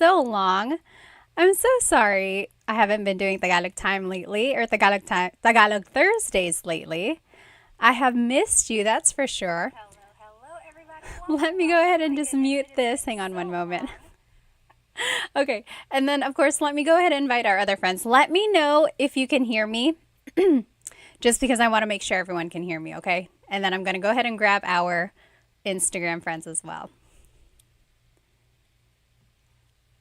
so long. I'm so sorry I haven't been doing Tagalog time lately or Tagalog Thursdays lately. I have missed you, that's for sure. Hello, everybody. Let Welcome, me go ahead welcome. and My just goodness, mute it has this. been Hang on one so moment. long. Okay, and then of course, let me go ahead and invite our other friends. Let me know if you can hear me, just because I want to make sure everyone can hear me, okay? And then I'm going to go ahead and grab our Instagram friends as well.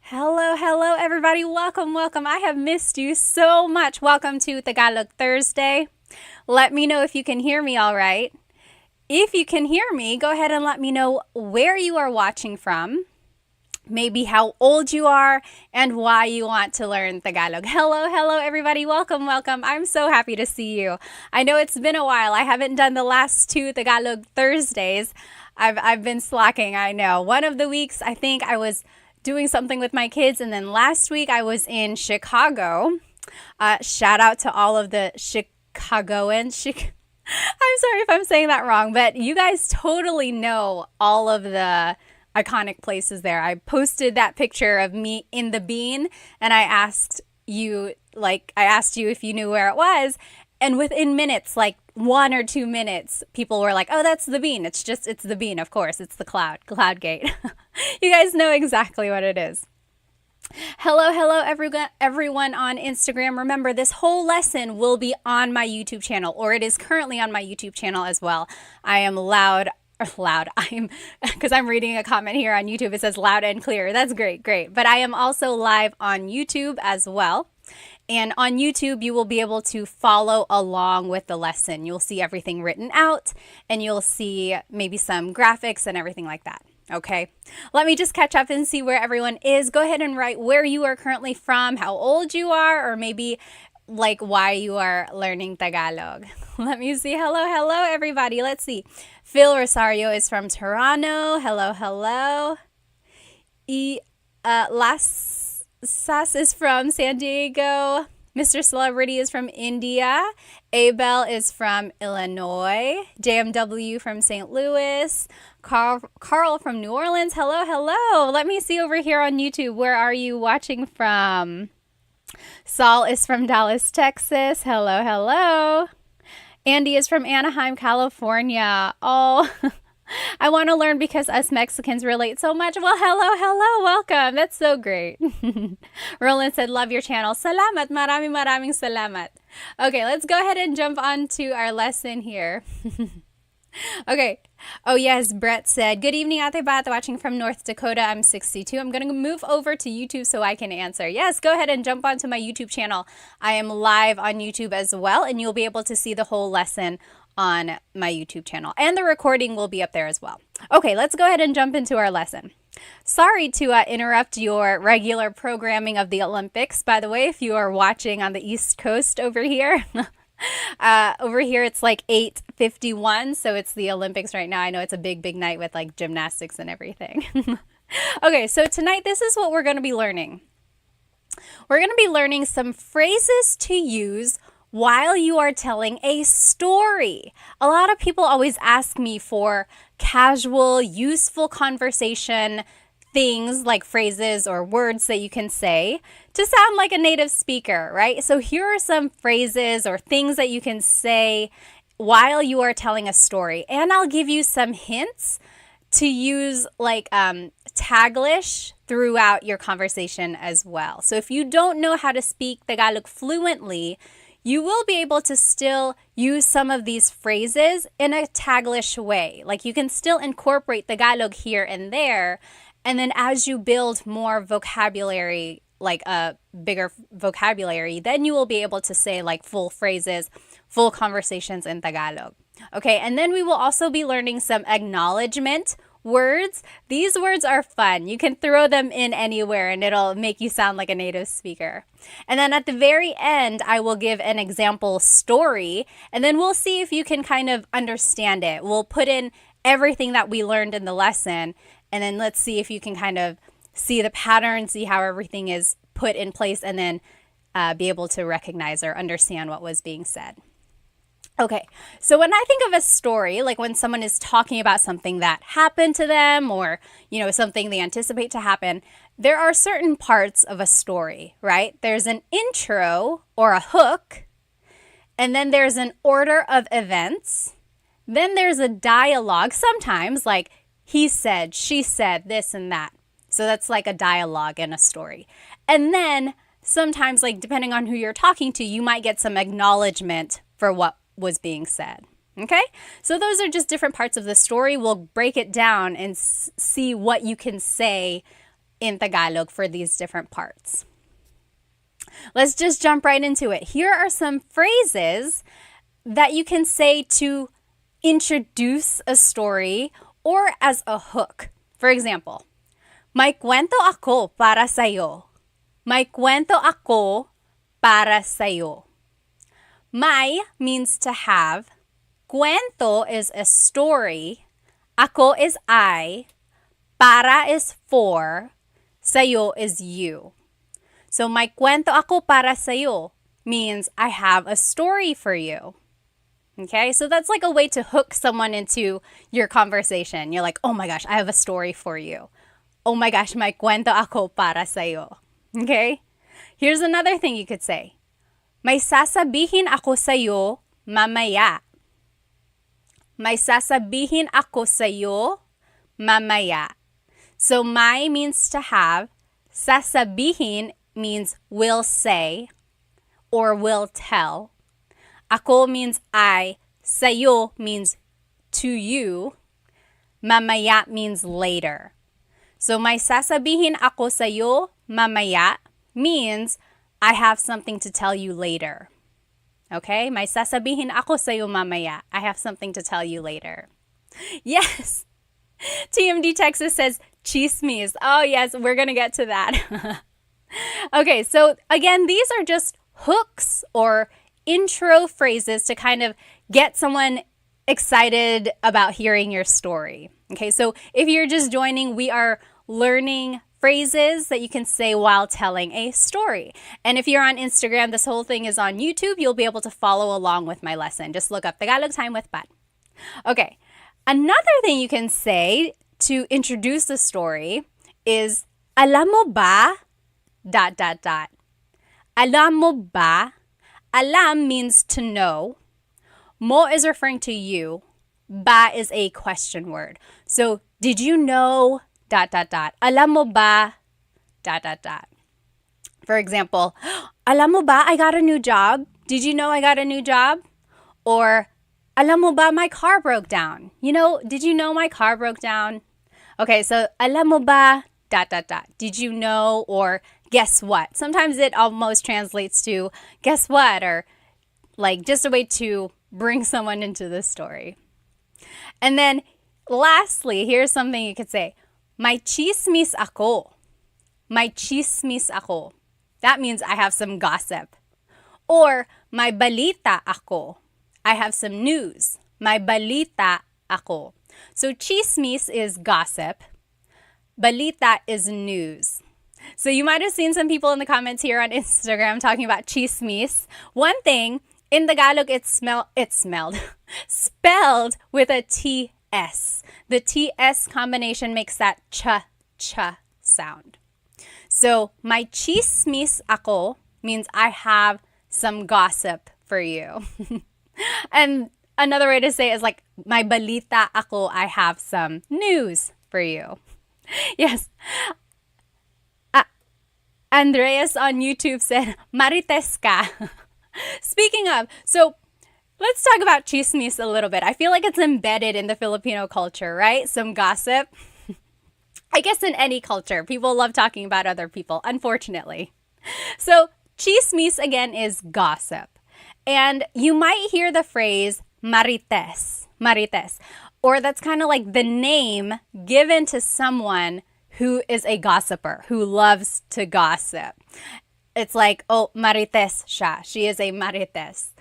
Hello, hello, everybody. Welcome, welcome. I have missed you so much. Welcome to Tagalog Thursday. Let me know if you can hear me all right. If you can hear me, go ahead and let me know where you are watching from, maybe how old you are, and why you want to learn Tagalog. Hello, hello, everybody. Welcome, welcome. I'm so happy to see you. I know it's been a while. I haven't done the last two Tagalog Thursdays. I've been slacking, I know. One of the weeks, I think I was doing something with my kids, and then last week I was in Chicago. Shout out to all of the Chicagoans. I'm sorry if I'm saying that wrong, but you guys totally know all of the iconic places there. I posted that picture of me in the bean, and I asked you if you knew where it was, and within minutes, like 1 or 2 minutes, people were like, "Oh, that's the bean. It's the bean, of course. It's the cloud gate." You guys know exactly what it is. Hello, hello, everyone on Instagram. Remember, this whole lesson will be on my YouTube channel, or it is currently on my YouTube channel as well. I am loud. Because I'm reading a comment here on YouTube. It says loud and clear. That's great, great. But I am also live on YouTube as well. And on YouTube, you will be able to follow along with the lesson. You'll see everything written out, and you'll see maybe some graphics and everything like that. Okay, let me just catch up and see where everyone is. Go ahead and write where you are currently from, how old you are, or maybe like why you are learning Tagalog. Let me see. Hello, hello, everybody. Let's see. Phil Rosario is from Toronto. Hello, hello. Las Sas is from San Diego. Mr. Celebrity is from India. Abel is from Illinois. JMW from St. Louis. Carl from New Orleans. Hello, hello. Let me see over here on YouTube. Where are you watching from? Saul is from Dallas, Texas. Hello, hello. Andy is from Anaheim, California. Oh, I want to learn because us Mexicans relate so much. Well, hello, hello, welcome. That's so great. Roland said, love your channel. Salamat, maraming salamat. Okay, let's go ahead and jump on to our lesson here. Okay. Oh, yes. Brett said, good evening, Ate Bat, watching from North Dakota. I'm 62. I'm going to move over to YouTube so I can answer. Yes, go ahead and jump onto my YouTube channel. I am live on YouTube as well, and you'll be able to see the whole lesson on my YouTube channel. And the recording will be up there as well. Okay, let's go ahead and jump into our lesson. Sorry to interrupt your regular programming of the Olympics. By the way, if you are watching on the East Coast over here, over here it's like 8:51, so it's the Olympics right now. I know it's a big night with like gymnastics and everything. Okay, so tonight this is what we're going to be learning. We're going to be learning some phrases to use while you are telling a story. A lot of people always ask me for casual, useful conversation things like phrases or words that you can say to sound like a native speaker, right? So here are some phrases or things that you can say while you are telling a story. And I'll give you some hints to use like Taglish throughout your conversation as well. So if you don't know how to speak Tagalog fluently, you will be able to still use some of these phrases in a Taglish way. Like you can still incorporate Tagalog here and there. And then as you build more vocabulary, like a bigger vocabulary, then you will be able to say like full phrases, full conversations in Tagalog. Okay, and then we will also be learning some acknowledgement words. These words are fun. You can throw them in anywhere and it'll make you sound like a native speaker. And then at the very end, I will give an example story, and then we'll see if you can kind of understand it. We'll put in everything that we learned in the lesson, and then let's see if you can kind of see the pattern, see how everything is put in place, and then be able to recognize or understand what was being said. Okay, so when I think of a story, like when someone is talking about something that happened to them or, something they anticipate to happen, there are certain parts of a story, right? There's an intro or a hook, and then there's an order of events. Then there's a dialogue, sometimes like he said, she said, this and that. So that's like a dialogue in a story. And then sometimes, like depending on who you're talking to, you might get some acknowledgement for what was being said. Okay? So those are just different parts of the story. We'll break it down and see what you can say in Tagalog for these different parts. Let's just jump right into it. Here are some phrases that you can say to introduce a story or as a hook. For example, may kwento ako para sa'yo. May kwento ako para sa'yo. May means to have. Cuento is a story. Ako is I. Para is for. Sa'yo is you. So, may kwento ako para sa'yo means I have a story for you. Okay, so that's like a way to hook someone into your conversation. You're like, oh my gosh, I have a story for you. Oh my gosh, may kwento ako para sa'yo. Okay? Here's another thing you could say. May sasabihin ako sa'yo mamaya. May sasabihin ako sa'yo mamaya. So, may means to have. Sasabihin means will say or will tell. Ako means I. Sa'yo means to you. Mamaya means later. So, may sasabihin ako sa'yo mamaya means I have something to tell you later. Okay? May sasabihin ako sa'yo mamaya. I have something to tell you later. Yes! TMD Texas says chismis. Oh, yes, we're going to get to that. Okay, so again, these are just hooks or intro phrases to kind of get someone excited about hearing your story. Okay, so if you're just joining, we are learning phrases that you can say while telling a story. And if you're on Instagram, this whole thing is on YouTube. You'll be able to follow along with my lesson. Just look up Tagalog Time with Pat. Okay, another thing you can say to introduce the story is, alam mo ba, ... Alam mo ba? Alam means to know. Mo is referring to you. Ba is a question word. So, did you know ... Alam mo ba ... For example, alam mo ba I got a new job? Did you know I got a new job? Or, alam mo ba my car broke down? Did you know my car broke down? Okay, so alam mo ba ... Did you know, or guess what? Sometimes it almost translates to guess what, or like just a way to bring someone into the story. And then lastly, here's something you could say. May chismis ako. May chismis ako. That means I have some gossip. Or may balita ako. I have some news. May balita ako. So chismis is gossip. Balita is news. So you might have seen some people in the comments here on Instagram talking about chismis. One thing, in Tagalog, it's spelled with a TS. The TS combination makes that ch sound. So, may chismis ako means I have some gossip for you. And another way to say it is like, may balita ako, I have some news for you. Yes. Andreas on YouTube said, marites ka. Speaking of, so let's talk about chismis a little bit. I feel like it's embedded in the Filipino culture, right? Some gossip. I guess in any culture, people love talking about other people, unfortunately. So chismis, again, is gossip. And you might hear the phrase marites, or that's kind of like the name given to someone who is a gossiper, who loves to gossip. It's like, oh, marites siya. She is a marites.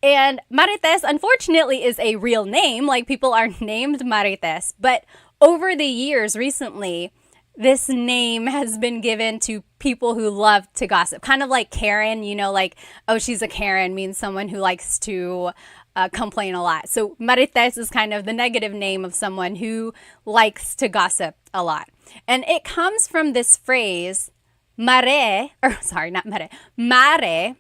And marites, unfortunately, is a real name. Like, people are named marites. But over the years, recently, this name has been given to people who love to gossip. Kind of like Karen, like, oh, she's a Karen means someone who likes to complain a lot. So marites is kind of the negative name of someone who likes to gossip a lot. And it comes from this phrase, mare, or sorry, not mare,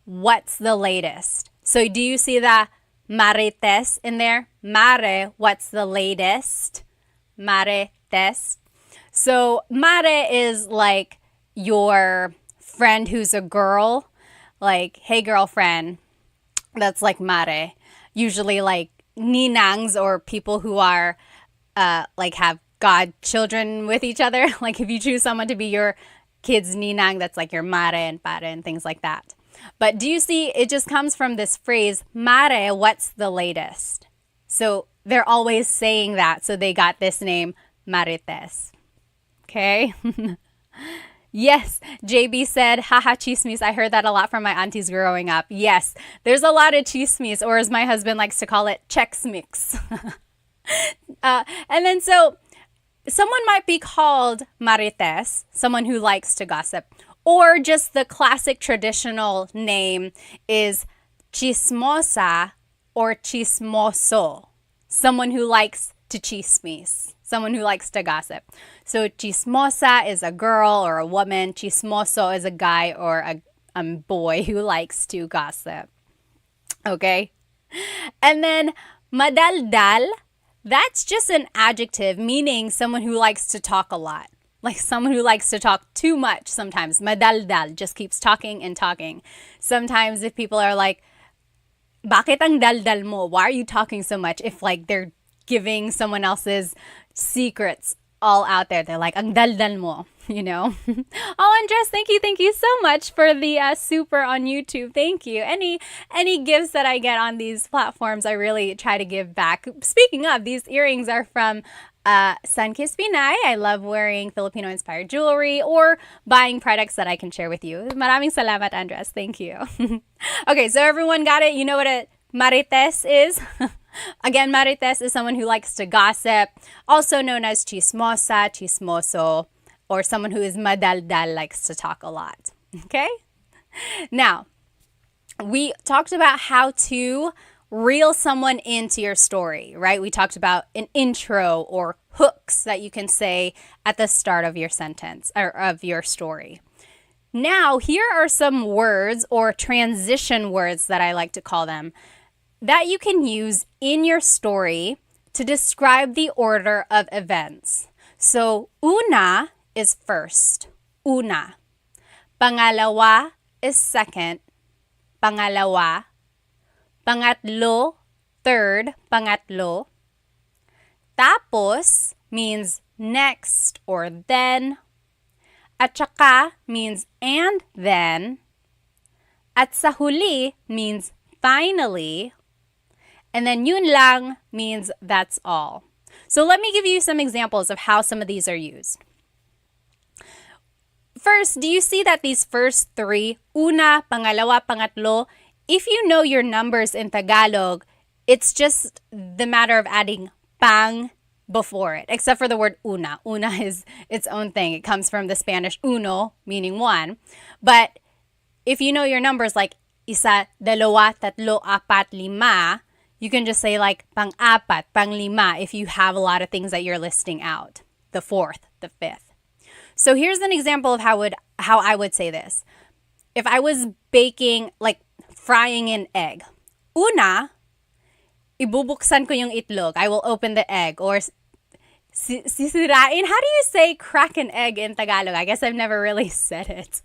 what's the latest? So do you see the marites in there? Mare, what's the latest? Marites. So mare is like your friend who's a girl, like, hey girlfriend, that's like mare. Usually like ninangs or people who are like have godchildren with each other. Like if you choose someone to be your kid's ninang, that's like your mare and pare and things like that. But do you see, it just comes from this phrase, mare, what's the latest? So they're always saying that, so they got this name, marites. Okay? Yes, JB said, haha, chismis. I heard that a lot from my aunties growing up. Yes, there's a lot of chismis, or as my husband likes to call it, Chex Mix. And then so someone might be called marites, someone who likes to gossip, or just the classic traditional name is chismosa or chismoso, someone who likes to chismis, someone who likes to gossip. So chismosa is a girl or a woman, chismoso is a guy or a boy who likes to gossip. Okay? And then madaldal, that's just an adjective meaning someone who likes to talk a lot. Like someone who likes to talk too much sometimes. Madaldal, just keeps talking and talking. Sometimes if people are like, bakit ang daldal mo? Why are you talking so much? If like they're giving someone else's secrets all out there. They're like, ang daldal mo, you know? Oh, Andres, thank you so much for the super on YouTube. Thank you. Any gifts that I get on these platforms, I really try to give back. Speaking of, these earrings are from Sunkissed Pinay. I love wearing Filipino-inspired jewelry or buying products that I can share with you. Maraming salamat, Andres. Thank you. Okay, so everyone got it? You know what a marites is? Again, marites is someone who likes to gossip, also known as chismosa, chismoso, or someone who is madaldal, likes to talk a lot. Okay? Now, we talked about how to reel someone into your story, right? We talked about an intro or hooks that you can say at the start of your sentence or of your story. Now, here are some words or transition words that I like to call them that you can use in your story to describe the order of events. So, una is first. Una. Pangalawa is second. Pangalawa. Pangatlo, third. Pangatlo. Tapos means next or then. At saka means and then. At sa huli means finally. And then yun lang means that's all. So let me give you some examples of how some of these are used. First, do you see that these first three, una, pangalawa, pangatlo, if you know your numbers in Tagalog, it's just the matter of adding pang before it, except for the word una. Una is its own thing. It comes from the Spanish uno, meaning one. But if you know your numbers like isa, dalawa, tatlo, apat, lima, you can just say like pang-apat, pang-lima if you have a lot of things that you're listing out. The fourth, the fifth. So here's an example of how I would say this. If I was baking, like frying an egg. Una, ibubuksan ko yung itlog. I will open the egg. Or sisirain. How do you say crack an egg in Tagalog? I guess I've never really said it.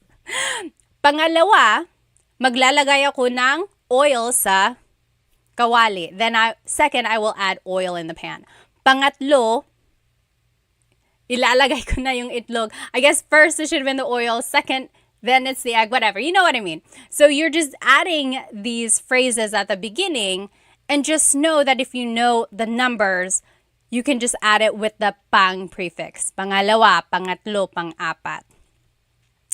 Pangalawa, maglalagay ako ng oil sa kawali. Then second, I will add oil in the pan. Pangatlo, ilalagay ko na yung itlog. I guess first it should have been the oil. Second, then it's the egg. Whatever. You know what I mean. So you're just adding these phrases at the beginning, and just know that if you know the numbers, you can just add it with the pang prefix. Pangalawa, pangatlo, pang-apat.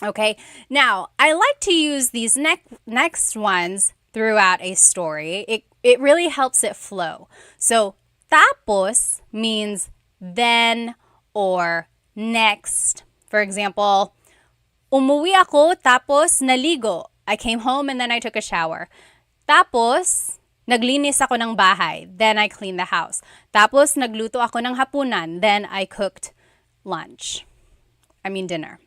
Okay. Now, I like to use these next ones throughout a story. It really helps it flow. So, tapos means then or next. For example, umuwi ako tapos naligo. I came home and then I took a shower. Tapos, naglinis ako ng bahay, then I cleaned the house. Tapos, nagluto ako ng hapunan, then I cooked dinner.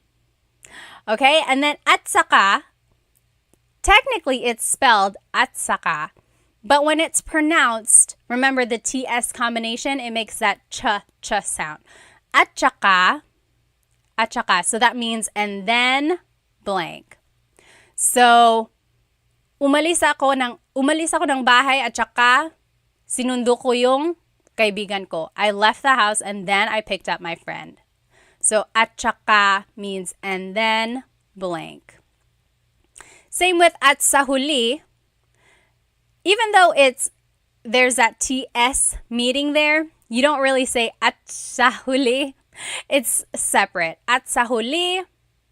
Okay, and then at saka, technically it's spelled at saka, but when it's pronounced, remember the TS combination, it makes that ch sound. At saka, so that means and then blank. So, umalis ako ng bahay at saka sinundo ko yung kaibigan ko. I left the house and then I picked up my friend. So, at saka means and then blank. Same with at sa huli. Even though there's that TS meeting there, you don't really say at sa huli. It's separate. At sa huli, ...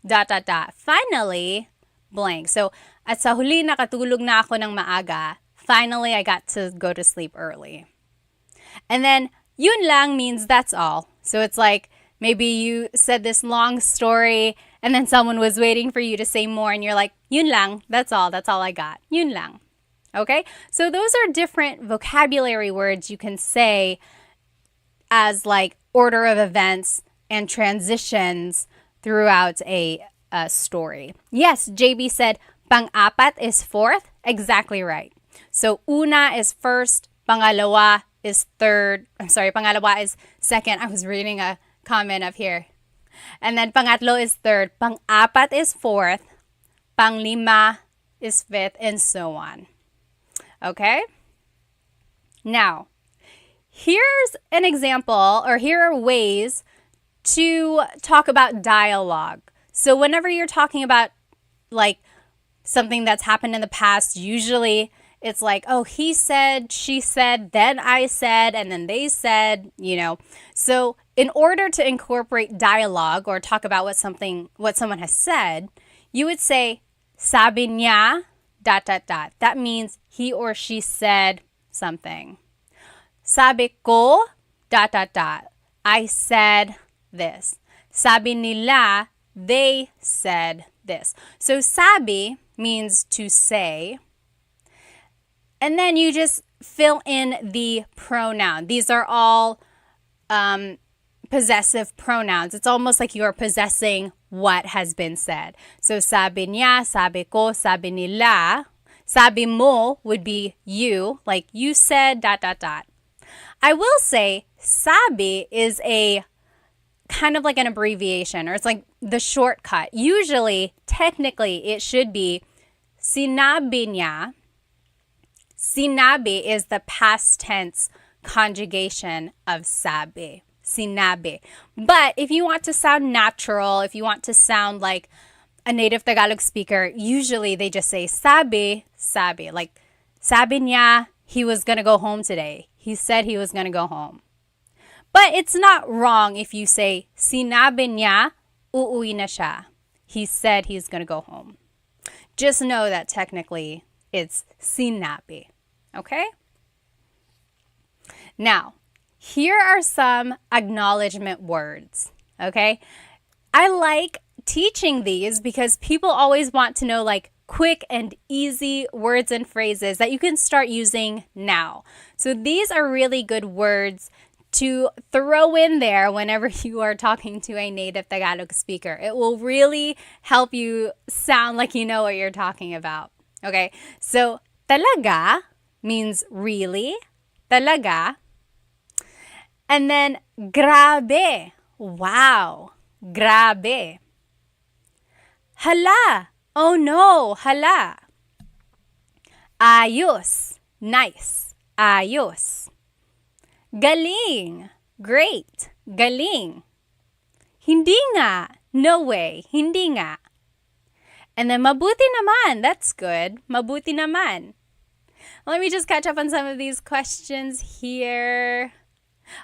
Finally, blank. So, at sa huli nakatulog na ako ng maaga. Finally, I got to go to sleep early. And then, yun lang means that's all. So it's like, maybe you said this long story and then someone was waiting for you to say more and you're like, yun lang, that's all I got. Yun lang. Okay? So those are different vocabulary words you can say as like order of events and transitions throughout a story. Yes, JB said, pang-apat is fourth. Exactly right. So una is first, pangalawa is third. Pangalawa is second. I was reading a comment up here. And then pangatlo is third. Pang-apat is fourth. Panglima is fifth, and so on. Okay? Now, here's an example, or here are ways to talk about dialogue. So whenever you're talking about like something that's happened in the past, usually it's like, oh, he said, she said, then I said, and then they said, So in order to incorporate dialogue or talk about what someone has said, you would say, sabi niya, ... That means he or she said something. Sabi ko, ... I said this. Sabi nila, they said this. So sabi means to say. And then you just fill in the pronoun. These are all possessive pronouns. It's almost like you are possessing what has been said. So sabi niya, sabi ko, sabi nila. Sabi mo would be you, like you said, ... I will say sabi is a kind of like an abbreviation, or it's like the shortcut. Usually, technically, it should be sinabi niya. Sinabi is the past tense conjugation of sabi. Sinabi. But if you want to sound natural, if you want to sound like a native Tagalog speaker, usually they just say sabi, sabi. Like, sabi niya, he was going to go home today. He said he was going to go home. But it's not wrong if you say, sinabi niya, uuwi na siya. He said he's going to go home. Just know that technically it's sinabi. Okay? Now, here are some acknowledgement words. Okay? I like teaching these because people always want to know like quick and easy words and phrases that you can start using now. So these are really good words to throw in there whenever you are talking to a native Tagalog speaker. It will really help you sound like you know what you're talking about. Okay, so talaga means really, talaga. And then grabe, wow, grabe. Hala, oh no, hala. Ayos, nice, ayos. Galing, great, galing. Hindi nga, no way, hindi nga. And then mabuti naman, that's good, mabuti naman. Let me just catch up on some of these questions here.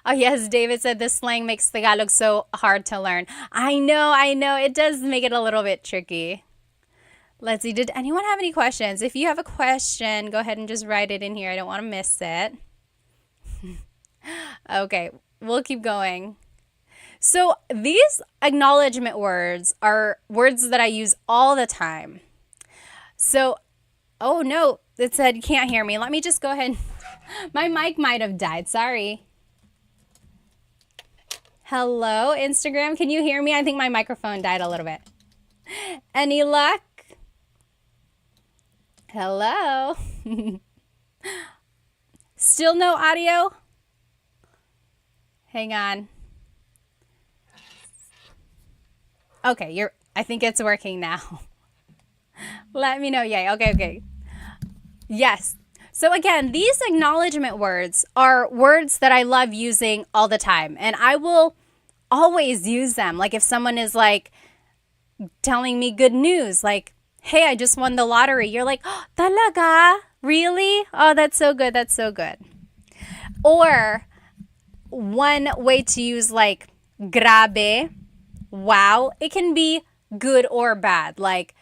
Oh yes, David said this slang makes Tagalog so hard to learn. I know, it does make it a little bit tricky. Let's see, did anyone have any questions? If you have a question, go ahead and just write it in here. I don't want to miss it. Okay, we'll keep going. So these acknowledgement words are words that I use all the time. So, oh no, it said you can't hear me. Let me just go ahead. My mic might have died. Sorry. Hello, Instagram. Can you hear me? I think my microphone died a little bit. Any luck? Hello. Still no audio? Hang on. Okay, I think it's working now. Let me know. Yay. Okay. Yes. So again, these acknowledgement words are words that I love using all the time, and I will always use them. Like if someone is like telling me good news, like, hey, I just won the lottery. You're like, oh, talaga? Really? Oh, that's so good. That's so good. Or one way to use like grabe, wow, it can be good or bad. Like,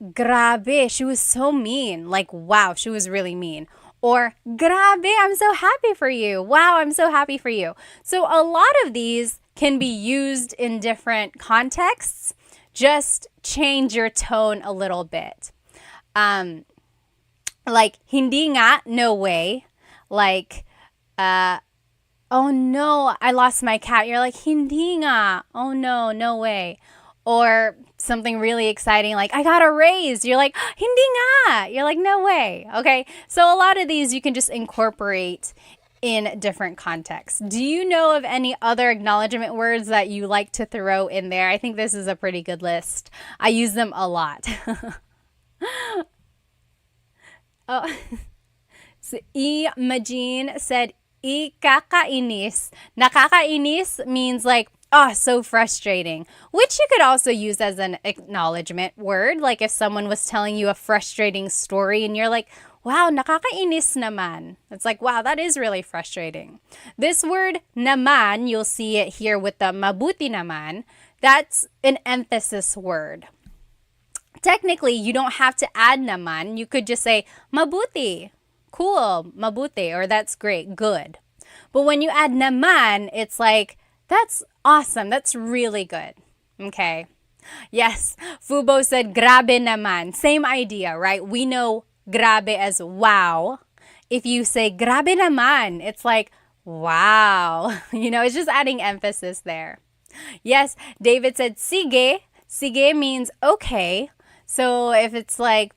grabe, she was so mean. Like, wow, she was really mean. Or, grabe, I'm so happy for you. Wow, I'm so happy for you. So a lot of these can be used in different contexts. Just change your tone a little bit. Like, hindi nga, no way. Like, oh no, I lost my cat. You're like, hindi nga. Oh no, no way. Or something really exciting like, I got a raise. You're like, hindi nga. You're like, no way. Okay, so a lot of these you can just incorporate in different contexts. Do you know of any other acknowledgement words that you like to throw in there? I think this is a pretty good list. I use them a lot. Oh, so Imagine said, ikakainis. Nakakainis means like, oh, so frustrating, which you could also use as an acknowledgement word. Like if someone was telling you a frustrating story and you're like, wow, nakakainis naman. It's like, wow, that is really frustrating. This word naman, you'll see it here with the mabuti naman. That's an emphasis word. Technically, you don't have to add naman. You could just say mabuti, cool, mabuti, or that's great, good. But when you add naman, it's like, that's awesome. That's really good. Okay. Yes. Fubo said, grabe naman. Same idea, right? We know grabe as wow. If you say grabe naman, it's like, wow. You know, it's just adding emphasis there. Yes. David said, sige. Sige means okay. So if it's like,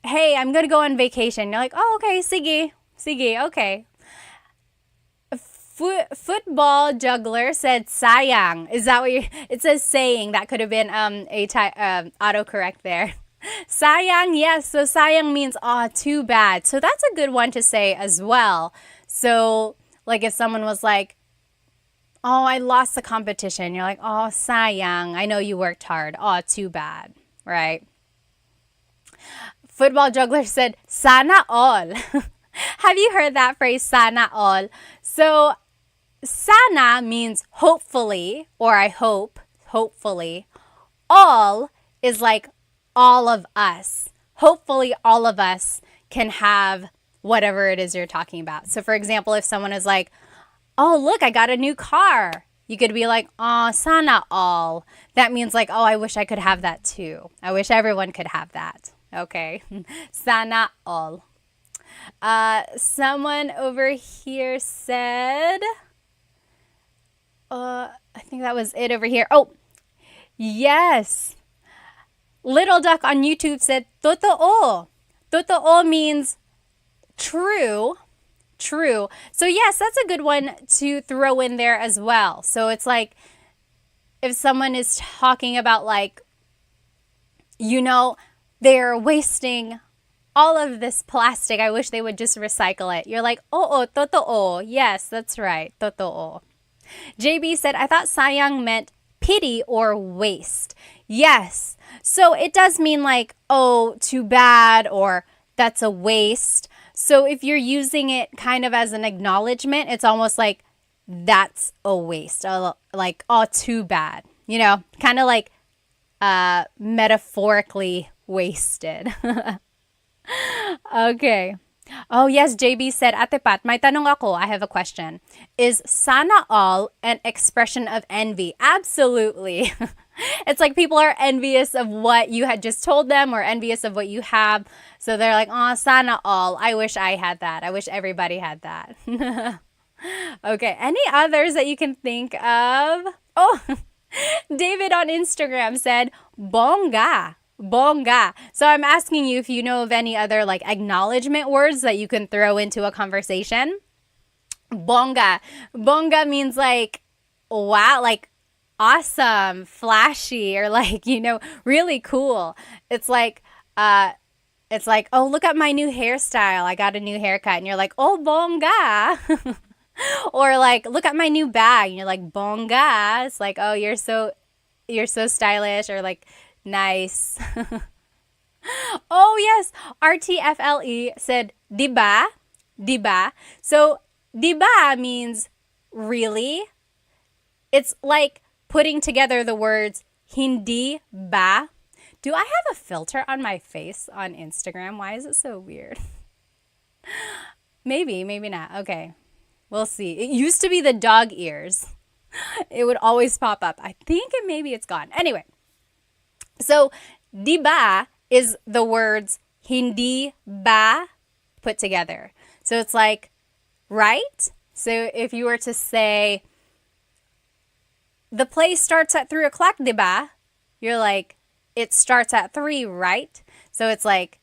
hey, I'm going to go on vacation. You're like, oh, okay, sige. Sige, okay. Football juggler said sayang. Is that what you? It says saying. That could have been autocorrect there. Sayang, yes. So sayang means too bad. So that's a good one to say as well. So like if someone was like, oh, I lost the competition. You're like, oh, sayang. I know you worked hard. Oh, too bad. Right? Football juggler said sana all. Have you heard that phrase, sana all? So sana means hopefully, or I hope, hopefully. All is like all of us. Hopefully all of us can have whatever it is you're talking about. So for example, if someone is like, oh, look, I got a new car. You could be like, oh, sana all. That means like, oh, I wish I could have that too. I wish everyone could have that. Okay. Sana all. Someone over here said, I think that was it over here. Oh, yes. Little Duck on YouTube said, totoo. Totoo means true. True. So yes, that's a good one to throw in there as well. So it's like if someone is talking about like, you know, they're wasting all of this plastic. I wish they would just recycle it. You're like, oo, totoo. Yes, that's right. Totoo. JB said, I thought sayang meant pity or waste. Yes. So it does mean like, oh, too bad, or that's a waste. So if you're using it kind of as an acknowledgement, it's almost like that's a waste. Like, oh, too bad. You know, kind of like metaphorically wasted. Okay. Oh, yes, JB said, Ate Pat, may tanong ako. I have a question. Is sana all an expression of envy? Absolutely. It's like people are envious of what you had just told them or envious of what you have. So they're like, oh, sana all. I wish I had that. I wish everybody had that. Okay. Any others that you can think of? Oh, David on Instagram said, bonga. Bonga. So I'm asking you if you know of any other like acknowledgement words that you can throw into a conversation. Bonga. Bonga means like, wow, like awesome, flashy, or like, really cool. It's like, oh, look at my new hairstyle. I got a new haircut. And you're like, oh, bonga. Or like, look at my new bag. And you're like, bonga. It's like, oh, you're so stylish, or like, nice. Oh, yes. RTFLE said, diba? Diba? So, diba means really. It's like putting together the words hindi ba. Do I have a filter on my face on Instagram? Why is it so weird? Maybe not. Okay. We'll see. It used to be the dog ears. It would always pop up. I think maybe it's gone. Anyway. So, diba is the words hindi ba put together. So it's like, right? So if you were to say, the play starts at 3 o'clock, diba? You're like, it starts at 3, right? So it's like,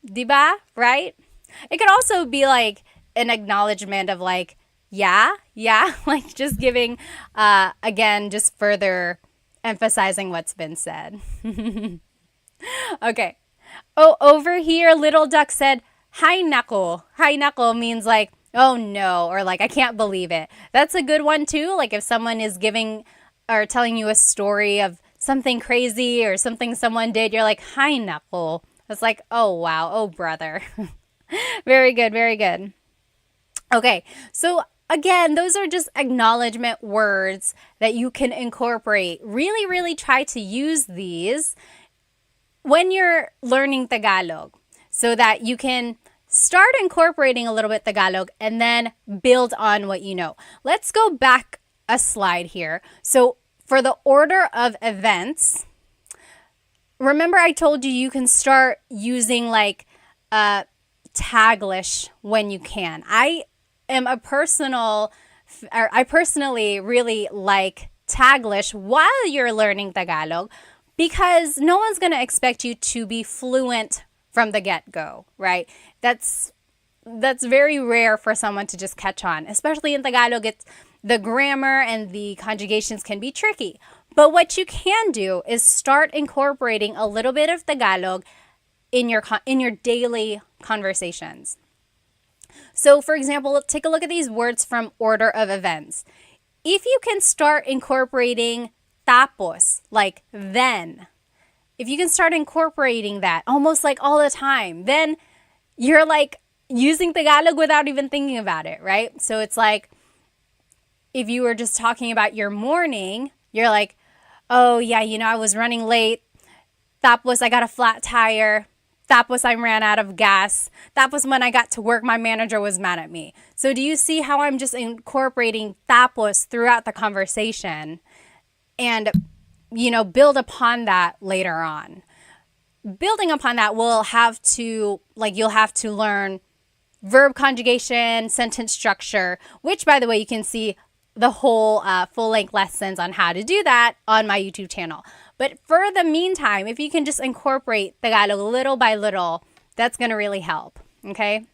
diba, right? It could also be like an acknowledgement of like, yeah, like just giving, again, just further emphasizing what's been said. Okay. Oh, over here, Little Duck said, hi nako. Hi nako means like, oh no, or like, I can't believe it. That's a good one too. Like if someone is giving or telling you a story of something crazy or something someone did, you're like, hi nako. It's like, oh wow, oh brother. Very good, very good. Okay, so again, those are just acknowledgement words that you can incorporate. Really, really try to use these when you're learning Tagalog so that you can start incorporating a little bit Tagalog and then build on what you know. Let's go back a slide here. So for the order of events, remember I told you you can start using like Taglish when you can. I personally really like Taglish while you're learning Tagalog because no one's going to expect you to be fluent from the get-go, right? That's very rare for someone to just catch on, especially in Tagalog. It's the grammar and the conjugations can be tricky. But what you can do is start incorporating a little bit of Tagalog in your daily conversations. So, for example, take a look at these words from order of events. If you can start incorporating tapos, like then, if you can start incorporating that almost like all the time, then you're like using Tagalog without even thinking about it, right? So it's like if you were just talking about your morning, you're like, oh yeah, I was running late. Tapos I got a flat tire. Tapos I ran out of gas. Tapos when I got to work, my manager was mad at me. So do you see how I'm just incorporating tapos throughout the conversation and, build upon that later on. Building upon that, you'll have to learn verb conjugation, sentence structure, which, by the way, you can see the whole full-length lessons on how to do that on my YouTube channel. But for the meantime, if you can just incorporate Tagalog little by little, that's going to really help, okay?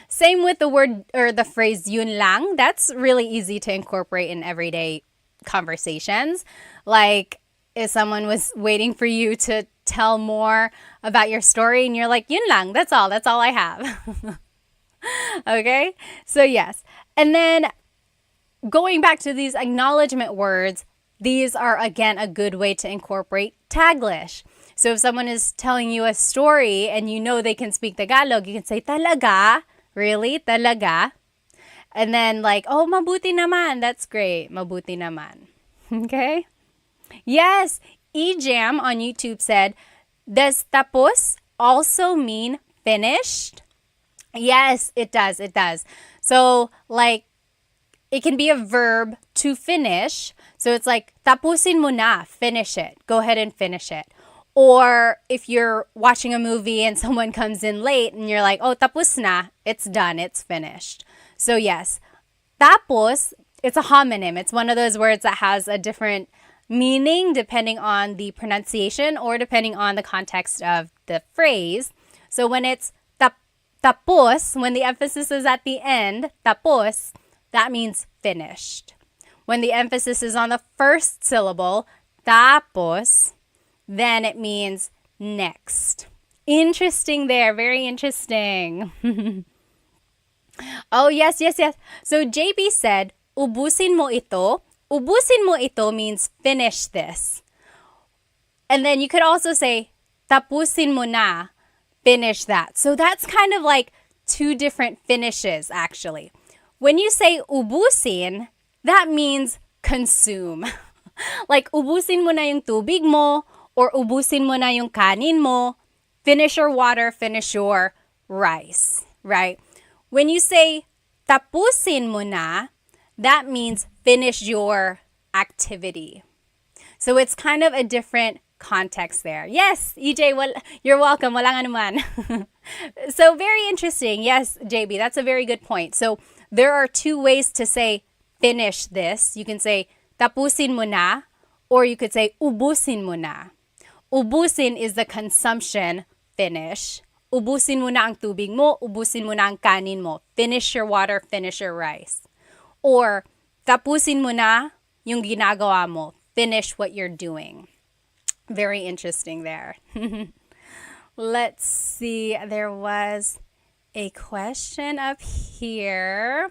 Same with the word or the phrase yun lang. That's really easy to incorporate in everyday conversations. Like if someone was waiting for you to tell more about your story and you're like, yun lang, that's all I have. Okay? So yes. And then going back to these acknowledgement words, these are, again, a good way to incorporate Taglish. So if someone is telling you a story and you know they can speak Tagalog, you can say, talaga? Really? Talaga? And then like, oh, mabuti naman. That's great. Mabuti naman. Okay? Yes. Ejam on YouTube said, does tapos also mean finished? Yes, it does. It does. So like, it can be a verb to finish. So it's like, tapusin mo na, finish it. Go ahead and finish it. Or if you're watching a movie and someone comes in late and you're like, oh, tapos na, it's done, it's finished. So yes, tapos, it's a homonym. It's one of those words that has a different meaning depending on the pronunciation or depending on the context of the phrase. So when it's tapos, when the emphasis is at the end, tapos, that means finished. When the emphasis is on the first syllable, tapos, then it means next. Interesting there. Very interesting. Oh, yes. So JB said, ubusin mo ito. Ubusin mo ito means finish this. And then you could also say, tapusin mo na, finish that. So that's kind of like two different finishes, actually. When you say ubusin, that means consume. Like, ubusin mo na yung tubig mo, or ubusin mo na yung kanin mo, finish your water, finish your rice, right? When you say tapusin mo na, that means finish your activity. So it's kind of a different context there. Yes, EJ, well, you're welcome. Walang anuman. So very interesting. Yes, JB, that's a very good point. So there are two ways to say finish this. You can say tapusin mo na, or you could say ubusin mo na. Ubusin is the consumption finish. Ubusin mo na ang tubig mo, ubusin mo na ang kanin mo. Finish your water, finish your rice. Or tapusin mo na yung ginagawa mo. Finish what you're doing. Very interesting there. Let's see. There was a question up here.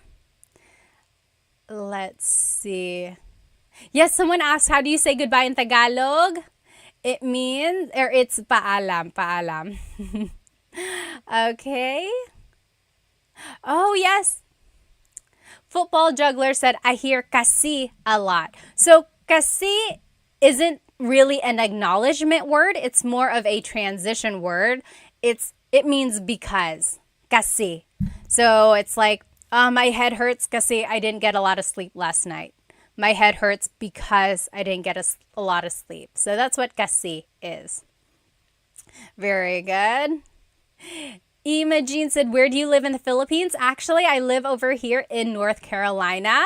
Let's see. Yes, someone asked, how do you say goodbye in Tagalog? It means, or it's paalam. Okay. Oh, yes. Football Juggler said, I hear kasi a lot. So kasi isn't really an acknowledgement word. It's more of a transition word. It means because. Kasi. So it's like, my head hurts kasi I didn't get a lot of sleep last night. My head hurts because I didn't get a lot of sleep. So that's what kasi is. Very good. Imagine said, where do you live in the Philippines? Actually, I live over here in North Carolina,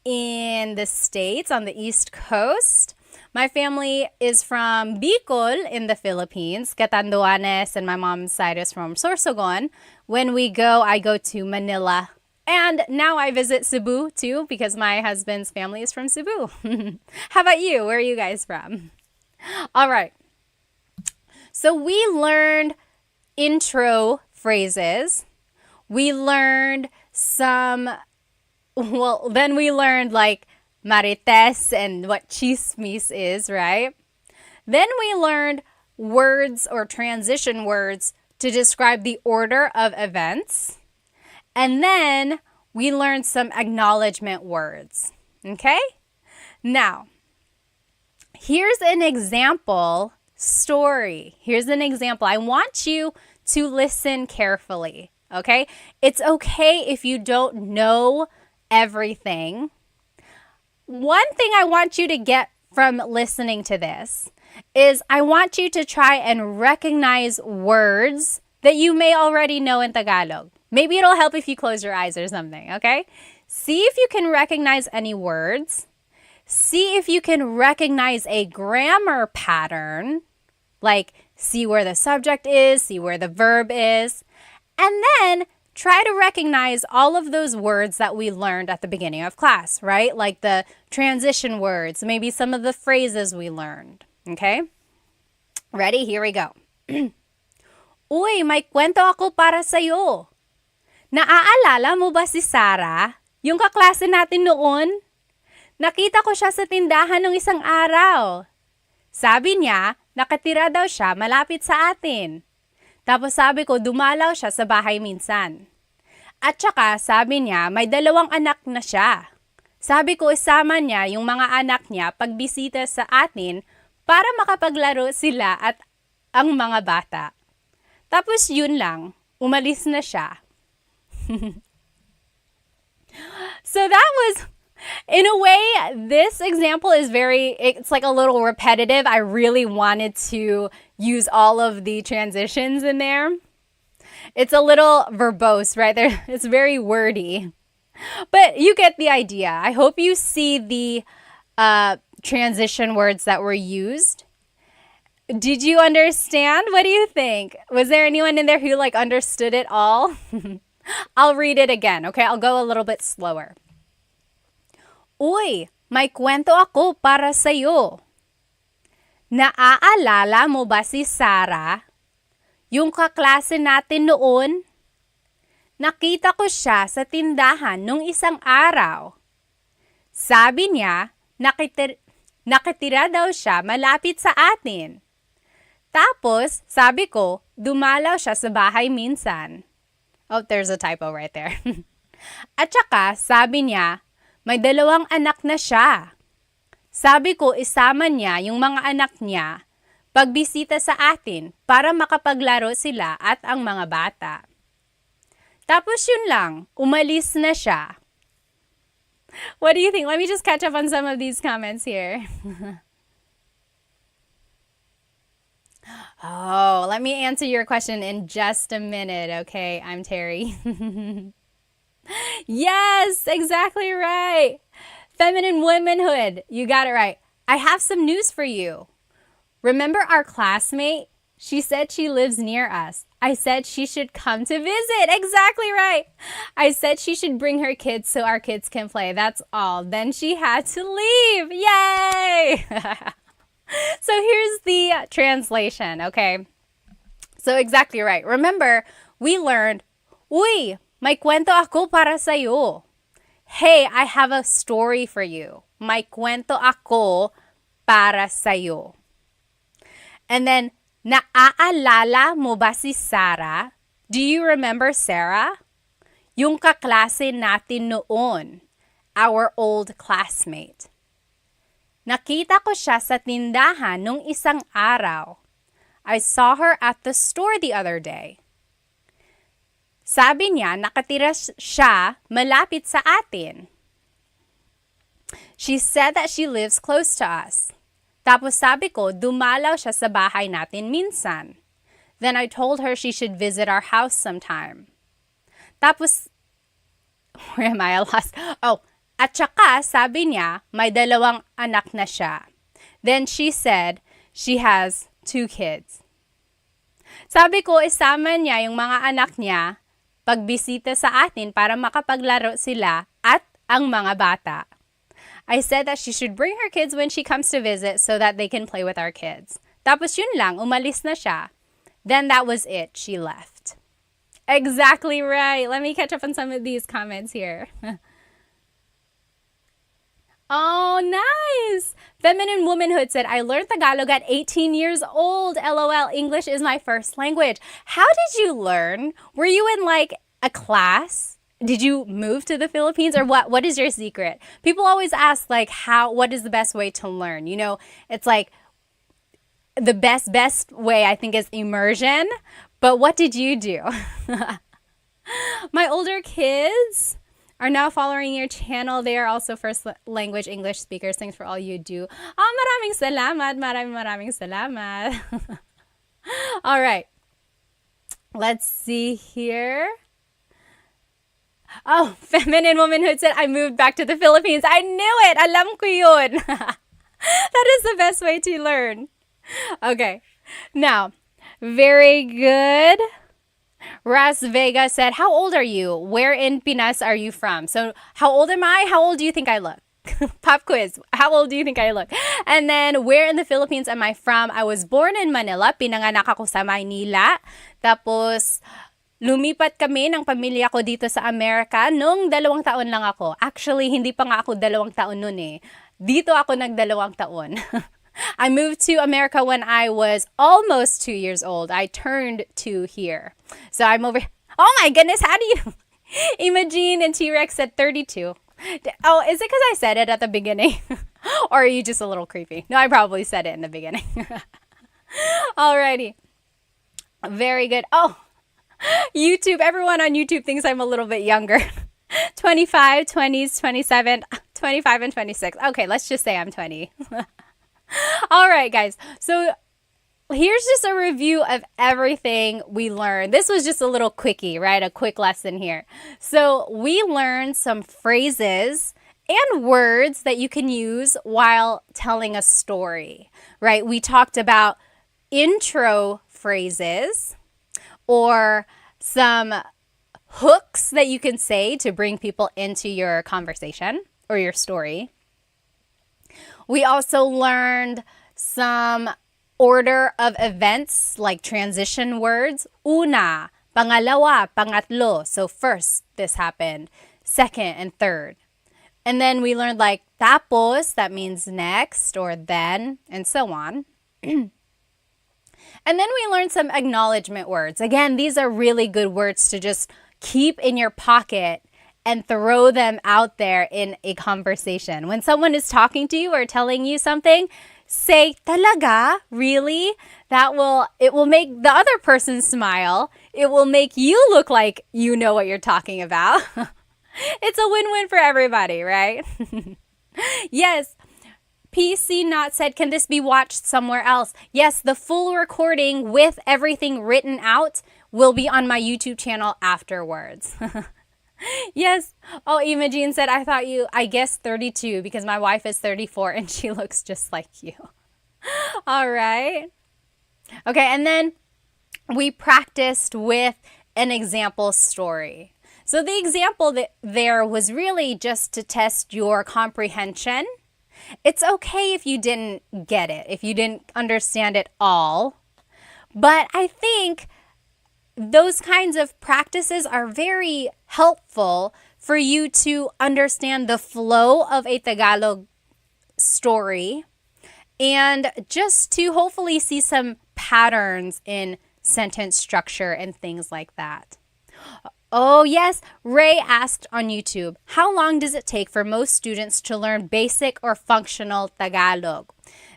in the States, on the East Coast. My family is from Bicol in the Philippines, Catanduanes, and my mom's side is from Sorsogon. When we go, I go to Manila. And now I visit Cebu too, because my husband's family is from Cebu. How about you? Where are you guys from? All right. So we learned intro phrases. We learned then we learned like marites and what chismis is, right? Then we learned words or transition words to describe the order of events. And then we learned some acknowledgement words, okay? Now, here's an example story. Here's an example. I want you to listen carefully, okay? It's okay if you don't know everything. One thing I want you to get from listening to this is I want you to try and recognize words that you may already know in Tagalog. Maybe it'll help if you close your eyes or something, okay? See if you can recognize any words. See if you can recognize a grammar pattern, like see where the subject is, see where the verb is, and then try to recognize all of those words that we learned at the beginning of class, right? Like the transition words, maybe some of the phrases we learned, okay? Ready? Here we go. Uy, may kwento ako para sa'yo. Naaalala mo ba si Sarah? Yung kaklase natin noon? Nakita ko siya sa tindahan ng isang araw. Sabi niya, nakatira daw siya malapit sa atin. Tapos sabi ko, dumalaw siya sa bahay minsan. At saka sabi niya, may 2 anak na siya. Sabi ko, isama niya yung mga anak niya pagbisita sa atin para makapaglaro sila at ang mga bata. Tapos yun lang, umalis na siya. So that was, in a way, this example is it's like a little repetitive. I really wanted to use all of the transitions in there. It's a little verbose, right? There, it's very wordy. But you get the idea. I hope you see the transition words that were used. Did you understand? What do you think? Was there anyone in there who like understood it all? I'll read it again, okay? I'll go a little bit slower. Uy, may kwento ako para sa'yo. Naaalala mo ba si Sarah? Yung kaklase natin noon? Nakita ko siya sa tindahan nung isang araw. Sabi niya, nakitira daw siya malapit sa atin. Tapos, sabi ko, dumalaw siya sa bahay minsan. Oh, there's a typo right there. At saka, sabi niya, may 2 anak na siya. Sabi ko, isama niya yung mga anak niya pagbisita sa atin para makapaglaro sila at ang mga bata. Tapos yun lang, umalis na siya. What do you think? Let me just catch up on some of these comments here. Oh, let me answer your question in just a minute, okay? I'm Terry. Yes, exactly right. Feminine womanhood. You got it right. I have some news for you. Remember our classmate? She said she lives near us. I said she should come to visit. Exactly right. I said she should bring her kids so our kids can play. That's all. Then she had to leave. Yay! So here's the translation, okay? So exactly right. Remember, we learned, Uy, may kwento ako para sa'yo. Hey, I have a story for you. May kwento ako para sa'yo. And then, naaalala mo ba si Sarah? Do you remember Sarah? Yung kaklase natin noon. Our old classmate. Nakita ko siya sa tindahan nung isang araw. I saw her at the store the other day. Sabi niya, nakatira siya malapit sa atin. She said that she lives close to us. Tapos sabi ko, dumalaw siya sa bahay natin minsan. Then I told her she should visit our house sometime. Tapos, where am I? Lost. Oh, at saka sabi niya, may 2 anak na siya. Then she said she has 2 kids. Sabi ko, isama niya yung mga anak niya pagbisita sa atin para makapaglaro sila at ang mga bata. I said that she should bring her kids when she comes to visit so that they can play with our kids. Tapos yun lang, umalis na siya. Then that was it. She left. Exactly right. Let me catch up on some of these comments here. Oh, nice! Feminine Womanhood said, I learned Tagalog at 18 years old. LOL, English is my first language. How did you learn? Were you in like a class? Did you move to the Philippines or what? What is your secret? People always ask like what is the best way to learn? You know, it's like the best way I think is immersion. But what did you do? My older kids are now following your channel. They are also first language English speakers. Thanks for all you do. Oh, maraming salamat. Maraming salamat. All right. Let's see here. Oh, Feminine Womanhood said, I moved back to the Philippines. I knew it. Alam ko yun. That is the best way to learn. Okay. Now, very good. Ras Vega said, how old are you? Where in Pinas are you from? So how old am I? How old do you think I look? Pop quiz. How old do you think I look? And then, where in the Philippines am I from? I was born in Manila. Pinanganak ako sa Maynila. Tapos, lumipat kami ng pamilya ko dito sa Amerika nung 2 taon lang ako. Actually, hindi pa nga ako 2 taon nun eh. Dito ako nag-2 taon. I moved to America when I was almost 2 years old. I turned 2 here. So I'm over. Oh my goodness, how do you? Imogene and T-Rex said 32. Oh, is it because I said it at the beginning? Or are you just a little creepy? No, I probably said it in the beginning. Alrighty. Very good. Oh, YouTube. Everyone on YouTube thinks I'm a little bit younger. 25, 20s, 27, 25, and 26. Okay, let's just say I'm 20. All right, guys. So here's just a review of everything we learned. This was just a little quickie, right? A quick lesson here. So we learned some phrases and words that you can use while telling a story, right? We talked about intro phrases or some hooks that you can say to bring people into your conversation or your story. We also learned some order of events like transition words. Una, pangalawa, pangatlo. So first, this happened. Second and third. And then we learned like tapos, that means next or then, and so on. And then we learned some acknowledgement words. Again, these are really good words to just keep in your pocket and throw them out there in a conversation. When someone is talking to you or telling you something, say, talaga? Really? It will make the other person smile. It will make you look like you know what you're talking about. It's a win-win for everybody, right? Yes. PC Not said, can this be watched somewhere else? Yes, the full recording with everything written out will be on my YouTube channel afterwards. Yes. Oh, Imogene said, I guess 32 because my wife is 34 and she looks just like you. All right. Okay, and then we practiced with an example story. So the example there was really just to test your comprehension. It's okay if you didn't get it, if you didn't understand it all. But I think those kinds of practices are very helpful for you to understand the flow of a Tagalog story and just to hopefully see some patterns in sentence structure and things like that. Oh, yes. Ray asked on YouTube, how long does it take for most students to learn basic or functional Tagalog?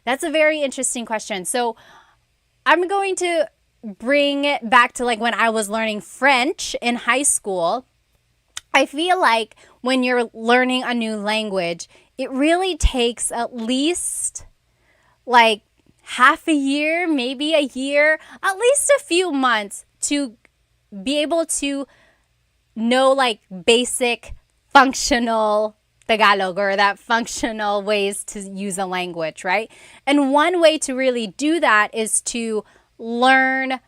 That's a very interesting question. So I'm going to bring it back to like when I was learning French in high school. I feel like when you're learning a new language, it really takes at least like half a year, maybe a year, at least a few months to be able to know like basic functional Tagalog or that functional ways to use a language, right? And one way to really do that is to learn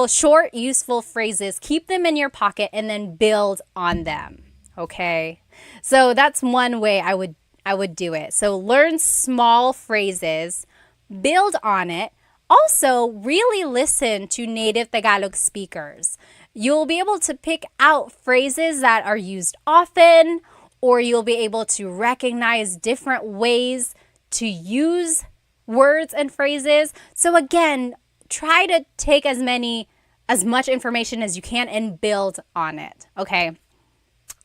short, useful phrases, keep them in your pocket, and then build on them, okay? So that's one way I would do it. So learn small phrases, build on it. Also, really listen to native Tagalog speakers. You'll be able to pick out phrases that are used often, or you'll be able to recognize different ways to use words and phrases. So again, try to take as much information as you can and build on it, okay?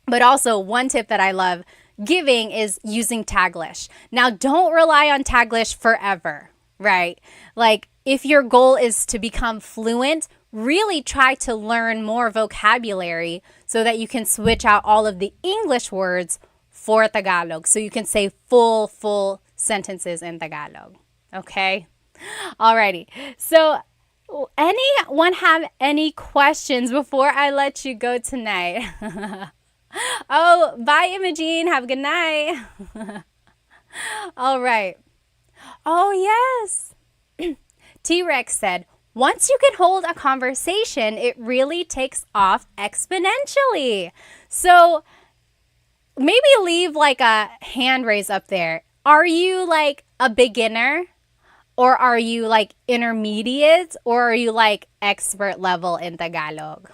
But also, one tip that I love giving is using Taglish. Now, don't rely on Taglish forever, right? Like, if your goal is to become fluent, really try to learn more vocabulary so that you can switch out all of the English words for Tagalog. So you can say full sentences in Tagalog. Okay? Alrighty. So anyone have any questions before I let you go tonight? Oh, bye, Imogene. Have a good night. All right. Oh, yes. T-Rex said, once you can hold a conversation, it really takes off exponentially. So maybe leave like a hand raise up there. Are you like a beginner? Or are you like intermediate? Or are you like expert level in Tagalog?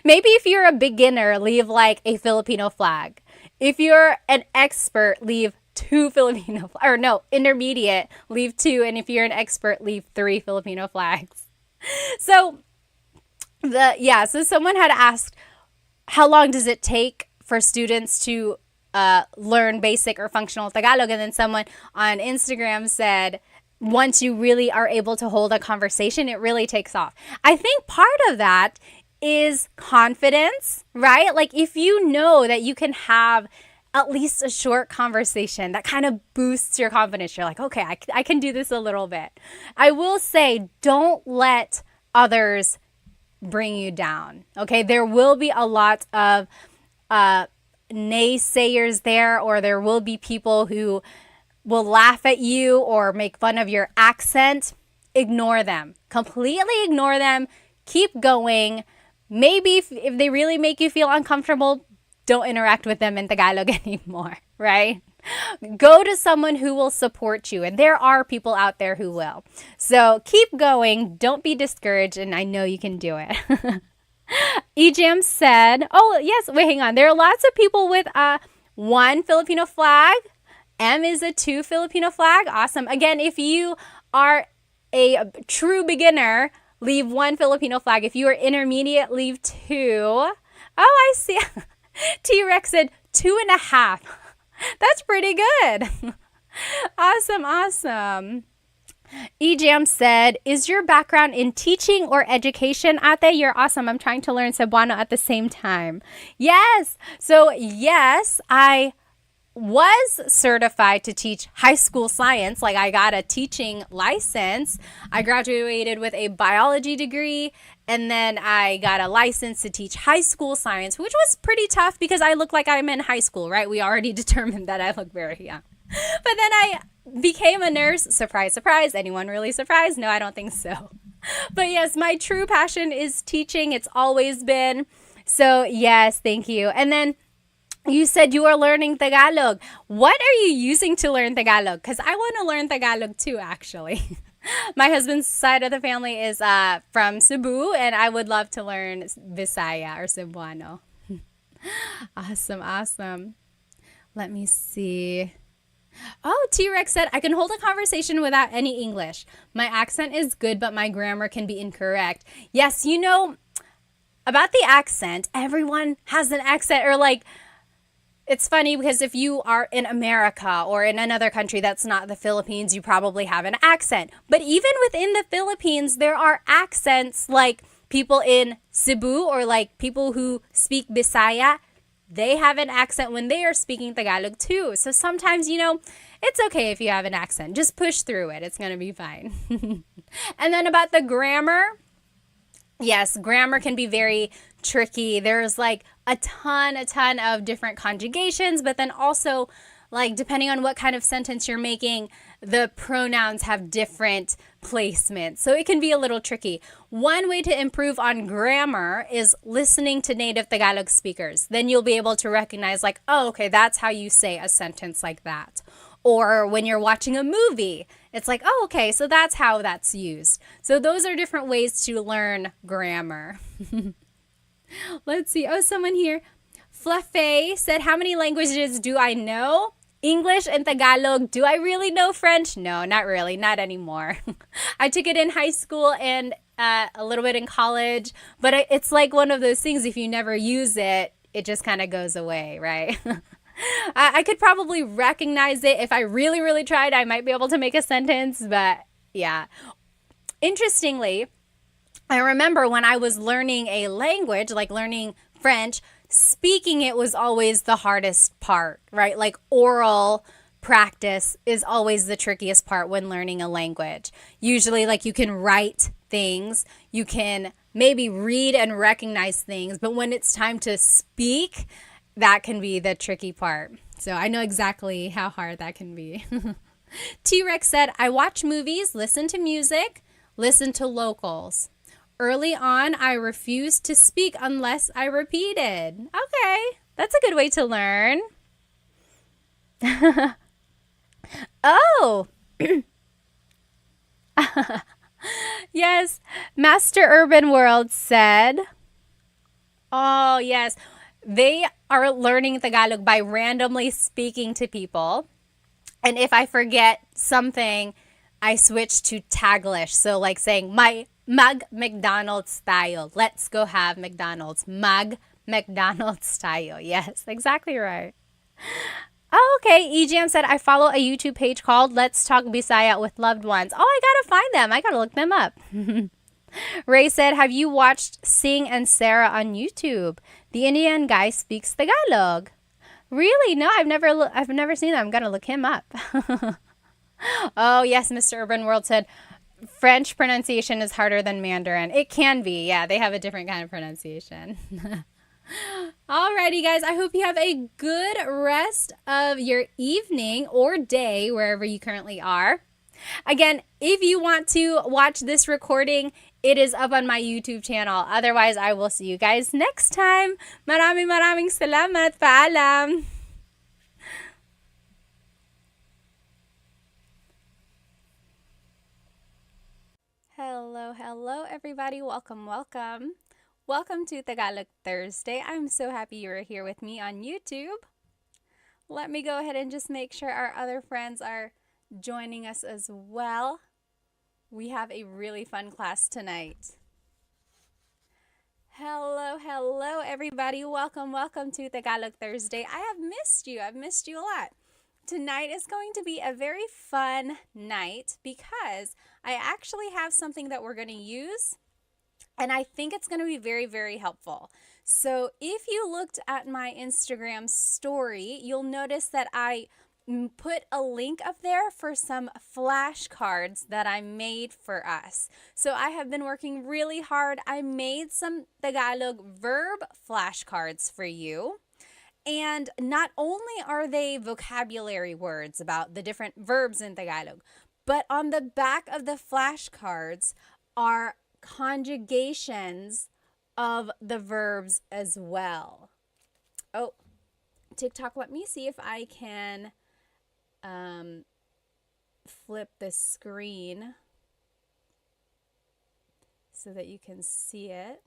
Maybe if you're a beginner, leave like a Filipino flag. If you're an expert, leave 2 Filipino flags. Or no, intermediate, leave 2. And if you're an expert, leave 3 Filipino flags. So someone had asked, how long does it take for students to learn basic or functional Tagalog? And then someone on Instagram said, once you really are able to hold a conversation, it really takes off. I think part of that is confidence, right? Like if you know that you can have at least a short conversation that kind of boosts your confidence, you're like, okay, I can do this a little bit. I will say, don't let others bring you down. Okay, there will be a lot of naysayers there, or there will be people who will laugh at you or make fun of your accent. Ignore them. Completely ignore them. Keep going. Maybe if they really make you feel uncomfortable, don't interact with them in Tagalog anymore, right? Go to someone who will support you, and there are people out there who will. So keep going. Don't be discouraged, and I know you can do it. Ejam said, oh, yes, wait, hang on. There are lots of people with one Filipino flag. M is a 2 Filipino flag. Awesome. Again, if you are a true beginner, leave 1 Filipino flag. If you are intermediate, leave 2. Oh, I see. T-Rex said 2.5. That's pretty good. Awesome. Ejam said, is your background in teaching or education, Ate? You're awesome. I'm trying to learn Cebuano at the same time. Yes. So yes, I was certified to teach high school science. Like I got a teaching license. I graduated with a biology degree, and then I got a license to teach high school science, which was pretty tough because I look like I'm in high school, right? We already determined that I look very young. But then I became a nurse. Surprise, surprise. Anyone really surprised? No, I don't think so. But yes, my true passion is teaching. It's always been. So yes, thank you. And then you said you are learning Tagalog. What are you using to learn Tagalog? Because I want to learn Tagalog too, actually. My husband's side of the family is from Cebu, and I would love to learn Visaya or Cebuano. Awesome. Let me see. Oh, T-Rex said, I can hold a conversation without any English. My accent is good, but my grammar can be incorrect. Yes, you know, about the accent, everyone has an accent, or like, it's funny because if you are in America or in another country that's not the Philippines, you probably have an accent. But even within the Philippines, there are accents, like people in Cebu or like people who speak Bisaya. They have an accent when they are speaking Tagalog too. So sometimes, you know, it's okay if you have an accent. Just push through it. It's going to be fine. And then about the grammar. Yes, grammar can be very tricky. There's like a ton of different conjugations, but then also like depending on what kind of sentence you're making, the pronouns have different placements. So it can be a little tricky. One way to improve on grammar is listening to native Tagalog speakers. Then you'll be able to recognize like, oh, okay, that's how you say a sentence like that. Or when you're watching a movie, it's like, oh, okay, so that's how that's used. So those are different ways to learn grammar. Let's see. Oh, someone here. Fluffy said, how many languages do I know? English and Tagalog. Do I really know French? No, not really. Not anymore. I took it in high school and a little bit in college. But it's like one of those things, if you never use it, it just kind of goes away, right? I could probably recognize it. If I really tried, I might be able to make a sentence. But yeah. Interestingly, I remember when I was learning a language, like learning French, speaking it was always the hardest part, right? Like oral practice is always the trickiest part when learning a language. Usually, like you can write things, you can maybe read and recognize things, but when it's time to speak, that can be the tricky part. So I know exactly how hard that can be. T-Rex said, I watch movies, listen to music, listen to locals. Early on, I refused to speak unless I repeated. Okay, that's a good way to learn. Oh, yes. Master Urban World said, oh, yes. They are learning Tagalog by randomly speaking to people. And if I forget something, I switch to Taglish. So like saying, mag McDonald's tayo. Let's go have McDonald's. Mag McDonald's tayo. Yes, exactly right. Oh, okay. EGM said, I follow a YouTube page called Let's Talk Bisaya with Loved Ones. Oh, I gotta find them. I gotta look them up. Ray said, have you watched Sing and Sarah on YouTube? The Indian guy speaks Tagalog. Really? No, I've never seen that. I'm gonna look him up. Oh yes, Mr. Urban World said French pronunciation is harder than Mandarin. It can be, yeah. They have a different kind of pronunciation. Alrighty, guys. I hope you have a good rest of your evening or day, wherever you currently are. Again, if you want to watch this recording, it is up on my YouTube channel. Otherwise, I will see you guys next time. Maraming salamat. Paalam. Hello, everybody. Welcome. Welcome to Tagalog Thursday. I'm so happy you're here with me on YouTube. Let me go ahead and just make sure our other friends are joining us as well. We have a really fun class tonight. Hello, everybody. Welcome to Tagalog Thursday. I have missed you. I've missed you a lot. Tonight is going to be a very fun night because I actually have something that we're going to use, and I think it's going to be very, very helpful. So if you looked at my Instagram story, you'll notice that I put a link up there for some flashcards that I made for us. So I have been working really hard. I made some Tagalog verb flashcards for you. And not only are they vocabulary words about the different verbs in Tagalog, but on the back of the flashcards are conjugations of the verbs as well. Oh, TikTok, let me see if I can flip the screen so that you can see it.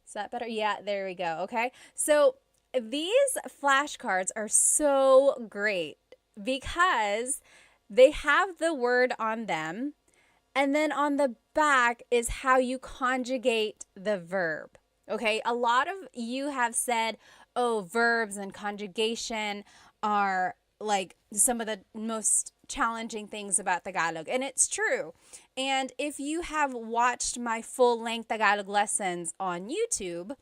Is that better? Yeah, there we go. Okay. So these flashcards are so great because they have the word on them, and then on the back is how you conjugate the verb. Okay, a lot of you have said, oh, verbs and conjugation are like some of the most challenging things about Tagalog, and it's true. And if you have watched my full-length Tagalog lessons on YouTube,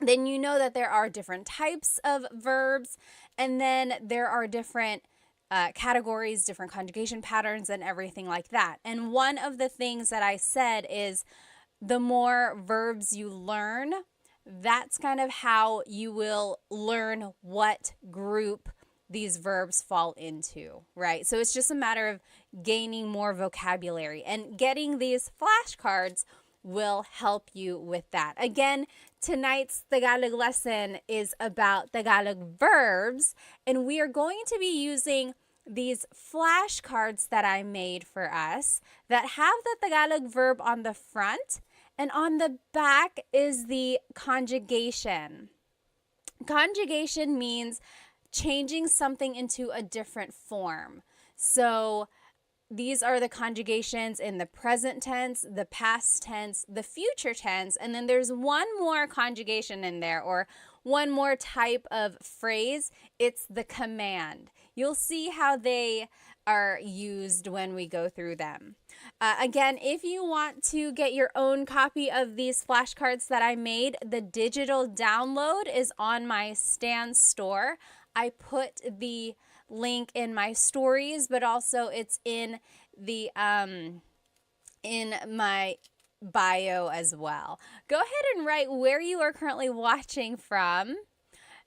then you know that there are different types of verbs, and then there are different categories, different conjugation patterns, and everything like that. And one of the things that I said is the more verbs you learn, that's kind of how you will learn what group these verbs fall into, right? So it's just a matter of gaining more vocabulary, and getting these flashcards will help you with that. Again, tonight's Tagalog lesson is about Tagalog verbs, and we are going to be using these flashcards that I made for us that have the Tagalog verb on the front, and on the back is the conjugation. Conjugation means changing something into a different form. So these are the conjugations in the present tense, the past tense, the future tense, and then there's one more conjugation in there, or one more type of phrase. It's the command. You'll see how they are used when we go through them. Again, if you want to get your own copy of these flashcards that I made, the digital download is on my Stan store. I put the link in my stories, but also it's in the in my bio as well. Go ahead and write where you are currently watching from.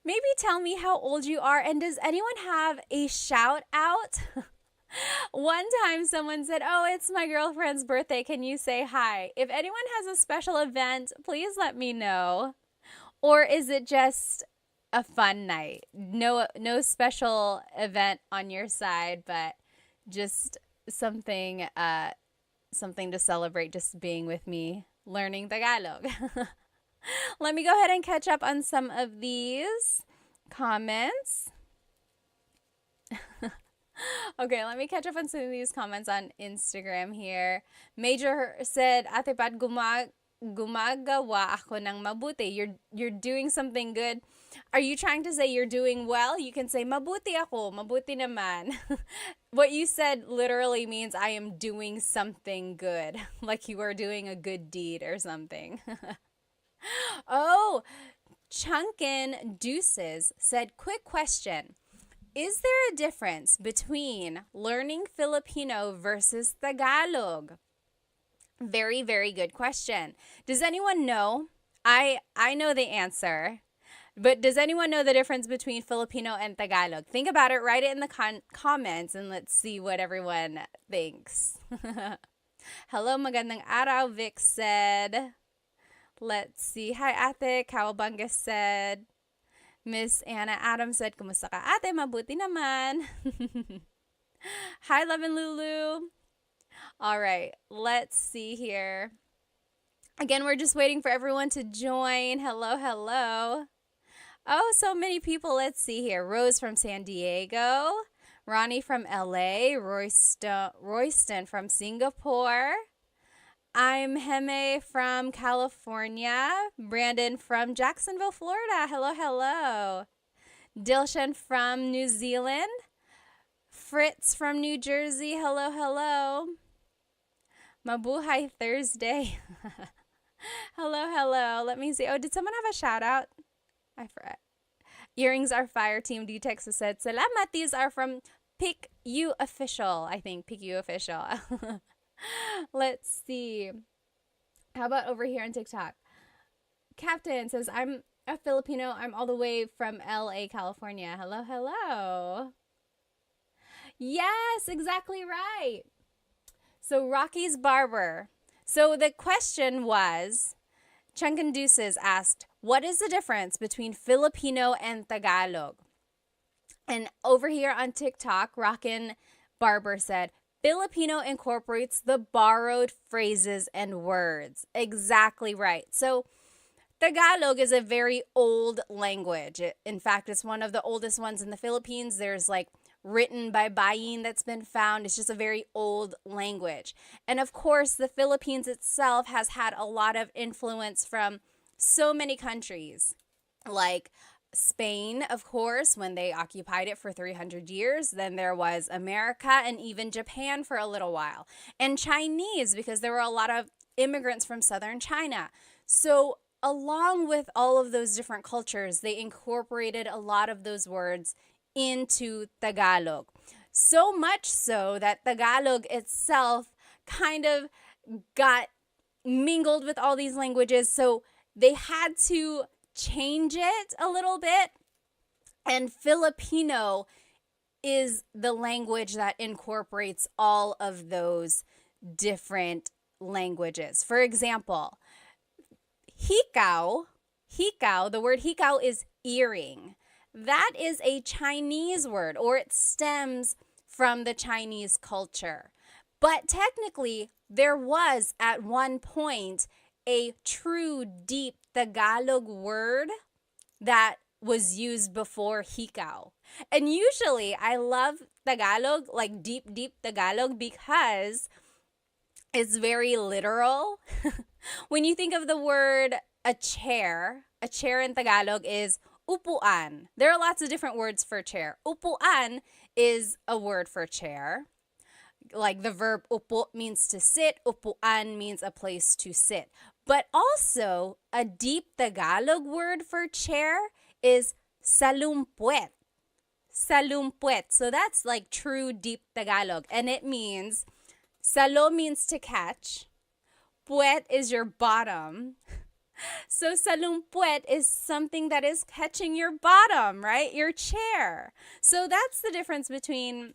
Maybe tell me how old you are, and does anyone have a shout out? One time someone said, oh, it's my girlfriend's birthday. Can you say hi? If anyone has a special event, please let me know. Or is it just a fun night? No special event on your side, but just something to celebrate, just being with me learning Tagalog. Let me go ahead and catch up on some of these comments. Okay, let me catch up on some of these comments on Instagram here. Major said, Ate Pat, gumagawa ako ng mabuti. You're doing something good. Are you trying to say you're doing well? You can say mabuti ako, mabuti naman. What you said literally means I am doing something good, like you are doing a good deed or something. Oh, Chunkin Deuces said, quick question. Is there a difference between learning Filipino versus Tagalog? Very, very good question. Does anyone know? I know the answer. But does anyone know the difference between Filipino and Tagalog? Think about it, write it in the comments, and let's see what everyone thinks. Hello, magandang araw, Vic said. Let's see. Hi, ate. Kawabanga said. Miss Anna Adams said, kumusta ka, ate? Mabuti naman. Hi, Love and Lulu. All right, let's see here. Again, we're just waiting for everyone to join. Hello, hello. Oh, so many people. Let's see here. Rose from San Diego, Ronnie from LA, Royston from Singapore. I'm Heme from California, Brandon from Jacksonville, Florida. Hello, hello. Dilshan from New Zealand, Fritz from New Jersey. Hello, hello. Mabuhay Thursday. Hello, hello. Let me see. Oh, did someone have a shout out? I forgot. Earrings are fire. Team D Texas said, Salamat. These are from Pick You Official. I think Pick You Official. Let's see. How about over here on TikTok? Captain says, I'm a Filipino. I'm all the way from LA, California. Hello, hello. Yes, exactly right. So Rocky's Barber. So the question was, Chunkin Deuces asked, what is the difference between Filipino and Tagalog? And over here on TikTok, Rockin' Barber said, Filipino incorporates the borrowed phrases and words. Exactly right. So Tagalog is a very old language. In fact, it's one of the oldest ones in the Philippines. There's like written by Bayin that's been found. It's just a very old language. And of course, the Philippines itself has had a lot of influence from so many countries, like Spain, of course, when they occupied it for 300 years. Then there was America and even Japan for a little while. And Chinese, because there were a lot of immigrants from southern China. So along with all of those different cultures, they incorporated a lot of those words into Tagalog. So much so that Tagalog itself kind of got mingled with all these languages. So they had to change it a little bit. And Filipino is the language that incorporates all of those different languages. For example, hikaw, the word hikaw is earring. That is a Chinese word, or it stems from the Chinese culture. But technically, there was at one point a true deep Tagalog word that was used before hikaw. And usually, I love Tagalog, like deep, deep Tagalog, because it's very literal. When you think of the word a chair in Tagalog is upuan. There are lots of different words for chair. Upuan is a word for chair. Like the verb upo means to sit, upuan means a place to sit. But also, a deep Tagalog word for chair is salumpuet. Salumpuet. So that's like true deep Tagalog. And it means, salo means to catch. Puet is your bottom. So salumpuet is something that is catching your bottom, right? Your chair. So that's the difference between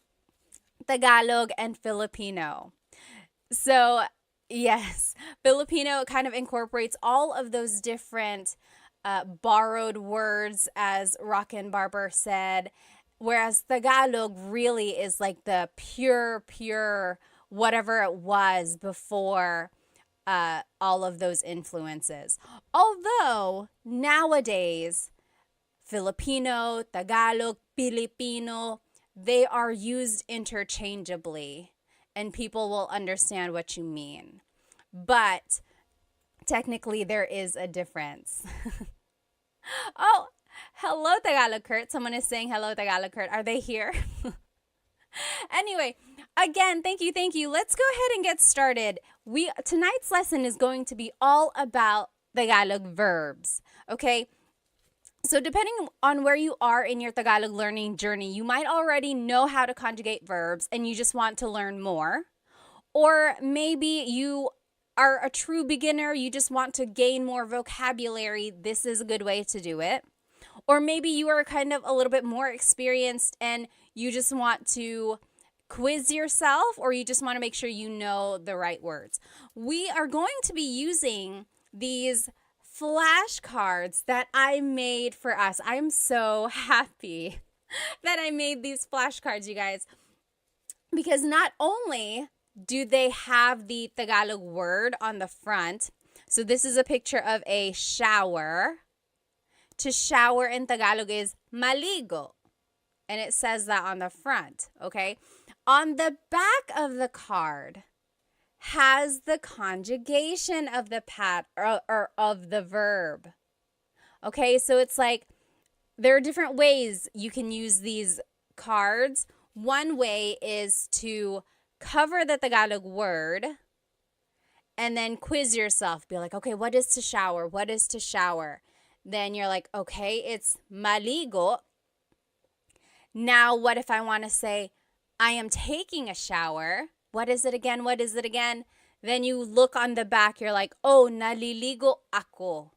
Tagalog and Filipino. So yes, Filipino kind of incorporates all of those different borrowed words, as Rockin' Barber said, whereas Tagalog really is like the pure whatever it was before all of those influences. Although nowadays, Filipino, Tagalog, Filipino, they are used interchangeably and people will understand what you mean. But technically there is a difference. Oh, hello, Tagalog Kurt. Someone is saying hello, Tagalog Kurt. Are they here? Anyway, again, thank you, thank you. Let's go ahead and get started. Tonight's lesson is going to be all about Tagalog verbs. Okay? So depending on where you are in your Tagalog learning journey, you might already know how to conjugate verbs and you just want to learn more. Or maybe you are a true beginner, you just want to gain more vocabulary. This is a good way to do it. Or maybe you are kind of a little bit more experienced and you just want to quiz yourself, or you just want to make sure you know the right words. We are going to be using these flashcards that I made for us. I'm so happy that I made these flashcards, you guys, because not only do they have the Tagalog word on the front, so this is a picture of a shower. To shower in Tagalog is maligo, and it says that on the front, okay? On the back of the card has the conjugation of the or of the verb. Okay, so it's like there are different ways you can use these cards. One way is to cover the Tagalog word and then quiz yourself. Be like, okay, what is to shower? What is to shower? Then you're like, okay, it's maligo. Now, what if I want to say, I am taking a shower? What is it again? What is it again? Then you look on the back, you're like, oh, naliligo ako.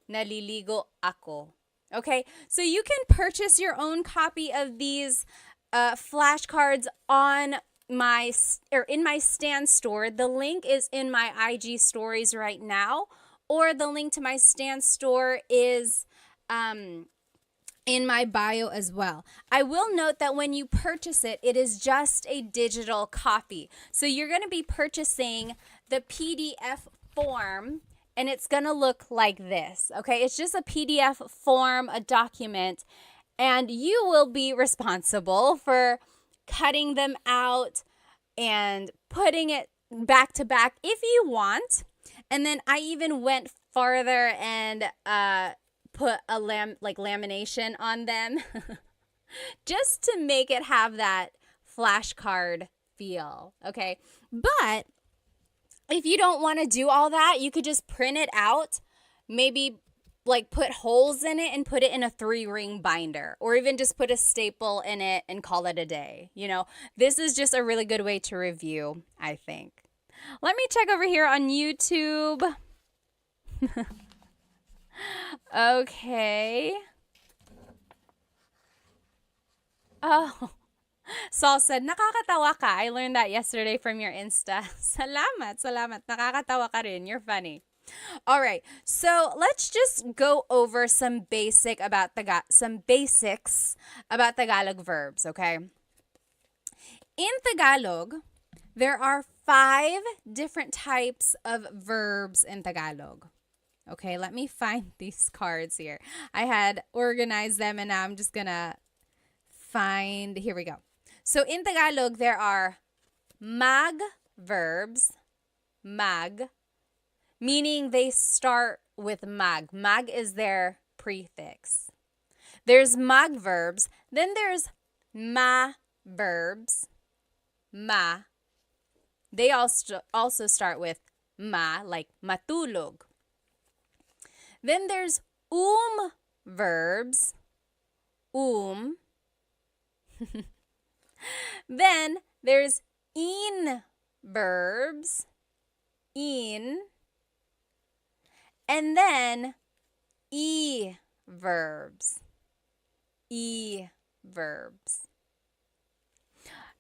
Naliligo ako. Okay, so you can purchase your own copy of these flashcards on in my Stan store. The link is in my IG stories right now, or the link to my Stan store is in my bio as well. I will note that when you purchase it, it is just a digital copy. So you're going to be purchasing the PDF form, and it's going to look like this. Okay, it's just a PDF form, a document, and you will be responsible for cutting them out and putting it back to back if you want. And then I even went farther and put a lamination on them just to make it have that flashcard feel. Okay, but if you don't want to do all that, you could just print it out, maybe like put holes in it and put it in a 3-ring binder, or even just put a staple in it and call it a day. You know, this is just a really good way to review, I think. Let me check over here on YouTube. Okay. Oh, Saul said, nakakatawa ka. I learned that yesterday from your Insta. Salamat, salamat. Nakakatawa ka rin. You're funny. All right, so let's just go over some basics about Tagalog verbs, okay? In Tagalog, there are 5 different types of verbs in Tagalog. Okay, let me find these cards here. I had organized them and now I'm just gonna find, here we go. So in Tagalog, there are mag verbs, mag, meaning they start with mag. Mag is their prefix. There's mag verbs, then there's ma verbs, ma. They also start with ma, like matulog. Then there's verbs, Then there's in verbs, in. And then e verbs,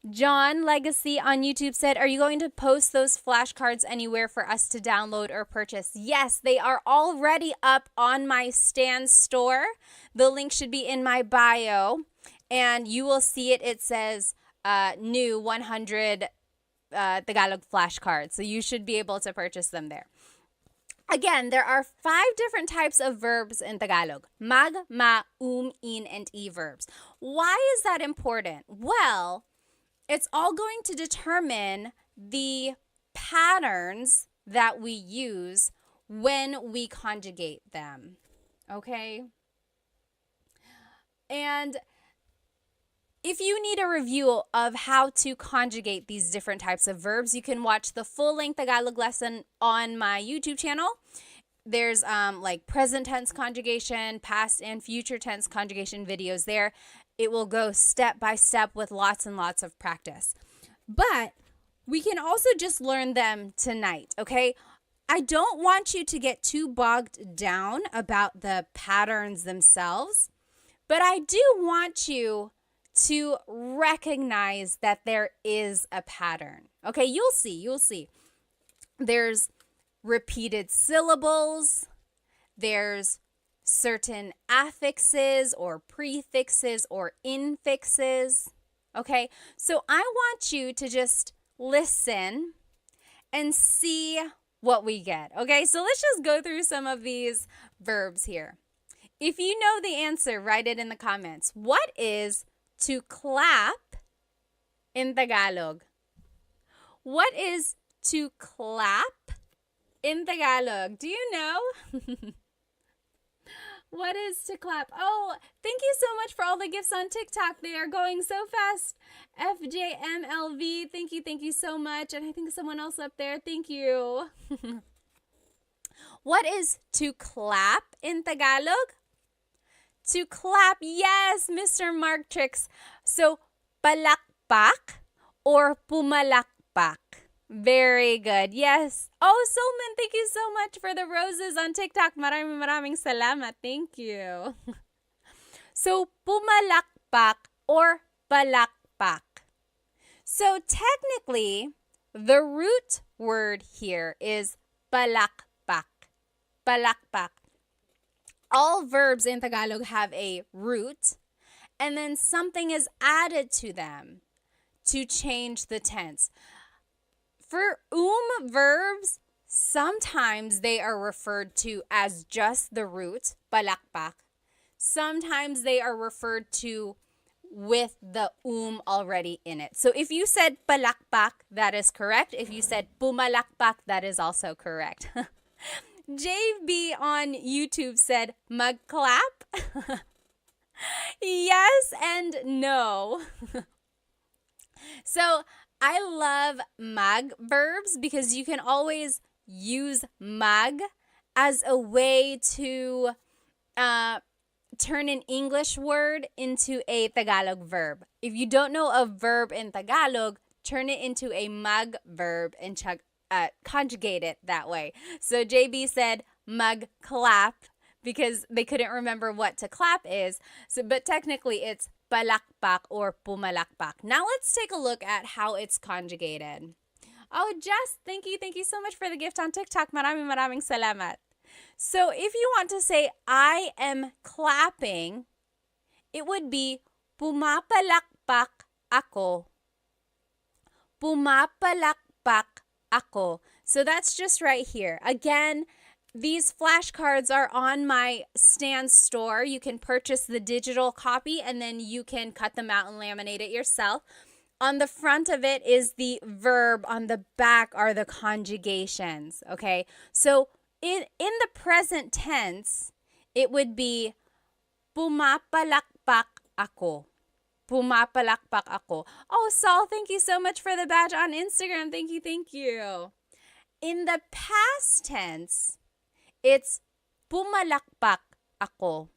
John Legacy on YouTube said, are you going to post those flashcards anywhere for us to download or purchase? Yes, they are already up on my Stan store. The link should be in my bio, and you will see it. It says new 100 Tagalog flashcards, so you should be able to purchase them there. Again, there are 5 different types of verbs in Tagalog. Mag, ma, in, and e verbs. Why is that important? Well, it's all going to determine the patterns that we use when we conjugate them. Okay? And if you need a review of how to conjugate these different types of verbs, you can watch the full-length Tagalog lesson on my YouTube channel. There's like present tense conjugation, past and future tense conjugation videos there. It will go step by step with lots and lots of practice. But we can also just learn them tonight, okay? I don't want you to get too bogged down about the patterns themselves, but I do want you to recognize that there is a pattern. Okay, you'll see. There's repeated syllables, there's certain affixes or prefixes or infixes. Okay, so I want you to just listen and see what we get. Okay, so let's just go through some of these verbs here. If you know the answer, write it in the comments. What is to clap in Tagalog? What is to clap in Tagalog? Do you know? What is to clap? Oh, thank you so much for all the gifts on TikTok. They are going so fast. FJMLV, thank you so much. And I think someone else up there, thank you. What is to clap in Tagalog? To clap, yes, Mr. Mark Tricks. So, palakpak or pumalakpak? Very good. Yes. Oh, Solman, thank you so much for the roses on TikTok. Maraming salamat. Thank you. So, pumalakpak or palakpak. So, technically, the root word here is palakpak. Palakpak. All verbs in Tagalog have a root, and then something is added to them to change the tense. For verbs, sometimes they are referred to as just the root, palakpak. Sometimes they are referred to with the already in it. So if you said palakpak, that is correct. If you said pumalakpak, that is also correct. JB on YouTube said magclap. Yes and no. So I love mag verbs because you can always use mag as a way to turn an English word into a Tagalog verb. If you don't know a verb in Tagalog, turn it into a mag verb and conjugate it that way. So JB said magclap because they couldn't remember what to clap is. So, but technically it's palakpak or pumalakpak. Now let's take a look at how it's conjugated. Oh, Jess, thank you so much for the gift on TikTok. Maraming salamat. So if you want to say I am clapping, it would be pumapalakpak ako. Pumapalakpak ako. So that's just right here. Again, these flashcards are on my Stan store. You can purchase the digital copy and then you can cut them out and laminate it yourself. On the front of it is the verb. On the back are the conjugations. Okay, so in the present tense, it would be pumapalakpak ako. Pumapalakpak ako. Oh, Saul, thank you so much for the badge on Instagram. Thank you. In the past tense, it's pumalakpak ako.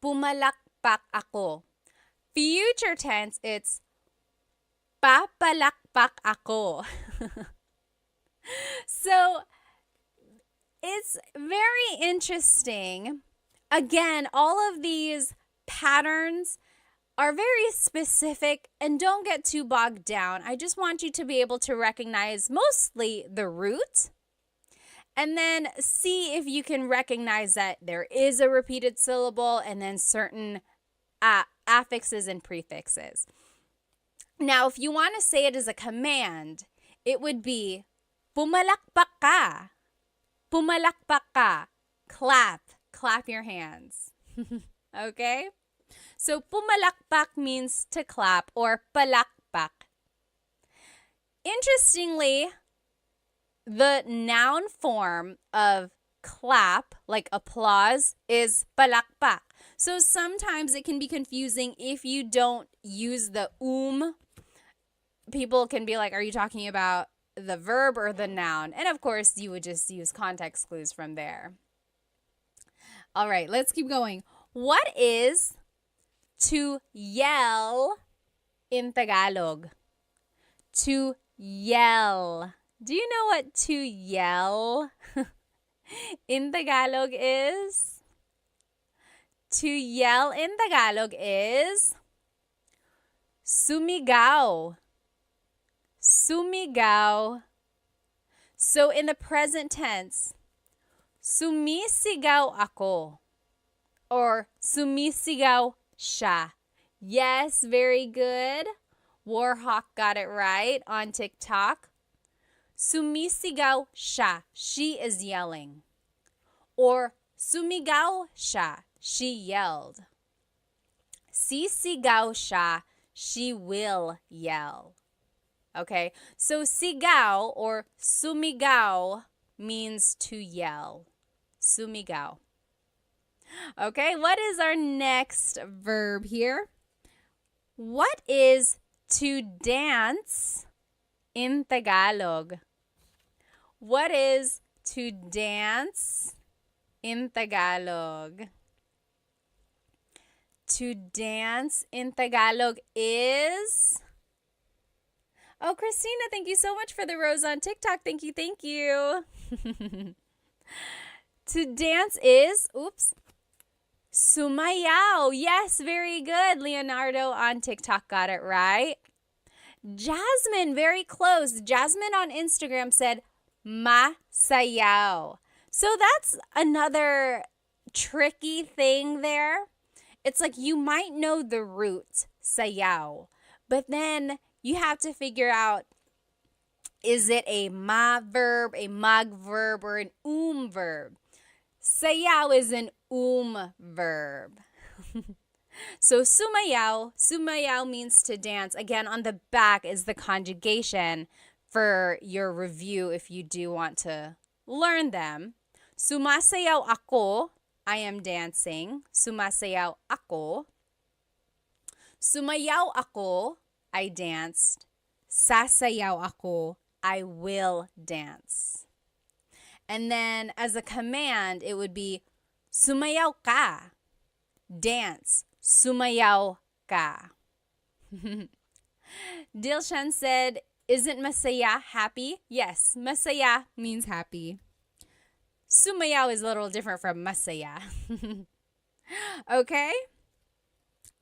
Pumalakpak ako. Future tense, it's papalakpak ako. So, it's very interesting. Again, all of these patterns are very specific and don't get too bogged down. I just want you to be able to recognize mostly the root and then see if you can recognize that there is a repeated syllable and then certain affixes and prefixes. Now, if you want to say it as a command, it would be pumalakpak ka. Pumalakpak ka. Clap your hands. Okay? So pumalakpak means to clap or palakpak. Interestingly, the noun form of clap, like applause, is palakpak. So sometimes it can be confusing if you don't use the People can be like, are you talking about the verb or the noun? And of course, you would just use context clues from there. All right, let's keep going. What is to yell in Tagalog? To yell. Do you know what to yell in Tagalog is? To yell in Tagalog is sumigaw. Sumigaw. So in the present tense, sumisigaw ako or sumisigaw siya. Yes, very good. Warhawk got it right on TikTok. Sumisigaw siya. She is yelling. Or sumigaw siya. She yelled. Sisigaw siya. She will yell. Okay, so sigaw or sumigaw means to yell. Sumigaw. Okay, what is our next verb here? What is to dance in Tagalog? What is to dance in Tagalog? To dance in Tagalog is... Oh, Christina, thank you so much for the rose on TikTok. Thank you, thank you. To dance is, sumayaw. Yes, very good. Leonardo on TikTok got it right. Jasmine, very close. Jasmine on Instagram said, masayaw. So that's another tricky thing there. It's like you might know the root, sayaw, but then you have to figure out, is it a ma verb, a mag verb, or an verb? Sayaw is an verb. So sumayaw means to dance. Again, on the back is the conjugation for your review if you do want to learn them. Sumasayaw ako, I am dancing. Sumasayaw ako. Sumayaw ako, I danced. Sasayaw ako, I will dance. And then as a command, it would be sumayaw ka. Dance. Sumayaw ka. Dilshan said, isn't masaya happy? Yes, masaya means happy. Sumayaw is a little different from masaya. Okay?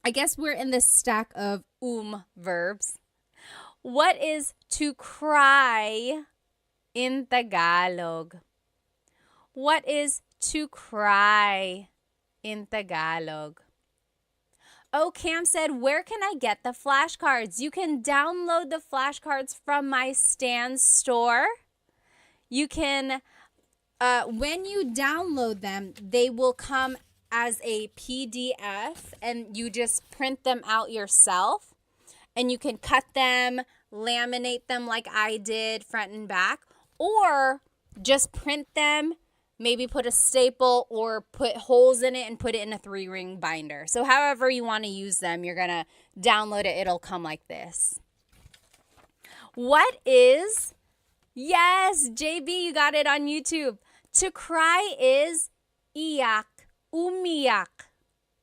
I guess we're in the stack of verbs. What is to cry in Tagalog? What is to cry in Tagalog? Oh, Cam said, where can I get the flashcards? You can download the flashcards from my Stan store. You can, when you download them, they will come as a PDF and you just print them out yourself. And you can cut them, laminate them like I did, front and back, or just print them, maybe put a staple or put holes in it and put it in a 3-ring binder. So however you want to use them, you're going to download it. It'll come like this. What is, yes, JB, you got it on YouTube. To cry is iyak, umiyak,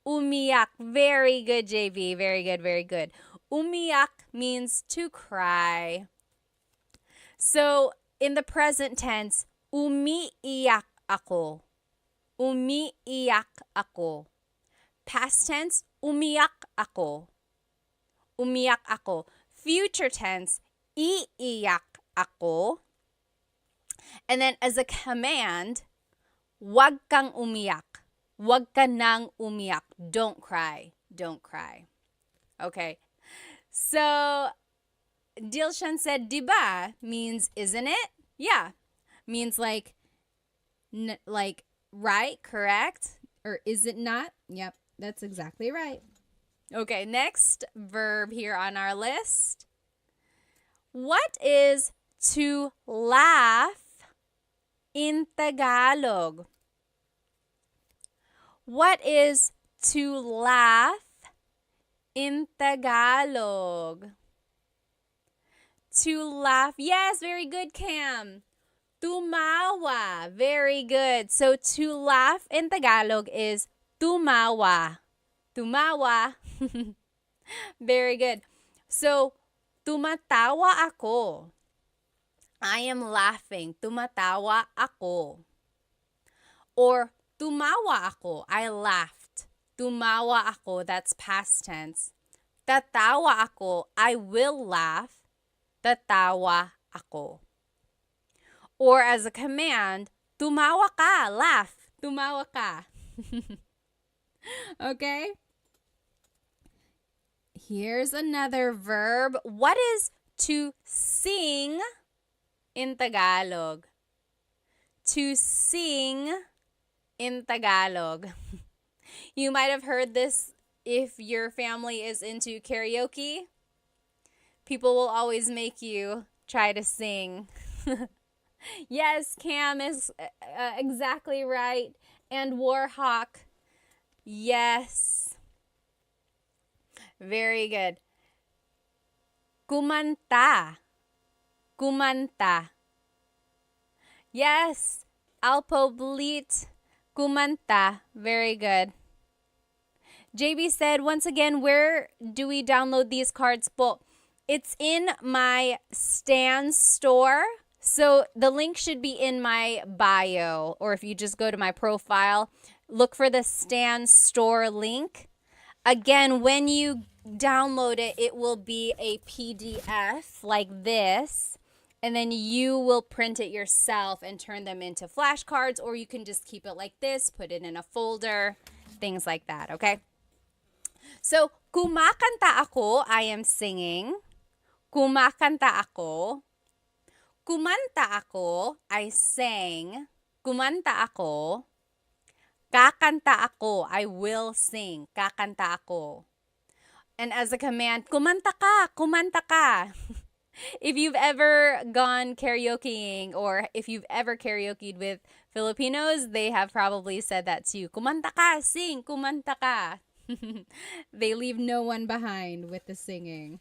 umiyak. Very good, JB. Very good, very good. Umiyak means to cry. So in the present tense, umiiyak ako. Umiiyak ako. Past tense, umiyak ako. Umiyak ako. Future tense, iiyak ako. And then as a command, wag kang umiyak. Wag ka nang umiyak. Don't cry. Don't cry. Okay. So Dilshan said, diba means isn't it? Yeah. Means like right, correct? Or is it not? Yep, that's exactly right. Okay, next verb here on our list. What is to laugh in Tagalog? What is to laugh in Tagalog? To laugh. Yes, very good, Cam. Tumawa. Very good. So to laugh in Tagalog is tumawa. Tumawa. Very good. So, tumatawa ako. I am laughing. Tumatawa ako. Or tumawa ako. I laughed. Tumawa ako. That's past tense. Tatawa ako. I will laugh. Tatawa ako. Or as a command, tumawa ka. Laugh. Tumawa ka. Okay? Here's another verb. What is to sing in Tagalog? To sing in Tagalog. You might have heard this if your family is into karaoke. People will always make you try to sing. Yes, Cam is exactly right. And Warhawk. Yes. Very good. Kumanta. Kumanta. Yes. Alpo Blit. Kumanta. Very good. JB said, once again, where do we download these cards po? It's in my Stan store. So the link should be in my bio. Or if you just go to my profile, look for the Stan store link. Again, when you download it, it will be a PDF like this. And then you will print it yourself and turn them into flashcards. Or you can just keep it like this, put it in a folder, things like that, okay? So, kumakanta ako, I am singing. Kumakanta ako. Kumanta ako, I sang. Kumanta ako. Kakanta ako, I will sing. Kakanta ako. And as a command, kumanta ka, kumanta ka. If you've ever gone karaokeing or if you've ever karaokeed with Filipinos, they have probably said that too. Kumanta ka, sing, kumanta ka. They leave no one behind with the singing.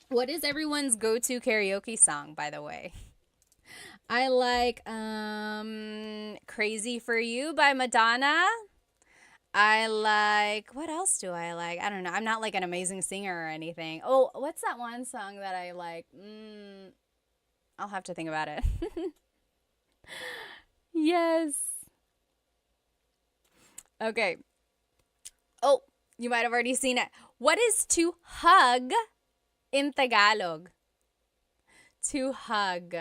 What is everyone's go-to karaoke song, by the way? I like Crazy for You by Madonna. I like, what else do I like? I don't know. I'm not like an amazing singer or anything. Oh, what's that one song that I like? I'll have to think about it. Yes. Okay. Oh, you might have already seen it. What is to hug in Tagalog? To hug.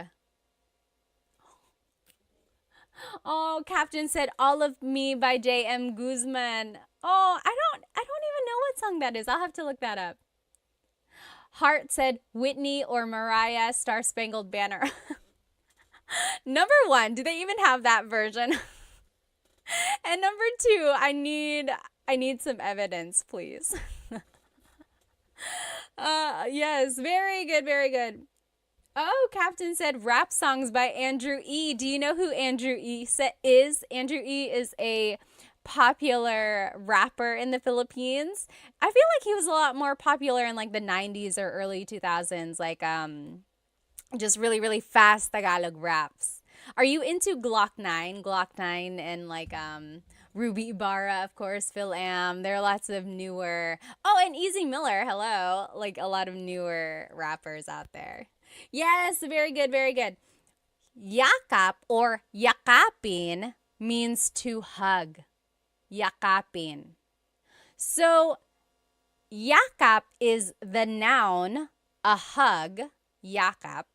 Oh, Captain said All of Me by J.M. Guzman. Oh, I don't even know what song that is. I'll have to look that up. Hart said Whitney or Mariah Star Spangled Banner. Number 1, do they even have that version? And number 2, I need some evidence, please. Yes, very good, very good. Oh, Captain said rap songs by Andrew E. Do you know who Andrew E. is? Andrew E. is a popular rapper in the Philippines. I feel like he was a lot more popular in like the 90s or early 2000s, like just really, really fast Tagalog raps. Are you into Glock 9? Glock 9 and like Ruby Ibarra, of course, Phil Am. There are lots of newer. Oh, and Easy Miller, hello. Like a lot of newer rappers out there. Yes, very good, very good. Yakap or yakapin means to hug. Yakapin. So, yakap is the noun, a hug, yakap.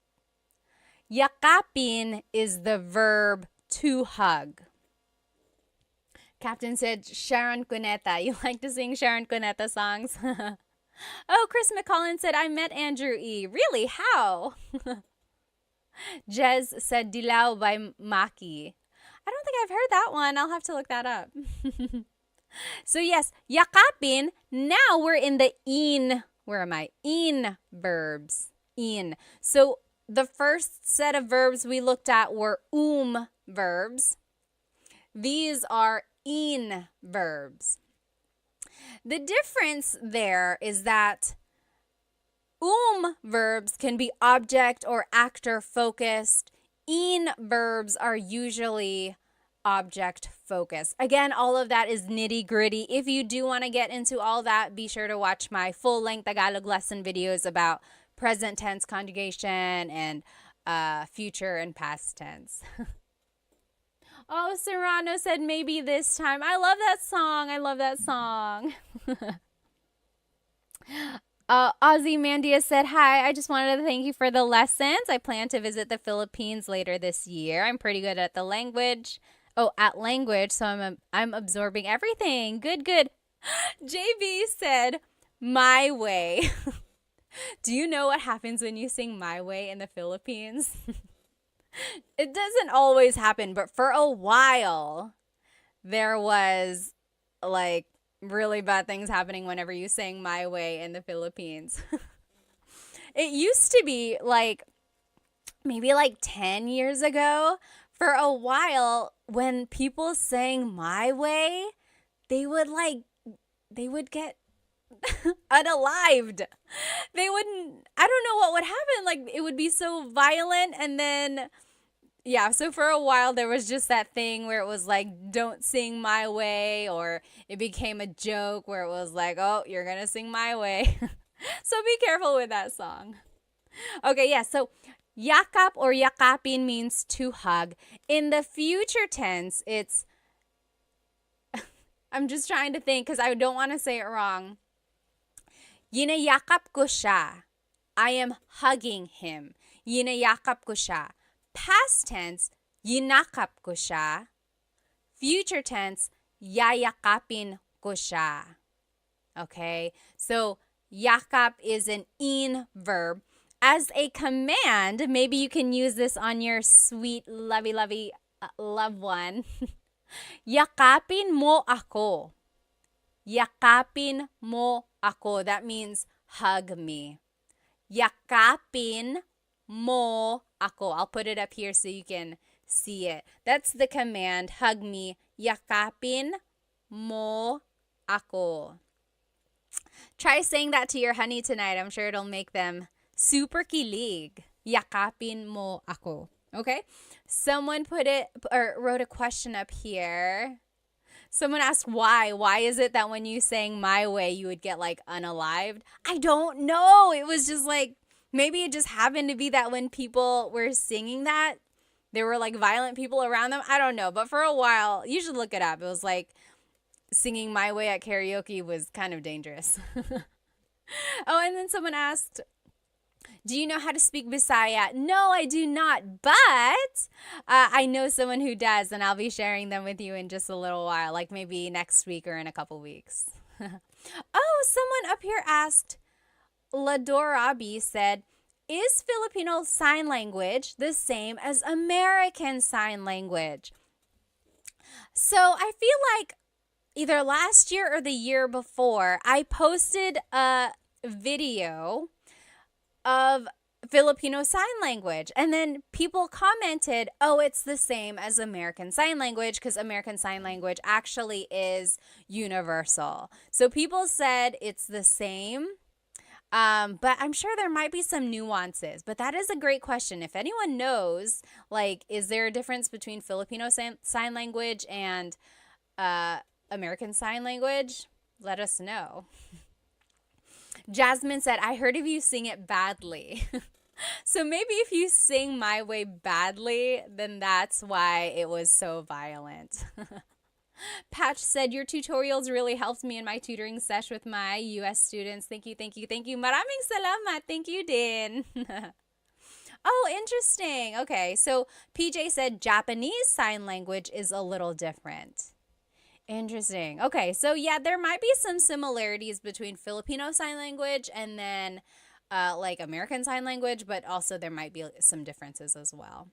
Yakapin is the verb to hug. Captain said Sharon Cuneta. You like to sing Sharon Cuneta songs? Oh, Chris McCollin said, I met Andrew E. Really? How? Jez said Dilaw by Maki. I don't think I've heard that one. I'll have to look that up. So yes, yakapin. Now we're in the in. Where am I? In verbs. In. So the first set of verbs we looked at were verbs. These are in verbs. The difference there is that verbs can be object or actor focused. In verbs are usually object focused. Again, all of that is nitty gritty. If you do want to get into all that, be sure to watch my full length Tagalog lesson videos about present tense conjugation and future and past tense. Oh, Serrano said maybe this time. I love that song. I love that song. Ozzy Mandia said, hi, I just wanted to thank you for the lessons. I plan to visit the Philippines later this year. I'm pretty good at the language. Oh, at language, so I'm absorbing everything. Good, good. JB said, my way. Do you know what happens when you sing My Way in the Philippines? It doesn't always happen, but for a while, there was like really bad things happening whenever you sang My Way in the Philippines. It used to be like maybe like 10 years ago, for a while, when people sang My Way, they would get unalived. They wouldn't, I don't know what would happen. Like it would be so violent, and then yeah, so for a while there was just that thing where it was like, don't sing My Way, or it became a joke where it was like, oh, you're gonna sing My Way. So be careful with that song. Okay, yeah, so yakap or yakapin means to hug. In the future tense, it's, I'm just trying to think because I don't want to say it wrong. Yinayakap ko siya. I am hugging him. Yinayakap ko siya. Past tense, yinakap ko siya. Future tense, yayakapin ko siya. Okay, so yakap is an in verb. As a command, maybe you can use this on your sweet, lovey loved one. Yakapin mo ako. Yakapin mo ako. That means hug me. Yakapin mo ako. I'll put it up here so you can see it. That's the command. Hug me. Yakapin mo ako. Try saying that to your honey tonight. I'm sure it'll make them super kilig. Yakapin mo ako. Okay? Someone wrote a question up here. Someone asked why. Why is it that when you sang My Way, you would get like unalived? I don't know. It was just like, maybe it just happened to be that when people were singing that, there were like violent people around them. I don't know. But for a while, you should look it up. It was like singing My Way at karaoke was kind of dangerous. Oh, and then someone asked, do you know how to speak Bisaya? No, I do not, but I know someone who does, and I'll be sharing them with you in just a little while, like maybe next week or in a couple weeks. Oh, someone up here asked, Ladorabi said, is Filipino Sign Language the same as American Sign Language? So I feel like either last year or the year before, I posted a video of Filipino Sign Language. And then people commented, oh, it's the same as American Sign Language because American Sign Language actually is universal. So people said it's the same, but I'm sure there might be some nuances. But that is a great question. If anyone knows, like, is there a difference between Filipino Sign Language and American Sign Language? Let us know. Jasmine said, I heard of you sing it badly. So maybe if you sing My Way badly, then that's why it was so violent. Patch said, your tutorials really helped me in my tutoring sesh with my US students. Thank you, thank you, thank you. Maraming salamat. Thank you din. Oh, interesting. Okay, so PJ said Japanese Sign Language is a little different. Interesting. Okay, so yeah, there might be some similarities between Filipino Sign Language and then like American Sign Language, but also there might be some differences as well.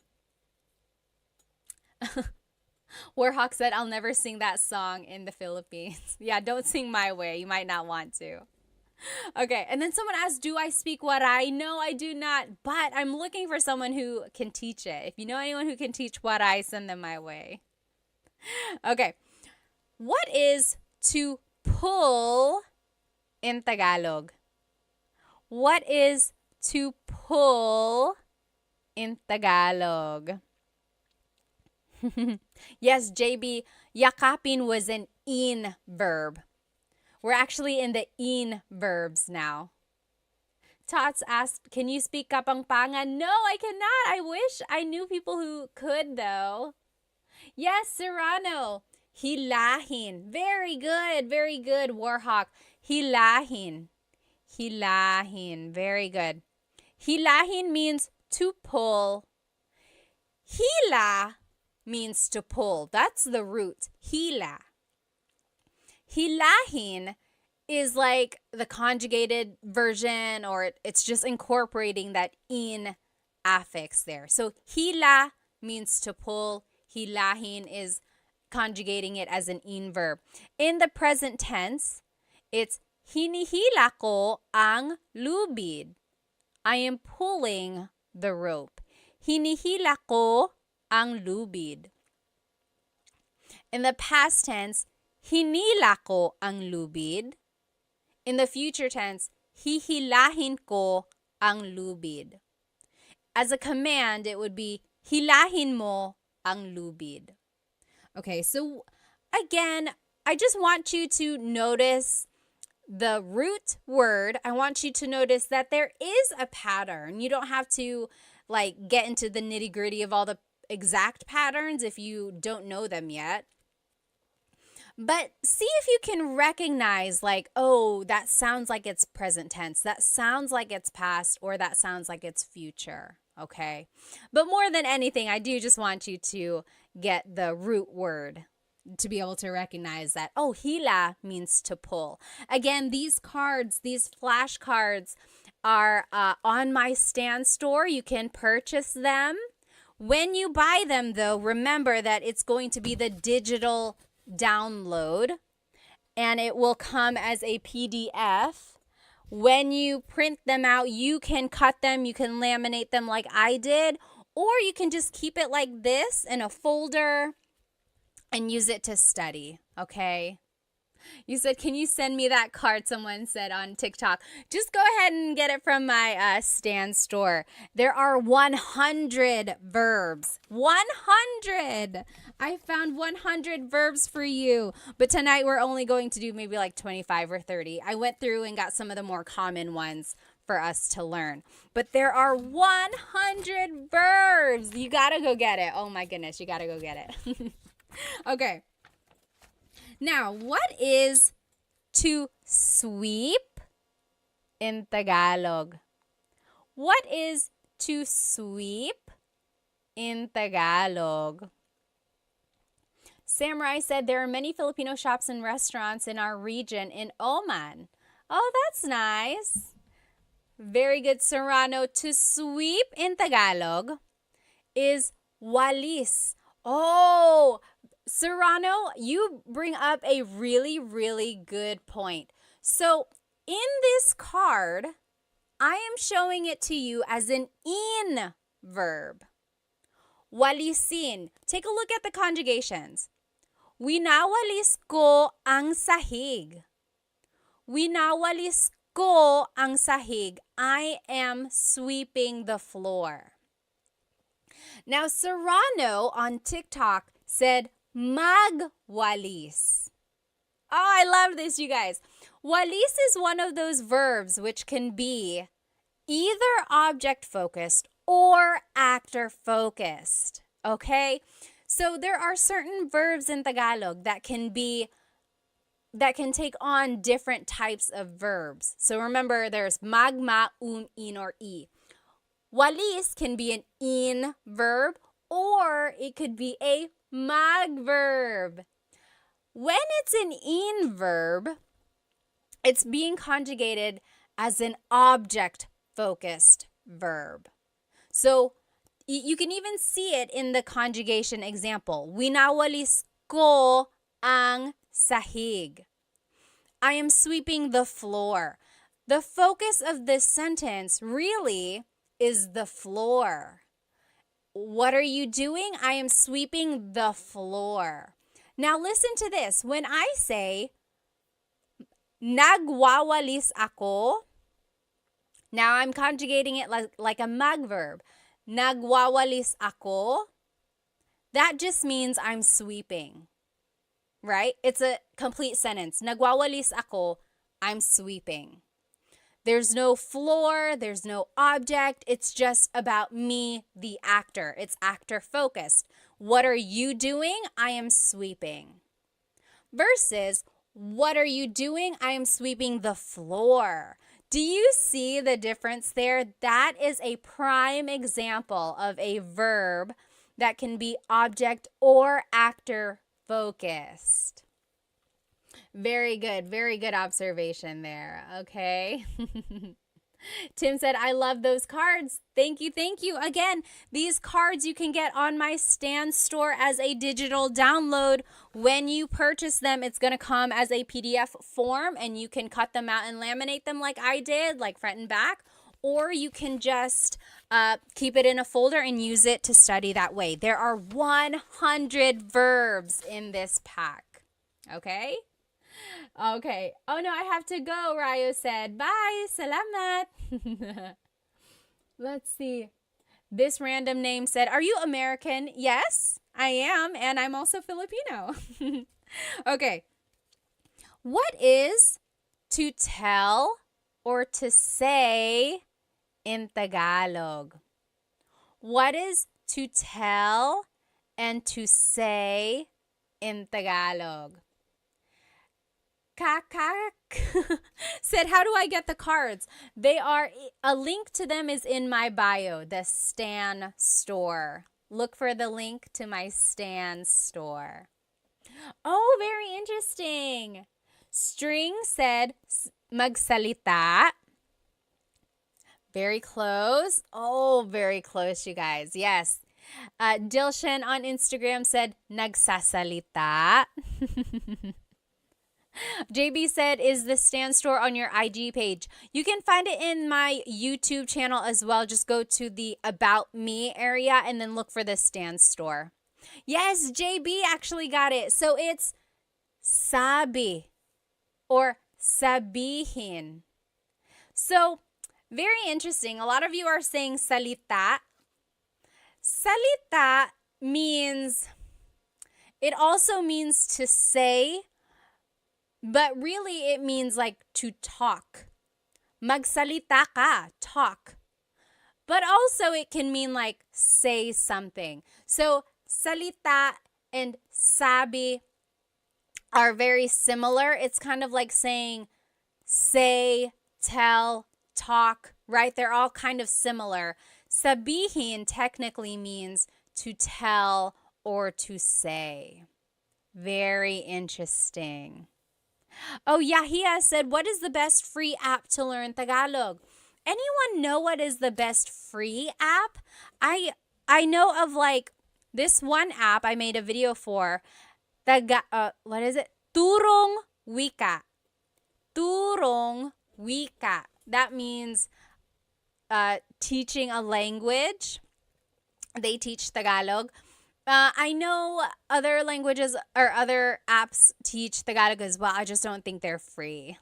Warhawk said, I'll never sing that song in the Philippines. Yeah, don't sing My Way. You might not want to. Okay, and then someone asked, do I speak Waray? No, I do not, but I'm looking for someone who can teach it. If you know anyone who can teach Waray, send them my way. Okay, what is to pull in Tagalog? What is to pull in Tagalog? Yes, JB, yakapin was an in verb. We're actually in the in verbs now. Tots asked, can you speak Kapampangan? No, I cannot. I wish I knew people who could, though. Yes, Serrano. Hilahin. Very good. Very good, Warhawk. Hilahin. Hilahin. Very good. Hilahin means to pull. Hila means to pull. That's the root. Hila. Hilahin is like the conjugated version, or it's just incorporating that in affix there. So hila means to pull. Hilahin is conjugating it as an in verb. In the present tense, it's hinihila ko ang lubid. I am pulling the rope. Hinihila ko ang lubid. In the past tense, hinila ko ang lubid. In the future tense, hihilahin ko ang lubid. As a command, it would be hilahin mo ang lubid. Okay, so again, I just want you to notice the root word. I want you to notice that there is a pattern. You don't have to get into the nitty-gritty of all the exact patterns if you don't know them yet. But see if you can recognize oh, that sounds like it's present tense, that sounds like it's past, or that sounds like it's future, okay? But more than anything, I do just want you to get the root word to be able to recognize that, oh, hila means to pull. Again, these cards, these flashcards are on my stand store. You can purchase them. When you buy them, though, remember that it's going to be the digital download, and it will come as a PDF. When you print them out, you can cut them, you can laminate them like I did, or you can just keep it like this in a folder and use it to study, okay? You said, can you send me that card? Someone said on TikTok. Just go ahead and get it from my stand store. There are 100 verbs. 100! I found 100 verbs for you. But tonight we're only going to do maybe 25 or 30. I went through and got some of the more common ones for us to learn. But there are 100 verbs. You gotta go get it. Oh my goodness, you gotta go get it. Okay. Now, what is to sweep in Tagalog? What is to sweep in Tagalog? Samurai said there are many Filipino shops and restaurants in our region in Oman. Oh, that's nice. Very good, Serrano. To sweep in Tagalog is walis. Oh, Serrano, you bring up a really, really good point. So in this card, I am showing it to you as an in verb. Walisin. Take a look at the conjugations. Winawalis ko ang sahig. Winawalis ko ang sahig. I am sweeping the floor. Now, Serrano on TikTok said, magwalis. Oh, I love this, you guys. Walis is one of those verbs which can be either object-focused or actor-focused, okay? So there are certain verbs in Tagalog that can take on different types of verbs. So remember, there's magma, in, or i. Walis can be an in verb, or it could be a mag verb. When it's an in verb, it's being conjugated as an object-focused verb. So you can even see it in the conjugation example. Winawalis ko ang sahig. I am sweeping the floor. The focus of this sentence really is the floor. What are you doing? I am sweeping the floor. Now listen to this. When I say, nagwawalis ako, now I'm conjugating it like a mag verb. Nagwawalis ako, that just means I'm sweeping, right? It's a complete sentence. Nagwawalis ako, I'm sweeping. There's no floor, there's no object. It's just about me, the actor. It's actor focused. What are you doing? I am sweeping. Versus, what are you doing? I am sweeping the floor. Do you see the difference there? That is a prime example of a verb that can be object or actor focused. Very good observation there, okay? Tim said, I love those cards. Thank you. Again, these cards you can get on my Stan store as a digital download. When you purchase them, it's going to come as a PDF form, and you can cut them out and laminate them like I did, like front and back, or you can just keep it in a folder and use it to study that way. There are 100 verbs in this pack, okay? Okay. Oh no, I have to go, Rayo said. Bye. Salamat. Let's see. This random name said, are you American? Yes, I am. And I'm also Filipino. Okay. What is to tell or to say in Tagalog? What is to tell and to say in Tagalog? Kakak said, how do I get the cards? A link to them is in my bio, the Stan store. Look for the link to my Stan store. Oh, very interesting. String said, magsalita. Very close. Oh, very close, you guys. Yes. Dilshan on Instagram said, nagsasalita. JB said, is the Stan store on your IG page? You can find it in my YouTube channel as well. Just go to the About Me area and then look for the Stan store. Yes, JB actually got it. So it's sabi or sabihin. So very interesting. A lot of you are saying salita. Salita means, it also means to say, but really it means like to talk. Magsalita ka, talk. But also it can mean like say something. So salita and sabi are very similar. It's kind of like saying say, tell, talk, right? They're all kind of similar. Sabihin technically means to tell or to say. Very interesting. Oh, Yahia said, what is the best free app to learn Tagalog? Anyone know what is the best free app? I know of like this one app I made a video for. What is it? Turong Wika. Turong Wika. That means teaching a language. They teach Tagalog. I know other languages or other apps teach Tagalog as well. I just don't think they're free.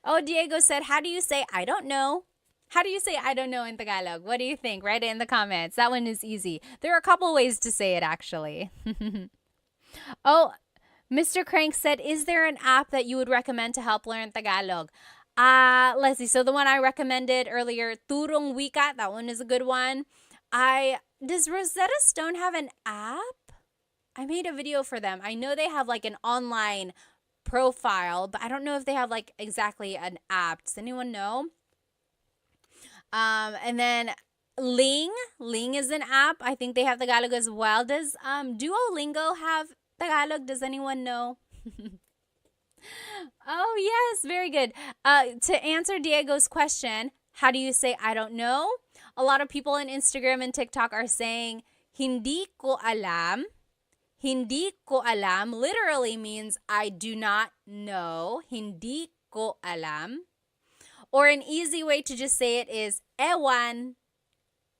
Oh, Diego said, how do you say I don't know? How do you say I don't know in Tagalog? What do you think? Write it in the comments. That one is easy. There are a couple ways to say it actually. Oh, Mr. Crank said, is there an app that you would recommend to help learn Tagalog? Let's see. So the one I recommended earlier, Turong Wika, that one is a good one. Does Rosetta Stone have an app? I made a video for them. I know they have like an online profile, but I don't know if they have like exactly an app. Does anyone know? And then Ling is an app. I think they have Tagalog as well. Does Duolingo have Tagalog? Does anyone know? Oh, yes, very good. To answer Diego's question, how do you say I don't know? A lot of people on Instagram and TikTok are saying, hindi ko alam. Hindi ko alam literally means I do not know. Hindi ko alam. Or an easy way to just say it is ewan,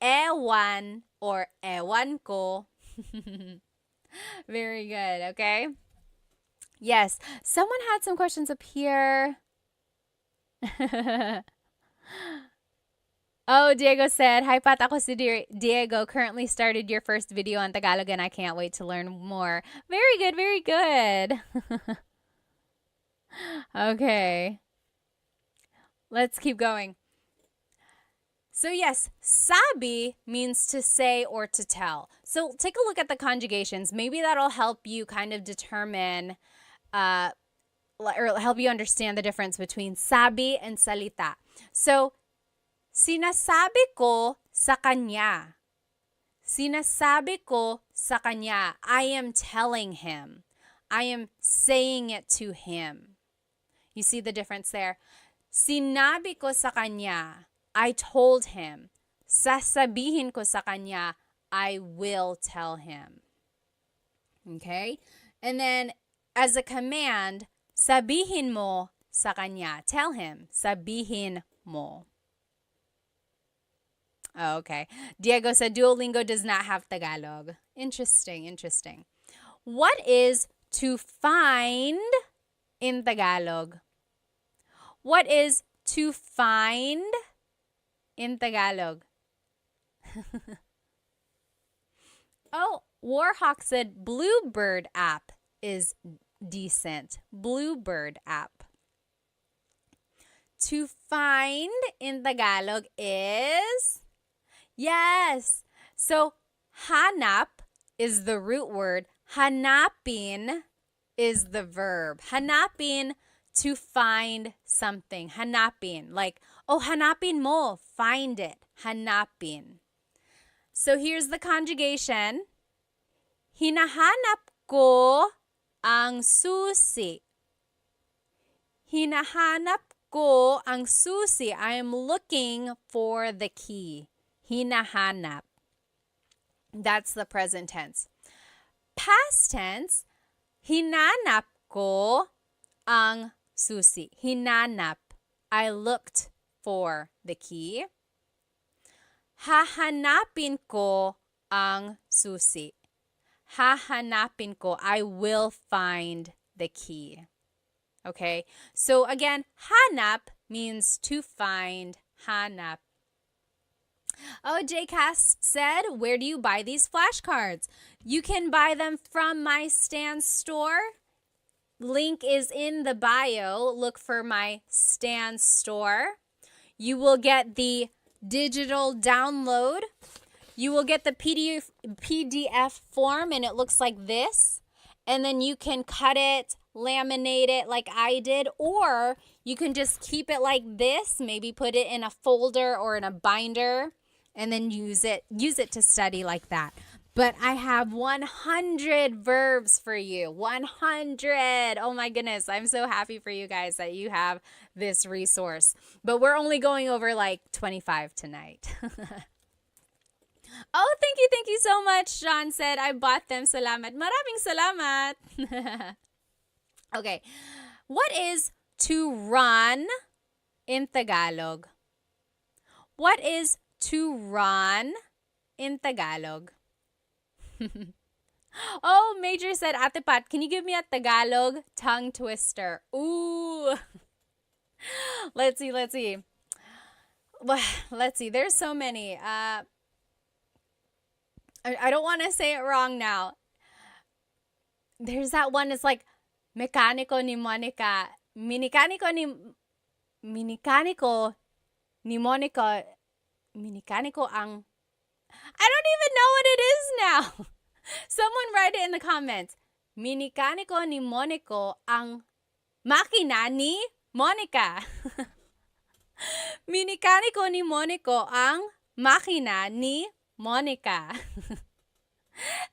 ewan, or ewan ko. Very good, okay? Yes, someone had some questions up here. Oh, Diego said, Hi Pat, ako si Diego. Currently started your first video on Tagalog and I can't wait to learn more. Very good, very good. Okay. Let's keep going. So yes, sabi means to say or to tell. So take a look at the conjugations. Maybe that'll help you kind of determine or help you understand the difference between sabi and salita. So, sinasabi ko sa kanya. Sinasabi ko sa kanya. I am telling him. I am saying it to him. You see the difference there? Sinabi ko sa kanya. I told him. Sasabihin ko sa kanya. I will tell him. Okay? And then, as a command, sabihin mo sa kanya. Tell him. Sabihin mo. Oh, okay. Diego said Duolingo does not have Tagalog. Interesting, interesting. What is to find in Tagalog? What is to find in Tagalog? Oh, Warhawk said Bluebird app is decent. Bluebird app. To find in Tagalog is, yes. So, hanap is the root word. Hanapin is the verb. Hanapin, to find something. Hanapin. Like, oh, hanapin mo. Find it. Hanapin. So, here's the conjugation. Hinahanap ko ang susi. Hinahanap ko ang susi. I am looking for the key. Hinahanap. That's the present tense. Past tense, hinanap ko ang susi. Hinanap. I looked for the key. Hahanapin ko ang susi. Hahanapin ko. I will find the key. Okay? So again, hanap means to find. Hanap. Oh, JCast said, where do you buy these flashcards? You can buy them from my Stan store. Link is in the bio. Look for my Stan store. You will get the digital download. You will get the PDF form, and it looks like this. And then you can cut it, laminate it like I did, or you can just keep it like this, maybe put it in a folder or in a binder, and then use it to study like that. But I have 100 verbs for you. 100. Oh my goodness. I'm so happy for you guys that you have this resource. But we're only going over like 25 tonight. Oh, thank you so much. Sean said, I bought them. Salamat. Maraming salamat. Okay. What is to run in Tagalog? What is to run in Tagalog? Oh, Major said, Ate Pat, can you give me a Tagalog tongue twister? Ooh. Let's see. Let's see. There's so many. I don't want to say it wrong now. There's that one. It's like Mecánico ni Monica. Minicánico ni Monica. Minicánico ang. I don't even know what it is now. Someone write it in the comments. Minicánico ni Monico ang makina ni Monica. Minicánico ni Monico ang makina ni Monica.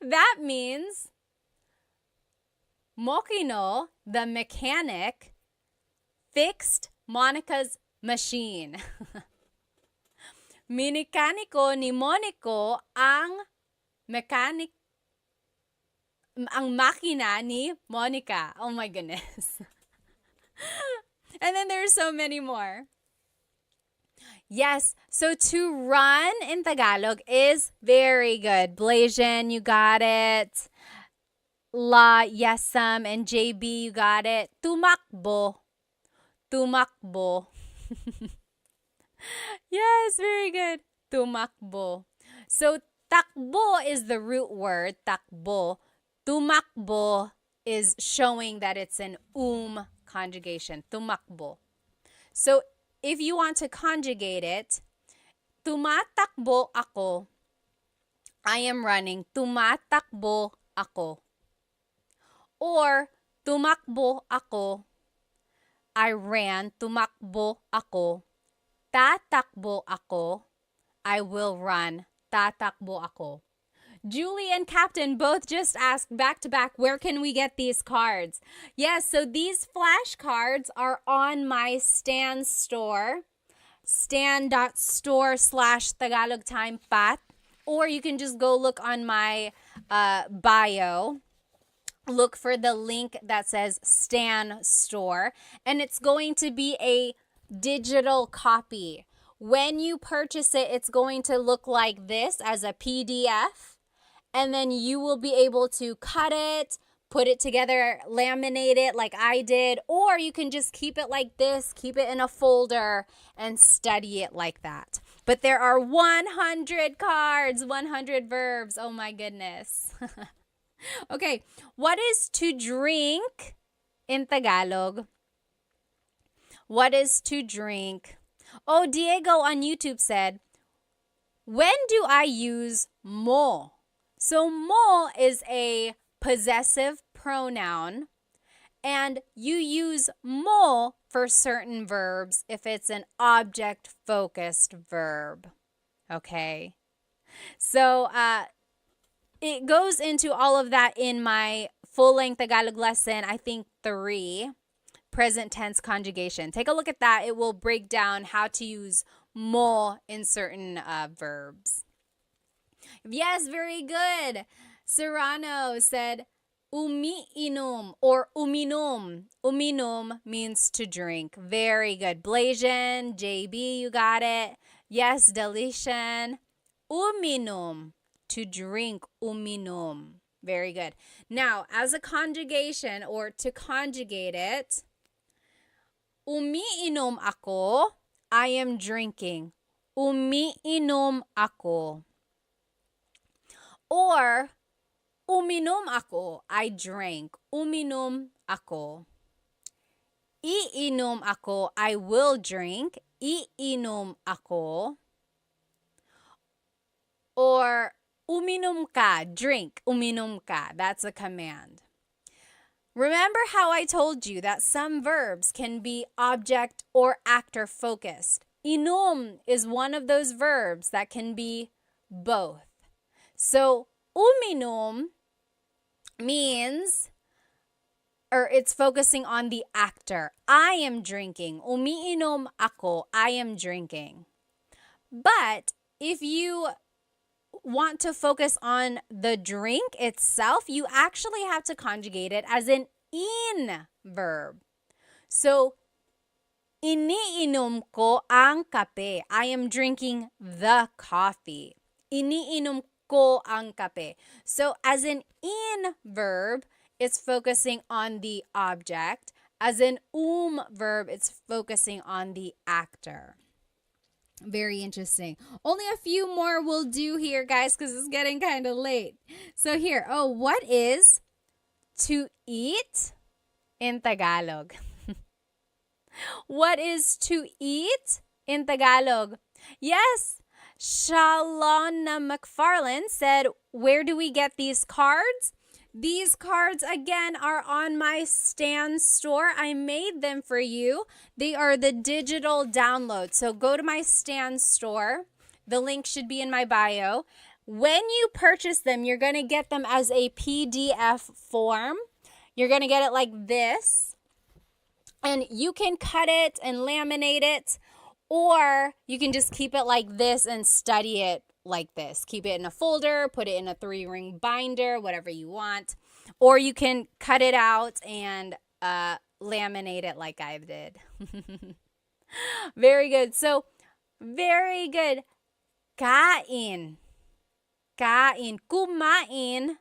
That means Mokino, the mechanic, fixed Monica's machine. Minicánico ni Monico ang makina ni Monica. Oh my goodness. And then there's so many more. Yes. So to run in Tagalog is very good. Blasian, you got it. La, Yesam, and JB, you got it. Tumakbo. Tumakbo. Yes, very good. Tumakbo. So takbo is the root word, takbo. Tumakbo is showing that it's an conjugation. Tumakbo. So if you want to conjugate it, tumatakbo ako. I am running. Tumatakbo ako. Or tumakbo ako. I ran. Tumakbo ako. Tatakbo ako. I will run. Tatakbo ako. Julie and Captain both just asked back to back, where can we get these cards? Yes, so these flashcards are on my Stan store, stan.store/Tagalog Time Pat, or you can just go look on my bio. Look for the link that says Stan Store, and it's going to be a digital copy. When you purchase it, it's going to look like this as a PDF, and then you will be able to cut it, put it together, laminate it like I did, or you can just keep it like this, keep it in a folder, and study it like that. But there are 100 cards, 100 verbs. Oh my goodness. Okay, what is to drink in Tagalog? What is to drink? Oh, Diego on YouTube said, when do I use mo? So mo is a possessive pronoun, and you use mo for certain verbs if it's an object-focused verb. Okay? So, it goes into all of that in my full-length Tagalog lesson, I think 3, present tense conjugation. Take a look at that. It will break down how to use mo in certain verbs. Yes, very good. Serrano said umiinom or uminom. Uminom means to drink. Very good. Blasian, JB, you got it. Yes, Delician. Uminom. To drink, uminom. Very good. Now, as a conjugation or to conjugate it, umiinom ako, I am drinking. Umiinom ako. Or, uminom ako, I drank. Uminom ako. Iinom ako, I will drink. Iinom ako. Or, uminom ka, drink, uminom ka. That's a command. Remember how I told you that some verbs can be object or actor focused. Inom is one of those verbs that can be both. So, uminom means, or it's focusing on the actor. I am drinking. Umiinom ako, I am drinking. But if you want to focus on the drink itself, you actually have to conjugate it as an in verb. So, iniinom ko ang kape. I am drinking the coffee. Iniinom ko ang kape. So, as an in verb, it's focusing on the object. As an verb, it's focusing on the actor. Very interesting. Only a few more will do here, guys, because it's getting kind of late. So here, what is to eat in Tagalog? What is to eat in Tagalog? Yes, Shalona McFarland said, where do we get these cards? These cards, again, are on my Stan store. I made them for you. They are the digital download. So go to my Stan store. The link should be in my bio. When you purchase them, you're going to get them as a PDF form. You're going to get it like this. And you can cut it and laminate it, or you can just keep it like this and study it like this. Keep it in a folder, put it in a 3-ring binder, whatever you want. Or you can cut it out and laminate it like I did. Very good. So Very good. Kain. Kain. Kumain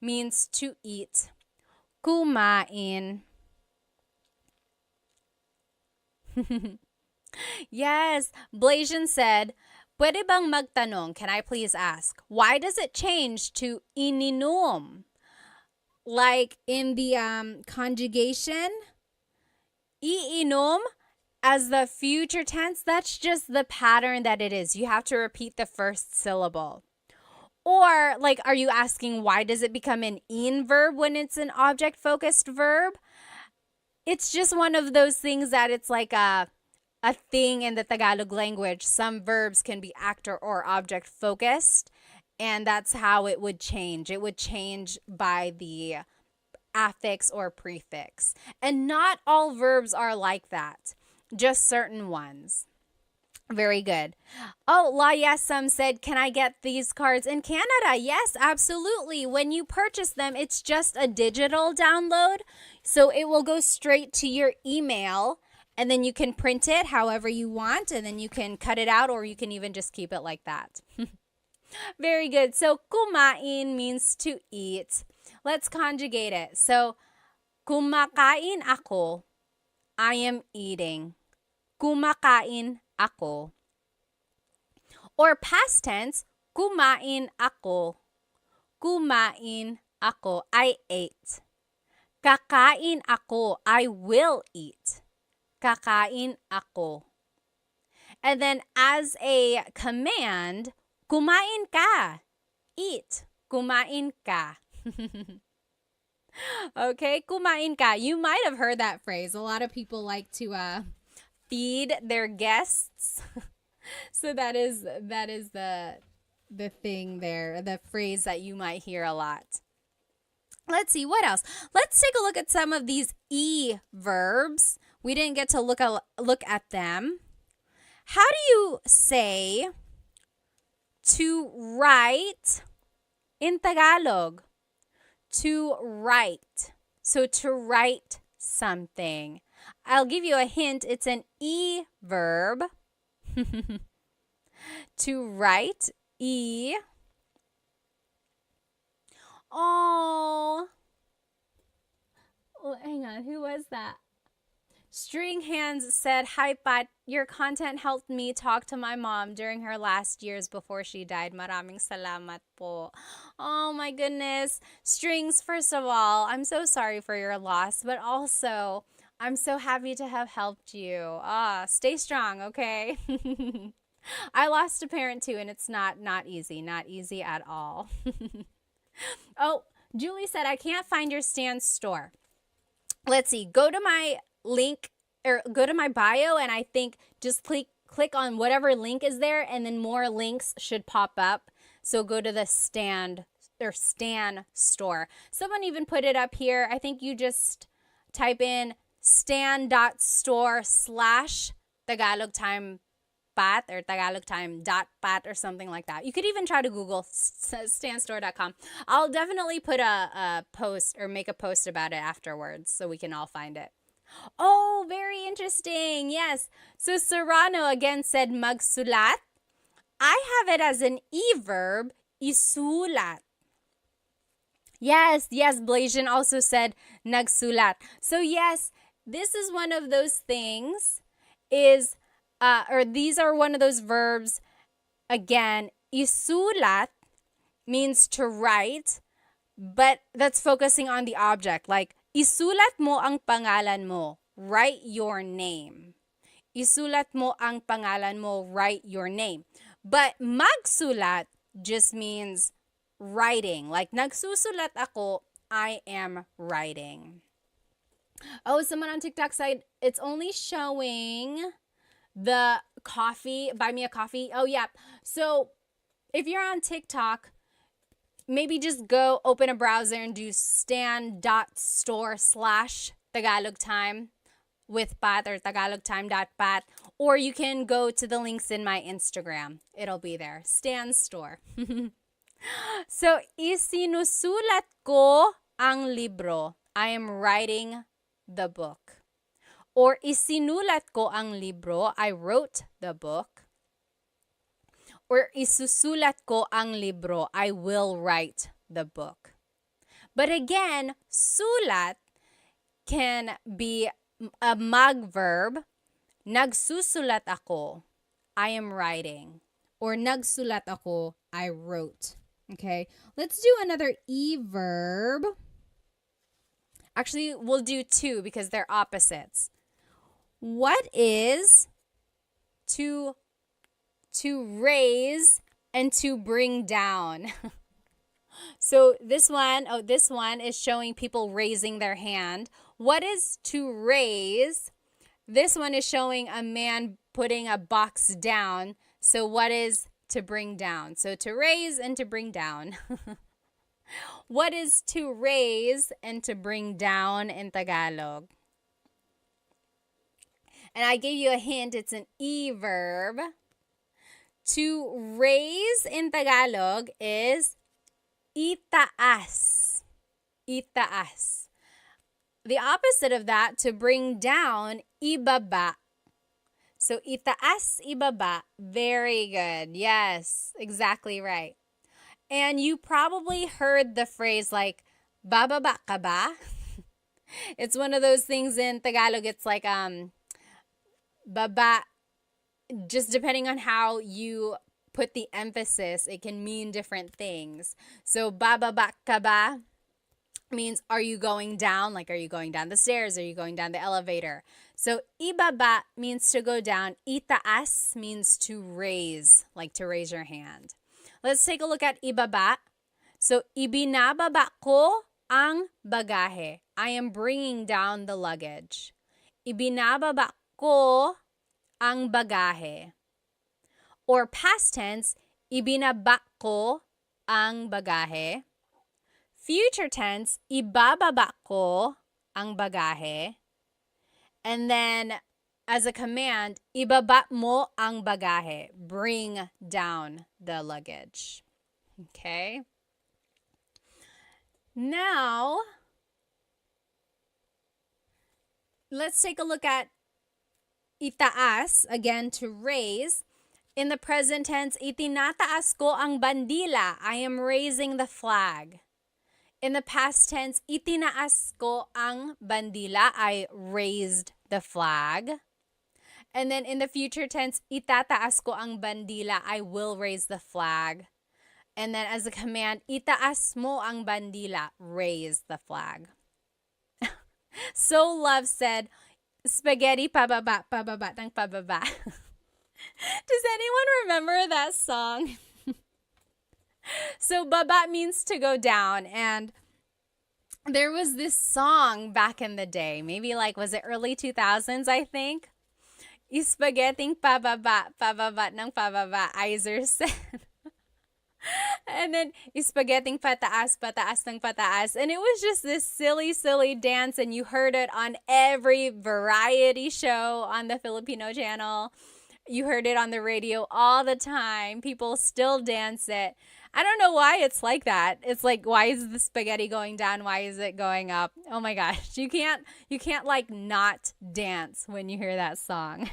means to eat. Kumain. Yes, Blasian said, pwede bang magtanong? Can I please ask? Why does it change to ininom? Like in the conjugation, iinom as the future tense, that's just the pattern that it is. You have to repeat the first syllable. Or, like, are you asking why does it become an in verb when it's an object focused verb? It's just one of those things that it's like a thing in the Tagalog language. Some verbs can be actor or object focused, and that's how it would change. It would change by the affix or prefix. And not all verbs are like that, just certain ones. Very good. Oh, La Yesam said, can I get these cards in Canada? Yes, absolutely. When you purchase them, it's just a digital download. So it will go straight to your email, and then you can print it however you want, and then you can cut it out, or you can even just keep it like that. Very good. So kumain means to eat. Let's conjugate it. So kumakain ako. I am eating. Kumakain ako. Or past tense, kumain ako. Kumain ako. I ate. Kakain ako. I will eat. Kakain ako. And then as a command, kumain ka. Eat. Kumain ka. Okay, kumain ka. You might have heard that phrase. A lot of people like to feed their guests. So that is the thing there, the phrase that you might hear a lot. Let's see, what else? Let's take a look at some of these E verbs. We didn't get to look at them. How do you say to write in Tagalog? To write. So to write something. I'll give you a hint. It's an E verb. To write, E. Oh, hang on. Who was that? String Hands said, hi, Pat. Your content helped me talk to my mom during her last years before she died. Maraming salamat po. Oh, my goodness. Strings, first of all, I'm so sorry for your loss, but also, I'm so happy to have helped you. Stay strong, okay? I lost a parent too, and it's not easy at all. Oh, Julie said, I can't find your Stan store. Let's see. Go to my link or go to my bio, and I think just click on whatever link is there, and then more links should pop up. So go to the Stan store. Someone even put it up here. I think you just type in stan.store/Tagalog time pat or Tagalog time.pat or something like that. You could even try to Google stanstore.com. I'll definitely put a post or make a post about it afterwards so we can all find it. Oh, very interesting. Yes. So Serrano again said magsulat. I have it as an E verb, isulat. Yes, Blasian also said nagsulat. So yes, this is one of those things or these are one of those verbs. Again, isulat means to write, but that's focusing on the object. Like, isulat mo ang pangalan mo. Write your name. Isulat mo ang pangalan mo. Write your name. But magsulat just means writing. Like, nagsusulat ako, I am writing. Oh, someone on TikTok said it's only showing the coffee, buy me a coffee. Oh, yeah. So if you're on TikTok, maybe just go open a browser and do stan.store/Tagalog time with Pat or tagalogtime.pat, or you can go to the links in my Instagram. It'll be there. Stan Store. So, isinusulat ko ang libro. I am writing the book. Or isinulat ko ang libro. I wrote the book. or isusulat ko ang libro. I will write the book. But again, sulat can be a mag verb. Nagsusulat ako. I am writing. Or nagsulat ako. I wrote. Okay, let's do another E verb. Actually, we'll do two because they're opposites. What is to raise and to bring down? So this one is showing people raising their hand. What is to raise? This one is showing a man putting a box down. So what is to bring down? So to raise and to bring down. What is to raise and to bring down in Tagalog? And I gave you a hint. It's an E verb. To raise in Tagalog is itaas. Itaas. The opposite of that, to bring down, ibaba. So itaas, ibaba. Very good. Yes, exactly right. And you probably heard the phrase like, bababa ka ba? It's one of those things in Tagalog. It's like, baba, just depending on how you put the emphasis, it can mean different things. So bababa ka ba means, are you going down? Like, are you going down the stairs? Are you going down the elevator? So ibaba means to go down. Itaas means to raise, like to raise your hand. Let's take a look at ibaba. So ibinababa ko ang bagahe. I am bringing down the luggage. Ibinababa ko ang bagahe. Or past tense, ibinaba ko ang bagahe. Future tense, ibababa ko ang bagahe. And then as a command, ibaba mo ang bagahe. Bring down the luggage. Okay? Now, let's take a look at itaas, again, to raise. In the present tense, itinataas ko ang bandila. I am raising the flag. In the past tense, itinaas ko ang bandila. I raised the flag. And then in the future tense, itataas ko ang bandila. I will raise the flag. And then as a command, itaas mo ang bandila. Raise the flag. So Love said, spaghetti pababa, pababa ng pababa. Does anyone remember that song? So baba means to go down, and there was this song back in the day, maybe like, was it early 2000s, I think? Spaghetti pababa, pababa ng pababa, Iser said. And then spaghetti pataas, pataas ng pataas. And it was just this silly, silly dance, and you heard it on every variety show on the Filipino channel. You heard it on the radio all the time. People still dance it. I don't know why it's like that. It's like, why is the spaghetti going down? Why is it going up? Oh my gosh. You can't like not dance when you hear that song.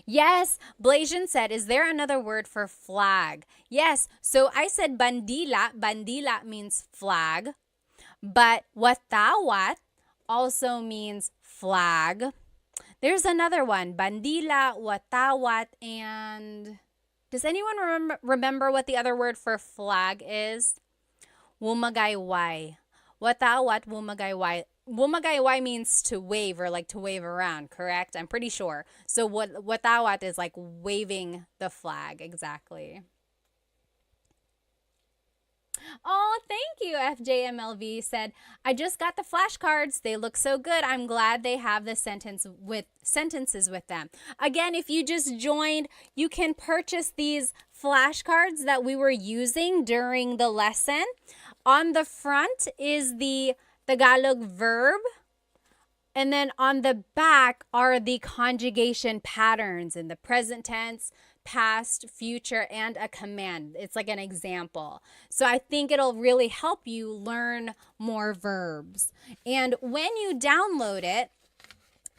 Yes, Blasian said, is there another word for flag? Yes, so I said bandila. Bandila means flag. But watawat also means flag. There's another one, bandila, watawat, and does anyone remember what the other word for flag is? Wumagayway. Watawat, wumagayway. Wumagayway means to wave, or like to wave around, correct? I'm pretty sure. So watawat is like waving the flag, exactly. Oh, thank you, FJMLV said, I just got the flashcards. They look so good. I'm glad they have the sentences with them. Again, if you just joined, you can purchase these flashcards that we were using during the lesson. On the front is the Tagalog verb, and then on the back are the conjugation patterns in the present tense, past, future, and a command. It's like an example. So I think it'll really help you learn more verbs. And when you download it,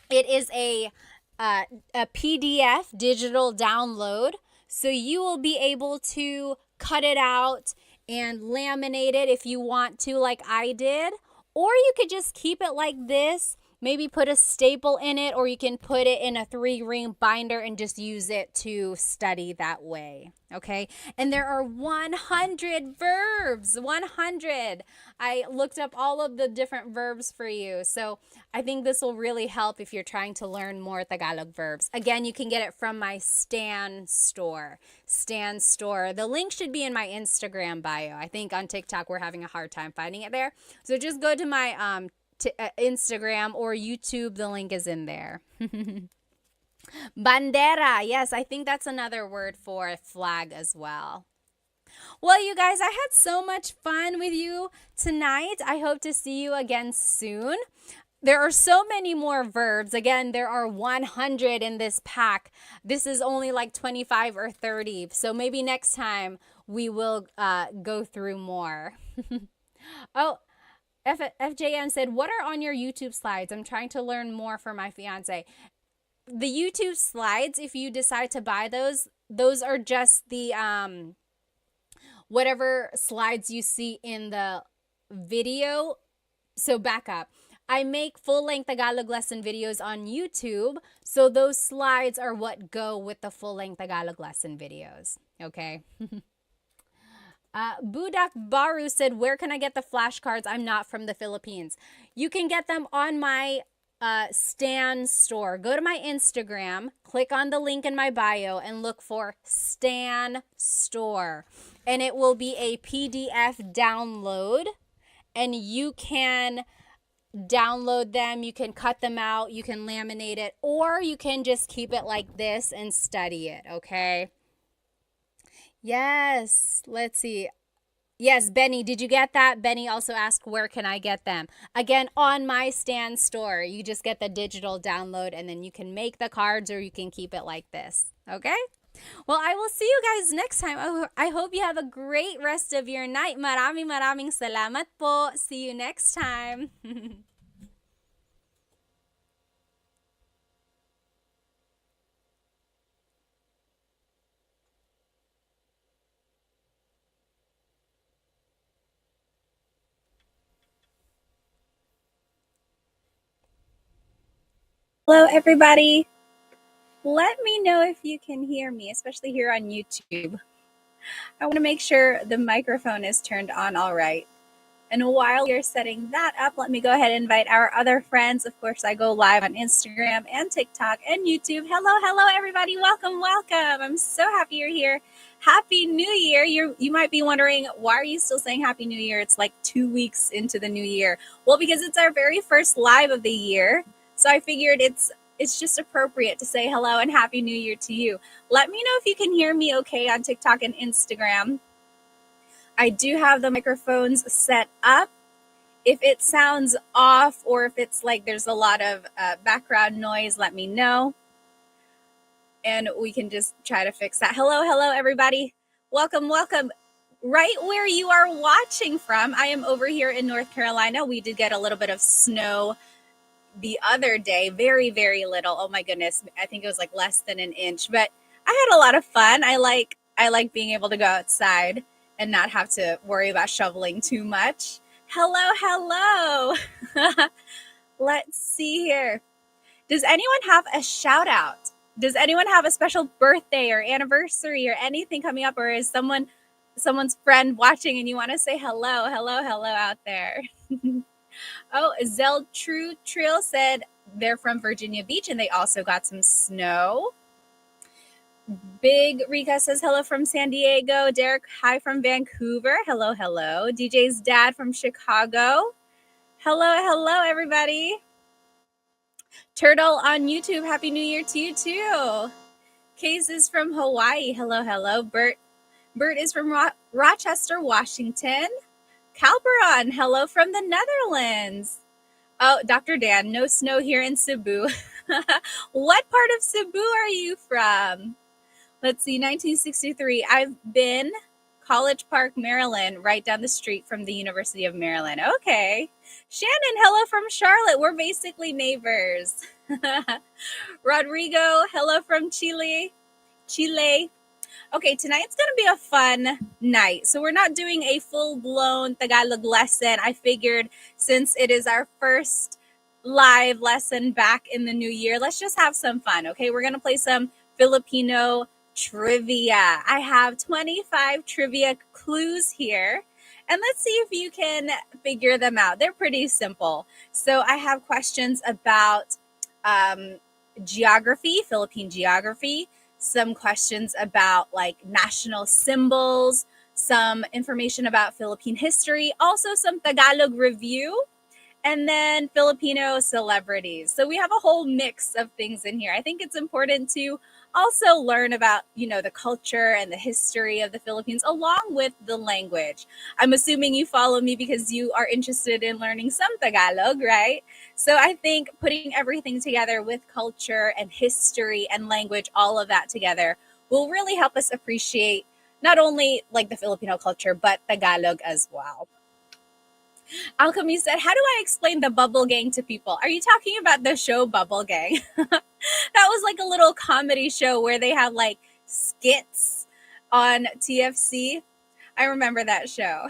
it is a PDF digital download. So you will be able to cut it out and laminate it if you want to, like I did. Or you could just keep it like this, maybe put a staple in it, or you can put it in a 3-ring binder and just use it to study that way. Okay, and there are 100 verbs. 100. I looked up all of the different verbs for you. So I think this will really help if you're trying to learn more Tagalog verbs. Again, you can get it from my Stan store. Stan store. The link should be in my Instagram bio. I think on TikTok we're having a hard time finding it there. So just go to my Instagram or YouTube. The link is in there. Bandera. Yes, I think that's another word for flag as well. Well, you guys, I had so much fun with you tonight. I hope to see you again soon. There are so many more verbs. Again, there are 100 in this pack. This is only like 25 or 30. So maybe next time we will go through more. Oh, FJM said, what are on your YouTube slides? I'm trying to learn more for my fiance. The YouTube slides, if you decide to buy those are just the whatever slides you see in the video. So back up. I make full-length Tagalog lesson videos on YouTube, so those slides are what go with the full-length Tagalog lesson videos. Okay. Budak Baru said, where can I get the flashcards? I'm not from the Philippines. You can get them on my Stan store. Go to my Instagram, click on the link in my bio, and look for Stan store. And it will be a PDF download, and you can download them, you can cut them out, you can laminate it, or you can just keep it like this and study it, okay? Yes, let's see. Yes, Benny, did you get that? Benny also asked, where can I get them? Again, on my Stan store. You just get the digital download, and then you can make the cards or you can keep it like this, okay? Well, I will see you guys next time. I hope you have a great rest of your night. Maraming salamat po. See you next time. Hello, everybody. Let me know if you can hear me, especially here on YouTube. I want to make sure the microphone is turned on all right. And while you're setting that up, let me go ahead and invite our other friends. Of course, I go live on Instagram and TikTok and YouTube. Hello, everybody. Welcome. I'm so happy you're here. Happy New Year. You might be wondering, why are you still saying Happy New Year? It's like 2 weeks into the new year. Well, because it's our very first live of the year. So I figured it's just appropriate to say hello and Happy New Year to you. Let me know if you can hear me okay on TikTok and Instagram. I do have the microphones set up. If it sounds off or if it's like there's a lot of background noise, let me know. And we can just try to fix that. Hello, everybody. Welcome. Right where you are watching from, I am over here in North Carolina. We did get a little bit of snow the other day. Very, very little. Oh my goodness. I think it was like less than an inch. But I had a lot of fun. I like being able to go outside and not have to worry about shoveling too much. Hello. Let's see here. Does anyone have a shout out? Does anyone have a special birthday or anniversary or anything coming up? Or is someone's friend watching and you want to say hello out there? Oh, Zell True Trill said they're from Virginia Beach and they also got some snow. Big Rika says hello from San Diego. Derek, hi from Vancouver. Hello. DJ's dad from Chicago. Hello, everybody. Turtle on YouTube, Happy New Year to you too. Case is from Hawaii. Hello. Bert is from Rochester, Washington. Calperon, hello from the Netherlands. Oh, Dr. Dan, no snow here in Cebu. What part of Cebu are you from? Let's see, 1963. I've been College Park, Maryland, right down the street from the University of Maryland. Okay. Shannon, hello from Charlotte. We're basically neighbors. Rodrigo, hello from Chile. Okay, tonight's going to be a fun night. So we're not doing a full-blown Tagalog lesson. I figured since it is our first live lesson back in the new year, let's just have some fun, okay? We're going to play some Filipino trivia. I have 25 trivia clues here, and let's see if you can figure them out. They're pretty simple. So I have questions about geography, Philippine geography, some questions about like national symbols, some information about Philippine history, also some Tagalog review, and then Filipino celebrities. So we have a whole mix of things in here. I think it's important to also learn about, the culture and the history of the Philippines along with the language. I'm assuming you follow me because you are interested in learning some Tagalog, right? So I think putting everything together with culture and history and language, all of that together, will really help us appreciate not only like the Filipino culture, but Tagalog as well. Alchemy said, how do I explain the Bubble Gang to people? Are you talking about the show Bubble Gang? That was like a little comedy show where they had like skits on TFC. I remember that show.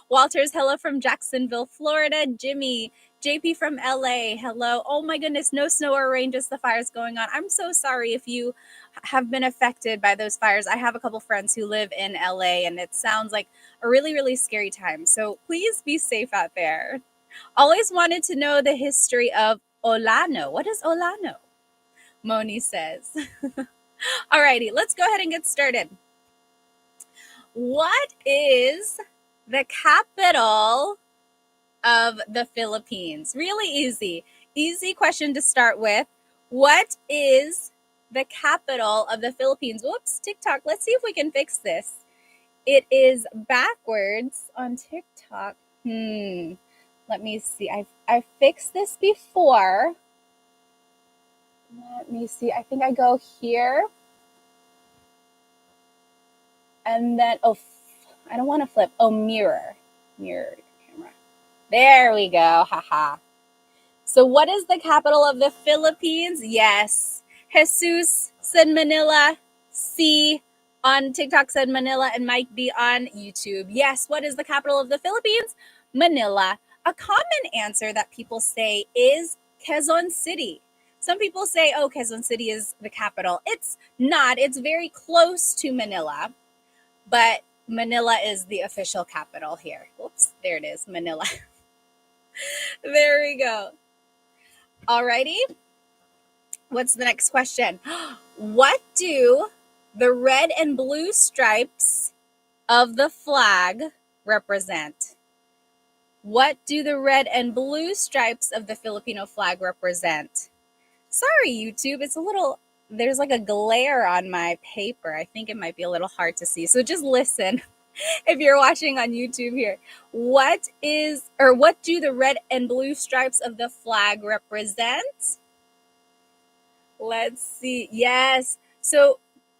Walters, hello from Jacksonville, Florida. Jimmy, JP from LA, hello. Oh my goodness, no snow or rain, just the fires going on. I'm so sorry if you have been affected by those fires. I have a couple friends who live in LA, and it sounds like a really, really scary time. So please be safe out there. Always wanted to know the history of Olano. What is Olano? Moni says. Alrighty, let's go ahead and get started. What is the capital of the Philippines? Really easy. Easy question to start with. What is the capital of the Philippines? Whoops, TikTok. Let's see if we can fix this. It is backwards on TikTok. Let me see. I've fixed this before. Let me see. I think I go here. And then, I don't want to flip. Mirror. Mirror camera. There we go. Haha. So what is the capital of the Philippines? Yes. Jesus said Manila. C on TikTok said Manila, and Mike B on YouTube. Yes. What is the capital of the Philippines? Manila. A common answer that people say is Quezon City. Some people say, Quezon City is the capital. It's not. It's very close to Manila, but Manila is the official capital here. Whoops, there it is, Manila. There we go. Alrighty. What's the next question? What do the red and blue stripes of the flag represent? What do the red and blue stripes of the Filipino flag represent? Sorry, YouTube, there's like a glare on my paper. I think it might be a little hard to see. So just listen if you're watching on YouTube here. What do the red and blue stripes of the flag represent? Let's see. Yes. So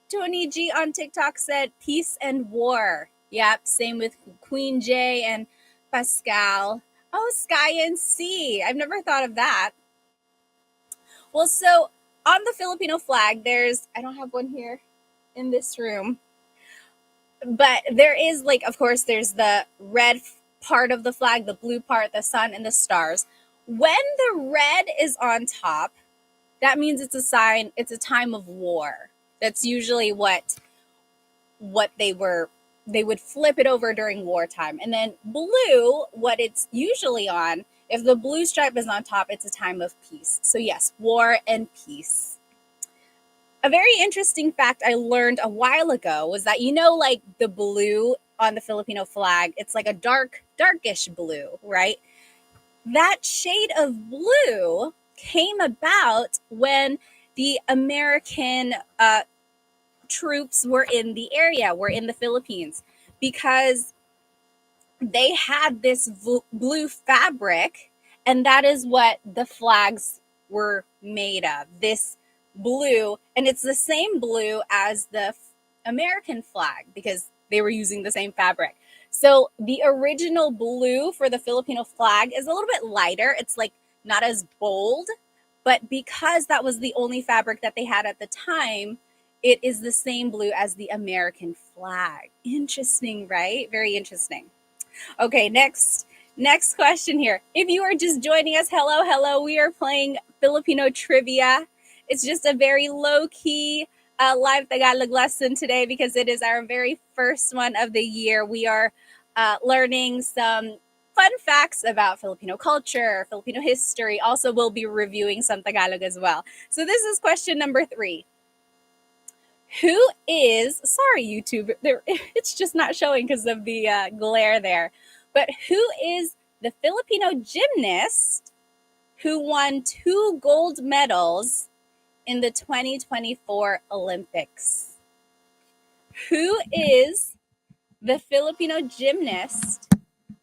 Tony G on TikTok said peace and war. Yep. Same with Queen J and Pascal. Oh, sky and sea. I've never thought of that. Well, so on the Filipino flag, I don't have one here in this room, but there is of course, there's the red part of the flag, the blue part, the sun and the stars. When the red is on top, that means it's a sign, it's a time of war. That's usually what they would flip it over during wartime. And then blue, what it's usually on, if the blue stripe is on top, it's a time of peace. So yes, war and peace. A very interesting fact I learned a while ago was that, the blue on the Filipino flag, it's like a darkish blue, right? That shade of blue came about when the American troops were in the area, were in the Philippines, because they had this blue fabric, and that is what the flags were made of, this blue. And it's the same blue as the American flag because they were using the same fabric. So the original blue for the Filipino flag is a little bit lighter. It's not as bold, but because that was the only fabric that they had at the time, it is the same blue as the American flag. Interesting, right? Very interesting. Okay, next question here. If you are just joining us, hello. We are playing Filipino trivia. It's just a very low key live Tagalog lesson today because it is our very first one of the year. We are learning some fun facts about Filipino culture, Filipino history. Also, we'll be reviewing some Tagalog as well. So this is question number 3. Who is, sorry, YouTube, it's just not showing because of the glare there. But who is the Filipino gymnast who won 2 gold medals in the 2024 Olympics? Who is the Filipino gymnast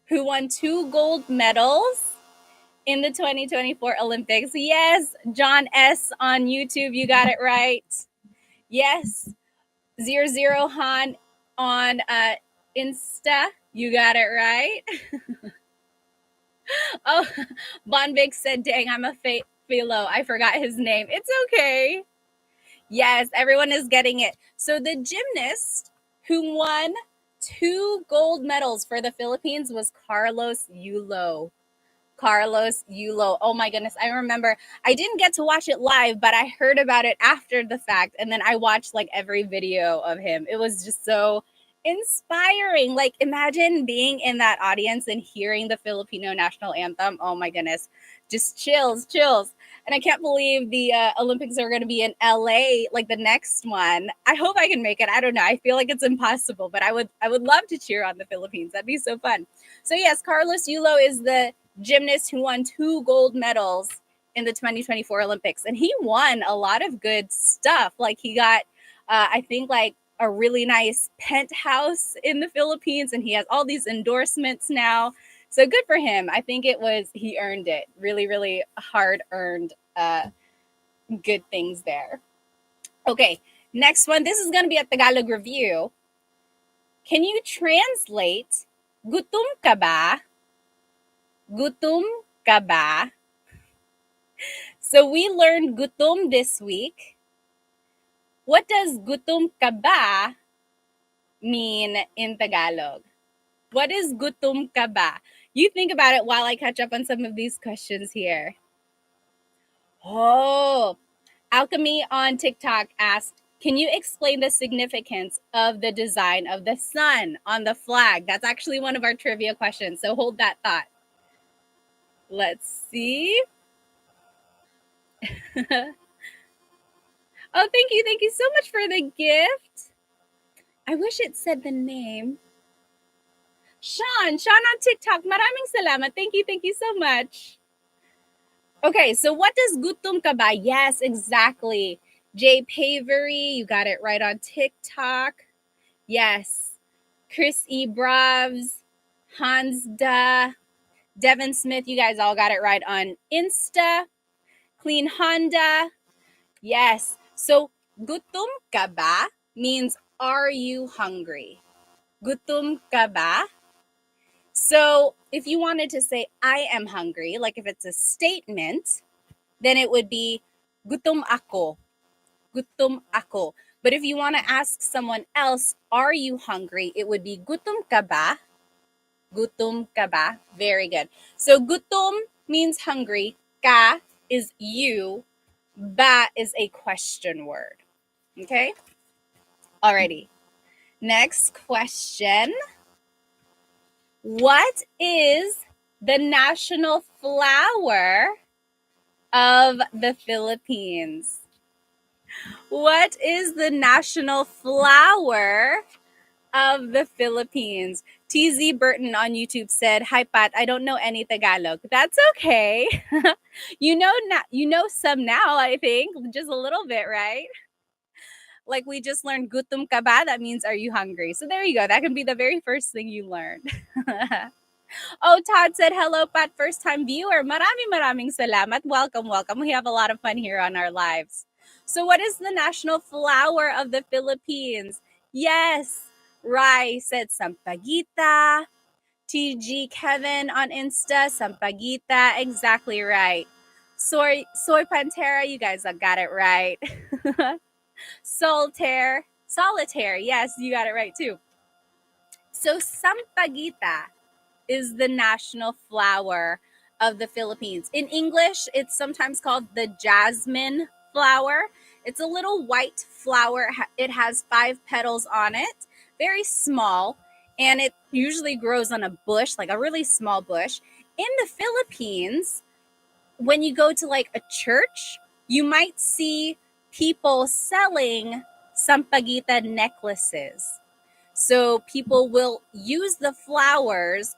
who won 2 gold medals in the 2024 Olympics? Yes, John S. on YouTube, you got it right. Yes, 00 Han on Insta. You got it right. Oh, Bonvic said, dang, I'm a philo. I forgot his name. It's okay. Yes, everyone is getting it. So the gymnast who won 2 gold medals for the Philippines was Carlos Yulo. Carlos Yulo. Oh my goodness. I remember I didn't get to watch it live, but I heard about it after the fact. And then I watched like every video of him. It was just so inspiring. Like imagine being in that audience and hearing the Filipino national anthem. Oh my goodness. Just chills. And I can't believe the Olympics are going to be in LA, like the next one. I hope I can make it. I don't know. I feel like it's impossible, but I would love to cheer on the Philippines. That'd be so fun. So yes, Carlos Yulo is the gymnast who won 2 gold medals in the 2024 Olympics. And he won a lot of good stuff. Like he got, I think, like a really nice penthouse in the Philippines, and he has all these endorsements now. So good for him. I think he earned it. Really hard earned good things there. Okay, next one. This is going to be a Tagalog review. Can you translate gutom ka ba? Gutom ka ba? So we learned gutom this week. What does gutom ka ba mean in Tagalog? What is gutom ka ba? You think about it while I catch up on some of these questions here. Oh, Alchemy on TikTok asked, can you explain the significance of the design of the sun on the flag? That's actually one of our trivia questions. So hold that thought. Let's see. Oh, thank you. Thank you so much for the gift. I wish it said the name. Sean on TikTok. Maraming salamat. Thank you so much. Okay, so what does gutom ka ba? Yes, exactly. Jay Pavery, you got it right on TikTok. Yes. Chris E. Bravs, Hans Da, Devin Smith, you guys all got it right on Insta. Clean Honda. Yes. So gutom ka ba means are you hungry? Gutom ka ba? So if you wanted to say I am hungry, like if it's a statement, then it would be gutom ako. Gutom ako. But if you want to ask someone else, are you hungry? It would be gutom ka ba? Gutom ka ba? Very good. So gutom means hungry. Ka is you. Ba is a question word. Okay? Alrighty. Next question. What is the national flower of the Philippines? What is the national flower of the Philippines? TZ Burton on YouTube said, "Hi Pat, I don't know any Tagalog." That's okay. you know some now, I think, just a little bit, right? Like we just learned gutom ka ba, that means are you hungry? So there you go. That can be the very first thing you learn. Oh, Todd said, hello, Pat, first time viewer. Maraming salamat. Welcome. We have a lot of fun here on our lives. So what is the national flower of the Philippines? Yes, Rai said sampaguita. TG Kevin on Insta, sampaguita. Exactly right. Soy Pantera, you guys got it right. Solitaire. Solitaire. Yes, you got it right too. So sampaguita is the national flower of the Philippines. In English, it's sometimes called the jasmine flower. It's a little white flower. It has 5 petals on it, very small, and it usually grows on a bush, like a really small bush. In the Philippines, when you go to like a church, you might see people selling sampaguita necklaces. So people will use the flowers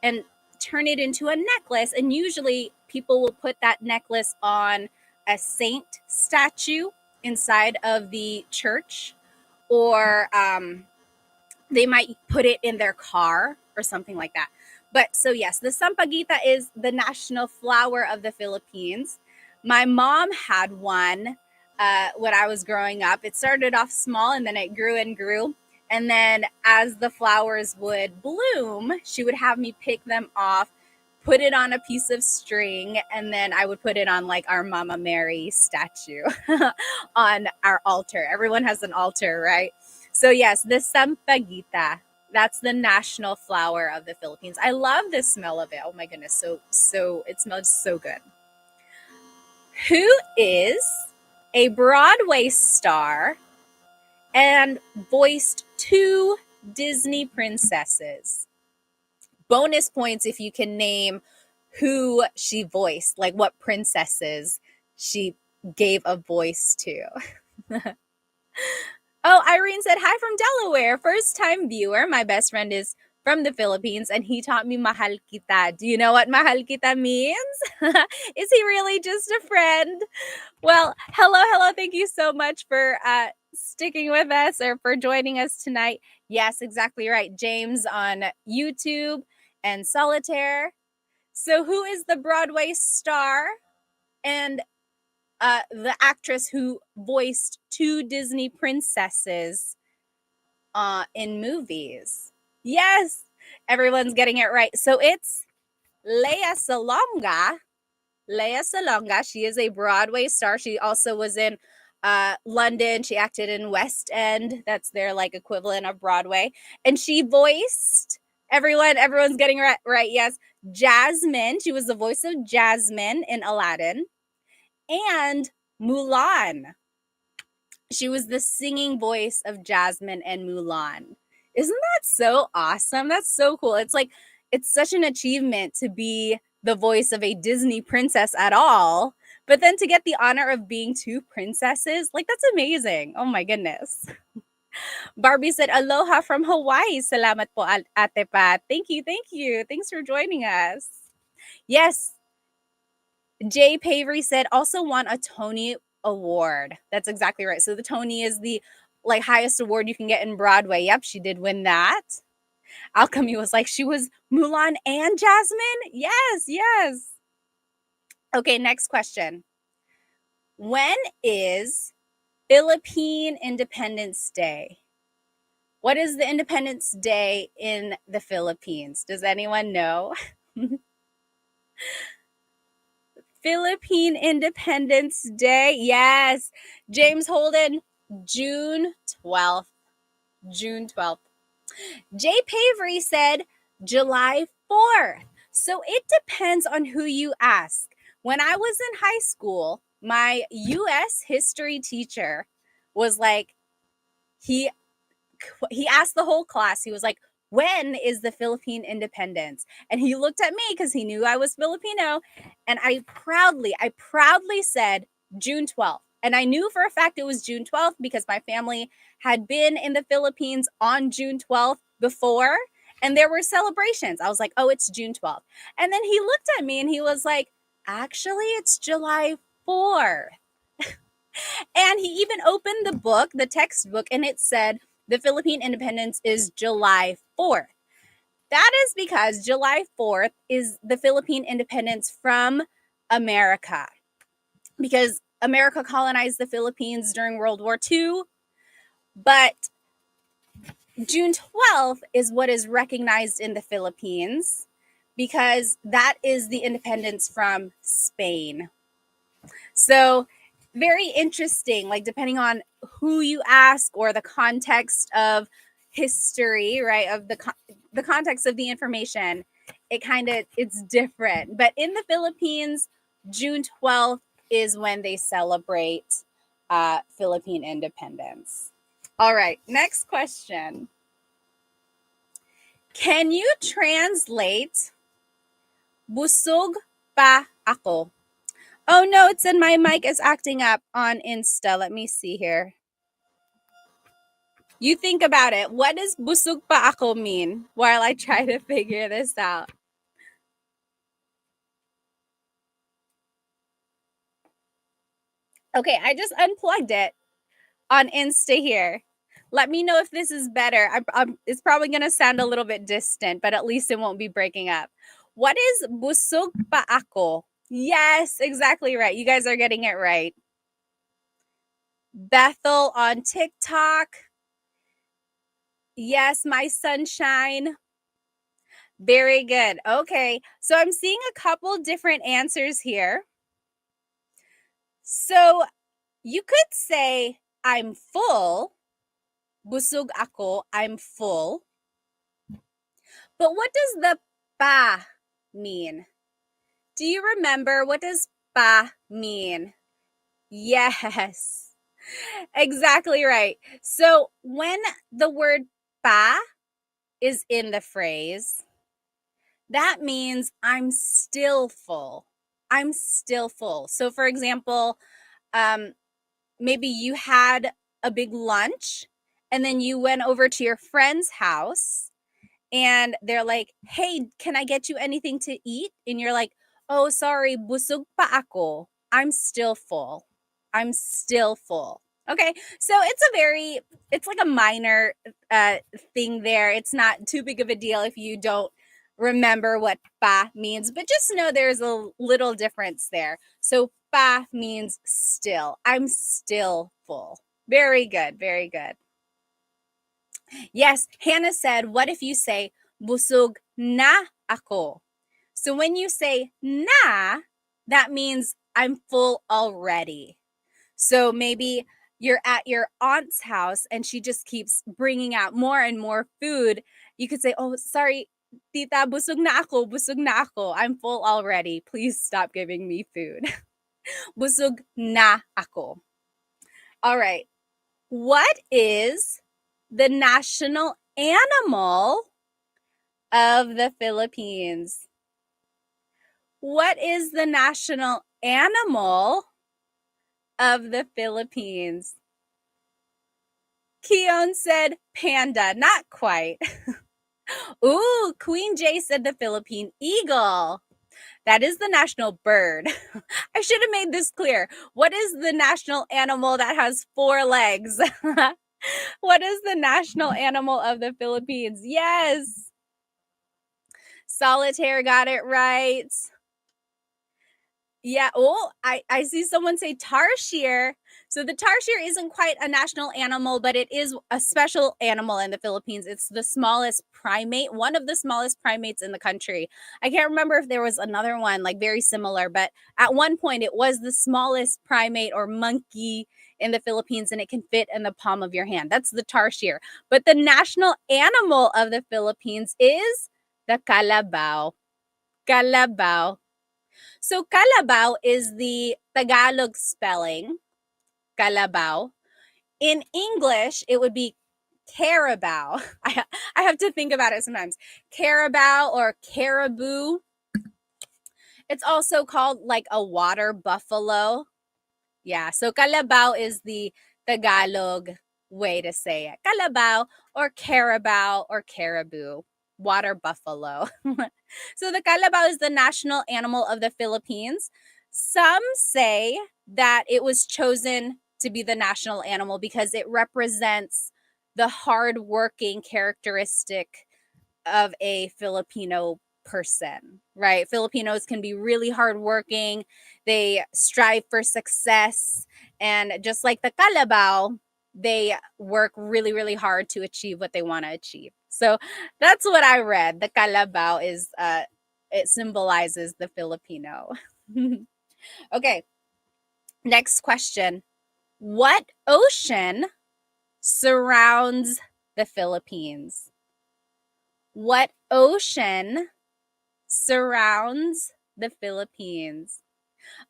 and turn it into a necklace. And usually people will put that necklace on a saint statue inside of the church, or they might put it in their car or something like that. But so, yes, the sampaguita is the national flower of the Philippines. My mom had one when I was growing up. It started off small and then it grew and grew. And then as the flowers would bloom, she would have me pick them off, put it on a piece of string, and then I would put it on like our Mama Mary statue on our altar. Everyone has an altar, right? So yes, the sampaguita. That's the national flower of the Philippines. I love the smell of it. Oh my goodness, so it smells so good. Who is a Broadway star and voiced 2 Disney princesses? Bonus points if you can name who she voiced, like what princesses she gave a voice to. Oh, Irene said, hi from Delaware. First time viewer. My best friend is from the Philippines and he taught me mahal kita. Do you know what mahal kita means? Is he really just a friend? Well, hello. Thank you so much for sticking with us or for joining us tonight. Yes, exactly right. James on YouTube and Solitaire. So who is the Broadway star and the actress who voiced 2 Disney princesses in movies? Yes, everyone's getting it right. So it's Lea Salonga. Lea Salonga. She is a Broadway star. She also was in London. She acted in West End. That's their like equivalent of Broadway. And she voiced everyone's getting it right. Yes. Jasmine. She was the voice of Jasmine in Aladdin. And Mulan. She was the singing voice of Jasmine and Mulan. Isn't that so awesome? That's so cool. It's like, it's such an achievement to be the voice of a Disney princess at all, but then to get the honor of being 2 princesses, like that's amazing. Oh my goodness. Barbie said, aloha from Hawaii. Salamat po, Ate Pat. Thank you. Thanks for joining us. Yes. Jay Pavery said, also won a Tony Award. That's exactly right. So the Tony is the like highest award you can get in Broadway. Yep, she did win that. Alchemy was like, she was Mulan and Jasmine? Yes. Okay, next question. When is Philippine Independence Day? What is the Independence Day in the Philippines? Does anyone know? Philippine Independence Day. Yes. James Holden, June 12th. June 12th. Jay Pavery said July 4th. So it depends on who you ask. When I was in high school, my US history teacher was like, he asked the whole class, he was like, when is the Philippine independence? And he looked at me because he knew I was Filipino. And I proudly said June 12th. And I knew for a fact it was June 12th because my family had been in the Philippines on June 12th before. And there were celebrations. I was like, oh, it's June 12th. And then he looked at me and he was like, actually, it's July 4th. And he even opened the book, the textbook, and it said, the Philippine independence is July 4th. That is because July 4th is the Philippine independence from America. Because America colonized the Philippines during World War II. But June 12th is what is recognized in the Philippines because that is the independence from Spain. So very interesting, like depending on who you ask or the context of history, right? Of the context of the information, it's different. But in the Philippines, June 12th is when they celebrate Philippine independence. All right, next question. Can you translate busog pa ako? Oh no, it said my mic is acting up on Insta. Let me see here. You think about it. What does busog pa ako mean while I try to figure this out? Okay, I just unplugged it on Insta here. Let me know if this is better. It's probably going to sound a little bit distant, but at least it won't be breaking up. What is busog pa ako? Yes, exactly right. You guys are getting it right. Bethel on TikTok. Yes, my sunshine. Very good. Okay, so I'm seeing a couple different answers here. So you could say, I'm full. Busog ako, I'm full. But what does the pa mean? Do you remember what does pa mean? Yes, exactly right. So when the word pa is in the phrase, that means I'm still full. I'm still full. So for example, maybe you had a big lunch and then you went over to your friend's house and they're like, hey, can I get you anything to eat? And you're like, oh, sorry, busog pa ako. I'm still full. I'm still full. Okay, so it's like a minor thing there. It's not too big of a deal if you don't remember what pa means, but just know there's a little difference there. So pa means still. I'm still full. Very good, very good. Yes, Hannah said, what if you say, busog na ako? So when you say na, that means I'm full already. So maybe you're at your aunt's house and she just keeps bringing out more and more food. You could say, oh, sorry, tita, busog na ako, busog na ako. I'm full already. Please stop giving me food. Busog na ako. All right. What is the national animal of the Philippines? What is the national animal of the Philippines? Keon said panda. Not quite. Ooh, Queen J said the Philippine eagle. That is the national bird. I should have made this clear. What is the national animal that has 4 legs? What is the national animal of the Philippines? Yes. Solitaire got it right. Yeah. Oh, I see someone say tarsier. So the tarsier isn't quite a national animal, but it is a special animal in the Philippines. It's the smallest primate, one of the smallest primates in the country. I can't remember if there was another one like very similar, but at one point it was the smallest primate or monkey in the Philippines, and it can fit in the palm of your hand. That's the tarsier. But the national animal of the Philippines is the kalabaw. Kalabaw. So kalabaw is the Tagalog spelling, kalabaw. In English, it would be carabao. I have to think about it sometimes. Carabao or caribou. It's also called like a water buffalo. Yeah, so kalabaw is the Tagalog way to say it. Kalabaw or carabao or caribou, water buffalo. So the kalabaw is the national animal of the Philippines. Some say that it was chosen to be the national animal because it represents the hardworking characteristic of a Filipino person, right? Filipinos can be really hardworking. They strive for success. And just like the kalabaw, they work really, really hard to achieve what they want to achieve. So that's what I read. The kalabaw is, it symbolizes the Filipino. Okay, next question. What ocean surrounds the Philippines? What ocean surrounds the Philippines?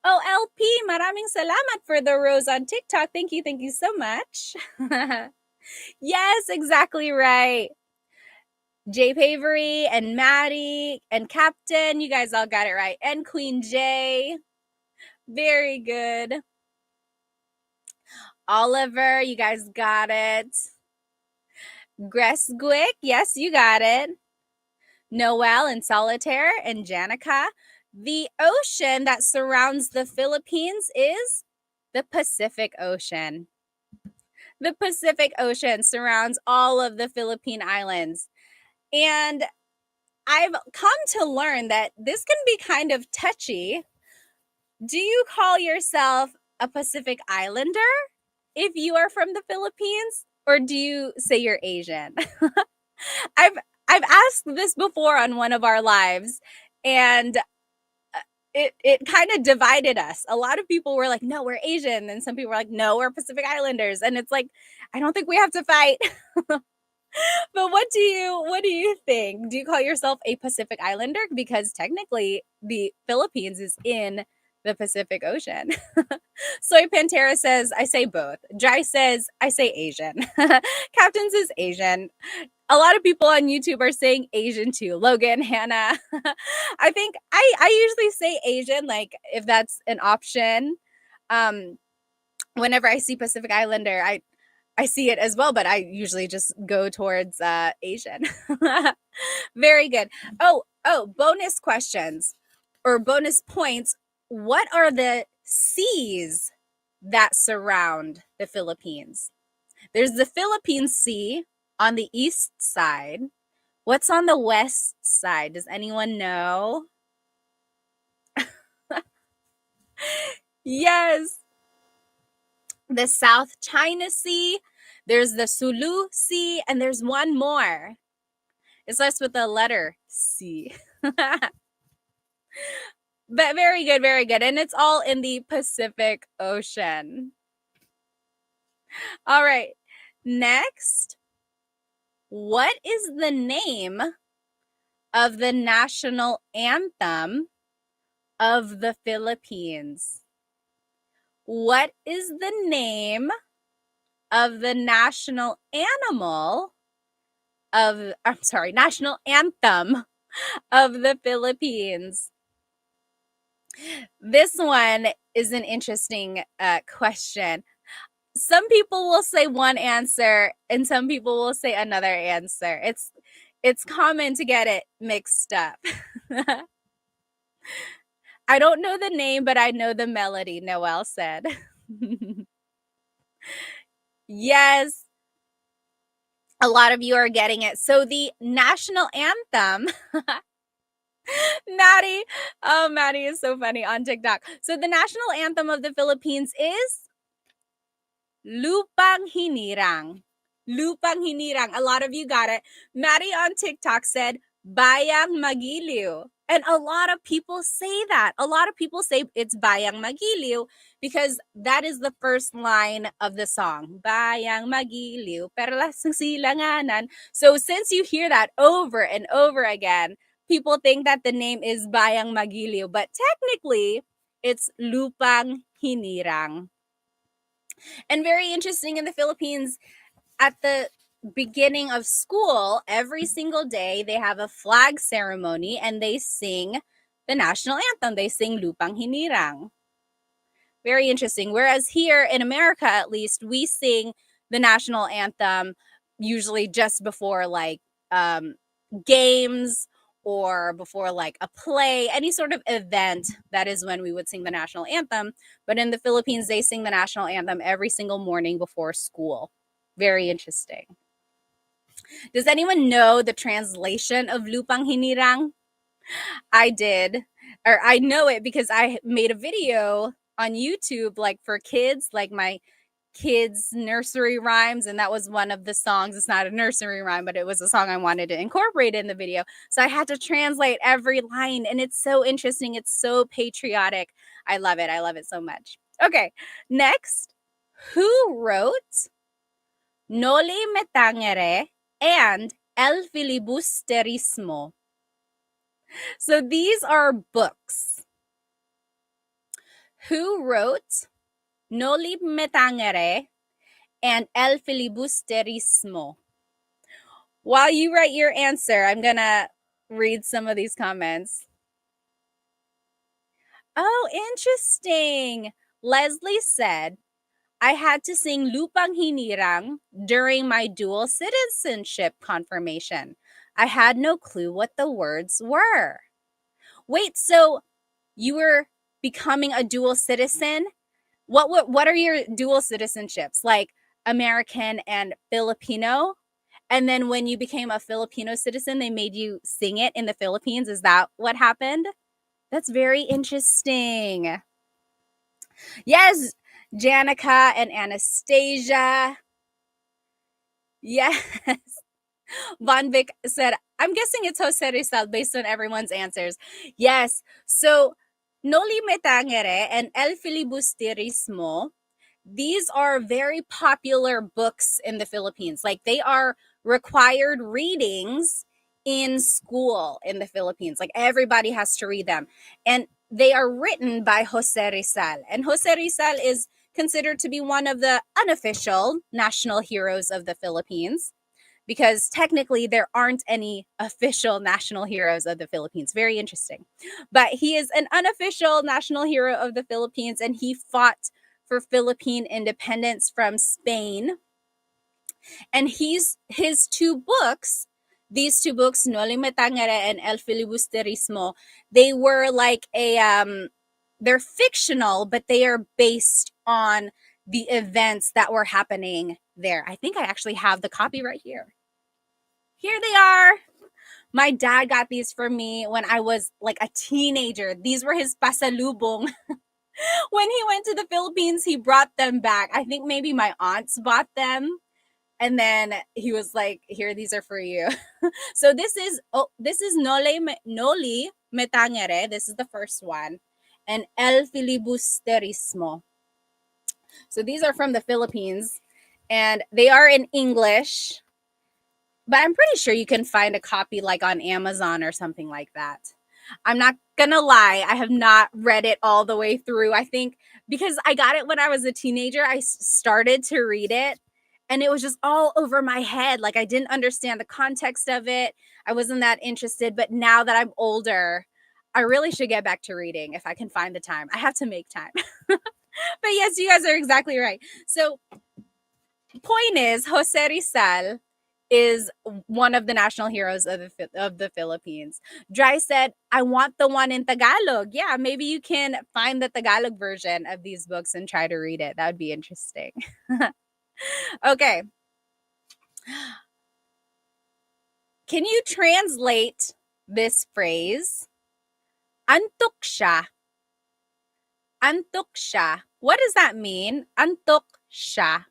Oh, LP, maraming salamat for the rose on TikTok. Thank you so much. Yes, exactly right. Jay Pavery and Maddie and Captain, you guys all got it right. And Queen Jay, very good. Oliver, you guys got it. Gresquick, yes, you got it. Noel and Solitaire and Janica. The ocean that surrounds the Philippines is the Pacific Ocean. The Pacific Ocean surrounds all of the Philippine islands. And I've come to learn that this can be kind of touchy. Do you call yourself a Pacific Islander if you are from the Philippines? Or do you say you're Asian? I've I've asked this before on one of our lives, and it kind of divided us. A lot of people were like, "No, we're Asian," and some people were like, "No, we're Pacific Islanders." And it's like, I don't think we have to fight. But what do you think? Do you call yourself a Pacific Islander? Because technically the Philippines is in the Pacific Ocean. Soy Pantera says, I say both. Jai says, I say Asian. Captain says Asian. A lot of people on YouTube are saying Asian too. Logan, Hannah. I think I usually say Asian, like if that's an option. Um, Whenever I see Pacific Islander, I see it as well, but I usually just go towards Asian. Very good. Bonus questions or bonus points. What are the seas that surround the Philippines? There's the Philippine Sea on the east side. What's on the west side? Does anyone know? Yes, the South China Sea. There's the Sulu Sea, and there's one more. It starts with the letter C. But very good, very good. And it's all in the Pacific Ocean. All right. Next, what is the name of the national anthem of the Philippines? What is the name of the national national anthem of the Philippines? This one is an interesting question. Some people will say one answer and some people will say another answer. It's common to get it mixed up. I don't know the name, but I know the melody, Noel said. Yes, a lot of you are getting it. So the national anthem, Maddie, oh, Maddie is so funny on TikTok. So the national anthem of the Philippines is Lupang Hinirang. Lupang Hinirang. A lot of you got it. Maddie on TikTok said, Bayang Magiliw. And a lot of people say that. A lot of people say it's Bayang Magiliw because that is the first line of the song. Bayang Magiliw, perlas ng silanganan. So since you hear that over and over again, people think that the name is Bayang Magiliw, but technically it's Lupang Hinirang. And very interesting, in the Philippines, at the beginning of school, every single day, they have a flag ceremony and they sing the national anthem. They sing Lupang Hinirang. Very interesting. Whereas here in America, at least, we sing the national anthem usually just before like games or before like a play, any sort of event. That is when we would sing the national anthem. But in the Philippines, they sing the national anthem every single morning before school. Very interesting. Does anyone know the translation of Lupang Hinirang? I did, or I know it because I made a video on YouTube, like for kids, like my kids' nursery rhymes, and that was one of the songs. It's not a nursery rhyme, but it was a song I wanted to incorporate in the video. So I had to translate every line, and it's so interesting. It's so patriotic. I love it. I love it so much. Okay, next. Who wrote Noli Me Tangere and El Filibusterismo? So these are books. Who wrote Noli Me Tangere and El Filibusterismo? While you write your answer, I'm going to read some of these comments. Oh, interesting. Leslie said, I had to sing Lupang Hinirang during my dual citizenship confirmation. I had no clue what the words were. Wait, so you were becoming a dual citizen? What are your dual citizenships? Like American and Filipino? And then when you became a Filipino citizen, they made you sing it in the Philippines. Is that what happened? That's very interesting. Yes, Janica and Anastasia. Yes. Von Vic said, I'm guessing it's Jose Rizal based on everyone's answers. Yes. So, Noli Me Tangere and El Filibusterismo, these are very popular books in the Philippines. Like they are required readings in school in the Philippines. Like everybody has to read them. And they are written by Jose Rizal. And Jose Rizal is considered to be one of the unofficial national heroes of the Philippines because technically there aren't any official national heroes of the Philippines. Very interesting. But he is an unofficial national hero of the Philippines, and he fought for Philippine independence from Spain. And his two books, these two books, Noli Me Tangere and El Filibusterismo, they were like they're fictional, but they are based on the events that were happening there. I think I actually have the copy right here. Here they are. My dad got these for me when I was like a teenager. These were his pasalubong. When he went to the Philippines, he brought them back. I think maybe my aunts bought them. And then he was like, here, these are for you. So this is Noli Me Tangere. This is the first one. And El Filibusterismo. So these are from the Philippines. And they are in English. But I'm pretty sure you can find a copy like on Amazon or something like that. I'm not gonna lie, I have not read it all the way through. I think because I got it when I was a teenager, I started to read it and it was just all over my head. Like I didn't understand the context of it. I wasn't that interested. But now that I'm older, I really should get back to reading if I can find the time. I have to make time. But yes, you guys are exactly right. So, point is, Jose Rizal is one of the national heroes of the Philippines. Dry said, I want the one in Tagalog. Yeah, maybe you can find the Tagalog version of these books and try to read it. That would be interesting. Okay. Can you translate this phrase? Antok siya. Antok siya. What does that mean? Antok siya.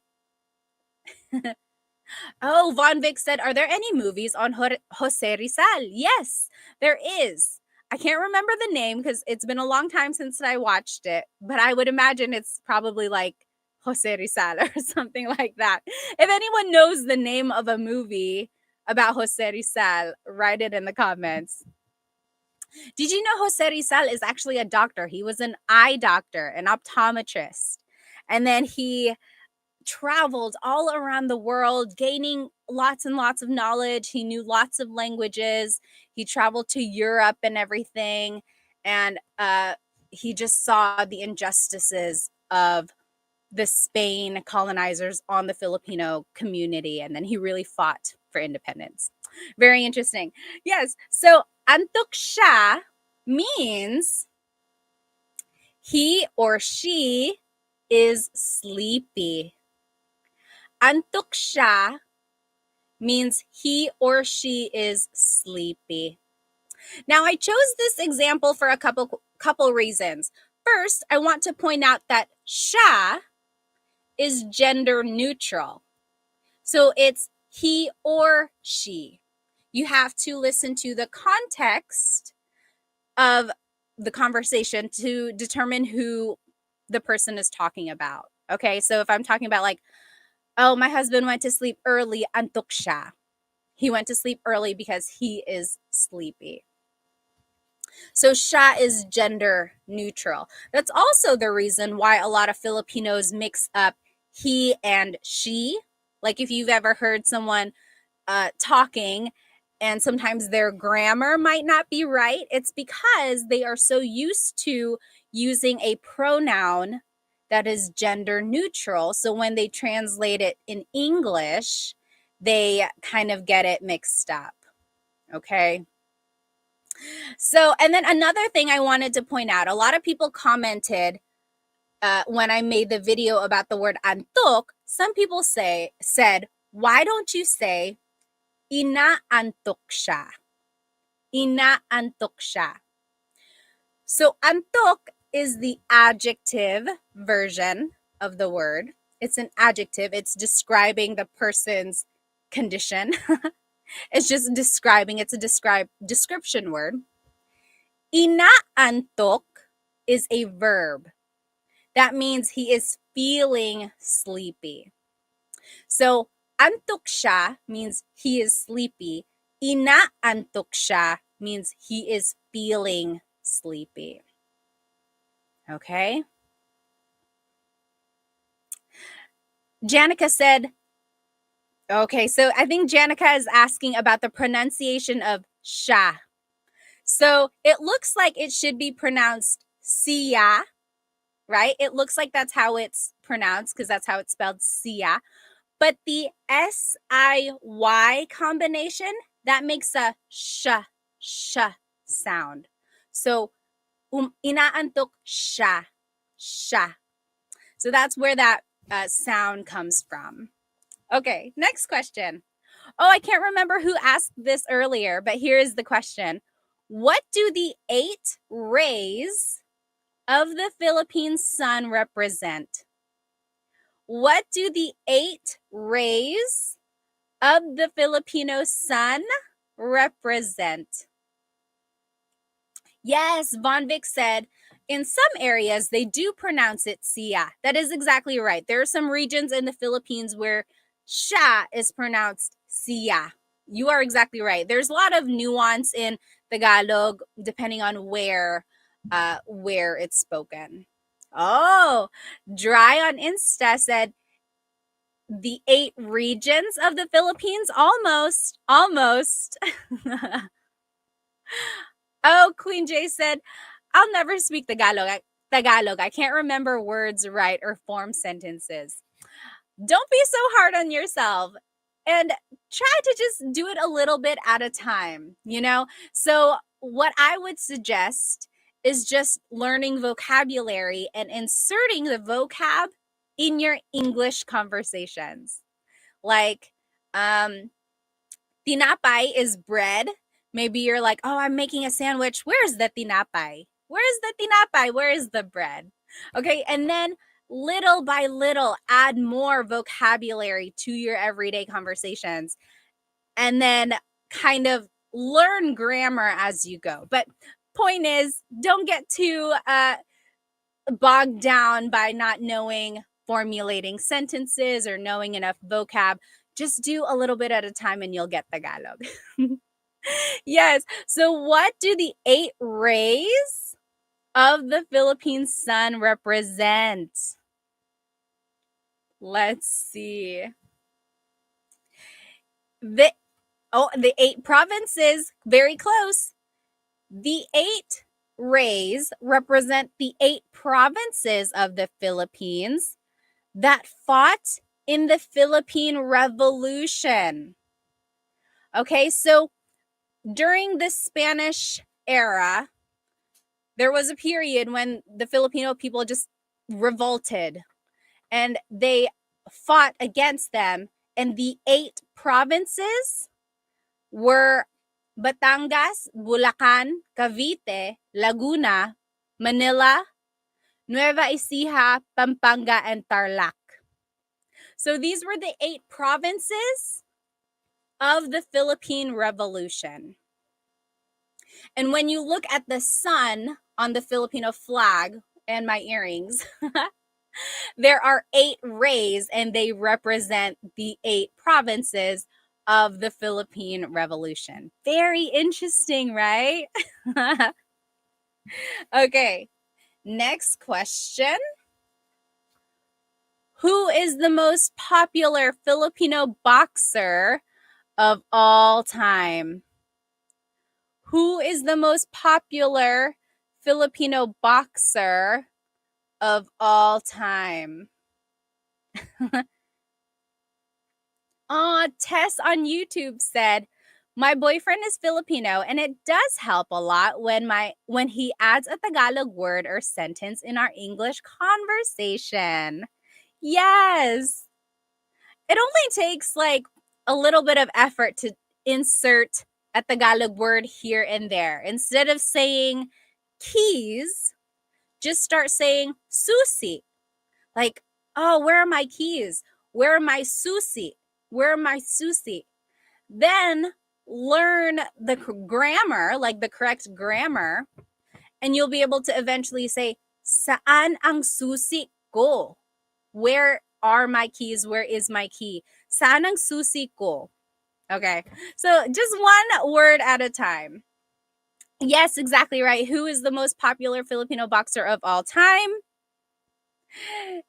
Oh, Von Vic said, are there any movies on Jose Rizal? Yes, there is. I can't remember the name because it's been a long time since I watched it, but I would imagine it's probably like Jose Rizal or something like that. If anyone knows the name of a movie about Jose Rizal, write it in the comments. Did you know Jose Rizal is actually a doctor? He was an eye doctor, an optometrist. And then he traveled all around the world, gaining lots and lots of knowledge. He knew lots of languages. He traveled to Europe and everything. And he just saw the injustices of the Spain colonizers on the Filipino community. And then he really fought for independence. Very interesting. Yes. So, antok siya means he or she is sleepy. Antok siya means he or she is sleepy. Now, I chose this example for a couple reasons. First, I want to point out that siya is gender neutral. So it's he or she. You have to listen to the context of the conversation to determine who the person is talking about. Okay, so if I'm talking about like, oh, my husband went to sleep early, antok siya. He went to sleep early because he is sleepy. So siya is gender neutral. That's also the reason why a lot of Filipinos mix up he and she. Like if you've ever heard someone talking and sometimes their grammar might not be right, it's because they are so used to using a pronoun that is gender neutral. So when they translate it in English, they kind of get it mixed up. Okay. So, and then another thing I wanted to point out, a lot of people commented when I made the video about the word antok. Some people said, why don't you say inaantok siya? Inaantok siya. So antok is the adjective version of the word. It's an adjective. It's describing the person's condition. It's just describing. It's a description word. Inaantok is a verb. That means he is feeling sleepy. So, antok siya means he is sleepy. Inaantok siya means he is feeling sleepy. Okay? Janica said, okay, so I think Janica is asking about the pronunciation of sha. So it looks like it should be pronounced siya, right? It looks like that's how it's pronounced because that's how it's spelled siya. But the S-I-Y combination, that makes a sh sound. So, inaantok siya, siya. So that's where that sound comes from. Okay, next question. Oh, I can't remember who asked this earlier, but here is the question. What do the 8 rays of the Philippine sun represent? What do the 8 rays of the Filipino sun represent? Yes, Von Vick said, in some areas, they do pronounce it siya. That is exactly right. There are some regions in the Philippines where sha is pronounced siya. You are exactly right. There's a lot of nuance in Tagalog depending on where it's spoken. Oh, Dry on Insta said the 8 regions of the Philippines. Almost. Oh, Queen J said, I'll never speak Tagalog. I can't remember words right or form sentences. Don't be so hard on yourself and try to just do it a little bit at a time, you know? So what I would suggest is just learning vocabulary and inserting the vocab in your English conversations. Like, tinapay is bread. Maybe you're like, oh, I'm making a sandwich. Where's the tinapay? Where's the tinapay? Where is the bread? Okay, and then little by little, add more vocabulary to your everyday conversations. And then kind of learn grammar as you go. But point is, don't get too bogged down by not knowing formulating sentences or knowing enough vocab. Just do a little bit at a time and you'll get Tagalog. Yes. So what do the 8 rays of the Philippine sun represent? Let's see. The 8 provinces, very close. The 8 rays represent the 8 provinces of the Philippines that fought in the Philippine Revolution. Okay, so during the Spanish era, there was a period when the Filipino people just revolted and they fought against them. And the 8 provinces were Batangas, Bulacan, Cavite, Laguna, Manila, Nueva Ecija, Pampanga, and Tarlac. So these were the 8 provinces of the Philippine Revolution. And when you look at the sun on the Filipino flag and my earrings, There are 8 rays, and they represent the 8 provinces of the Philippine Revolution. Very interesting, right? Okay, next question. Who is the most popular Filipino boxer of all time? Who is the most popular Filipino boxer of all time? Tess on YouTube said, my boyfriend is Filipino and it does help a lot when he adds a Tagalog word or sentence in our English conversation. Yes. It only takes like a little bit of effort to insert a Tagalog word here and there. Instead of saying keys, just start saying susi. Like, oh, where are my keys? Where are my susi? Where are my susi? Then learn the grammar, like the correct grammar, and you'll be able to eventually say, saan ang susi ko? Where are my keys? Where is my key? Saan ang susi ko? Okay, so just one word at a time. Yes, exactly right. Who is the most popular Filipino boxer of all time?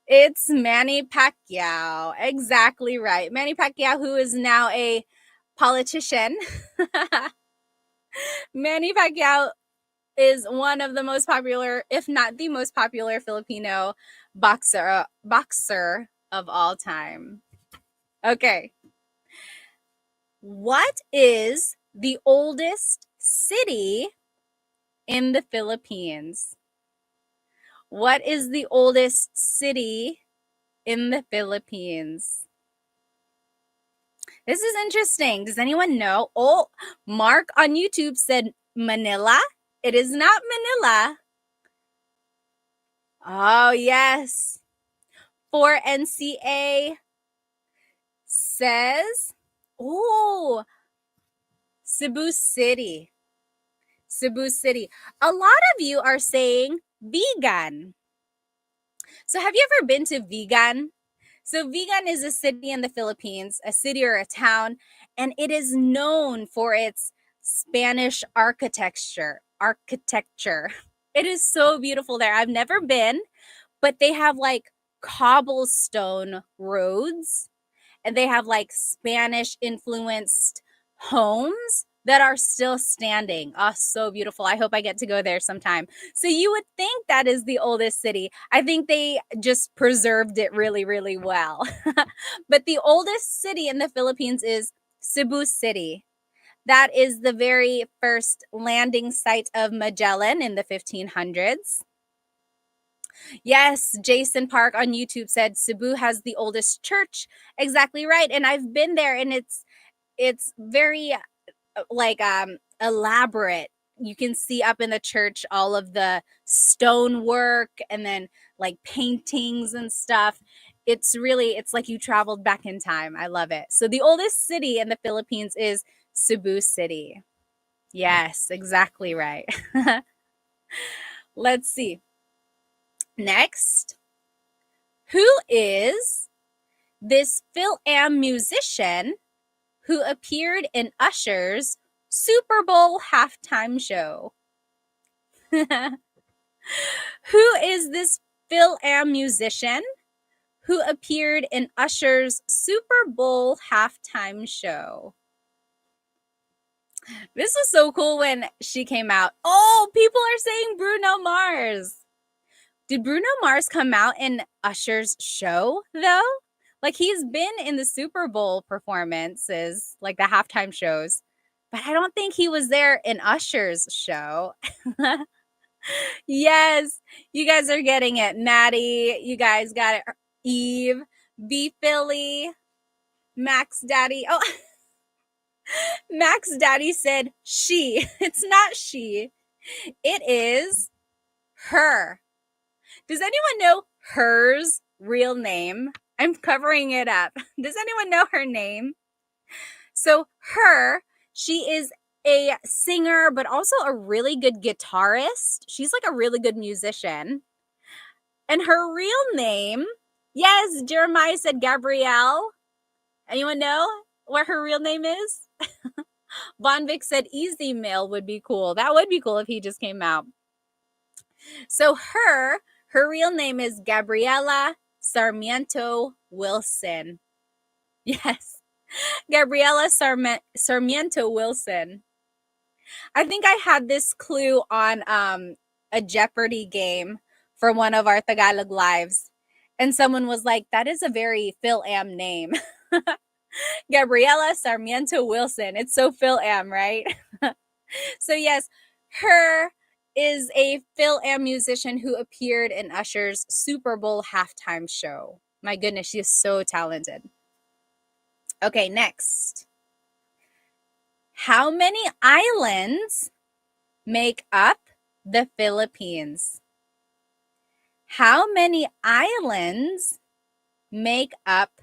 It's Manny Pacquiao. Exactly right. Manny Pacquiao, who is now a politician. Manny Pacquiao is one of the most popular, if not the most popular, Filipino boxer of all time. Okay. What is the oldest city in the Philippines? What is the oldest city in the Philippines? This is interesting. Does anyone know? Oh, Mark on YouTube said Manila. It is not Manila. Oh, yes. 4NCA says, oh, Cebu City. Cebu City. A lot of you are saying Vigan. So have you ever been to Vigan? So Vigan is a city in the Philippines, a city or a town, and it is known for its Spanish architecture. It is so beautiful there. I've never been, but they have like cobblestone roads and they have like Spanish influenced homes that are still standing. Oh, so beautiful. I hope I get to go there sometime. So you would think that is the oldest city. I think they just preserved it really, really well. But the oldest city in the Philippines is Cebu City. That is the very first landing site of Magellan in the 1500s. Yes, Jason Park on YouTube said Cebu has the oldest church. Exactly right. And I've been there and it's very like elaborate. You can see up in the church all of the stonework and then like paintings and stuff. It's like you traveled back in time. I love it. So the oldest city in the Philippines is Cebu City. Yes, exactly right. Let's see. Next, who is this Phil-Am musician who appeared in Usher's Super Bowl halftime show? Who is this Phil-Am musician who appeared in Usher's Super Bowl halftime show? This was so cool when she came out. Oh, people are saying Bruno Mars. Did Bruno Mars come out in Usher's show, though? Like, he's been in the Super Bowl performances, like the halftime shows, but I don't think he was there in Usher's show. Yes, you guys are getting it. Maddie, you guys got it. Eve, B. Philly, Max Daddy. Oh, Max Daddy said she. It's not she. It is her. Does anyone know her's real name? I'm covering it up. Does anyone know her name? So she is a singer, but also a really good guitarist. She's like a really good musician. And her real name, yes, Jeremiah said Gabrielle. Anyone know what her real name is? Von Vic said Easy Mail would be cool. That would be cool if he just came out. So her real name is Gabriela Sarmiento Wilson. Yes, Gabriela Sarmiento Wilson. I think I had this clue on a Jeopardy game for one of our Tagalog lives. And someone was like, that is a very Phil-Am name. Gabriela Sarmiento Wilson. It's so Phil-Am, right? So yes, her is a Phil-Am musician who appeared in Usher's Super Bowl halftime show. My goodness, she is so talented. Okay, next. How many islands make up the Philippines? How many islands make up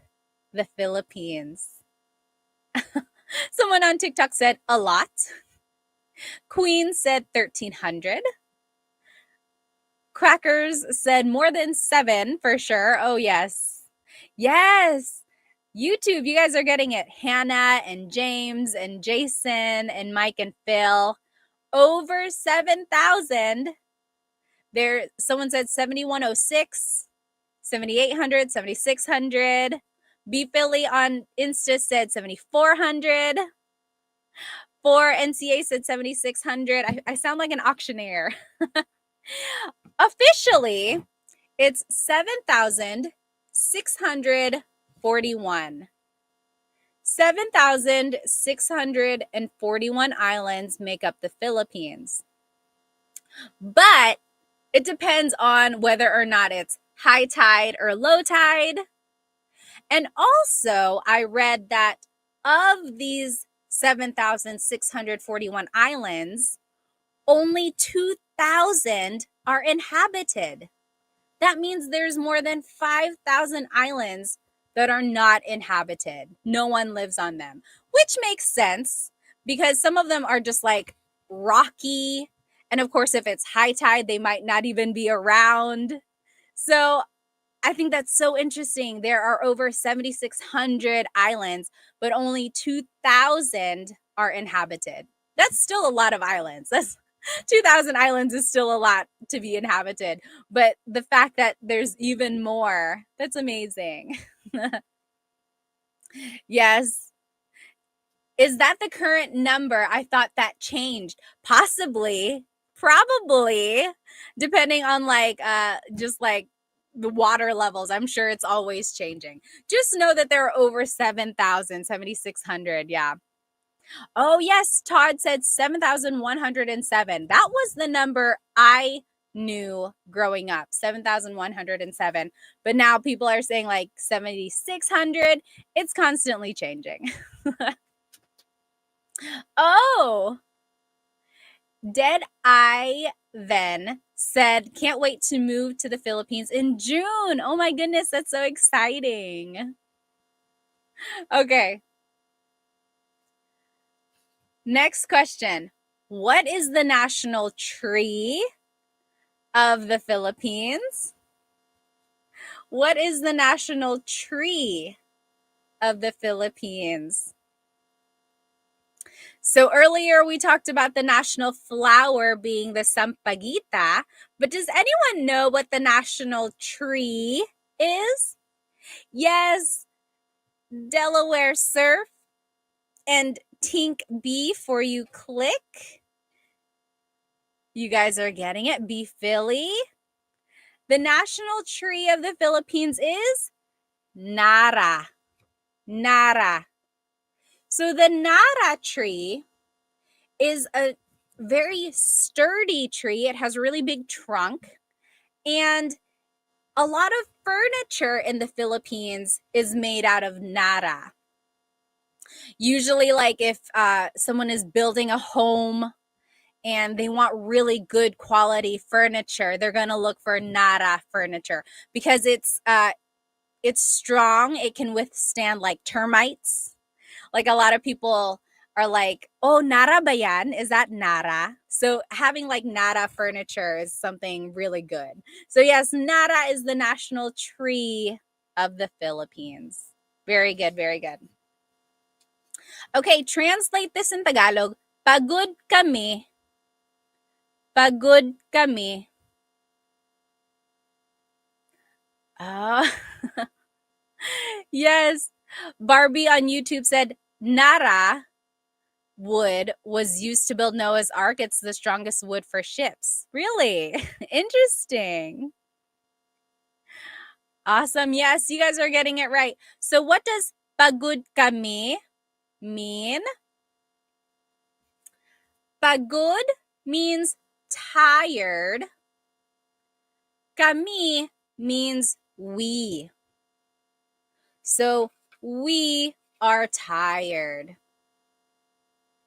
the Philippines? Someone on TikTok said a lot. Queen said 1,300. Crackers said more than 7 for sure. Oh, yes. Yes. YouTube, you guys are getting it. Hannah and James and Jason and Mike and Phil. Over 7,000. There, someone said 7,106, 7,800, 7,600. B Philly on Insta said 7,400. 4NCA said 7,600. I sound like an auctioneer. Officially, it's 7,641. 7,641 islands make up the Philippines. But it depends on whether or not it's high tide or low tide. And also, I read that of these 7,641 islands, only 2,000 are inhabited. That means there's more than 5,000 islands that are not inhabited. No one lives on them, which makes sense because some of them are just like rocky. And of course, if it's high tide, they might not even be around. So I think that's so interesting. There are over 7,600 islands, but only 2,000 are inhabited. That's still a lot of islands. That's 2,000 islands is still a lot to be inhabited. But the fact that there's even more, that's amazing. Yes. Is that the current number? I thought that changed. Possibly, probably, depending on just like the water levels. I'm sure it's always changing. Just know that there are over 7,000, 7,600. Yeah. Oh, yes. Todd said 7,107. That was the number I knew growing up, 7,107. But now people are saying like 7,600. It's constantly changing. Oh, Dead Eye then said, can't wait to move to the Philippines in June. Oh my goodness, that's so exciting. Okay. Next question. What is the national tree of the Philippines? What is the national tree of the Philippines? So earlier we talked about the national flower being the sampaguita, but does anyone know what the national tree is? Yes, Delaware Surf and Tink B for you click. You guys are getting it. B Philly. The national tree of the Philippines is Nara. Nara. So the Nara tree is a very sturdy tree. It has a really big trunk. And a lot of furniture in the Philippines is made out of Nara. Usually, like if someone is building a home and they want really good quality furniture, they're going to look for Nara furniture because it's strong. It can withstand like termites. Like a lot of people are like, oh, Nara ba yan? Is that Nara? So having like Nara furniture is something really good. So yes, Nara is the national tree of the Philippines. Very good, very good. Okay, translate this in Tagalog. Pagod kami. Pagod kami. Oh, yes. Barbie on YouTube said, Nara wood was used to build Noah's Ark. It's the strongest wood for ships. Really? Interesting. Awesome. Yes, you guys are getting it right. So what does pagod kami mean? Pagod means tired. Kami means we. So we are tired.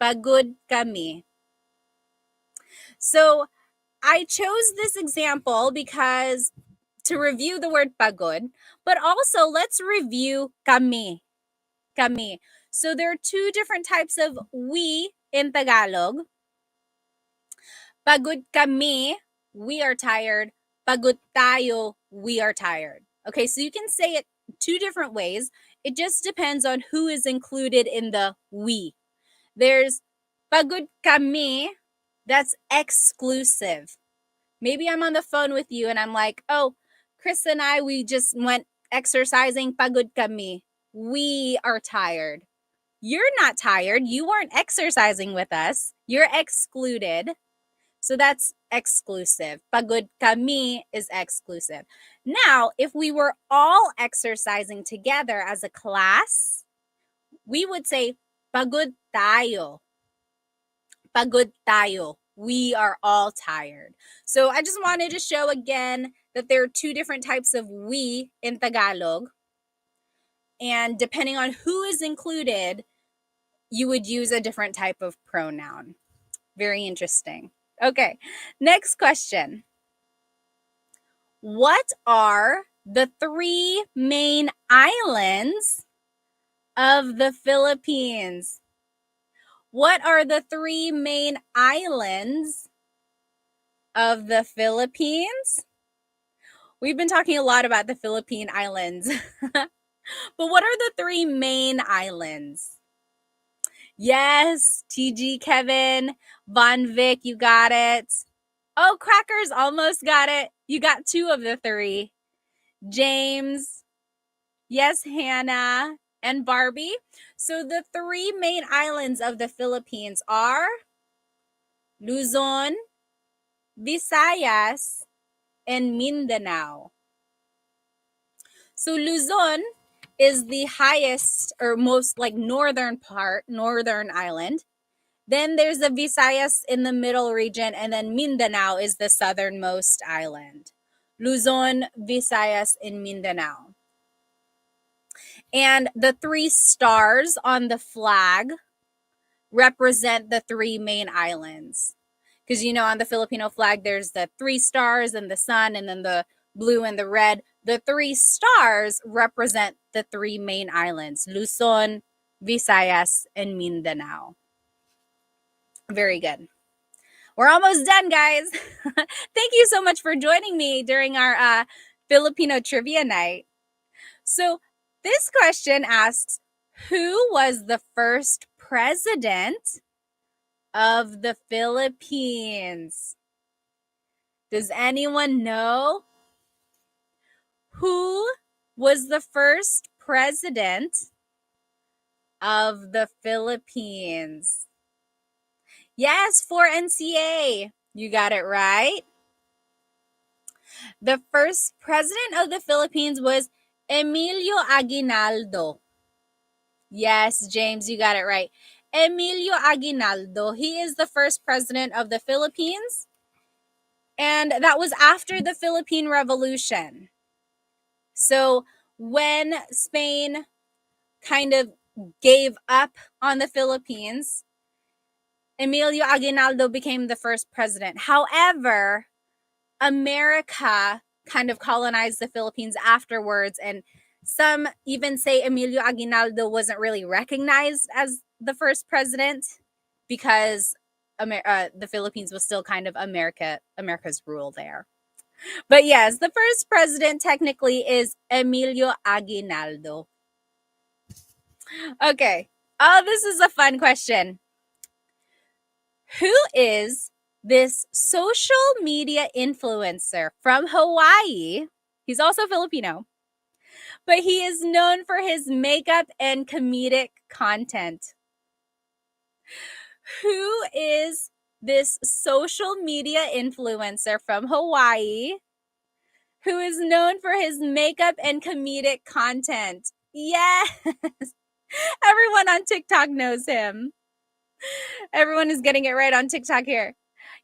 Pagod kami. So I chose this example because to review the word pagod, but also let's review kami. Kami. So there are two different types of we in Tagalog. Pagod kami, we are tired. Pagod tayo, we are tired. Okay, so you can say it two different ways. It just depends on who is included in the we. There's pagod kami, that's exclusive. Maybe I'm on the phone with you and I'm like, oh, Chris and I, we just went exercising. Pagod kami. We are tired. You're not tired. You weren't exercising with us. You're excluded. So that's exclusive. Pagod kami is exclusive. Now, if we were all exercising together as a class, we would say pagod tayo. Pagod tayo. We are all tired. So I just wanted to show again that there are two different types of we in Tagalog. And depending on who is included, you would use a different type of pronoun. Very interesting. Okay, next question. What are the three main islands of the Philippines? What are the three main islands of the Philippines? We've been talking a lot about the Philippine Islands. But what are the three main islands? Yes, TG Kevin, Von Vic, you got it. Oh, Crackers almost got it. You got two of the three. James, yes, Hannah, and Barbie. So the three main islands of the Philippines are Luzon, Visayas, and Mindanao. So Luzon is the highest or most like northern island. Then there's the Visayas in the middle region, and then Mindanao is the southernmost island. Luzon, Visayas, and Mindanao. And the three stars on the flag represent the three main islands. Because, you know, on the Filipino flag, there's the three stars and the sun, and then the blue and the red. The three stars represent the three main islands, Luzon, Visayas, and Mindanao. Very good. We're almost done, guys. Thank you so much for joining me during our Filipino trivia night. So this question asks, who was the first president of the Philippines? Does anyone know? Who was the first president of the Philippines? Yes, for NCA. You got it right. The first president of the Philippines was Emilio Aguinaldo. Yes, James, you got it right. Emilio Aguinaldo. He is the first president of the Philippines. And that was after the Philippine Revolution. So when Spain kind of gave up on the Philippines, Emilio Aguinaldo became the first president. However, America kind of colonized the Philippines afterwards, and some even say Emilio Aguinaldo wasn't really recognized as the first president because the Philippines was still kind of America's rule there. But yes, the first president technically is Emilio Aguinaldo. Okay. Oh, this is a fun question. Who is this social media influencer from Hawaii? He's also Filipino, but he is known for his makeup and comedic content. Who is this social media influencer from Hawaii who is known for his makeup and comedic content? Yes! Everyone on TikTok knows him. Everyone is getting it right on TikTok here.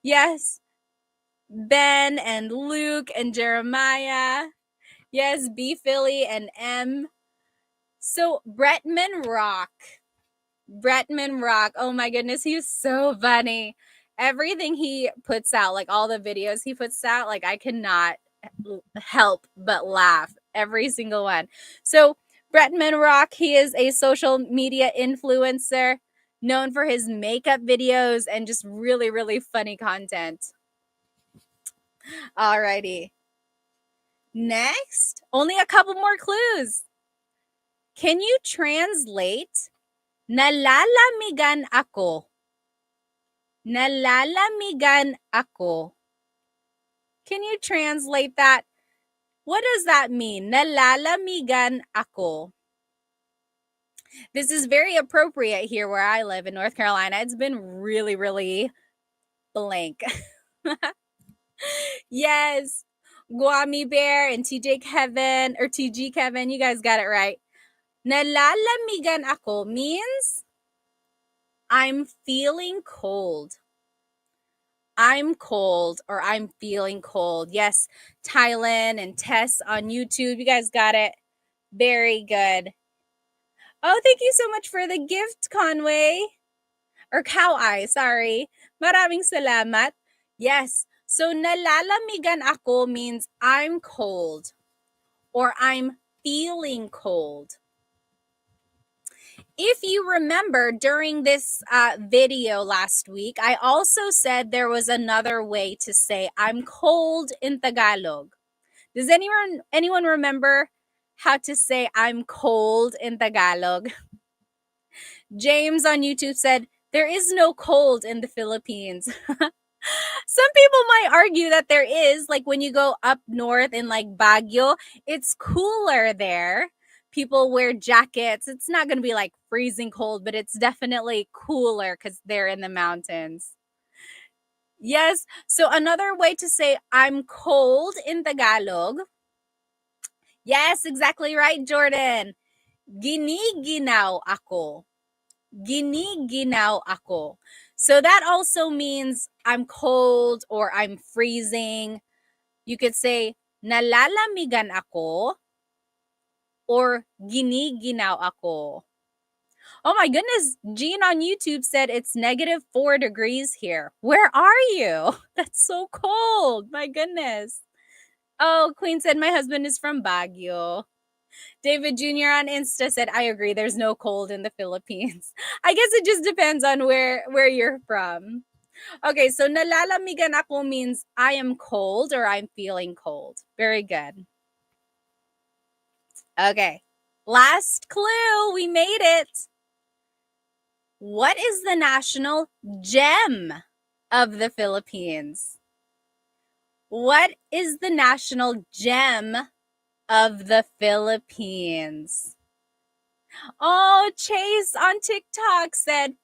Yes. Ben and Luke and Jeremiah. Yes, B Philly and M. So Bretman Rock. Oh my goodness, he's so funny. Everything he puts out, like all the videos he puts out, like I cannot help but laugh. Every single one. So Bretman Rock, he is a social media influencer known for his makeup videos and just really, really funny content. Alrighty. Next, only a couple more clues. Can you translate nalalamigan ako? Nalalamigan ako. Can you translate that? What does that mean? Nalalamigan ako. This is very appropriate here where I live in North Carolina. It's been really, really blank. Yes. Guami Bear and TJ Kevin or TG Kevin, you guys got it right. Nalalamigan ako means I'm feeling cold. I'm cold or I'm feeling cold. Yes, Tylen and Tess on YouTube, you guys got it. Very good. Oh, thank you so much for the gift, Conway. Or Cow Eye, sorry. Maraming salamat. Yes, so nalalamigan ako means I'm cold or I'm feeling cold. If you remember during this video last week, I also said there was another way to say I'm cold in Tagalog. Does anyone remember how to say I'm cold in Tagalog? James on YouTube said, there is no cold in the Philippines. Some people might argue that there is, like when you go up north in like Baguio, it's cooler there. People wear jackets. It's not going to be like freezing cold, but it's definitely cooler because they're in the mountains. Yes. So another way to say I'm cold in Tagalog. Yes, exactly right, Jordan. Giniginaw ako. Giniginaw ako. So that also means I'm cold or I'm freezing. You could say nalalamigan ako or giniginaw ako. Oh my goodness, Jean on YouTube said it's -4 degrees here. Where are you? That's so cold. My goodness. Oh, Queen said my husband is from Baguio. David Jr. on Insta said, I agree, there's no cold in the Philippines. I guess it just depends on where you're from. Okay, so nalalamigan ako means I am cold or I'm feeling cold. Very good. Okay, last clue. We made it. What is the national gem of the Philippines? What is the national gem of the Philippines? Oh, Chase on TikTok said,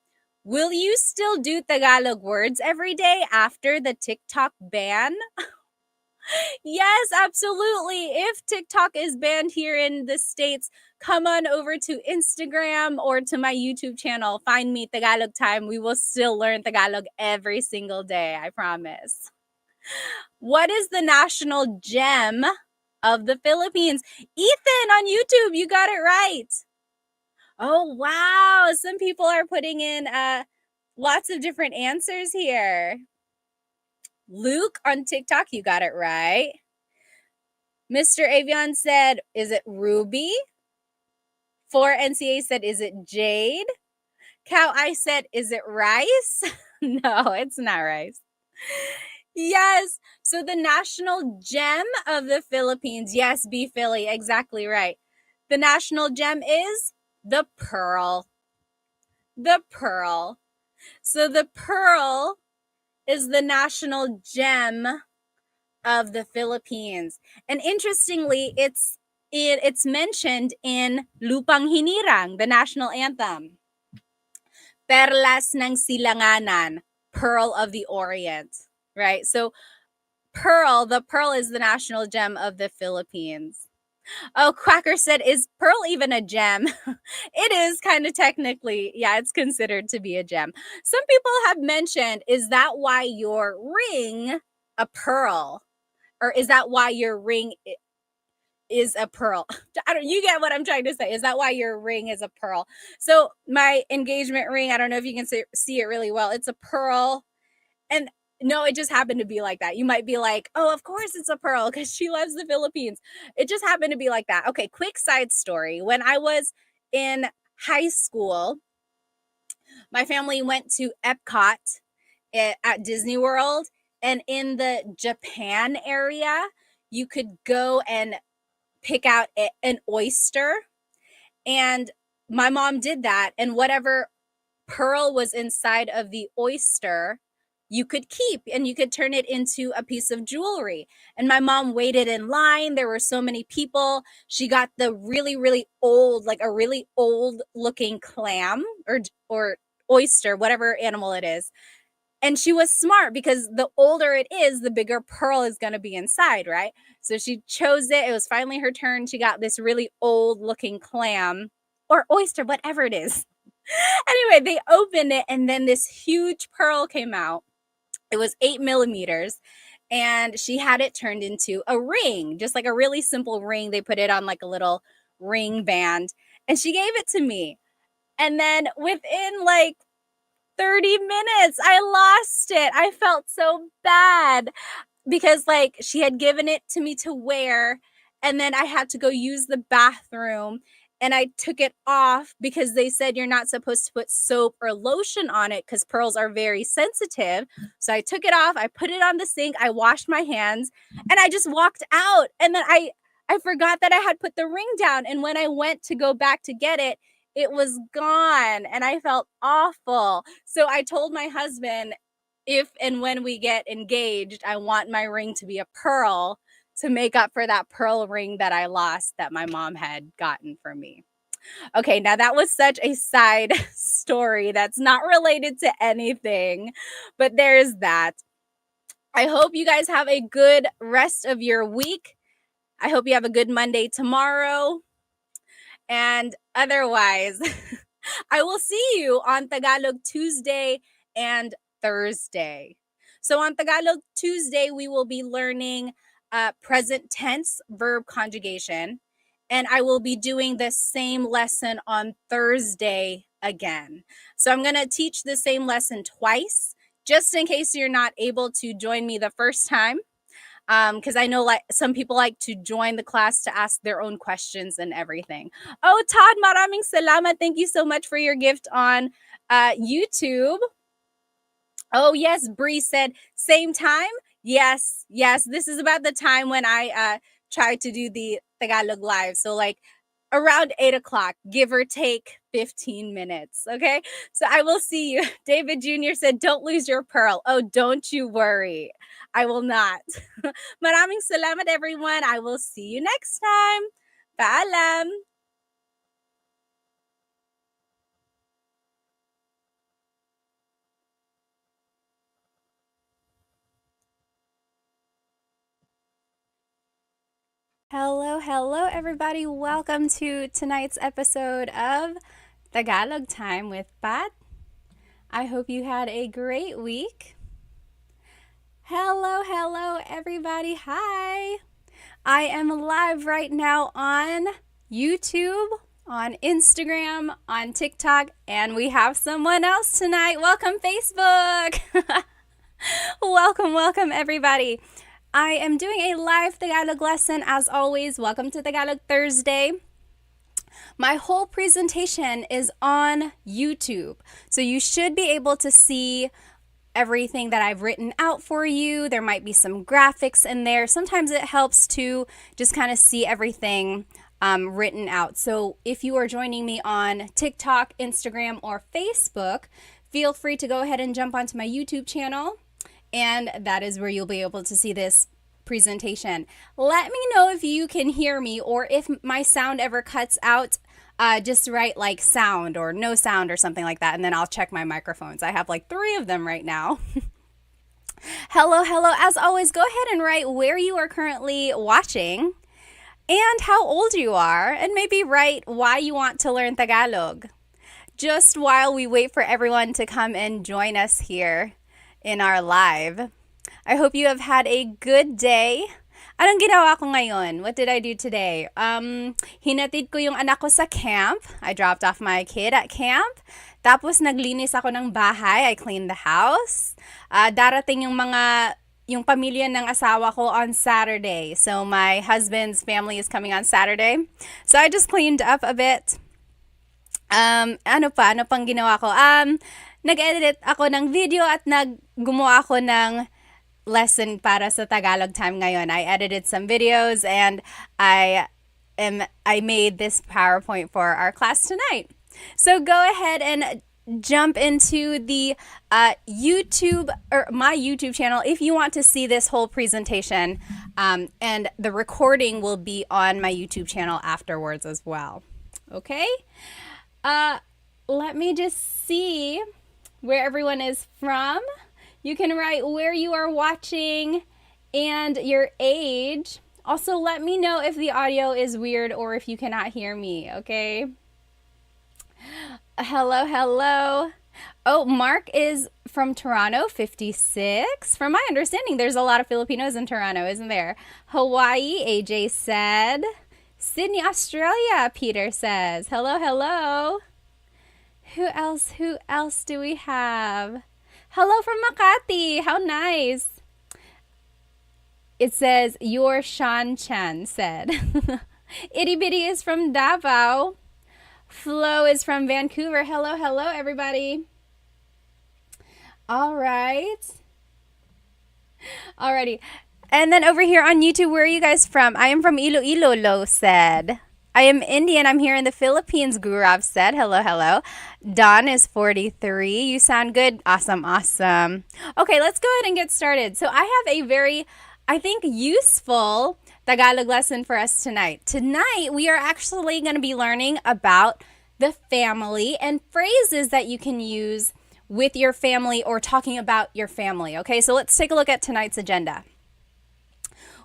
will you still do Tagalog words every day after the TikTok ban? Yes, absolutely. If TikTok is banned here in the States, come on over to Instagram or to my YouTube channel. Find me Tagalog Time. We will still learn Tagalog every single day, I promise. What is the national gem of the Philippines? Ethan on YouTube, you got it right. Oh, wow. Some people are putting in lots of different answers here. Luke on TikTok, you got it right. Mr. Avion said, is it Ruby? 4NCA said, is it Jade? Cow, I said, is it rice? No, it's not rice. Yes. So the national gem of the Philippines. Yes, B Philly, exactly right. The national gem is the pearl. The pearl. So the pearl is the national gem of the Philippines. And interestingly, it's mentioned in Lupang Hinirang, the national anthem. Perlas ng Silanganan, Pearl of the Orient, right? So the pearl is the national gem of the Philippines. Oh, Quacker said, is pearl even a gem? It is kind of technically, yeah, it's considered to be a gem. Some people have mentioned, is that why your ring a pearl? Or is that why your ring is a pearl? You get what I'm trying to say. Is that why your ring is a pearl? So my engagement ring, I don't know if you can see it really well. It's a pearl. And no, it just happened to be like that. You might be like, oh, of course it's a pearl because she loves the Philippines. It just happened to be like that. Okay, quick side story. When I was in high school, my family went to Epcot at Disney World. And in the Japan area, you could go and pick out an oyster. And my mom did that. And whatever pearl was inside of the oyster, you could keep and you could turn it into a piece of jewelry. And my mom waited in line. There were so many people. She got the really, really old, like a really old looking clam or oyster, whatever animal it is. And she was smart because the older it is, the bigger pearl is going to be inside, right? So she chose it. It was finally her turn. She got this really old looking clam or oyster, whatever it is. Anyway, they opened it and then this huge pearl came out. It was 8 millimeters and she had it turned into a ring, just like a really simple ring. They put it on like a little ring band and she gave it to me. And then within like 30 minutes, I lost it. I felt so bad because like she had given it to me to wear and then I had to go use the bathroom and I took it off because they said you're not supposed to put soap or lotion on it because pearls are very sensitive. So I took it off, I put it on the sink, I washed my hands and I just walked out. And then I forgot that I had put the ring down. And when I went to go back to get it, it was gone and I felt awful. So I told my husband, if and when we get engaged, I want my ring to be a pearl to make up for that pearl ring that I lost that my mom had gotten for me. Okay, now that was such a side story that's not related to anything, but there's that. I hope you guys have a good rest of your week. I hope you have a good Monday tomorrow. And otherwise, I will see you on Tagalog Tuesday and Thursday. So on Tagalog Tuesday, we will be learning present tense verb conjugation. And I will be doing the same lesson on Thursday again. So I'm going to teach the same lesson twice, just in case you're not able to join me the first time. Because I know like some people like to join the class to ask their own questions and everything. Oh, Todd, maraming salamat. Thank you so much for your gift on YouTube. Oh, yes, Bree said, same time? Yes, this is about the time when I tried to do the Tagalog live. So like around 8 o'clock, give or take 15 minutes, okay? So I will see you. David Jr. said, don't lose your pearl. Oh, don't you worry. I will not. Maraming salamat, everyone. I will see you next time. Paalam. Hello, everybody. Welcome to tonight's episode of Tagalog Time with Pat. I hope you had a great week. Hello, everybody. Hi. I am live right now on YouTube, on Instagram, on TikTok, and we have someone else tonight. Welcome, Facebook. Welcome, everybody. I am doing a live Tagalog lesson as always. Welcome to Tagalog Thursday. My whole presentation is on YouTube. So you should be able to see everything that I've written out for you. There might be some graphics in there. Sometimes it helps to just kind of see everything written out. So if you are joining me on TikTok, Instagram, or Facebook, feel free to go ahead and jump onto my YouTube channel, and that is where you'll be able to see this presentation. Let me know if you can hear me or if my sound ever cuts out. Just write like sound or no sound or something like that, and then I'll check my microphones. I have like 3 of them right now. Hello, hello. As always, go ahead and write where you are currently watching and how old you are, and maybe write why you want to learn Tagalog. Just while we wait for everyone to come and join us here in our live. I hope you have had a good day. Anong ginawa ko ngayon? What did I do today? Hinatid ko yung anak ko sa camp. I dropped off my kid at camp. Tapos naglinis ako ng bahay. I cleaned the house. Darating yung pamilya ng asawa ko on Saturday. So my husband's family is coming on Saturday. So I just cleaned up a bit. Ano pang ginawa ko? Nag-edit ako ng video at gumawa ako ng lesson para sa Tagalog time ngayon. I edited some videos and I made this PowerPoint for our class tonight. So go ahead and jump into the YouTube or my YouTube channel if you want to see this whole presentation, and the recording will be on my YouTube channel afterwards as well. Okay? Let me just see where everyone is from. You can write where you are watching and your age. Also, let me know if the audio is weird or if you cannot hear me, okay? Hello, hello. Oh, Mark is from Toronto, 56. From my understanding, there's a lot of Filipinos in Toronto, isn't there? Hawaii, AJ said. Sydney, Australia, Peter says. Hello, hello. Who else do we have? Hello from Makati. How nice. It says, your Shan Chan said. Itty Bitty is from Davao. Flo is from Vancouver. Hello, hello, everybody. All right. Alrighty. And then over here on YouTube, where are you guys from? I am from Iloilo, Lo said. I am Indian. I'm here in the Philippines, Gurav said. Hello, hello. Don is 43. You sound good. Awesome, awesome. Okay, let's go ahead and get started. So I have a very, I think, useful Tagalog lesson for us tonight. Tonight, we are actually going to be learning about the family and phrases that you can use with your family or talking about your family. Okay, so let's take a look at tonight's agenda.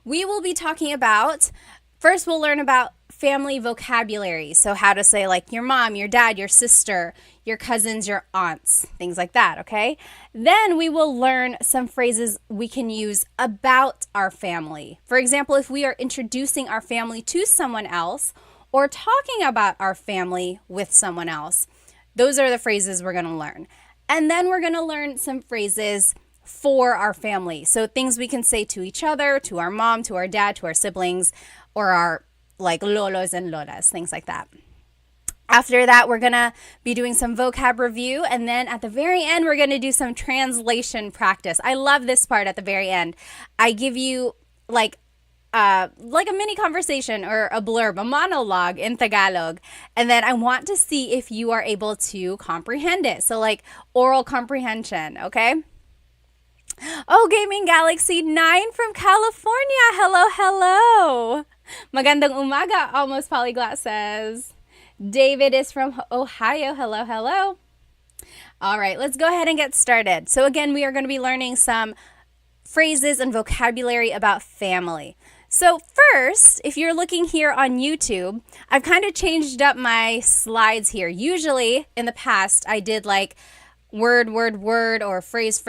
We will be talking about, first we'll learn about family vocabulary. So how to say like your mom, your dad, your sister, your cousins, your aunts, things like that, okay? Then we will learn some phrases we can use about our family. For example, if we are introducing our family to someone else or talking about our family with someone else, those are the phrases we're going to learn. And then we're going to learn some phrases for our family. So things we can say to each other, to our mom, to our dad, to our siblings, or our like lolos and lolas, things like that. After that, we're going to be doing some vocab review. And then at the very end, we're going to do some translation practice. I love this part at the very end. I give you like a mini conversation or a blurb, a monologue in Tagalog. And then I want to see if you are able to comprehend it. So like oral comprehension, okay? Oh, Gaming Galaxy 9 from California. Hello, hello. Magandang umaga, Almost Polyglot says. David is from Ohio. Hello, hello. All right, let's go ahead and get started. So again, we are going to be learning some phrases and vocabulary about family. So first, if you're looking here on YouTube, I've kind of changed up my slides here. Usually in the past, I did like word, or phrase,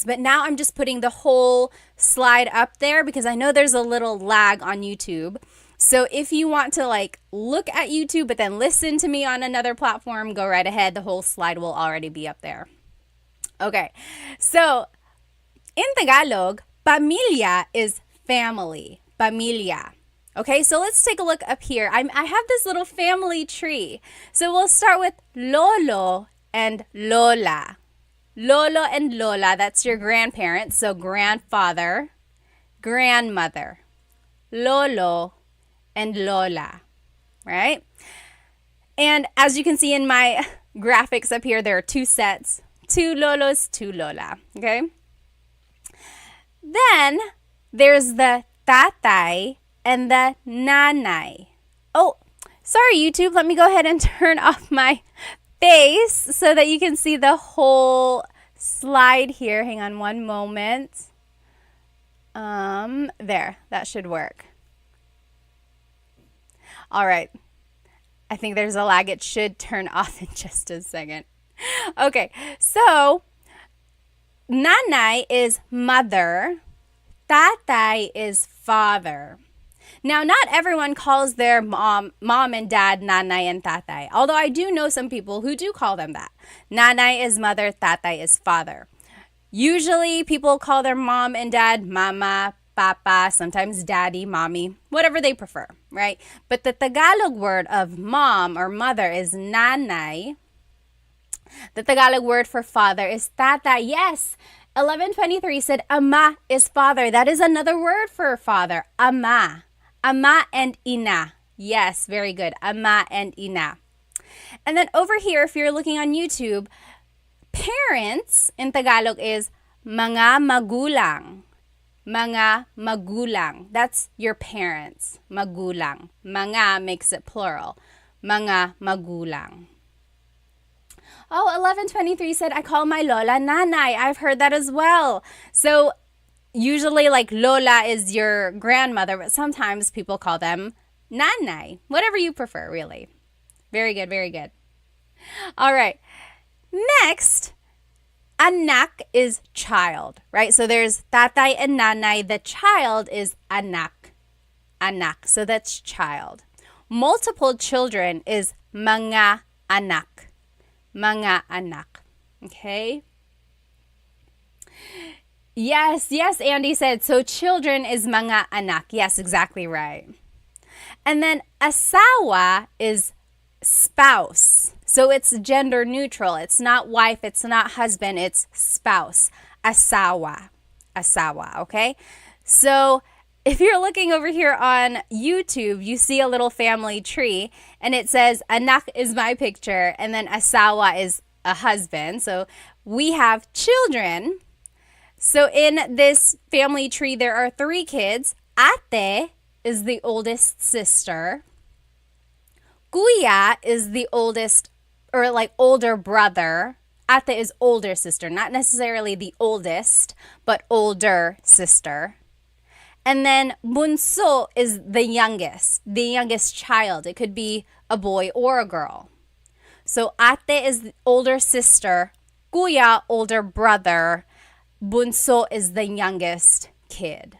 but now I'm just putting the whole slide up there because I know there's a little lag on YouTube. So if you want to like look at YouTube but then listen to me on another platform, go right ahead. The whole slide will already be up there. Okay, so in Tagalog, pamilya is family, pamilya. Okay, so let's take a look up here. I have this little family tree. So we'll start with lolo and lola. Lolo and lola, that's your grandparents. So grandfather, grandmother. Lolo and lola, right? And as you can see in my graphics up here, there are two sets. Two lolos, two lola, okay? Then there's the tatay and the nanay. Oh, sorry YouTube, let me go ahead and turn off my face so that you can see the whole slide here. Hang on one moment. There, that should work. All right. I think there's a lag. It should turn off in just a second. Okay, so nanay is mother, tatay is father. Now, not everyone calls their mom and dad nanay and tatay, although I do know some people who do call them that. Nanay is mother, tatay is father. Usually, people call their mom and dad mama, papa, sometimes daddy, mommy, whatever they prefer, right? But the Tagalog word of mom or mother is nanay. The Tagalog word for father is tatay. Yes, 1123 said ama is father. That is another word for father, ama. Ama and ina. Yes, very good. Ama and ina. And then over here, if you're looking on YouTube, parents in Tagalog is mga magulang. Mga magulang. That's your parents. Magulang. Mga makes it plural. Mga magulang. Oh, 1123 said, I call my lola nanay. I've heard that as well. So usually like lola is your grandmother, but sometimes people call them nanay. Whatever you prefer, really. Very good, very good. All right. Next, anak is child, right? So there's tatay and nanay. The child is anak. Anak. So that's child. Multiple children is mga anak. Mga anak. Okay? Yes, Andy said. So children is mga anak. Yes, exactly right. And then asawa is spouse. So it's gender neutral. It's not wife, it's not husband, it's spouse. Asawa. Asawa, okay? So if you're looking over here on YouTube, you see a little family tree and it says anak is my picture and then asawa is a husband. So we have children. So in this family tree, there are 3 kids. Ate is the oldest sister. Kuya is the oldest or like older brother. Ate is older sister, not necessarily the oldest, but older sister. And then bunso is the youngest child. It could be a boy or a girl. So ate is the older sister, kuya, older brother, bunso is the youngest kid.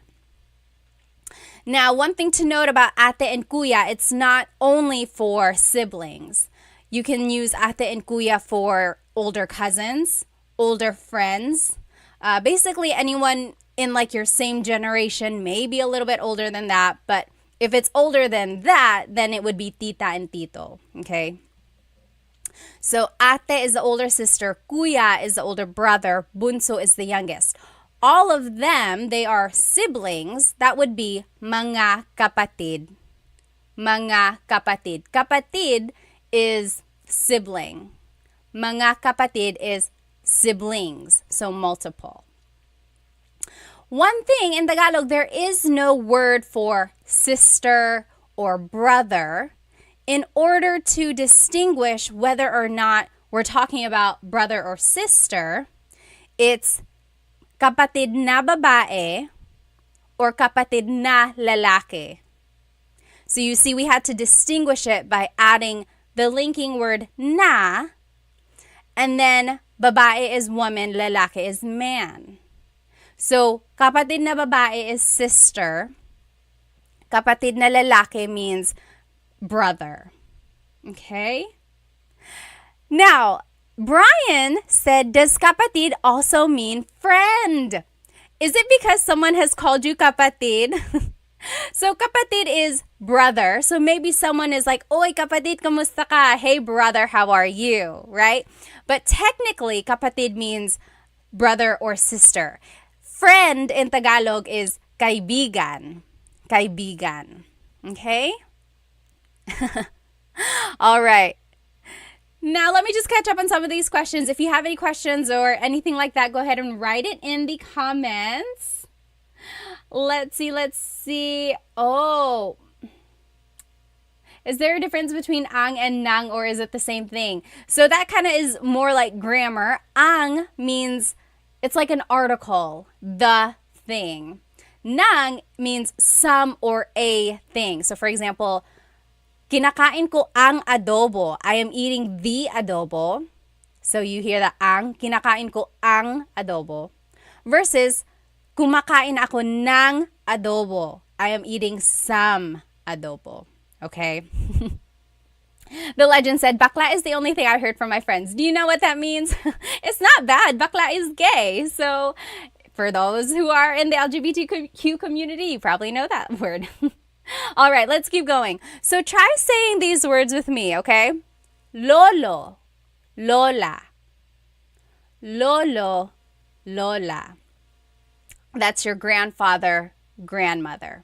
Now, one thing to note about ate and kuya, it's not only for siblings. You can use ate and kuya for older cousins, older friends, basically anyone in like your same generation, maybe a little bit older than that, but if it's older than that, then it would be tita and tito, okay? So ate is the older sister, kuya is the older brother, bunso is the youngest. All of them, they are siblings. That would be mga kapatid. Mga kapatid. Kapatid is sibling. Mga kapatid is siblings, so multiple. One thing in Tagalog, there is no word for sister or brother. In order to distinguish whether or not we're talking about brother or sister, it's kapatid na babae or kapatid na lalaki. So you see, we had to distinguish it by adding the linking word na, and then babae is woman, lalaki is man. So, kapatid na babae is sister. Kapatid na lalaki means brother. Okay? Now, Brian said, does kapatid also mean friend? Is it because someone has called you kapatid? So kapatid is brother. So maybe someone is like, "Oy kapatid, kamusta ka? Hey brother, how are you?" Right? But technically, kapatid means brother or sister. Friend in Tagalog is kaibigan. Kaibigan. Okay? All right. Now, let me just catch up on some of these questions. If you have any questions or anything like that, go ahead and write it in the comments. Let's see. Oh, is there a difference between ang and nang, or is it the same thing? So that kind of is more like grammar. Ang means it's like an article, the thing. Nang means some or a thing. So for example, kinakain ko ang adobo. I am eating the adobo. So you hear the ang, kinakain ko ang adobo. Versus, kumakain ako ng adobo. I am eating some adobo. Okay? The legend said, bakla is the only thing I heard from my friends. Do you know what that means? It's not bad. Bakla is gay. So for those who are in the LGBTQ community, you probably know that word. All right, let's keep going. So try saying these words with me, okay? Lolo, lola. Lolo, lola. That's your grandfather, grandmother.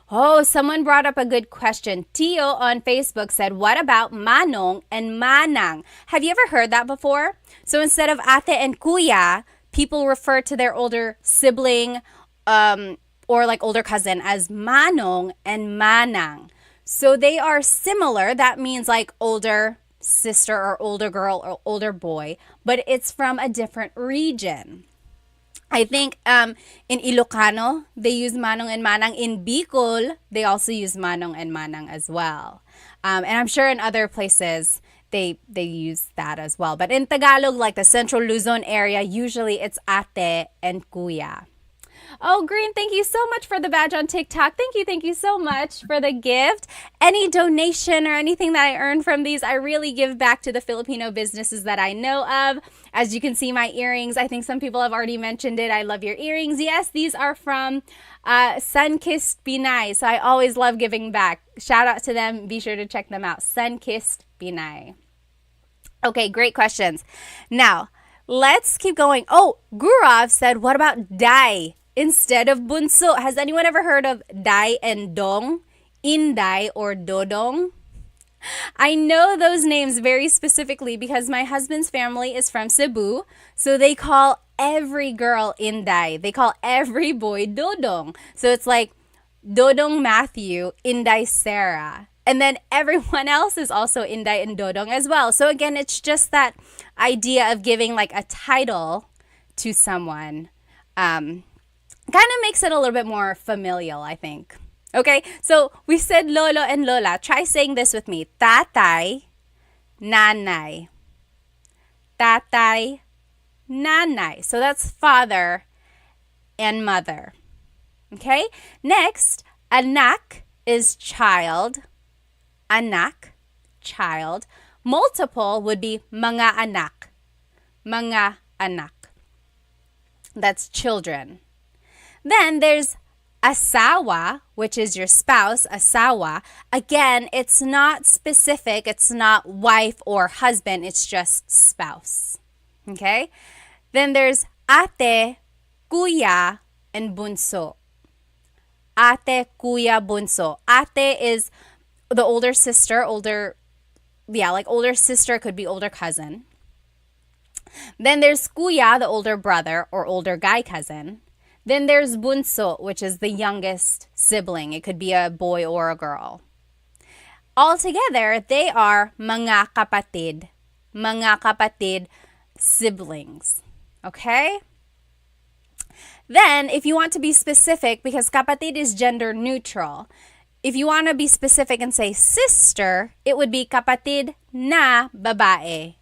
Oh, someone brought up a good question. Tio on Facebook said, what about manong and manang? Have you ever heard that before? So instead of ate and kuya, people refer to their older sibling or like older cousin as manong and manang. So they are similar. That means like older sister or older girl or older boy, but it's from a different region. I think in Ilocano, they use manong and manang. In Bicol, they also use manong and manang as well. And I'm sure in other places, they use that as well. But in Tagalog, like the Central Luzon area, usually it's ate and kuya. Oh, Green, thank you so much for the badge on TikTok. Thank you so much for the gift. Any donation or anything that I earn from these, I really give back to the Filipino businesses that I know of. As you can see, my earrings, I think some people have already mentioned it. I love your earrings. Yes, these are from Sunkissed Pinay. So I always love giving back. Shout out to them. Be sure to check them out. Sunkissed Pinay. Okay, great questions. Now, let's keep going. Oh, Gurav said, what about Dai instead of bunso? Has anyone ever heard of Dai and Dong? Inday or Dodong? I know those names very specifically because my husband's family is from Cebu. So they call every girl Inday. They call every boy Dodong. So it's like Dodong Matthew, Inday Sarah. And then everyone else is also Inday and Dodong as well. So again, it's just that idea of giving like a title to someone. Kind of makes it a little bit more familial, I think. Okay, so we said lolo and lola. Try saying this with me. Tatay, nanay. Tatay, nanay. So that's father and mother. Okay, next, anak is child. Anak, child. Multiple would be mga anak. Mga anak. That's children. Then there's asawa, which is your spouse, asawa. Again, it's not specific. It's not wife or husband. It's just spouse. Okay? Then there's ate, kuya, and bunso. Ate, kuya, bunso. Ate is the older sister, older sister, could be older cousin. Then there's kuya, the older brother or older guy cousin. Then there's bunso, which is the youngest sibling. It could be a boy or a girl. Altogether, they are mga kapatid. Mga kapatid siblings. Okay? Then, if you want to be specific, because kapatid is gender neutral, if you want to be specific and say sister, it would be kapatid na babae.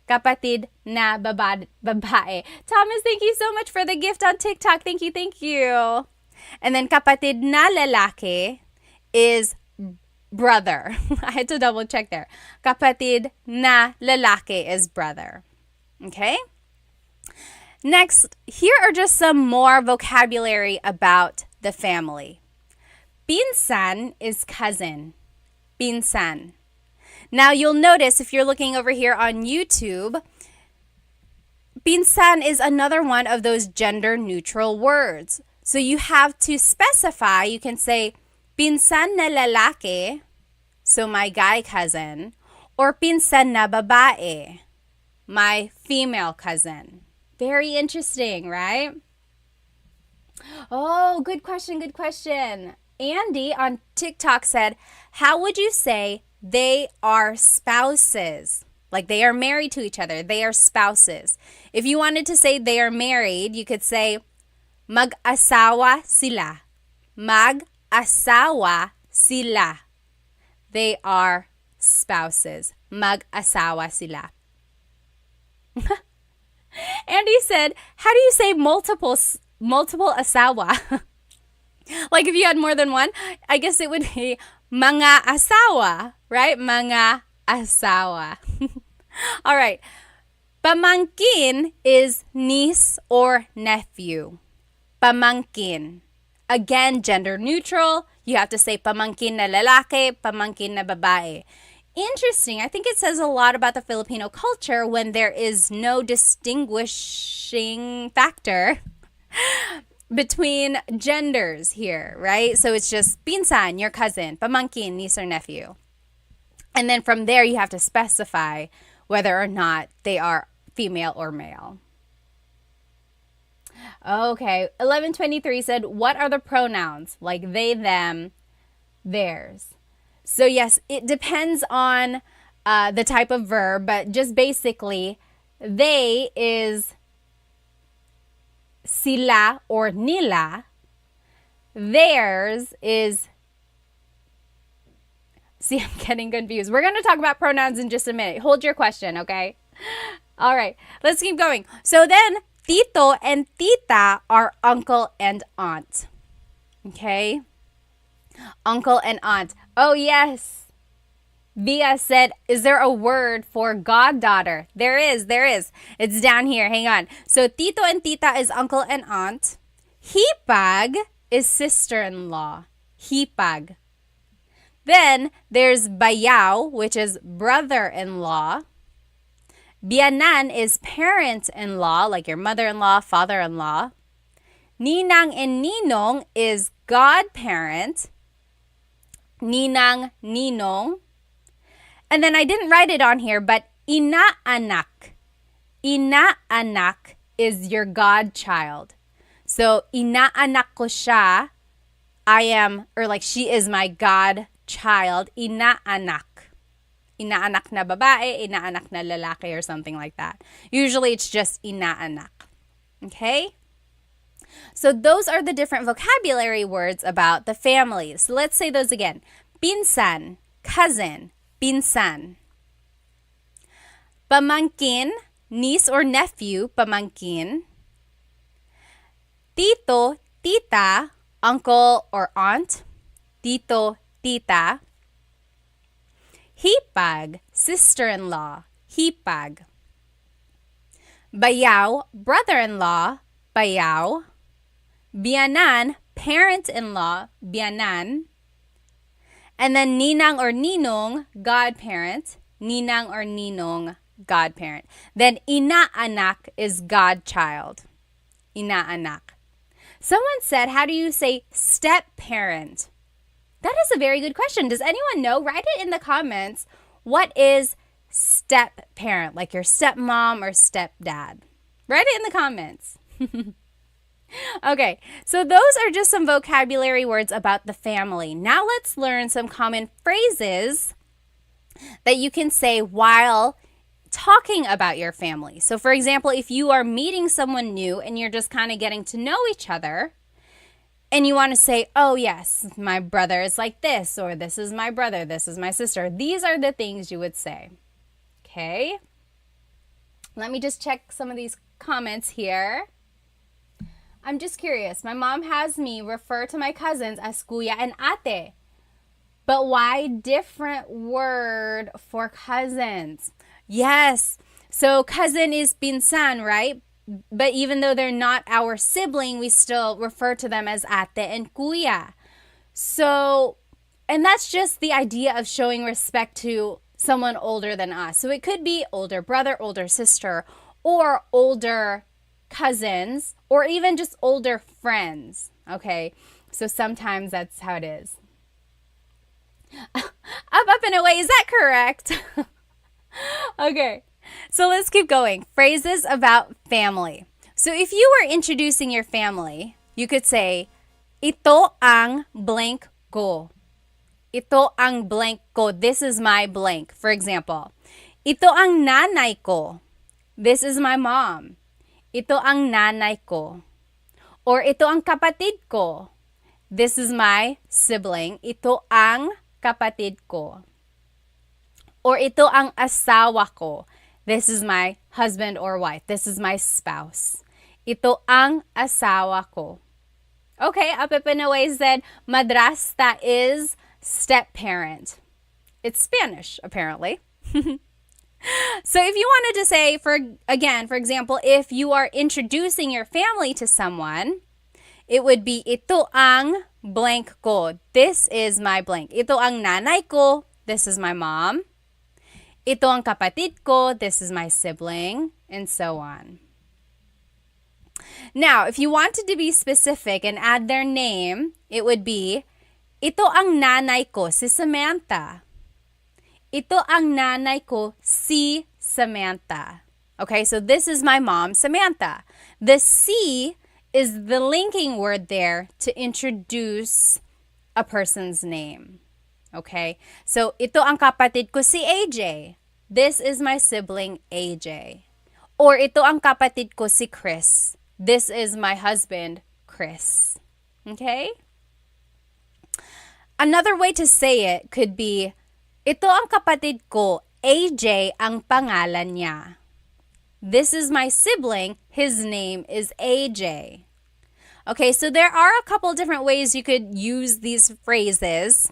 Kapatid na babae. Thomas, thank you so much for the gift on TikTok. Thank you. And then kapatid na lalaki is brother. I had to double check there. Kapatid na lalaki is brother. Okay? Next, here are just some more vocabulary about the family. pinsan is cousin. Pinsan. Now you'll notice if you're looking over here on YouTube, pinsan is another one of those gender neutral words. So you have to specify. You can say pinsan na lalaki, so my guy cousin, or pinsan na babae, my female cousin. Very interesting, right? Oh, good question, good question. Andy on TikTok said, how would you say they are spouses? Like they are married to each other. They are spouses. If you wanted to say they are married, you could say mag-asawa sila. Mag-asawa sila. They are spouses. Mag-asawa sila. Andy said, how do you say multiple asawa? Like if you had more than one, I guess it would be mga asawa, right? Mga asawa. All right. Pamangkin is niece or nephew. Pamangkin. Again, gender neutral. You have to say pamangkin na lalaki, pamangkin na babae. Interesting. I think it says a lot about the Filipino culture when there is no distinguishing factor between genders here, right? So it's just pinsan, your cousin, pamangkin, niece or nephew. And then from there, you have to specify whether or not they are female or male. Okay, 1123 said, what are the pronouns? Like they, them, theirs. So yes, it depends on the type of verb, but just basically, they is sila or nila. Theirs is, see, I'm getting confused. We're going to talk about pronouns in just a minute. Hold your question, okay? All right, let's keep going. So then, tito and tita are uncle and aunt. Okay? Uncle and aunt. Oh, yes. Via said, is there a word for goddaughter? There is. It's down here. Hang on. So, tito and tita is uncle and aunt. Hipag is sister-in-law. Hipag. Then, there's bayaw, which is brother-in-law. Biyanan is parent-in-law, like your mother-in-law, father-in-law. Ninang and ninong is godparent. Ninang, ninong. And then I didn't write it on here, but inaanak. Inaanak is your godchild. So, inaanak ko siya. I am, or like she is my godchild. Inaanak. Inaanak na babae, inaanak na lalaki, or something like that. Usually it's just inaanak. Okay? So those are the different vocabulary words about the families. So let's say those again. Pinsan, cousin, pinsan. Pamangkin, niece or nephew, pamangkin. Tito, tita, uncle or aunt. Tito, tita. Hipag, sister-in-law, hipag. Bayaw, brother-in-law, bayaw. Biyanan, parent-in-law, biyanan. And then ninang or ninong, godparent. Ninang or ninong, godparent. Then inaanak is godchild. Inaanak. Someone said, how do you say step-parent? That is a very good question. Does anyone know? Write it in the comments. What is step-parent? Like your stepmom or stepdad? Write it in the comments. Okay, so those are just some vocabulary words about the family. Now let's learn some common phrases that you can say while talking about your family. So for example, if you are meeting someone new and you're just kind of getting to know each other, and you want to say, oh yes, my brother is like this, or this is my brother, this is my sister. These are the things you would say. Okay? Let me just check some of these comments here. I'm just curious. My mom has me refer to my cousins as kuya and ate. But why different word for cousins? Yes. So cousin is pinsan, right? But even though they're not our sibling, we still refer to them as ate and kuya. So, and that's just the idea of showing respect to someone older than us. So it could be older brother, older sister, or older cousins, or even just older friends. Okay, so sometimes that's how it is. Up, and away. Is that correct? Okay, so let's keep going. Phrases about family. So if you were introducing your family, you could say, ito ang blank ko. Ito ang blank ko. This is my blank. For example, ito ang nanay ko. This is my mom. Ito ang nanay ko. Or ito ang kapatid ko. This is my sibling. Ito ang kapatid ko. Or ito ang asawa ko. This is my husband or wife. This is my spouse. Ito ang asawa ko. Okay, Apipinaway said madrasta is step-parent. It's Spanish, apparently. So if you wanted to say, for example, if you are introducing your family to someone, it would be, ito ang blank ko. This is my blank. Ito ang nanay ko. This is my mom. Ito ang kapatid ko. This is my sibling. And so on. Now, if you wanted to be specific and add their name, it would be, ito ang nanay ko, si Samantha. Ito ang nanay ko, si Samantha. Okay, so this is my mom, Samantha. The si is the linking word there to introduce a person's name. Okay, so ito ang kapatid ko, si AJ. This is my sibling, AJ. Or ito ang kapatid ko, si Chris. This is my husband, Chris. Okay? Another way to say it could be, ito ang kapatid ko, AJ ang pangalan niya. This is my sibling, his name is AJ. Okay, so there are a couple different ways you could use these phrases.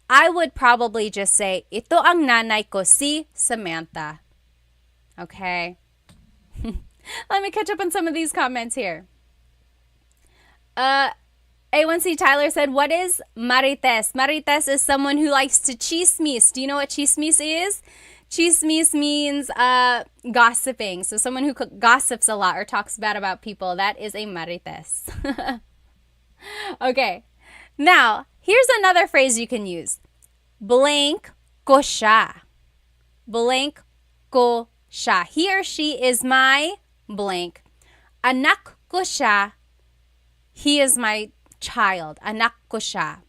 I would probably just say, ito ang nanay ko, si Samantha. Okay? Let me catch up on some of these comments here. A1C Tyler said, what is marites? Marites is someone who likes to chismis. Do you know what chismis is? Chismis means gossiping. So someone who gossips a lot or talks bad about people, that is a marites. Okay. Now, here's another phrase you can use. Blank ko siya. Blank ko siya. He or she is my blank. Anak ko siya. He is my child. Anak ko siya.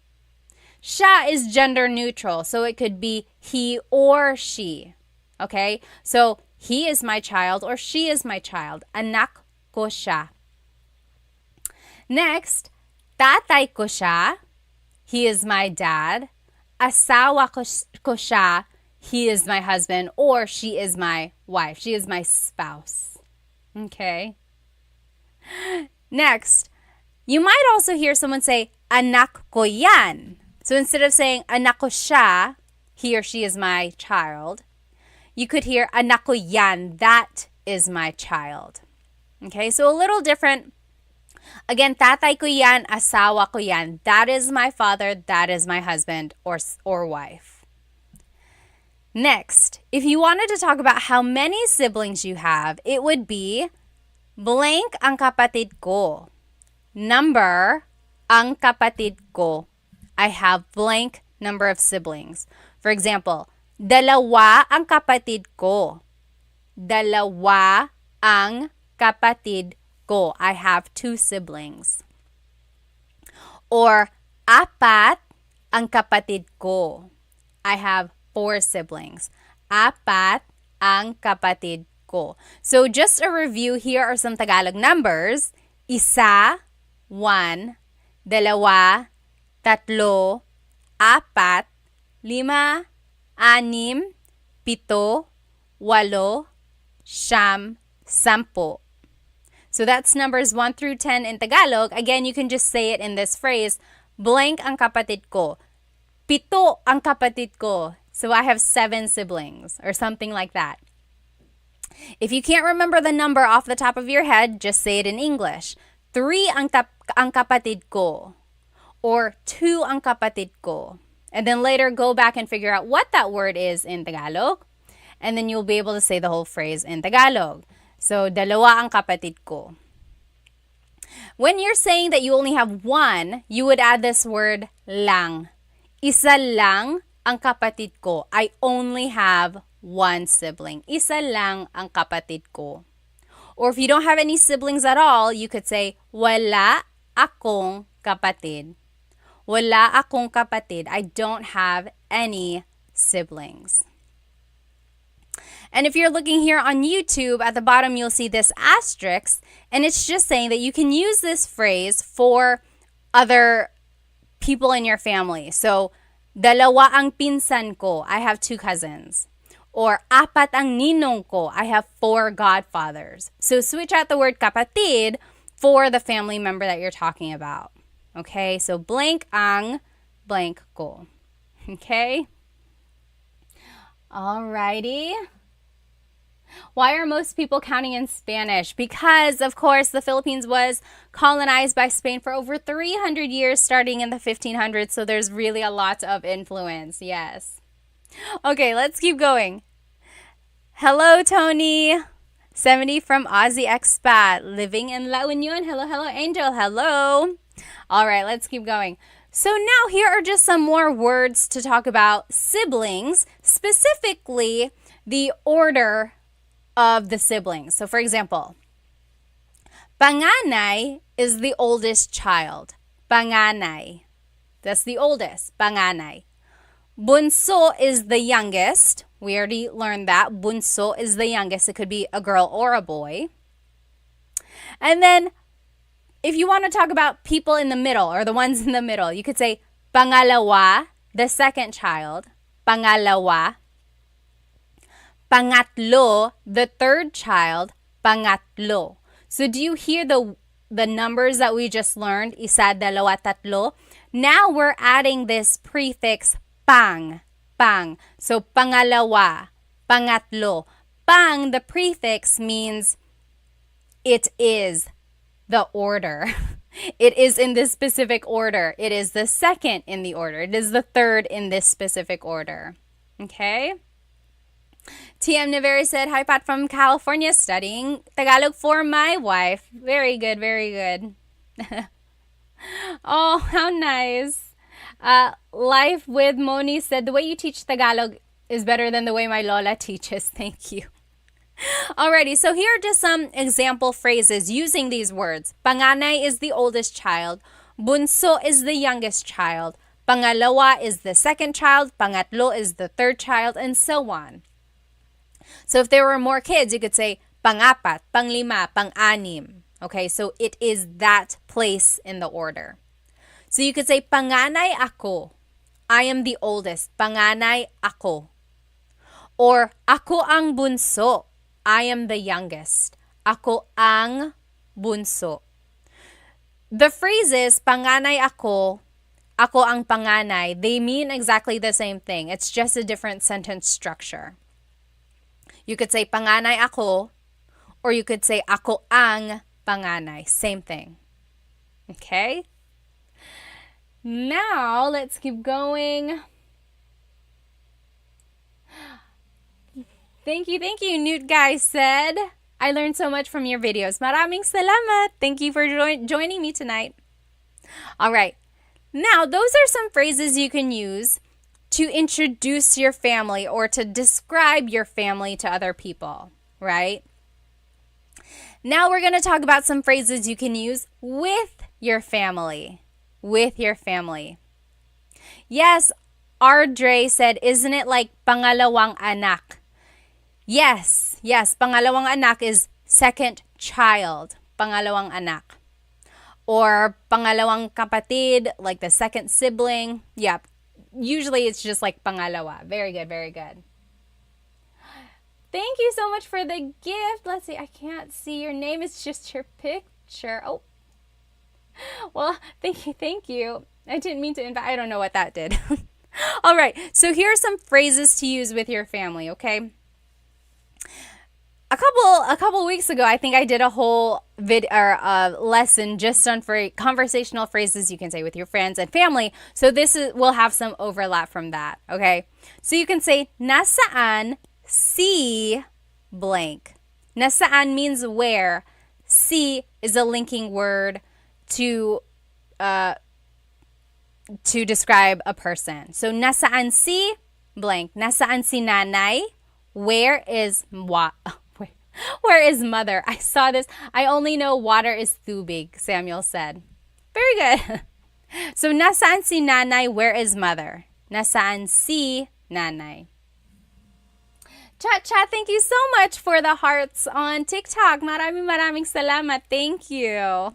Siya is gender neutral, so it could be he or she. Okay? So, he is my child or she is my child. Anak ko siya. Next, tatay ko siya. He is my dad. Asawa ko siya. He is my husband or she is my wife. She is my spouse. Okay? Next, you might also hear someone say, anak ko yan. So instead of saying, anak ko siya, he or she is my child, you could hear, anak ko yan, that is my child. Okay, so a little different. Again, tatay ko yan, asawa ko yan. That is my father, that is my husband or wife. Next, if you wanted to talk about how many siblings you have, it would be, blank ang kapatid ko. Number ang kapatid ko. I have blank number of siblings. For example, dalawa ang kapatid ko. Dalawa ang kapatid ko. I have 2 siblings. Or apat ang kapatid ko. I have 4 siblings. Apat ang kapatid ko. So just a review, here are some Tagalog numbers. Isa, 1, dalawa, tatlo, apat, 5, 6, 7, 8, 9, 10. So that's numbers 1 through 10 in Tagalog. Again, you can just say it in this phrase, blank ang kapatid ko. 7 ang kapatid ko. So I have 7 siblings or something like that. If you can't remember the number off the top of your head, just say it in English. 3 ang kapatid ko. or two ang kapatid ko. And then later go back and figure out what that word is in Tagalog. And then you'll be able to say the whole phrase in Tagalog. So, dalawa ang kapatid ko. When you're saying that you only have one, you would add this word lang. Isa lang ang kapatid ko. I only have one sibling. Isa lang ang kapatid ko. Or if you don't have any siblings at all, you could say, wala akong kapatid. Wala akong kapatid. I don't have any siblings. And if you're looking here on YouTube, at the bottom you'll see this asterisk, and it's just saying that you can use this phrase for other people in your family. So, dalawa ang pinsan ko. I have two cousins. Or apat ang ninong ko. I have four godfathers. So, switch out the word kapatid for the family member that you're talking about. Okay? So, blank ang blank ko. Okay? Alrighty. Why are most people counting in Spanish? Because, of course, the Philippines was colonized by Spain for over 300 years, starting in the 1500s. So there's really a lot of influence. Yes. Okay, let's keep going. Hello, Tony. 70 from Aussie Expat, living in La Union. Hello, hello, Angel. Hello. All right, let's keep going. So now here are just some more words to talk about siblings, specifically the order of the siblings. So for example, panganay is the oldest child. Panganay. That's the oldest. Panganay. Bunso is the youngest. We already learned that. Bunso is the youngest. It could be a girl or a boy. And then if you want to talk about people in the middle or the ones in the middle, you could say pangalawa, the second child. Pangalawa. Pangatlo, the third child. Pangatlo. So do you hear the numbers that we just learned? Isa, dalawa, tatlo. Now we're adding this prefix pang. Pang. So pangalawa, pangatlo. Pang, the prefix means it is the order. It is in this specific order. It is the second in the order. It is the third in this specific order. Okay? TM Naveri said, hi Pat from California, studying Tagalog for my wife. Very good, very good. Oh, how nice. Life with Moni said, the way you teach Tagalog is better than the way my Lola teaches. Thank you. Alrighty, so here are just some example phrases using these words. Panganay is the oldest child. Bunso is the youngest child. Pangalawa is the second child. Pangatlo is the third child, and so on. So if there were more kids, you could say pangapat, panglima, panganim. Okay, so it is that place in the order. So you could say panganay ako. I am the oldest. Panganay ako. Or ako ang bunso. I am the youngest. Ako ang bunso. The phrases panganay ako ang panganay, they mean exactly the same thing. It's just a different sentence structure. You could say panganay ako, or you could say ako ang panganay. Same thing. Okay? Now, let's keep going. Thank you. Newt Guy said, I learned so much from your videos. Maraming salamat. Thank you for joining me tonight. All right. Now, those are some phrases you can use to introduce your family or to describe your family to other people, right? Now we're going to talk about some phrases you can use with your family. With your family. Yes, Ardre said, isn't it like pangalawang anak? Yes, pangalawang anak is second child. Pangalawang anak. Or pangalawang kapatid, like the second sibling. Yep. Usually it's just like pangalawa. Very good, very good. Thank you so much for the gift. Let's see, I can't see your name. It's just your picture. Oh. Well, thank you. I didn't mean to invite. I don't know what that did. All right, so here are some phrases to use with your family, okay? A couple weeks ago, I think I did a whole lesson just on conversational phrases you can say with your friends and family. So will have some overlap from that. Okay, so you can say nasaan si blank. Nasaan means where. Si is a linking word to describe a person. So nasaan si blank. Nasaan si nanay? Where is where is mother? I saw this. I only know water is tubig, Samuel said. Very good. So nasaan si nanay? Where is mother? Nasaan si nanay? Chat, thank you so much for the hearts on TikTok. Maraming salamat. Thank you.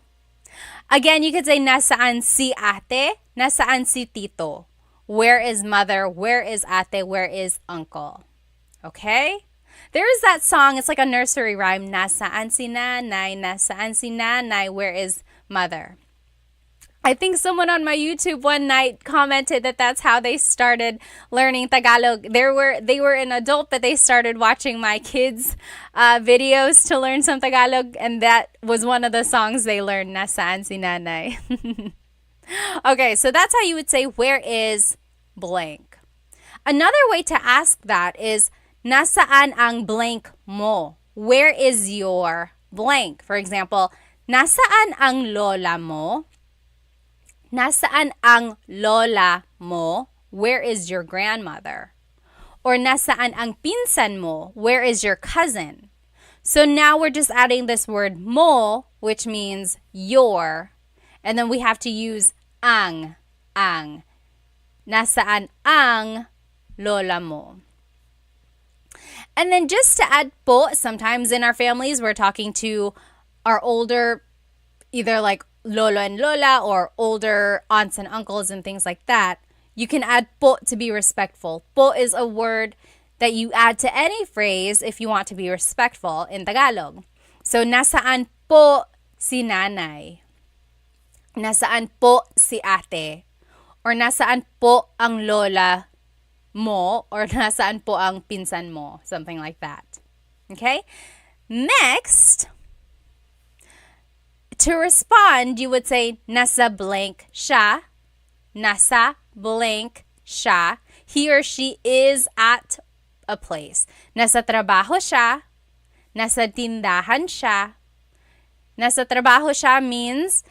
Again, you could say nasaan si ate, nasaan si tito. Where is mother? Where is ate? Where is uncle? Okay? There is that song. It's like a nursery rhyme. Nasaan si nanay? Nasaan si nanay? Where is mother? I think someone on my YouTube one night commented that that's how they started learning Tagalog. They were an adult, but they started watching my kids' videos to learn some Tagalog, and that was one of the songs they learned. Nasaan si nanay? Okay, so that's how you would say, where is blank. Another way to ask that is, nasaan ang blank mo? Where is your blank? For example, nasaan ang lola mo? Nasaan ang lola mo? Where is your grandmother? Or nasaan ang pinsan mo? Where is your cousin? So now we're just adding this word mo, which means your. And then we have to use ang. Nasaan ang lola mo? And then just to add po, sometimes in our families, we're talking to our older, either like lolo and lola or older aunts and uncles and things like that. You can add po to be respectful. Po is a word that you add to any phrase if you want to be respectful in Tagalog. So, nasaan po si nanay? Nasaan po si ate? Or nasaan po ang lola mo? Or nasaan po ang pinsan mo? Something like that. Okay? Next, to respond, you would say, nasa blank siya. Nasa blank siya. He or she is at a place. Nasa trabaho siya. Nasa tindahan siya. Nasa trabaho siya means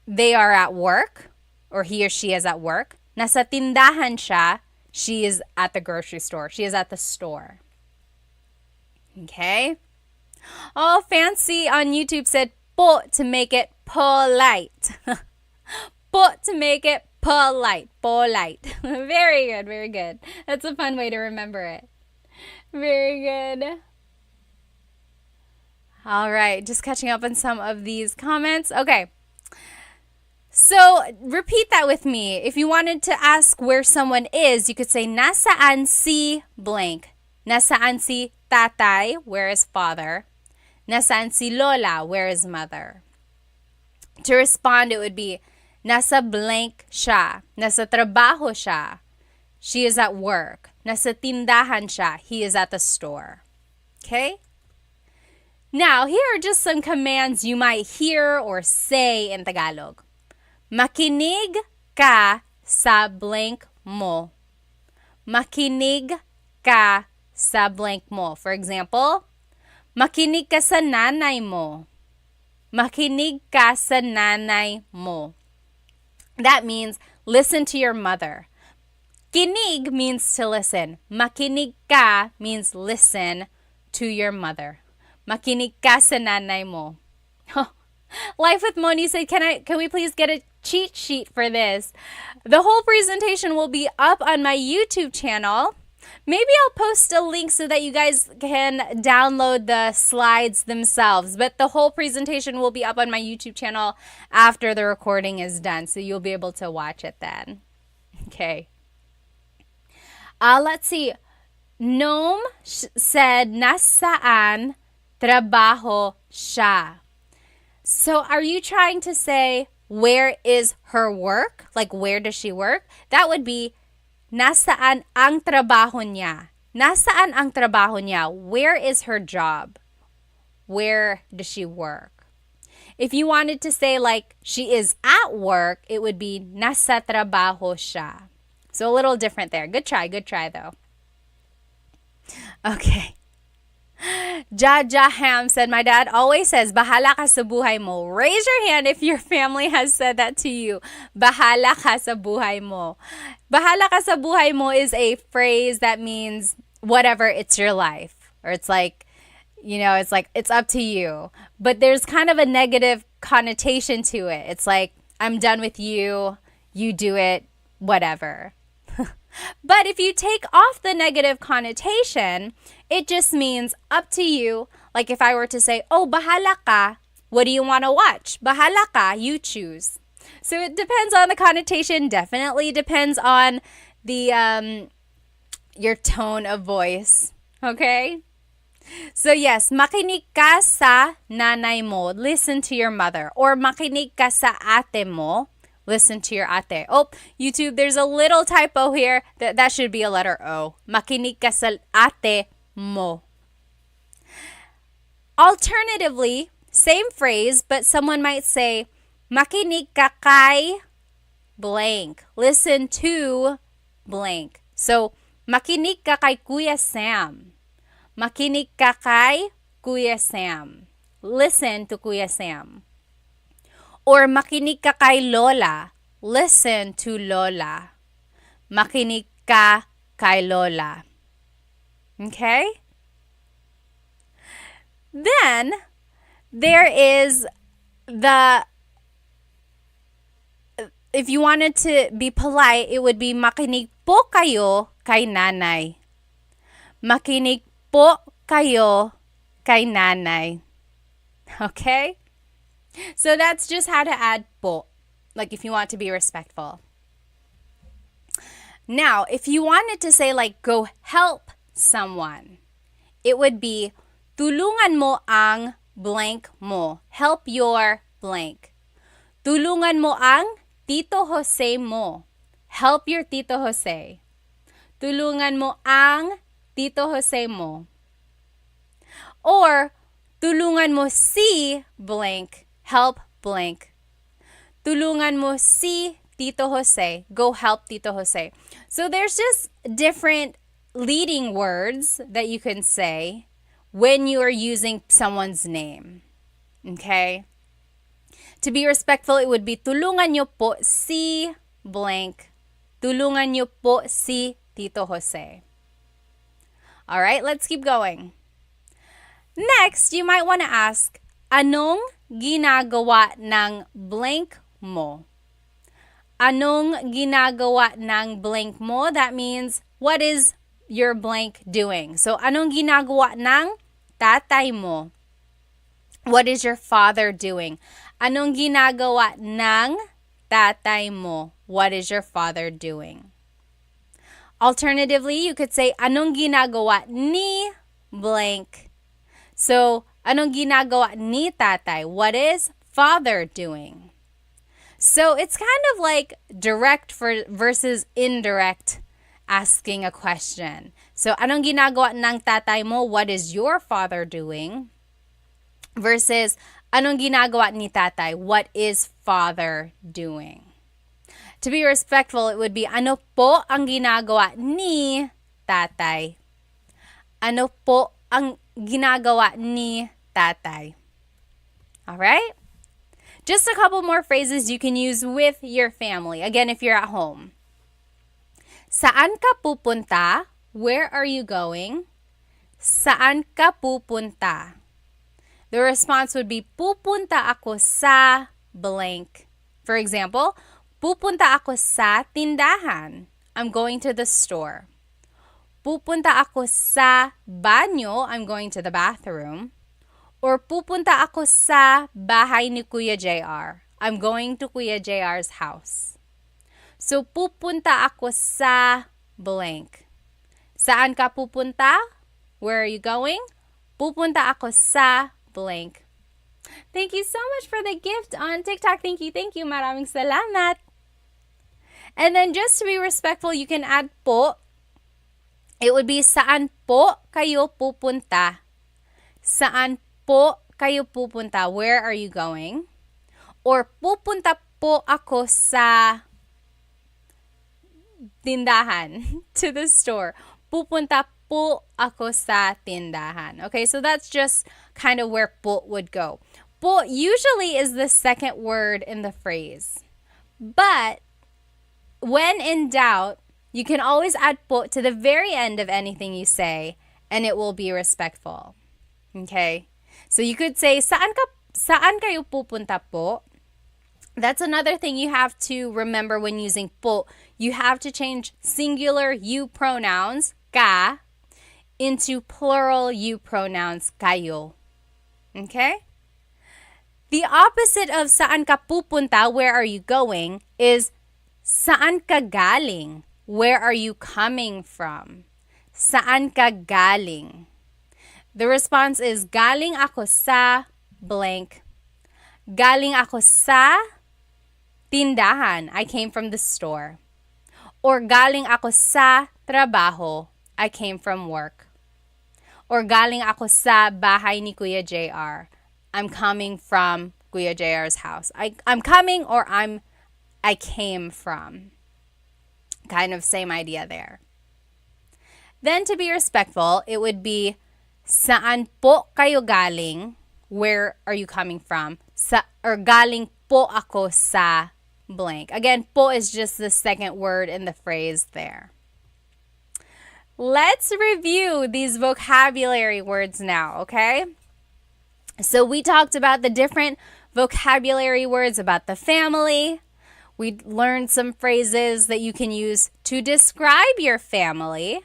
they are at work, or he or she is at work. Nasa tindahan siya. She is at the grocery store. She is at the store. Okay? Oh, Fancy on YouTube said, po to make it polite. Po to make it polite. Polite. Very good, very good. That's a fun way to remember it. Very good. All right, just catching up on some of these comments. Okay. So, repeat that with me. If you wanted to ask where someone is, you could say, nasaan si blank. Nasaan si tatay? Where is father? Nasaan si lola? Where is mother? To respond, it would be, nasa blank siya. Nasa trabaho siya. She is at work. Nasa tindahan siya. He is at the store. Okay? Now, here are just some commands you might hear or say in Tagalog. Makinig ka sa blank mo. Makinig ka sa blank mo. For example, makinig ka sa nanay mo. Makinig ka sa nanay mo. That means listen to your mother. Kinig means to listen. Makinig ka means listen to your mother. Makinig ka sa nanay mo. Life with Moni said, can we please get a cheat sheet for this? The whole presentation will be up on my YouTube channel. Maybe I'll post a link so that you guys can download the slides themselves. But the whole presentation will be up on my YouTube channel after the recording is done. So you'll be able to watch it then. Okay. Let's see. Noam said, nasaan trabaho siya? So are you trying to say, where is her work? Like, where does she work? That would be, nasaan ang trabaho niya? Nasaan ang trabaho niya? Where is her job? Where does she work? If you wanted to say like she is at work, it would be nasa trabaho siya. So a little different there. Good try though. Okay. Jaja Ham said, my dad always says, bahala ka sa buhay mo. Raise your hand if your family has said that to you. Bahala ka sa buhay mo. Bahala ka sa buhay mo is a phrase that means whatever, it's your life. Or it's like, it's like, it's up to you. But there's kind of a negative connotation to it. It's like, I'm done with you. You do it, whatever. But if you take off the negative connotation, it just means up to you. Like if I were to say, oh, bahala ka, what do you want to watch? Bahala ka, you choose. So it depends on the connotation, definitely depends on the your tone of voice. Okay? So yes, makinig ka sa nanay mo, listen to your mother. Or makinig ka sa ate mo, listen to your ate. Oh, YouTube, there's a little typo here. That should be a letter O. Makinig ka sa ate mo. Alternatively, same phrase, but someone might say, makinig ka kay blank. Listen to blank. So, makinig ka kay Kuya Sam. Makinig ka kay Kuya Sam. Listen to Kuya Sam. Or makinig ka kay Lola. Listen to Lola. Makinig ka kay Lola. Okay? Then, there is if you wanted to be polite, it would be makinig po kayo kay nanay. Makinig po kayo kay nanay. Okay? So that's just how to add po, like if you want to be respectful. Now, if you wanted to say like go help someone, it would be tulungan mo ang blank mo. Help your blank. Tulungan mo ang Tito Jose mo. Help your Tito Jose. Tulungan mo ang Tito Jose mo. Or tulungan mo si blank. Help blank. Tulungan mo si Tito Jose. Go help Tito Jose. So there's just different leading words that you can say when you are using someone's name. Okay? To be respectful, it would be tulungan niyo po si blank. Tulungan niyo po si Tito Jose. All right, let's keep going. Next, you might want to ask, anong ginagawa ng blank mo? Anong ginagawa ng blank mo? That means, what is your blank doing? So, anong ginagawa ng tatay mo? What is your father doing? Anong ginagawa ng tatay mo? What is your father doing? Alternatively, you could say, anong ginagawa ni blank? So, anong ginagawa ni tatay? What is father doing? So, it's kind of like direct versus indirect asking a question. So, anong ginagawa ng tatay mo? What is your father doing? Versus, anong ginagawa ni tatay? What is father doing? To be respectful, it would be, ano po ang ginagawa ni tatay? Ano po ang ginagawa ni tatay? Alright? Just a couple more phrases you can use with your family. Again, if you're at home. Saan ka pupunta? Where are you going? Saan ka pupunta? The response would be, pupunta ako sa blank. For example, pupunta ako sa tindahan. I'm going to the store. Pupunta ako sa banyo. I'm going to the bathroom. Or pupunta ako sa bahay ni Kuya JR. I'm going to Kuya JR's house. So, pupunta ako sa blank. Saan ka pupunta? Where are you going? Pupunta ako sa blank. Thank you so much for the gift on TikTok. Thank you. Maraming salamat. And then just to be respectful, you can add po. It would be, saan po kayo pupunta? Saan po kayo pupunta? Where are you going? Or pupunta po ako sa tindahan, to the store. Pupunta po ako sa tindahan. Okay, so that's just kind of where po would go. Po usually is the second word in the phrase. But when in doubt, you can always add po to the very end of anything you say, and it will be respectful. Okay? So you could say, saan kayo pupunta po? That's another thing you have to remember when using po. You have to change singular you pronouns, ka, into plural you pronouns, kayo. Okay? The opposite of saan ka pupunta, where are you going, is saan ka galing, where are you coming from? Saan ka galing? The response is galing ako sa blank. Galing ako sa tindahan. I came from the store. Or galing ako sa trabaho. I came from work. Or galing ako sa bahay ni Kuya JR. I'm coming from Kuya JR's house. I'm coming or I came from. Kind of same idea there. Then to be respectful, it would be saan po kayo galing? Where are you coming from? Or galing po ako sa blank. Again, po is just the second word in the phrase there. Let's review these vocabulary words now, okay? So we talked about the different vocabulary words about the family. We learned some phrases that you can use to describe your family.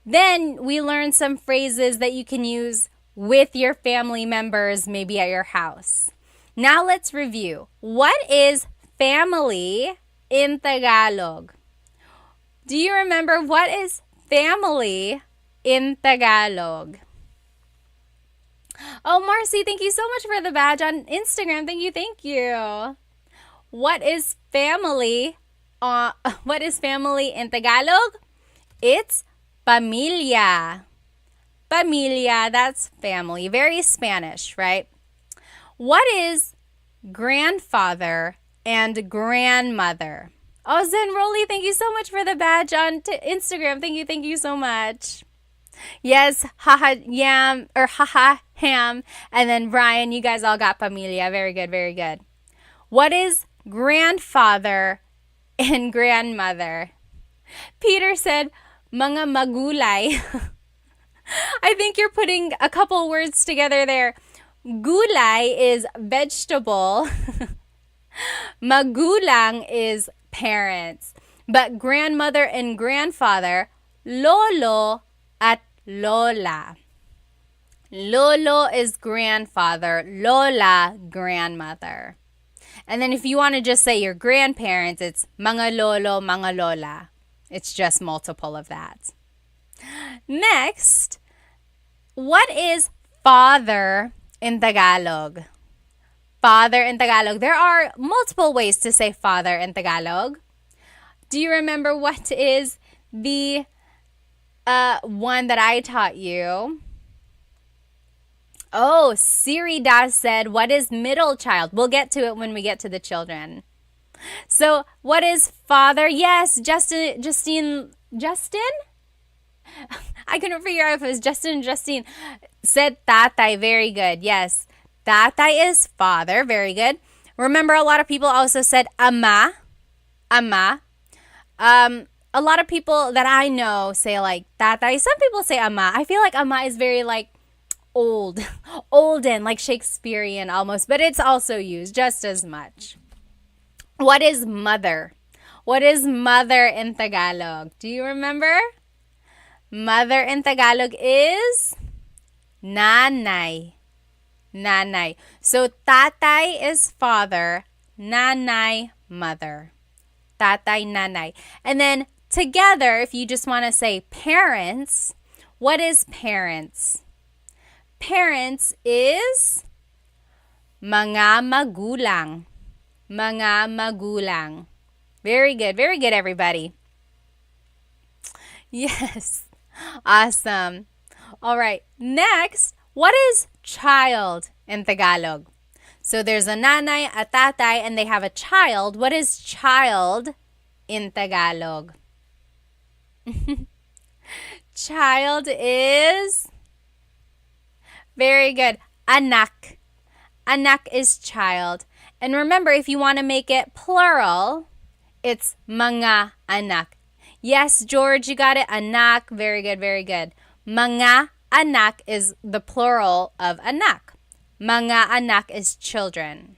Then we learned some phrases that you can use with your family members, maybe at your house. Now let's review. What is family in Tagalog? Do you remember what is family in Tagalog? Oh, Marcy, thank you so much for the badge on Instagram. Thank you. What is family? What is family in Tagalog? It's pamilya. Pamilya, that's family. Very Spanish, right? What is grandfather and grandmother? Oh, Zenroli, thank you so much for the badge on Instagram. Thank you so much. Yes, haha yam or haha ham. And then Brian, you guys all got pamilya. Very good, very good. What is grandfather and grandmother? Peter said, mga magulay. I think you're putting a couple words together there. Gulay is vegetable. Magulang is parents. But grandmother and grandfather, lolo at lola. Lolo is grandfather, lola, grandmother. And then if you want to just say your grandparents, it's mga lolo, mga lola. It's just multiple of that. Next, what is father in Tagalog? Father in Tagalog. There are multiple ways to say father in Tagalog. Do you remember what is the one that I taught you? Oh, Siri Das said, what is middle child? We'll get to it when we get to the children. So, what is father? Yes, Justin? I couldn't figure out if it was Justin or Justine. Said tatay. Very good. Yes. Tatay is father. Very good. Remember, a lot of people also said ama. Ama. A lot of people that I know say like tatay. Some people say ama. I feel like ama is very like olden, like Shakespearean almost. But it's also used just as much. What is mother? What is mother in Tagalog? Do you remember? Mother in Tagalog is nanay. Nanay. So tatay is father, nanay, mother. Tatay, nanay. And then together, if you just want to say parents, what is parents? Parents is mga magulang. Mga magulang. Very good, everybody. Yes. Awesome. All right. Next, what is child in Tagalog? So there's a nanay, a tatay, and they have a child. What is child in Tagalog? Child is, very good, anak. Anak is child. And remember, if you want to make it plural, it's mga anak. Yes, George, you got it. Anak. Very good, very good. Mga anak is the plural of anak. Mga anak is children.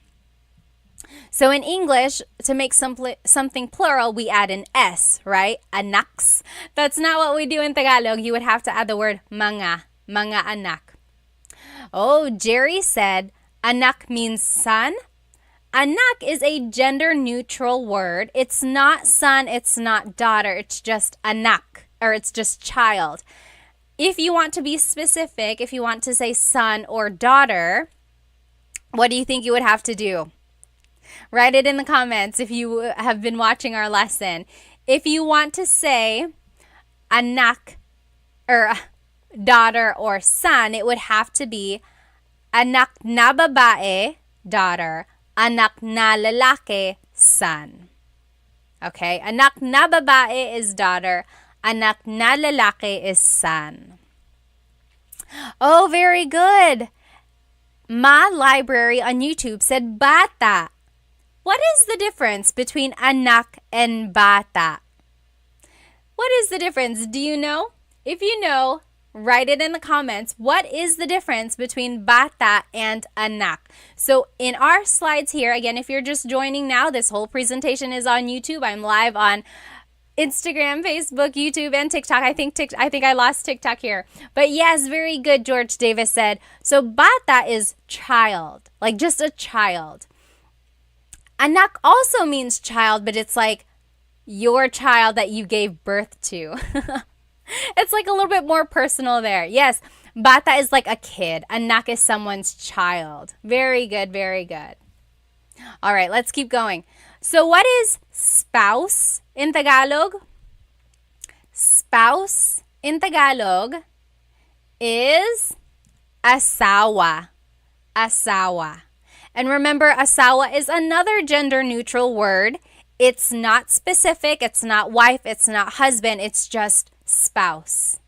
So in English, to make something plural, we add an S, right? Anaks. That's not what we do in Tagalog. You would have to add the word mga anak. Oh, Jerry said, anak means son. Anak is a gender-neutral word. It's not son, it's not daughter, it's just anak, or it's just child. If you want to be specific, if you want to say son or daughter, what do you think you would have to do? Write it in the comments if you have been watching our lesson. If you want to say anak, or daughter or son, it would have to be anak na babae, daughter, anak na lalaki, son. Okay? Anak na babae is daughter, anak na lalaki is son. Oh, very good. Ma Library on YouTube said bata. What is the difference between anak and bata? What is the difference? Do you know? If you know, write it in the comments. What is the difference between bata and anak? So in our slides here, again, if you're just joining now, this whole presentation is on YouTube. I'm live on Instagram, Facebook, YouTube, and TikTok. I think I lost TikTok here. But yes, very good, George Davis said. So bata is child, like just a child. Anak also means child, but it's like your child that you gave birth to. It's like a little bit more personal there. Yes, bata is like a kid. Anak is someone's child. Very good, very good. All right, let's keep going. So what is spouse in Tagalog? Spouse in Tagalog is asawa. Asawa. And remember, asawa is another gender-neutral word. It's not specific. It's not wife. It's not husband. It's just spouse.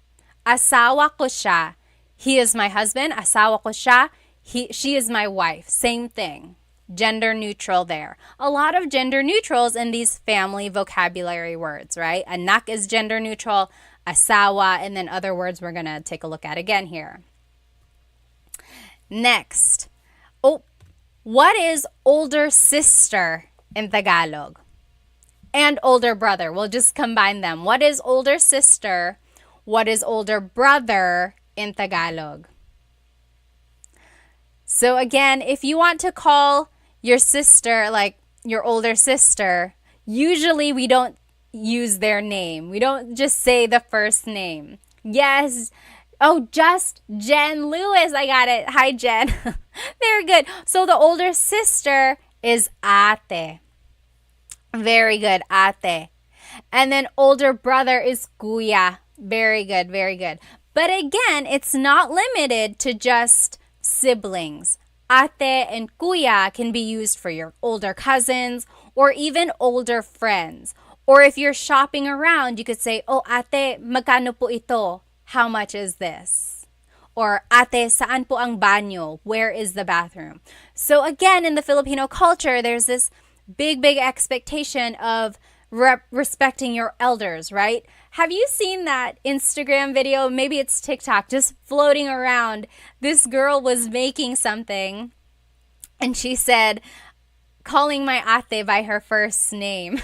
Asawa ko siya. He is my husband. Asawa ko siya. She is my wife. Same thing. Gender neutral there. A lot of gender neutrals in these family vocabulary words, right? Anak is gender neutral. Asawa, and then other words we're going to take a look at again here. Next. Oh, what is older sister in Tagalog? And older brother. We'll just combine them. What is older sister? What is older brother in Tagalog? So again, if you want to call your sister, like your older sister, usually we don't use their name. We don't just say the first name. Yes. Oh, just Jen Lewis. I got it. Hi, Jen. Very good. So the older sister is ate. Very good, ate. And then older brother is kuya. Very good, very good. But again, it's not limited to just siblings. Ate and kuya can be used for your older cousins or even older friends. Or if you're shopping around, you could say, oh, ate, magkano po ito? How much is this? Or ate, saan po ang banyo? Where is the bathroom? So again, in the Filipino culture, there's this big expectation of respecting your elders, right? Have you seen that Instagram video? Maybe it's TikTok, just floating around. This girl was making something and she said, calling my ate by her first name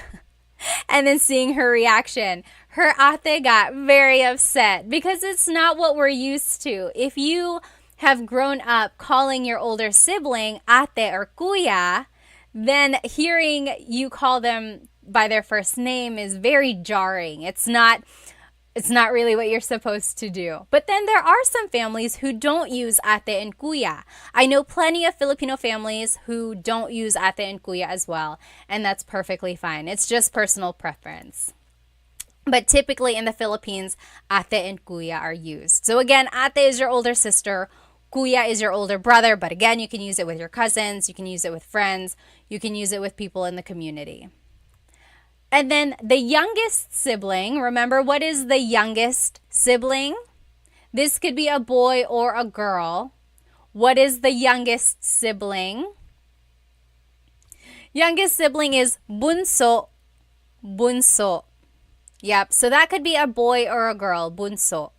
and then seeing her reaction. Her ate got very upset because it's not what we're used to. If you have grown up calling your older sibling ate or kuya, then hearing you call them by their first name is very jarring. It's not really what you're supposed to do. But then there are some families who don't use ate and kuya. I know plenty of Filipino families who don't use ate and kuya as well, and that's perfectly fine. It's just personal preference. But typically in the Philippines, ate and kuya are used. So again, ate is your older sister, Kuya is your older brother, but again, you can use it with your cousins, you can use it with friends, you can use it with people in the community. And then the youngest sibling, remember, what is the youngest sibling? This could be a boy or a girl. What is the youngest sibling? Youngest sibling is bunso. Bunso. Yep, so that could be a boy or a girl, bunso.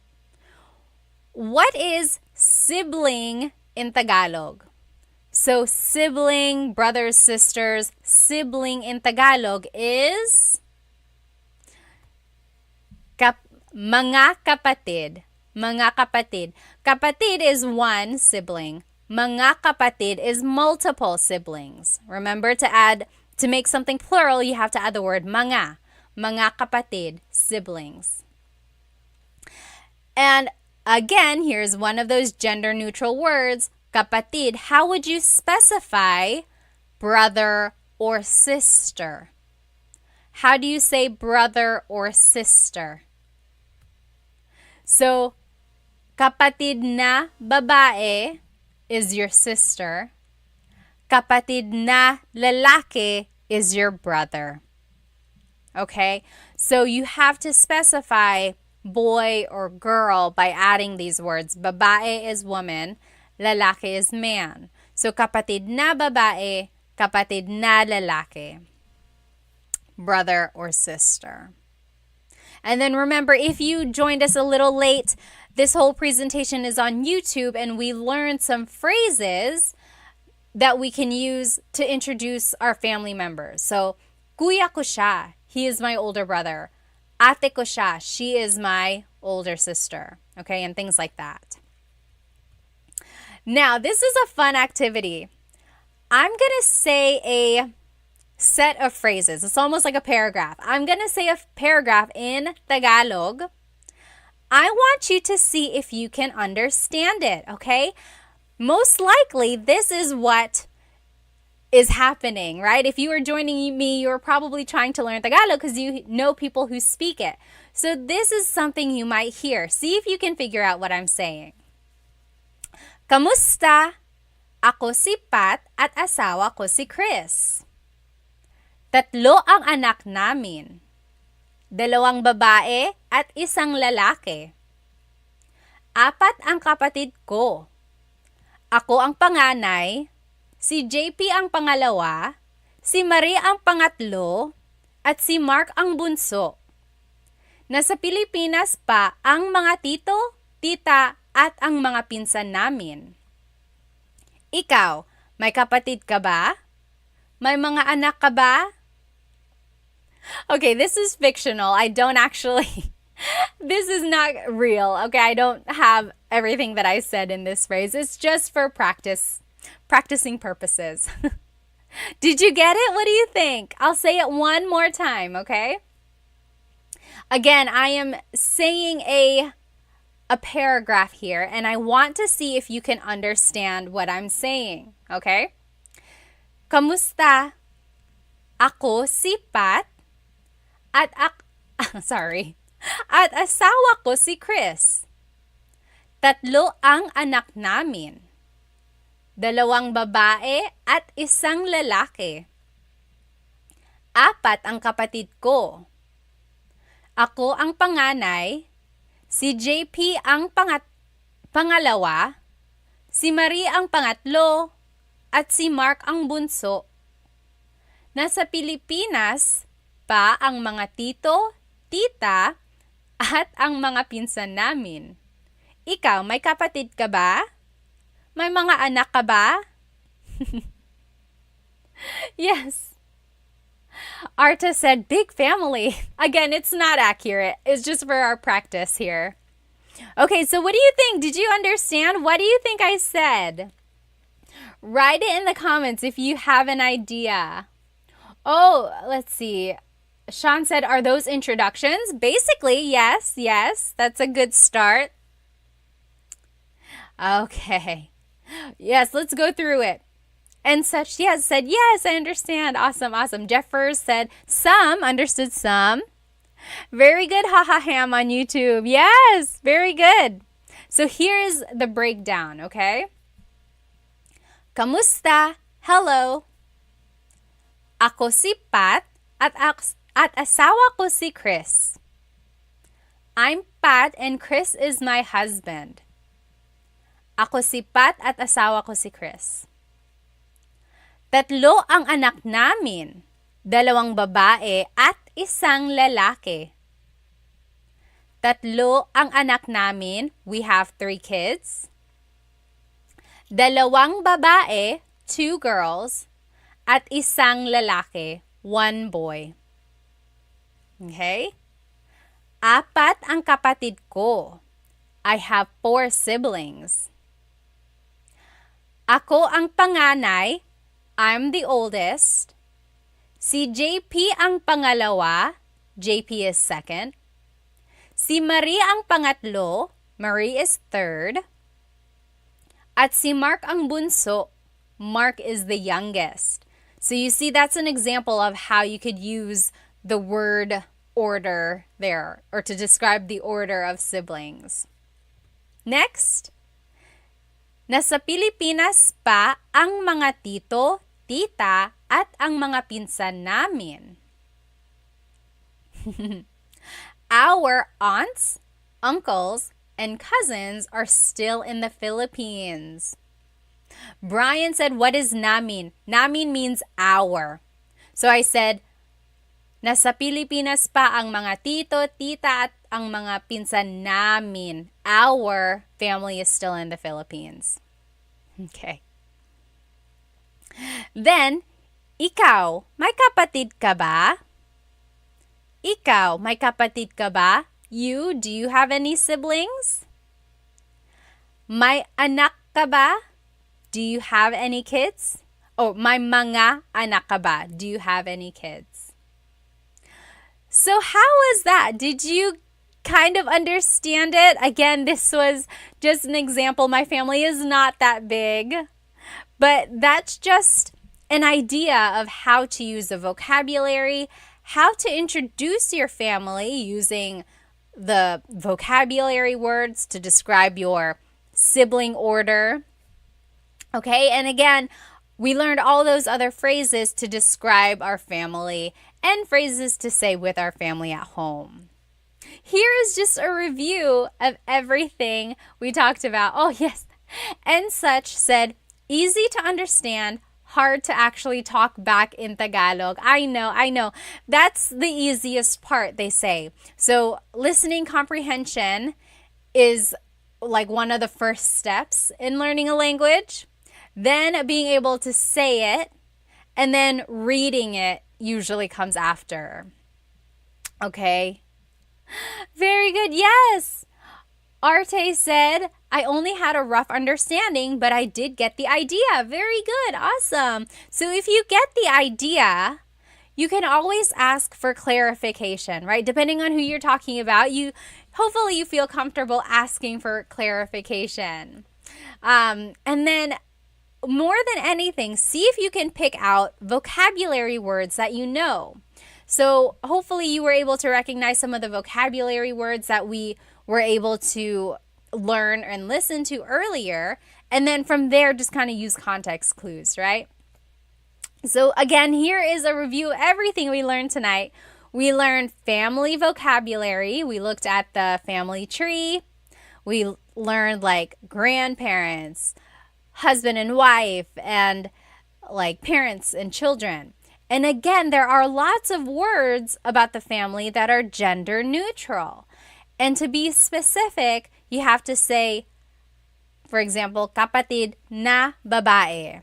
What is sibling in Tagalog? So sibling, brothers, sisters, sibling in Tagalog is mga kapatid. Mga kapatid. Kapatid is one sibling. Mga kapatid is multiple siblings. Remember, to make something plural, you have to add the word mga. Mga kapatid, siblings. And again, here's one of those gender neutral words, kapatid. How would you specify brother or sister? How do you say brother or sister? So, kapatid na babae is your sister. Kapatid na lalaki is your brother. Okay? So you have to specify boy or girl by adding these words. Babae is woman, lalaki is man. So kapatid na babae, kapatid na lalaki. Brother or sister. And then remember, if you joined us a little late, this whole presentation is on YouTube and we learned some phrases that we can use to introduce our family members. So, kuya ko siya, he is my older brother. Ate ko siya, she is my older sister. Okay, and things like that. Now, this is a fun activity. I'm going to say a set of phrases. It's almost like a paragraph. I'm going to say a paragraph in Tagalog. I want you to see if you can understand it, okay? Most likely, this is what is happening, right? If you are joining me, you're probably trying to learn Tagalog because you know people who speak it. So this is something you might hear. See if you can figure out what I'm saying. Kamusta? Ako si Pat at asawa ko si Chris. 3 ang anak namin. 2 babae at 1 lalaki. 4 ang kapatid ko. Ako ang panganay, si JP ang pangalawa, si Marie ang pangatlo, at si Mark ang bunso. Nasa Pilipinas pa ang mga tito, tita, at ang mga pinsan namin. Ikaw, may kapatid ka ba? May mga anak ka ba? Okay, this is fictional. I don't actually, this is not real. Okay, I don't have everything that I said in this phrase. It's just for practicing purposes. Did you get it? What do you think? I'll say it one more time, okay? Again, I am saying a paragraph here, and I want to see if you can understand what I'm saying, okay? Kamusta? Ako si Pat at at asawa ko si Chris. 3 ang anak namin. 2 babae at 1 lalaki. 4 ang kapatid ko. Ako ang panganay, si JP ang pangalawa, si Marie ang pangatlo, at si Mark ang bunso. Nasa Pilipinas pa ang mga tito, tita, at ang mga pinsan namin. Ikaw, may kapatid ka ba? May mga anak ka ba? Yes. Arta said, big family. Again, it's not accurate. It's just for our practice here. Okay, so what do you think? Did you understand? What do you think I said? Write it in the comments if you have an idea. Oh, let's see. Sean said, are those introductions? Basically, yes. That's a good start. Okay. Yes, let's go through it. And such, yes, said, yes, I understand. Awesome. Jeffers said, some, understood some. Very good, haha ham on YouTube. Yes, very good. So here's the breakdown, okay? Kamusta? Hello. Ako si Pat at asawa ko si Chris. I'm Pat and Chris is my husband. Ako si Pat at asawa ko si Chris. Tatlo ang anak namin, 2 babae at 1 lalaki. Tatlo ang anak namin, we have 3 kids. 2 babae, 2 girls, at 1 lalaki, 1 boy. Okay? 4 ang kapatid ko. I have 4 siblings. Ako ang panganay, I'm the oldest. Si JP ang pangalawa, JP is second. Si Marie ang pangatlo, Marie is third. At si Mark ang bunso, Mark is the youngest. So you see that's an example of how you could use the word order there, or to describe the order of siblings. Next, nasa Pilipinas pa ang mga tito, tita, at ang mga pinsan namin. Our aunts, uncles, and cousins are still in the Philippines. Brian said, what is namin? Namin means our. So I said, nasa Pilipinas pa ang mga tito, tita, at ang mga pinsan namin. Our family is still in the Philippines. Okay. Then, ikaw, may kapatid ka ba? Ikaw, may kapatid ka ba? You, do you have any siblings? May anak ka ba? Do you have any kids? Oh, may mga anak ka ba? Do you have any kids? So how was that? Did you kind of understand it? Again, this was just an example. My family is not that big, but that's just an idea of how to use the vocabulary, how to introduce your family using the vocabulary words to describe your sibling order. Okay, and again, we learned all those other phrases to describe our family and phrases to say with our family at home. Here is just a review of everything we talked about. Oh, yes. And such said, easy to understand, hard to actually talk back in Tagalog. I know. That's the easiest part, they say. So listening comprehension is like one of the first steps in learning a language. Then being able to say it, and then reading it usually comes after. Okay? Very good. Yes. Arte said, I only had a rough understanding, but I did get the idea. Very good. Awesome. So if you get the idea, you can always ask for clarification, right? Depending on who you're talking about, hopefully you feel comfortable asking for clarification. And then more than anything, see if you can pick out vocabulary words that you know. So hopefully you were able to recognize some of the vocabulary words that we were able to learn and listen to earlier. And then from there, just kind of use context clues, right? So again, here is a review of everything we learned tonight. We learned family vocabulary. We looked at the family tree. We learned like grandparents, husband and wife, and like parents and children. And again, there are lots of words about the family that are gender neutral. And to be specific, you have to say, for example, kapatid na babae,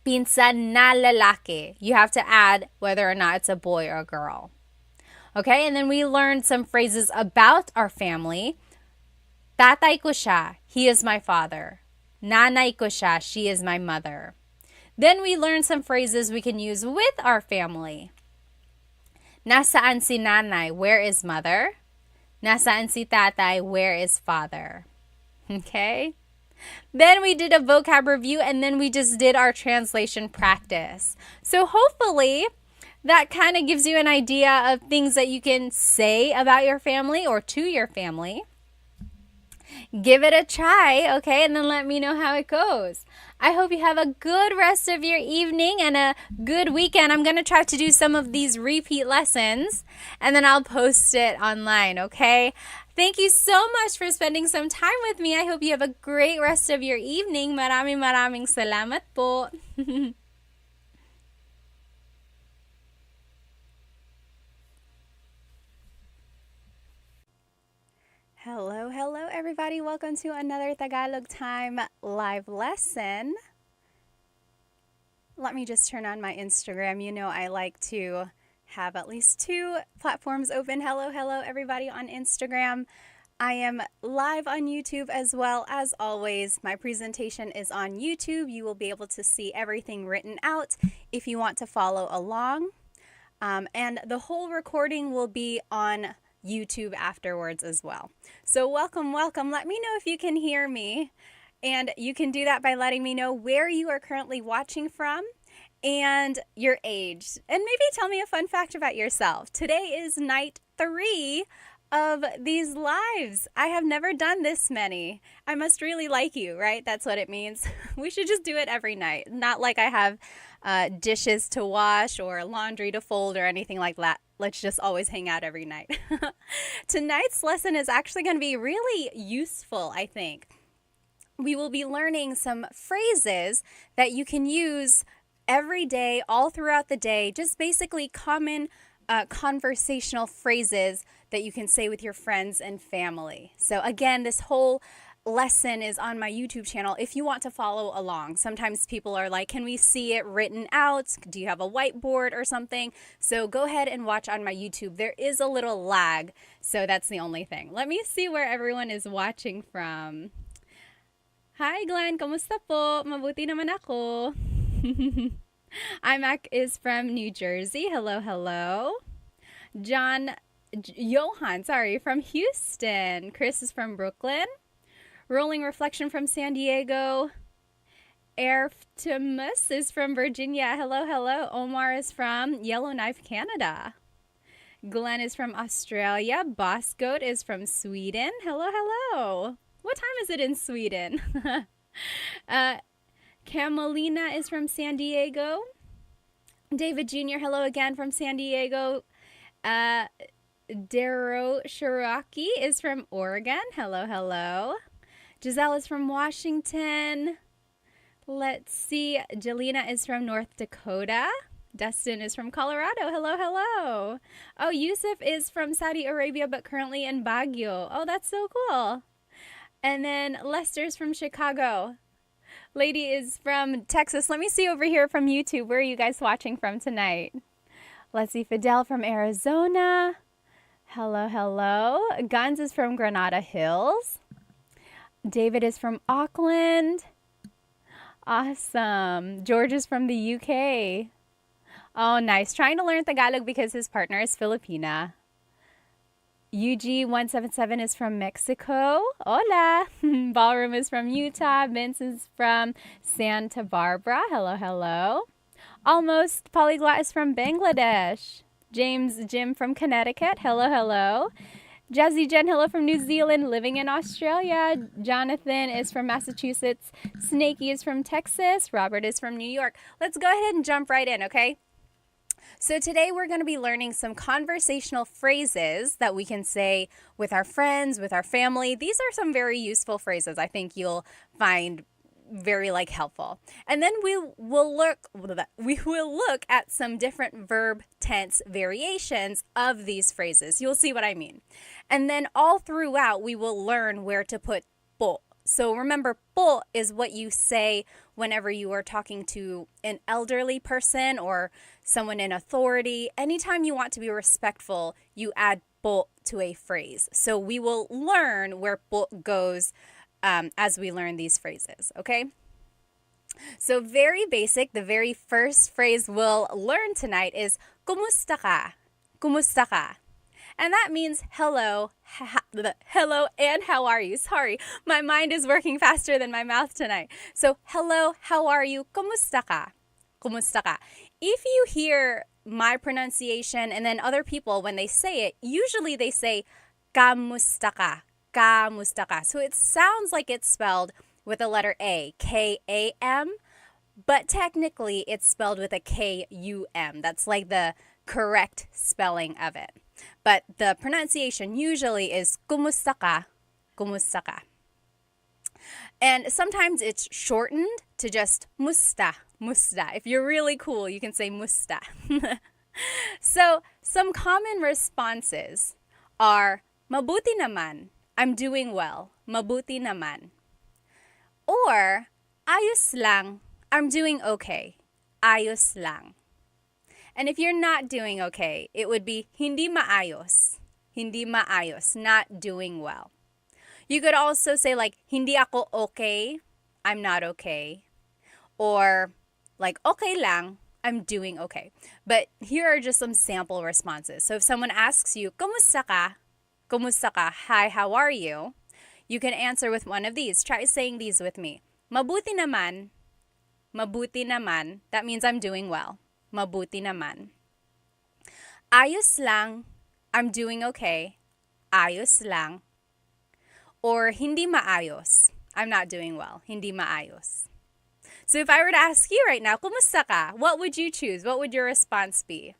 pinsan na lalaki. You have to add whether or not it's a boy or a girl. Okay, and then we learned some phrases about our family. Tatay ko siya, he is my father. Nanay ko siya, she is my mother. Then we learned some phrases we can use with our family. Nasaan si nanay? Where is mother? Nasaan si tatay? Where is father? Okay? Then we did a vocab review, and then we just did our translation practice. So hopefully that kind of gives you an idea of things that you can say about your family or to your family. Give it a try, okay? And then let me know how it goes. I hope you have a good rest of your evening and a good weekend. I'm going to try to do some of these repeat lessons and then I'll post it online, okay? Thank you so much for spending some time with me. I hope you have a great rest of your evening. Maraming salamat po. Hello, everybody. Welcome to another Tagalog Time live lesson. Let me just turn on my Instagram. You know, I like to have at least two platforms open. Hello, everybody on Instagram. I am live on YouTube as well. As always, my presentation is on YouTube. You will be able to see everything written out if you want to follow along. And the whole recording will be on YouTube afterwards as well. So welcome. Let me know if you can hear me. And you can do that by letting me know where you are currently watching from and your age. And maybe tell me a fun fact about yourself. Today is night 3 of these lives. I have never done this many. I must really like you, right? That's what it means. We should just do it every night. Not like I have dishes to wash or laundry to fold or anything like that. Let's just always hang out every night. Tonight's lesson is actually going to be really useful, I think. We will be learning some phrases that you can use every day, all throughout the day, just basically common conversational phrases that you can say with your friends and family. So again, this whole lesson is on my YouTube channel if you want to follow along. Sometimes people are like, can we see it written out? Do you have a whiteboard or something? So go ahead and watch on my YouTube. There is a little lag, so that's the only thing. Let me see where everyone is watching from. Hi Glenn, kamusta po? Mabuti naman ako. Imac is from New Jersey. Hello. Johan, from Houston. Chris is from Brooklyn. Rolling Reflection from San Diego. Erftimus is from Virginia. Hello. Omar is from Yellowknife, Canada. Glenn is from Australia. Boss Goat is from Sweden. Hello. What time is it in Sweden? Camelina is from San Diego. David Jr., hello again from San Diego. Daro Shiraki is from Oregon. Hello. Giselle is from Washington. Let's see. Jelena is from North Dakota. Dustin is from Colorado. Hello. Oh, Yusuf is from Saudi Arabia but currently in Baguio. Oh, that's so cool. And then Lester's from Chicago. Lady is from Texas. Let me see over here from YouTube. Where are you guys watching from tonight? Let's see. Fidel from Arizona. Hello. Guns is from Granada Hills. David is from Auckland. Awesome. George is from the UK. Oh, nice. Trying to learn Tagalog because his partner is Filipina. UG177 is from Mexico. Hola. Ballroom is from Utah. Vince is from Santa Barbara. Hello. Almost Polyglot is from Bangladesh. Jim from Connecticut. Hello. Jazzy Jen, hello from New Zealand, living in Australia. Jonathan is from Massachusetts. Snakey is from Texas. Robert is from New York. Let's go ahead and jump right in, okay? So today we're going to be learning some conversational phrases that we can say with our friends, with our family. These are some very useful phrases I think you'll find very helpful. And then we will look at some different verb tense variations of these phrases. You'll see what I mean. And then all throughout we will learn where to put po. So remember, po is what you say whenever you are talking to an elderly person or someone in authority. Anytime you want to be respectful, you add po to a phrase. So we will learn where po goes as we learn these phrases, okay? So very basic, the very first phrase we'll learn tonight is kumusta ka? Kumusta ka? And that means hello, hello, and how are you? Sorry, my mind is working faster than my mouth tonight. So hello, how are you? Kumusta ka? Kumusta ka? If you hear my pronunciation and then other people, when they say it, usually they say kamusta ka? Kamusta ka. So it sounds like it's spelled with the letter A, K-A-M, but technically it's spelled with a K-U-M. That's like the correct spelling of it. But the pronunciation usually is kumusta ka, kumusta ka. And sometimes it's shortened to just musta, musta. If you're really cool, you can say musta. So some common responses are mabuti naman, I'm doing well, mabuti naman. Or ayos lang, I'm doing okay, ayos lang. And if you're not doing okay, it would be hindi maayos, not doing well. You could also say like hindi ako okay, I'm not okay. Or like okay lang, I'm doing okay. But here are just some sample responses. So if someone asks you, kumusta ka? Kumusta ka? Hi, how are you? You can answer with one of these. Try saying these with me. Mabuti naman. Mabuti naman. That means I'm doing well. Mabuti naman. Ayos lang. I'm doing okay. Ayos lang. Or hindi maayos. I'm not doing well. Hindi maayos. So if I were to ask you right now, kumusta ka? What would you choose? What would your response be?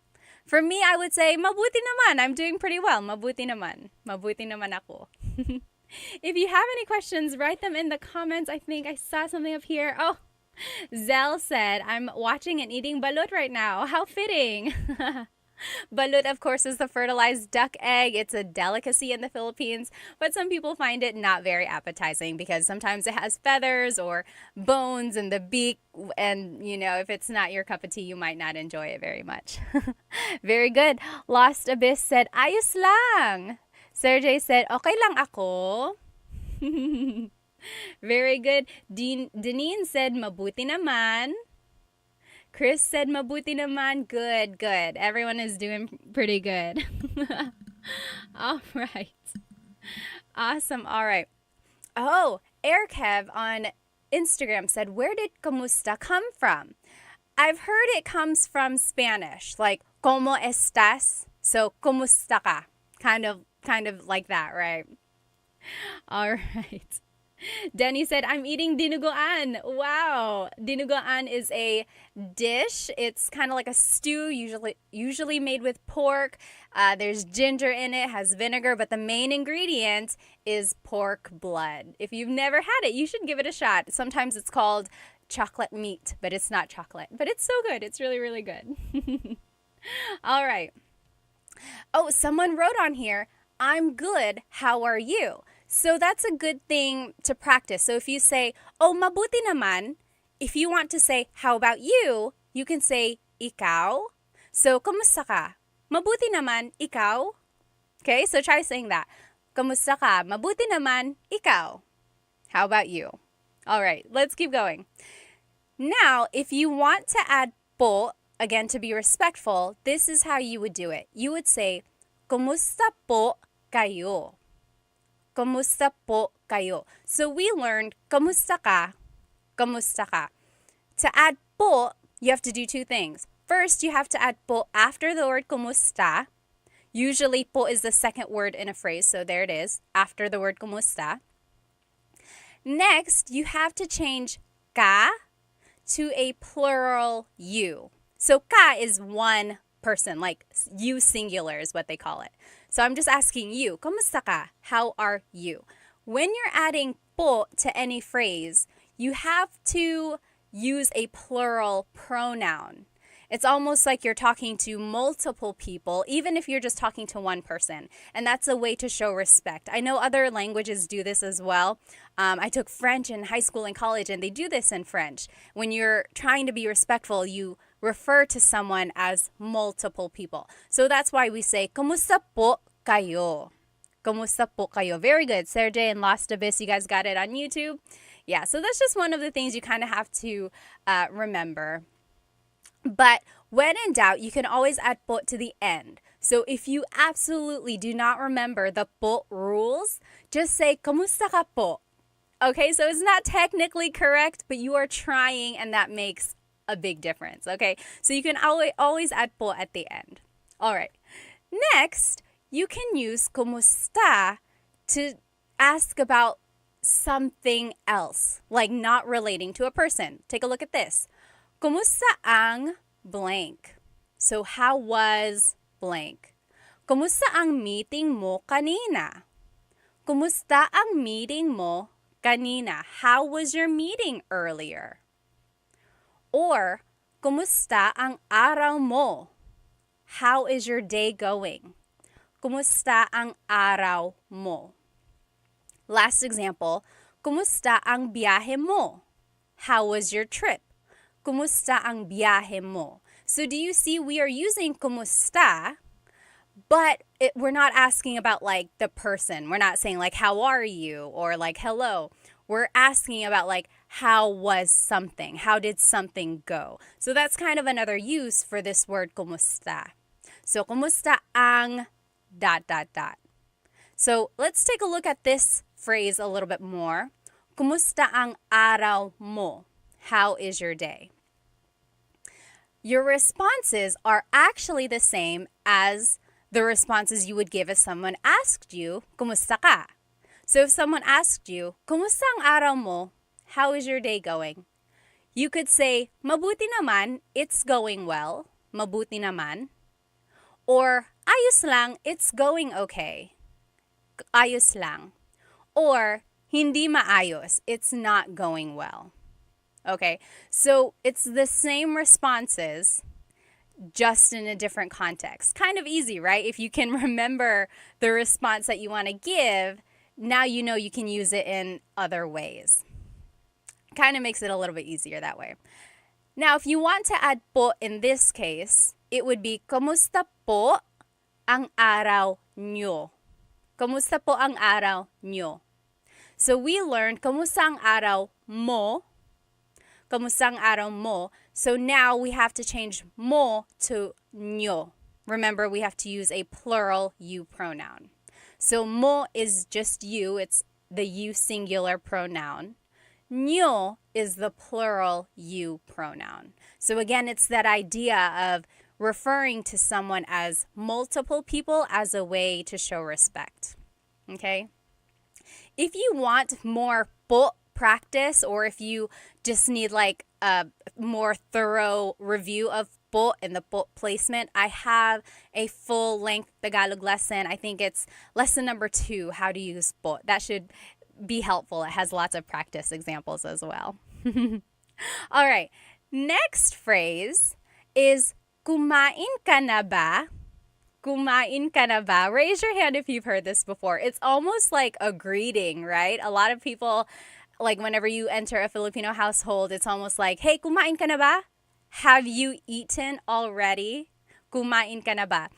For me, I would say, mabuti naman. I'm doing pretty well. Mabuti naman. Mabuti naman ako. If you have any questions, write them in the comments. I think I saw something up here. Oh, Zell said, I'm watching and eating balut right now. How fitting. Balut, of course, is the fertilized duck egg. It's a delicacy in the Philippines, but some people find it not very appetizing because sometimes it has feathers or bones in the beak, and, you know, if it's not your cup of tea, you might not enjoy it very much. Very good. Lost Abyss said, ayos lang. Sergey said, okay lang ako. Very good. Deneen said, mabuti naman. Chris said, mabuti naman. Good, good. Everyone is doing pretty good. All right. Awesome. All right. Oh, Airkev on Instagram said, where did kamusta come from? I've heard it comes from Spanish, like, ¿cómo estás? So, kumusta ka? Kind of like that, right? All right. Denny said, I'm eating dinuguan. Wow. Dinuguan is a dish. It's kind of like a stew, usually made with pork. There's ginger in it, has vinegar, but the main ingredient is pork blood. If you've never had it, you should give it a shot. Sometimes it's called chocolate meat, but it's not chocolate. But it's so good. It's really, really good. All right. Oh, someone wrote on here, I'm good. How are you? So that's a good thing to practice. So if you say, oh, mabuti naman, if you want to say, how about you, you can say, ikaw. So, kumusta ka? Mabuti naman, ikaw. Okay, so try saying that. Kumusta ka? Mabuti naman, ikaw. How about you? All right, let's keep going. Now, if you want to add po, again, to be respectful, this is how you would do it. You would say, kumusta po kayo? Kumusta po kayo? So we learned, kamusta ka? Kamusta ka? To add po, you have to do two things. First, you have to add po after the word kumusta. Usually, po is the second word in a phrase, so there it is, after the word kumusta. Next, you have to change ka to a plural you. So ka is one person, like you singular is what they call it. So I'm just asking you, kumusta ka? How are you? When you're adding po to any phrase, you have to use a plural pronoun. It's almost like you're talking to multiple people, even if you're just talking to one person. And that's a way to show respect. I know other languages do this as well. I took French in high school and college, and they do this in French. When you're trying to be respectful, you refer to someone as multiple people. So that's why we say, kumusta po kayo? Kumusta po kayo? Very good. Sergey and Lost Abyss, you guys got it on YouTube? Yeah, so that's just one of the things you kind of have to remember. But when in doubt, you can always add po to the end. So if you absolutely do not remember the po rules, just say, kumusta ka po? Okay, so it's not technically correct, but you are trying, and that makes a big difference, okay? So you can always add po at the end. All right. Next, you can use kumusta to ask about something else, like not relating to a person. Take a look at this. Kumusta ang blank? So how was blank? Kumusta ang meeting mo kanina? Kumusta ang meeting mo kanina? How was your meeting earlier? Or, kumusta ang araw mo? How is your day going? Kumusta ang araw mo? Last example, kumusta ang biyahe mo? How was your trip? Kumusta ang biyahe mo? So do you see we are using kumusta, but we're not asking about like the person. We're not saying like, how are you? Or like, hello. We're asking about like, how was something? How did something go? So that's kind of another use for this word kumusta. So kumusta ang ... So let's take a look at this phrase a little bit more. Kumusta ang araw mo? How is your day? Your responses are actually the same as the responses you would give if someone asked you, kumusta ka? So if someone asked you, kumusta ang araw mo? How is your day going? You could say, mabuti naman, it's going well. Mabuti naman. Or, ayos lang, it's going okay. Ayos lang. Or, hindi maayos, it's not going well. Okay, so it's the same responses, just in a different context. Kind of easy, right? If you can remember the response that you want to give, now you know you can use it in other ways. Kind of makes it a little bit easier that way. Now, if you want to add po in this case, it would be, kumusta po ang araw nyo? Kumusta po ang araw nyo? So we learned, kumusta ang araw mo? Kumusta ang araw mo? So now we have to change mo to nyo. Remember, we have to use a plural you pronoun. So mo is just you. It's the you singular pronoun. Nyo is the plural you pronoun. So again, it's that idea of referring to someone as multiple people as a way to show respect. Okay? If you want more po practice, or if you just need like a more thorough review of po and the po placement, I have a full-length Tagalog lesson. I think it's lesson number 2, how to use po. That should be helpful. It has lots of practice examples as well. All right. Next phrase is kumain ka na ba? Kumain ka na ba? Raise your hand if you've heard this before. It's almost like a greeting, right? A lot of people, like whenever you enter a Filipino household, it's almost like, hey, kumain ka na ba? Have you eaten already? Kumain ka na ba?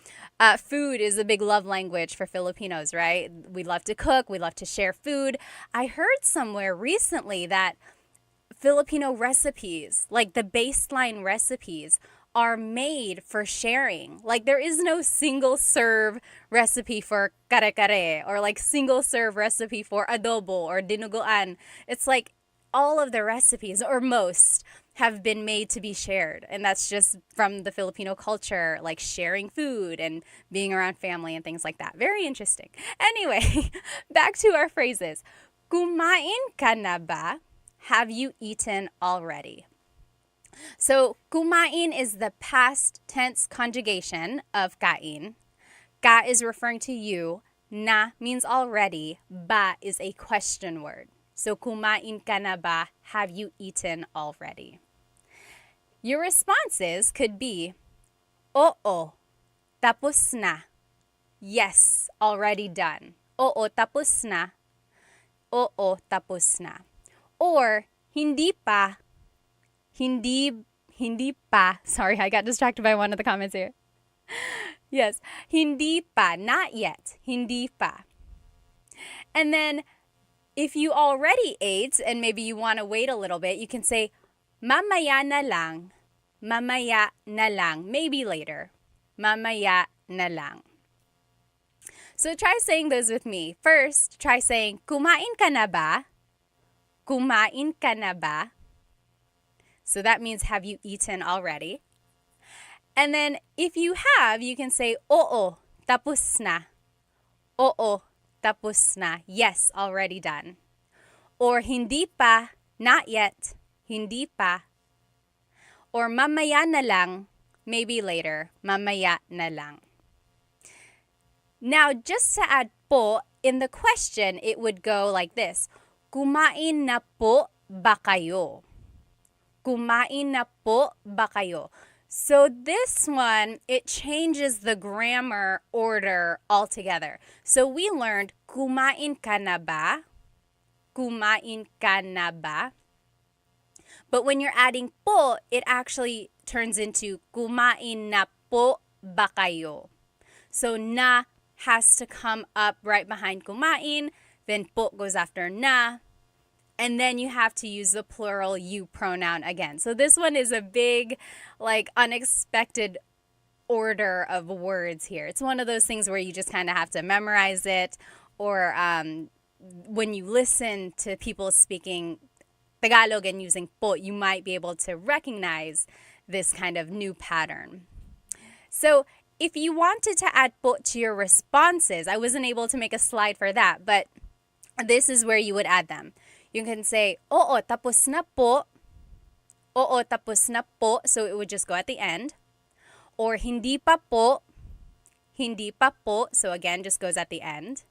Food is a big love language for Filipinos, right? We love to cook. We love to share food. I heard somewhere recently that Filipino recipes, like the baseline recipes, are made for sharing. Like there is no single serve recipe for kare-kare or like single serve recipe for adobo or dinuguan. It's like all of the recipes, or most, have been made to be shared. And that's just from the Filipino culture, like sharing food and being around family and things like that. Very interesting. Anyway, back to our phrases. Kumain ka na ba? Have you eaten already? So, kumain is the past tense conjugation of kain. Ka is referring to you. Na means already. Ba is a question word. So, kumain ka na ba? Have you eaten already? Your responses could be, oo, tapos na. Yes, already done. Oo, tapos na. Oo, tapos na. Or, hindi pa. Hindi pa. Sorry, I got distracted by one of the comments here. Yes, hindi pa, not yet. Hindi pa. And then, if you already ate and maybe you want to wait a little bit, you can say, mamaya na lang. Mamaya na lang. Maybe later. Mamaya na lang. So try saying those with me. First, try saying, kumain ka na ba? Kumain ka na ba? So that means, have you eaten already? And then if you have, you can say, oo, tapos na. Oo, tapos na. Yes, already done. Or hindi pa, not yet. Hindi pa. Or mamaya na lang, maybe later. Mamaya na lang. Now, just to add po, in the question, it would go like this. Kumain na po ba kayo? Kumain na po ba kayo? So this one, it changes the grammar order altogether. So we learned kumain ka na ba? Kumain ka na ba? But when you're adding po, it actually turns into kumain na po ba kayo? So na has to come up right behind kumain, then po goes after na, and then you have to use the plural you pronoun again. So this one is a big, unexpected order of words here. It's one of those things where you just kind of have to memorize it, or when you listen to people speaking Tagalog and using po, you might be able to recognize this kind of new pattern. So if you wanted to add po to your responses, I wasn't able to make a slide for that, but this is where you would add them. You can say, oo, tapos na po. Oo, tapos na po. So it would just go at the end. Or hindi pa po. Hindi pa po. So again, just goes at the end.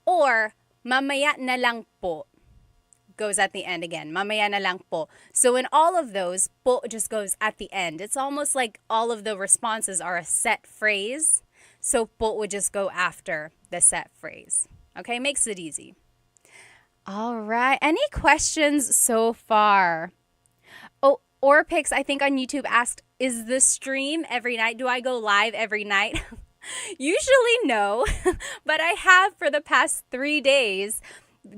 Or mamaya na lang po. Goes at the end again. Mamaya na lang po. So in all of those, po just goes at the end. It's almost like all of the responses are a set phrase. So po would just go after the set phrase. Okay, makes it easy. All right. Any questions so far? Oh, Orpix, I think on YouTube asked, is the stream every night? Do I go live every night? Usually no, but I have for the past 3 days,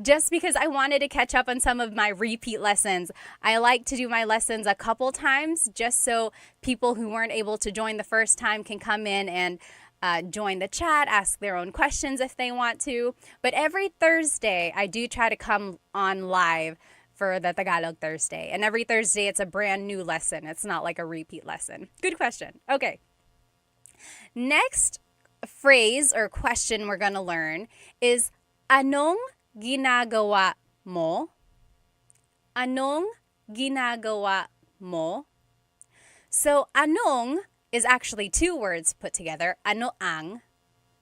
just because I wanted to catch up on some of my repeat lessons. I like to do my lessons a couple times just so people who weren't able to join the first time can come in and join the chat, ask their own questions if they want to. But every Thursday, I do try to come on live for the Tagalog Thursday. And every Thursday, it's a brand new lesson. It's not like a repeat lesson. Good question. Okay. Next phrase or question we're going to learn is, anong ginagawa mo? Anong ginagawa mo? So, anong is actually 2 words put together, ano ang,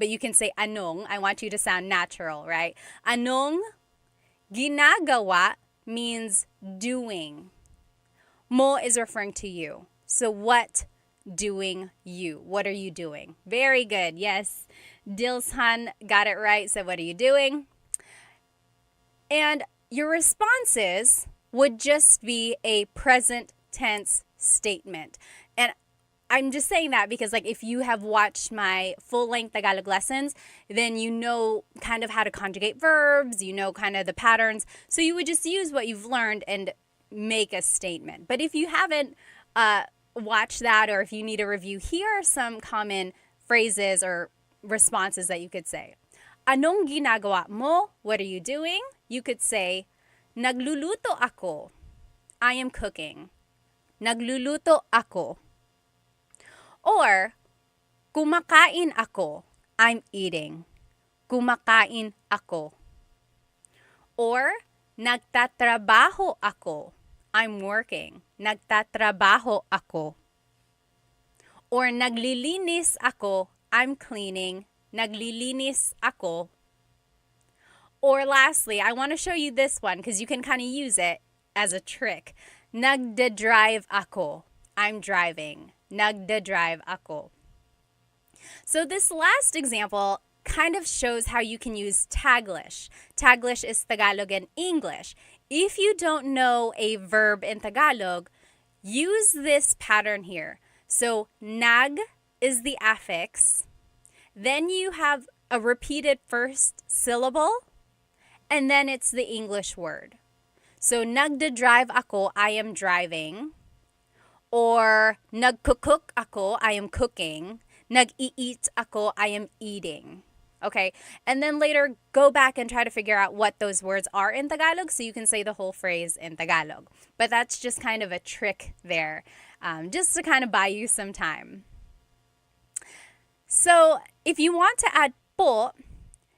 but you can say anong. I want you to sound natural, right? Anong ginagawa means doing. Mo is referring to you. So what doing you? What are you doing? Very good. Yes. Dilshan got it right. So what are you doing? And your responses would just be a present tense statement. And I'm just saying that because if you have watched my full-length Tagalog lessons, then you know kind of how to conjugate verbs, you know kind of the patterns. So you would just use what you've learned and make a statement. But if you haven't watched that, or if you need a review, here are some common phrases or responses that you could say. Anong ginagawa mo? What are you doing? You could say, nagluluto ako. I am cooking. Nagluluto ako. Or, kumakain ako. I'm eating. Kumakain ako. Or, nagtatrabaho ako. I'm working. Nagtatrabaho ako. Or, naglilinis ako. I'm cleaning. Naglilinis ako. Or lastly, I want to show you this one because you can kind of use it as a trick. Nagda-drive ako. I'm driving. Nagda-drive ako. So this last example kind of shows how you can use Taglish. Taglish is Tagalog and English. If you don't know a verb in Tagalog, use this pattern here. So nag is the affix. Then you have a repeated first syllable, and then it's the English word. So nagda-drive ako, I am driving. Or nagkukuk ako, I am cooking. Nag-eat ako, I am eating. Okay, and then later go back and try to figure out what those words are in Tagalog so you can say the whole phrase in Tagalog. But that's just kind of a trick there, just to kind of buy you some time. So if you want to add po,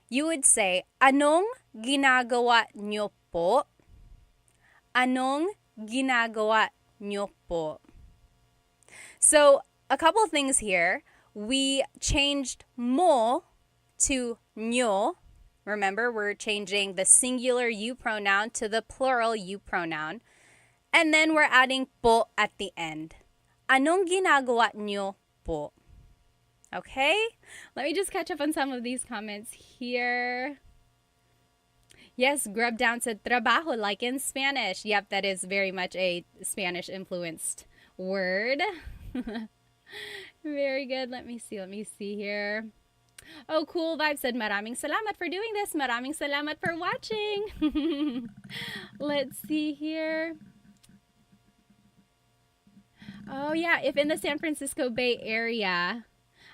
you would say, Anong ginagawa niyo po? Anong ginagawa niyo po? So, a couple of things here. We changed mo to nyo. Remember, we're changing the singular you pronoun to the plural you pronoun. And then we're adding po at the end. Anong ginagawa niyo po? Okay? Let me just catch up on some of these comments here. Yes, Grub Down said trabajo, like in Spanish. Yep, that is very much a Spanish-influenced word. Very good. Let me see here. Oh, Cool Vibe said, maraming salamat for doing this. Maraming salamat for watching. Let's see here. Oh, yeah. If in the San Francisco Bay Area,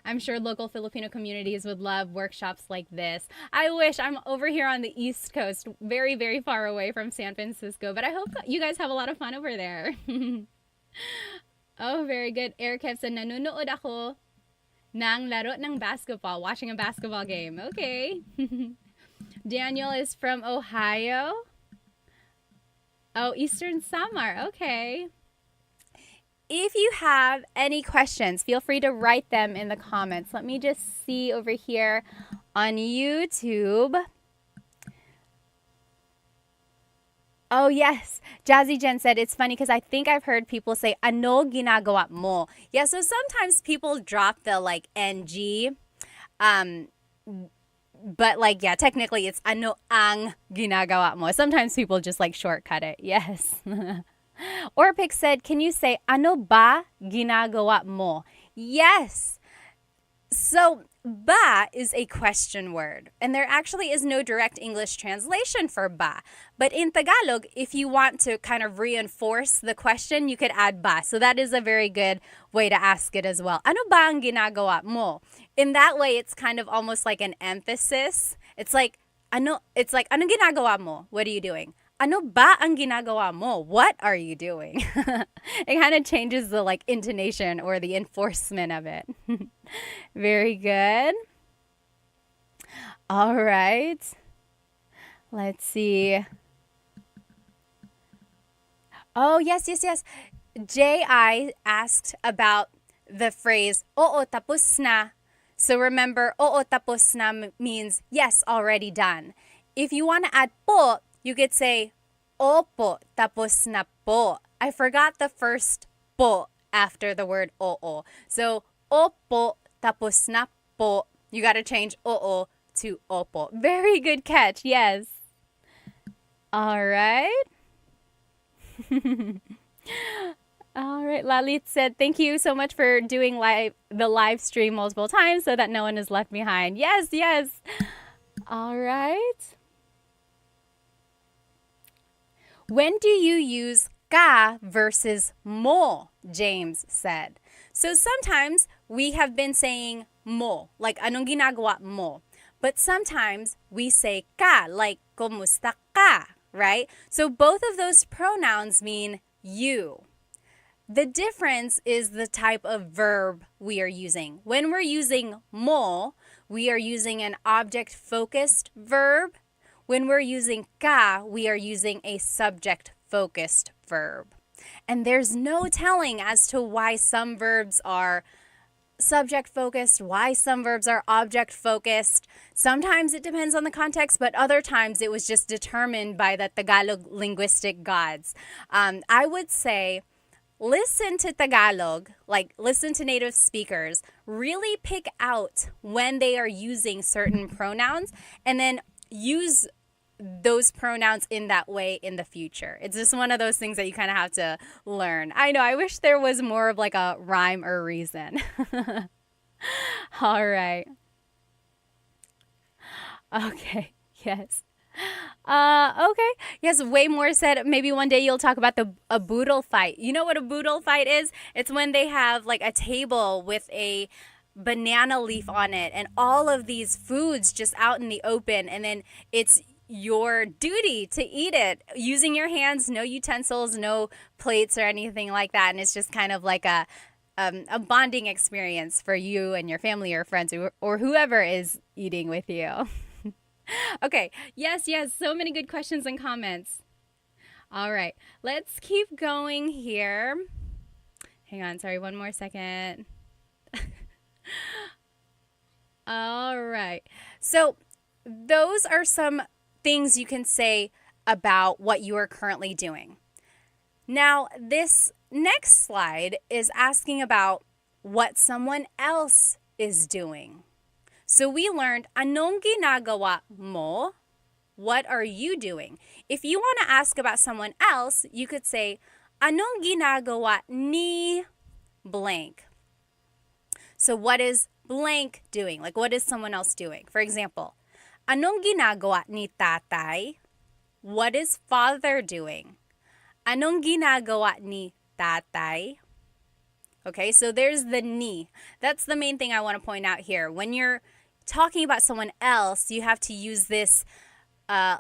I'm sure local Filipino communities would love workshops like this. I wish I'm over here on the East Coast, very, very far away from San Francisco, but I hope you guys have a lot of fun over there. Oh, very good. Eric Kev said, nanunood ako ng laro ng basketball, watching a basketball game. Okay. Daniel is from Ohio. Oh, Eastern Samar. Okay. If you have any questions, feel free to write them in the comments. Let me just see over here on YouTube. Oh, yes. Jazzy Jen said, it's funny because I think I've heard people say, ano ginagawa mo? Yeah, so sometimes people drop the like NG. But like, yeah, technically it's ano ang ginagawa mo. Sometimes people just like shortcut it. Yes. Orpik said, can you say, ano ba ginagawa mo? Yes. So, ba is a question word, and there actually is no direct English translation for ba. But in Tagalog, if you want to kind of reinforce the question, you could add ba. So that is a very good way to ask it as well. Ano ba ang ginagawa mo? In that way, it's kind of almost like an emphasis. It's like, ano ginagawa mo? What are you doing? Ano ba ang ginagawa mo? What are you doing? It kind of changes the like intonation or the enforcement of it. Very good. All right. Let's see. Oh, yes. J.I. asked about the phrase, oo, tapos na. So remember, oo, tapos na means yes, already done. If you want to add po, you could say, opo, tapos na po. I forgot the first po after the word oo. So, opo, tapos na po. You got to change oo to opo. Very good catch, yes. All right. All right, Lalit said, thank you so much for doing the live stream multiple times so that no one is left behind. Yes. All right. When do you use ka versus mo? James said. So sometimes we have been saying mo, like anong ginagawa mo. But sometimes we say ka, like kumusta ka, right? So both of those pronouns mean you. The difference is the type of verb we are using. When we're using mo, we are using an object-focused verb. When we're using ka, we are using a subject-focused verb. And there's no telling as to why some verbs are subject-focused, why some verbs are object-focused. Sometimes it depends on the context, but other times it was just determined by the Tagalog linguistic gods. I would say listen to Tagalog, like listen to native speakers, really pick out when they are using certain pronouns, and then use those pronouns in that way in the future. It's just one of those things that you kind of have to learn. I know, I wish there was more of like a rhyme or reason. All right. Okay, yes. Okay. Yes, way more said maybe one day you'll talk about a boodle fight. You know what a boodle fight is? It's when they have like a table with a banana leaf on it and all of these foods just out in the open, and then it's your duty to eat it using your hands, no utensils, no plates or anything like that. And it's just kind of like a bonding experience for you and your family or friends or whoever is eating with you. Okay. Yes, yes. So many good questions and comments. All right. Let's keep going here. Hang on. Sorry. One more second. All right. So, those are some things you can say about what you are currently doing. Now, this next slide is asking about what someone else is doing. So we learned, anong ginagawa mo? What are you doing? If you want to ask about someone else, you could say, anong ginagawa ni blank? So what is blank doing? Like, what is someone else doing? For example, anong ginagawa ni tatay? What is father doing? Anong ginagawa ni tatay? Okay, so there's the ni. That's the main thing I want to point out here. When you're talking about someone else, you have to use this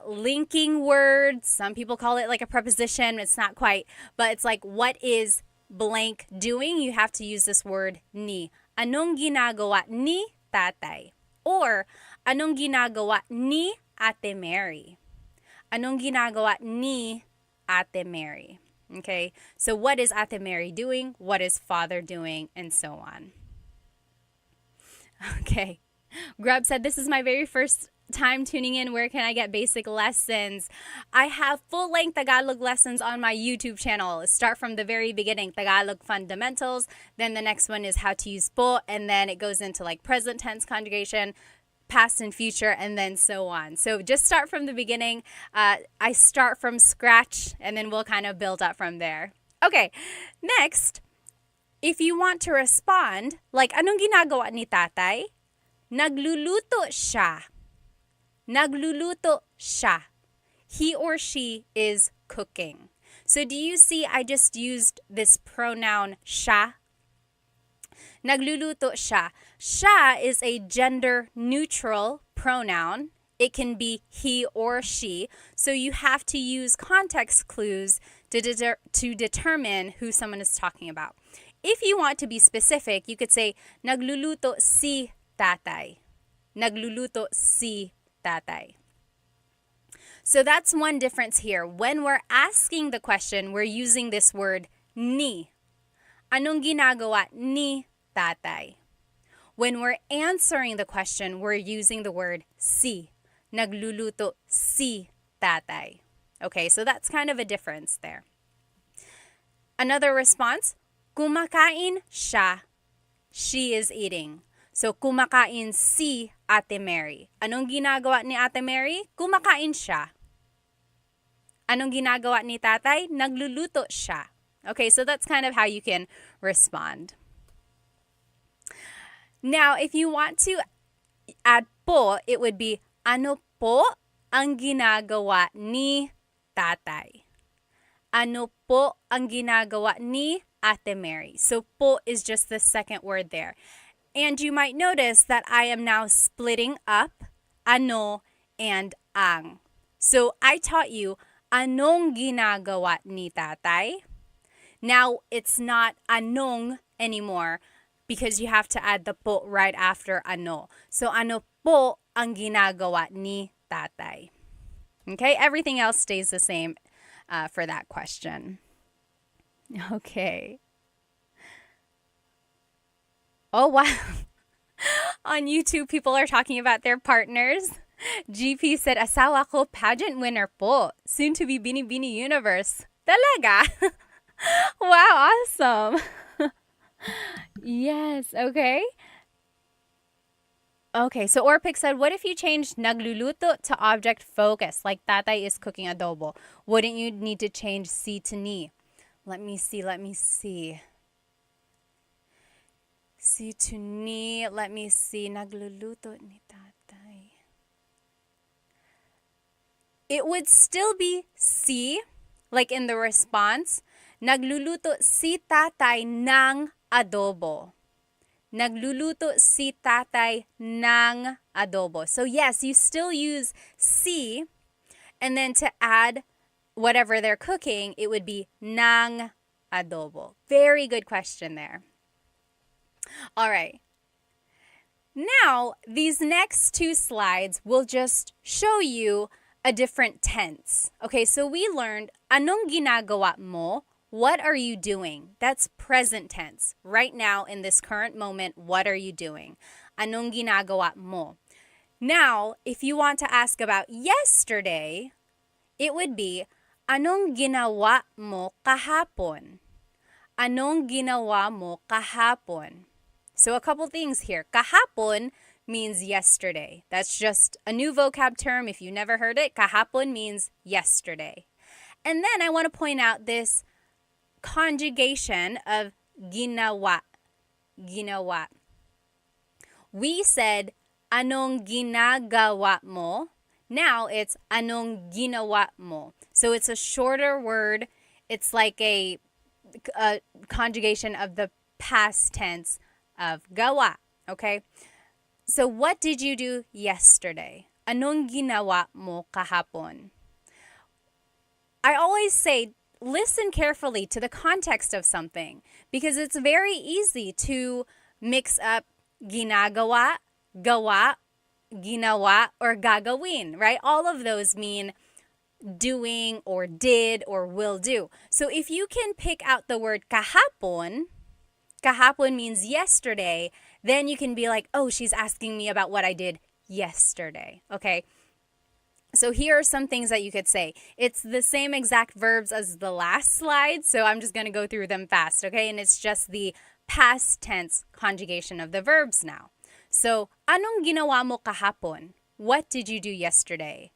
linking word. Some people call it like a preposition. It's not quite, but it's like, what is blank doing? You have to use this word ni. Anong ginagawa ni tatay? Or, anong ginagawa ni Ate Mary? Anong ginagawa ni Ate Mary? Okay, so what is Ate Mary doing? What is father doing? And so on. Okay, Grub said, this is my very first time tuning in. Where can I get basic lessons? I have full-length Tagalog lessons on my YouTube channel. Start from the very beginning, Tagalog fundamentals. Then the next one is how to use po, and then it goes into like present tense conjugation, past and future, and then so on. So just start from the beginning. I start from scratch, and then we'll kind of build up from there. Okay, next, if you want to respond, like, anong ginagawa ni tatay? Nagluluto siya. Nagluluto siya. He or she is cooking. So do you see I just used this pronoun siya? Nagluluto siya. Siya is a gender neutral pronoun. It can be he or she. So you have to use context clues to determine who someone is talking about. If you want to be specific, you could say, nagluluto si tatay. Nagluluto si tatay. So that's one difference here. When we're asking the question, we're using this word ni. Anong ginagawa ni tatay? When we're answering the question, we're using the word si. Nagluluto si tatay. Okay, so that's kind of a difference there. Another response, kumakain siya. She is eating. So, kumakain si Ate Mary. Anong ginagawa ni Ate Mary? Kumakain siya. Anong ginagawa ni tatay? Nagluluto siya. Okay, so that's kind of how you can respond. Now, if you want to add po, it would be, ano po ang ginagawa ni tatay? Ano po ang ginagawa ni Ate Mary? So, po is just the second word there. And you might notice that I am now splitting up ano and ang. So, I taught you, anong ginagawa ni tatay? Now, it's not anong anymore because you have to add the po right after ano. So, ano po ang ginagawa ni tatay? Okay, everything else stays the same for that question. Okay. Oh, wow. On YouTube, people are talking about their partners. GP said, asawa ko pageant winner po. Soon to be Bini Universe. Talaga? Wow, awesome. Yes, okay. Okay, so Orpik said, what if you changed nagluluto to object focus, like tatay is cooking adobo? Wouldn't you need to change si to ni? Let me see. Si to ni, let me see. Nagluluto ni tatay. It would still be si, like in the response. Nagluluto si tatay ng adobo. Nagluluto si tatay ng adobo. So yes, you still use si, and then to add whatever they're cooking, it would be ng adobo. Very good question there. All right. Now, these next two slides will just show you a different tense. Okay, so we learned, anong ginagawa mo? What are you doing? That's present tense. Right now, in this current moment, what are you doing? Anong ginagawa mo? Now, if you want to ask about yesterday, it would be, anong ginawa mo kahapon? Anong ginawa mo kahapon? So a couple things here. Kahapon means yesterday. That's just a new vocab term. If you never heard it, kahapon means yesterday. And then I want to point out this conjugation of ginawa. Ginawa. We said, anong ginagawa mo? Now it's anong ginawa mo. So it's a shorter word. It's like a conjugation of the past tense of gawa. Okay? So what did you do yesterday? Anong ginawa mo kahapon? I always say, listen carefully to the context of something because it's very easy to mix up ginagawa, gawa, ginawa, or gagawin, right? All of those mean doing or did or will do. So if you can pick out the word kahapon, kahapon means yesterday, then you can be like, oh, she's asking me about what I did yesterday, okay? So here are some things that you could say. It's the same exact verbs as the last slide, so I'm just going to go through them fast, okay? And it's just the past tense conjugation of the verbs now. So, anong ginawa mo kahapon? What did you do yesterday?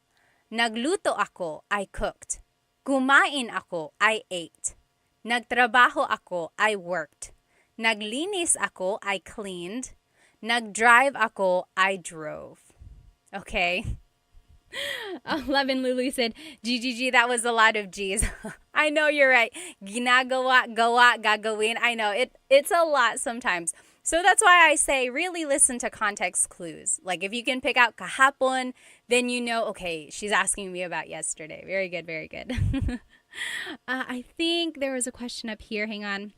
Nagluto ako, I cooked. Kumain ako, I ate. Nagtrabaho ako, I worked. Naglinis ako, I cleaned. Nagdrive ako, I drove. Okay? 11 Lulu said, GGG, that was a lot of G's. I know you're right. Ginagawa, gawa, gagawin. I know it's a lot sometimes. So that's why I say really listen to context clues. Like if you can pick out kahapon, then you know, okay, she's asking me about yesterday. Very good, very good. I think there was a question up here. Hang on.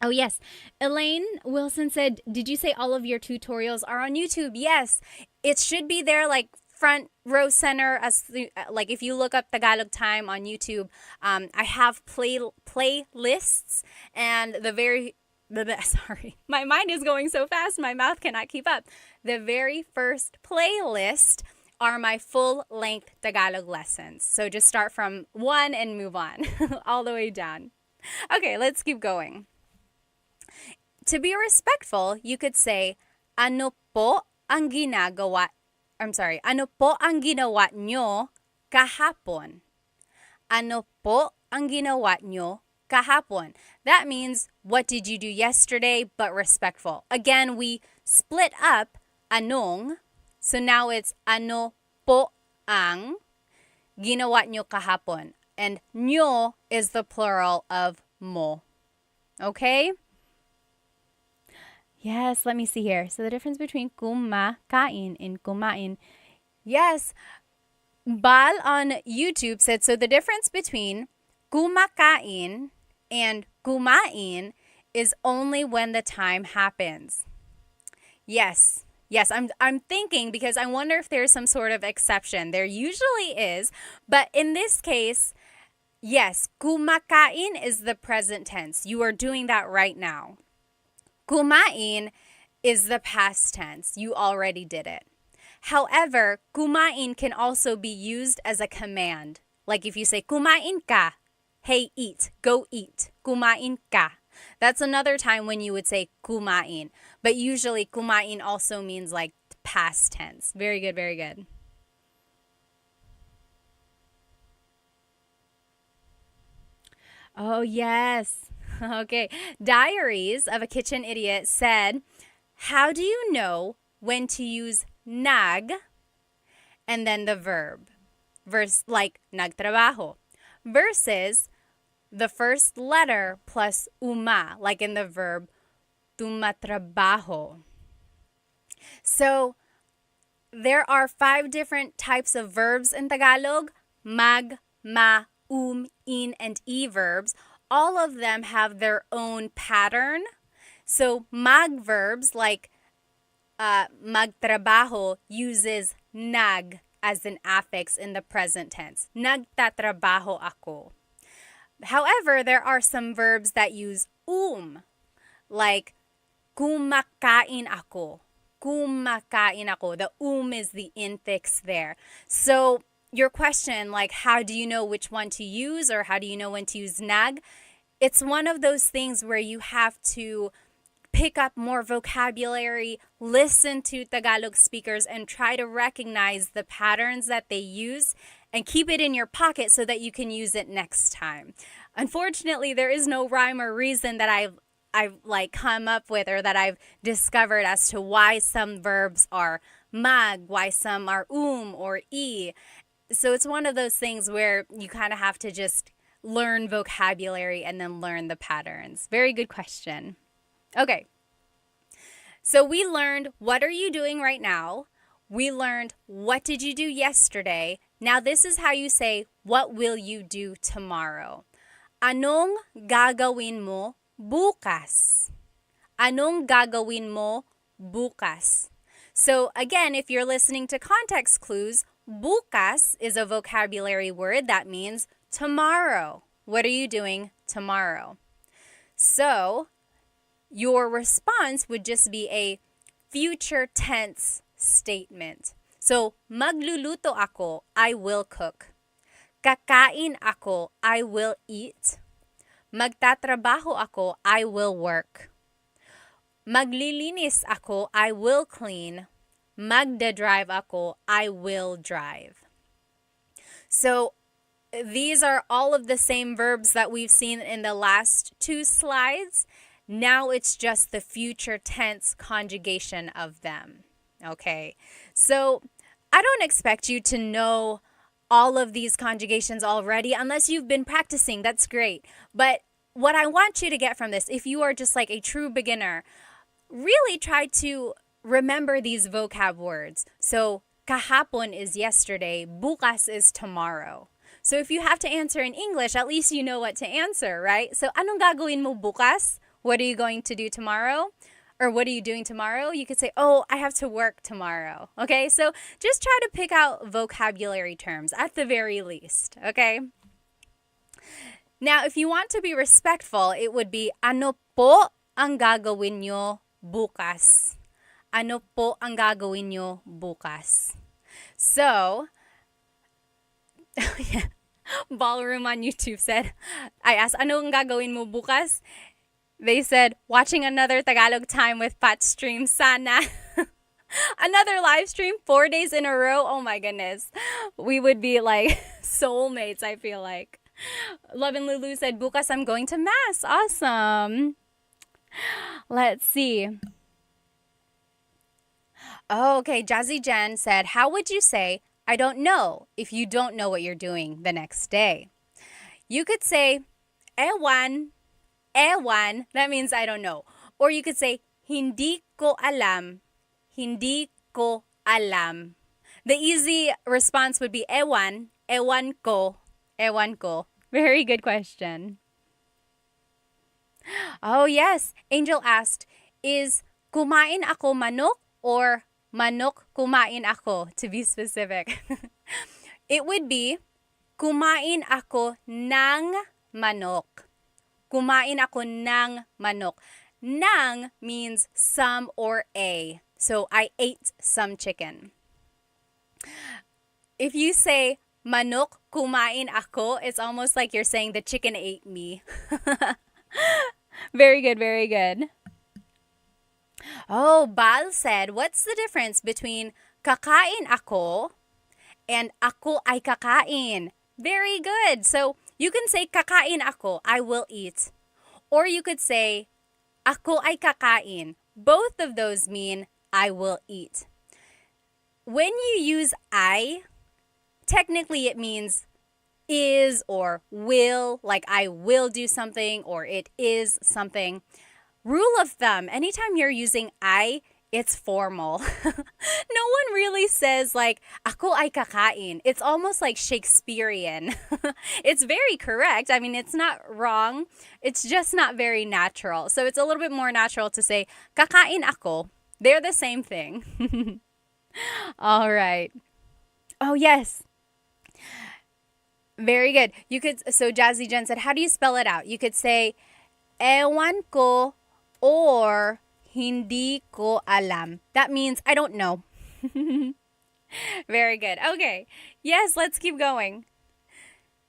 Oh, yes. Elaine Wilson said, did you say all of your tutorials are on YouTube? Yes. It should be there like front row center, as like if you look up Tagalog Time on YouTube. I have playlists, and sorry, my mind is going so fast my mouth cannot keep up. The very first playlist are my full-length Tagalog lessons. So just start from 1 and move on all the way down. Okay, let's keep going. To be respectful, you could say, ano po ang ginagawa ano po ang ginawa nyo kahapon? Ano po ang ginawa nyo kahapon? That means, what did you do yesterday, but respectful. Again, we split up anong, so now it's ano po ang ginawa nyo kahapon. And nyo is the plural of mo. Okay? Yes, let me see here. So the difference between kumakain and kumain. Yes, Bal on YouTube said, so the difference between kumakain and kumain is only when the time happens. Yes, I'm thinking because I wonder if there's some sort of exception. There usually is, but in this case, yes, kumakain is the present tense. You are doing that right now. Kumain is the past tense. You already did it. However, kumain can also be used as a command. Like if you say, kumain ka, hey, eat, go eat, kumain ka. That's another time when you would say kumain. But usually kumain also means like past tense. Very good, very good. Oh, yes. Okay. Diaries of a Kitchen Idiot said, how do you know when to use nag and then the verb? Like nagtrabaho. Versus the first letter plus uma, like in the verb tumatrabaho. So there are 5 different types of verbs in Tagalog: mag, ma, in, and e verbs. All of them have their own pattern. So mag verbs like magtrabaho uses nag as an affix in the present tense. Nagtatrabaho ako. However, there are some verbs that use like kumakain ako. Kumakain ako. The is the infix there. So your question, like, how do you know which one to use, or how do you know when to use nag? It's one of those things where you have to pick up more vocabulary, listen to Tagalog speakers, and try to recognize the patterns that they use and keep it in your pocket so that you can use it next time. Unfortunately, there is no rhyme or reason that I've like come up with or that I've discovered as to why some verbs are mag, why some are or e. So it's one of those things where you kind of have to just learn vocabulary and then learn the patterns. Very good question. Okay. So we learned what are you doing right now? We learned what did you do yesterday? Now this is how you say what will you do tomorrow? Anong gagawin mo bukas? Anong gagawin mo bukas? So again, if you're listening to context clues, bukas is a vocabulary word that means tomorrow. What are you doing tomorrow? So your response would just be a future tense statement. So, magluluto ako, I will cook. Kakain ako, I will eat. Magtatrabaho ako, I will work. Maglilinis ako, I will clean. Magdadrive ako, I will drive. So, these are all of the same verbs that we've seen in the last two slides. Now it's just the future tense conjugation of them. Okay, so I don't expect you to know all of these conjugations already unless you've been practicing. That's great. But what I want you to get from this, if you are just like a true beginner, really try to remember these vocab words. So kahapon is yesterday, bukas is tomorrow. So if you have to answer in English, at least you know what to answer, right? So anong gagawin mo bukas? What are you going to do tomorrow? Or what are you doing tomorrow? You could say, oh, I have to work tomorrow. Okay, so just try to pick out vocabulary terms at the very least. Okay? Now, if you want to be respectful, it would be, ano po ang gagawin nyo bukas? Ano po ang gagawin nyo bukas? So, yeah. Ballroom on YouTube said, I asked, ano ang gagawin mo bukas? They said, watching another Tagalog Time with Pat stream, sana. Another live stream 4 days in a row. Oh my goodness. We would be like soulmates, I feel like. Love and Lulu said, bukas I'm going to mass. Awesome. Let's see. Oh, okay. Jazzy Jen said, how would you say, I don't know, if you don't know what you're doing the next day? You could say, ewan. Ewan, that means I don't know. Or you could say, hindi ko alam. Hindi ko alam. The easy response would be ewan. Ewan ko. Ewan ko. Very good question. Oh, yes. Angel asked, is kumain ako manok or manok kumain ako, to be specific? It would be kumain ako ng manok. Kumain ako ng manok. Ng means some or a. So I ate some chicken. If you say manok kumain ako, it's almost like you're saying the chicken ate me. Very good, very good. Oh, Bal said, what's the difference between kakain ako and ako ay kakain? Very good. So you can say kakain ako, I will eat. Or you could say ako ay kakain. Both of those mean I will eat. When you use I, technically it means is or will, like I will do something or it is something. Rule of thumb, anytime you're using I, it's formal. No one really says like, ako ay kakain. It's almost like Shakespearean. It's very correct. I mean, it's not wrong. It's just not very natural. So it's a little bit more natural to say, kakain ako They're the same thing. All right. Oh, yes. Very good. So Jazzy Jen said, how do you spell it out? You could say, ewan ko or hindi ko alam. That means I don't know. Very good. Okay. Yes, let's keep going.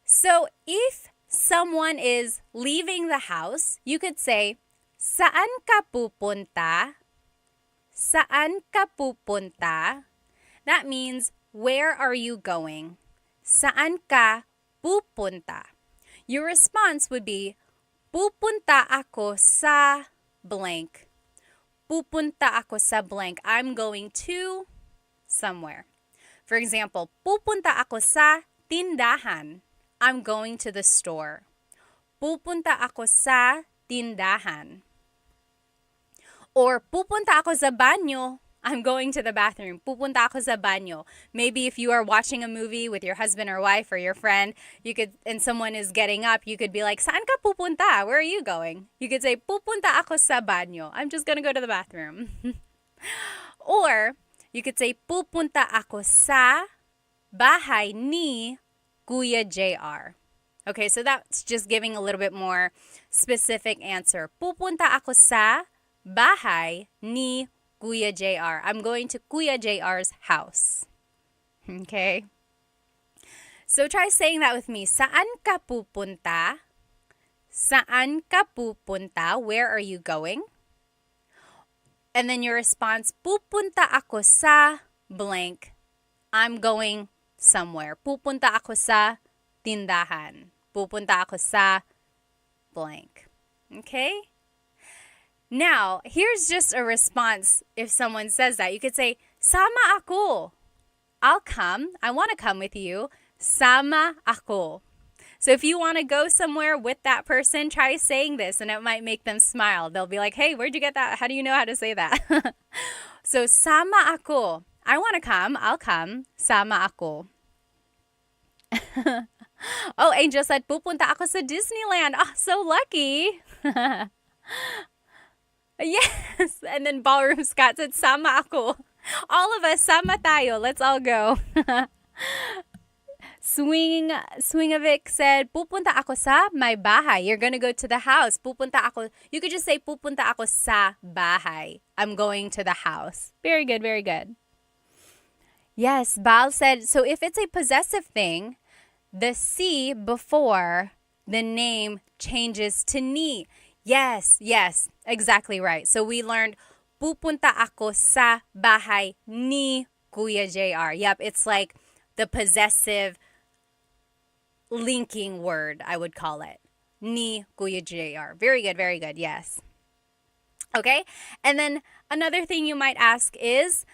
So if someone is leaving the house, you could say, saan ka pupunta? Saan ka pupunta? That means, where are you going? Saan ka pupunta? Your response would be, pupunta ako sa blank. Pupunta ako sa blank. I'm going to somewhere. For example, pupunta ako sa tindahan. I'm going to the store. Pupunta ako sa tindahan. Or pupunta ako sa banyo. I'm going to the bathroom. Pupunta ako sa banyo. Maybe if you are watching a movie with your husband or wife or your friend, and someone is getting up, you could be like, saan ka pupunta? Where are you going? You could say, pupunta ako sa banyo. I'm just gonna go to the bathroom. Or you could say, pupunta ako sa bahay ni Kuya JR. Okay, so that's just giving a little bit more specific answer. Pupunta ako sa bahay ni Kuya JR. I'm going to Kuya JR's house. Okay? So try saying that with me. Saan ka pupunta? Saan ka pupunta? Where are you going? And then your response, pupunta ako sa blank. I'm going somewhere. Pupunta ako sa tindahan. Pupunta ako sa blank. Okay? Now, here's just a response if someone says that. You could say, sama ako. I'll come. I want to come with you. Sama ako. So if you want to go somewhere with that person, try saying this and it might make them smile. They'll be like, hey, where'd you get that? How do you know how to say that? So, sama ako. I want to come. I'll come. Sama ako. Oh, Angel said, pupunta ako sa Disneyland. Oh, so lucky. Yes. And then Ballroom Scott said, sama ako. All of us, sama tayo. Let's all go. Swingovic said, pupunta ako sa may bahay. You're gonna go to the house. Pupunta ako. You could just say, pupunta ako sa bahay. I'm going to the house. Very good, very good. Yes, Bal said, so if it's a possessive thing, the C before the name changes to ni. Yes, exactly right. So we learned, pupunta ako sa bahay ni Kuya JR. Yep, it's like the possessive linking word, I would call it. Ni Kuya JR. Very good, yes. Okay, and then another thing you might ask is,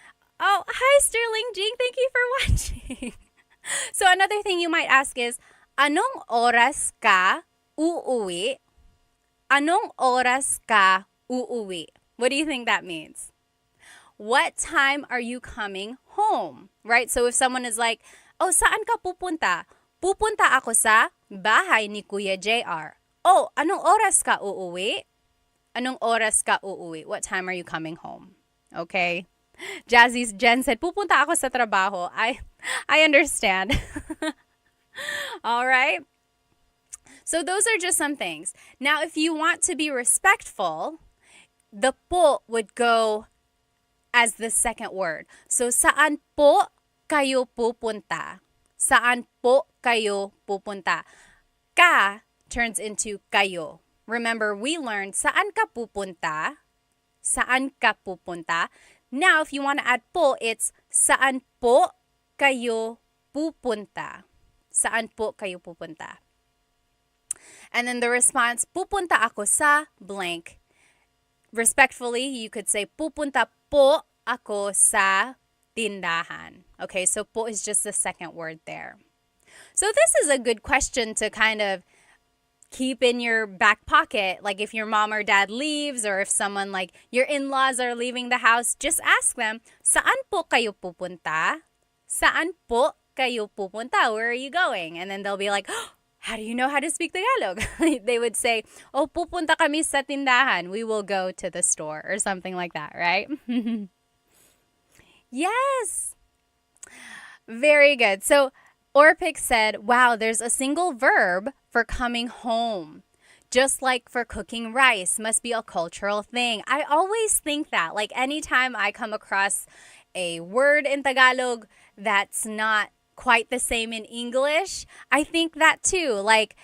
oh, hi Sterling Jing, thank you for watching. So another thing you might ask is, anong oras ka uuwi? Anong oras ka uuwi? What do you think that means? What time are you coming home? Right? So if someone is like, oh, saan ka pupunta? Pupunta ako sa bahay ni Kuya JR. Oh, anong oras ka uuwi? Anong oras ka uuwi? What time are you coming home? Okay? Jazzy's Jen said, pupunta ako sa trabaho. I understand. All right? So those are just some things. Now, if you want to be respectful, the po would go as the second word. So, saan po kayo pupunta? Saan po kayo pupunta? Ka turns into kayo. Remember, we learned saan ka pupunta? Saan ka pupunta? Now, if you want to add po, it's saan po kayo pupunta? Saan po kayo pupunta? And then the response, pupunta ako sa blank. Respectfully, you could say, pupunta po ako sa tindahan. Okay, so po is just the second word there. So this is a good question to kind of keep in your back pocket. Like if your mom or dad leaves, or if someone like your in-laws are leaving the house, just ask them, saan po kayo pupunta? Saan po kayo pupunta? Where are you going? And then they'll be like, oh, how do you know how to speak Tagalog? They would say, oh, pupunta kami sa tindahan. We will go to the store or something like that, right? Yes. Very good. So Orpik said, wow, there's a single verb for coming home. Just like for cooking rice, must be a cultural thing. I always think that. Like anytime I come across a word in Tagalog that's not quite the same in English, I think that too. Like,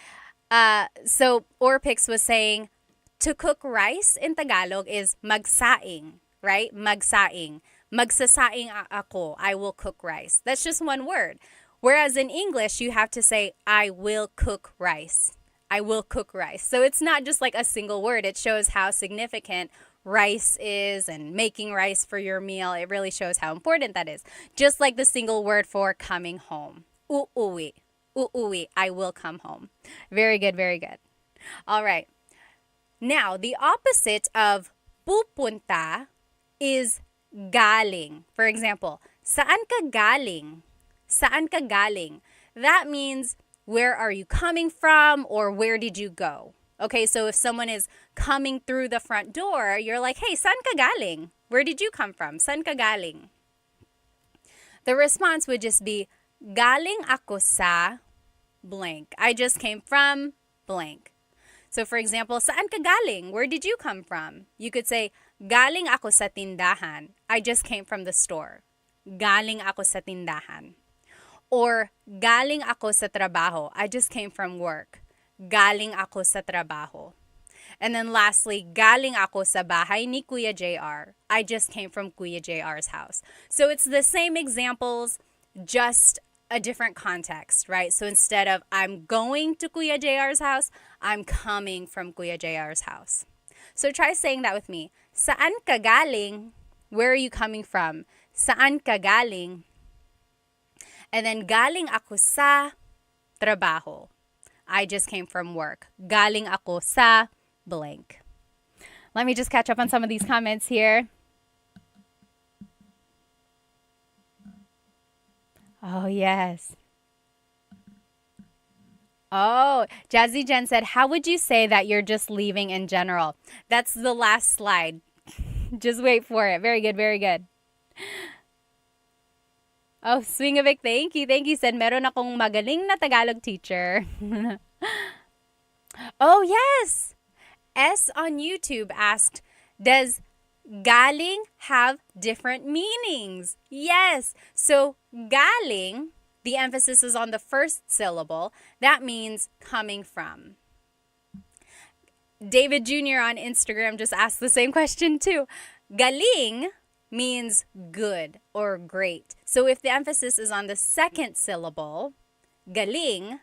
so Orpix was saying, to cook rice in Tagalog is magsaing, right? Magsaing. Magsasaing ako. I will cook rice. That's just one word. Whereas in English, you have to say, I will cook rice. I will cook rice. So it's not just like a single word. It shows how significant rice is and making rice for your meal. It really shows how important that is. Just like the single word for coming home. Uuwi. Uuwi. I will come home. Very good, very good. All right. Now, the opposite of pupunta is galing. For example, saan ka galing? Saan ka galing? That means where are you coming from or where did you go? Okay, so if someone is coming through the front door, you're like, hey, saan ka galing? Where did you come from? Saan ka galing? The response would just be, galing ako sa blank. I just came from blank. So for example, saan ka galing? Where did you come from? You could say, galing ako sa tindahan. I just came from the store. Galing ako sa tindahan. Or galing ako sa trabaho. I just came from work. Galing ako sa trabaho. And then lastly, galing ako sa bahay ni Kuya JR. I just came from Kuya JR's house. So it's the same examples, just a different context, right? So instead of I'm going to Kuya JR's house, I'm coming from Kuya JR's house. So try saying that with me. Saan ka galing? Where are you coming from? Saan ka galing? And then galing ako sa trabaho. I just came from work. Galing ako sa blank. Let me just catch up on some of these comments here. Oh, yes. Oh, Jazzy Jen said, how would you say that you're just leaving in general? That's the last slide. Just wait for it. Very good, very good. Oh, Swingovic, thank you. Thank you. Said, meron akong magaling na Tagalog teacher. Oh, yes. S on YouTube asked, does galing have different meanings? Yes. So galing, the emphasis is on the first syllable. That means coming from. David Jr. on Instagram just asked the same question too. Galing means good or great. So if the emphasis is on the second syllable, galing,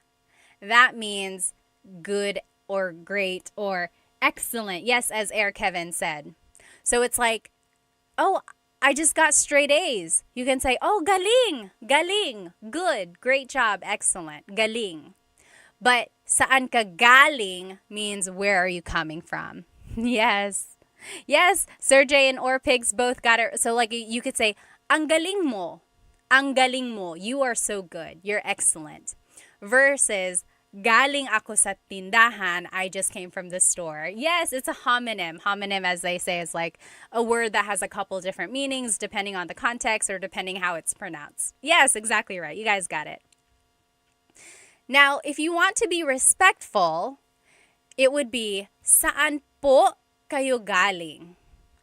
that means good or great or excellent. Yes, as Air Kevin said. So it's like, oh, I just got straight A's. You can say, oh, galing, galing, good, great job, excellent, galing. But saan ka galing means where are you coming from? Yes. Yes, Sergey and Orpigs both got it. So like you could say, ang galing mo. Ang galing mo. You are so good. You're excellent. Versus, galing ako sa tindahan. I just came from the store. Yes, it's a homonym. Homonym, as they say, is like a word that has a couple different meanings depending on the context or depending how it's pronounced. Yes, exactly right. You guys got it. Now, if you want to be respectful, it would be, saan po kayo galing?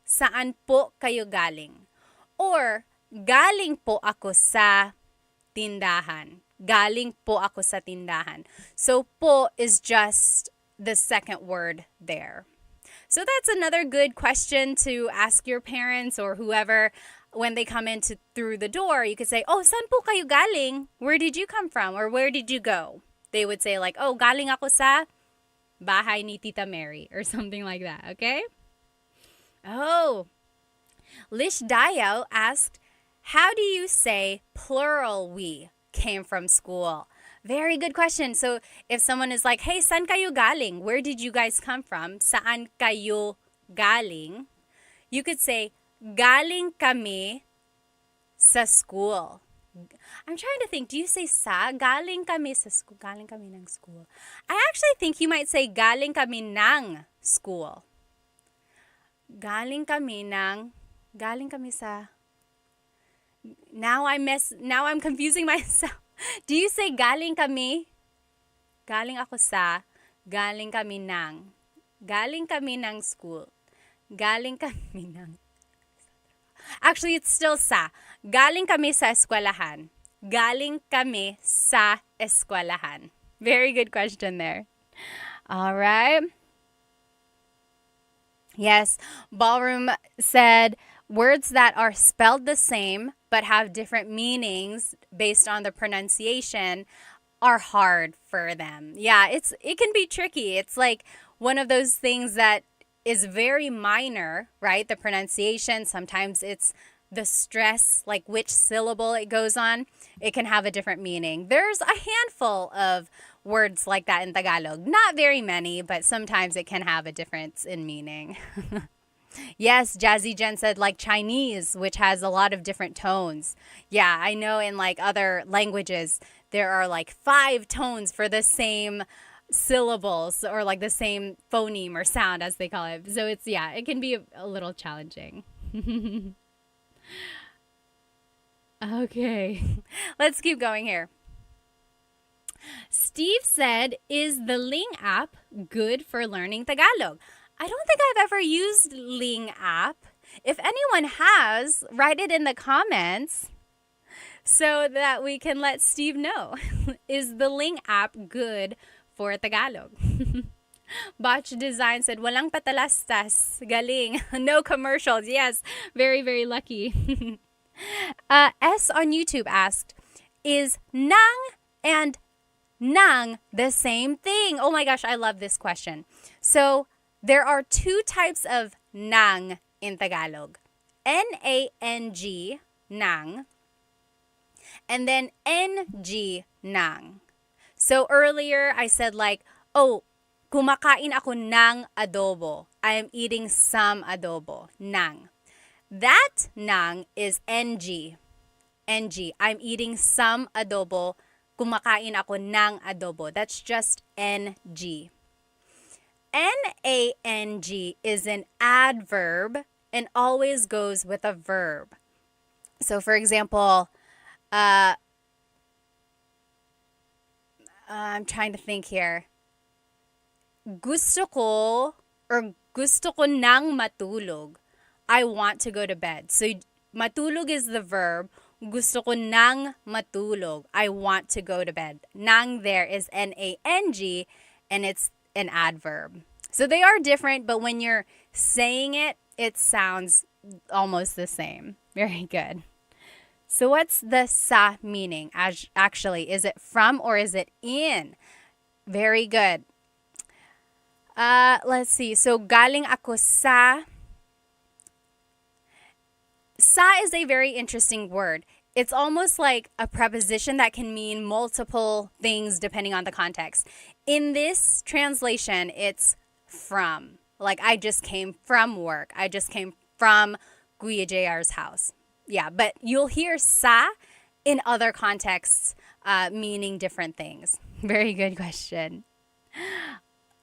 Saan po kayo galing? Or, galing po ako sa tindahan. Galing po ako sa tindahan. So, po is just the second word there. So that's another good question to ask your parents or whoever when they come in through the door. You could say, oh, saan po kayo galing? Where did you come from? Or where did you go? They would say like, oh, galing ako sa bahay ni Tita Mary or something like that, okay? Oh, Lish Dayo asked, how do you say plural we came from school? Very good question. So if someone is like, hey, saan kayo galing? Where did you guys come from? Saan kayo galing? You could say, galing kami sa school. I'm trying to think, do you say sa? Galing kami sa school. Galing kami ng school. I actually think you might say galing kami ng school. Galing kami ng, galing kami sa, now I'm confusing myself. Do you say galing kami? Galing ako sa, galing kami ng school. Galing kami ng, actually, it's still sa. Galing kami sa eskwelahan. Galing kami sa eskwelahan. Very good question there. All right. Yes, Ballroom said words that are spelled the same but have different meanings based on the pronunciation are hard for them. Yeah, it can be tricky. It's like one of those things that is very minor, right? The pronunciation, sometimes it's the stress, like which syllable it goes on. It can have a different meaning. There's a handful of words like that in Tagalog. Not very many, but sometimes it can have a difference in meaning. Yes, Jazzy Jen said like Chinese, which has a lot of different tones. Yeah, I know in like other languages, there are like 5 tones for the same syllables or like the same phoneme or sound as they call it. So it's, yeah, it can be a little challenging. Okay, let's keep going here. Steve said, is the Ling app good for learning Tagalog? I don't think I've ever used Ling app. If anyone has, write it in the comments so that we can let Steve know. Is the Ling app good for Tagalog? Botch Design said, walang patalastas. Galing. No commercials. Yes, very, very lucky. S on YouTube asked, is nang and nang the same thing? Oh my gosh, I love this question. So there are 2 types of nang in Tagalog. N-A-N-G, nang, and then N-G, nang. So earlier I said like, oh, kumakain ako ng adobo. I am eating some adobo. Nang. That nang is NG. NG. I'm eating some adobo. Kumakain ako ng adobo. That's just NG. N-A-N-G is an adverb and always goes with a verb. So for example, I'm trying to think here. Gusto ko nang matulog. I want to go to bed. So matulog is the verb. Gusto ko nang matulog. I want to go to bed. Nang there is N-A-N-G and it's an adverb. So they are different, but when you're saying it, it sounds almost the same. Very good. So what's the sa meaning? Actually, is it from or is it in? Very good. Let's see. So galing ako sa. Sa is a very interesting word. It's almost like a preposition that can mean multiple things depending on the context. In this translation, it's from. Like, I just came from work. I just came from Kuya JR's house. Yeah, but you'll hear sa in other contexts meaning different things. Very good question.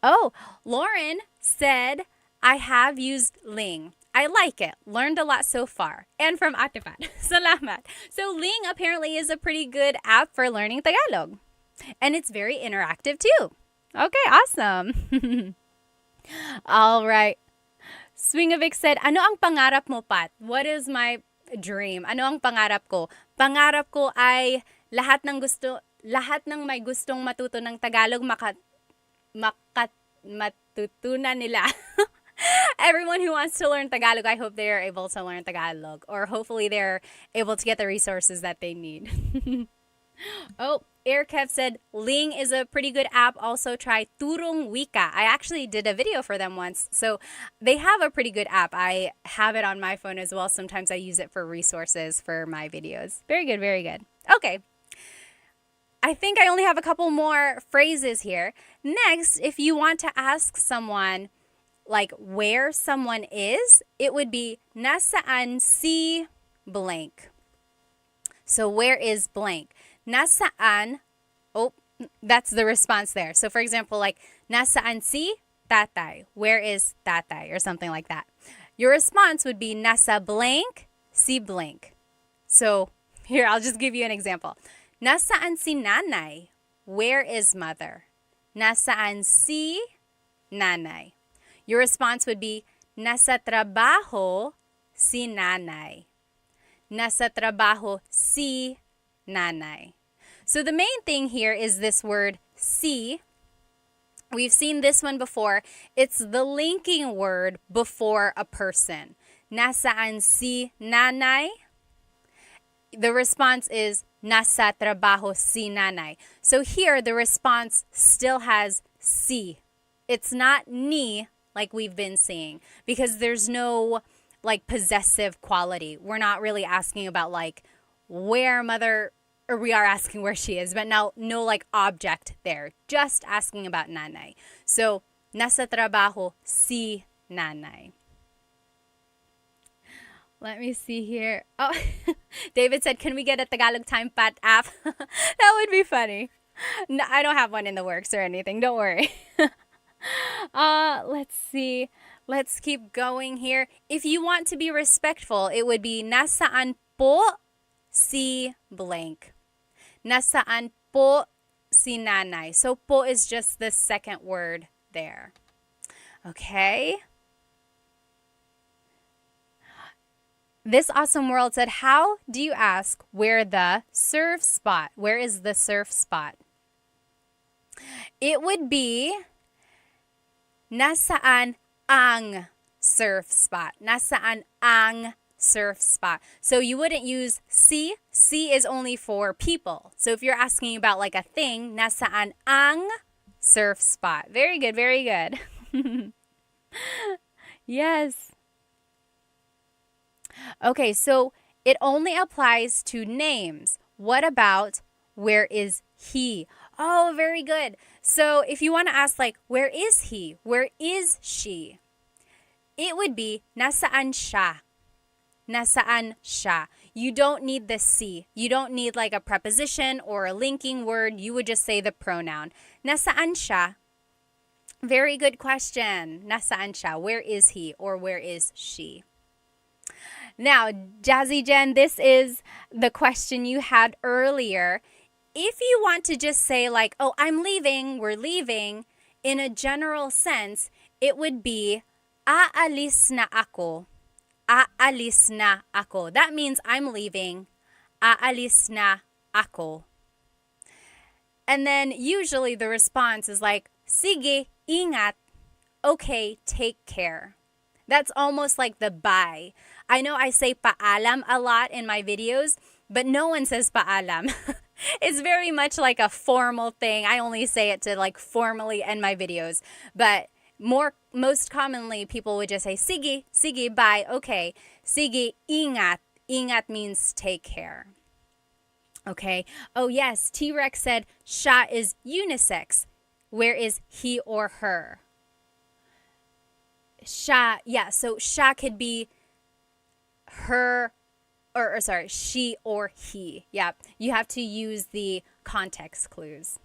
Oh, Lauren said, I have used Ling. I like it. Learned a lot so far. And from Atipat. Salamat. So Ling apparently is a pretty good app for learning Tagalog. And it's very interactive too. Okay, awesome. All right. Swingovic said, ano ang pangarap mo, Pat? What is my dream? Ano ang pangarap ko? Pangarap ko ay lahat ng may gustong matuto ng Tagalog matutunan nila. Everyone who wants to learn Tagalog, I hope they are able to learn Tagalog. Or hopefully they're able to get the resources that they need. Oh, Airkev said, Ling is a pretty good app. Also try Turong Wika. I actually did a video for them once. So they have a pretty good app. I have it on my phone as well. Sometimes I use it for resources for my videos. Very good, very good. Okay. I think I only have a couple more phrases here. Next, if you want to ask someone like where someone is, it would be nasaan si blank. So where is blank? Nasaan? Oh, that's the response there. So for example, like, nasaan si tatay? Where is tatay? Or something like that. Your response would be nasa blank, si blank. So here, I'll just give you an example. Nasaan si nanay? Where is mother? Nasaan si nanay? Your response would be nasa trabaho si nanay. Nasa trabaho si nanay. So the main thing here is this word si. We've seen this one before. It's the linking word before a person. Nasaan si nanay? The response is nasa trabaho si nanay. So here the response still has si. It's not ni like we've been seeing because there's no like possessive quality. We're not really asking about like where mother, or we are asking where she is, but now no like object there. Just asking about nanay. So nasa trabaho si nanay. Let me see here. Oh, David said, can we get a Tagalog Time Pat app? That would be funny. No, I don't have one in the works or anything. Don't worry. Let's see. Let's keep going here. If you want to be respectful, it would be nasaan po si blank. Nasaan po si nanay. So po is just the second word there. Okay. This awesome world said, how do you ask where the surf spot? Where is the surf spot? It would be nasaan ang surf spot. Nasaan ang surf spot. So you wouldn't use si. Si is only for people. So if you're asking about like a thing, nasaan ang surf spot. Very good, very good. Yes. Okay, so it only applies to names. What about where is he? Oh, very good. So if you want to ask like, where is he? Where is she? It would be nasaan siya. Nasaan siya. You don't need the si. You don't need like a preposition or a linking word. You would just say the pronoun. Nasaan siya? Very good question. Nasaan siya? Where is he or where is she? Now, Jazzy Jen, this is the question you had earlier. If you want to just say like, oh, I'm leaving, we're leaving, in a general sense, it would be, aalis na ako. Aalis na ako. That means I'm leaving. Aalis na ako. And then usually the response is like, sige, ingat. Okay, take care. That's almost like the bye. I know I say paalam a lot in my videos, but no one says paalam. It's very much like a formal thing. I only say it to like formally end my videos. But most commonly, people would just say, sige, sige, bye, okay. Sige, ingat. Ingat means take care. Okay. Oh, yes. T-Rex said, siya is unisex. Where is he or her? Siya, yeah, so siya could be her, or sorry, she or he. Yeah, you have to use the context clues.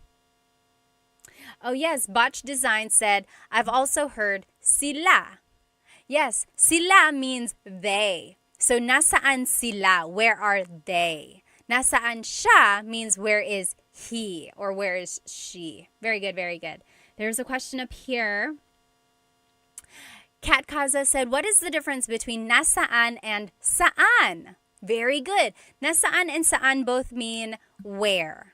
Oh yes, Botch Design said, I've also heard sila. Yes, sila means they. So nasaan sila? Where are they? Nasaan siya means where is he or where is she? Very good, very good. There's a question up here. Kat Kaza said, what is the difference between nasaan and saan? Very good. Nasaan and saan both mean where.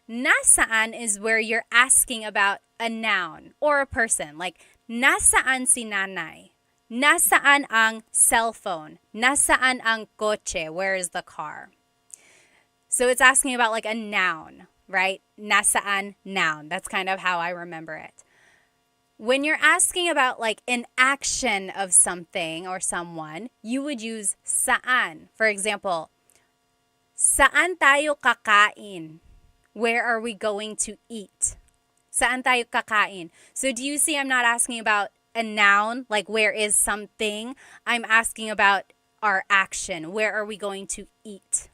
Nasaan is where you're asking about a noun or a person. Like, nasaan si nanay? Nasaan ang cellphone? Nasaan ang kotse? Where is the car? So it's asking about like a noun, right? Nasaan, noun. That's kind of how I remember it. When you're asking about like an action of something or someone, you would use saan. For example, saan tayo kakain? Where are we going to eat? Saan tayo kakain? So do you see I'm not asking about a noun, like where is something? I'm asking about our action. Where are we going to eat?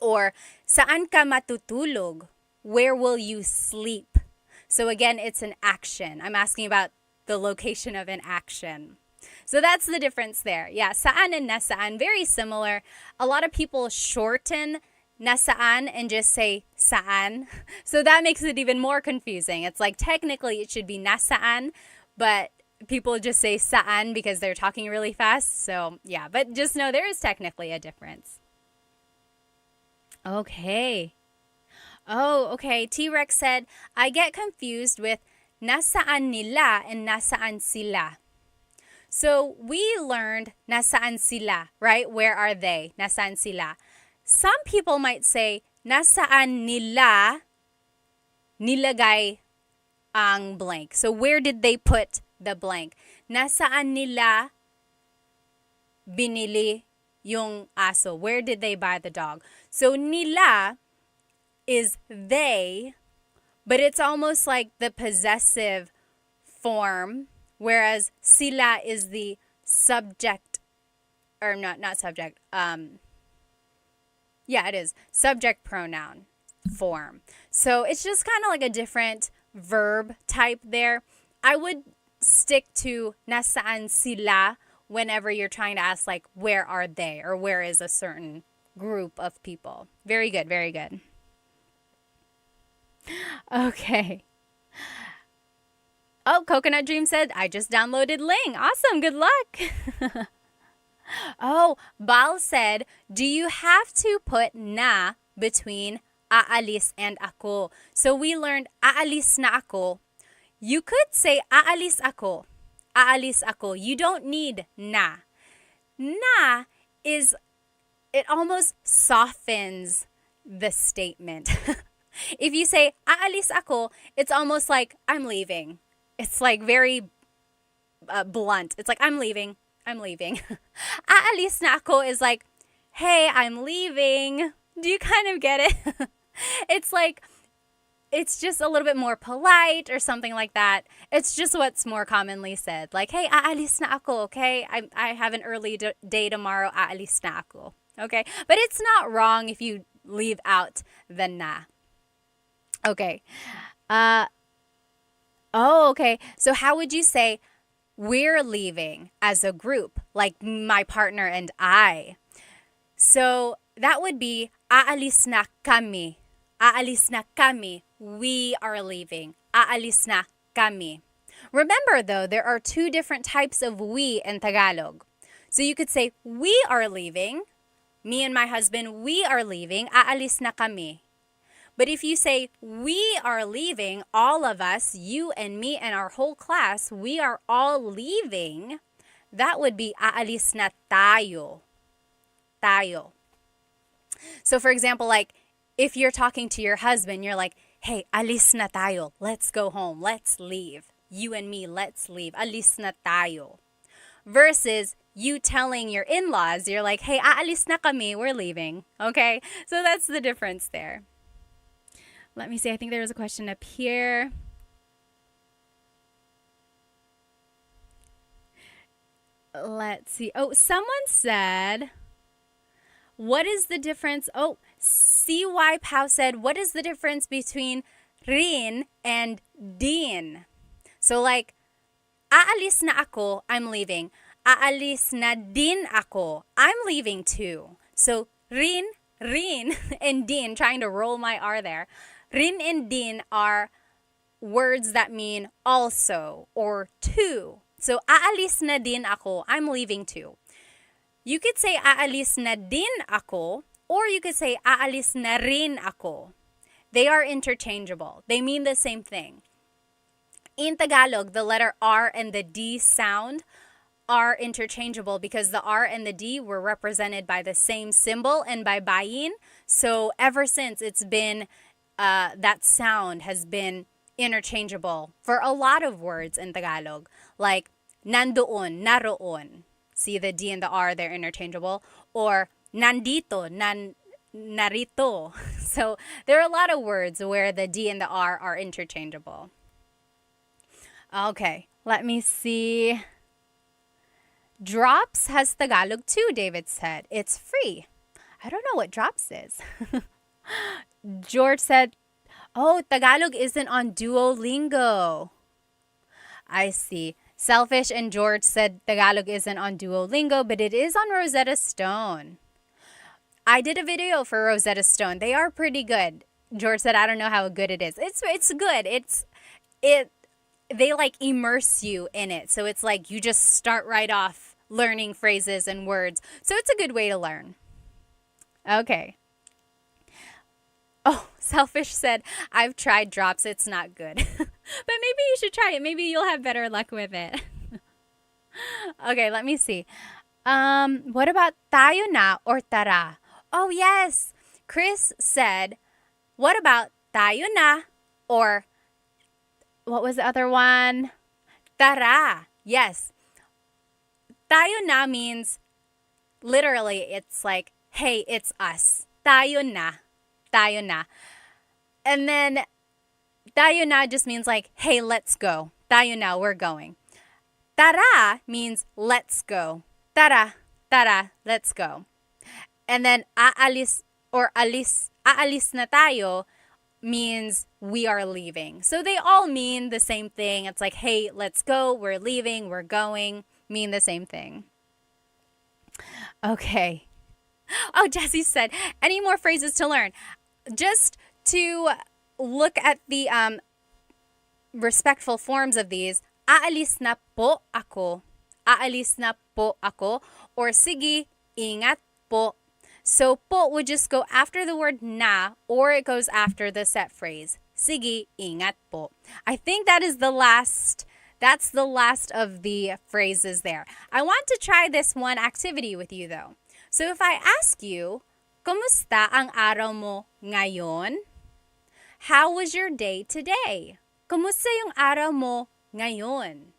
Or saan ka matutulog? Where will you sleep? So again, it's an action. I'm asking about the location of an action. So that's the difference there. Yeah, saan and nasaan, very similar. A lot of people shorten nasaan and just say saan. So that makes it even more confusing. It's like technically it should be nasaan, but people just say saan because they're talking really fast. So yeah, but just know there is technically a difference. Okay. Oh, okay. T-Rex said, I get confused with nasaan nila and nasaan sila. So we learned nasaan sila, right? Where are they? Nasaan sila. Some people might say nasaan nila nilagay ang blank. So where did they put the blank? Nasaan nila binili yung aso? Where did they buy the dog? So nila is they, but it's almost like the possessive form, whereas sila is the subject, or not subject. Yeah, it is subject pronoun form. So it's just kind of like a different verb type there. I would stick to nasaan sila whenever you're trying to ask like where are they or where is a certain group of people. Very good, very good. Okay. Oh, Coconut Dream said, I just downloaded Ling. Awesome, good luck. Oh, Bal said, do you have to put na between aalis and ako? So we learned aalis na ako. You could say aalis ako. Aalis ako. You don't need na. Na is, it almost softens the statement. If you say aalis ako, it's almost like I'm leaving. It's like very blunt. It's like I'm leaving. I'm leaving. Aalis na ako is like, hey, I'm leaving. Do you kind of get it? It's like, it's just a little bit more polite or something like that. It's just what's more commonly said. Like, hey, aalis na ako, okay? I have an early day tomorrow, aalis na ako. Okay? But it's not wrong if you leave out the na. Okay. Okay. So how would you say, we're leaving as a group, like my partner and I? So that would be aalis na kami. Aalis na kami. We are leaving. Aalis na kami. Remember though, there are two different types of we in Tagalog. So you could say, we are leaving. Me and my husband, we are leaving. Aalis na kami. But if you say, we are leaving, all of us, you and me and our whole class, we are all leaving, that would be aalis na tayo. Tayo. So for example, like if you're talking to your husband, you're like, hey, alis na tayo. Let's go home. Let's leave. You and me, let's leave. Alis na tayo. Versus you telling your in-laws, you're like, hey, aalis na kami. We're leaving. Okay? So that's the difference there. Let me see. I think there was a question up here. Let's see. Oh, someone said, what is the difference? Oh, CY Pau said, what is the difference between rin and din? So like, aalis na ako, I'm leaving. Aalis na din ako, I'm leaving too. So rin, and din, trying to roll my R there. Rin and din are words that mean also or too. So aalis na din ako, I'm leaving too. You could say aalis na din ako, or you could say aalis na rin ako. They are interchangeable. They mean the same thing. In Tagalog, the letter R and the D sound are interchangeable because the R and the D were represented by the same symbol and by bayin. So ever since it's been, that sound has been interchangeable for a lot of words in Tagalog. Like nandoon, naroon. See the D and the R, they're interchangeable. Or nandito, narito. So there are a lot of words where the D and the R are interchangeable. Okay, let me see. Drops has Tagalog too, David said. It's free. I don't know what drops is. George said, oh, Tagalog isn't on Duolingo. I see. Selfish and George said Tagalog isn't on Duolingo, but it is on Rosetta Stone. I did a video for Rosetta Stone. They are pretty good. George said, I don't know how good it is. It's good. They like immerse you in it. So it's like you just start right off learning phrases and words. So it's a good way to learn. Okay. Oh, Selfish said, I've tried drops. It's not good. But maybe you should try it. Maybe you'll have better luck with it. Okay, let me see. What about tayo na or tara? Oh, yes. Chris said, what about tayo na or what was the other one? Tara. Yes. Tayo na means literally it's like, hey, it's us. Tayo na. Tayo na. And then tayo na just means like, hey, let's go. Tayo na, we're going. Tara means let's go. Tara, tara, let's go. And then aalis or aalis na tayo means we are leaving. So they all mean the same thing. It's like, hey, let's go, we're leaving, we're going, mean the same thing. Okay. Oh, Jessie said, any more phrases to learn? Just to look at the respectful forms of these, aalis na po ako. Aalis na po ako. Or sige, ingat po. So po would just go after the word na or it goes after the set phrase. Sige, ingat po. I think that's the last of the phrases there. I want to try this one activity with you though. So if I ask you, kumusta ang araw mo ngayon? How was your day today? Kumusta yung araw mo ngayon?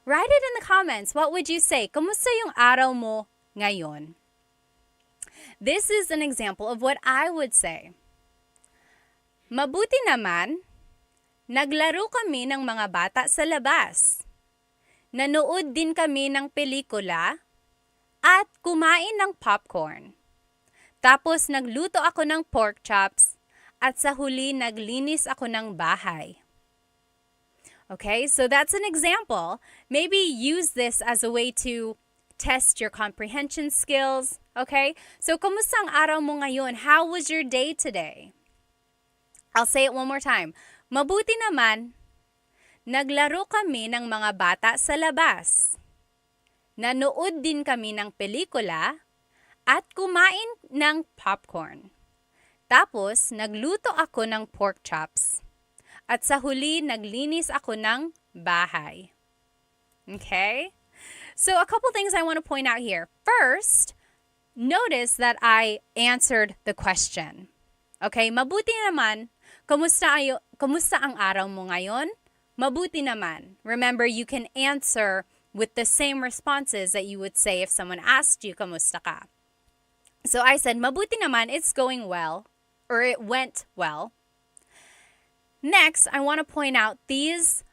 Write it in the comments. What would you say? Kumusta yung araw mo ngayon? This is an example of what I would say. Mabuti naman, naglaro kami ng mga bata sa labas. Nanood din kami ng pelikula at kumain ng popcorn. Tapos nagluto ako ng pork chops at sa huli naglinis ako ng bahay. Okay, so that's an example. Maybe use this as a way to test your comprehension skills. Okay, so kumusta ang araw mo ngayon? How was your day today? I'll say it one more time. Mabuti naman, naglaro kami ng mga bata sa labas. Nanood din kami ng pelikula at kumain ng popcorn. Tapos, nagluto ako ng pork chops. At sa huli, naglinis ako ng bahay. Okay? So, a couple things I want to point out here. First, notice that I answered the question. Okay? Mabuti naman. Kumusta ang araw mo ngayon? Mabuti naman. Remember, you can answer with the same responses that you would say if someone asked you, kamusta ka? So I said, mabuti naman, it's going well, or it went well. Next, I want to point out these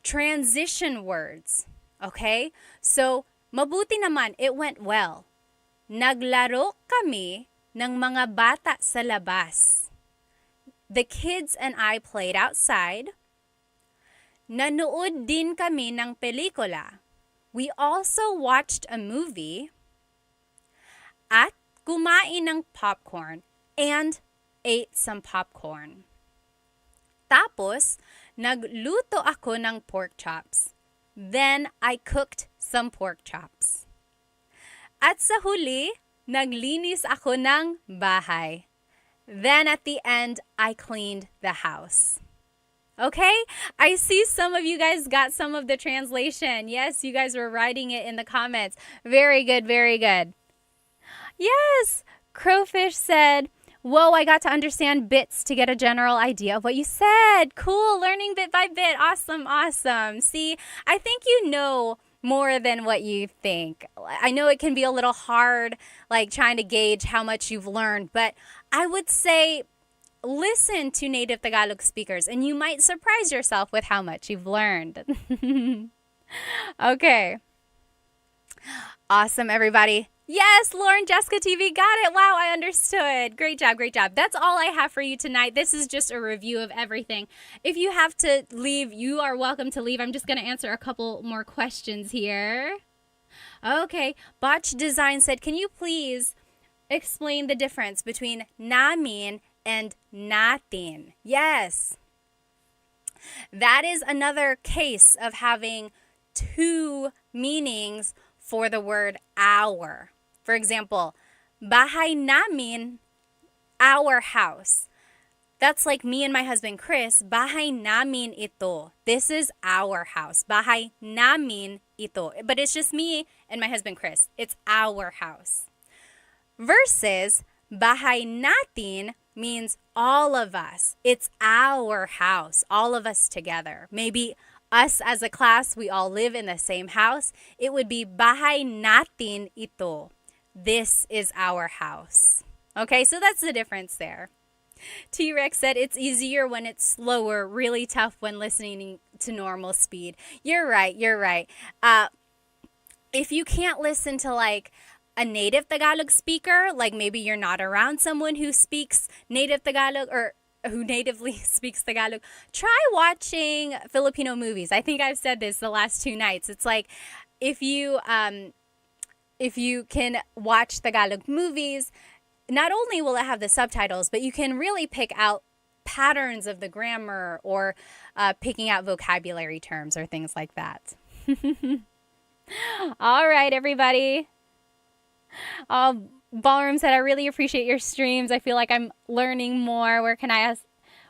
transition words, okay? So, mabuti naman, it went well. Naglaro kami ng mga bata sa labas. The kids and I played outside. Nanood din kami ng pelikula. We also watched a movie. At kumain ng popcorn and ate some popcorn. Tapos, nagluto ako ng pork chops. Then, I cooked some pork chops. At sa huli, naglinis ako ng bahay. Then, at the end, I cleaned the house. Okay? I see some of you guys got some of the translation. Yes, you guys were writing it in the comments. Very good, very good. Yes, Crowfish said, whoa, I got to understand bits to get a general idea of what you said. Cool, learning bit by bit. Awesome, awesome. See, I think you know more than what you think. I know it can be a little hard, like trying to gauge how much you've learned, but I would say listen to native Tagalog speakers and you might surprise yourself with how much you've learned. Okay. Awesome, everybody. Yes, Lauren Jessica TV got it. Wow, I understood. Great job, great job. That's all I have for you tonight. This is just a review of everything. If you have to leave, you are welcome to leave. I'm just going to answer a couple more questions here. Okay, Botch Design said, can you please explain the difference between namin and natin? Yes. That is another case of having two meanings for the word our. For example, bahay namin, our house. That's like me and my husband Chris, bahay namin ito. This is our house. Bahay namin ito. But it's just me and my husband Chris. It's our house. Versus bahay natin means all of us. It's our house, all of us together. Maybe us as a class, we all live in the same house. It would be bahay natin ito. This is our house. Okay, so that's the difference there. T-Rex said it's easier when it's slower, really tough when listening to normal speed. You're right. If you can't listen to like a native Tagalog speaker, like maybe you're not around someone who speaks native Tagalog or who natively speaks Tagalog, try watching Filipino movies. I think I've said this the last 2 nights. It's like if you can watch Tagalog movies, not only will it have the subtitles, but you can really pick out patterns of the grammar or picking out vocabulary terms or things like that. All right, everybody. Ballroom said, I really appreciate your streams. I feel like I'm learning more.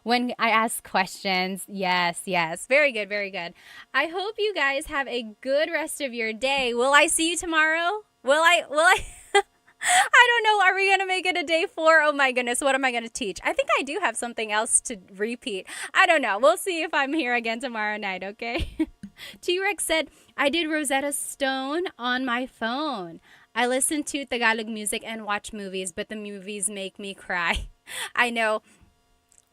When I ask questions? Yes. Very good. I hope you guys have a good rest of your day. Will I see you tomorrow? Will I? I don't know. Are we going to make it a day 4? Oh my goodness. What am I going to teach? I think I do have something else to repeat. I don't know. We'll see if I'm here again tomorrow night, okay? T-Rex said, I did Rosetta Stone on my phone. I listen to Tagalog music and watch movies, but the movies make me cry. I know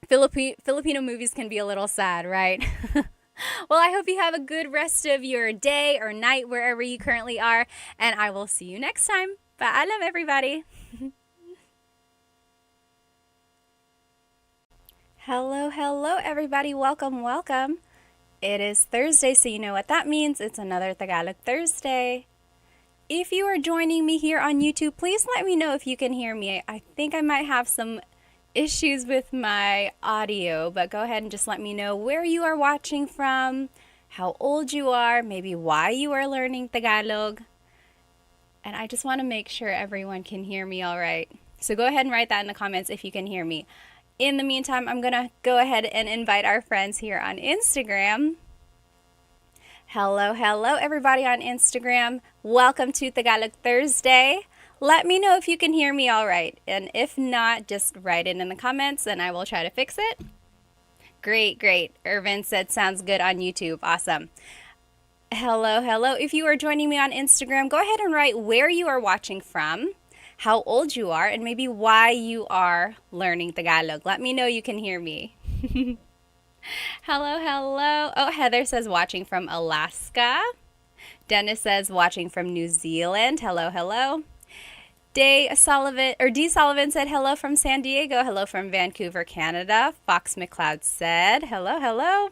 Filipino movies can be a little sad, right? Well, I hope you have a good rest of your day or night wherever you currently are, and I will see you next time. Paalam, everybody. Hello, everybody. Welcome. It is Thursday, so you know what that means. It's another Tagalog Thursday. If you are joining me here on YouTube, please let me know if you can hear me. I think I might have some issues with my audio, but go ahead and just let me know where you are watching from, how old you are, maybe why you are learning Tagalog. And I just want to make sure everyone can hear me all right. So go ahead and write that in the comments if you can hear me. In the meantime, I'm going to go ahead and invite our friends here on Instagram. Hello, everybody on Instagram. Welcome to Tagalog Thursday. Let me know if you can hear me all right. And if not, just write it in the comments and I will try to fix it. Great. Irvin said sounds good on YouTube. Awesome. Hello. If you are joining me on Instagram, go ahead and write where you are watching from, how old you are, and maybe why you are learning Tagalog. Let me know you can hear me. Hello. Oh, Heather says watching from Alaska. Dennis says watching from New Zealand. Hello. D. Sullivan said hello from San Diego. Hello from Vancouver, Canada. Fox McLeod said hello.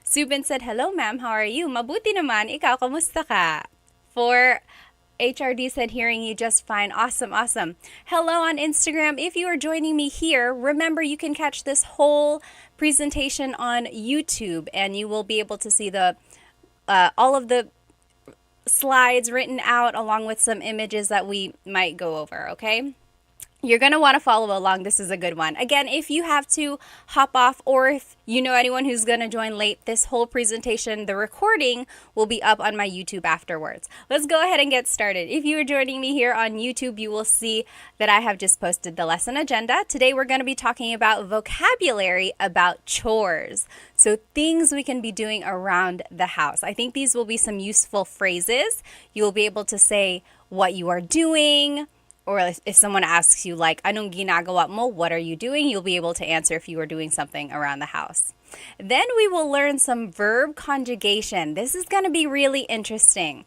Subin said, hello ma'am, how are you? Mabuti naman, ikaw, kamusta ka? For HRD said, hearing you just fine. Awesome. Hello on Instagram. If you are joining me here, remember you can catch this whole presentation on YouTube and you will be able to see the all of the slides written out along with some images that we might go over, okay? You're going to want to follow along. This is a good one. Again, if you have to hop off or if you know anyone who's going to join late, this whole presentation, the recording will be up on my YouTube afterwards. Let's go ahead and get started. If you are joining me here on YouTube, you will see that I have just posted the lesson agenda. Today, we're going to be talking about vocabulary about chores. So things we can be doing around the house. I think these will be some useful phrases. You will be able to say what you are doing, or if someone asks you like, anong ginagawa mo, what are you doing? You'll be able to answer if you are doing something around the house. Then we will learn some verb conjugation. This is going to be really interesting.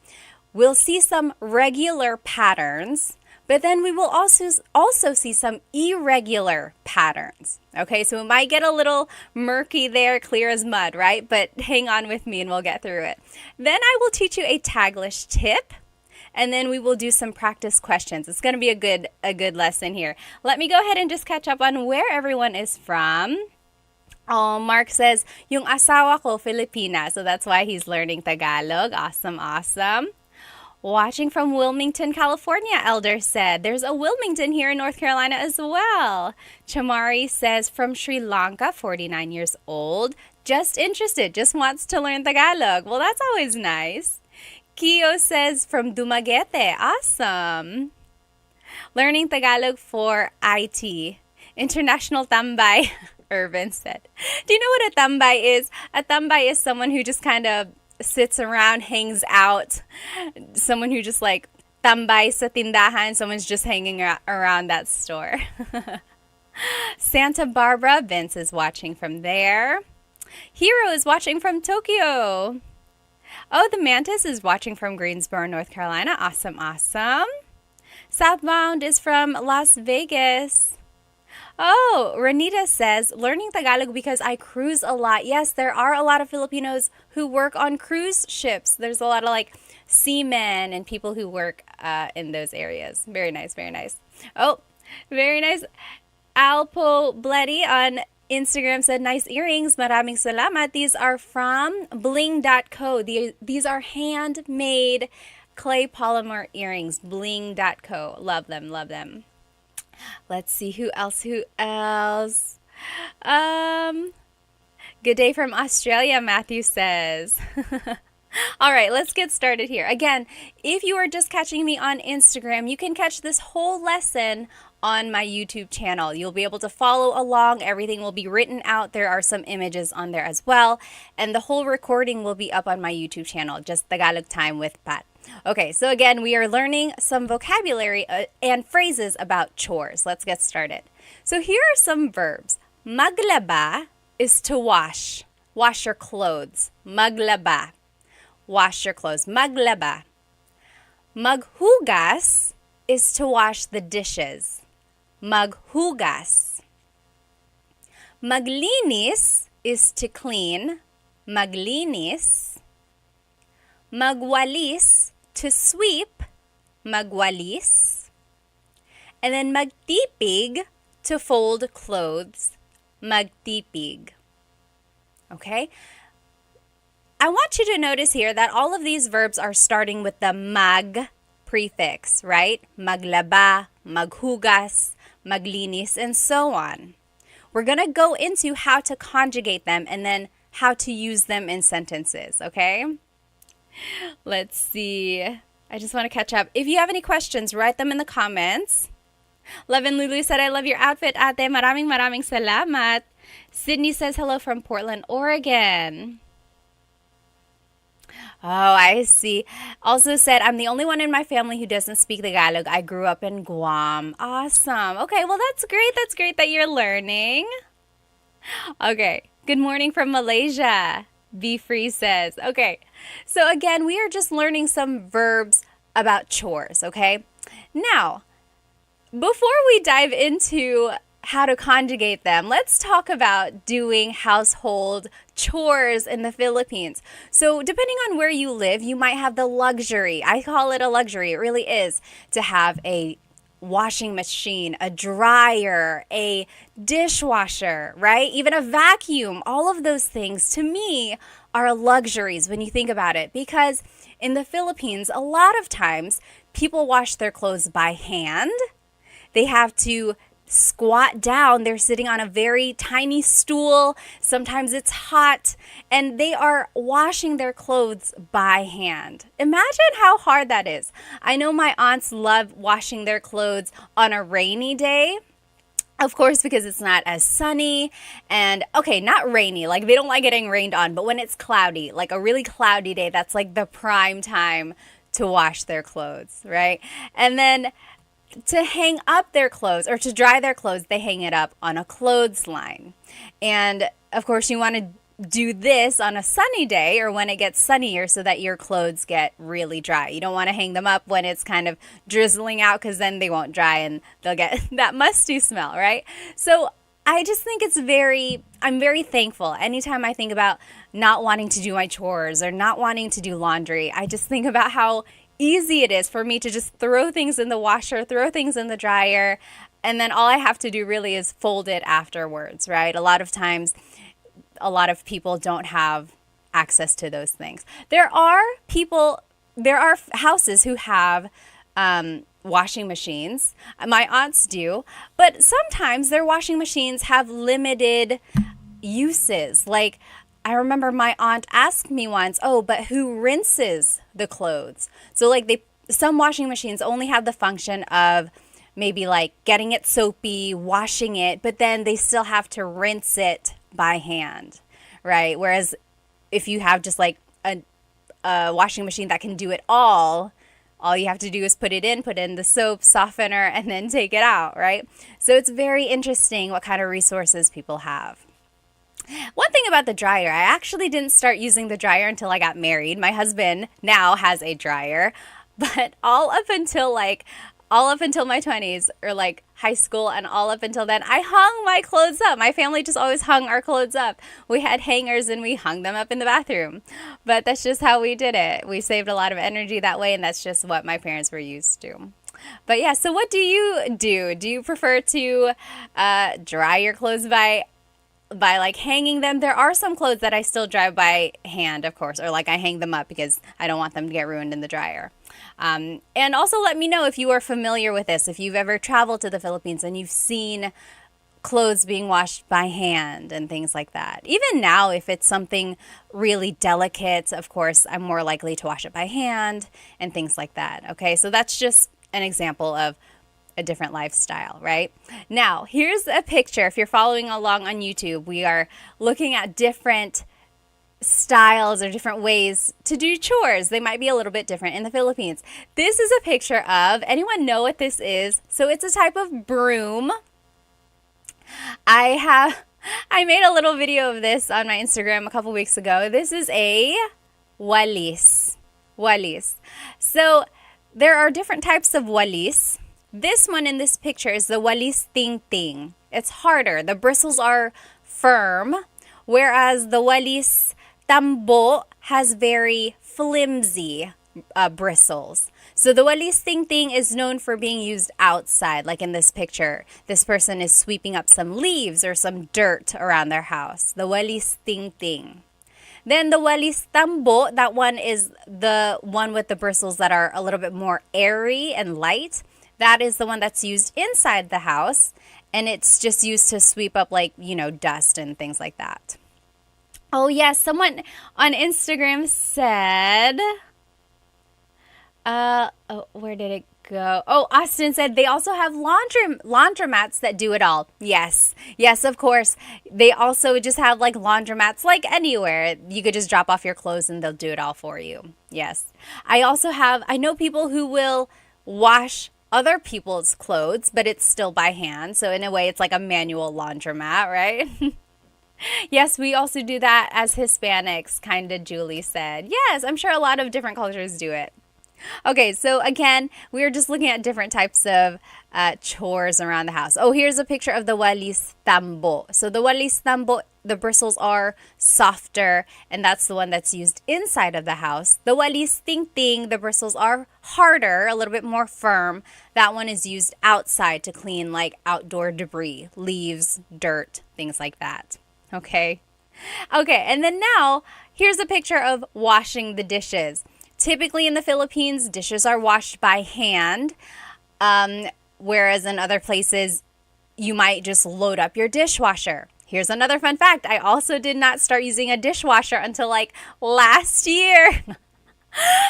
We'll see some regular patterns, But then we will also see some irregular patterns. Okay, so it might get a little murky there, clear as mud, right? But hang on with me and we'll get through it. Then I will teach you a Taglish tip, and then we will do some practice questions. It's going to be a good lesson here. Let me go ahead and just catch up on where everyone is from. Oh, Mark says, yung asawa ko, Filipina. So that's why he's learning Tagalog. Awesome, awesome. Watching from Wilmington, California, Elder said. There's a Wilmington here in North Carolina as well. Chamari says, from Sri Lanka, 49 years old. Just interested, just wants to learn Tagalog. Well, that's always nice. Kio says, from Dumaguete. Awesome. Learning Tagalog for IT. International Tambay, Irvin said. Do you know what a tambay is? A tambay is someone who just kind of sits around, hangs out. Someone who just like tambay sa tindahan. Someone's just hanging around that store. Santa Barbara, Vince is watching from there. Hero is watching from Tokyo. Oh, the Mantis is watching from Greensboro, North Carolina. Awesome, awesome. Southbound is from Las Vegas. Oh, Renita says, learning Tagalog because I cruise a lot. Yes, there are a lot of Filipinos who work on cruise ships. There's a lot of like seamen and people who work in those areas. Very nice, very nice. Oh, very nice. Alpo Bloody on Instagram said, nice earrings. Maraming salamat. These are from bling.co. These are handmade clay polymer earrings. Bling.co. Love them, love them. Let's see who else. Good day from Australia, Matthew says. All right, let's get started here. Again, if you are just catching me on Instagram, you can catch this whole lesson on my YouTube channel. You'll be able to follow along. Everything will be written out. There are some images on there as well. And the whole recording will be up on my YouTube channel, just Tagalog Time with Pat. Okay, so again, we are learning some vocabulary and phrases about chores. Let's get started. So here are some verbs. Maglaba is to wash. Wash your clothes. Maglaba. Wash your clothes. Maglaba. Maghugas is to wash the dishes. Maghugas. Maglinis is to clean. Maglinis. Magwalis, to sweep. Magwalis. And then magtipig, to fold clothes. Magtipig. Okay? I want you to notice here that all of these verbs are starting with the mag prefix, right? Maglaba, maghugas, maglinis, and so on. We're going to go into how to conjugate them and then how to use them in sentences, okay? Let's see. I just want to catch up. If you have any questions, write them in the comments. Levin Lulu said, I love your outfit, ate. Maraming salamat. Sydney says, hello from Portland, Oregon. Oh, I see. Also said, I'm the only one in my family who doesn't speak Tagalog. I grew up in Guam. Awesome. Okay, well, that's great. That's great that you're learning. Okay. Good morning from Malaysia. Be Free says. Okay. So again, we are just learning some verbs about chores, okay? Now, before we dive into how to conjugate them, let's talk about doing household chores in the Philippines. So depending on where you live, you might have the luxury, I call it a luxury, it really is, to have a washing machine, a dryer, a dishwasher, right? Even a vacuum. All of those things, to me, are luxuries when you think about it. Because in the Philippines, a lot of times, people wash their clothes by hand. They have to squat down. They're sitting on a very tiny stool. Sometimes it's hot. And they are washing their clothes by hand. Imagine how hard that is. I know my aunts love washing their clothes on a rainy day. Of course, because it's not as sunny and, okay, not rainy, like they don't like getting rained on, but when it's cloudy, like a really cloudy day, that's like the prime time to wash their clothes, right? And then to hang up their clothes or to dry their clothes, they hang it up on a clothesline. And of course, you want to do this on a sunny day or when it gets sunnier so that your clothes get really dry. You don't want to hang them up when it's kind of drizzling out because then they won't dry and they'll get that musty smell, right? So I just think I'm very thankful. Anytime I think about not wanting to do my chores or not wanting to do laundry, I just think about how easy it is for me to just throw things in the washer, throw things in the dryer, and then all I have to do really is fold it afterwards, right? A lot of times, a lot of people don't have access to those things. There are houses who have washing machines. My aunts do, but sometimes their washing machines have limited uses. Like, I remember my aunt asked me once, "Oh, but who rinses the clothes?" So like some washing machines only have the function of maybe like getting it soapy, washing it, but then they still have to rinse it by hand, right? Whereas if you have just like a washing machine that can do it all you have to do is put in the soap, softener, and then take it out, right? So it's very interesting what kind of resources people have. One thing about the dryer, I actually didn't start using the dryer until I got married. My husband now has a dryer, but all up until my 20s or like high school and all up until then, I hung my clothes up. My family just always hung our clothes up. We had hangers and we hung them up in the bathroom. But that's just how we did it. We saved a lot of energy that way, and that's just what my parents were used to. But yeah, so what do you do? Do you prefer to dry your clothes by like hanging them? There are some clothes that I still dry by hand, of course, or like I hang them up because I don't want them to get ruined in the dryer. And also let me know if you are familiar with this, if you've ever traveled to the Philippines and you've seen clothes being washed by hand and things like that. Even now, if it's something really delicate, of course, I'm more likely to wash it by hand and things like that. Okay, so that's just an example of a different lifestyle, right? Now, here's a picture. If you're following along on YouTube, we are looking at different styles or different ways to do chores. They might be a little bit different in the Philippines. This is a picture of, anyone know what this is? So it's a type of broom. I made a little video of this on my Instagram a couple weeks ago. This is a walis. Walis. So there are different types of walis. This one in this picture is the walis ting ting. It's harder. The bristles are firm, whereas the walis tambo has very flimsy bristles. So the walis ting ting is known for being used outside, like in this picture. This person is sweeping up some leaves or some dirt around their house. The walis ting ting. Then the walis tambo, that one is the one with the bristles that are a little bit more airy and light. That is the one that's used inside the house, and it's just used to sweep up like, dust and things like that. Oh yes, someone on Instagram said, where did it go? Oh, Austin said they also have laundromats that do it all. Yes, of course. They also just have like laundromats like anywhere. You could just drop off your clothes and they'll do it all for you. Yes. I know people who will wash other people's clothes, but it's still by hand. So in a way, it's like a manual laundromat, right? Yes, we also do that as Hispanics, kind of Julie said. Yes, I'm sure a lot of different cultures do it. Okay, so again, we are just looking at different types of chores around the house. Oh, here's a picture of the walis tambo. So the walis tambo, the bristles are softer, and that's the one that's used inside of the house. The walis ting ting, the bristles are harder, a little bit more firm. That one is used outside to clean like outdoor debris, leaves, dirt, things like that. Okay, and then now here's a picture of washing the dishes. Typically in the Philippines, dishes are washed by hand, whereas in other places, you might just load up your dishwasher. Here's another fun fact. I also did not start using a dishwasher until like last year. Again,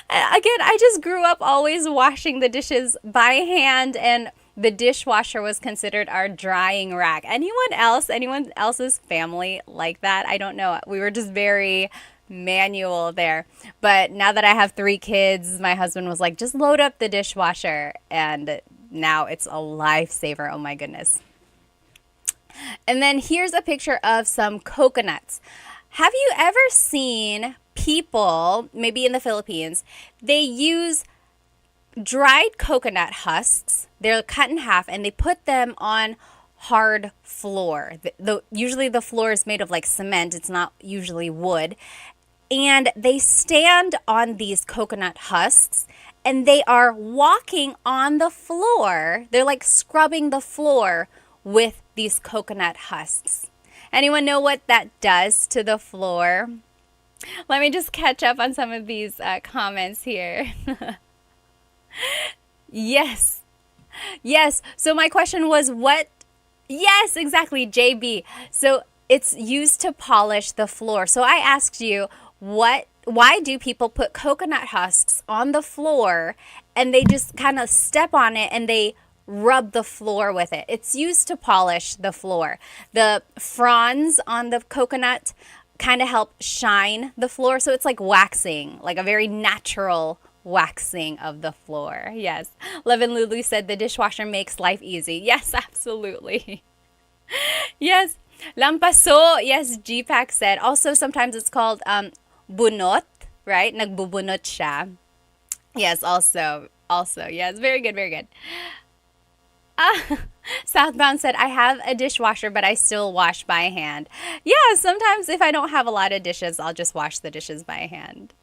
I just grew up always washing the dishes by hand, and the dishwasher was considered our drying rack. Anyone else's family like that? I don't know. We were just very manual there. But now that I have 3 kids, my husband was like, just load up the dishwasher. And now it's a lifesaver. Oh my goodness. And then here's a picture of some coconuts. Have you ever seen people, maybe in the Philippines, they use dried coconut husks. They're cut in half and they put them on hard floor. Usually the floor is made of like cement. It's not usually wood. And they stand on these coconut husks and they are walking on the floor. They're like scrubbing the floor with these coconut husks. Anyone know what that does to the floor? Let me just catch up on some of these comments here. Yes. Yes. So my question was what? Yes, exactly, JB. So it's used to polish the floor. So I asked you, why do people put coconut husks on the floor and they just kind of step on it and they rub the floor with it? It's used to polish the floor. The fronds on the coconut kind of help shine the floor. So it's like waxing, like a very natural waxing of the floor. Yes. Levin Lulu said the dishwasher makes life easy. Yes, absolutely. Yes. Lampaso. Yes, GPAC said. Also, sometimes it's called bunot, right? Nagbubunot siya. Yes, also. Yes, very good, very good. Southbound said, I have a dishwasher, but I still wash by hand. Yeah, sometimes if I don't have a lot of dishes, I'll just wash the dishes by hand.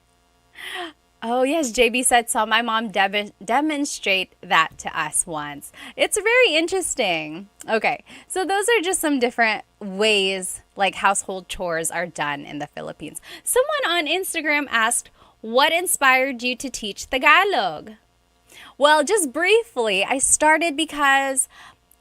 Oh, yes, JB said, saw my mom demonstrate that to us once. It's very interesting. Okay, so those are just some different ways like household chores are done in the Philippines. Someone on Instagram asked, what inspired you to teach Tagalog? Well, just briefly, I started because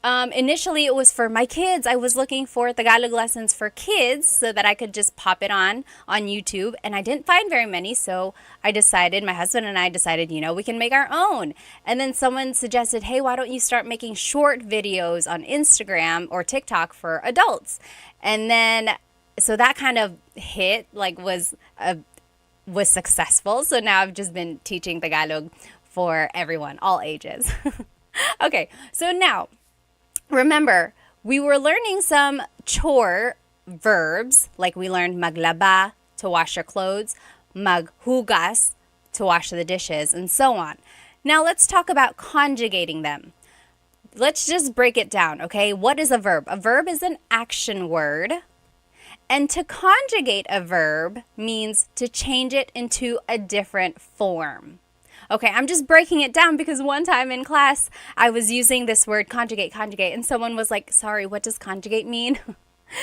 initially it was for my kids. I was looking for Tagalog lessons for kids so that I could just pop it on YouTube. And I didn't find very many. So my husband and I decided, we can make our own. And then someone suggested, hey, why don't you start making short videos on Instagram or TikTok for adults? And then, so that kind of hit, was successful. So now I've just been teaching Tagalog for everyone, all ages. Okay, so now, remember, we were learning some chore verbs, like we learned maglaba, to wash your clothes, maghugas, to wash the dishes, and so on. Now let's talk about conjugating them. Let's just break it down, okay? What is a verb? A verb is an action word. And to conjugate a verb means to change it into a different form. Okay, I'm just breaking it down because one time in class, I was using this word conjugate, and someone was like, sorry, what does conjugate mean?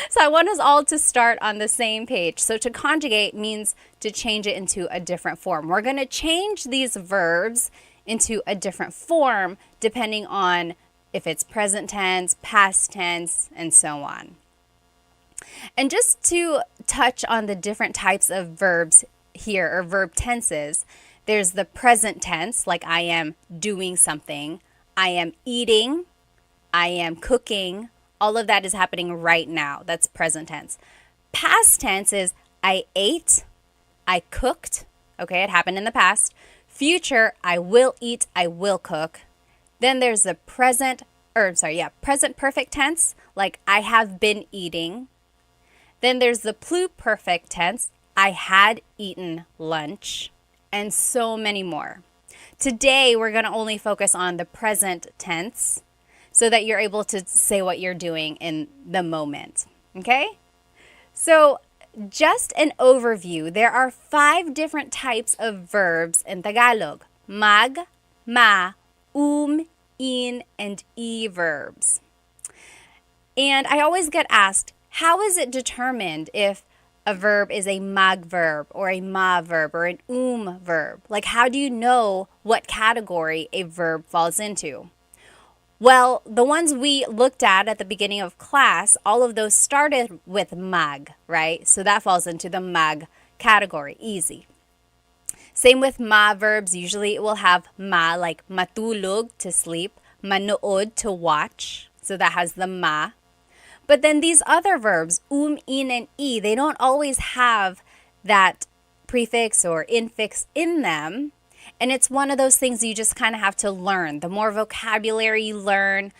So I want us all to start on the same page. So to conjugate means to change it into a different form. We're going to change these verbs into a different form depending on if it's present tense, past tense, and so on. And just to touch on the different types of verbs here, or verb tenses, there's the present tense, like I am doing something, I am eating, I am cooking. All of that is happening right now. That's present tense. Past tense is I ate, I cooked. Okay, it happened in the past. Future, I will eat, I will cook. Then there's the present perfect tense, like I have been eating. Then there's the pluperfect tense, I had eaten lunch. And so many more. Today, we're going to only focus on the present tense so that you're able to say what you're doing in the moment. Okay? So, just an overview. There are 5 different types of verbs in Tagalog. Mag, ma, in, and e verbs. And I always get asked, how is it determined if a verb is a mag verb or a ma verb or an verb? Like, how do you know what category a verb falls into? Well, the ones we looked at the beginning of class, all of those started with mag, right? So that falls into the mag category, easy. Same with ma verbs. Usually it will have ma, like matulog, to sleep, manood, to watch. So that has the ma. But then these other verbs, in, and e, they don't always have that prefix or infix in them. And it's one of those things you just kind of have to learn. The more vocabulary you learn,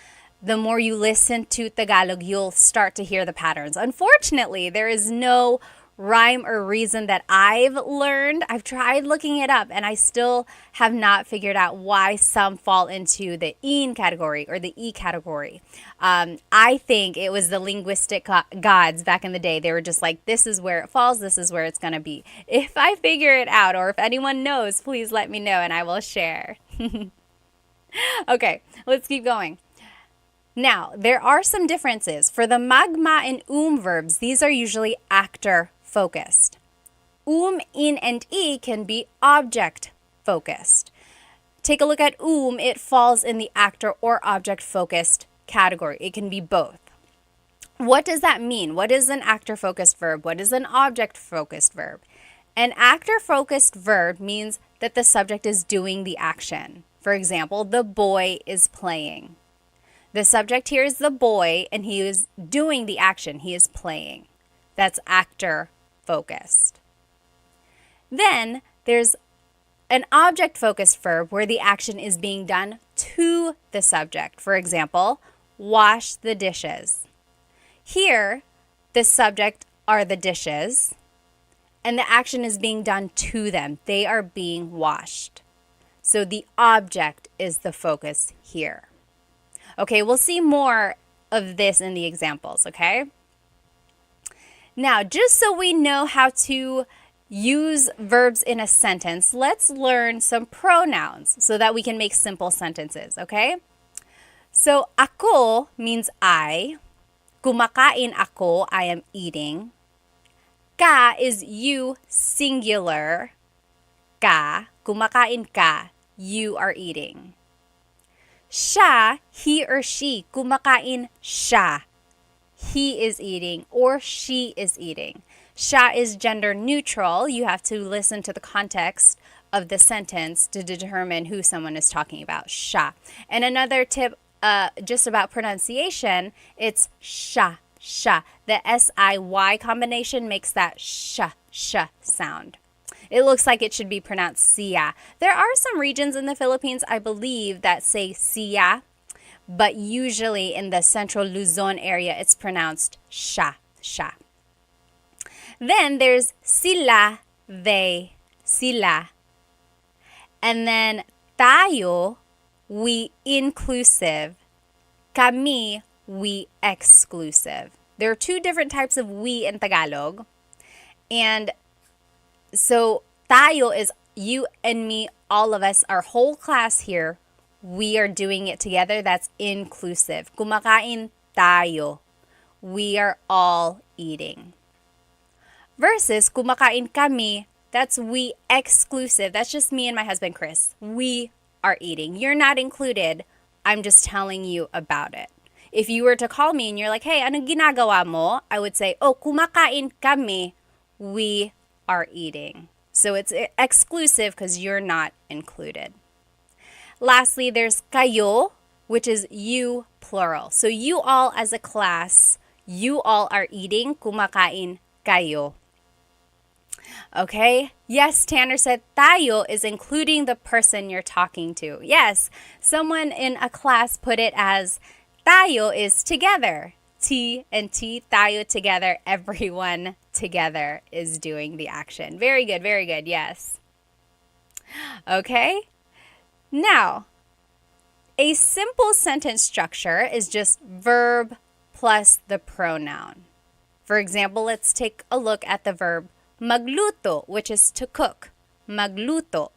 the more you listen to Tagalog, you'll start to hear the patterns. Unfortunately, there is no rhyme or reason that I've learned. I've tried looking it up and I still have not figured out why some fall into the in category or the e category. I think it was the linguistic gods back in the day. They were just like, this is where it falls, this is where it's going to be. If I figure it out or if anyone knows, please let me know and I will share. Okay, let's keep going. Now, there are some differences. For the magma and verbs, these are usually actor focused. In, and e can be object focused. Take a look at it falls in the actor or object focused category. It can be both. What does that mean? What is an actor focused verb? What is an object focused verb? An actor focused verb means that the subject is doing the action. For example, the boy is playing. The subject here is the boy and he is doing the action. He is playing. That's actor focused. Then there's an object focused verb where the action is being done to the subject. For example, wash the dishes. Here, the subject are the dishes and the action is being done to them. They are being washed. So the object is the focus here. Okay, we'll see more of this in the examples, okay? Now, just so we know how to use verbs in a sentence, let's learn some pronouns so that we can make simple sentences, okay? So, ako means I. Kumakain ako, I am eating. Ka is you, singular. Ka, kumakain ka, you are eating. Siya, he or she, kumakain siya. He is eating or she is eating. Siya is gender neutral. You have to listen to the context of the sentence to determine who someone is talking about. Siya. And another tip just about pronunciation, it's sha, sha. The S-I-Y combination makes that sha, sha sound. It looks like it should be pronounced siya. There are some regions in the Philippines, I believe, that say siya, but usually in the central Luzon area, it's pronounced sha, sha. Then there's sila, they, sila. And then tayo, we inclusive. Kami, we exclusive. There are two different types of we in Tagalog. And so tayo is you and me, all of us, our whole class here. We are doing it together. That's inclusive. Kumakain tayo. We are all eating. Versus kumakain kami, that's we exclusive. That's just me and my husband Chris. We are eating. You're not included. I'm just telling you about it. If you were to call me and you're like, hey, anong ginagawa mo? I would say, oh, kumakain kami. We are eating. So it's exclusive because you're not included. Lastly, there's kayo, which is you plural. So you all as a class, you all are eating, kumakain kayo. Okay? Yes, Tanner said tayo is including the person you're talking to. Yes, someone in a class put it as tayo is together. T and T, tayo together, everyone together is doing the action. Very good, yes. Okay? Now, a simple sentence structure is just verb plus the pronoun. For example, let's take a look at the verb magluto, which is to cook. Magluto.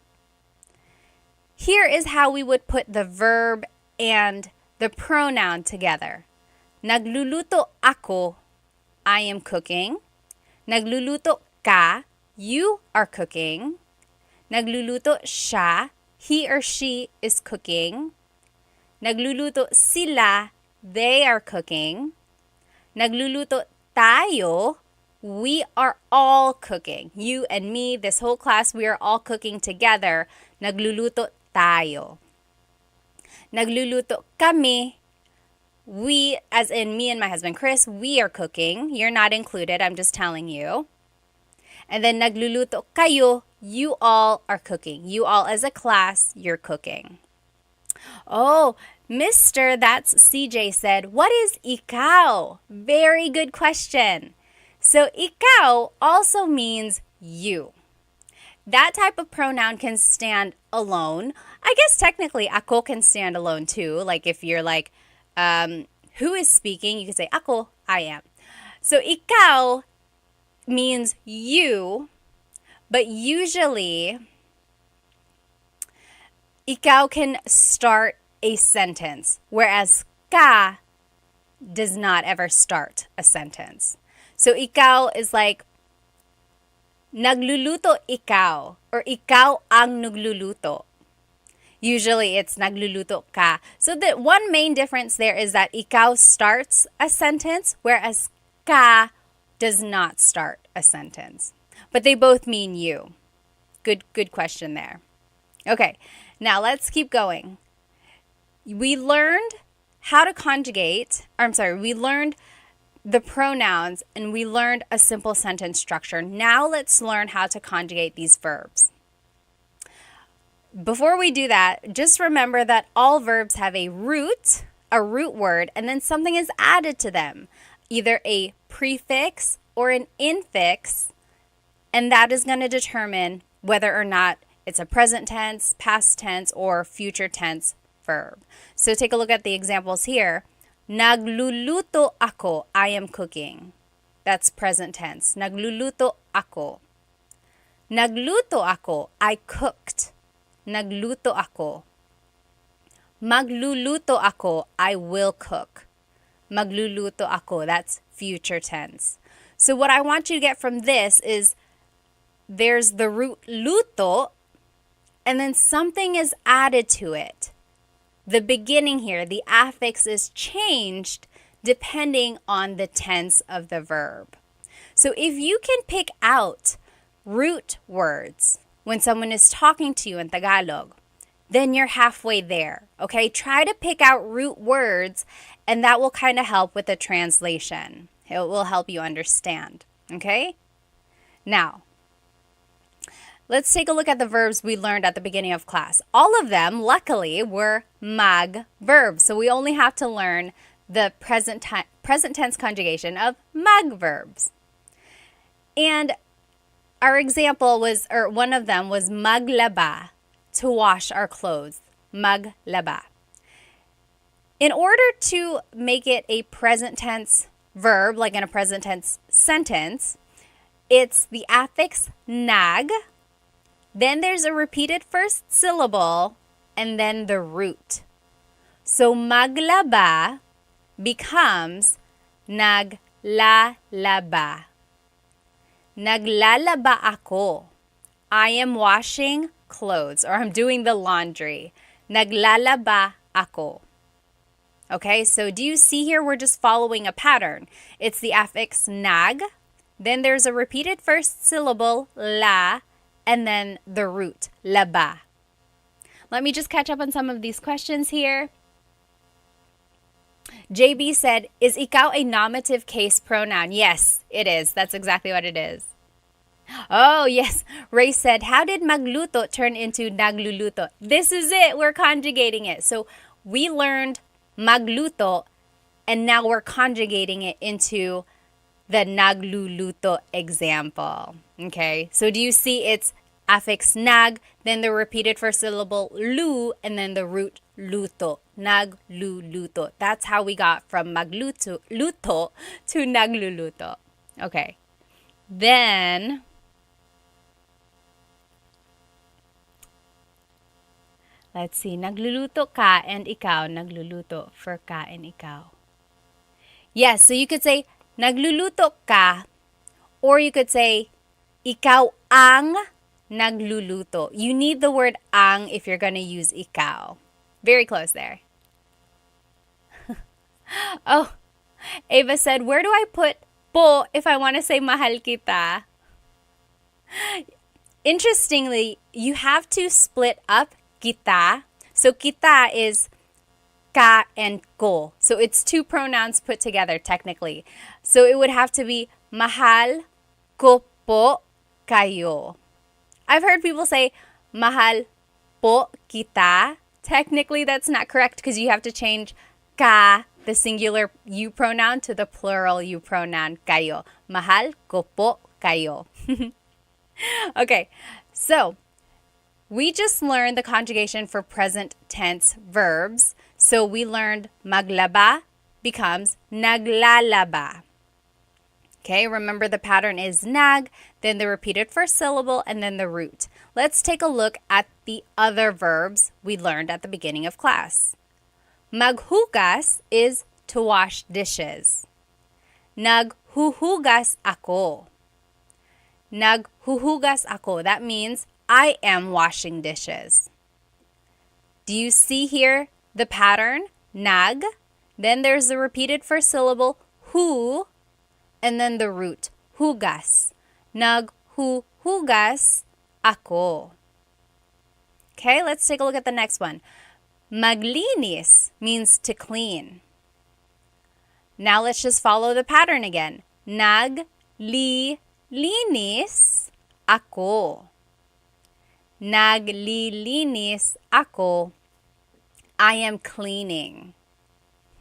Here is how we would put the verb and the pronoun together. Nagluluto ako, I am cooking. Nagluluto ka, you are cooking. Nagluluto siya, he or she is cooking. Nagluluto sila, they are cooking. Nagluluto tayo, we are all cooking. You and me, this whole class, we are all cooking together. Nagluluto tayo. Nagluluto kami, we, as in me and my husband Chris, we are cooking. You're not included, I'm just telling you. And then nagluluto kayo, you all are cooking. You all as a class, you're cooking. Oh, Mr. That's CJ said, what is ikaw? Very good question. So ikaw also means you. That type of pronoun can stand alone. I guess technically ako can stand alone too. Like if you're like, who is speaking, you can say ako, I am. So ikaw means you, but usually ikaw can start a sentence, whereas ka does not ever start a sentence. So ikaw is like, nagluluto ikaw, or ikaw ang nagluluto. Usually it's nagluluto ka. So the one main difference there is that ikaw starts a sentence, whereas ka does not start a sentence. But they both mean you. Good question there. Okay, now let's keep going. We learned how to conjugate, we learned the pronouns and we learned a simple sentence structure. Now let's learn how to conjugate these verbs. Before we do that, just remember that all verbs have a root word, and then something is added to them, either a prefix or an infix, and that is going to determine whether or not it's a present tense, past tense, or future tense verb. So take a look at the examples here. Nagluluto ako, I am cooking. That's present tense. Nagluluto ako. Nagluto ako, I cooked. Nagluto ako. Magluluto ako, I will cook. Magluluto ako, that's future tense. So what I want you to get from this is there's the root luto, and then something is added to it. The beginning here, the affix is changed depending on the tense of the verb. So if you can pick out root words when someone is talking to you in Tagalog, then you're halfway there, okay? Try to pick out root words, and that will kind of help with the translation. It will help you understand, okay? Now, let's take a look at the verbs we learned at the beginning of class. All of them, luckily, were mag verbs. So we only have to learn the present tense conjugation of mag verbs. And our example was, or one of them was maglaba, to wash our clothes. Maglaba. In order to make it a present tense verb, like in a present tense sentence, it's the affix nag, then there's a repeated first syllable, and then the root. So maglaba becomes naglalaba. Naglalaba ako. I am washing clothes, or I'm doing the laundry. Naglalaba ako. Okay, so do you see here we're just following a pattern? It's the affix nag, then there's a repeated first syllable, la, and then the root, laba. Let me just catch up on some of these questions here. JB said, is ikaw a nominative case pronoun? Yes, it is. That's exactly what it is. Oh, yes. Ray said, how did magluto turn into nagluluto? This is it. We're conjugating it. So we learned magluto, and now we're conjugating it into the nagluluto example. Okay, so do you see it's affix nag, then the repeated first syllable lu, and then the root luto. Nagluluto. That's how we got from magluto luto to nagluluto. Okay, then let's see. Nagluluto ka and ikaw nagluluto for ka and ikaw. Yes, so you could say nagluluto ka, or you could say ikaw ang nagluluto. You need the word ang if you're going to use ikaw. Very close there. Oh, Ava said, where do I put po if I want to say mahal kita? Interestingly, you have to split up kita. So kita is ka and ko. So it's two pronouns put together technically. So it would have to be mahal ko po kayo. I've heard people say mahal po kita. Technically that's not correct because you have to change ka, the singular you pronoun to the plural you pronoun, kayo. Mahal ko po kayo. Okay, so we just learned the conjugation for present tense verbs. So we learned maglaba becomes naglalaba. Okay, remember the pattern is nag, then the repeated first syllable, and then the root. Let's take a look at the other verbs we learned at the beginning of class. Maghugas is to wash dishes. Naghuhugas ako. Naghuhugas ako. That means I am washing dishes. Do you see here the pattern? Nag, then there's the repeated first syllable, hu, and then the root, hugas. Naghuhugas ako. Okay, let's take a look at the next one. Maglinis means to clean. Now let's just follow the pattern again. Naglilinis ako. Naglilinis ako. I am cleaning.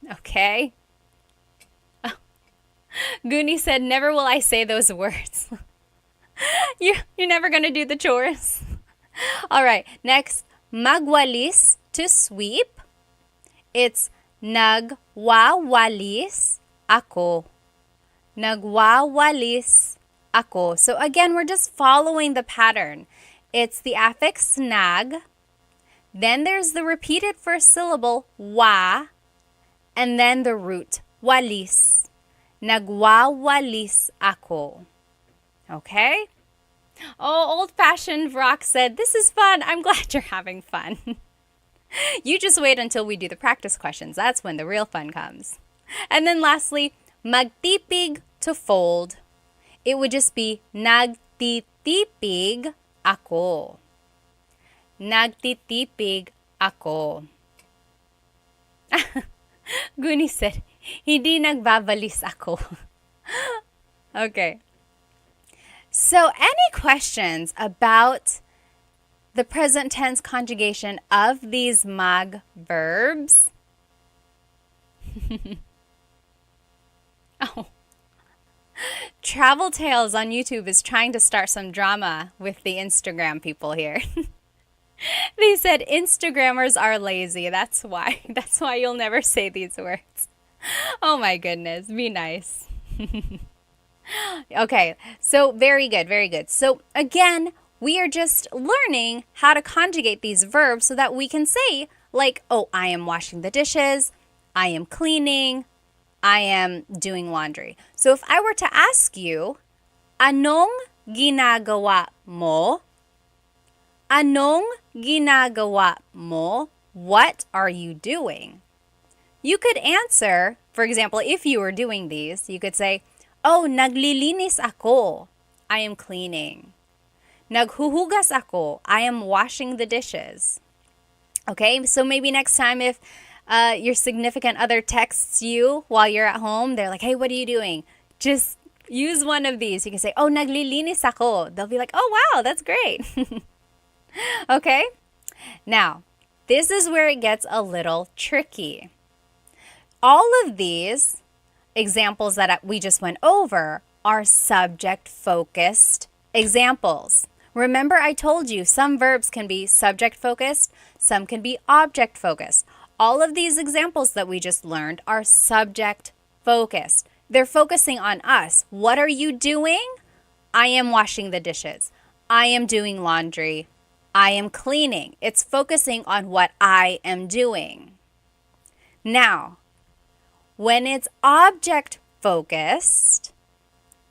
Okay? Oh. Goonie said, never will I say those words. You're never going to do the chores. All right, next, magwalis, to sweep. It's nagwawalis ako. Nagwawalis ako. So again, we're just following the pattern. It's the affix nag, then there's the repeated first syllable, wa, and then the root, walis. Nagwawalis ako. Okay? Oh, old-fashioned Rock said, this is fun. I'm glad you're having fun. You just wait until we do the practice questions. That's when the real fun comes. And then lastly, magtipig, to fold. It would just be nagtitipig ako. Nagtitipig ako. Guni said, hindi nagbabalis ako. Okay. So, any questions about the present tense conjugation of these mag verbs? Oh. Travel Tales on YouTube is trying to start some drama with the Instagram people here. They said Instagrammers are lazy. That's why. That's why you'll never say these words. Oh my goodness. Be nice. Okay, so very good, very good. So again, we are just learning how to conjugate these verbs so that we can say, like, oh, I am washing the dishes, I am cleaning, I am doing laundry. So if I were to ask you, anong ginagawa mo? Anong ginagawa mo? What are you doing? You could answer, for example, if you were doing these, you could say, oh, naglilinis ako. I am cleaning. Naghuhugas ako. I am washing the dishes. Okay, so maybe next time if your significant other texts you while you're at home, they're like, hey, what are you doing? Just use one of these. You can say, oh, naglilinis ako. They'll be like, oh, wow, that's great. Okay, now, this is where it gets a little tricky. All of these examples that we just went over are subject-focused examples. Remember, I told you some verbs can be subject-focused, some can be object-focused. All of these examples that we just learned are subject-focused. They're focusing on us. What are you doing? I am washing the dishes. I am doing laundry. I am cleaning. It's focusing on what I am doing. Now, when it's object-focused,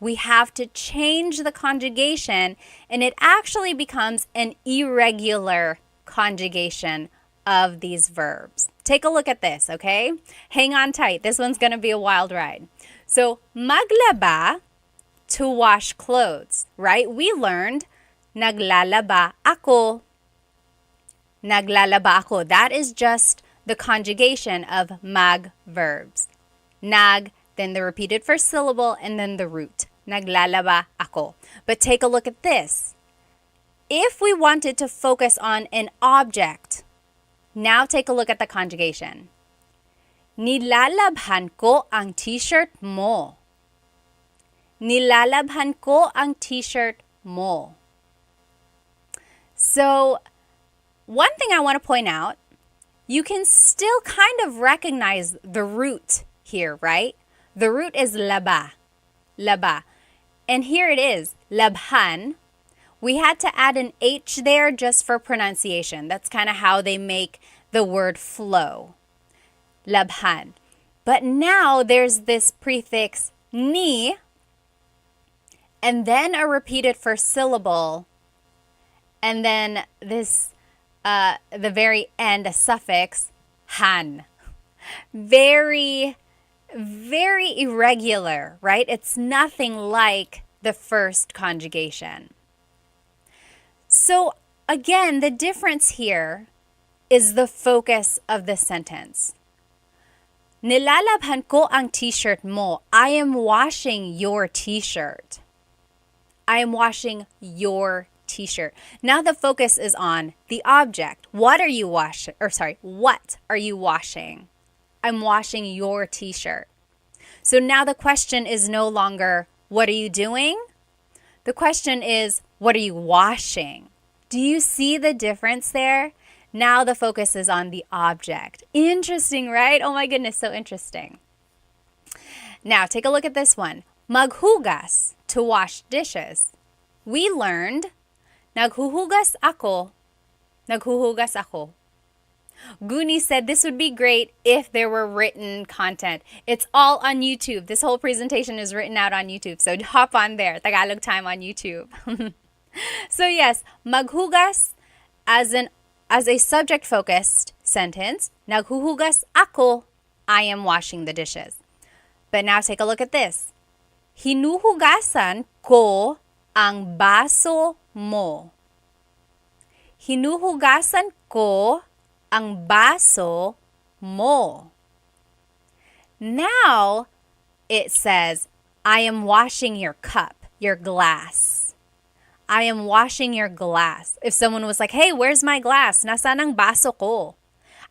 we have to change the conjugation, and it actually becomes an irregular conjugation of these verbs. Take a look at this, okay? Hang on tight. This one's going to be a wild ride. So, maglaba, to wash clothes, right? We learned naglalaba ako. Naglalaba ako. That is just the conjugation of mag verbs. Nag, then the repeated first syllable, and then the root. Naglalaba ako. But take a look at this. If we wanted to focus on an object, now take a look at the conjugation. Nilalabhan ko ang t-shirt mo. Nilalabhan ko ang t-shirt mo. So, one thing I want to point out, you can still kind of recognize the root here, right? The root is laba. Laba. And here it is, labhan. We had to add an H there just for pronunciation. That's kind of how they make the word flow. Labhan. But now there's this prefix ni, and then a repeated first syllable, and then this, the very end, a suffix, han. Very, very irregular, right? It's nothing like the first conjugation. So again, the difference here is the focus of the sentence. Nilalabhan ko ang t-shirt mo. I am washing your t-shirt. I am washing your t-shirt. Now the focus is on the object. What are you washing? What are you washing? I'm washing your t-shirt. So now the question is no longer, what are you doing? The question is, what are you washing? Do you see the difference there? Now the focus is on the object. Interesting, right? Oh my goodness, so interesting. Now take a look at this one. Maghugas, to wash dishes. We learned, naghuhugas ako. Naghuhugas ako. Guni said this would be great if there were written content. It's all on YouTube. This whole presentation is written out on YouTube. So hop on there. Tagalog time on YouTube. So yes, maghugas as a subject-focused sentence. Naghuhugas ako. I am washing the dishes. But now take a look at this. Hinuhugasan ko ang baso mo. Hinuhugasan ko ang baso mo. Now it says, I am washing your cup, your glass. I am washing your glass. If someone was like, hey, where's my glass? Nasaan ang baso ko?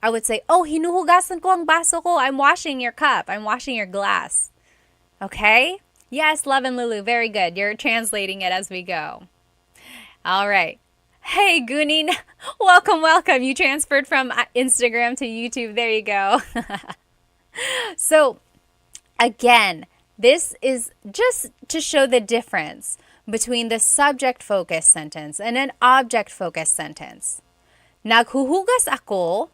I would say, oh, hinuhugasan ko ang baso ko. I'm washing your cup. I'm washing your glass. Okay? Yes, Love and Lulu, very good. You're translating it as we go. All right. Hey, Gunin, welcome, welcome. You transferred from Instagram to YouTube. There you go. So, again, this is just to show the difference between the subject-focused sentence and an object-focused sentence. Naghuhugas ako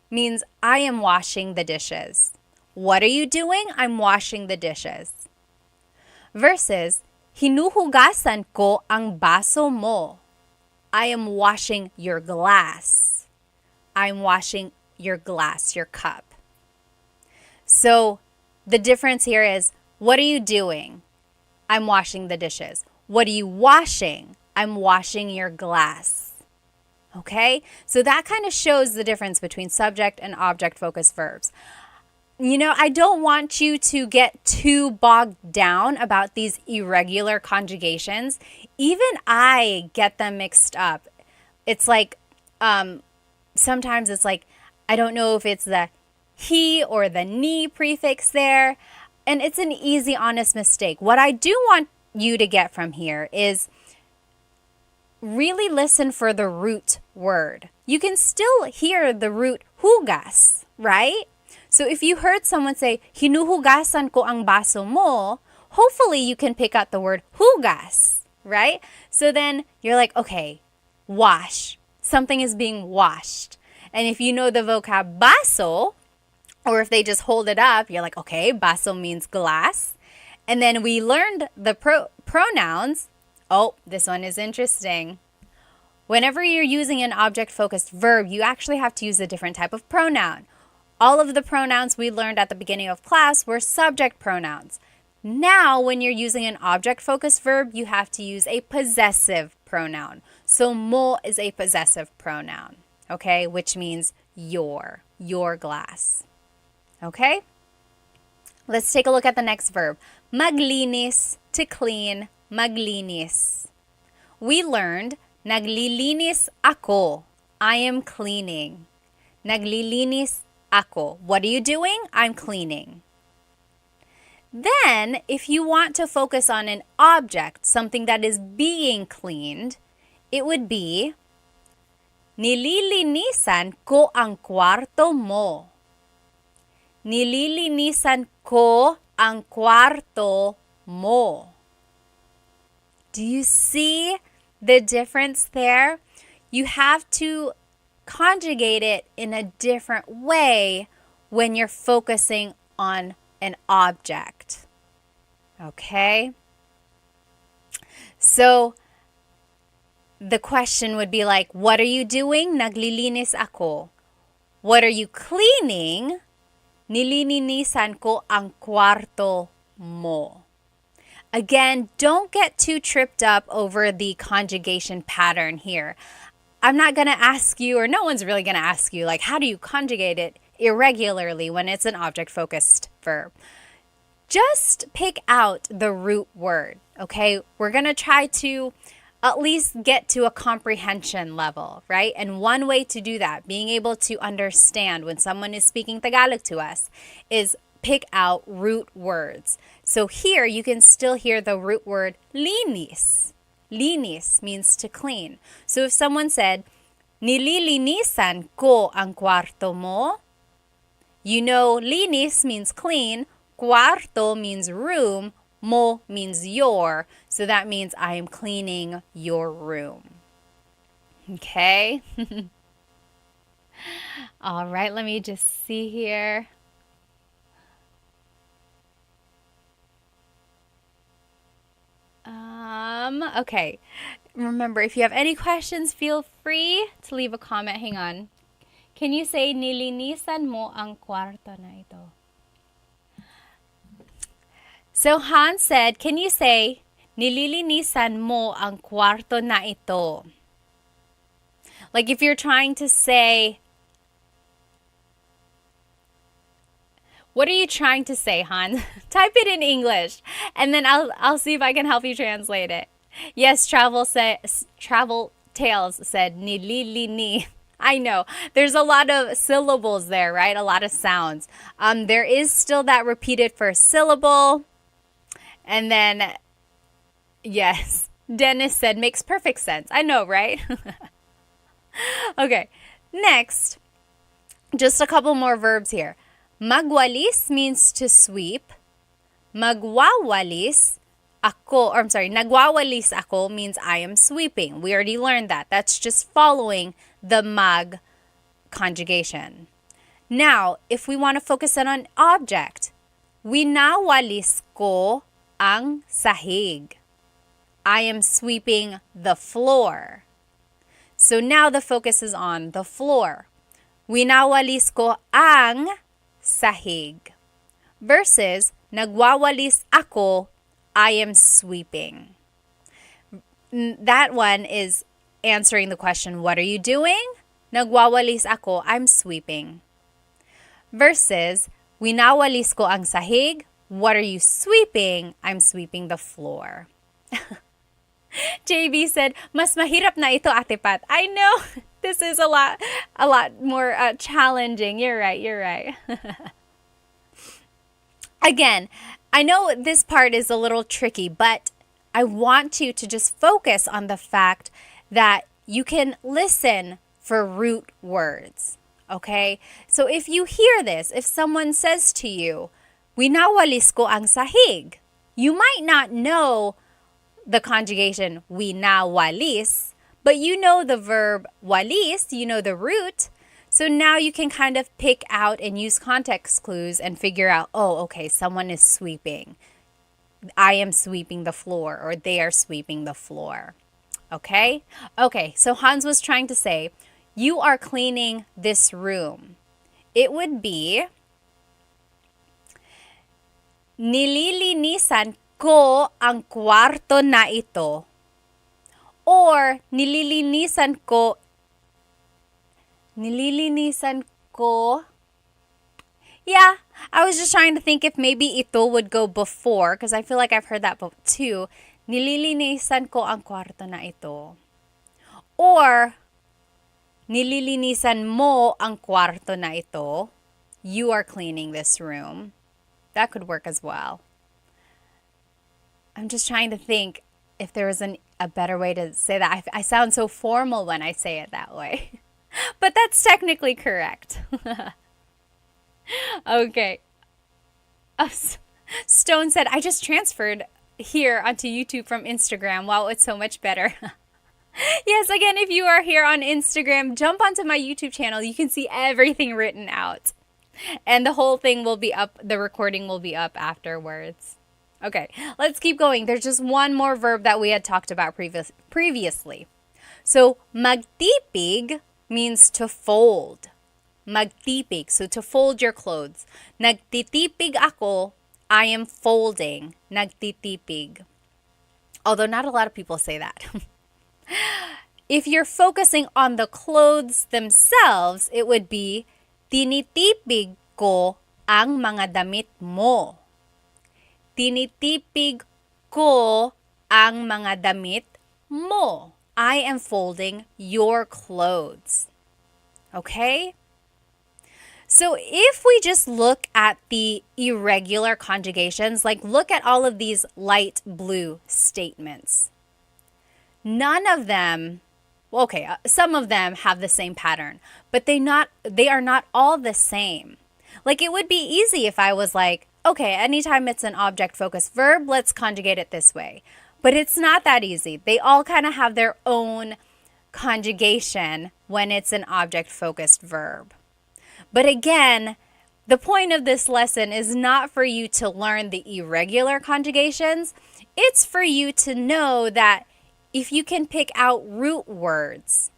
means I am washing the dishes. What are you doing? I'm washing the dishes. Versus, hinuhugasan ko ang baso mo. I am washing your glass. I'm washing your glass, your cup. So the difference here is, what are you doing? I'm washing the dishes. What are you washing? I'm washing your glass. Okay? So that kind of shows the difference between subject and object-focused verbs. You know, I don't want you to get too bogged down about these irregular conjugations. Even I get them mixed up. It's like, sometimes it's like, I don't know if it's the he or the ni prefix there. And it's an easy, honest mistake. What I do want you to get from here is really listen for the root word. You can still hear the root hugas, right? So if you heard someone say, hinuhugasan ko ang baso mo, hopefully you can pick out the word hugas, right? So then you're like, okay, wash. Something is being washed. And if you know the vocab baso, or if they just hold it up, you're like, okay, baso means glass. And then we learned the pronouns. Oh, this one is interesting. Whenever you're using an object-focused verb, you actually have to use a different type of pronoun. All of the pronouns we learned at the beginning of class were subject pronouns. Now, when you're using an object-focused verb, you have to use a possessive pronoun. So, mo is a possessive pronoun, okay? Which means your glass. Okay? Let's take a look at the next verb. Maglinis, to clean, maglinis. We learned, naglilinis ako. I am cleaning. Naglilinis ako. What are you doing? I'm cleaning. Then, if you want to focus on an object, something that is being cleaned, it would be, nililinisan ko ang kwarto mo. Nililinisan ko ang kwarto mo. Do you see the difference there? You have to conjugate it in a different way when you're focusing on an object. Okay? So, the question would be like, what are you doing? Naglilinis ako. What are you cleaning? Nililinisan ko ang kwarto mo. Again, don't get too tripped up over the conjugation pattern here. I'm not going to ask you, or no one's really going to ask you, like, how do you conjugate it irregularly when it's an object-focused verb? Just pick out the root word, okay? We're going to try to at least get to a comprehension level, right? And one way to do that, being able to understand when someone is speaking Tagalog to us, is pick out root words. So here you can still hear the root word linis. Linis means to clean. So if someone said, nililinisan ko ang kwarto mo, you know linis means clean, cuarto means room, mo means your. So that means I am cleaning your room. Okay? All right, let me just see here. Okay. Remember, if you have any questions, feel free to leave a comment. Hang on. Can you say, nilinisan mo ang kwarto na ito? So Han said, can you say, nililinisan mo ang kwarto na ito? Like if you're trying to say, what are you trying to say, Han? Type it in English, and then I'll see if I can help you translate it. Yes, Travel Tales said nililini. I know there's a lot of syllables there, right? A lot of sounds. There is still that repeated first syllable, and then yes, Dennis said makes perfect sense. I know, right? Okay, next, just a couple more verbs here. Magwalis means to sweep. Magwawalis nagwawalis ako means I am sweeping. We already learned that. That's just following the mag conjugation. Now, if we want to focus on an object, winawalis ko ang sahig. I am sweeping the floor. So now the focus is on the floor. Winawalis ko ang sahig. Versus, nagwawalis ako, I am sweeping. That one is answering the question, what are you doing? Nagwawalis ako, I'm sweeping. Versus, winawalis ko ang sahig, what are you sweeping? I'm sweeping the floor. JB said, mas mahirap na ito, Ate Pat. I know, this is a lot more challenging. You're right. Again, I know this part is a little tricky, but I want you to just focus on the fact that you can listen for root words, okay? So if you hear this, if someone says to you, winawalis ko ang sahig, you might not know the conjugation winawalis, but you know the verb walis, you know the root. So now you can kind of pick out and use context clues and figure out, oh, okay, someone is sweeping. I am sweeping the floor, or they are sweeping the floor. Okay? Okay, so Hans was trying to say, you are cleaning this room. It would be, nililinisan ko ang kwarto na ito. Or, nililinisan ko. Yeah, I was just trying to think if maybe ito would go before, because I feel like I've heard that too. Nililinisan ko ang kwarto na ito. Or, nililinisan mo ang kwarto na ito. you are cleaning this room. That could work as well. I'm just trying to think if there was a better way to say that. I sound so formal when I say it that way. But that's technically correct. Okay. Oh, Stone said, I just transferred here onto YouTube from Instagram. Wow, it's so much better. Yes, again, if you are here on Instagram, jump onto my YouTube channel. You can see everything written out. And the whole thing will be up, the recording will be up afterwards. Okay, let's keep going. There's just one more verb that we had talked about previously. So, magtipig means to fold. Magtipig, so to fold your clothes. Nagtitipig ako, I am folding. Nagtitipig. Although not a lot of people say that. If you're focusing on the clothes themselves, it would be, tinitipig ko ang mga damit mo. Tinitipig ko ang mga damit mo. I am folding your clothes. Okay? So if we just look at the irregular conjugations, like look at all of these light blue statements. None of them, okay, some of them have the same pattern, but they are not all the same. Like it would be easy if I was like, okay, anytime it's an object-focused verb, let's conjugate it this way. But it's not that easy. They all kind of have their own conjugation when it's an object-focused verb. But again, the point of this lesson is not for you to learn the irregular conjugations. It's for you to know that if you can pick out root words,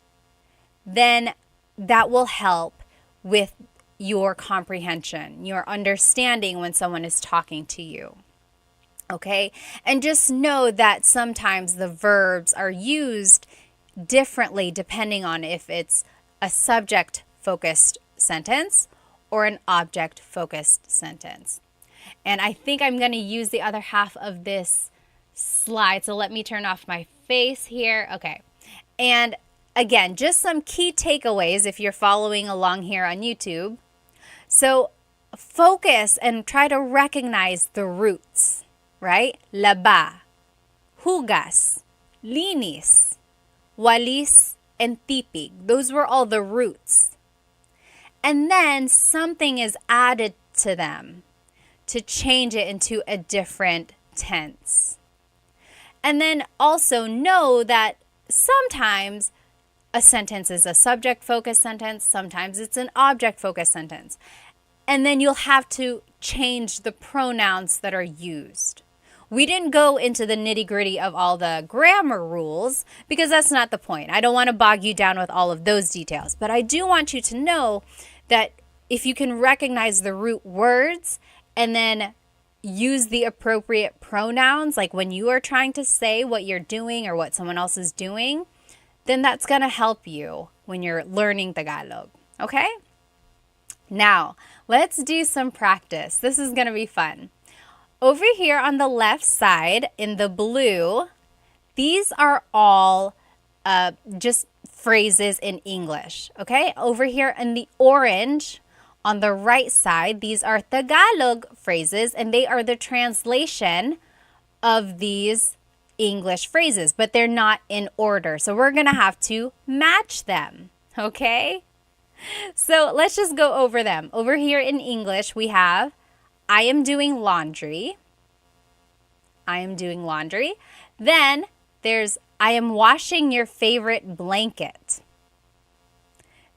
then that will help with your comprehension, your understanding when someone is talking to you. Okay? And just know that sometimes the verbs are used differently depending on if it's a subject-focused sentence or an object-focused sentence. And I think I'm going to use the other half of this slide. So let me turn off my face here. Okay. And again, just some key takeaways if you're following along here on YouTube. So focus and try to recognize the roots, right? Laba, hugas, linis, walis, and tipig. Those were all the roots. And then something is added to them to change it into a different tense. And then also know that sometimes a sentence is a subject-focused sentence, sometimes it's an object-focused sentence. And then you'll have to change the pronouns that are used. We didn't go into the nitty-gritty of all the grammar rules because that's not the point. I don't want to bog you down with all of those details. But I do want you to know that if you can recognize the root words and then use the appropriate pronouns, like when you are trying to say what you're doing or what someone else is doing, then that's going to help you when you're learning Tagalog. Okay? Now, let's do some practice. This is going to be fun. Over here on the left side in the blue, these are all just phrases in English. Okay? Over here in the orange, on the right side, these are Tagalog phrases, and they are the translation of these English phrases, but they're not in order. So we're going to have to match them, okay? So let's just go over them. Over here in English, we have, I am doing laundry. I am doing laundry. Then there's, I am washing your favorite blanket.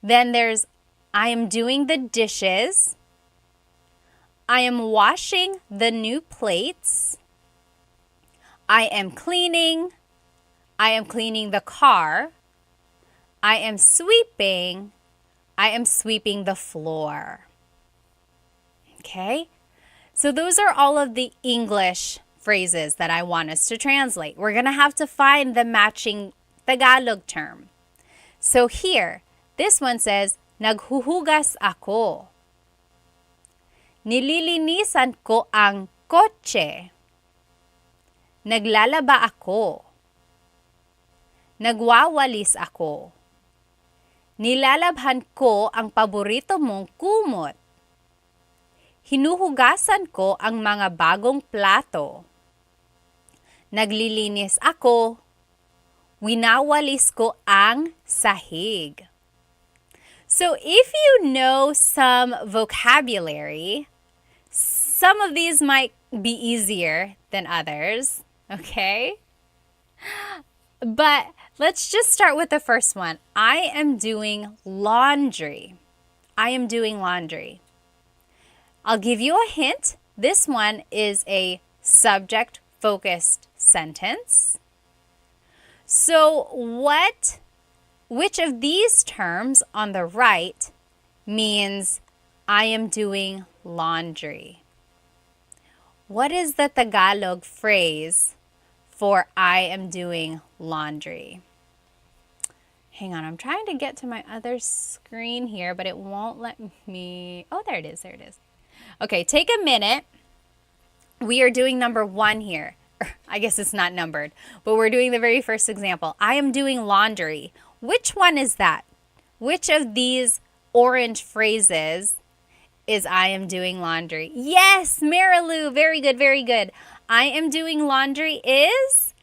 Then there's, I am doing the dishes. I am washing the new plates. I am cleaning. I am cleaning the car. I am sweeping. I am sweeping the floor. Okay? So those are all of the English phrases that I want us to translate. We're going to have to find the matching Tagalog term. So here, this one says, naghuhugas ako. Nililinisan ko ang kotse. Naglalaba ako. Nagwawalis ako. Nilalabhan ko ang paborito mong kumot. Hinuhugasan ko ang mga bagong plato. Naglilinis ako. Winawalis ko ang sahig. So if you know some vocabulary, some of these might be easier than others, okay? But let's just start with the first one. I am doing laundry. I am doing laundry. I'll give you a hint. This one is a subject-focused sentence. So which of these terms on the right means I am doing laundry? What is the Tagalog phrase for I am doing laundry? Hang on, I'm trying to get to my other screen here, but it won't let me. Oh, there it is, there it is. Okay, take a minute. We are doing number 1 here. I guess it's not numbered, but we're doing the very first example. I am doing laundry. Which one is that? Which of these orange phrases is I am doing laundry? Yes, Marilu, very good, very good. I am doing laundry is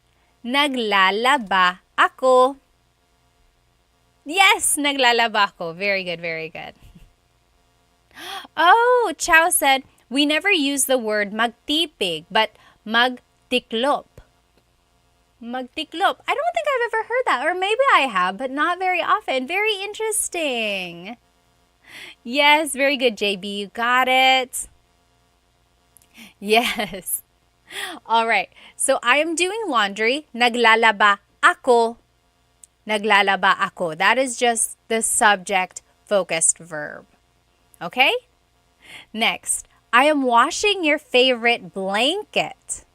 naglalaba ako. Yes, naglalaba ako. Very good, very good. Oh, Chow said, we never use the word magtipig, but magtiklop. Magtiklop. I don't think I've ever heard that, or maybe I have, but not very often. Very interesting. Yes, very good, JB. You got it. Yes. All right. So I am doing laundry. Naglalaba ako. Naglalaba ako. That is just the subject-focused verb. Okay? Next, I am washing your favorite blanket.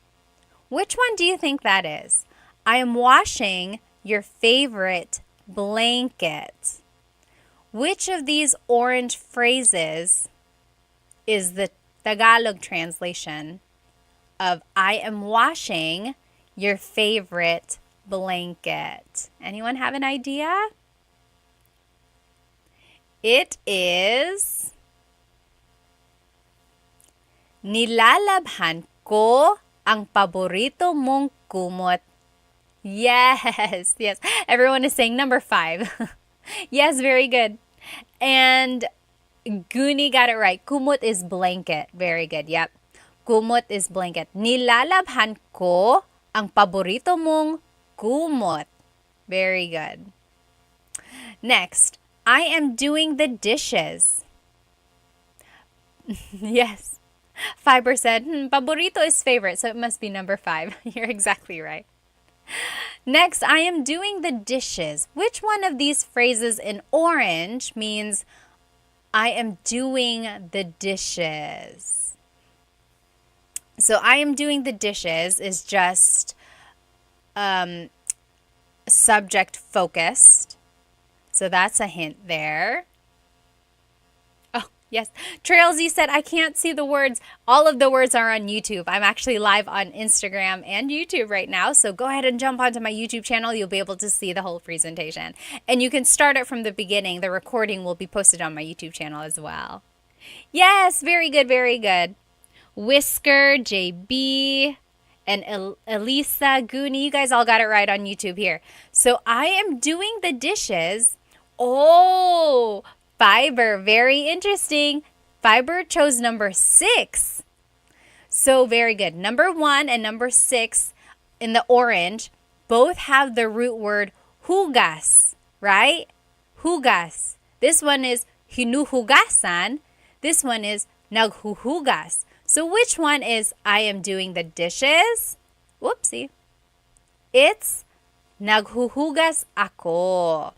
Which one do you think that is? I am washing your favorite blanket. Which of these orange phrases is the Tagalog translation of I am washing your favorite blanket? Anyone have an idea? It is nilalabhan ko ang paborito mong kumot. Yes, yes. Everyone is saying number 5. Yes, very good. And Guni got it right. Kumot is blanket. Very good. Yep. Kumot is blanket. Nilalabhan ko ang paborito mong kumot. Very good. Next, I am doing the dishes. Yes. Fiber said, paborito is favorite, so it must be number 5. You're exactly right. Next, I am doing the dishes. Which one of these phrases in orange means I am doing the dishes? So I am doing the dishes is just subject focused. So that's a hint there. Oh, yes. Trailsy said, I can't see the words. All of the words are on YouTube. I'm actually live on Instagram and YouTube right now. So go ahead and jump onto my YouTube channel. You'll be able to see the whole presentation. And you can start it from the beginning. The recording will be posted on my YouTube channel as well. Yes, very good, very good. Whisker, JB, and Elisa, Goonie, you guys all got it right on YouTube here. So I am doing the dishes. Oh, Fiber, very interesting. Fiber chose number 6. So very good. Number 1 and number 6 in the orange both have the root word hugas, right? Hugas. This one is hinuhugasan. This one is naghuhugas. So which one is I am doing the dishes? Whoopsie. It's naghuhugas ako.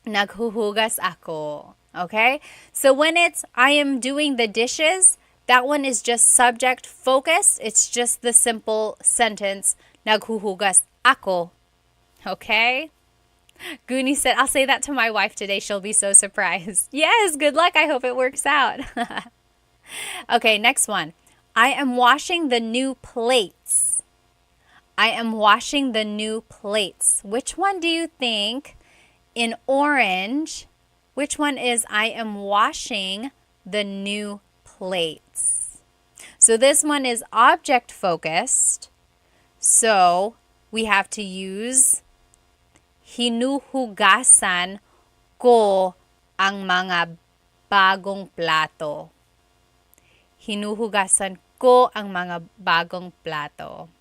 Naghuhugas ako. Okay? So when it's I am doing the dishes, that one is just subject focused. It's just the simple sentence naghuhugas ako. Okay? Goonie said, I'll say that to my wife today. She'll be so surprised. Yes, good luck. I hope it works out. Okay, next one. I am washing the new plates. I am washing the new plates. Which one do you think in orange, which one is I am washing the new plates. So this one is object focused. So we have to use hinuhugasan ko ang mga bagong plato. Hinuhugasan ko ang mga bagong plato.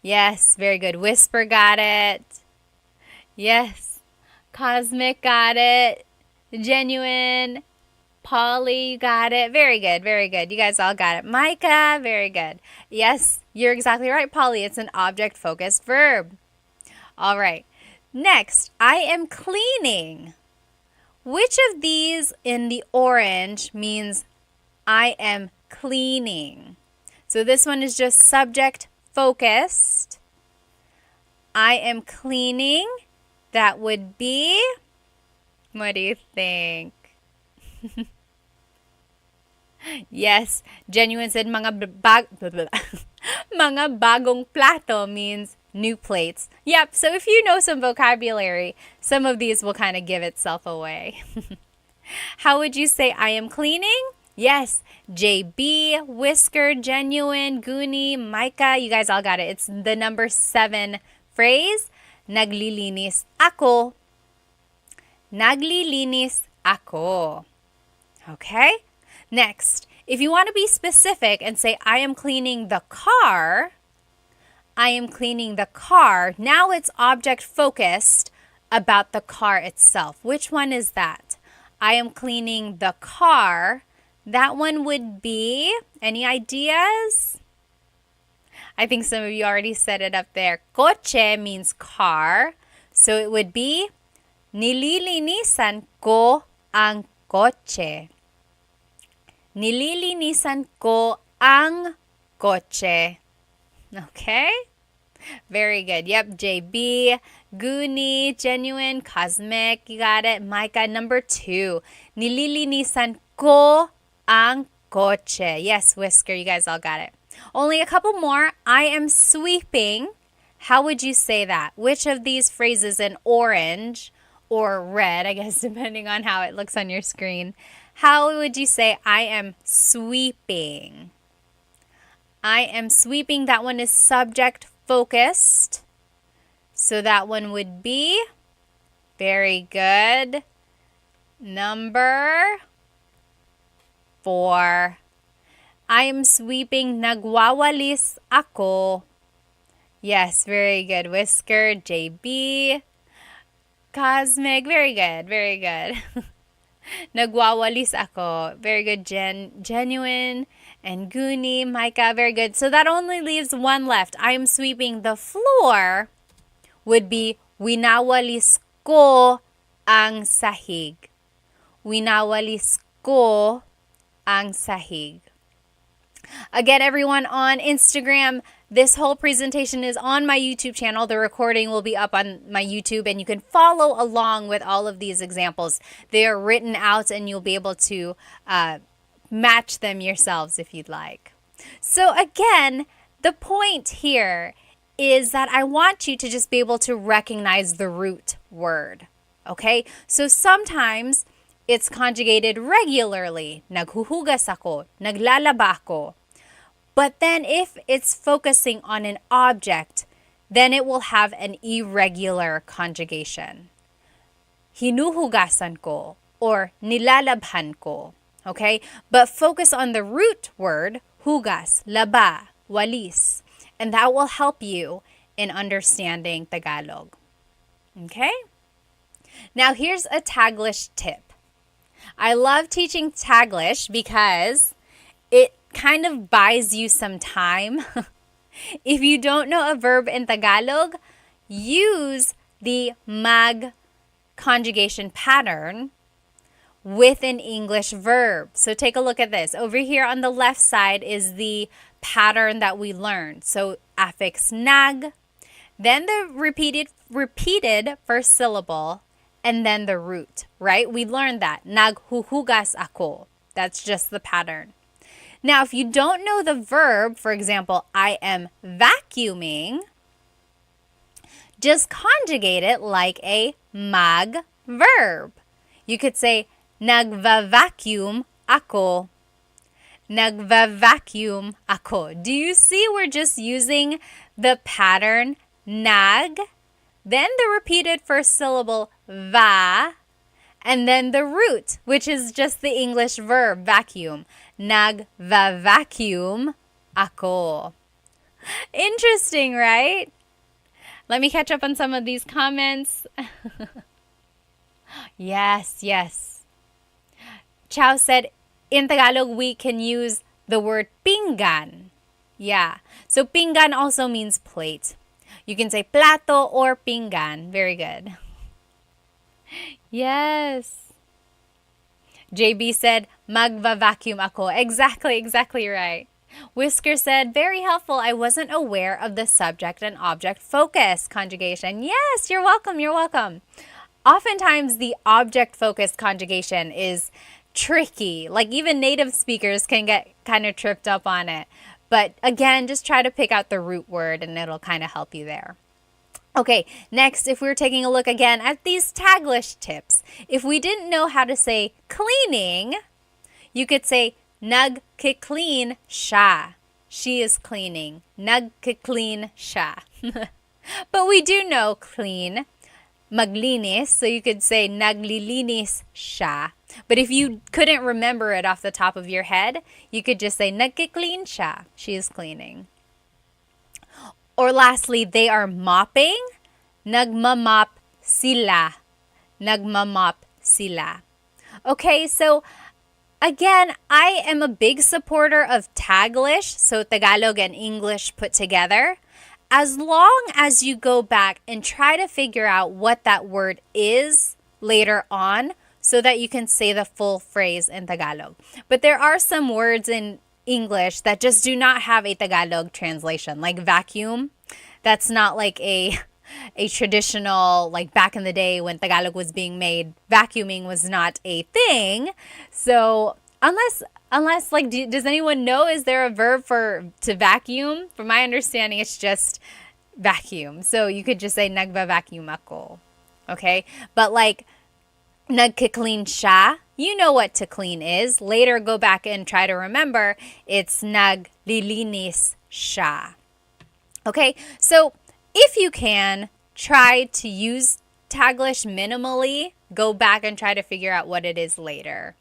Yes, very good. Whisper got it. Yes. Cosmic got it. Genuine. Polly, you got it. Very good, very good. You guys all got it. Micah, very good. Yes, you're exactly right, Polly. It's an object-focused verb. All right. Next, I am cleaning. Which of these in the orange means I am cleaning? So this one is just subject-focused. I am cleaning. That would be, what do you think? Yes, Genuine said mga mga bagong plato means new plates. Yep, so if you know some vocabulary, some of these will kind of give itself away. How would you say I am cleaning? Yes, JB, Whisker, Genuine, Goonie, Micah, you guys all got it. It's the number 7 phrase. Naglilinis ako. Naglilinis ako. Okay? Next, if you want to be specific and say, I am cleaning the car, I am cleaning the car. Now it's object focused about the car itself. Which one is that? I am cleaning the car. That one would be, any ideas? I think some of you already set it up there. Coche means car. So it would be, nililinisan ko ang coche. Nililinisan ko ang coche. Okay? Very good. Yep, JB, Goonie, Genuine, Cosmic, you got it. Micah, number 2. Nililinisan ko ang coche. Yes, Whisker, you guys all got it. Only a couple more. I am sweeping. How would you say that? Which of these phrases in orange or red, I guess depending on how it looks on your screen, how would you say I am sweeping? I am sweeping. That one is subject focused. So that one would be, very good, number 4. I am sweeping. Nagwawalis ako. Yes, very good. Whisker, JB, Cosmic, very good, very good. Nagwawalis ako. Very good, Genuine, and Goonie, Micah, very good. So that only leaves one left. I am sweeping the floor would be winawalis ko ang sahig. Winawalis ko ang sahig. Again, everyone on Instagram, this whole presentation is on my YouTube channel. The recording will be up on my YouTube, and you can follow along with all of these examples. They are written out, and you'll be able to match them yourselves if you'd like. So again, the point here is that I want you to just be able to recognize the root word. Okay? So sometimes it's conjugated regularly. Naghuhugas ako. Naglalaba ako. But then if it's focusing on an object, then it will have an irregular conjugation. Hinuhugasan ko or nilalabhan ko. Okay? But focus on the root word, hugas, laba, walis. And that will help you in understanding Tagalog. Okay? Now here's a Taglish tip. I love teaching Taglish because it kind of buys you some time. If you don't know a verb in Tagalog, use the mag conjugation pattern with an English verb. So take a look at this. Over here on the left side is the pattern that we learned. So affix nag, then the repeated first syllable, and then the root, right? We learned that. Naghuhugas ako. That's just the pattern. Now, if you don't know the verb, for example, I am vacuuming, just conjugate it like a mag verb. You could say, Nagva-vacuum ako. Nagva-vacuum ako. Do you see we're just using the pattern nag, then the repeated first syllable va, and then the root, which is just the English verb vacuum. Nagva-vacuum ako. Interesting, right? Let me catch up on some of these comments. Yes, yes. Chow said, in Tagalog, we can use the word pinggan. Yeah. So pinggan also means plate. You can say plato or pinggan. Very good. Yes. JB said, magva-vacuum ako. Exactly right. Whisker said, very helpful. I wasn't aware of the subject and object focus conjugation. Yes, you're welcome. Oftentimes, the object focused conjugation is tricky. Like even native speakers can get kind of tripped up on it. But again, just try to pick out the root word and it'll kind of help you there. Okay, next, if we were taking a look again at these Taglish tips, if we didn't know how to say cleaning, you could say nagki-clean siya. She is cleaning. Nagki-clean siya. But we do know clean, maglinis, so you could say naglilinis siya. But if you couldn't remember it off the top of your head, you could just say nagki-clean siya. She is cleaning. Or lastly, they are mopping. Nagmamop sila. Nagmamop sila. Okay, so again, I am a big supporter of Taglish, so Tagalog and English put together. As long as you go back and try to figure out what that word is later on so that you can say the full phrase in Tagalog. But there are some words in English that just do not have a Tagalog translation, like vacuum. That's not like a traditional, like back in the day when Tagalog was being made, vacuuming was not a thing. So unless like, does anyone know, is there a verb to vacuum? From my understanding, it's just vacuum. So you could just say nagva-vacuum ako. Okay? But like nagki-clean siya, you know what to clean is. Later, go back and try to remember. It's naglilinis siya. Okay, so if you can, try to use Taglish minimally. Go back and try to figure out what it is later.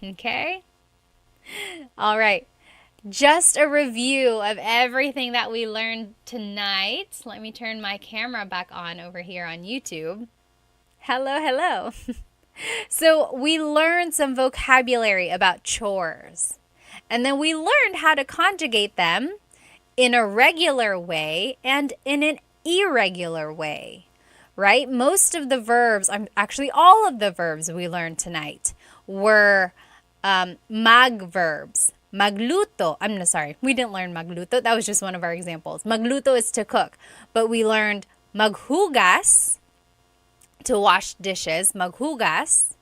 Okay? All right. Just a review of everything that we learned tonight. Let me turn my camera back on over here on YouTube. Hello. So we learned some vocabulary about chores. And then we learned how to conjugate them in a regular way and in an irregular way, right? Most of the verbs, actually all of the verbs we learned tonight were mag verbs. Magluto, we didn't learn magluto. That was just one of our examples. Magluto is to cook, but we learned maghugas, to wash dishes, maghugas.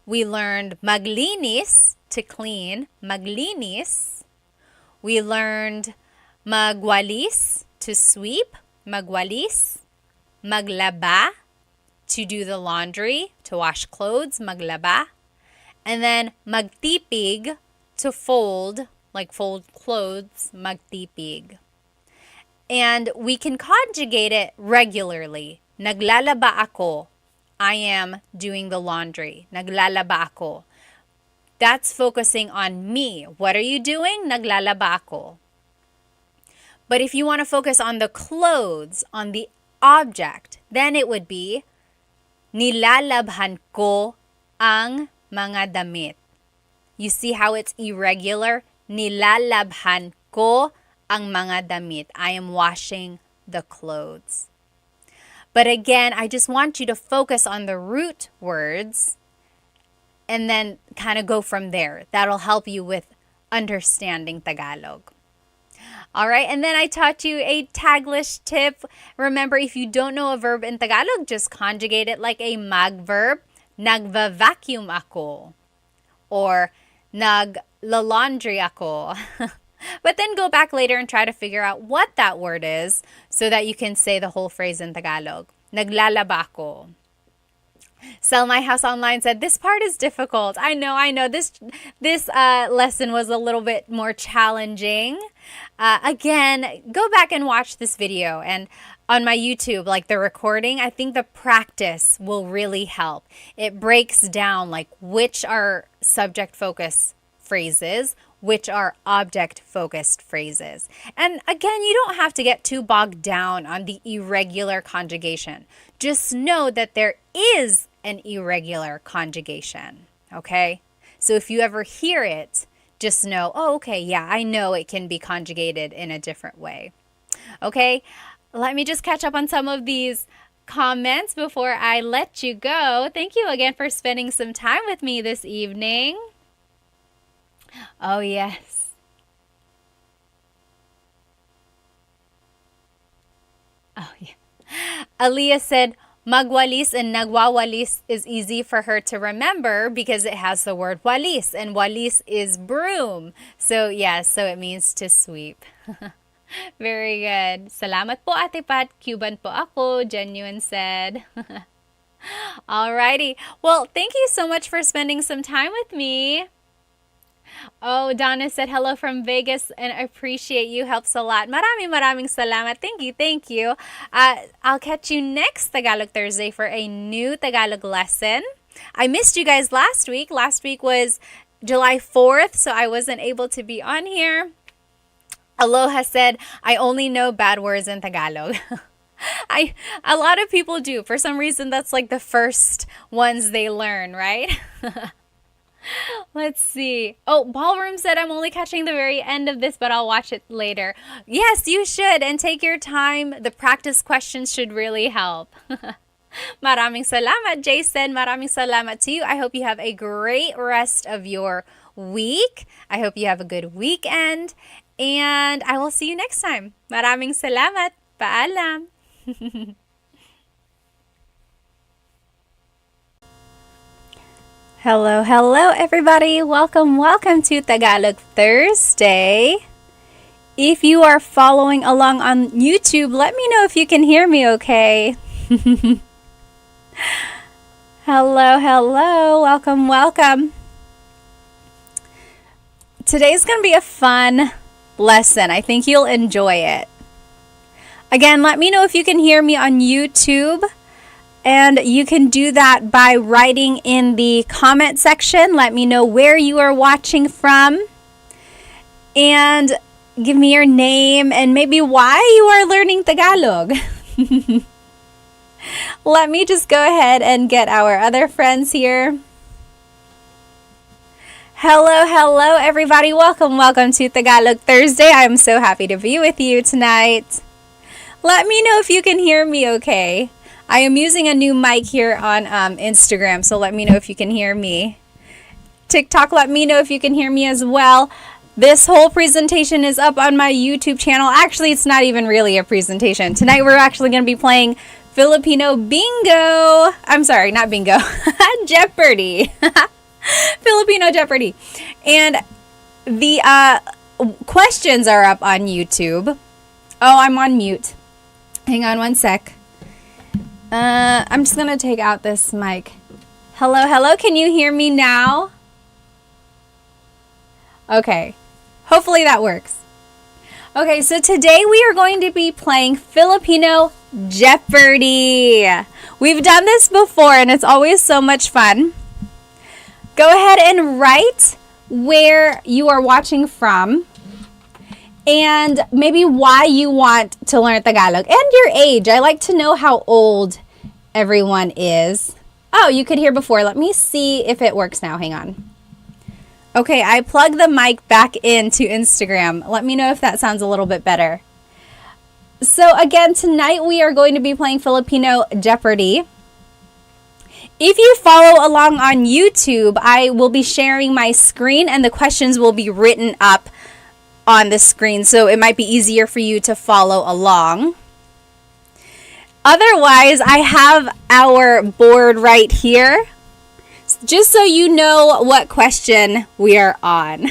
We learned maglinis, to clean, maglinis. We learned magwalis, to sweep, magwalis. Maglaba, to do the laundry, to wash clothes, maglaba. And then magtipig, to fold, like fold clothes, magtipig. And we can conjugate it regularly. Naglalaba ako. I am doing the laundry. Naglalaba ako. That's focusing on me. What are you doing? Naglalaba ako. But if you want to focus on the clothes, on the object, then it would be nilalabhan ko ang mga damit. You see how it's irregular? Nilalabhan ko ang mga damit. I am washing the clothes. But again, I just want you to focus on the root words and then kind of go from there. That'll help you with understanding Tagalog. All right, and then I taught you a Taglish tip. Remember, if you don't know a verb in Tagalog, just conjugate it like a mag verb. Nagva-vacuum ako. Or nagla-laundry ako. But then go back later and try to figure out what that word is so that you can say the whole phrase in Tagalog. Naglalaba ako. Sell My House Online said, this part is difficult. I know. This lesson was a little bit more challenging. Again, go back and watch this video. And on my YouTube, like the recording, I think the practice will really help. It breaks down like which are subject focus phrases, which are object focused phrases. And again, you don't have to get too bogged down on the irregular conjugation. Just know that there is an irregular conjugation, okay? So if you ever hear it, just know, oh, okay, yeah, I know it can be conjugated in a different way. Okay, let me just catch up on some of these comments before I let you go. Thank you again for spending some time with me this evening. Oh, yes. Oh, yeah. Aaliyah said, magwalis and nagwawalis is easy for her to remember because it has the word walis, and walis is broom. So, yes, so it means to sweep. Very good. Salamat po, Ate Pat. Cuban po ako, Genuine said. Alrighty. Well, thank you so much for spending some time with me. Oh, Donna said hello from Vegas and appreciate you. Helps a lot. Maraming salamat. Thank you. I'll catch you next Tagalog Thursday for a new Tagalog lesson. I missed you guys last week. Last week was July 4th, so I wasn't able to be on here. Aloha said, I only know bad words in Tagalog. A lot of people do. For some reason, that's like the first ones they learn, right? Let's see. Oh, Ballroom said, I'm only catching the very end of this, but I'll watch it later. Yes, you should. And take your time. The practice questions should really help. Maraming salamat. Jay said, maraming salamat to you. I hope you have a great rest of your week. I hope you have a good weekend. And I will see you next time. Maraming salamat. Paalam. Hello everybody. Welcome to Tagalog Thursday. If you are following along on YouTube, let me know if you can hear me okay. Hello. Welcome. Today's going to be a fun lesson. I think you'll enjoy it. Again, let me know if you can hear me on YouTube. And you can do that by writing in the comment section. Let me know where you are watching from. And give me your name and maybe why you are learning Tagalog. Let me just go ahead and get our other friends here. Hello everybody. Welcome to Tagalog Thursday. I'm so happy to be with you tonight. Let me know if you can hear me okay. I am using a new mic here on Instagram, so let me know if you can hear me. TikTok, let me know if you can hear me as well. This whole presentation is up on my YouTube channel. Actually, it's not even really a presentation. Tonight, we're actually going to be playing Filipino Bingo. I'm sorry, not Bingo. Jeopardy. Filipino Jeopardy. And the questions are up on YouTube. Oh, I'm on mute. Hang on one sec. I'm just going to take out this mic. Hello. Can you hear me now? Okay. Hopefully that works. Okay, so today we are going to be playing Filipino Jeopardy. We've done this before and it's always so much fun. Go ahead and write where you are watching from. And maybe why you want to learn Tagalog and your age. I like to know how old everyone is. Oh, you could hear before. Let me see if it works now. Hang on. Okay, I plugged the mic back into Instagram. Let me know if that sounds a little bit better. So again, tonight we are going to be playing Filipino Jeopardy. If you follow along on YouTube, I will be sharing my screen and the questions will be written up on the screen, so it might be easier for you to follow along. Otherwise, I have our board right here, just so you know what question we are on.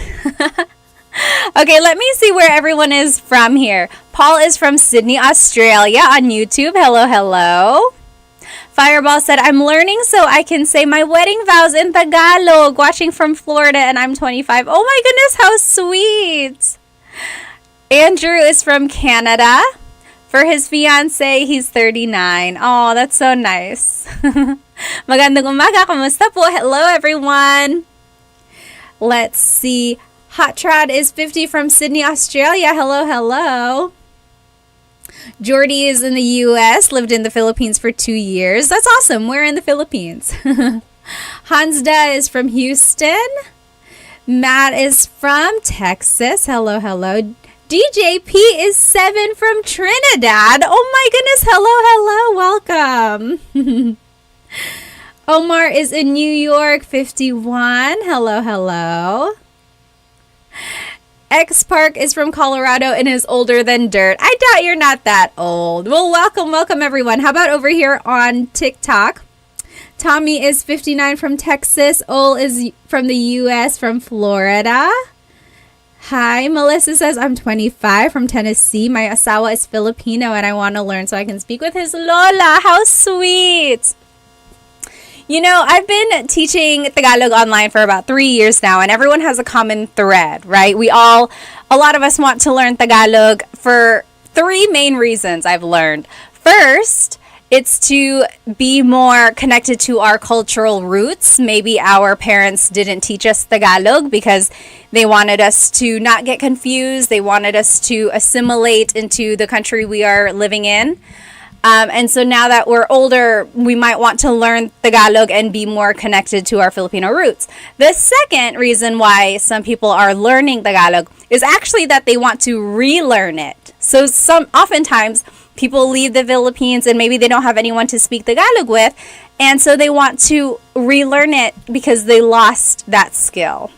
Okay, let me see where everyone is from here. Paul is from Sydney, Australia on YouTube. Hello. Fireball said, I'm learning so I can say my wedding vows in Tagalog, watching from Florida, and I'm 25. Oh my goodness, how sweet. Andrew is from Canada. For his fiance, he's 39. Oh, that's so nice. Magandang umaga. Kamusta po? Hello, everyone. Let's see. Hot Trad is 50 from Sydney, Australia. Hello, hello. Jordy is in the U.S., lived in the Philippines for 2 years. That's awesome. We're in the Philippines. Hansda is from Houston. Matt is from Texas. Hello, hello. DJP is 7 from Trinidad. Oh my goodness. Hello, hello. Welcome. Omar is in New York, 51. Hello, hello. X Park is from Colorado and is older than dirt. I doubt you're not that old. Well, welcome everyone. How about over here on TikTok? Tommy is 59 from Texas. Ol is from the U.S. from Florida. Hi, Melissa says, I'm 25 from Tennessee. My asawa is Filipino and I want to learn so I can speak with his lola. How sweet. You know, I've been teaching Tagalog online for about 3 years now, and everyone has a common thread, right? A lot of us want to learn Tagalog for 3 main reasons I've learned. First, it's to be more connected to our cultural roots. Maybe our parents didn't teach us Tagalog because they wanted us to not get confused. They wanted us to assimilate into the country we are living in. And so now that we're older, we might want to learn Tagalog and be more connected to our Filipino roots. The second reason why some people are learning Tagalog is actually that they want to relearn it. So oftentimes people leave the Philippines and maybe they don't have anyone to speak Tagalog with, and so they want to relearn it because they lost that skill.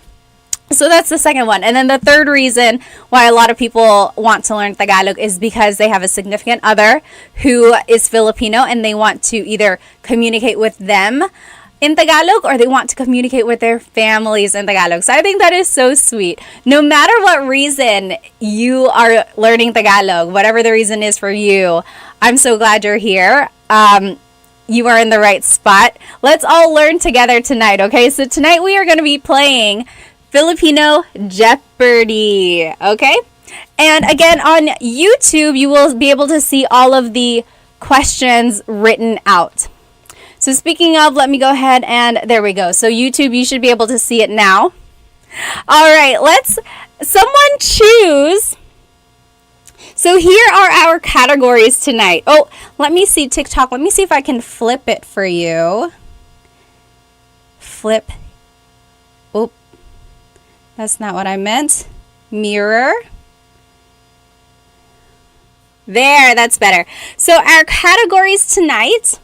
So that's the second one. And then the third reason why a lot of people want to learn Tagalog is because they have a significant other who is Filipino and they want to either communicate with them in Tagalog or they want to communicate with their families in Tagalog. So I think that is so sweet. No matter what reason you are learning Tagalog, whatever the reason is for you, I'm so glad you're here. You are in the right spot. Let's all learn together tonight, okay? So tonight we are going to be playing Filipino Jeopardy, okay? And again, on YouTube, you will be able to see all of the questions written out. So speaking of, let me go ahead and there we go. So YouTube, you should be able to see it now. All right, someone choose. So here are our categories tonight. Oh, let me see TikTok. Let me see if I can flip it for you. Flip. Oh. That's not what I meant. Mirror. There, that's better. So our categories tonight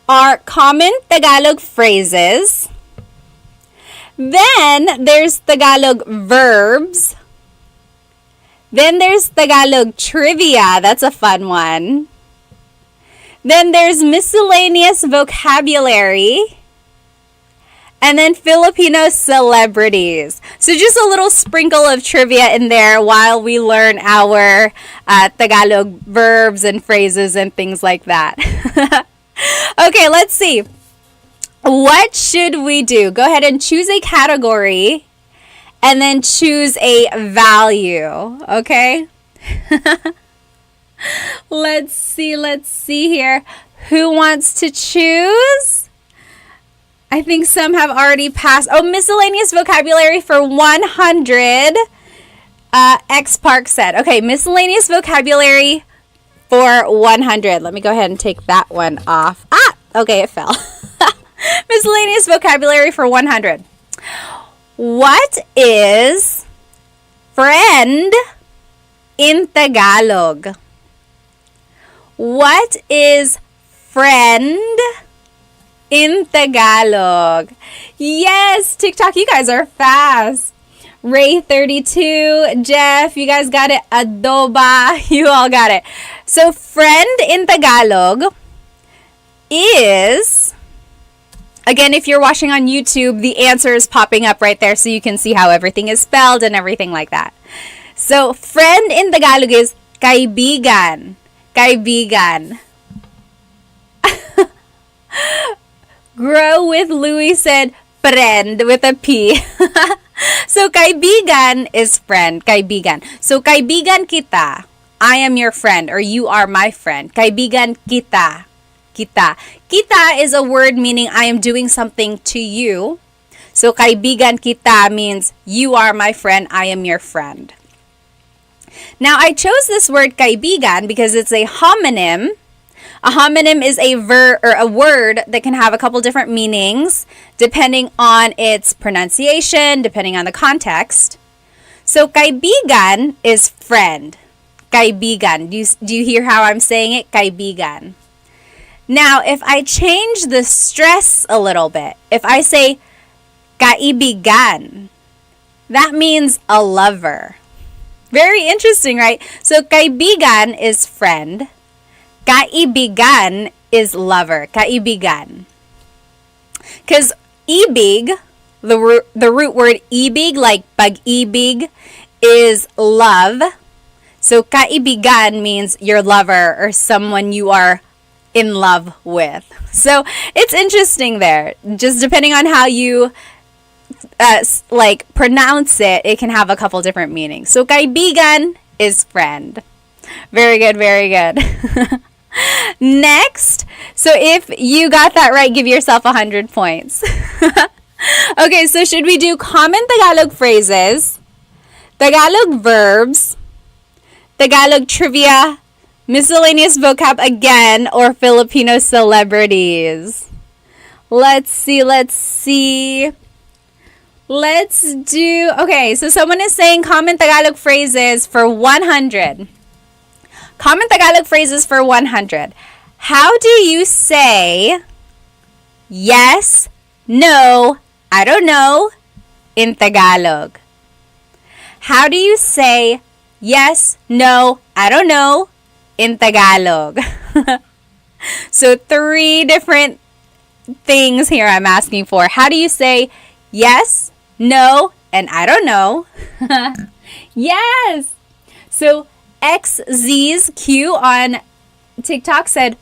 are common Tagalog phrases. Then there's Tagalog verbs. Then there's Tagalog trivia. That's a fun one. Then there's miscellaneous vocabulary. And then Filipino celebrities. So just a little sprinkle of trivia in there while we learn our Tagalog verbs and phrases and things like that. Okay, let's see. What should we do? Go ahead and choose a category and then choose a value. Okay? Let's see here. Who wants to choose? I think some have already passed. Oh, miscellaneous vocabulary for 100. X Park said. Okay, miscellaneous vocabulary for 100. Let me go ahead and take that one off. Ah, okay, it fell. Miscellaneous vocabulary for 100. What is friend in Tagalog? What is friend in Tagalog? Yes, TikTok, you guys are fast. Ray32, Jeff, you guys got it. Adoba, you all got it. So friend in Tagalog is, again, if you're watching on YouTube, the answer is popping up right there so you can see how everything is spelled and everything like that. So friend in Tagalog is kaibigan. Kaibigan. Grow with Louie said friend with a P. So kaibigan is friend. Kaibigan. So kaibigan kita. I am your friend or you are my friend. Kaibigan kita. Kita. Kita is a word meaning I am doing something to you. So kaibigan kita means you are my friend, I am your friend. Now I chose this word kaibigan because it's a homonym. A homonym is a word that can have a couple different meanings depending on its pronunciation, depending on the context. So kaibigan is friend. Kaibigan. Do you hear how I'm saying it? Kaibigan. Now, if I change the stress a little bit, if I say kaibigan, that means a lover. Very interesting, right? So kaibigan is friend. Kaibigan is lover. Kaibigan. Because ibig, the root word ibig, like pag-ibig, is love. So kaibigan means your lover or someone you are in love with. So it's interesting there. Just depending on how you pronounce it, it can have a couple different meanings. So kaibigan is friend. Very good, very good. Next, so if you got that right, give yourself 100 points. Okay, so should we do common Tagalog phrases, Tagalog verbs, Tagalog trivia, miscellaneous vocab again, or Filipino celebrities? Let's see. Let's do, okay, so someone is saying common Tagalog phrases for 100. Common Tagalog phrases for 100. How do you say yes, no, I don't know in Tagalog? How do you say yes, no, I don't know in Tagalog? So 3 different things here I'm asking for. How do you say yes, no, and I don't know? Yes! So XZ's Q on TikTok said,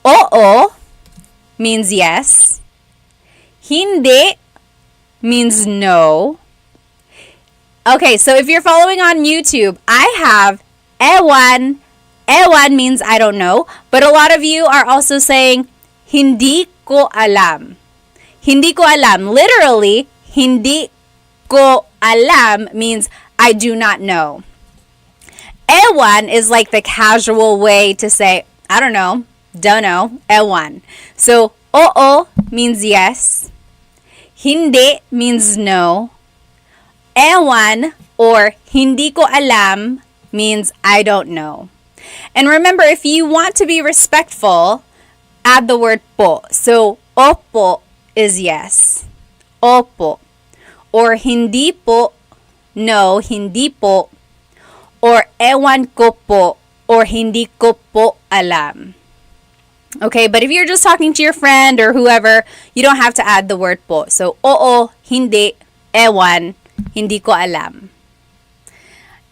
oo means yes. Hindi means no. Okay, so if you're following on YouTube, I have ewan. Ewan means I don't know. But a lot of you are also saying, hindi ko alam. Hindi ko alam. Literally, hindi ko alam means I do not know. Ewan is like the casual way to say, I don't know, ewan. So, oo means yes. Hindi means no. Ewan or hindi ko alam means I don't know. And remember, if you want to be respectful, add the word po. So, opo is yes. Opo. Or hindi po, no, hindi po. Or ewan ko po, or hindi ko po alam. Okay, but if you're just talking to your friend or whoever, you don't have to add the word po. So, oo, hindi, ewan, hindi ko alam.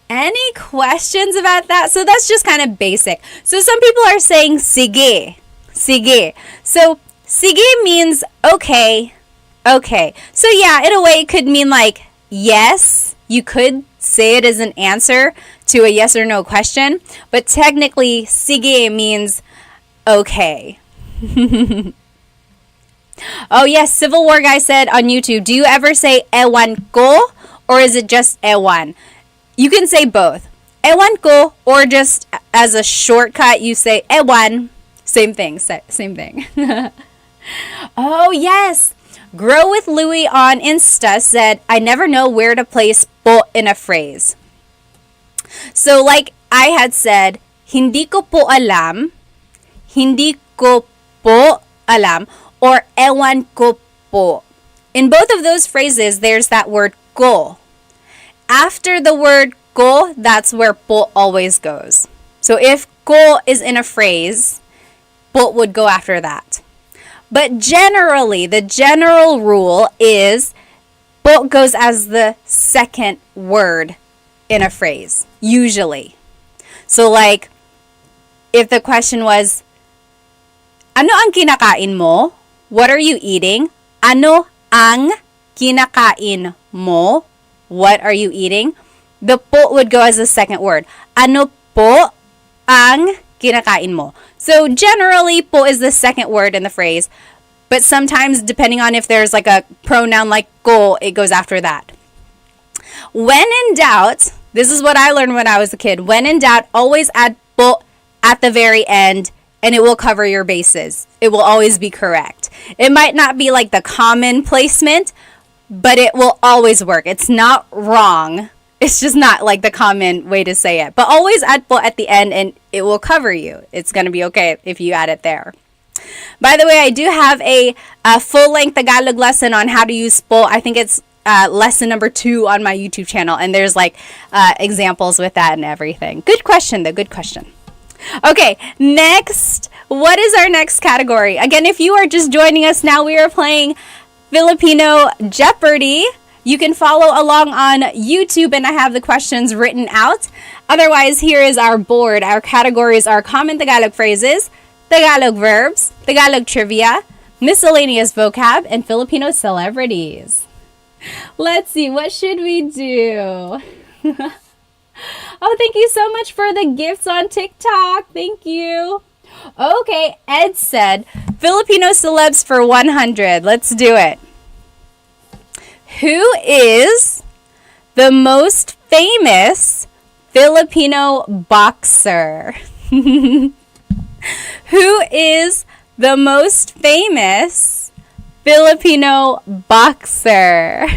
Any questions about that? So that's just kind of basic. So some people are saying sige. Sige. So sige means okay. Okay. So yeah, in a way it could mean like yes. You could say it as an answer to a yes or no question. But technically sige means okay. Oh yes, Civil War Guy said on YouTube, do you ever say ewan ko or is it just ewan? You can say both. Ewan ko, or just as a shortcut, you say ewan. Same thing. Same thing. Oh, yes. Grow with Louie on Insta said, I never know where to place po in a phrase. So like I had said, hindi ko po alam, hindi ko po alam, or ewan ko po. In both of those phrases, there's that word ko. After the word ko, that's where po always goes. So if ko is in a phrase, po would go after that. But generally, the general rule is po goes as the second word in a phrase, usually. So like, if the question was, ano ang kinakain mo? what are you eating? Ano ang kinakain mo? What are you eating? The po would go as the second word. Ano po ang kinakain mo? So generally, po is the second word in the phrase. But sometimes, depending on if there's like a pronoun like ko, it goes after that. When in doubt, this is what I learned when I was a kid. When in doubt, always add po at the very end, and it will cover your bases. It will always be correct. It might not be like the common placement, but it will always work. It's not wrong. It's just not like the common way to say it. But always add po at the end, and it will cover you. It's going to be okay if you add it there. By the way, I do have a full-length Tagalog lesson on how to use po. I think it's lesson number 2 on my YouTube channel, and there's like examples with that and everything. Good question, though. Good question. Okay, next. What is our next category? Again, if you are just joining us now, we are playing Filipino Jeopardy! You can follow along on YouTube, and I have the questions written out. Otherwise, here is our board. Our categories are common Tagalog phrases, Tagalog verbs, Tagalog trivia, miscellaneous vocab, and Filipino celebrities. Let's see, what should we do? Oh, thank you so much for the gifts on TikTok. Thank you. Okay, Ed said, Filipino celebs for 100. Let's do it. Who is the most famous Filipino boxer? Who is the most famous Filipino boxer?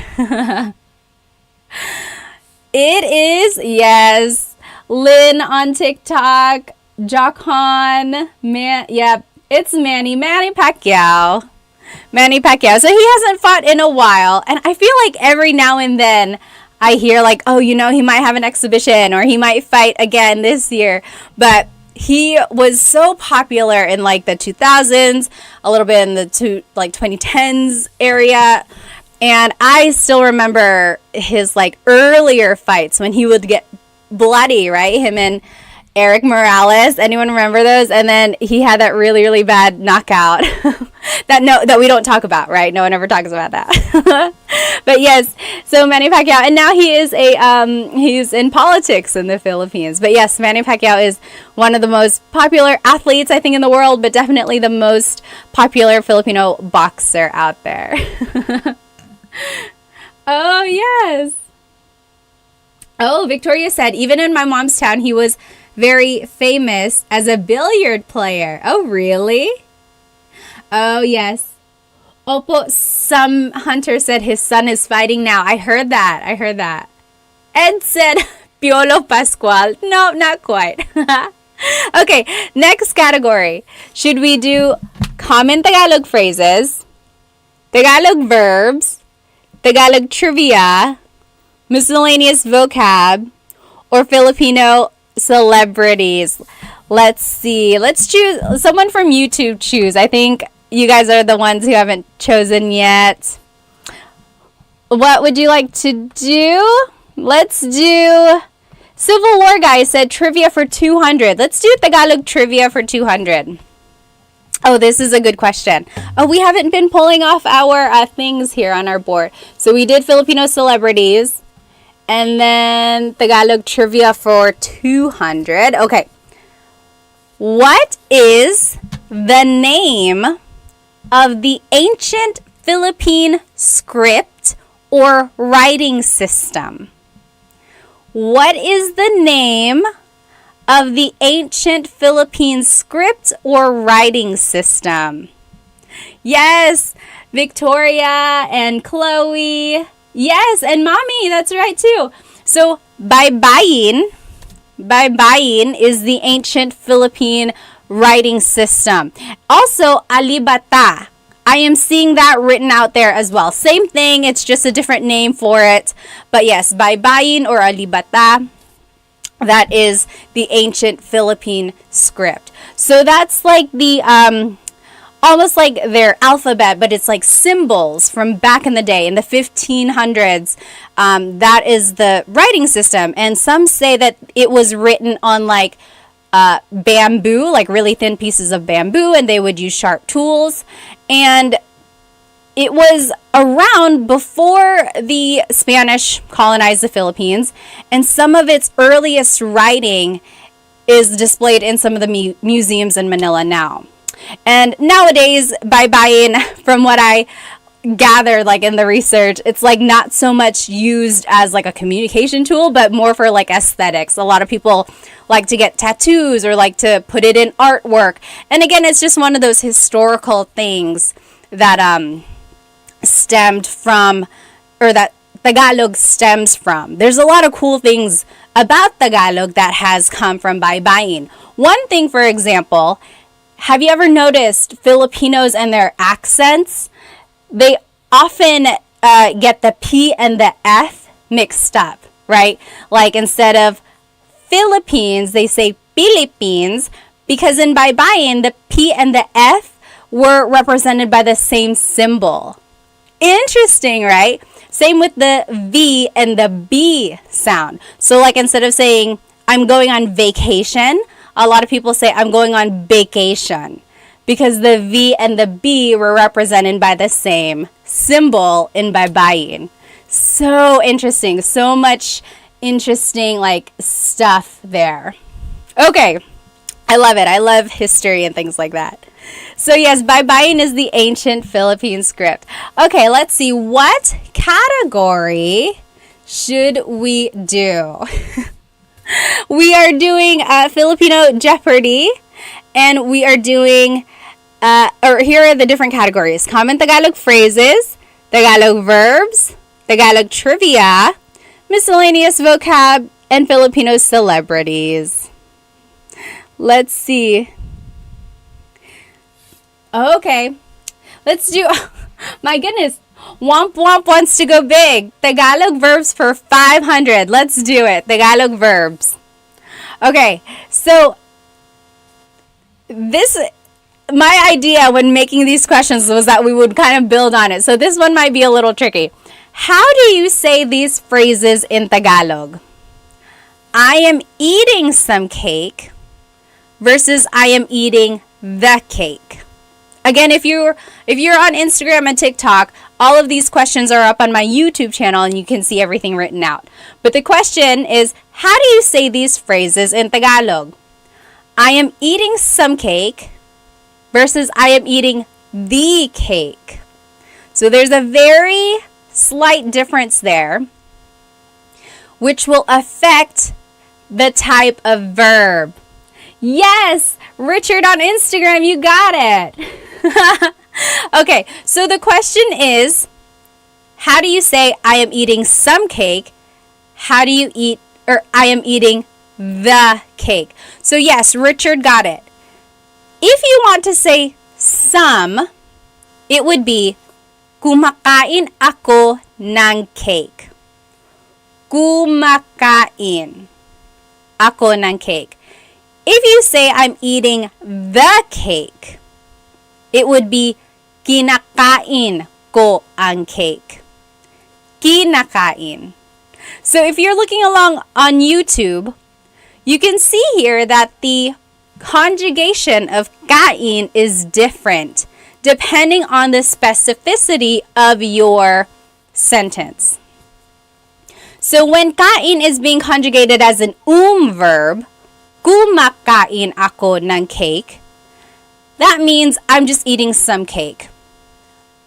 It is, yes, Lynn on TikTok, Jochan, it's Manny Pacquiao. Manny Pacquiao. So he hasn't fought in a while, and I feel like every now and then I hear like, oh, you know, he might have an exhibition or he might fight again this year. But he was so popular in like the 2000s, a little bit in the 2010s area. And I still remember his like earlier fights when he would get bloody, right? Him and Eric Morales. Anyone remember those? And then he had that really, really bad knockout that we don't talk about, right? No one ever talks about that. But yes, so Manny Pacquiao, and now he is he's in politics in the Philippines. But yes, Manny Pacquiao is one of the most popular athletes, I think, in the world, but definitely the most popular Filipino boxer out there. Oh, yes. Oh, Victoria said, even in my mom's town, he was very famous as a billiard player. Oh, really? Oh, yes. Opo, some hunter said his son is fighting now. I heard that. Ed said, Piolo Pascual. No, not quite. Okay, next category. Should we do common Tagalog phrases, Tagalog verbs, Tagalog trivia, miscellaneous vocab, or Filipino celebrities? Let's see. Let's choose someone from YouTube. Choose. I think you guys are the ones who haven't chosen yet. What would you like to do? Let's do Civil War guy said trivia for 200. Let's do Tagalog trivia for 200. Oh, this is a good question. Oh, we haven't been pulling off our things here on our board. So we did Filipino celebrities. And then Tagalog trivia for 200. Okay. What is the name of the ancient Philippine script or writing system? What is the name of the ancient Philippine script or writing system? Yes, Victoria and Chloe. Yes, and Mommy, that's right too. So, baybayin is the ancient Philippine writing system. Also, alibata. I am seeing that written out there as well. Same thing, it's just a different name for it. But yes, baybayin or alibata, that is the ancient Philippine script. So that's like the almost like their alphabet, but it's like symbols from back in the day, in the 1500s. That is the writing system. And some say that it was written on like bamboo, like really thin pieces of bamboo, and they would use sharp tools. And it was around before the Spanish colonized the Philippines, and some of its earliest writing is displayed in some of the museums in Manila now. And nowadays, baybayin, from what I gathered like in the research, it's like not so much used as like a communication tool, but more for like aesthetics. A lot of people like to get tattoos or like to put it in artwork. And again, it's just one of those historical things that stemmed from, or that Tagalog stems from. There's a lot of cool things about Tagalog that has come from baybayin. One thing, for example, have you ever noticed Filipinos and their accents? They often get the P and the F mixed up, right? Like instead of Philippines, they say Philippines, because in baybayin, the P and the F were represented by the same symbol. Interesting, right? Same with the V and the B sound. So like instead of saying, I'm going on vacation, a lot of people say, I'm going on vacation, because the V and the B were represented by the same symbol in baybayin. So interesting. So much interesting like stuff there. Okay. I love it. I love history and things like that. So yes, baybayin is the ancient Philippine script. Okay, let's see. What category should we do? We are doing Filipino Jeopardy, and we are doing, or here are the different categories: common Tagalog phrases, Tagalog verbs, Tagalog trivia, miscellaneous vocab, and Filipino celebrities. Let's see. Okay, let's do, my goodness, Womp Womp wants to go big. Tagalog verbs for 500. Let's do it. Tagalog verbs. Okay, so my idea when making these questions was that we would kind of build on it. So this one might be a little tricky. How do you say these phrases in Tagalog? I am eating some cake versus I am eating the cake. Again, if you're on Instagram and TikTok, all of these questions are up on my YouTube channel and you can see everything written out. But the question is, how do you say these phrases in Tagalog? I am eating some cake versus I am eating the cake. So there's a very slight difference there, which will affect the type of verb. Yes, Richard on Instagram, you got it. Okay, so the question is, how do you say I am eating some cake? How do you eat, or I am eating the cake? So yes, Richard got it. If you want to say some, it would be, kumakain ako ng cake. Kumakain ako ng cake. If you say I'm eating the cake, it would be, kinakain ko ang cake. Kinakain. So if you're looking along on YouTube, you can see here that the conjugation of kain is different depending on the specificity of your sentence. So when kain is being conjugated as an verb, kumakain ako ng cake, that means I'm just eating some cake.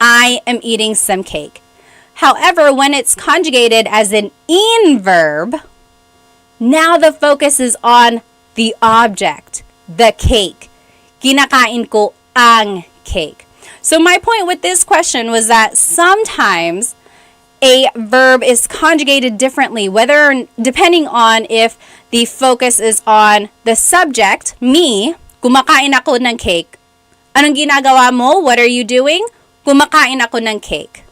I am eating some cake. However, when it's conjugated as an verb, now the focus is on the object, the cake. Kinakain ko ang cake. So my point with this question was that sometimes a verb is conjugated differently, depending on if the focus is on the subject, me, kumakain ako ng cake. Anong ginagawa mo? What are you doing? Kumakain ako ng cake.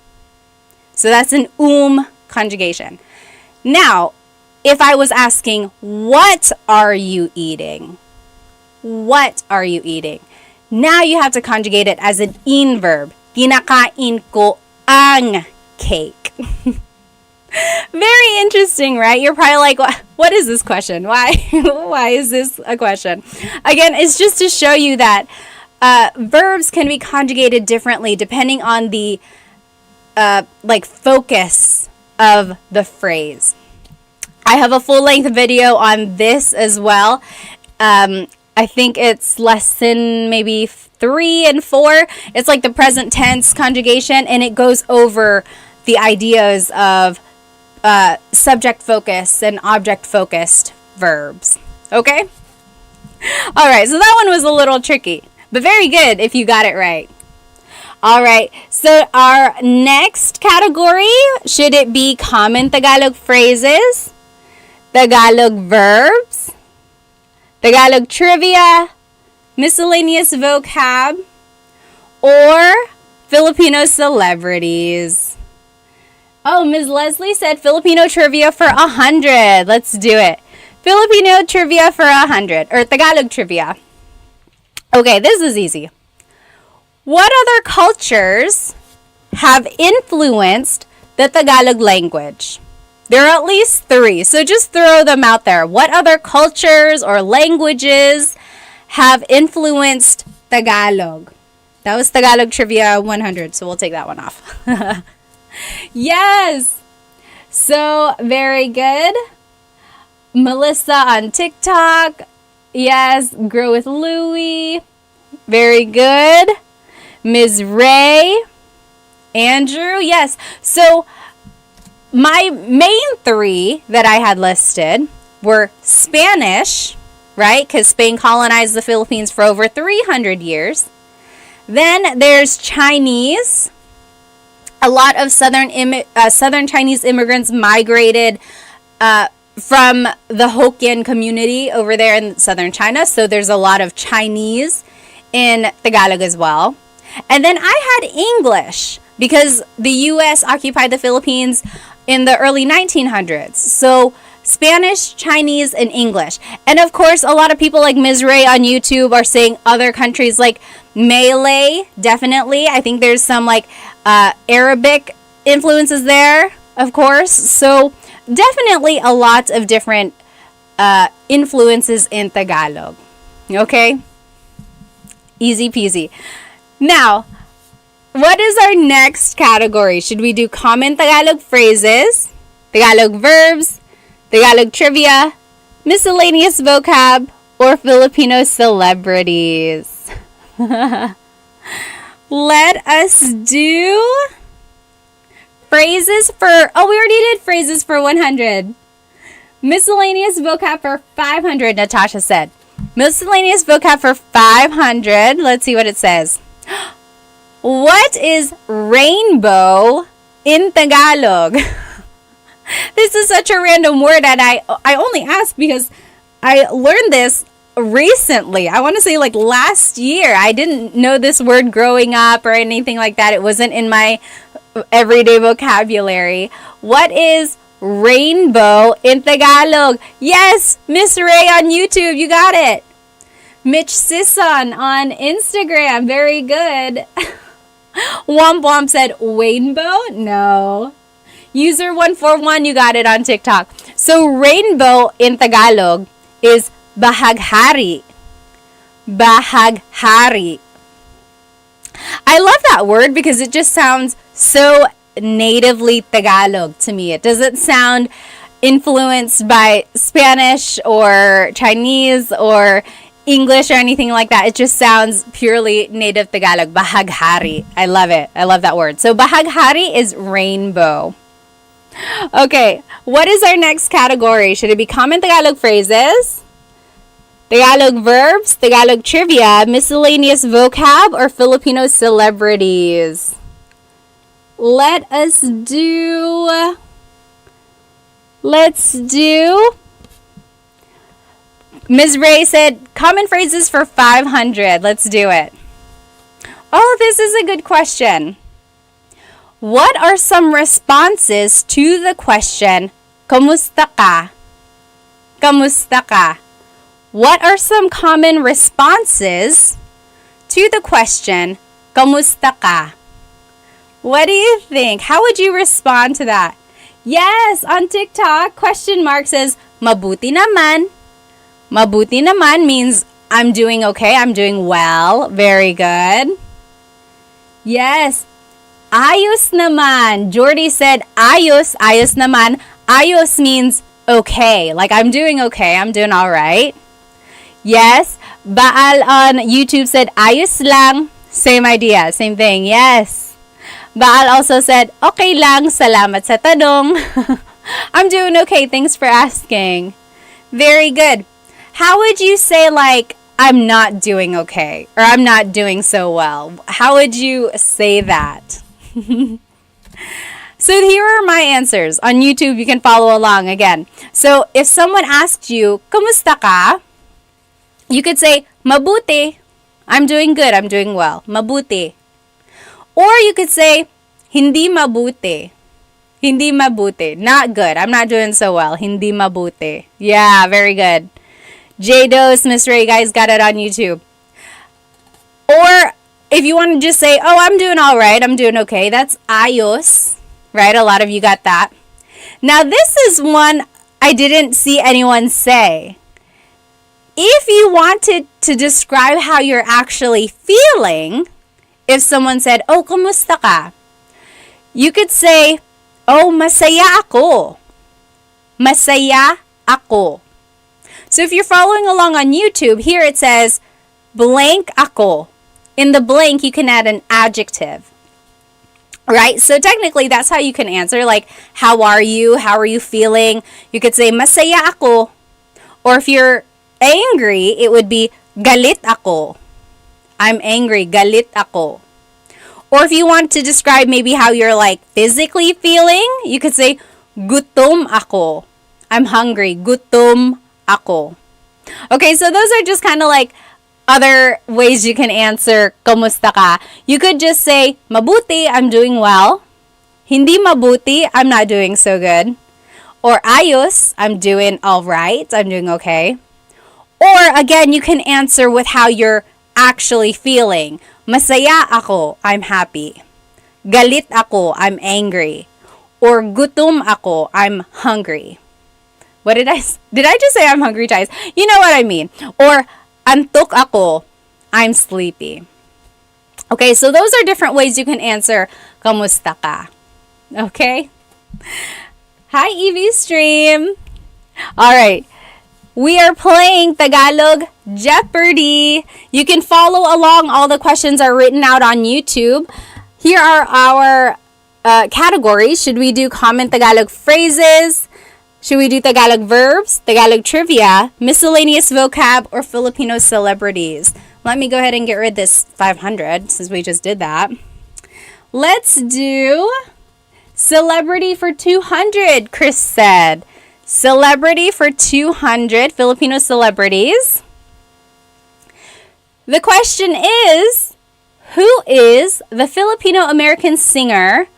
So that's an conjugation. Now, if I was asking, what are you eating? What are you eating? Now you have to conjugate it as an verb. Kinakain ko ang cake. Very interesting, right? You're probably like, what is this question? Why is this a question? Again, it's just to show you that verbs can be conjugated differently depending on the like focus of the phrase. I have a full-length video on this as well. I think it's lesson maybe 3 and 4. It's like the present tense conjugation, and it goes over the ideas of subject focus and object focused verbs. Okay? All right, so that one was a little tricky, but very good if you got it right. All right, so our next category, should it be common Tagalog phrases, Tagalog verbs, Tagalog trivia, miscellaneous vocab, or Filipino celebrities? Oh, Ms. Leslie said Filipino trivia for 100. Let's do it. Filipino trivia for 100, or Tagalog trivia. Okay, this is easy. What other cultures have influenced the Tagalog language? There are at least 3, so just throw them out there. What other cultures or languages have influenced Tagalog? That was Tagalog Trivia 100, so we'll take that one off. Yes! So, very good. Melissa on TikTok. Yes, Grow with Louie. Very good. Ms. Ray. Andrew. Yes. So, my main 3 that I had listed were Spanish, right? Because Spain colonized the Philippines for over 300 years. Then there's Chinese. A lot of Southern Chinese immigrants migrated from the Hokkien community over there in southern China. So there's a lot of Chinese in Tagalog as well. And then I had English because the U.S. occupied the Philippines in the early 1900s. So Spanish, Chinese, and English. And of course, a lot of people like Ms. Ray on YouTube are saying other countries like Malay, definitely. I think there's some like Arabic influences there, of course. So definitely a lot of different influences in Tagalog. Okay? Easy peasy. Now, what is our next category? Should we do common Tagalog phrases, Tagalog verbs, Tagalog trivia, miscellaneous vocab, or Filipino celebrities? Let us do phrases for, we already did phrases for 100. Miscellaneous vocab for 500, Natasha said. Miscellaneous vocab for 500. Let's see what it says. What is rainbow in Tagalog? This is such a random word, and I only ask because I learned this recently. I want to say like last year. I didn't know this word growing up or anything like that. It wasn't in my everyday vocabulary. What is rainbow in Tagalog? Yes, Miss Ray on YouTube, you got it. Mitch Sisson on Instagram, very good. Womp Womp said rainbow? No. User 141, you got it on TikTok. So rainbow in Tagalog is bahaghari. Bahaghari. I love that word because it just sounds so natively Tagalog to me. It doesn't sound influenced by Spanish or Chinese or English or anything like that. It just sounds purely native Tagalog. Bahaghari. I love it. I love that word. So bahaghari is rainbow. Okay, what is our next category? Should it be common Tagalog phrases, Tagalog verbs, Tagalog trivia, miscellaneous vocab, or Filipino celebrities? Let's do Ms. Ray said common phrases for 500. Let's do it. Oh, this is a good question. What are some responses to the question, Kamusta ka? Kamusta ka? What are some common responses to the question, Kamusta ka? What do you think? How would you respond to that? Yes, on TikTok, question mark says, Mabuti naman. Mabuti naman means I'm doing okay, I'm doing well. Very good. Yes. Ayos naman. Jordy said ayos, ayos naman. Ayos means okay. Like I'm doing okay. I'm doing all right. Yes. Baal on YouTube said ayos lang. Same idea. Same thing. Yes. Baal also said okay lang. Salamat sa tanong. I'm doing okay. Thanks for asking. Very good. How would you say like I'm not doing okay or I'm not doing so well? How would you say that? So here are my answers. On YouTube, you can follow along again. So if someone asked you, "Kumusta ka?" you could say, "Mabuti." I'm doing good. I'm doing well. Mabuti. Or you could say, "Hindi mabuti." Hindi mabuti. Not good. I'm not doing so well. Hindi mabuti. Yeah, very good. J-Dose, Miss Ray, guys got it on YouTube. Or if you want to just say, "Oh, I'm doing all right. I'm doing okay." That's ayos. Right? A lot of you got that. Now, this is one I didn't see anyone say. If you wanted to describe how you're actually feeling, if someone said, "Oh, kumusta ka?" you could say, "Oh, masaya ako." Masaya ako. So if you're following along on YouTube, here it says, "blank ako." In the blank, you can add an adjective. Right? So technically, that's how you can answer. Like, how are you? How are you feeling? You could say, "masaya ako." Or if you're angry, it would be, "galit ako." I'm angry. Galit ako. Or if you want to describe maybe how you're like physically feeling, you could say, "gutom ako." I'm hungry. Gutom ako. Okay, so those are just kind of like other ways you can answer kumusta ka. You could just say, "Mabuti, I'm doing well." Hindi mabuti, I'm not doing so good. Or ayos, I'm doing all right. I'm doing okay. Or again, you can answer with how you're actually feeling. Masaya ako, I'm happy. Galit ako, I'm angry. Or gutom ako, I'm hungry. What did I just say I'm hungry, guys? You know what I mean. Or antok ako, I'm sleepy. Okay, so those are different ways you can answer kamusta ka. Okay? Hi, Evie Stream. All right. We are playing Tagalog Jeopardy. You can follow along. All the questions are written out on YouTube. Here are our categories. Should we do common Tagalog phrases? Should we do Tagalog verbs, Tagalog trivia, miscellaneous vocab, or Filipino celebrities? Let me go ahead and get rid of this 500 since we just did that. Let's do celebrity for 200, Chris said. Celebrity for 200, Filipino celebrities. The question is, who is the Filipino-American singer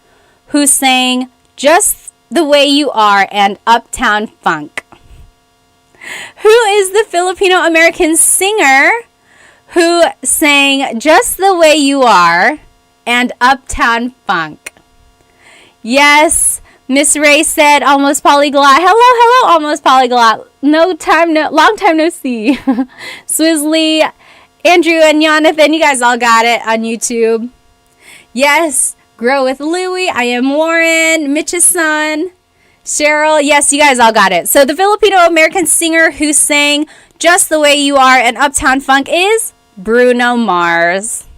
who sang "Just the Way You Are" and "Uptown Funk"? Who is the Filipino-American singer who sang "Just the Way You Are" and "Uptown Funk"? Yes, Miss Ray said almost polyglot. Hello, almost polyglot. Long time no see. Swizzly, Andrew, and Jonathan, you guys all got it on YouTube. Yes. Grow with Louie. I am Warren, Mitch's son. Cheryl. Yes, you guys all got it. So the Filipino-American singer who sang "Just the Way You Are" and "Uptown Funk" is Bruno Mars.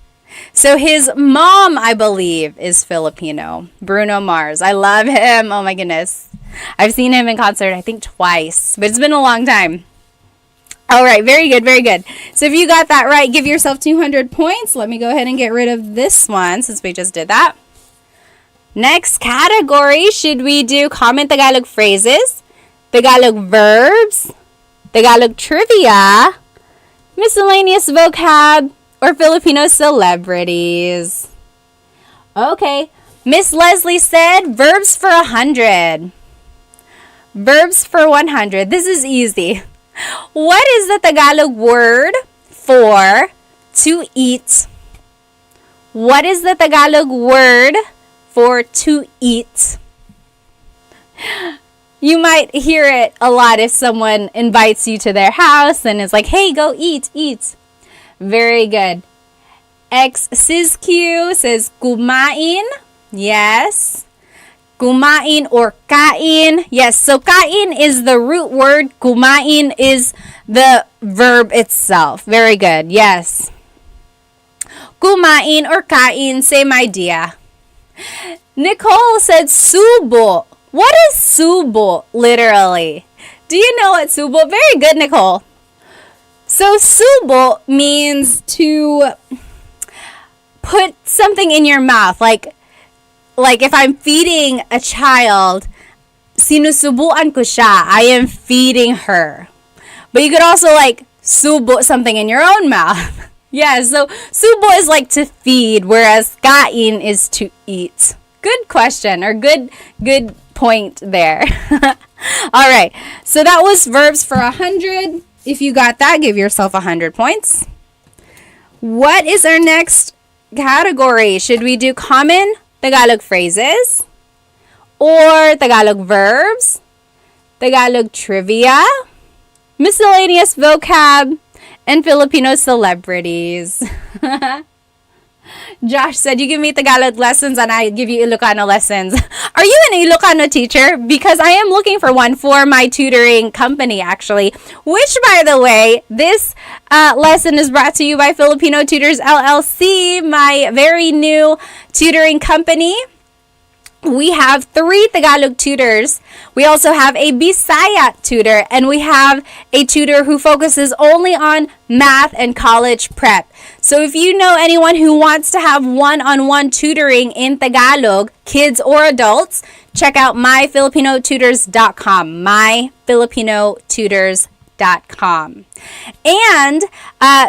So his mom, I believe, is Filipino. Bruno Mars. I love him. Oh my goodness. I've seen him in concert, I think twice, but it's been a long time. All right, very good, very good. So if you got that right, give yourself 200 points. Let me go ahead and get rid of this one since we just did that. Next category, should we do common Tagalog phrases, Tagalog verbs, Tagalog trivia, miscellaneous vocab, or Filipino celebrities? Okay, Miss Leslie said verbs for 100. Verbs for 100. This is easy. What is the Tagalog word for to eat? What is the Tagalog word for to eat? You might hear it a lot if someone invites you to their house and is like, "Hey, go eat, eat." Very good. X Sizq says kumain. Yes. Kumain or kain. Yes, so kain is the root word. Kumain is the verb itself. Very good. Yes. Kumain or kain, same idea. Nicole said subo. What is subo, literally? Do you know what subo? Very good, Nicole. So subo means to put something in your mouth. Like if I'm feeding a child, sinusubuan ko siya. I am feeding her. But you could also like subo something in your own mouth. Yeah, so subo is like to feed, whereas kain is to eat. Good question, or good point there. All right, so that was verbs for 100. If you got that, give yourself 100 points. What is our next category? Should we do common Tagalog phrases or Tagalog verbs, Tagalog trivia, miscellaneous vocab, and Filipino celebrities? Josh said, you give me Tagalog lessons and I give you Ilocano lessons. Are you an Ilocano teacher? Because I am looking for one for my tutoring company, actually. Which, by the way, this lesson is brought to you by Filipino Tutors LLC, my very new tutoring company. We have 3 Tagalog tutors. We also have a Bisaya tutor, and we have a tutor who focuses only on math and college prep. So if you know anyone who wants to have one-on-one tutoring in Tagalog, kids or adults, check out myfilipinotutors.com, myfilipinotutors.com. And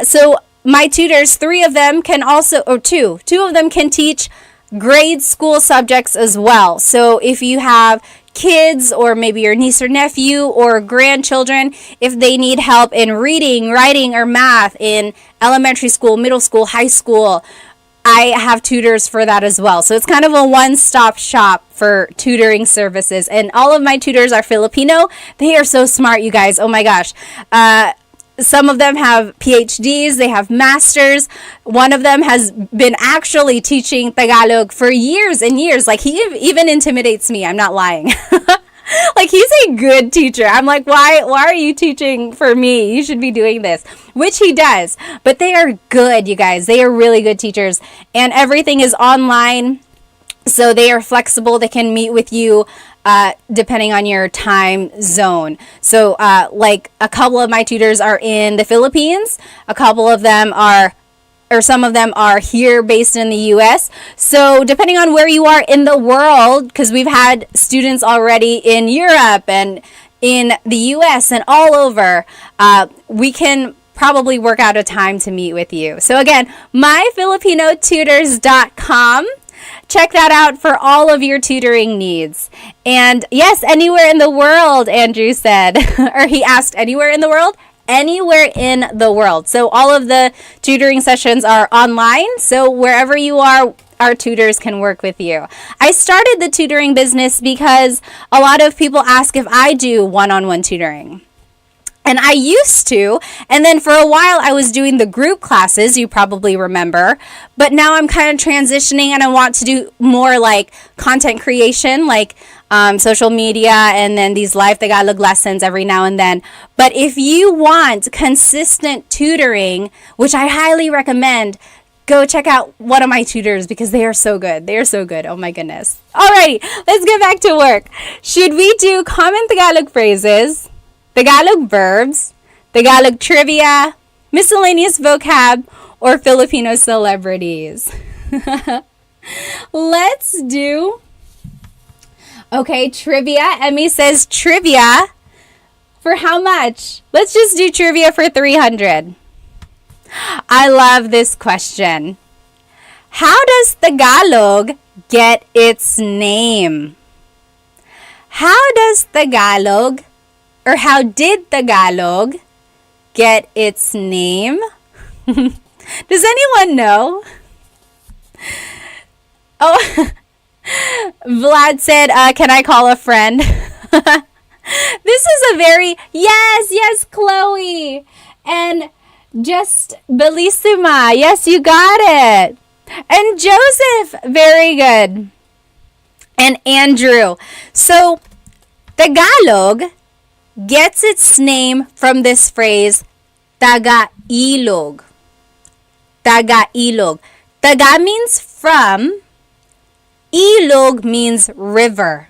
so my tutors, 3 of them can also, or two of them can teach grade school subjects as well. So if you have kids or maybe your niece or nephew or grandchildren, if they need help in reading, writing, or math in elementary school, middle school, high school, I have tutors for that as well. So it's kind of a one-stop shop for tutoring services. And all of my tutors are Filipino. They are so smart, you guys. Oh my gosh. Some of them have PhDs, they have masters. One of them has been actually teaching Tagalog for years and years. Like, he even intimidates me. I'm not lying. Like, he's a good teacher. I'm like, why are you teaching for me? You should be doing this, which he does. But they are good, you guys. They are really good teachers. And everything is online. So they are flexible. They can meet with you depending on your time zone. So like a couple of my tutors are in the Philippines. A couple of them are, or some of them are here based in the US. So depending on where you are in the world, because we've had students already in Europe and in the US and all over, we can probably work out a time to meet with you. So again, myfilipinotutors.com. Check that out for all of your tutoring needs. And yes, anywhere in the world, Andrew said, or he asked, anywhere in the world? Anywhere in the world. So all of the tutoring sessions are online. So wherever you are, our tutors can work with you. I started the tutoring business because a lot of people ask if I do one-on-one tutoring. And I used to, and then for a while I was doing the group classes, you probably remember, but now I'm kind of transitioning and I want to do more like content creation, like social media, and then these live Tagalog lessons every now and then. But if you want consistent tutoring, which I highly recommend, go check out one of my tutors because they are so good. They are so good. Oh my goodness. Alrighty, let's get back to work. Should we do common Tagalog phrases, Tagalog verbs, Tagalog trivia, miscellaneous vocab, or Filipino celebrities? Let's do, okay, trivia. Emmy says trivia. For how much? Let's just do trivia for 300. I love this question. How does Tagalog get its name? How does Tagalog, or how did Tagalog get its name? Does anyone know? Oh, Vlad said, can I call a friend? This is a very, yes, Chloe. And just Bellissima, yes, you got it. And Joseph, very good. and Andrew. So Tagalog gets its name from this phrase, taga-ilog. Taga-ilog. Taga means from, ilog means river.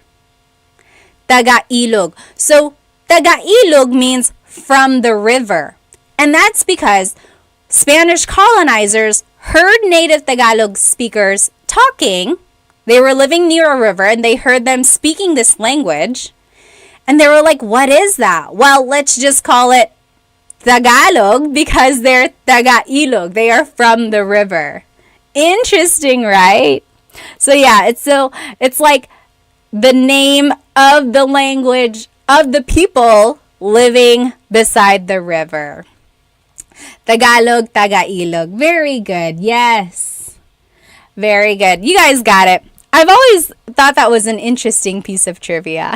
Taga-ilog. So taga-ilog means from the river. And that's because Spanish colonizers heard native Tagalog speakers talking. They were living near a river and they heard them speaking this language. And they were like, what is that? Well, let's just call it Tagalog because they're taga-ilog. They are from the river. Interesting, right? So yeah, it's like the name of the language of the people living beside the river. Tagalog, taga-ilog. Very good. Yes. Very good. You guys got it. I've always thought that was an interesting piece of trivia.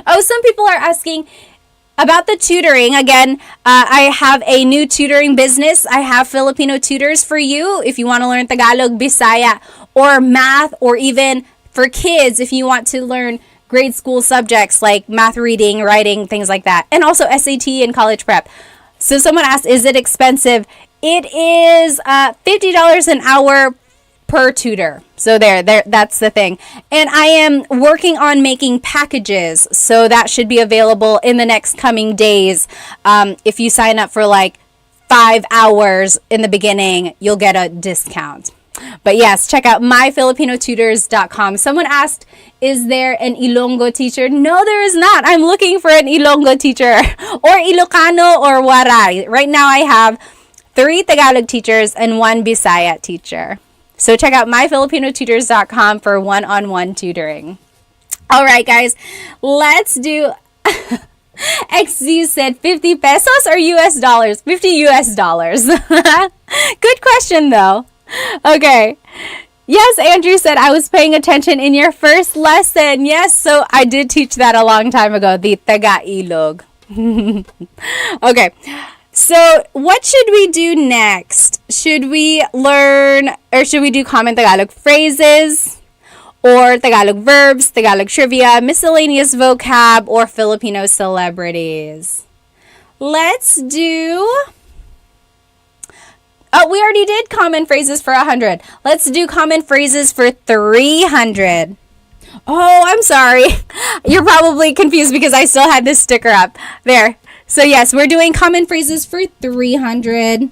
Oh, some people are asking about the tutoring. Again, I have a new tutoring business. I have Filipino tutors for you if you want to learn Tagalog, Bisaya, or math, or even for kids if you want to learn grade school subjects like math, reading, writing, things like that. And also SAT and college prep. So someone asked, is it expensive? It is $50 an hour per tutor. So there, that's the thing. And I am working on making packages, so that should be available in the next coming days. If you sign up for like 5 hours in the beginning, you'll get a discount. But yes, check out myfilipinotutors.com. Someone asked, is there an Ilonggo teacher? No, there is not. I'm looking for an Ilonggo teacher or Ilocano or Waray. Right now I have 3 Tagalog teachers and 1 Bisaya teacher. So check out myfilipinotutors.com for one-on-one tutoring. All right, guys, let's do... XZ said 50 pesos or US dollars? 50 US dollars. Good question, though. Okay. Yes, Andrew said, I was paying attention in your first lesson. Yes, so I did teach that a long time ago, the taga-ilog. Okay. So, what should we do next? Should we learn, or should we do common Tagalog phrases, or Tagalog verbs, Tagalog trivia, miscellaneous vocab, or Filipino celebrities? Let's do... Oh, we already did common phrases for 100. Let's do common phrases for 300. Oh, I'm sorry. You're probably confused because I still had this sticker up. There. So yes, we're doing common phrases for 300. And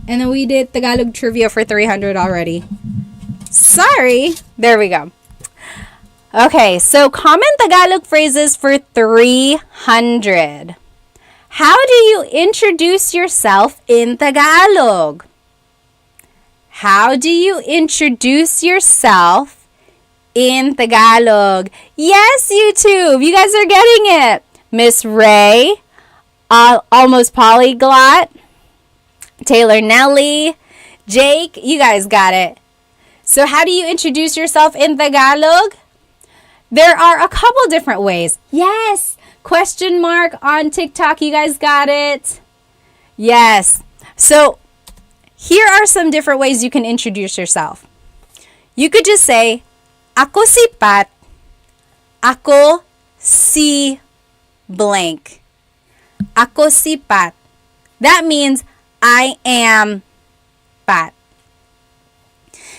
then we did Tagalog trivia for 300 already. Sorry. There we go. Okay, so common Tagalog phrases for 300. How do you introduce yourself in Tagalog? How do you introduce yourself in Tagalog? Yes, YouTube. You guys are getting it. Miss Ray, Almost Polyglot, Taylor Nelly, Jake, you guys got it. So how do you introduce yourself in Tagalog? There are a couple different ways. Yes. Question mark on TikTok. You guys got it? Yes. So here are some different ways you can introduce yourself. You could just say, Ako si Pat. Ako si blank. Ako si Pat. That means I am Pat.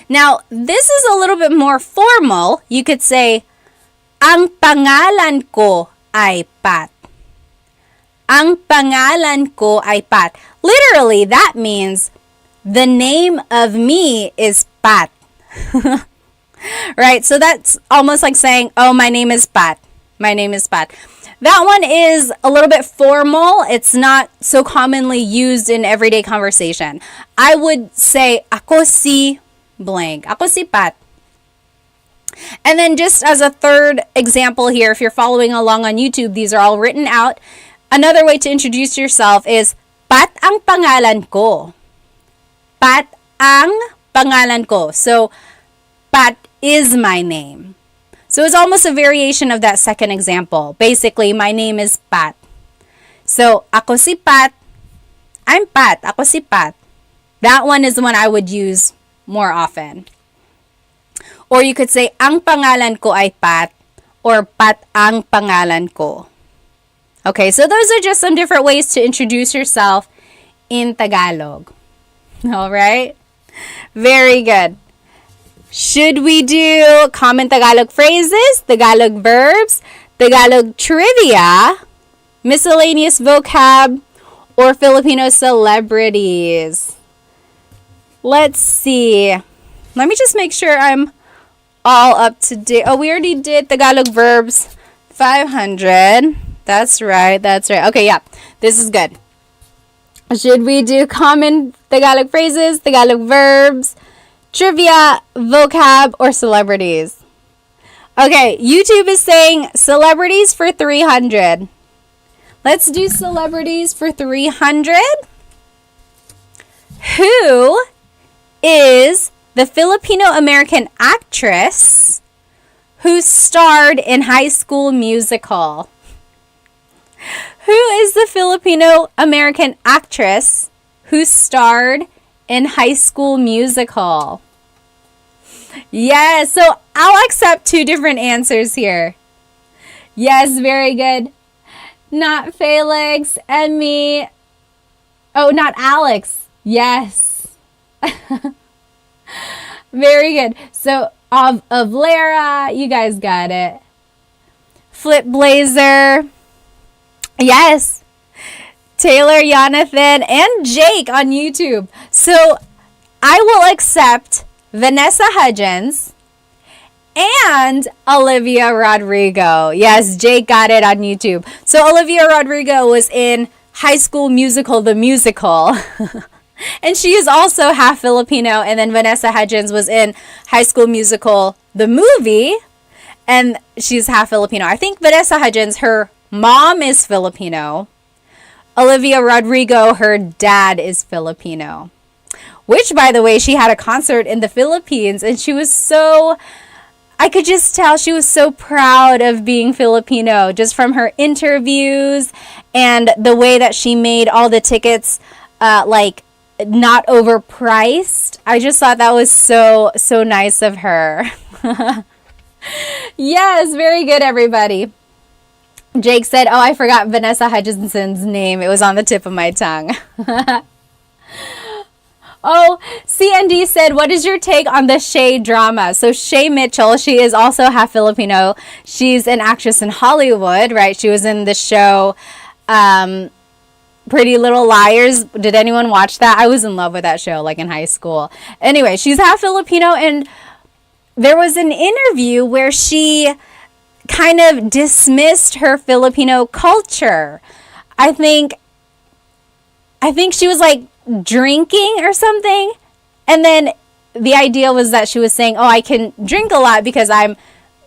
Now, this is a little bit more formal. You could say, Ang pangalan ko ay Pat. Ang pangalan ko ay Pat. Literally, that means the name of me is Pat. Right? So that's almost like saying, oh, my name is Pat. My name is Pat. That one is a little bit formal. It's not so commonly used in everyday conversation. I would say, Ako si blank. Ako si Pat. And then just as a third example here, if you're following along on YouTube, these are all written out. Another way to introduce yourself is, Pat ang pangalan ko. Pat ang pangalan ko. So, Pat is my name. So, it's almost a variation of that second example. Basically, my name is Pat. So, ako si Pat. I'm Pat. Ako si Pat. That one is the one I would use more often. Or you could say, ang pangalan ko ay Pat, or Pat ang pangalan ko. Okay, so those are just some different ways to introduce yourself in Tagalog. All right? Very good. Should we do common Tagalog phrases, Tagalog verbs, Tagalog trivia, miscellaneous vocab, or Filipino celebrities? Let's see. Let me just make sure I'm all up to date. Oh, we already did Tagalog verbs 500. That's right. Okay, yeah. This is good. Should we do common Tagalog phrases, Tagalog verbs, trivia, vocab, or celebrities? Okay, YouTube is saying celebrities for 300. Let's do celebrities for 300. Who is the Filipino-American actress who starred in High School Musical? Who is the Filipino-American actress who starred in High School Musical? Yes, so I'll accept two different answers here. Yes, very good. Not Felix, Emmy. Oh, not Alex. Yes. Very good. So, of Lara, you guys got it. Flip Blazer. Yes. Taylor, Jonathan, and Jake on YouTube. So, I will accept Vanessa Hudgens and Olivia Rodrigo. Yes, Jake got it on YouTube. So, Olivia Rodrigo was in High School Musical, the musical. And she is also half Filipino. And then Vanessa Hudgens was in High School Musical, the movie. And she's half Filipino. I think Vanessa Hudgens, her mom is Filipino. Olivia Rodrigo, her dad is Filipino. Which, by the way, she had a concert in the Philippines. And she was so... I could just tell she was so proud of being Filipino. Just from her interviews and the way that she made all the tickets, not overpriced. I just thought that was so nice of her. Yes, very good, everybody. Jake said, oh, I forgot Vanessa Hudgenson's name. It was on the tip of my tongue. Oh, CND said, what is your take on the Shay drama? So Shay Mitchell, she is also half Filipino. She's an actress in Hollywood, right? She was in the show Pretty Little Liars. Did anyone watch that? I was in love with that show, like in high school. Anyway, she's half Filipino, and there was an interview where she kind of dismissed her Filipino culture. I think she was like drinking or something, and then the idea was that she was saying, oh, I can drink a lot because I'm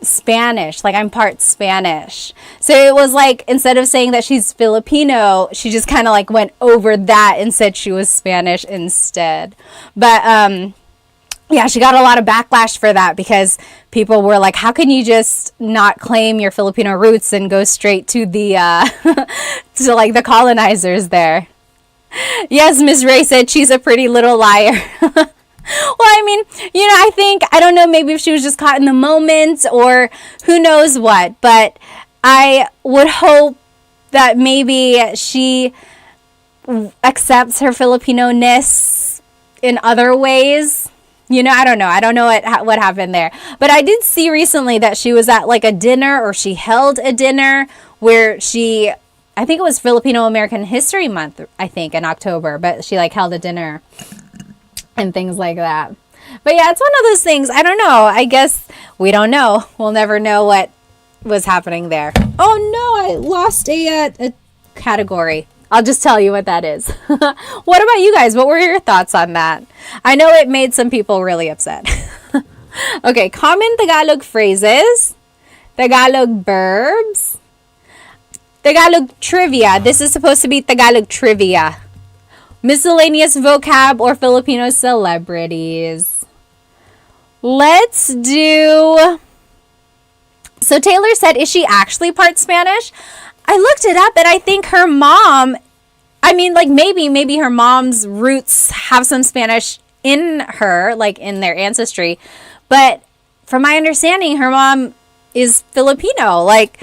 Spanish, like I'm part Spanish. So it was like, instead of saying that she's Filipino, she just kind of like went over that and said she was Spanish instead. But yeah, she got a lot of backlash for that because people were like, how can you just not claim your Filipino roots and go straight to the to like the colonizers there? Yes, Miss Ray said she's a pretty little liar. Well, I mean, I don't know, maybe if she was just caught in the moment or who knows what, but I would hope that maybe she accepts her Filipino-ness in other ways. I don't know. I don't know what happened there. But I did see recently that she was at like a dinner, or she held a dinner where I think it was Filipino American History Month, I think, in October, but she like held a dinner and things like that. But yeah, it's one of those things. I don't know. I guess we don't know. We'll never know what was happening there. Oh no, I lost a category. I'll just tell you what that is. What about you guys? What were your thoughts on that? I know it made some people really upset. Okay, common Tagalog phrases, Tagalog verbs, Tagalog trivia. This is supposed to be Tagalog trivia. Miscellaneous vocab or Filipino celebrities. Let's do... So Taylor said, is she actually part Spanish? I looked it up and I think her mom... maybe her mom's roots have some Spanish in her, like in their ancestry. But from my understanding, her mom is Filipino. Like,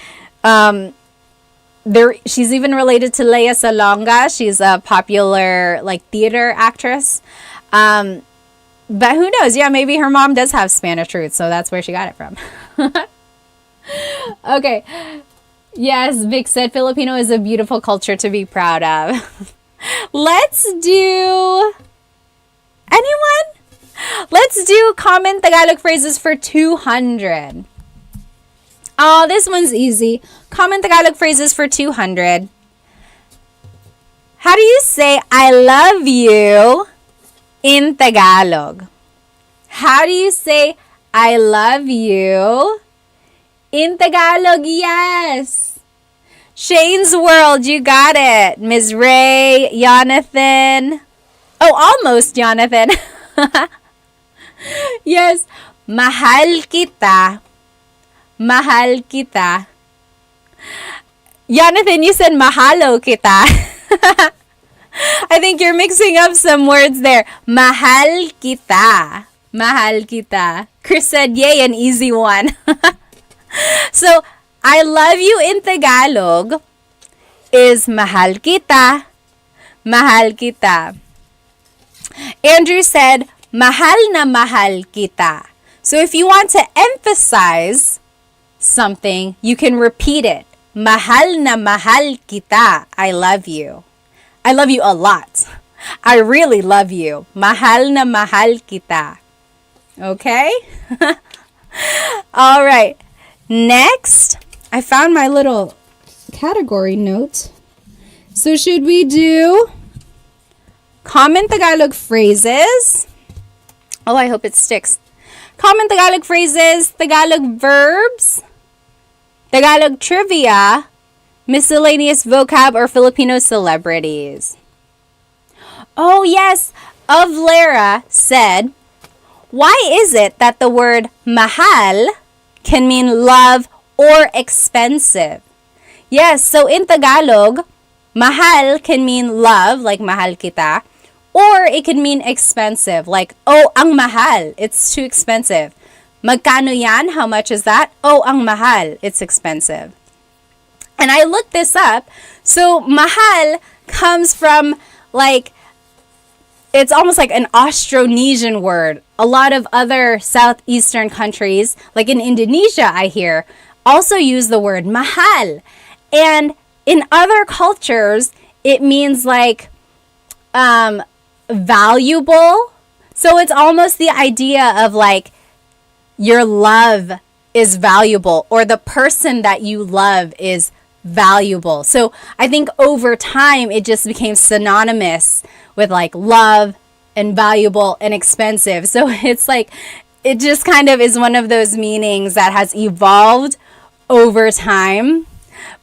she's even related to Lea Salonga. She's a popular like theater actress. But who knows? Yeah, maybe her mom does have Spanish roots, so that's where she got it from. Okay. Yes, Vic said Filipino is a beautiful culture to be proud of. Let's do... Anyone? Let's do common Tagalog phrases for 200. Oh, this one's easy. Common Tagalog phrases for 200. How do you say I love you in Tagalog? How do you say I love you in Tagalog? Yes. Shane's World, you got it. Ms. Ray, Jonathan. Oh, almost Jonathan. Yes. Mahal kita. Mahal kita. Jonathan, you said mahalo kita. I think you're mixing up some words there. Mahal kita. Mahal kita. Chris said, yay, an easy one. So, I love you in Tagalog is mahal kita. Mahal kita. Andrew said, mahal na mahal kita. So if you want to emphasize something, you can repeat it. Mahal na mahal kita. I love you. I love you a lot. I really love you. Mahal na mahal kita. Okay? All right. Next, I found my little category note. So should we do common Tagalog phrases? Oh, I hope it sticks. Common Tagalog phrases, Tagalog verbs, Tagalog trivia, miscellaneous vocab, or Filipino celebrities. Oh, yes. Of Lara said, why is it that the word mahal can mean love or expensive? Yes, so in Tagalog, mahal can mean love, like mahal kita, or it can mean expensive, like, oh, ang mahal, it's too expensive. Magkano yan? How much is that? Oh, ang mahal, it's expensive. And I looked this up. So mahal comes from like, it's almost like an Austronesian word. A lot of other southeastern countries, like in Indonesia, I hear, also use the word mahal. And in other cultures, it means like valuable. So it's almost the idea of like your love is valuable, or the person that you love is valuable. So I think over time it just became synonymous with like love and valuable and expensive. So it's like it just kind of is one of those meanings that has evolved over time.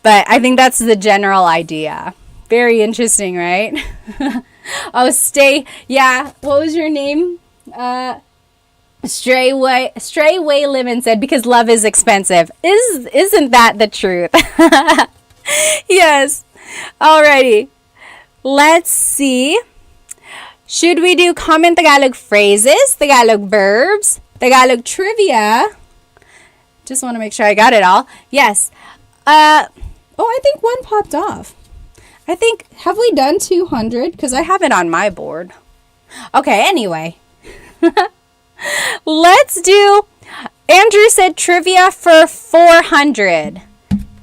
But I think that's the general idea. Very interesting, right? Oh, yeah, what was your name? Stray Lemon said, because love is expensive. Isn't that the truth? Yes. Alrighty. Let's see. Should we do common Tagalog phrases, Tagalog verbs, Tagalog trivia? Just want to make sure I got it all. Yes. I think one popped off. Have we done 200? Because I have it on my board. Okay, anyway. Let's do, Andrew said trivia for 400.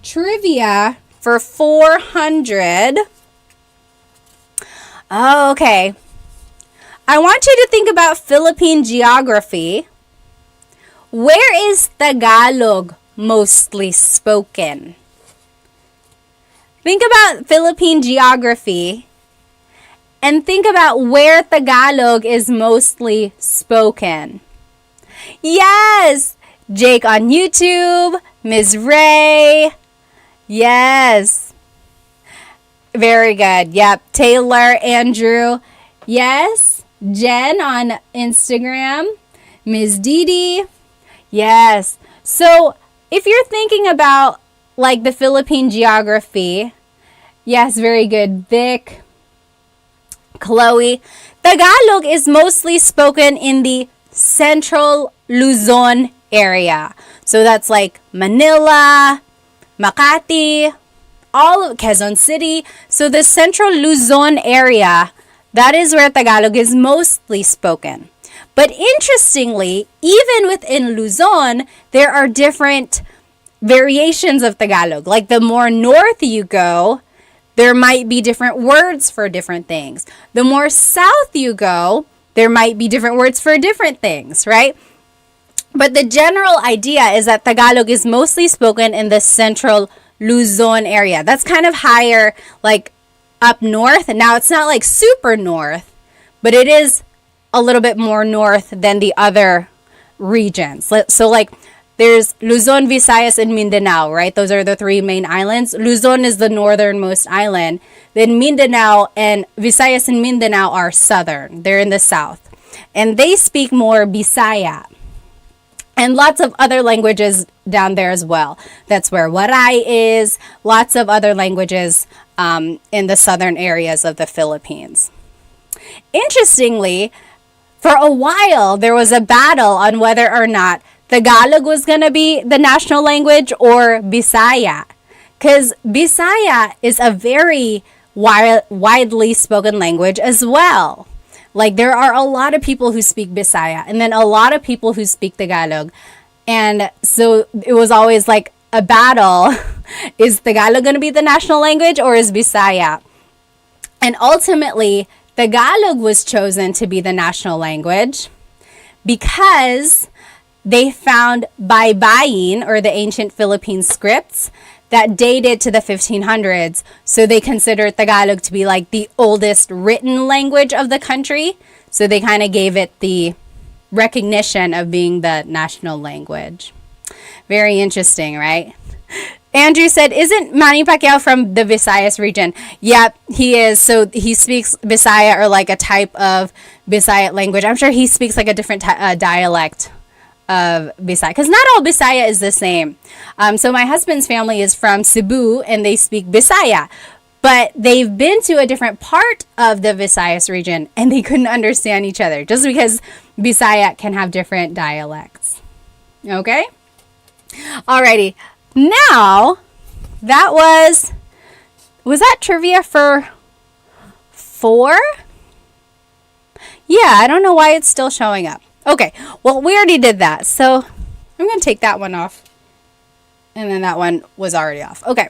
Trivia for 400. Oh, okay. I want you to think about Philippine geography. Where is Tagalog mostly spoken? Think about Philippine geography and think about where Tagalog is mostly spoken. Yes! Jake on YouTube, Ms. Ray. Yes. Very good. Yep. Taylor, Andrew. Yes. Jen on Instagram. Ms. Didi. Yes. So if you're thinking about like the Philippine geography, yes, very good. Vic, Chloe. Tagalog is mostly spoken in the Central Luzon area. So that's like Manila, Makati, all of Quezon City. So the central Luzon area, that is where Tagalog is mostly spoken. But interestingly, even within Luzon, there are different variations of Tagalog. Like the more north you go, there might be different words for different things. The more south you go, there might be different words for different things, right? But the general idea is that Tagalog is mostly spoken in the central Luzon area. That's kind of higher, like up north. Now, it's not like super north, but it is a little bit more north than the other regions. So, like, there's Luzon, Visayas, and Mindanao, right? Those are the three main islands. Luzon is the northernmost island. Then Mindanao and Visayas and Mindanao are southern. They're in the south. And they speak more Bisaya. And lots of other languages down there as well. That's where Waray is. Lots of other languages in the southern areas of the Philippines. Interestingly, for a while, there was a battle on whether or not Tagalog was going to be the national language or Bisaya. Because Bisaya is a very widely spoken language as well. Like, there are a lot of people who speak Bisaya and then a lot of people who speak Tagalog. And so it was always like a battle. Is Tagalog going to be the national language or is Bisaya? And ultimately, Tagalog was chosen to be the national language because they found baybayin, or the ancient Philippine scripts, that dated to the 1500s. So they considered Tagalog to be like the oldest written language of the country. So they kind of gave it the recognition of being the national language. Very interesting, right? Andrew said, isn't Manny Pacquiao from the Visayas region? Yep, he is. So he speaks Bisaya, or like a type of Bisaya language. I'm sure he speaks like a different dialect of Bisaya, because not all Bisaya is the same. So my husband's family is from Cebu and they speak Bisaya, but they've been to a different part of the Visayas region and they couldn't understand each other just because Bisaya can have different dialects. Okay? Alrighty. Now, that was that trivia for 4? Yeah, I don't know why it's still showing up. Okay, well, we already did that, so I'm going to take that one off. And then that one was already off. Okay,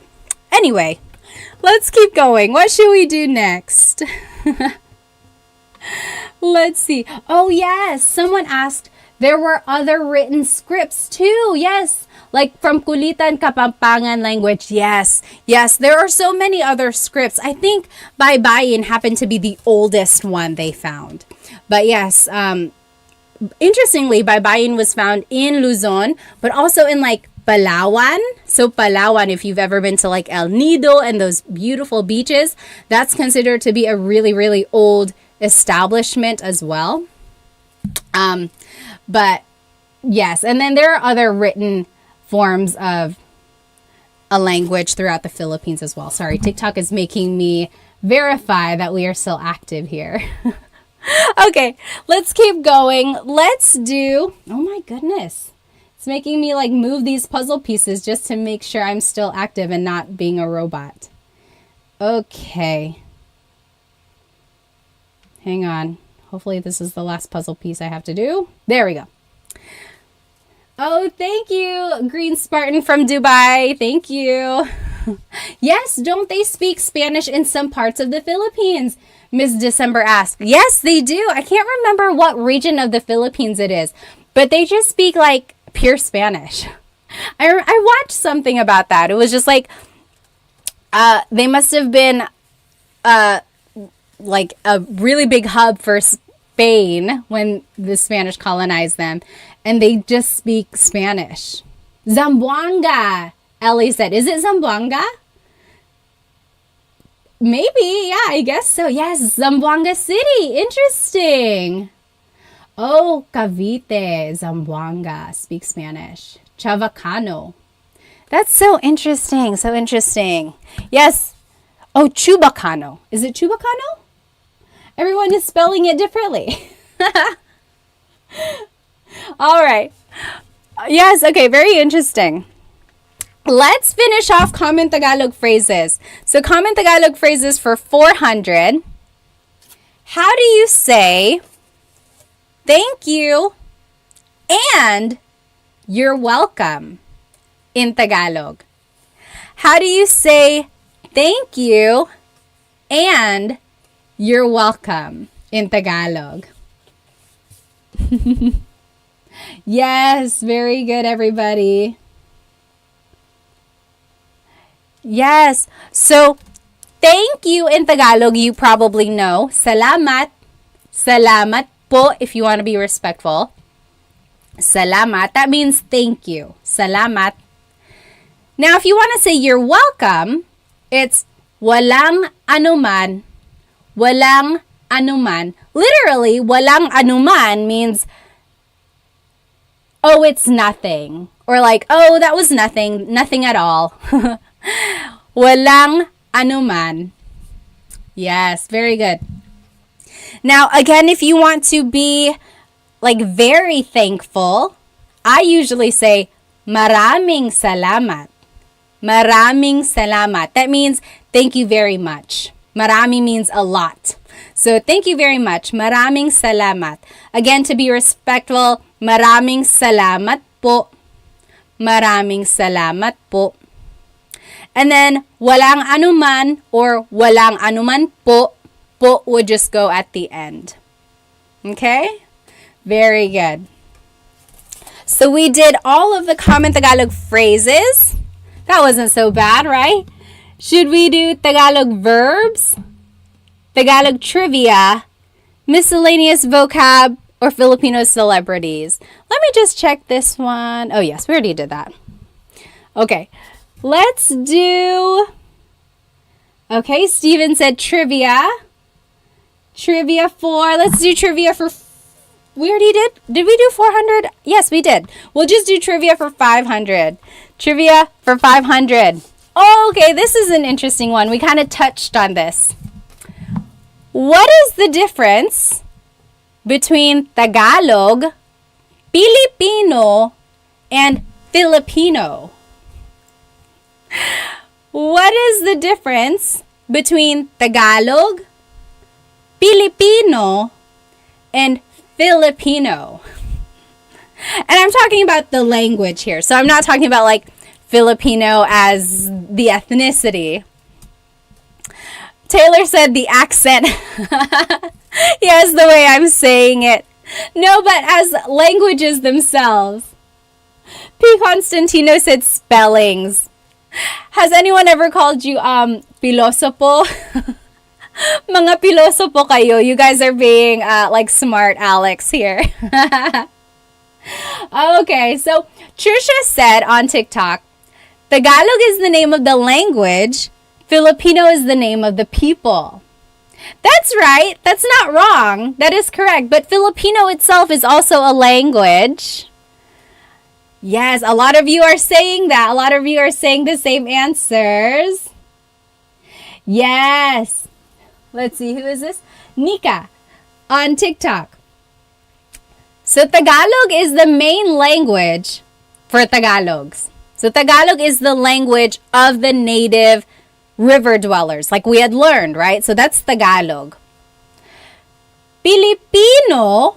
anyway, let's keep going. What should we do next? Let's see. Oh, yes, someone asked, there were other written scripts too. Yes, like from Kulitan Kapampangan language. Yes, there are so many other scripts. I think Baybayin happened to be the oldest one they found. But yes, interestingly, Baybayin was found in Luzon, but also in like Palawan. So Palawan, if you've ever been to like El Nido and those beautiful beaches, that's considered to be a really, really old establishment as well. But yes, and then there are other written forms of a language throughout the Philippines as well. Sorry, TikTok is making me verify that we are still active here. Okay, let's keep going. Let's do, oh my goodness. It's making me like move these puzzle pieces just to make sure I'm still active and not being a robot. Okay. Hang on. Hopefully this is the last puzzle piece I have to do. There we go. Oh, thank you, Green Spartan from Dubai. Thank you. Yes, don't they speak Spanish in some parts of the Philippines? Miss December asked. Yes, they do. I can't remember what region of the Philippines it is, but they just speak like pure Spanish. I watched something about that. It was just like they must have been like a really big hub for Spain when the Spanish colonized them, and they just speak Spanish. Zamboanga, Ellie said. Is it Zamboanga? Maybe, yeah, I guess so. Yes, Zamboanga City. Interesting. Oh, Cavite, Zamboanga, speak Spanish. Chavacano. That's so interesting, so interesting. Yes. Oh, Chubacano. Is it Chubacano? Everyone is spelling it differently. All right. Yes, okay, very interesting. Let's finish off common Tagalog phrases. So, common Tagalog phrases for 400. How do you say thank you and you're welcome in Tagalog? How do you say thank you and you're welcome in Tagalog? Yes, very good, everybody. Yes. So, thank you in Tagalog, you probably know. Salamat. Salamat po if you want to be respectful. Salamat. That means thank you. Salamat. Now, if you want to say you're welcome, it's walang anuman. Walang anuman. Literally, walang anuman means, oh, it's nothing. Or like, oh, that was nothing. Nothing at all. Walang anuman. Yes, very good. Now, again, if you want to be like very thankful, I usually say maraming salamat. Maraming salamat. That means thank you very much. Marami means a lot. So thank you very much. Maraming salamat. Again, to be respectful, maraming salamat po. Maraming salamat po. And then, walang anuman or walang anuman po. Po would just go at the end. Okay? Very good. So we did all of the common Tagalog phrases. That wasn't so bad, right? Should we do Tagalog verbs, Tagalog trivia, miscellaneous vocab, or Filipino celebrities? Let me just check this one. Oh, yes, we already did that. Okay, let's do... Okay, Steven said trivia. Trivia for... Let's do trivia for... We already did? Did we do 400? Yes, we did. We'll just do trivia for 500. Trivia for 500. Oh, okay, this is an interesting one. We kind of touched on this. What is the difference between Tagalog, Filipino, and Filipino? What is the difference between Tagalog, Filipino, and Filipino? And I'm talking about the language here. So I'm not talking about like Filipino as the ethnicity. Taylor said the accent. Yes, the way I'm saying it. No, but as languages themselves. P. Constantino said spellings. Has anyone ever called you pilosopo? Mga pilosopo kayo. You guys are being like smart Alex here. Okay, so Trisha said on TikTok, Tagalog is the name of the language, Filipino is the name of the people. That's right. That's not wrong. That is correct. But Filipino itself is also a language. Yes, a lot of you are saying that. A lot of you are saying the same answers. Yes. Let's see, who is this? Nika on TikTok. So Tagalog is the main language for Tagalogs. So Tagalog is the language of the native river dwellers, like we had learned, right? So that's Tagalog. Filipino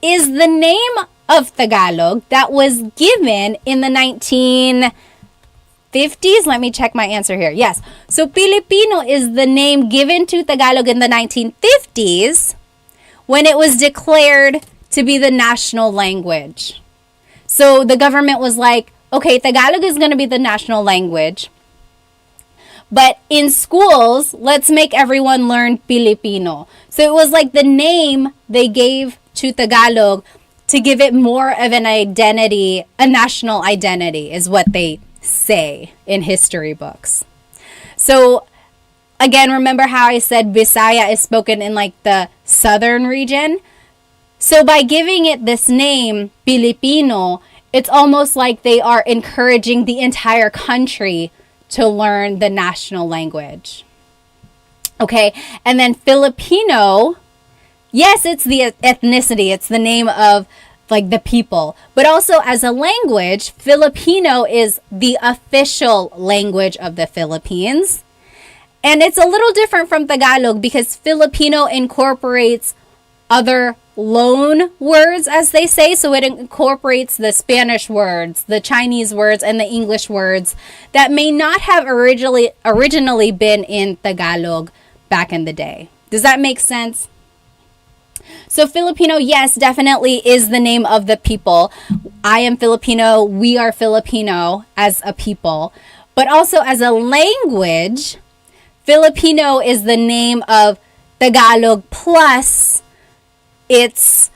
is the name of Tagalog that was given in the 1950s. Let me check my answer here. Yes. So Filipino is the name given to Tagalog in the 1950s when it was declared to be the national language. So the government was like, okay, Tagalog is going to be the national language. But in schools, let's make everyone learn Filipino. So it was like the name they gave to Tagalog to give it more of an identity, a national identity is what they say in history books. So again, remember how I said Bisaya is spoken in like the southern region? So by giving it this name, Filipino, it's almost like they are encouraging the entire country to learn the national language. Okay, and then Filipino, yes, it's the ethnicity. It's the name of like the people. But also as a language, Filipino is the official language of the Philippines. And it's a little different from Tagalog because Filipino incorporates other loan words, as they say. So it incorporates the Spanish words, the Chinese words, and the English words that may not have originally been in Tagalog back in the day. Does that make sense? So Filipino, yes, definitely is the name of the people. I am Filipino. We are Filipino as a people. But also as a language, Filipino is the name of Tagalog plus its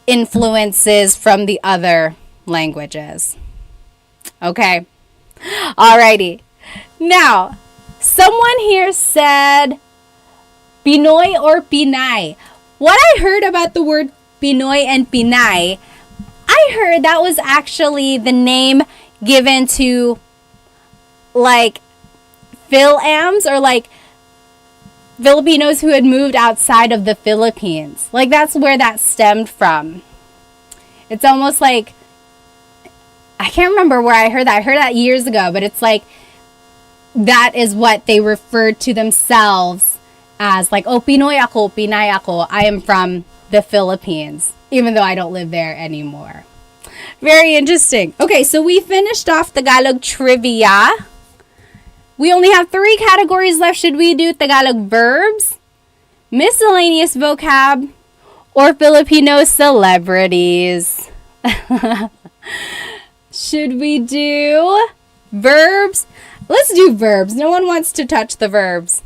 influences from the other languages. Okay. Alrighty. Now, someone here said Pinoy or Pinay. What I heard about the word Pinoy and Pinay, I heard that was actually the name given to like Phil-Ams or like Filipinos who had moved outside of the Philippines. Like that's where that stemmed from. It's almost like, I can't remember where I heard that. I heard that years ago, but it's like that is what they referred to themselves as, like, oh, Pinoy ako, Pinay ako. I am from the Philippines, even though I don't live there anymore. Very interesting. Okay, so we finished off Tagalog trivia. We only have 3 categories left. Should we do Tagalog verbs, miscellaneous vocab, or Filipino celebrities? Should we do verbs? Let's do verbs. No one wants to touch the verbs.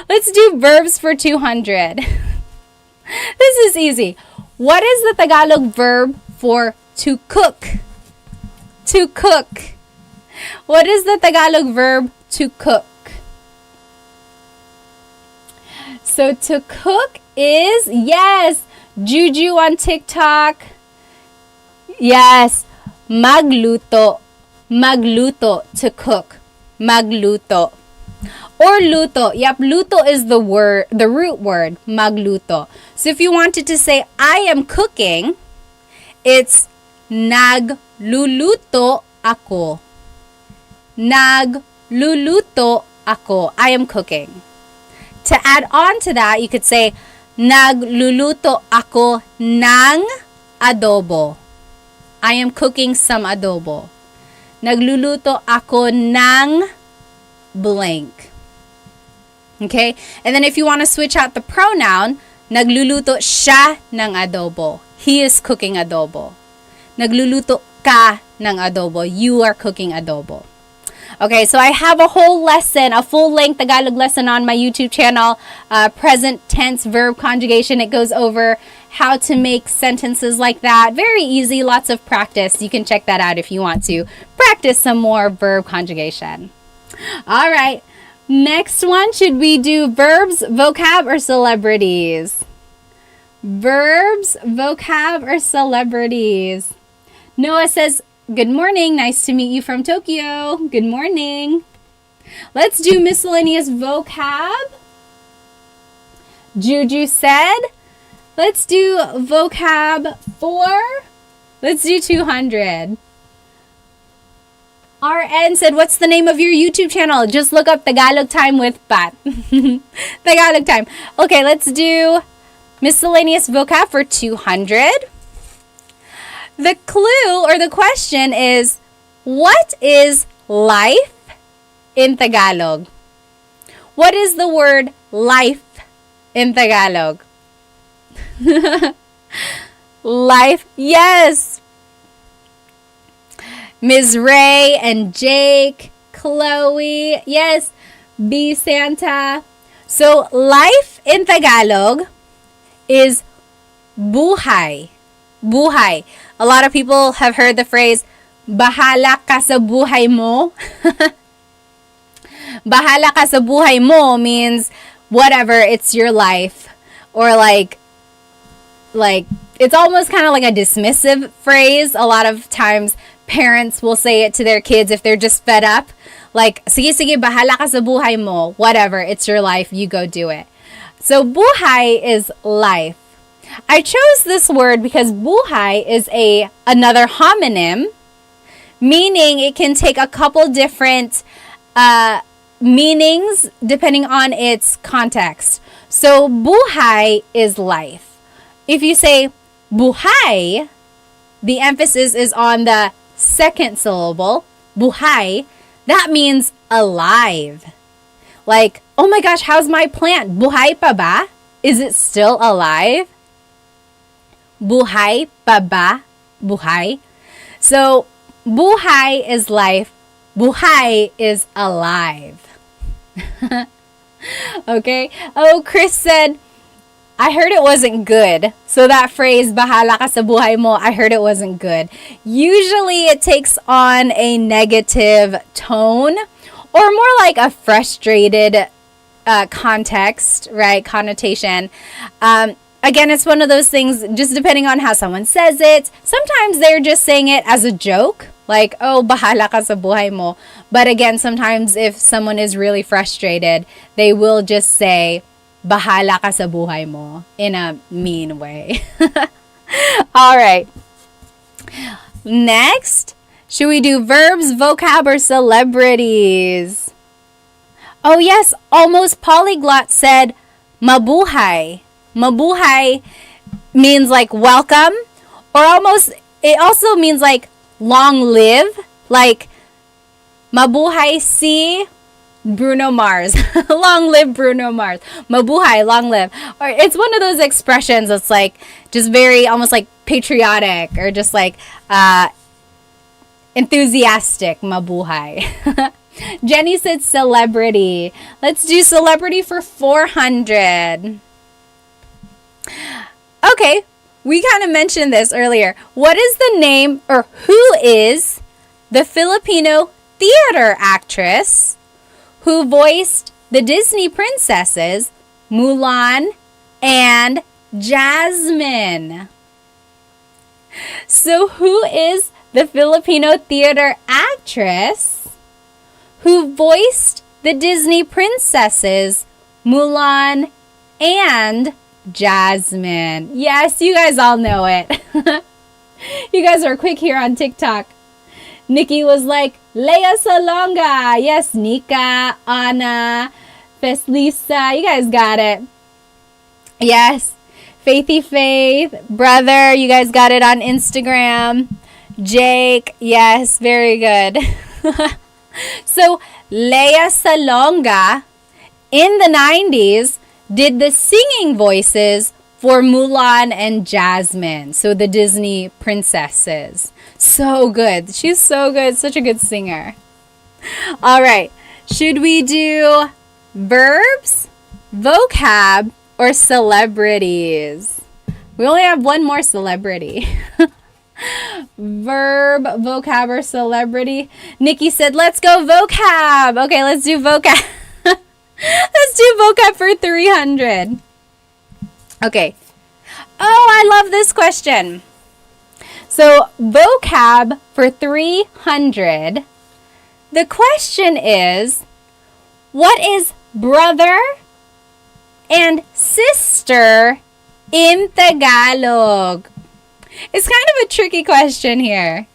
Let's do verbs for 200. This is easy. What is the Tagalog verb for to cook? To cook. What is the Tagalog verb to cook? So to cook is, yes, Juju on TikTok. Yes, magluto. Magluto, to cook. Magluto. Or luto. Yep, luto is the root word, magluto. So if you wanted to say I am cooking, it's nagluluto ako. Nagluluto ako. I am cooking. To add on to that, you could say nagluluto ako ng adobo. I am cooking some adobo. Nagluluto ako ng blank. Okay? And then if you want to switch out the pronoun, nagluluto siya ng adobo. He is cooking adobo. Nagluluto ka ng adobo. You are cooking adobo. Okay, so I have a whole lesson, a full-length Tagalog lesson on my YouTube channel, present tense verb conjugation. It goes over how to make sentences like that. Very easy, lots of practice. You can check that out if you want to practice some more verb conjugation. All right, next one, should we do verbs, vocab, or celebrities? Verbs, vocab, or celebrities? Noah says, good morning. Nice to meet you from Tokyo. Good morning. Let's do miscellaneous vocab. Juju said, let's do vocab 4. Let's do 200. RN said, what's the name of your YouTube channel? Just look up Tagalog Time with Pat. Tagalog Time. Okay, let's do miscellaneous vocab for 200. The clue or the question is, what is life in Tagalog? What is the word life in Tagalog? Life, yes. Ms. Ray and Jake, Chloe, yes. B. Santa. So life in Tagalog is buhay. Buhay. A lot of people have heard the phrase, bahala ka sa buhay mo. Bahala ka sa buhay mo means whatever, it's your life. Or like it's almost kind of like a dismissive phrase. A lot of times parents will say it to their kids if they're just fed up. Like, sige, sige, bahala ka sa buhay mo. Whatever, it's your life, you go do it. So buhay is life. I chose this word because buhay is another homonym, meaning it can take a couple different meanings depending on its context. So buhay is life. If you say buhay, the emphasis is on the second syllable, buhay. That means alive. Like, oh my gosh, how's my plant? Buhay pa ba? Is it still alive? Buhay pa ba? Buhay. So, buhay is life. Buhay is alive. Okay? Oh, Chris said, I heard it wasn't good. So that phrase, bahala ka sa buhay mo, I heard it wasn't good. Usually it takes on a negative tone or more like a frustrated context, right? Connotation. Again, it's one of those things, just depending on how someone says it. Sometimes they're just saying it as a joke, like, oh, bahala ka sa buhay mo. But again, sometimes if someone is really frustrated, they will just say, bahala ka sa buhay mo, in a mean way. All right. Next, should we do verbs, vocab, or celebrities? Oh yes, Almost Polyglot said mabuhay. Mabuhay means like welcome, or almost, it also means like long live, like mabuhay si Bruno Mars. Long live Bruno Mars. Mabuhay, long live. Or it's one of those expressions that's like just very almost like patriotic or just like enthusiastic. Mabuhay. Jenny said celebrity. Let's do celebrity for 400. Okay, we kind of mentioned this earlier. What is the name, or who is the Filipino theater actress who voiced the Disney princesses Mulan and Jasmine? So who is the Filipino theater actress who voiced the Disney princesses Mulan and Jasmine? Yes, you guys all know it. You guys are quick here on TikTok. Nikki was like, Lea Salonga. Yes, Nika, Anna, Feslisa. You guys got it. Yes. Faithy Faith, brother. You guys got it on Instagram. Jake. Yes, very good. So, Lea Salonga in the 90s did the singing voices for Mulan and Jasmine. So the Disney princesses. So good. She's so good. Such a good singer. All right. Should we do verbs, vocab, or celebrities? We only have one more celebrity. Verb, vocab, or celebrity? Nikki said, let's go vocab. Okay, let's do vocab. Let's do vocab for 300. Okay. Oh, I love this question. So, vocab for 300. The question is, what is brother and sister in Tagalog? It's kind of a tricky question here.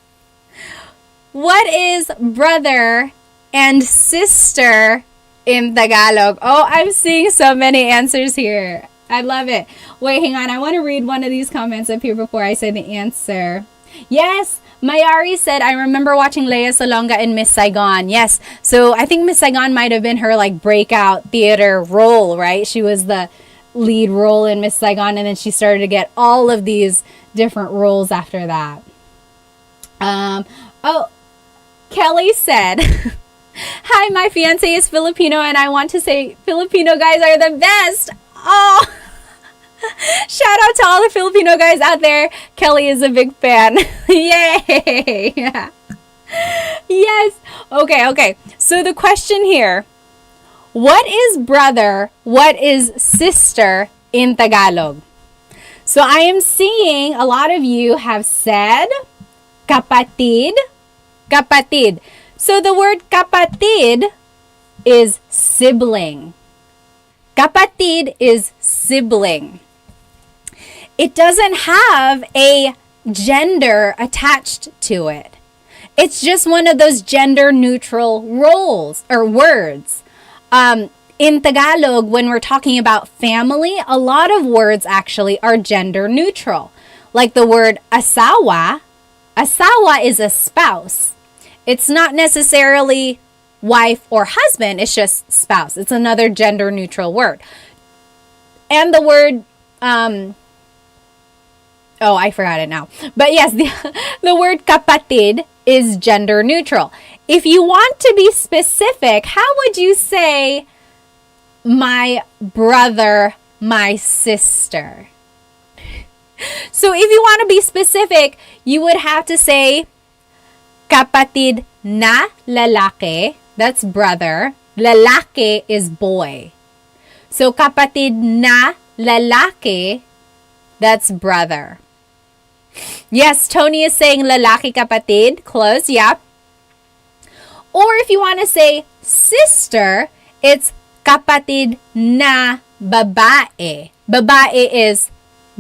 What is brother and sister in Tagalog? Oh, I'm seeing so many answers here. I love it. Wait, hang on. I want to read one of these comments up here before I say the answer. Yes, Mayari said, I remember watching Lea Salonga in Miss Saigon. Yes, so I think Miss Saigon might have been her like breakout theater role, right? She was the lead role in Miss Saigon, and then she started to get all of these different roles after that. Oh, Kelly said, hi, my fiance is Filipino and I want to say Filipino guys are the best. Oh, shout out to all the Filipino guys out there. Kelly is a big fan. Yay. Yes. Okay. So the question here, what is brother? What is sister in Tagalog? So I am seeing a lot of you have said kapatid. Kapatid. So the word kapatid is sibling. Kapatid is sibling. it doesn't have a gender attached to it. It's just one of those gender neutral roles or words. In Tagalog, when we're talking about family, a lot of words actually are gender neutral. Like the word asawa. Asawa is a spouse. It's not necessarily wife or husband, it's just spouse. It's another gender neutral word. And the word, I forgot it now. But yes, the word kapatid is gender neutral. If you want to be specific, how would you say my brother, my sister? So if you want to be specific, you would have to say kapatid na lalaki, that's brother. Lalaki is boy. So kapatid na lalaki, that's brother. Yes, Tony is saying lalaki kapatid, close, yep. Or if you want to say sister, it's kapatid na babae. Babae is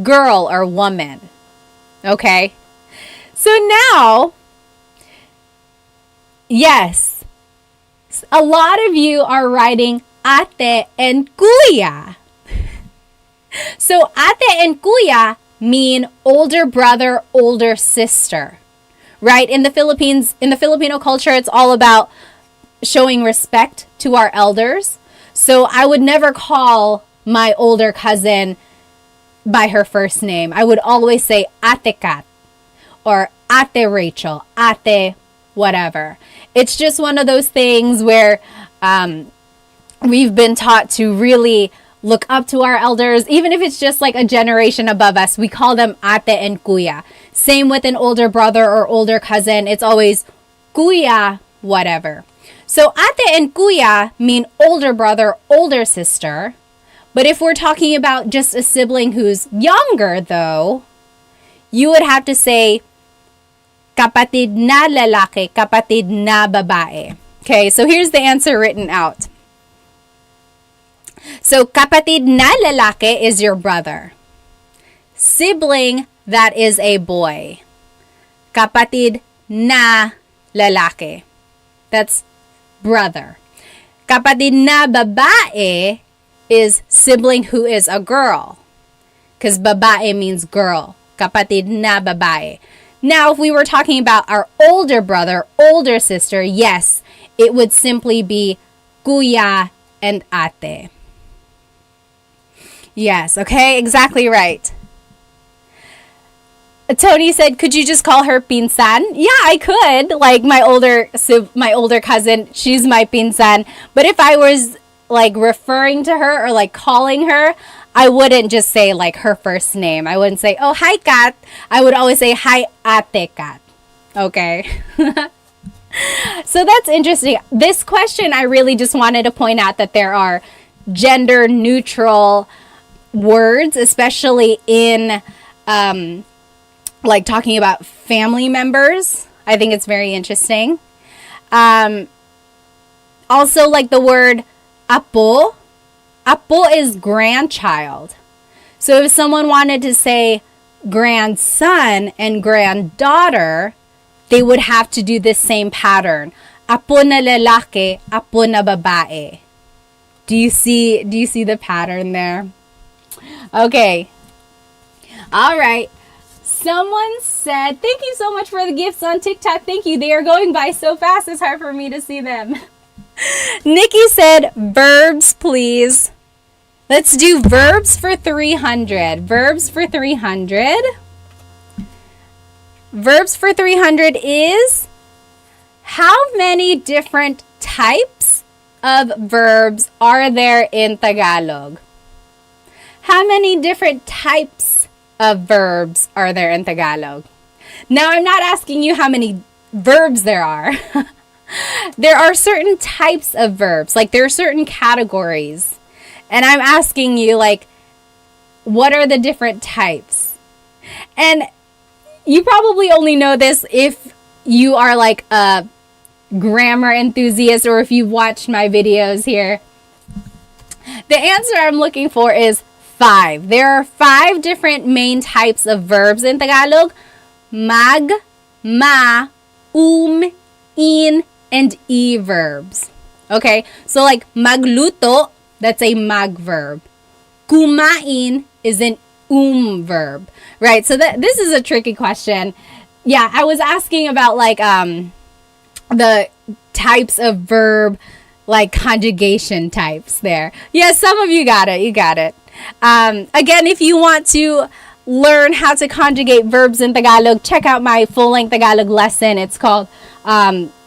girl or woman. Okay? So now, yes, a lot of you are writing ate and kuya. So ate and kuya mean older brother, older sister. Right? In the Philippines, in the Filipino culture, it's all about showing respect to our elders. So I would never call my older cousin by her first name. I would always say Ate Kat or Ate Rachel, Ate whatever. It's just one of those things where we've been taught to really look up to our elders. Even if it's just like a generation above us, we call them Ate and Kuya. Same with an older brother or older cousin. It's always Kuya whatever. So Ate and Kuya mean older brother, older sister. But if we're talking about just a sibling who's younger, though, you would have to say kapatid na lalaki, kapatid na babae. Okay, so here's the answer written out. So kapatid na lalaki is your brother. Sibling, that is a boy. Kapatid na lalaki. That's brother. Kapatid na babae is sibling who is a girl. Because babae means girl. Kapatid na babae. Now, if we were talking about our older brother, older sister, yes, it would simply be kuya and ate. Yes, okay, exactly right. Tony said, could you just call her pinsan? Yeah, I could. Like my older cousin, she's my pinsan. But if I was like referring to her or like calling her, I wouldn't just say like her first name. I wouldn't say, oh, hi, Kat. I would always say, hi, Ate Kat. Okay. So that's interesting. This question, I really just wanted to point out that there are gender neutral words, especially in like talking about family members. I think it's very interesting. Also, like the word apo. Apo is grandchild. So if someone wanted to say grandson and granddaughter, they would have to do this same pattern. Apo na lalaki, apo na babae. Do you see the pattern there? Okay. All right. Someone said, thank you so much for the gifts on TikTok. Thank you. They are going by so fast, it's hard for me to see them. Nikki said, verbs, please. Let's do verbs for 300. Verbs for 300. Verbs for 300 is, how many different types of verbs are there in Tagalog? How many different types of verbs are there in Tagalog? Now, I'm not asking you how many verbs there are. There are certain types of verbs, like there are certain categories. And I'm asking you, like, what are the different types? And you probably only know this if you are like a grammar enthusiast or if you've watched my videos here. The answer I'm looking for is 5. There are 5 different main types of verbs in Tagalog. Mag, ma, in, and e verbs. Okay, so like magluto, that's a mag verb. Kumain is an verb, right? So this is a tricky question. Yeah, I was asking about like the types of verb, like conjugation types there. Yeah, some of you got it. You got it. Again, if you want to learn how to conjugate verbs in Tagalog, check out my full-length Tagalog lesson. It's called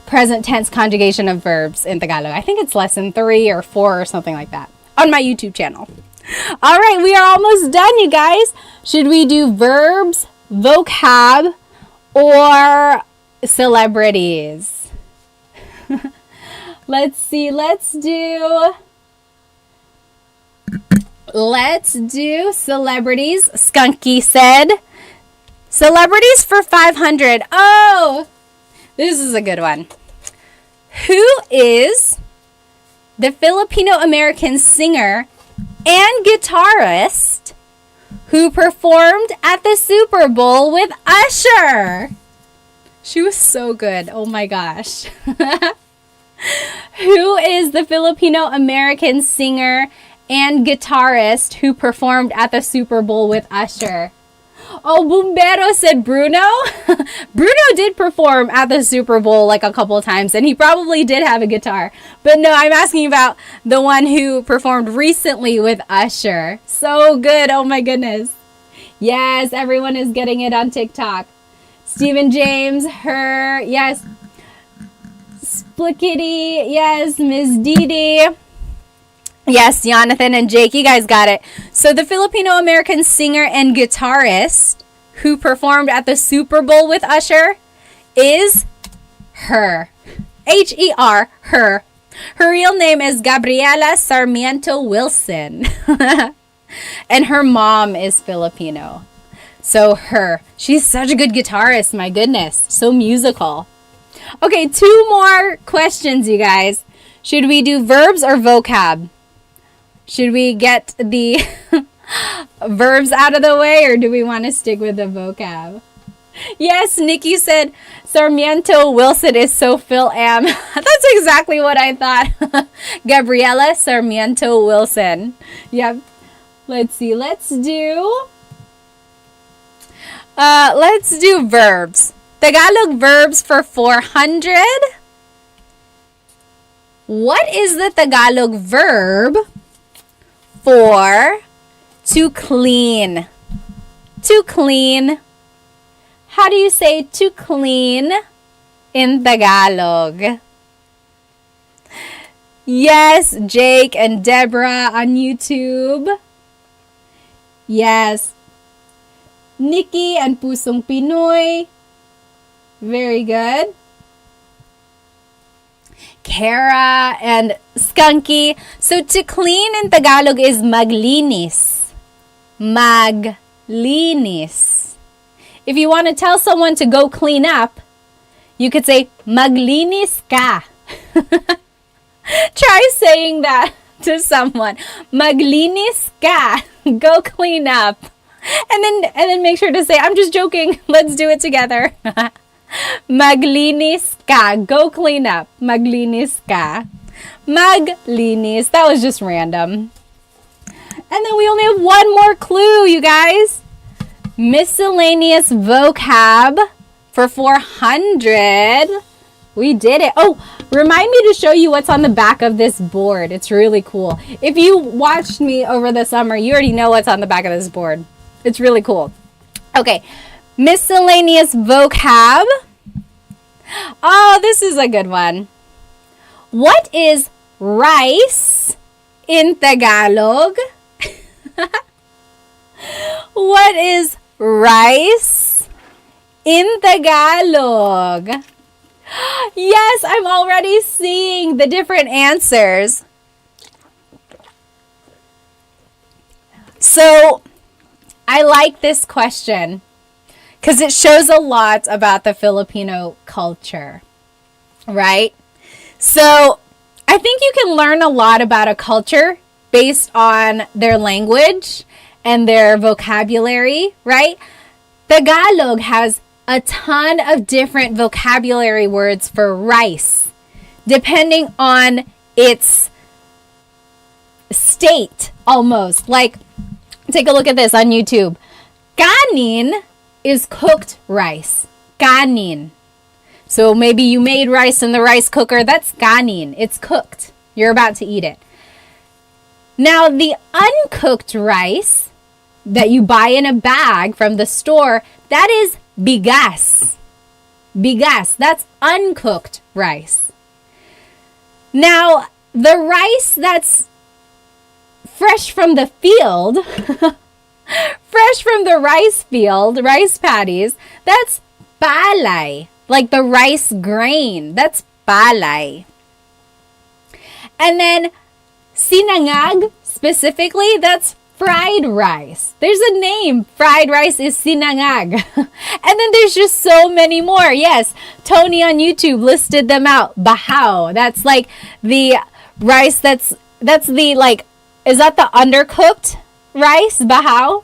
present tense conjugation of verbs in Tagalog. I think it's lesson 3 or 4 or something like that on my YouTube channel. All right, we are almost done, you guys. Should we do verbs, vocab, or celebrities? Let's see. Let's do celebrities. Skunky said celebrities for 500. Oh, this is a good one. Who is the Filipino-American singer and guitarist who performed at the Super Bowl with Usher? She was so good. Oh my gosh. Who is the Filipino-American singer and guitarist who performed at the Super Bowl with Usher? Oh, Bumbero said Bruno. Bruno did perform at the Super Bowl like a couple of times, and he probably did have a guitar. But no, I'm asking about the one who performed recently with Usher. So good. Oh my goodness. Yes, everyone is getting it on TikTok. Stephen James, her, yes. Splickety, yes. Ms. Dee. Yes, Jonathan and Jake, you guys got it. So the Filipino-American singer and guitarist who performed at the Super Bowl with Usher is her. H-E-R, her. Her real name is Gabriela Sarmiento Wilson. And her mom is Filipino. So her. She's such a good guitarist, my goodness. So musical. Okay, 2 more questions, you guys. Should we do verbs or vocab? Should we get the verbs out of the way, or do we want to stick with the vocab? Yes, Nikki said Sarmiento Wilson is so Phil-Am. That's exactly what I thought. Gabriela Sarmiento Wilson. Yep. Let's see. Let's do verbs. Tagalog verbs for 400. What is the Tagalog verb for to clean? To clean. How do you say to clean in Tagalog? Yes, Jake and Deborah on YouTube. Yes. Nikki and Pusong Pinoy. Very good. Kara and Skunky. So to clean in Tagalog is maglinis. Maglinis. If you want to tell someone to go clean up, you could say maglinis ka. Try saying that to someone. Maglinis ka. Go clean up. And then make sure to say, I'm just joking. Let's do it together. Maglinis ka. Go clean up. Maglinis ka. Maglinis. That was just random. And then we only have one more clue, you guys. Miscellaneous vocab for 400. We did it. Oh, remind me to show you what's on the back of this board. It's really cool. If you watched me over the summer, you already know what's on the back of this board. It's really cool. Okay. Miscellaneous vocab. Oh, this is a good one. What is rice in Tagalog? What is rice in Tagalog? Yes, I'm already seeing the different answers. So, I like this question because it shows a lot about the Filipino culture, right? So, I think you can learn a lot about a culture based on their language and their vocabulary, right? Tagalog has a ton of different vocabulary words for rice, depending on its state almost. Like, take a look at this on YouTube. Kanin is cooked rice. Kanin. So maybe you made rice in the rice cooker. That's kanin. It's cooked. You're about to eat it. Now, the uncooked rice that you buy in a bag from the store, that is bigas. Bigas. That's uncooked rice. Now, the rice that's fresh from the field, fresh from the rice field, rice paddies, that's palay. Like the rice grain, that's palay. And then sinangag, specifically, that's fried rice. There's a name. Fried rice is sinangag. And then there's just so many more. Yes, Tony on YouTube listed them out. Bahaw. That's like the rice that's the like, is that the undercooked rice? Bahaw?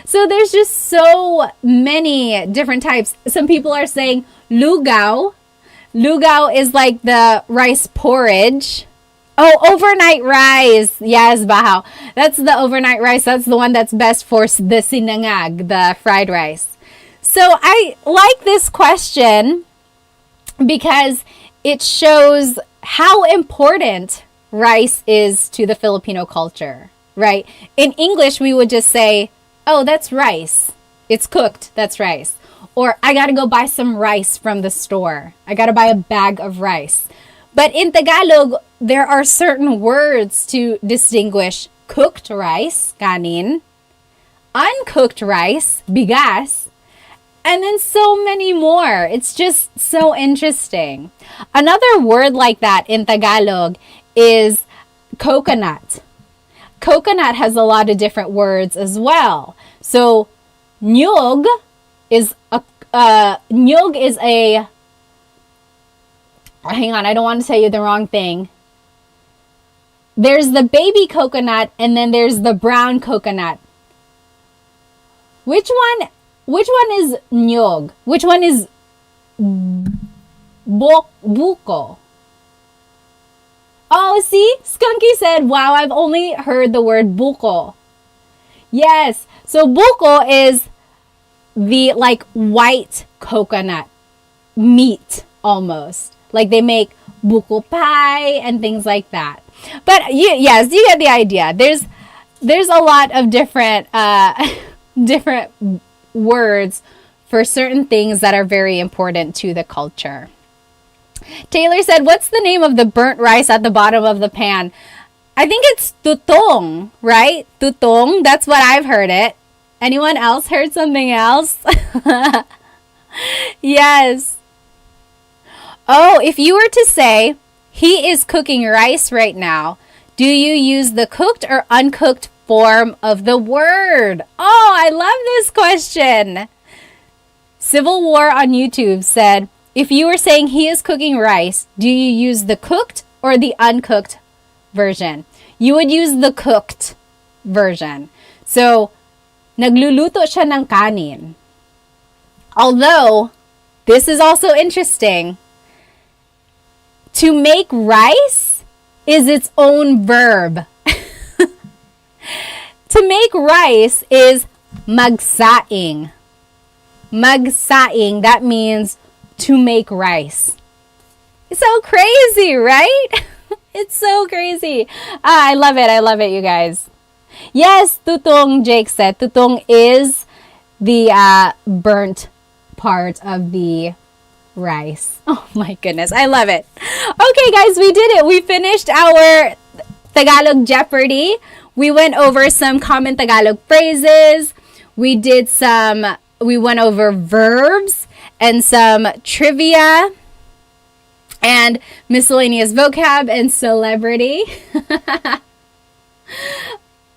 So there's just so many different types. Some people are saying lugaw. Lugaw is like the rice porridge. Oh, overnight rice. Yes, bahaw. That's the overnight rice. That's the one that's best for the sinangag, the fried rice. So I like this question because it shows how important rice is to the Filipino culture, right? In English, we would just say, oh, that's rice. It's cooked. That's rice. Or I got to go buy some rice from the store. I got to buy a bag of rice. But in Tagalog, there are certain words to distinguish cooked rice, kanin, uncooked rice, bigas, and then so many more. It's just so interesting. Another word like that in Tagalog is coconut. Coconut has a lot of different words as well. So, nyog is a hang on, I don't want to tell you the wrong thing. There's the baby coconut and then there's the brown coconut. Which one is nyog? Which one is buko? Oh, see? Skunky said, wow, I've only heard the word buko. Yes. So buko is the like white coconut meat almost. Like they make buko pie and things like that. But yes, you get the idea. There's a lot of different different words for certain things that are very important to the culture. Taylor said, what's the name of the burnt rice at the bottom of the pan? I think it's tutong, right? Tutong. That's what I've heard it. Anyone else heard something else? Yes. Oh, if you were to say, he is cooking rice right now, do you use the cooked or uncooked form of the word? Oh, I love this question. Civil War on YouTube said, if you were saying he is cooking rice, do you use the cooked or the uncooked version? You would use the cooked version. So, nagluluto siya ng kanin. Although, this is also interesting. To make rice is its own verb. To make rice is magsaing. Magsaing, that means to make rice. It's so crazy, right? It's so crazy. I love it. I love it, you guys. Yes, tutong, Jake said. Tutong is the burnt part of the rice. Oh my goodness. I love it. Okay, guys, we did it. We finished our Tagalog Jeopardy. We went over some common Tagalog phrases. We went over verbs and some trivia and miscellaneous vocab and celebrity.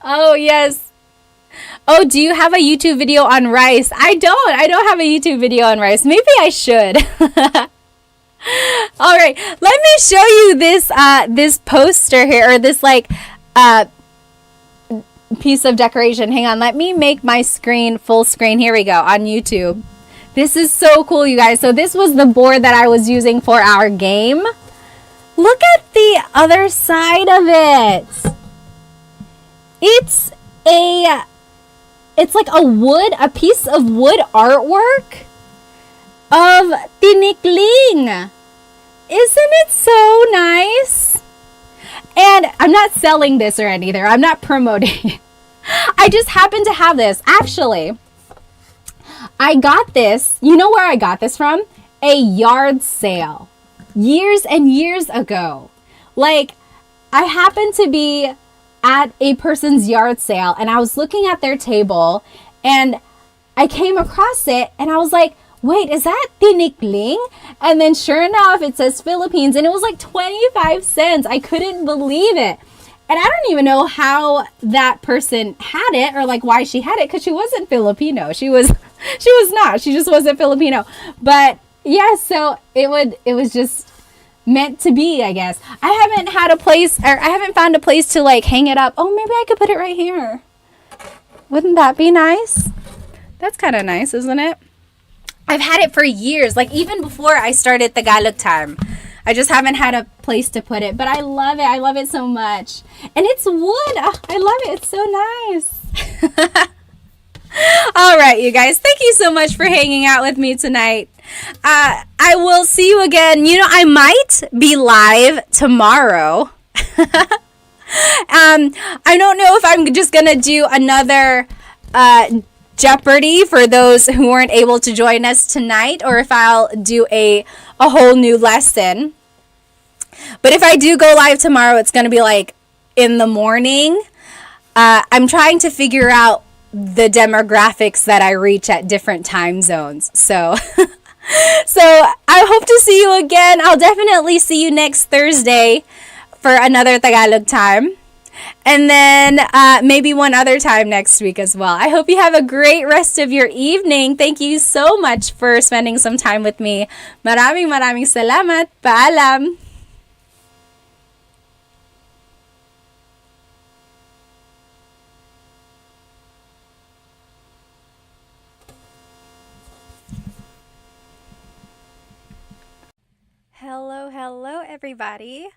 Oh, yes. Oh, do you have a YouTube video on rice? I don't have a YouTube video on rice. Maybe I should. All right, let me show you this poster here, or this piece of decoration. Hang on, let me make my screen full screen. Here we go on YouTube. This is so cool, you guys. So this was the board that I was using for our game. Look at the other side of it. It's like a piece of wood artwork of tinikling. Isn't it so nice? And I'm not selling this or anything. I'm not promoting. I just happen to have this. Actually, I got this. You know where I got this from? A yard sale. Years and years ago. Like, I happened to be at a person's yard sale and I was looking at their table and I came across it and I was like, wait, is that tinikling? And then sure enough, it says Philippines and it was like 25 cents. I couldn't believe it. And I don't even know how that person had it or like why she had it because she wasn't Filipino. She was not. She just wasn't Filipino. But yeah, so it was just meant to be, I guess. I haven't found a place to like hang it up. Oh, maybe I could put it right here. Wouldn't that be nice? That's kind of nice, isn't it? I've had it for years, like even before I started Tagalog time. I just haven't had a place to put it, but I love it. I love it so much. And it's wood. Oh, I love it. It's so nice. All right, you guys. Thank you so much for hanging out with me tonight. I will see you again. You know, I might be live tomorrow. I don't know if I'm just going to do another Jeopardy for those who weren't able to join us tonight, or if I'll do a whole new lesson. But if I do go live tomorrow, it's going to be like in the morning. I'm trying to figure out the demographics that I reach at different time zones. So I hope to see you again. I'll definitely see you next Thursday for another Tagalog time. And then maybe one other time next week as well. I hope you have a great rest of your evening. Thank you so much for spending some time with me. Maraming salamat. Paalam. Hello, everybody.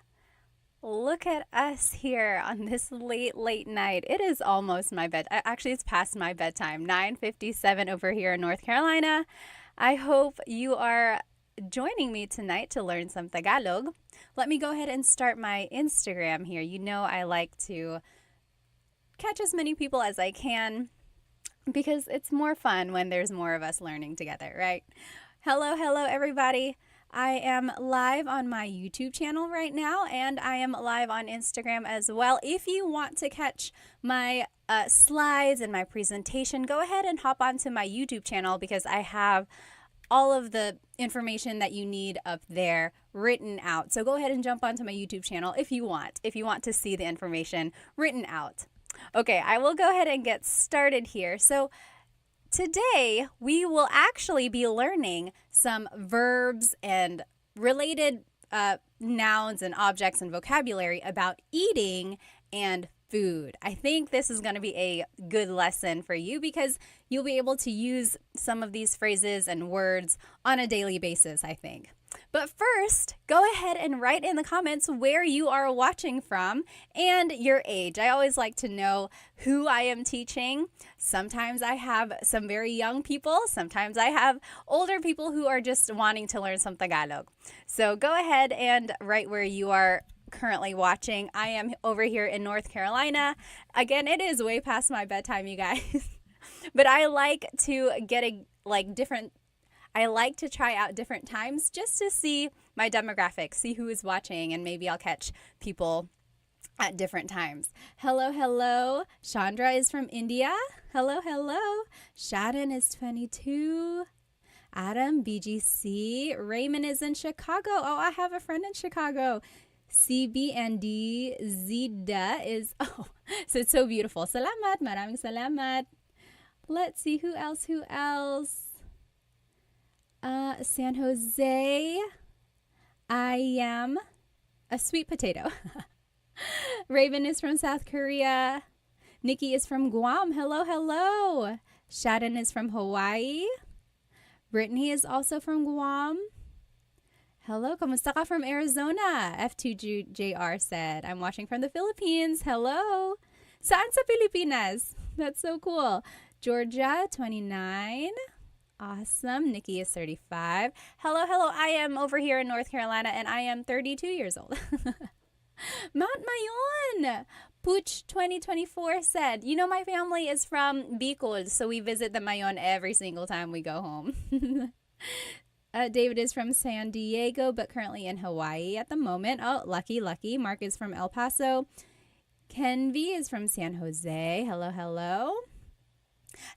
Look at us here on this late night. It is almost my bed. Actually, it's past my bedtime. 9:57 over here in North Carolina. I hope you are joining me tonight to learn some Tagalog. Let me go ahead and start my Instagram here. You know I like to catch as many people as I can because it's more fun when there's more of us learning together, right? Hello, everybody. I am live on my YouTube channel right now, and I am live on Instagram as well. If you want to catch my slides and my presentation, go ahead and hop onto my YouTube channel because I have all of the information that you need up there written out. So go ahead and jump onto my YouTube channel if you want to see the information written out. Okay, I will go ahead and get started here. So today, we will actually be learning some verbs and related nouns and objects and vocabulary about eating and food. I think this is going to be a good lesson for you because you'll be able to use some of these phrases and words on a daily basis, I think. But first, go ahead and write in the comments where you are watching from and your age. I always like to know who I am teaching. Sometimes I have some very young people. Sometimes I have older people who are just wanting to learn some Tagalog. So go ahead and write where you are currently watching. I am over here in North Carolina. Again, it is way past my bedtime, you guys. But I like to I like to try out different times just to see my demographics, see who is watching, and maybe I'll catch people at different times. Hello. Chandra is from India. Hello. Sharon is 22. Adam, BGC. Raymond is in Chicago. Oh, I have a friend in Chicago. CBND Zida is, so it's so beautiful. Salamat, maraming salamat. Let's see, who else? San Jose. I am a sweet potato. Raven is from South Korea. Nikki is from Guam. Hello, hello. Shannon is from Hawaii. Brittany is also from Guam. Hello, kamusta ka from Arizona? F2JR said, I'm watching from the Philippines. Hello. Saan sa Pilipinas? That's so cool. Georgia, 29. Awesome. Nikki is 35. Hello, hello. I am over here in North Carolina and I am 32 years old. Mount Mayon. Pooch 2024 said, you know, my family is from Bicol, so we visit the Mayon every single time we go home. David is from San Diego, but currently in Hawaii at the moment. Oh, lucky, lucky. Mark is from El Paso. Kenvi is from San Jose. Hello, hello.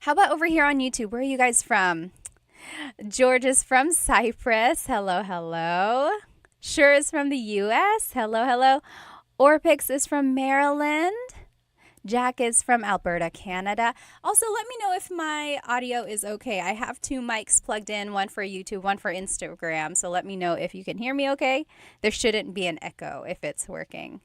How about over here on YouTube? Where are you guys from? George is from Cyprus. Hello, hello. Sure is from the U.S. Hello, hello. Orpix is from Maryland. Jack is from Alberta, Canada. Also, let me know if my audio is okay. I have 2 mics plugged in, one for YouTube, one for Instagram. So let me know if you can hear me okay. There shouldn't be an echo if it's working.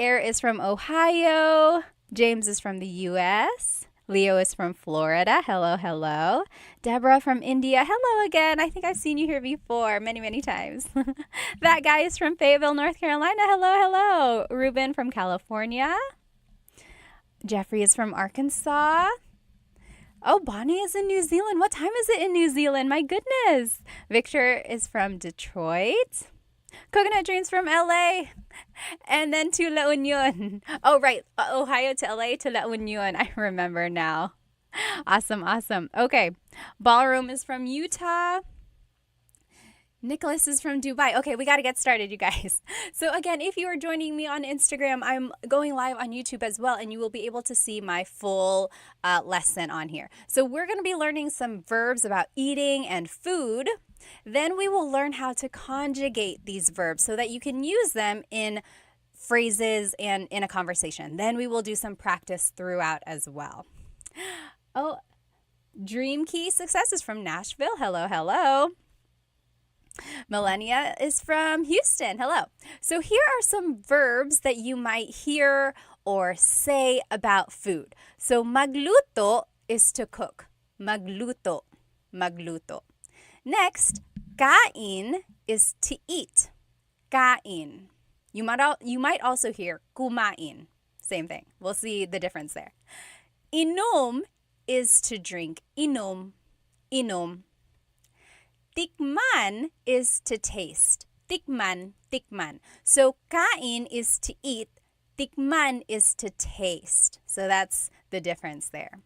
Air is from Ohio. James is from the U.S. Leo is from Florida. Hello, hello. Deborah from India. Hello again. I think I've seen you here before many, many times. That guy is from Fayetteville, North Carolina. Hello, hello. Ruben from California. Jeffrey is from Arkansas. Oh, Bonnie is in New Zealand. What time is it in New Zealand? My goodness. Victor is from Detroit. Coconut Dreams from LA. And then to La Union. Oh, right. Ohio to LA to La Union. I remember now. Awesome, awesome. Okay. Ballroom is from Utah. Nicholas is from Dubai. Okay, we got to get started, you guys. So again, if you are joining me on Instagram, I'm going live on YouTube as well, and you will be able to see my full lesson on here. So we're going to be learning some verbs about eating and food. Then we will learn how to conjugate these verbs so that you can use them in phrases and in a conversation. Then we will do some practice throughout as well. Oh, Dream Key Success is from Nashville. Hello, hello. Millennia is from Houston. Hello. So here are some verbs that you might hear or say about food. So magluto is to cook. Magluto. Magluto. Next, kain is to eat. Kain. You might also hear kumain. Same thing. We'll see the difference there. Inom is to drink. Inom. Inom. Tikman is to taste. Tikman, tikman. So kain is to eat. Tikman is to taste. So that's the difference there.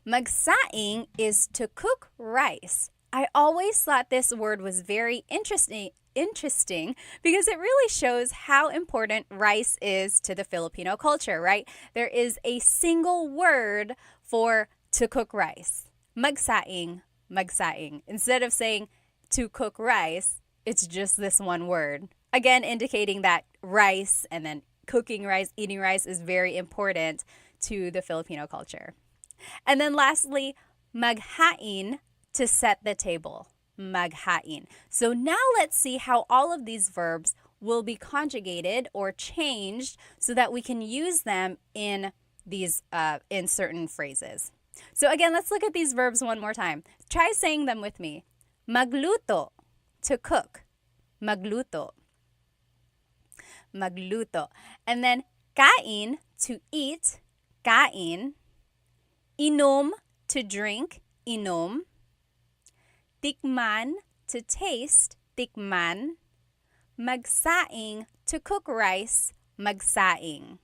Magsaing is to cook rice. I always thought this word was very interesting because it really shows how important rice is to the Filipino culture, right? There is a single word for to cook rice. Magsaing. Magsaing. Instead of saying to cook rice, it's just this one word. Again, indicating that rice and then cooking rice, eating rice is very important to the Filipino culture. And then lastly, maghain, to set the table. Maghain. So now let's see how all of these verbs will be conjugated or changed so that we can use them in these in certain phrases. So again, let's look at these verbs one more time. Try saying them with me. Magluto, to cook. Magluto. Magluto. And then kain, to eat. Kain. Inom, to drink. Inom. Tikman, to taste. Tikman. Magsaing, to cook rice. Magsaing.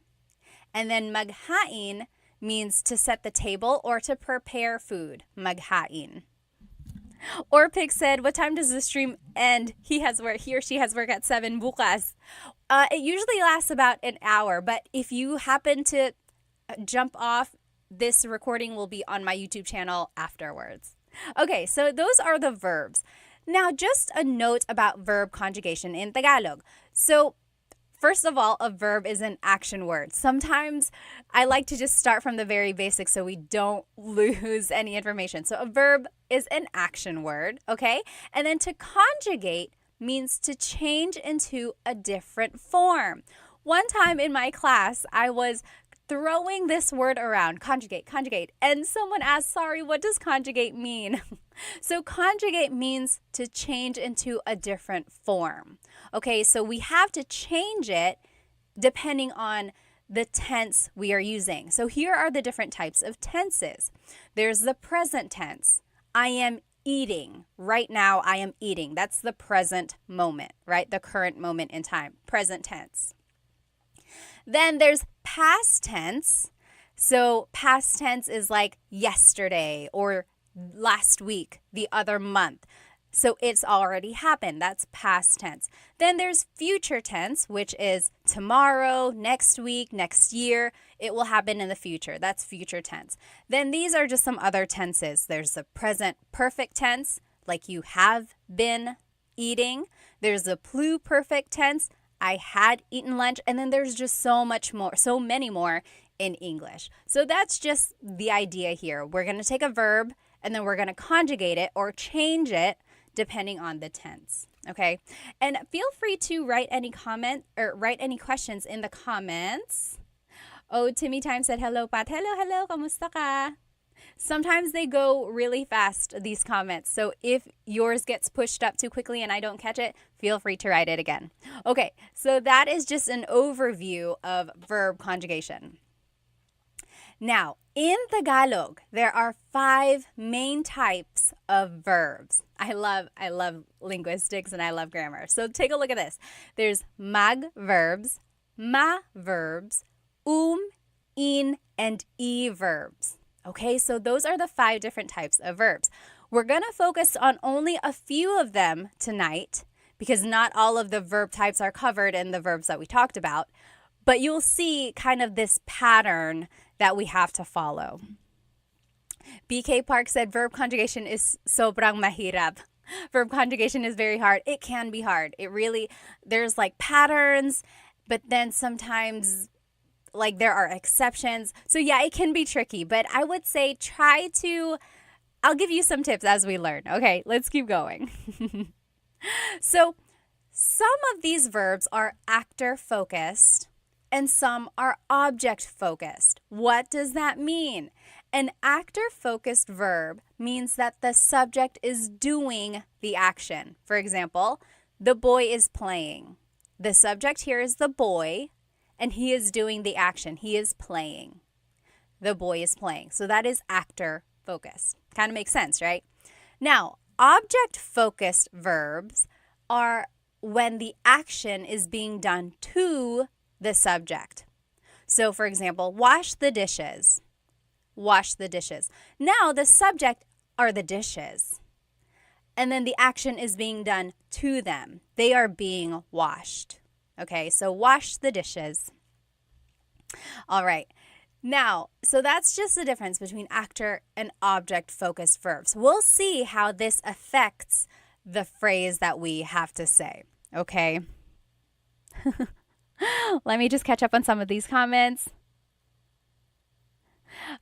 And then maghain means to set the table or to prepare food. Maghain. Orpik said, what time does the stream end? He or she has work at 7 bukas. It usually lasts about an hour, but if you happen to jump off, this recording will be on my YouTube channel afterwards. Okay, so those are the verbs. Now, just a note about verb conjugation in Tagalog. So, first of all, a verb is an action word. Sometimes I like to just start from the very basics so we don't lose any information. So a verb is an action word, okay? And then to conjugate means to change into a different form. One time in my class, I was throwing this word around, conjugate, conjugate. And someone asked, sorry, what does conjugate mean? So conjugate means to change into a different form. Okay, so we have to change it depending on the tense we are using. So here are the different types of tenses. There's the present tense. I am eating. Right now, I am eating. That's the present moment, right? The current moment in time, present tense. Then there's past tense. So past tense is like yesterday or last week, the other month. So it's already happened. That's past tense. Then there's future tense, which is tomorrow, next week, next year. It will happen in the future. That's future tense. Then these are just some other tenses. There's the present perfect tense, like you have been eating. There's the pluperfect tense, I had eaten lunch. And then there's just so many more in English. So that's just the idea here. We're going to take a verb and then we're going to conjugate it or change it depending on the tense. Okay? And feel free to write any comment or write any questions in the comments. Oh, Timmy Time said, hello, Pat. Hello, kamusta ka? Sometimes they go really fast, these comments. So if yours gets pushed up too quickly and I don't catch it, feel free to write it again. Okay, so that is just an overview of verb conjugation. Now, in Tagalog, there are 5 main types of verbs. I love linguistics and I love grammar. So take a look at this. There's mag verbs, ma verbs, in, and e verbs. Okay, so those are the 5 different types of verbs. We're going to focus on only a few of them tonight because not all of the verb types are covered in the verbs that we talked about. But you'll see kind of this pattern that we have to follow. BK Park said verb conjugation is sobrang mahirap. Verb conjugation is very hard. It can be hard. There's like patterns, but then sometimes like there are exceptions. So yeah, it can be tricky, but I would say I'll give you some tips as we learn. Okay, let's keep going. So some of these verbs are actor focused and some are object focused. What does that mean? An actor focused verb means that the subject is doing the action. For example, the boy is playing. The subject here is the boy, and he is doing the action. He is playing. The boy is playing. So that is actor focused. Kind of makes sense, right? Now, object focused verbs are when the action is being done to the subject. So for example, wash the dishes. Wash the dishes. Now the subject are the dishes. And then the action is being done to them. They are being washed. Okay, so wash the dishes. All right. Now, so that's just the difference between actor and object-focused verbs. We'll see how this affects the phrase that we have to say. Okay? Let me just catch up on some of these comments.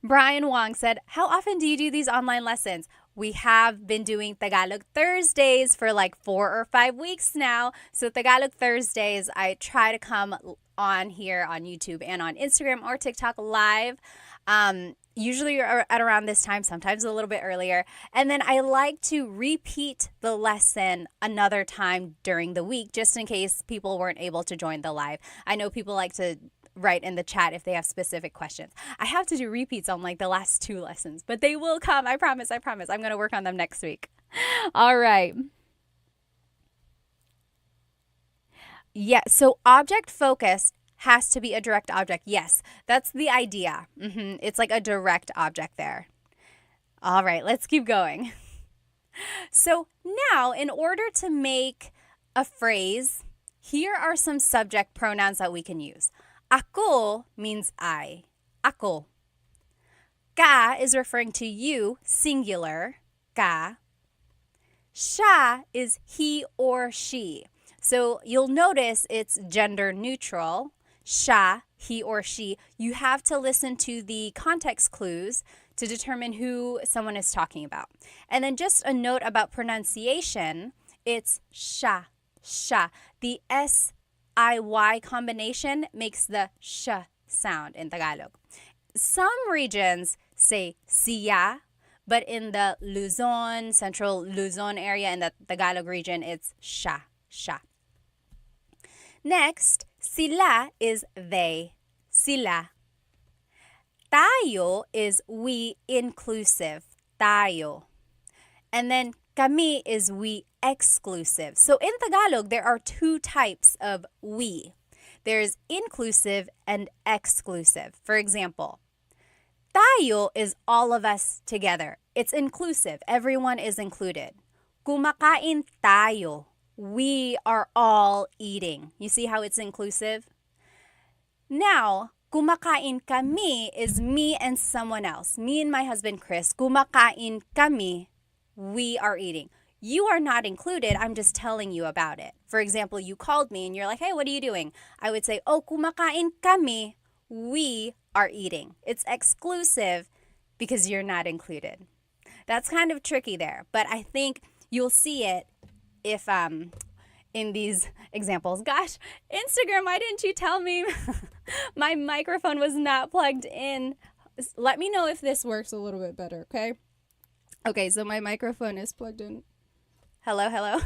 Brian Wong said, how often do you do these online lessons? We have been doing Tagalog Thursdays for like 4 or 5 weeks now. So Tagalog Thursdays, I try to come on here on YouTube and on Instagram or TikTok live. Usually at around this time, sometimes a little bit earlier. And then I like to repeat the lesson another time during the week, just in case people weren't able to join the live. I know people like to write in the chat if they have specific questions. I have to do repeats on like the last 2 lessons, but they will come. I promise. I'm going to work on them next week. All right. Yeah, so object focused has to be a direct object. Yes, that's the idea. It's like a direct object there. All right, let's keep going. So now, in order to make a phrase, here are some subject pronouns that we can use. Ako means I. Ako. Ka is referring to you, singular. Ka. Siya is he or she. So you'll notice it's gender neutral. Siya, he or she. You have to listen to the context clues to determine who someone is talking about. And then just a note about pronunciation, it's siya. The S-I-Y combination makes the sh sound in Tagalog. Some regions say siya, but in the Luzon, central Luzon area, in the Tagalog region, it's siya, siya. Next, sila is they, sila. Tayo is we inclusive, tayo. And then kami is we exclusive. So in Tagalog, there are two types of we. There's inclusive and exclusive. For example, tayo is all of us together. It's inclusive. Everyone is included. Kumakain tayo. We are all eating. You see how it's inclusive? Now, kumakain kami is me and someone else. Me and my husband, Chris. Kumakain kami. We are eating. You are not included. I'm just telling you about it. For example, you called me and you're like, hey, what are you doing? I would say, oh, kumakain kami. We are eating. It's exclusive because you're not included. That's kind of tricky there, but I think you'll see it if in these examples. Gosh, Instagram, why didn't you tell me my microphone was not plugged in? Let me know if this works a little bit better, okay? Okay, so my microphone is plugged in. Hello, hello.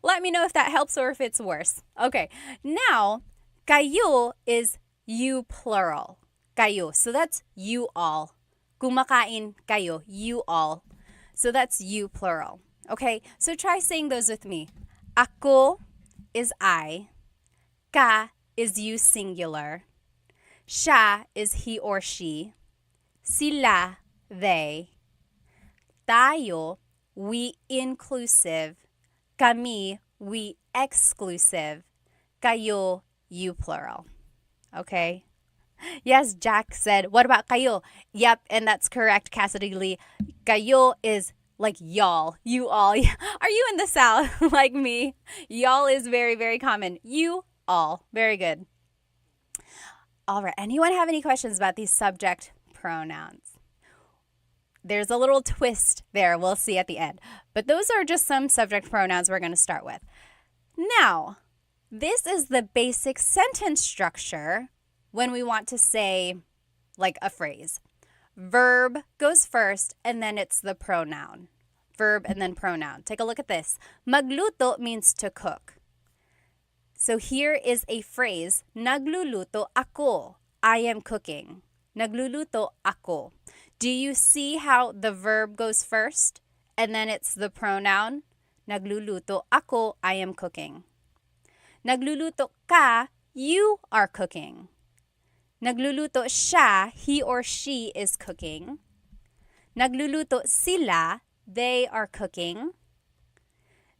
Let me know if that helps or if it's worse. Okay, now, kayo is you plural. Kayo. So that's you all. Kumakain kayo. You all. So that's you plural. Okay, so try saying those with me. Ako is I. Ka is you singular. Siya is he or she. Sila, they. Tayo, we inclusive. Kami, we exclusive. Kayo, you plural. Okay? Yes, Jack said, what about kayo? Yep, and that's correct, Cassidy Lee. Kayo is like y'all, you all. Are you in the South like me? Y'all is very, very common. You all. Very good. All right. Anyone have any questions about these subject pronouns? There's a little twist there we'll see at the end. But those are just some subject pronouns we're going to start with. Now, this is the basic sentence structure when we want to say like a phrase. Verb goes first and then it's the pronoun. Verb and then pronoun. Take a look at this. Magluto means to cook. So here is a phrase. Nagluluto ako. I am cooking. Nagluluto ako. Do you see how the verb goes first and then it's the pronoun? Nagluluto ako. I am cooking. Nagluluto ka. You are cooking. Nagluluto siya, he or she is cooking. Nagluluto sila, they are cooking.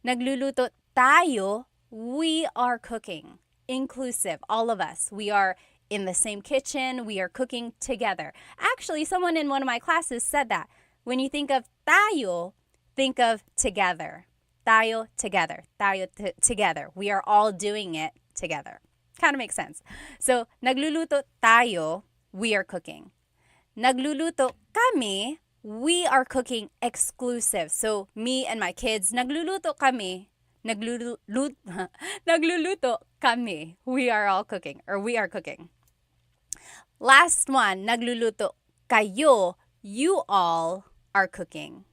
Nagluluto tayo, we are cooking. Inclusive, all of us. We are in the same kitchen, we are cooking together. Actually, someone in one of my classes said that. When you think of tayo, think of together. Tayo, together. Tayo, together. We are all doing it together. Kind of makes sense. So, nagluluto tayo, we are cooking. Nagluluto kami, we are cooking exclusive. So, me and my kids, nagluluto kami, nagluluto kami. We are all cooking, or we are cooking. Last one, nagluluto kayo, you all are cooking.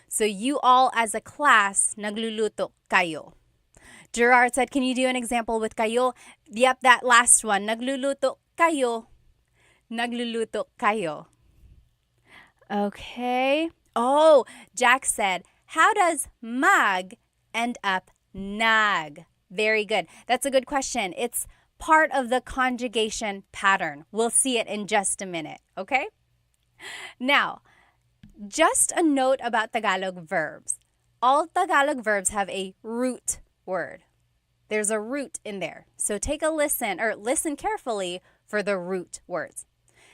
So, you all as a class, nagluluto kayo. Gerard said, can you do an example with kayo? Yep, that last one. Nagluluto kayo. Nagluluto kayo. Okay. Oh, Jack said, how does mag end up nag? Very good. That's a good question. It's part of the conjugation pattern. We'll see it in just a minute, okay? Now, just a note about Tagalog verbs. All Tagalog verbs have a root word. There's a root in there. So take a listen or listen carefully for the root words.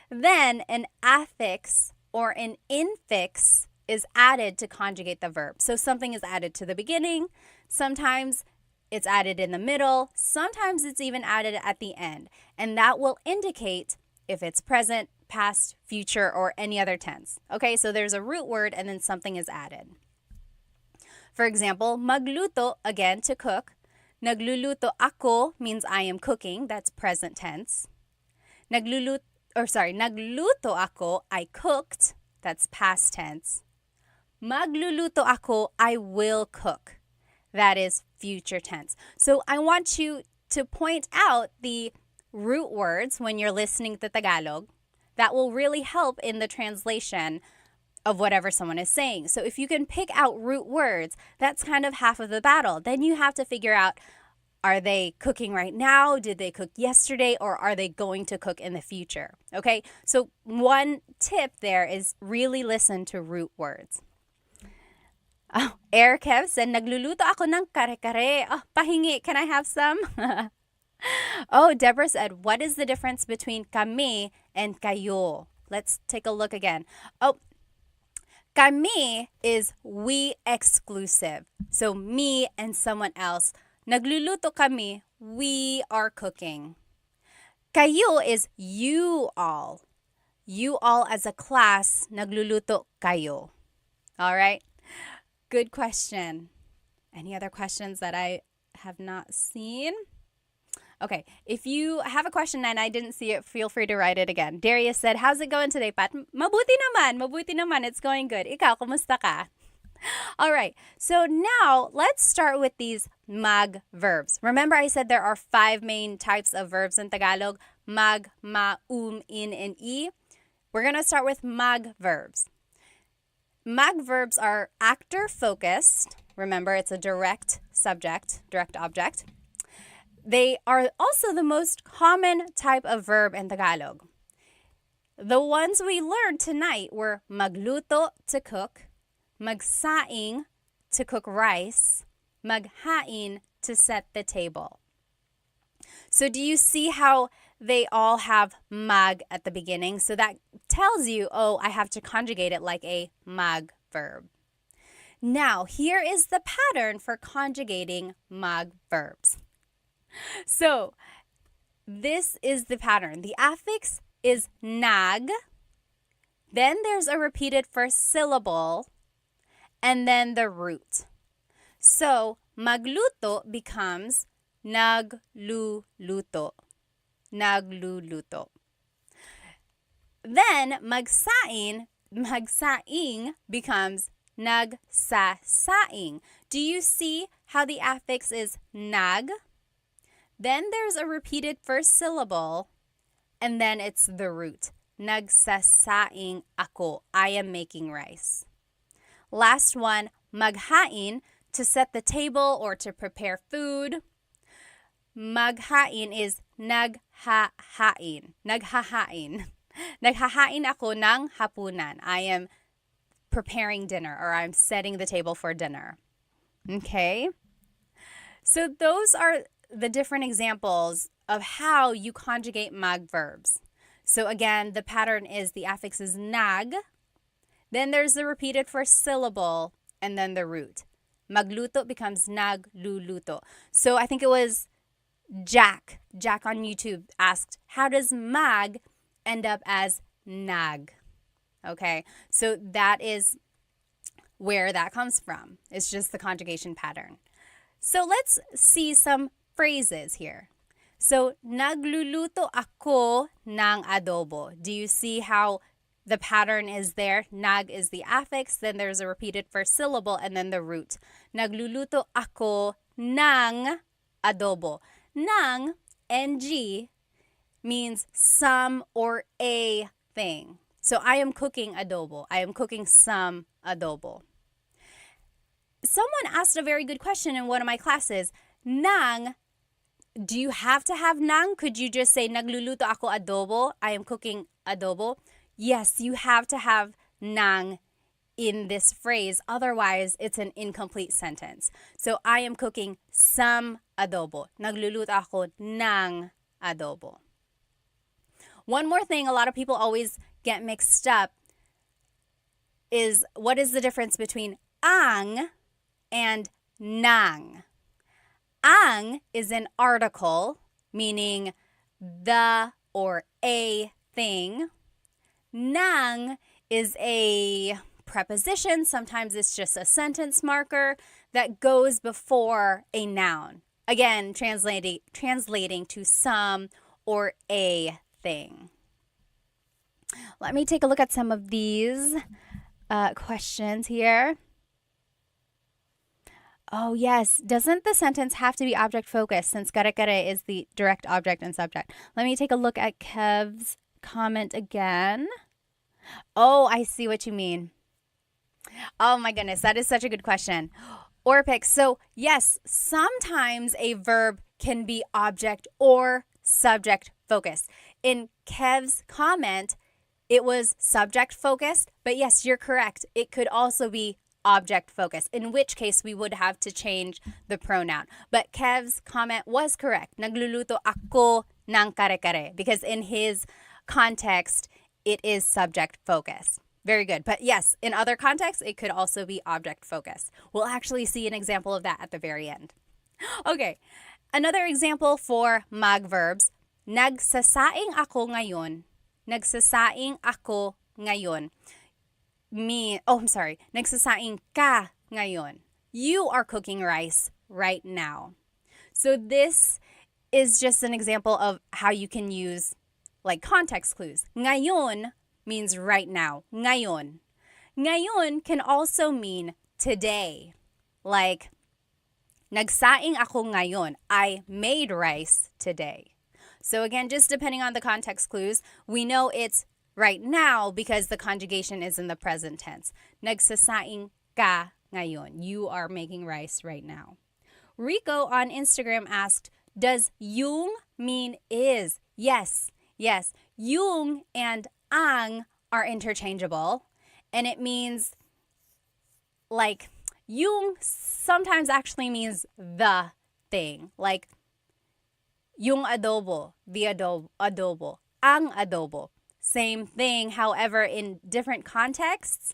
Then an affix or an infix is added to conjugate the verb. So something is added to the beginning. Sometimes it's added in the middle. Sometimes it's even added at the end. And that will indicate if it's present, past, future, or any other tense. Okay, so there's a root word and then something is added. For example, magluto, again, to cook. Nagluluto ako means I am cooking. That's present tense. nagluto ako, I cooked. That's past tense. Magluluto ako, I will cook. That is future tense. So I want you to point out the root words when you're listening to Tagalog. That will really help in the translation of whatever someone is saying. So if you can pick out root words, that's kind of half of the battle. Then you have to figure out, are they cooking right now? Did they cook yesterday? Or are they going to cook in the future? Okay, so one tip there is really listen to root words. Oh, Air Kev said, nagluluto ako ng kare-kare. Oh, pahingi, can I have some? Oh, Deborah said, what is the difference between kami and kayo? Let's take a look again. Oh, kami is we exclusive. So me and someone else. Nagluluto kami, we are cooking. Kayo is you all. You all as a class, nagluluto kayo. All right? Good question. Any other questions that I have not seen? Okay, if you have a question and I didn't see it, feel free to write it again. Darius said, how's it going today, Pat? Mabuti naman. It's going good. Ikaw, kumusta ka? All right, so now let's start with these mag verbs. Remember I said there are 5 main types of verbs in Tagalog. Mag, ma, in, and e. We're going to start with mag verbs. Mag verbs are actor-focused. Remember, it's a direct subject, direct object. They are also the most common type of verb in Tagalog. The ones we learned tonight were magluto, to cook, magsaing, to cook rice, maghain, to set the table. So do you see how they all have mag at the beginning? So that tells you, oh, I have to conjugate it like a mag verb. Now, here is the pattern for conjugating mag verbs. So this is the pattern. The affix is nag. Then there's a repeated first syllable. And then the root. So magluto becomes nagluluto. Nagluluto. Then magsaing becomes nagsasaing. Do you see how the affix is nag? Then there's a repeated first syllable, and then it's the root. Nagsasaing ako. I am making rice. Last one, maghain, to set the table or to prepare food. Maghain is naghahain. Naghahain. Naghahain ako ng hapunan. I am preparing dinner, or I'm setting the table for dinner. Okay? So those are the different examples of how you conjugate mag verbs. So again, the pattern is the affix is nag, then there's the repeated first syllable, and then the root. Magluto becomes nagluluto. So I think it was Jack on YouTube asked, how does mag end up as nag? Okay, so that is where that comes from. It's just the conjugation pattern. So let's see some phrases here. So, nagluluto ako ng adobo. Do you see how the pattern is there? Nag is the affix, then there's a repeated first syllable, and then the root. Nagluluto ako ng adobo. Ng, ng, means some or a thing. So, I am cooking adobo. I am cooking some adobo. Someone asked a very good question in one of my classes. Nang, do you have to have nang? Could you just say, nagluluto ako adobo? I am cooking adobo. Yes, you have to have nang in this phrase. Otherwise, it's an incomplete sentence. So, I am cooking some adobo. Nagluluto ako ng adobo. One more thing a lot of people always get mixed up is, what is the difference between ang and nang? Ang is an article, meaning the or a thing. Nang is a preposition. Sometimes it's just a sentence marker that goes before a noun. Again, translating to some or a thing. Let me take a look at some of these questions here. Oh, yes. Doesn't the sentence have to be object focused since kare-kare is the direct object and subject? Let me take a look at Kev's comment again. Oh, I see what you mean. Oh my goodness, that is such a good question. Orpik, so yes, sometimes a verb can be object or subject focused. In Kev's comment, it was subject focused, but yes, you're correct. It could also be object focused, in which case we would have to change the pronoun. But Kev's comment was correct. Nagluluto ako ng kare-kare, because in his context, it is subject focused. Very good. But yes, in other contexts, it could also be object focused. We'll actually see an example of that at the very end. Okay, another example for mag verbs. Nagsasaing ako ngayon. Nagsasaing ako ngayon. Nagsasaing ka ngayon. You are cooking rice right now. So this is just an example of how you can use like context clues. Ngayon means right now. Ngayon. Ngayon can also mean today. Like, nagsaing ako ngayon. I made rice today. So again, just depending on the context clues, we know it's right now because the conjugation is in the present tense. Nagsasaing ka ngayon. You are making rice right now. Rico on Instagram asked, does yung mean is? Yes. Yes. Yung and ang are interchangeable, and it means like yung sometimes actually means the thing, like yung adobo, the adobo, ang adobo, same thing. However, in different contexts,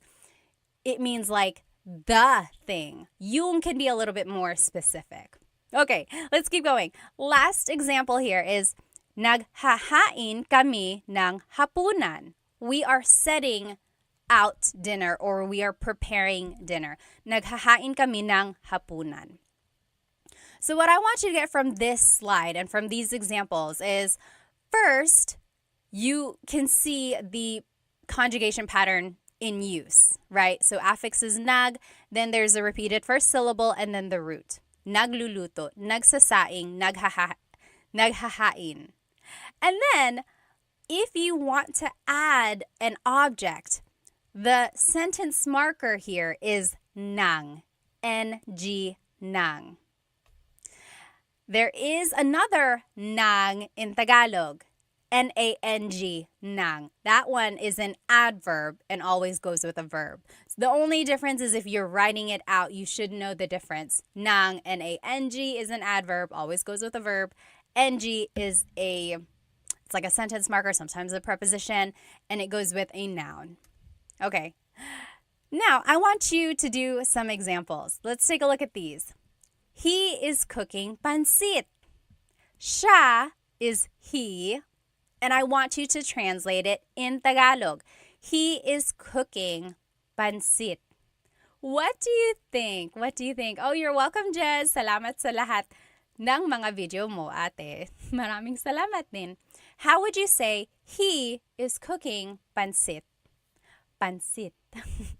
it means like the thing. Yung can be a little bit more specific. Okay, let's keep going. Last example here is naghahain kami ng hapunan. We are setting out dinner or we are preparing dinner. Naghahain kami ng hapunan. So what I want you to get from this slide and from these examples is, first, you can see the conjugation pattern in use, right? So affix is nag, then there's a repeated first syllable, and then the root. Nagluluto, nagsasaing, naghahain. And then, if you want to add an object, the sentence marker here is nang, N-G, nang. There is another nang in Tagalog, N-A-N-G, nang. That one is an adverb and always goes with a verb. So the only difference is if you're writing it out, you should know the difference. Nang, N-A-N-G, is an adverb, always goes with a verb. N-G is it's like a sentence marker, sometimes a preposition, and it goes with a noun. Okay. Now, I want you to do some examples. Let's take a look at these. He is cooking pansit. Siya is he, and I want you to translate it in Tagalog. He is cooking pansit. What do you think? What do you think? Oh, you're welcome, Jez. Salamat sa lahat ng mga video mo, ate. Maraming salamat din. How would you say he is cooking pansit? Pansit.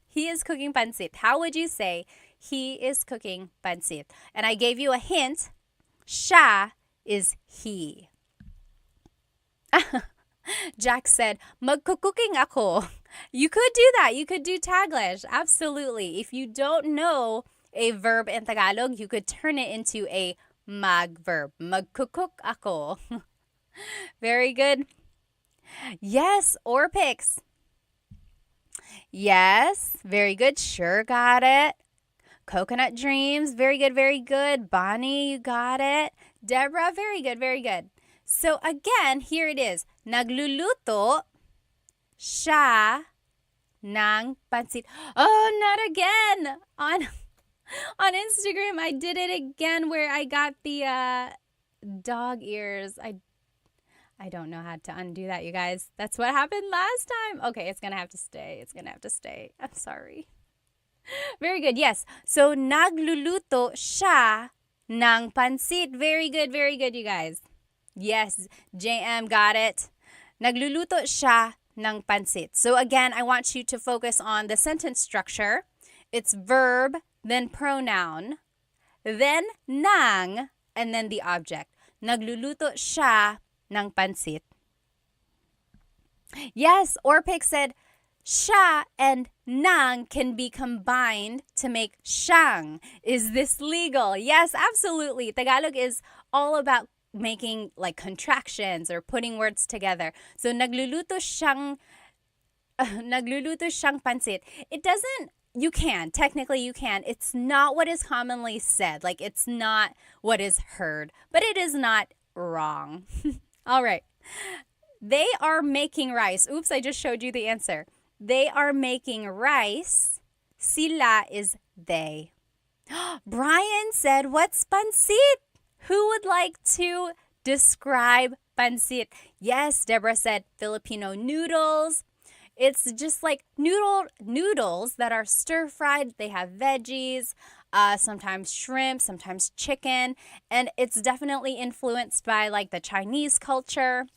He is cooking pansit. How would you say he is cooking pansit? And I gave you a hint. Siya is he. Jack said, magkukuking ako. You could do that. You could do Taglish. Absolutely. If you don't know a verb in Tagalog, you could turn it into a mag verb. Magkukuk ako. Very good. Yes, Orpix. Yes, very good. Sure got it. Coconut Dreams, very good, very good. Bonnie, you got it. Deborah, very good, very good. So again, here it is. Nagluluto siya ng pansit. Oh, not again. On Instagram, I did it again where I got the dog ears. I don't know how to undo that, you guys. That's what happened last time. Okay, it's going to have to stay. It's going to have to stay. I'm sorry. Very good. Yes. So, nagluluto siya ng pansit. Very good, you guys. Yes, JM got it. Nagluluto siya ng pansit. So again, I want you to focus on the sentence structure. It's verb, then pronoun, then ng, and then the object. Nagluluto siya ng pansit. Yes, Orpik said, siya and nang can be combined to make siyang. Is this legal? Yes, absolutely. Tagalog is all about making like contractions or putting words together. So nagluluto siyang pansit. It doesn't, you can, technically you can. It's not what is commonly said. Like it's not what is heard, but it is not wrong. All right. They are making rice. Oops, I just showed you the answer. They are making rice. Sila is they. Brian said, what's pansit? Who would like to describe pansit? Yes, Deborah said Filipino noodles. It's just like noodles that are stir-fried. They have veggies, sometimes shrimp, sometimes chicken. And it's definitely influenced by like the Chinese culture.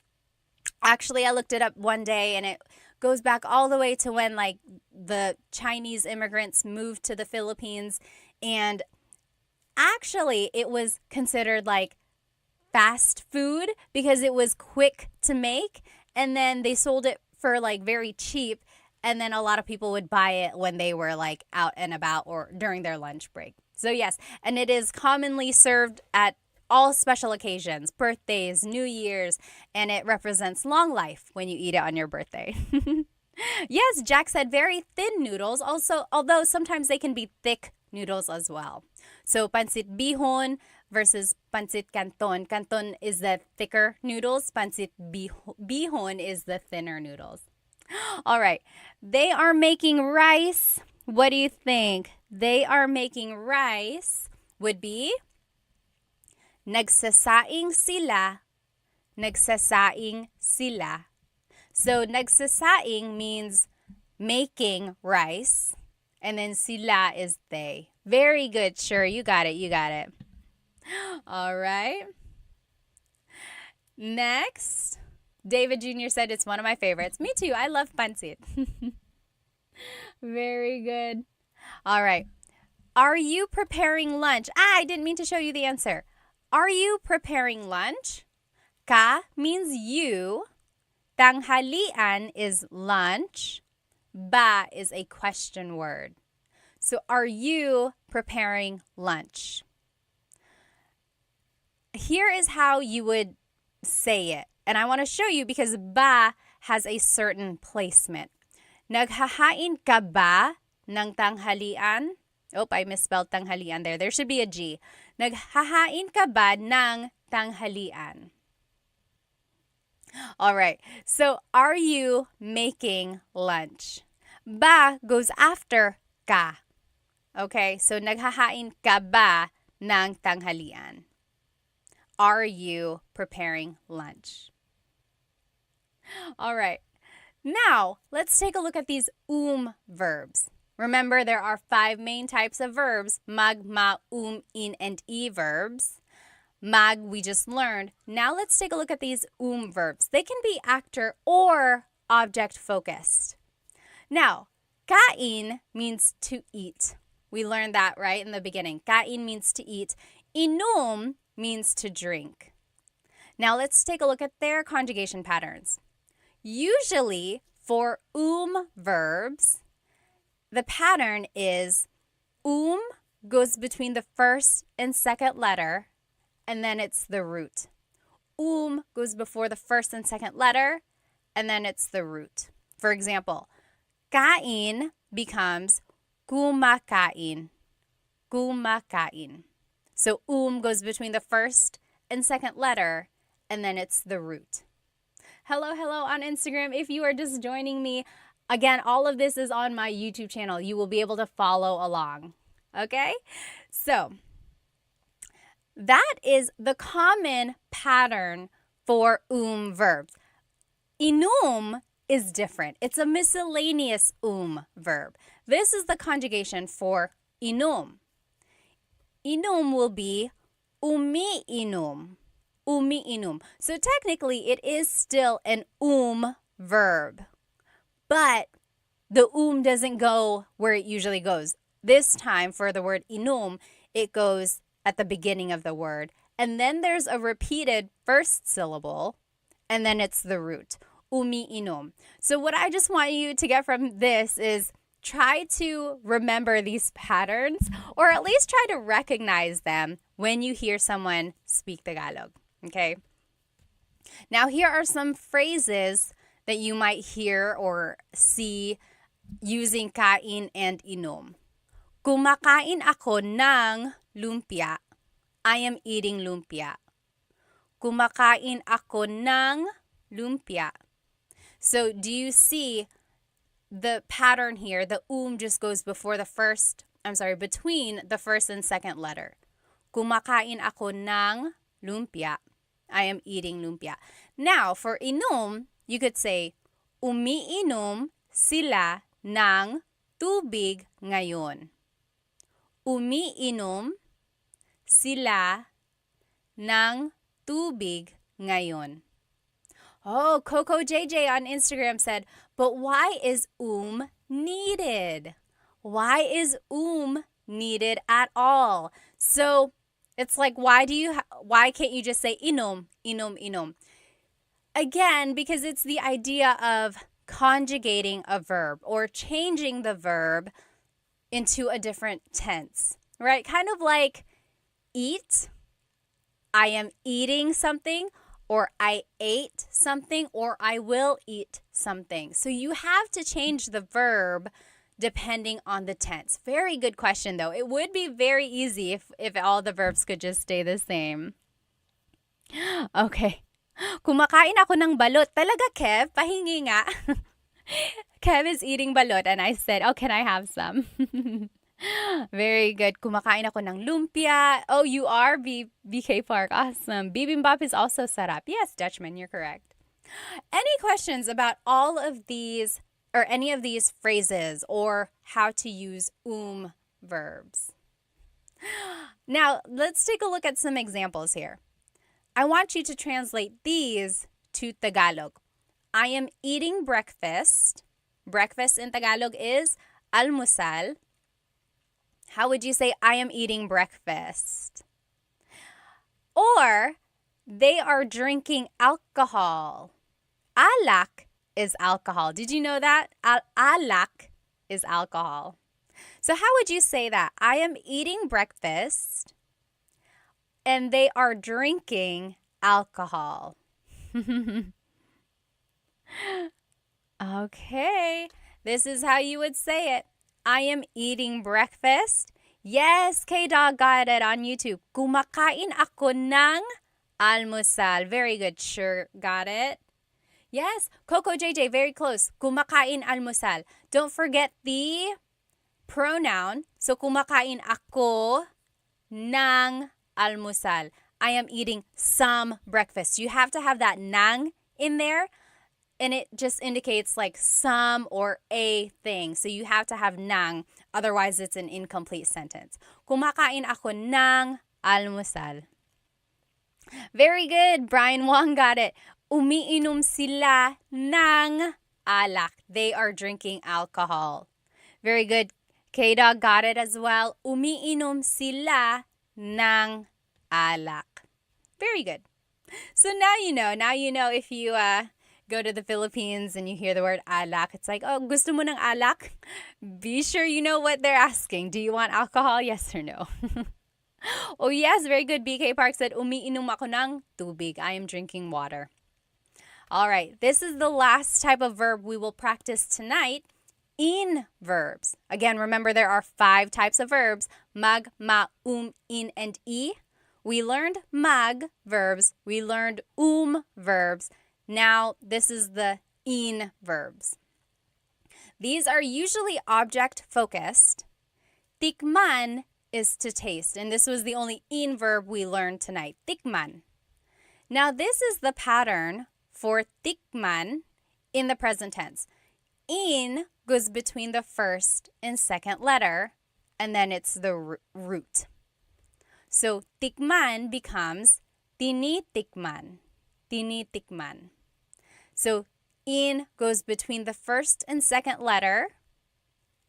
Actually, I looked it up one day and it goes back all the way to when like the Chinese immigrants moved to the Philippines, and actually it was considered like fast food because it was quick to make, and then they sold it for like very cheap, and then a lot of people would buy it when they were like out and about or during their lunch break. So yes, and it is commonly served at all special occasions, birthdays, New Year's, and it represents long life when you eat it on your birthday. Yes, Jack said very thin noodles, also, although sometimes they can be thick noodles as well. So pancit bihon versus pancit canton. Canton is the thicker noodles. Pancit bihon is the thinner noodles. All right. They are making rice. What do you think? They are making rice would be nagsasaing sila. Nagsasaing sila. So nagsasaing means making rice. And then sila is they. Very good. Sure, you got it. You got it. All right. Next, David Jr. said it's one of my favorites. Me too. I love pancit. Very good. All right. Are you preparing lunch? I didn't mean to show you the answer. Are you preparing lunch? Ka means you. Tanghalian is lunch. Ba is a question word. So are you preparing lunch? Here is how you would say it. And I want to show you because ba has a certain placement. Naghahain ka ba ng tanghalian? Oh, I misspelled tanghalian there. There should be a G. Naghahain ka ba ng tanghalian? All right. So, are you making lunch? Ba goes after ka. Okay? So, naghahain ka ba ng tanghalian? Are you preparing lunch? All right. Now, let's take a look at these verbs. Remember, there are 5 main types of verbs: mag, ma, in, and e verbs. Mag, we just learned. Now let's take a look at these verbs. They can be actor or object focused. Now, kain means to eat. We learned that right in the beginning. Kain means to eat. Inom means to drink. Now let's take a look at their conjugation patterns. Usually for verbs, the pattern is goes between the first and second letter, and then it's the root. Goes before the first and second letter, and then it's the root. For example, kain becomes kumakain. Kumakain. So goes between the first and second letter, and then it's the root. Hello on Instagram. If you are just joining me, again, all of this is on my YouTube channel. You will be able to follow along. Okay? So, that is the common pattern for verbs. Inum is different. It's a miscellaneous verb. This is the conjugation for inum. Inum will be umiinom. Umiinom. So technically, it is still an verb. but the doesn't go where it usually goes. This time for the word inom, it goes at the beginning of the word. And then there's a repeated first syllable, and then it's the root. Umiinom. So what I just want you to get from this is try to remember these patterns, or at least try to recognize them when you hear someone speak Tagalog. Okay? Now here are some phrases that you might hear or see using kain and inom. Kumakain ako ng lumpia. I am eating lumpia. Kumakain ako ng lumpia. So do you see the pattern here? The just goes between the first and second letter. Kumakain ako ng lumpia. I am eating lumpia. Now, for inom, you could say, umiinom sila ng tubig ngayon. Umiinom sila ng tubig ngayon. Oh, Coco JJ on Instagram said, but why is needed? Why is needed at all? So it's like, why can't you just say inom, inom, inom? Again, because it's the idea of conjugating a verb or changing the verb into a different tense, right? Kind of like eat, I am eating something, or I ate something, or I will eat something. So you have to change the verb depending on the tense. Very good question though. It would be very easy if all the verbs could just stay the same. Okay. Kumakain ako ng balot. Talaga, Kev? Pahingi nga. Kev is eating balot and I said, oh, can I have some? Very good. Kumakain ako ng lumpia. Oh, you are BK Park. Awesome. Bibimbap is also sarap. Yes, Dutchman, you're correct. Any questions about all of these or any of these phrases or how to use verbs? Now, let's take a look at some examples here. I want you to translate these to Tagalog. I am eating breakfast. Breakfast in Tagalog is almusal. How would you say, I am eating breakfast? Or, they are drinking alcohol. Alak is alcohol. Did you know that? Alak is alcohol. So how would you say that? I am eating breakfast and they are drinking alcohol. Okay, this is how you would say it. I am eating breakfast. Yes, K-Dog got it on YouTube. Kumakain ako ng almusal. Very good. Sure, got it. Yes, Coco JJ, very close. Kumakain almusal. Don't forget the pronoun. So, kumakain ako ng almusal. I am eating some breakfast. You have to have that nang in there. And it just indicates like some or a thing. So you have to have nang. Otherwise, it's an incomplete sentence. Kumakain ako ng almusal. Very good. Brian Wong got it. Umiinom sila ng alak. They are drinking alcohol. Very good. K-Dog got it as well. Umiinom sila ng alak. Very good. So now you know. Now you know if you go to the Philippines and you hear the word alak, it's like, oh, gusto mo ng alak? Be sure you know what they're asking. Do you want alcohol? Yes or no? Oh, yes. Very good. BK Park said, umiinom ako ng tubig. I am drinking water. All right. This is the last type of verb we will practice tonight. In verbs. Again, remember there are 5 types of verbs. Mag, ma, in, and e. We learned mag verbs. We learned verbs. Now, this is the in verbs. These are usually object-focused. Tikman is to taste, and this was the only in verb we learned tonight. Tikman. Now, this is the pattern for tikman in the present tense. In goes between the first and second letter, and then it's the root. So, tikman becomes tinitikman. Tinitikman. So, In goes between the first and second letter,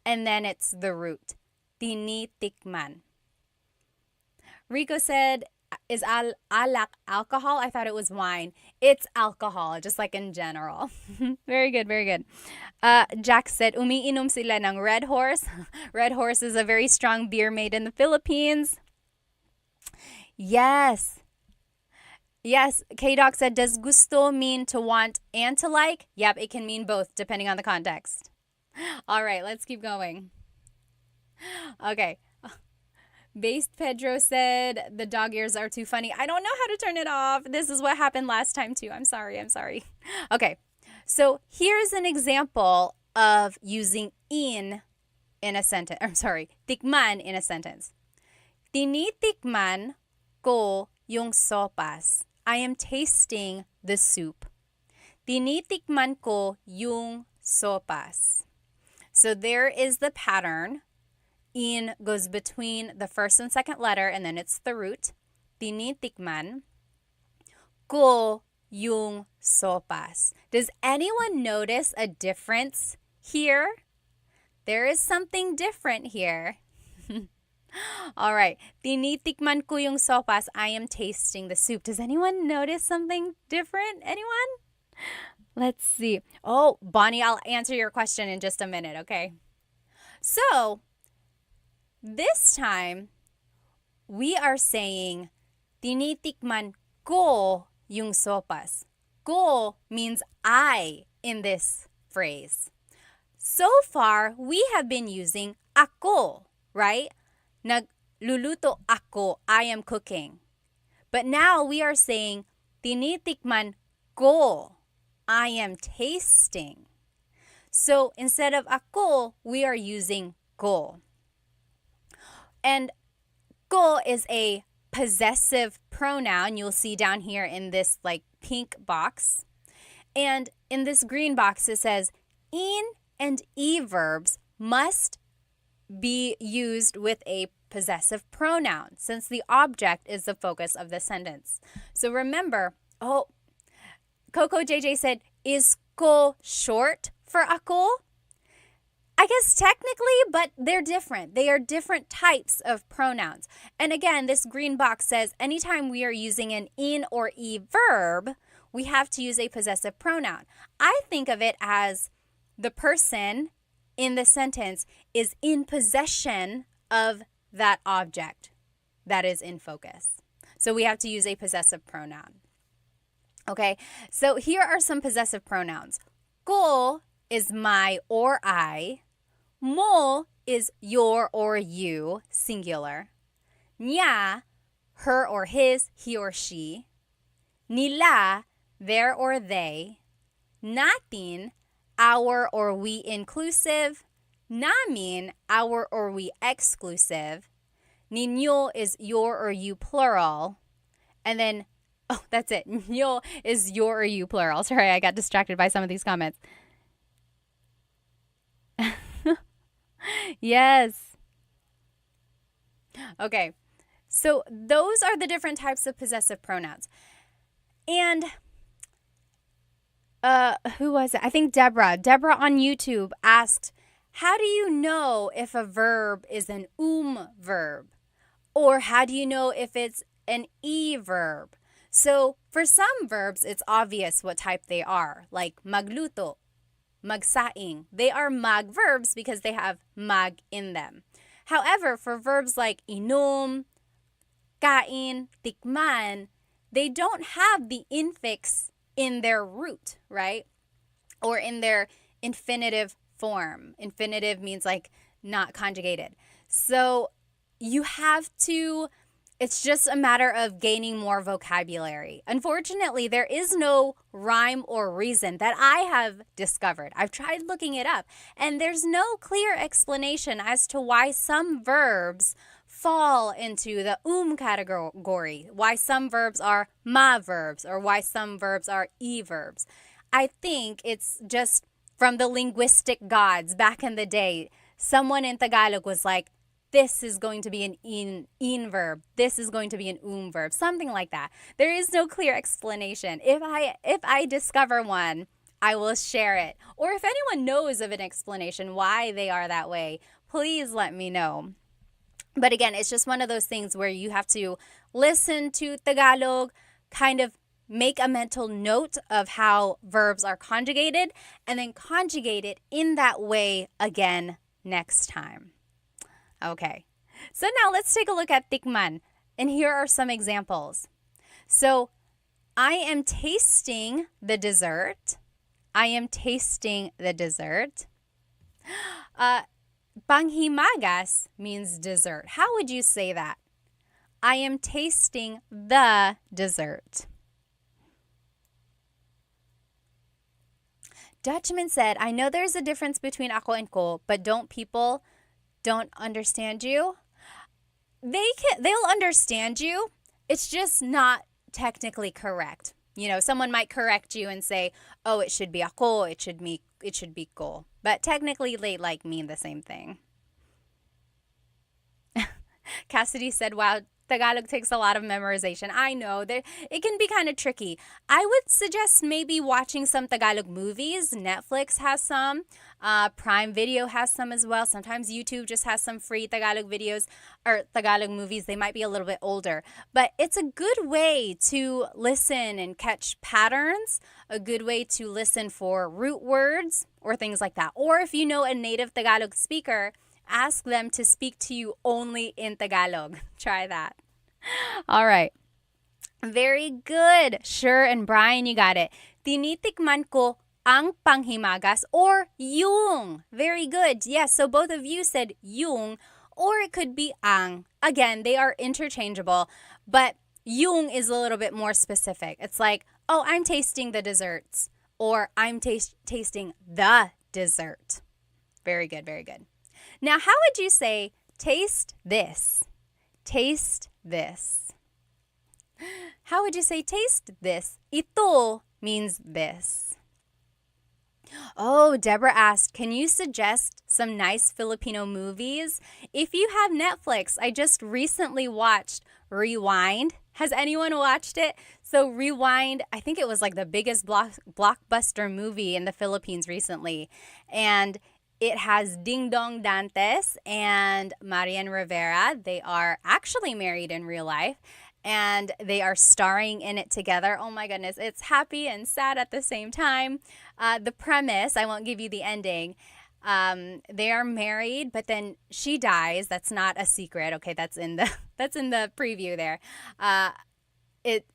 and then it's the root. Tinitikman. Rico said, is alak alcohol? I thought it was wine. It's alcohol, just like in general. Very good, very good. Jack said, umiinom sila ng Red Horse. Red Horse is a very strong beer made in the Philippines. Yes. Yes, K-Doc said, does gusto mean to want and to like? Yep, it can mean both depending on the context. All right, let's keep going. Okay. Based Pedro said, the dog ears are too funny. I don't know how to turn it off. This is what happened last time too. I'm sorry. Okay, so here's an example of using in a sentence. I'm sorry, tikman in a sentence. Tinitikman ko yung sopas. I am tasting the soup. Tinitikman ko yung sopas. So there is the pattern. In goes between the first and second letter, and then it's the root. Tinitikman ko yung sopas. Does anyone notice a difference here? There is something different here. All right. Tinitikman ko yung sopas. I am tasting the soup. Does anyone notice something different? Anyone? Let's see. Oh, Bonnie, I'll answer your question in just a minute, okay? So, this time, we are saying, tinitikman ko yung sopas. Ko means I in this phrase. So far, we have been using ako, right? Nagluluto ako, I am cooking. But now we are saying, tinitikman ko, I am tasting. So instead of ako, we are using ko. And ko is a possessive pronoun. You'll see down here in this like pink box. And in this green box, it says, in and e verbs must be used with a possessive pronoun since the object is the focus of the sentence. So remember, Coco JJ said, is ko short for ako? I guess technically, but they're different. They are different types of pronouns. And again, this green box says anytime we are using an in or e verb, we have to use a possessive pronoun. I think of it as the person in the sentence is in possession of that object that is in focus. So we have to use a possessive pronoun. Okay, so here are some possessive pronouns. Ko is my or I. Mo is your or you, singular. Niya, her or his, he or she. Nila, their or they. Natin, our or we inclusive. Namin, our or we exclusive. Ninyo is your or you plural. And then, that's it. Nyo is your or you plural. Sorry, I got distracted by some of these comments. Yes. Okay. So those are the different types of possessive pronouns. And who was it? I think Deborah. Deborah on YouTube asked, how do you know if a verb is an verb? Or how do you know if it's an e verb? So for some verbs, it's obvious what type they are, like magluto, magsaing. They are mag verbs because they have mag in them. However, for verbs like inom, kain, tikman, they don't have the infix in their root, right? Or in their infinitive form. Infinitive means like not conjugated. So you have to, it's just a matter of gaining more vocabulary. Unfortunately, there is no rhyme or reason that I have discovered. I've tried looking it up, and there's no clear explanation as to why some verbs fall into the category, why some verbs are ma verbs, or why some verbs are e verbs. I think it's just from the linguistic gods back in the day. Someone in Tagalog was like, this is going to be an in verb. This is going to be an verb. Something like that. There is no clear explanation. If I discover one, I will share it. Or if anyone knows of an explanation why they are that way, please let me know. But again, it's just one of those things where you have to listen to Tagalog, kind of make a mental note of how verbs are conjugated, and then conjugate it in that way again next time. Okay, so now let's take a look at tikman. And here are some examples. So I am tasting the dessert. I am tasting the dessert. Panghimagas means dessert. How would you say that? I am tasting the dessert. Dutchman said, I know there's a difference between ako and ko, but people don't understand you? They'll understand you. It's just not technically correct. You know, someone might correct you and say, oh, it should be ako, it should be ko. But technically they like mean the same thing. Cassidy said, wow, Tagalog takes a lot of memorization. I know that it can be kind of tricky. I would suggest maybe watching some Tagalog movies. Netflix has some. Prime Video has some as well. Sometimes YouTube just has some free Tagalog videos or Tagalog movies. They might be a little bit older. But it's a good way to listen and catch patterns, a good way to listen for root words or things like that. Or if you know a native Tagalog speaker, ask them to speak to you only in Tagalog. Try that. All right. Very good. Sure, and Brian, you got it. Tinitikman ko ang panghimagas or yung. Very good. Yes, so both of you said yung or it could be ang. Again, they are interchangeable, but yung is a little bit more specific. It's like, oh, I'm tasting the desserts or I'm tasting the dessert. Very good, very good. Now, how would you say taste this? Taste this. How would you say taste this? Ito means this. Oh, Deborah asked, can you suggest some nice Filipino movies? If you have Netflix, I just recently watched Rewind. Has anyone watched it? So Rewind, I think it was like the biggest blockbuster movie in the Philippines recently. And it has Ding Dong Dantes and Marian Rivera. They are actually married in real life, and they are starring in it together. Oh my goodness, it's happy and sad at the same time. The premise, I won't give you the ending. They are married, but then she dies. That's not a secret. Okay, that's in the preview there.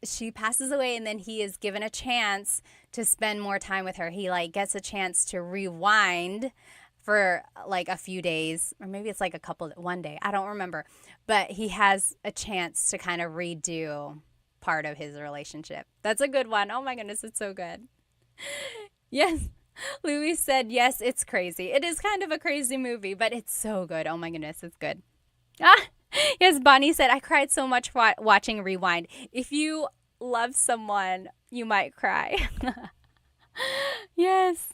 She passes away, and then he is given a chance to spend more time with her. He gets a chance to rewind for like a few days, or maybe it's like one day, I don't remember. But he has a chance to kind of redo part of his relationship. That's a good one. Oh my goodness, it's so good. Yes, Louis said, yes, it's crazy. It is kind of a crazy movie, but it's so good. Oh my goodness, it's good. Yes, Bonnie said, I cried so much watching Rewind. If you love someone, you might cry. Yes.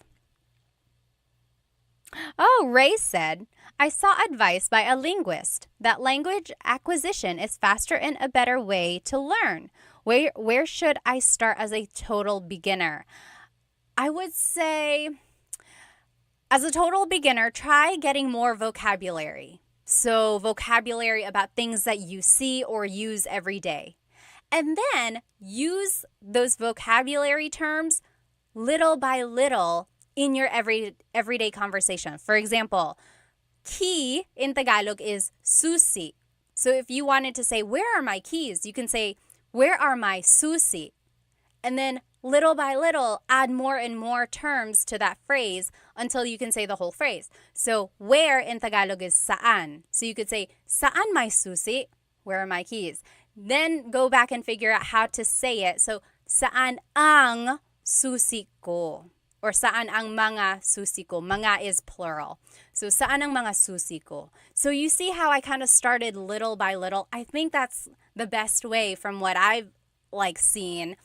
Oh, Ray said, I saw advice by a linguist that language acquisition is faster and a better way to learn. Where should I start as a total beginner? I would say, as a total beginner, try getting more vocabulary. So vocabulary about things that you see or use every day. And then use those vocabulary terms little by little in your everyday conversation. For example, key in Tagalog is susi. So if you wanted to say, where are my keys? You can say, where are my susi? And then little by little, add more and more terms to that phrase until you can say the whole phrase. So where in Tagalog is saan. So you could say, saan my susi? Where are my keys? Then go back and figure out how to say it. So saan ang susi ko? Or saan ang mga susi ko? Mga is plural. So saan ang mga susi ko? So you see how I kind of started little by little. I think that's the best way from what I've seen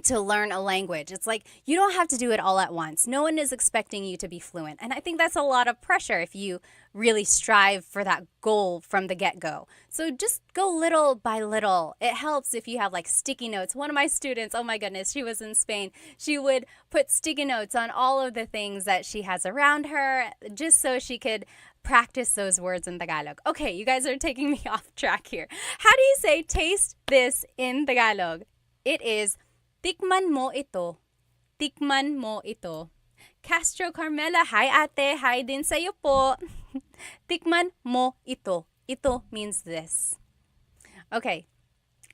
to learn a language. It's like you don't have to do it all at once. No one is expecting you to be fluent. And I think that's a lot of pressure if you really strive for that goal from the get-go. So just go little by little. It helps if you have like sticky notes. One of my students, oh my goodness, she was in Spain. She would put sticky notes on all of the things that she has around her just so she could practice those words in Tagalog. Okay, you guys are taking me off track here. How do you say taste this in Tagalog? It is tikman mo ito. Tikman mo ito. Castro Carmela, hi ate. Hi din sa'yo po. Tikman mo ito. Ito means this. Okay.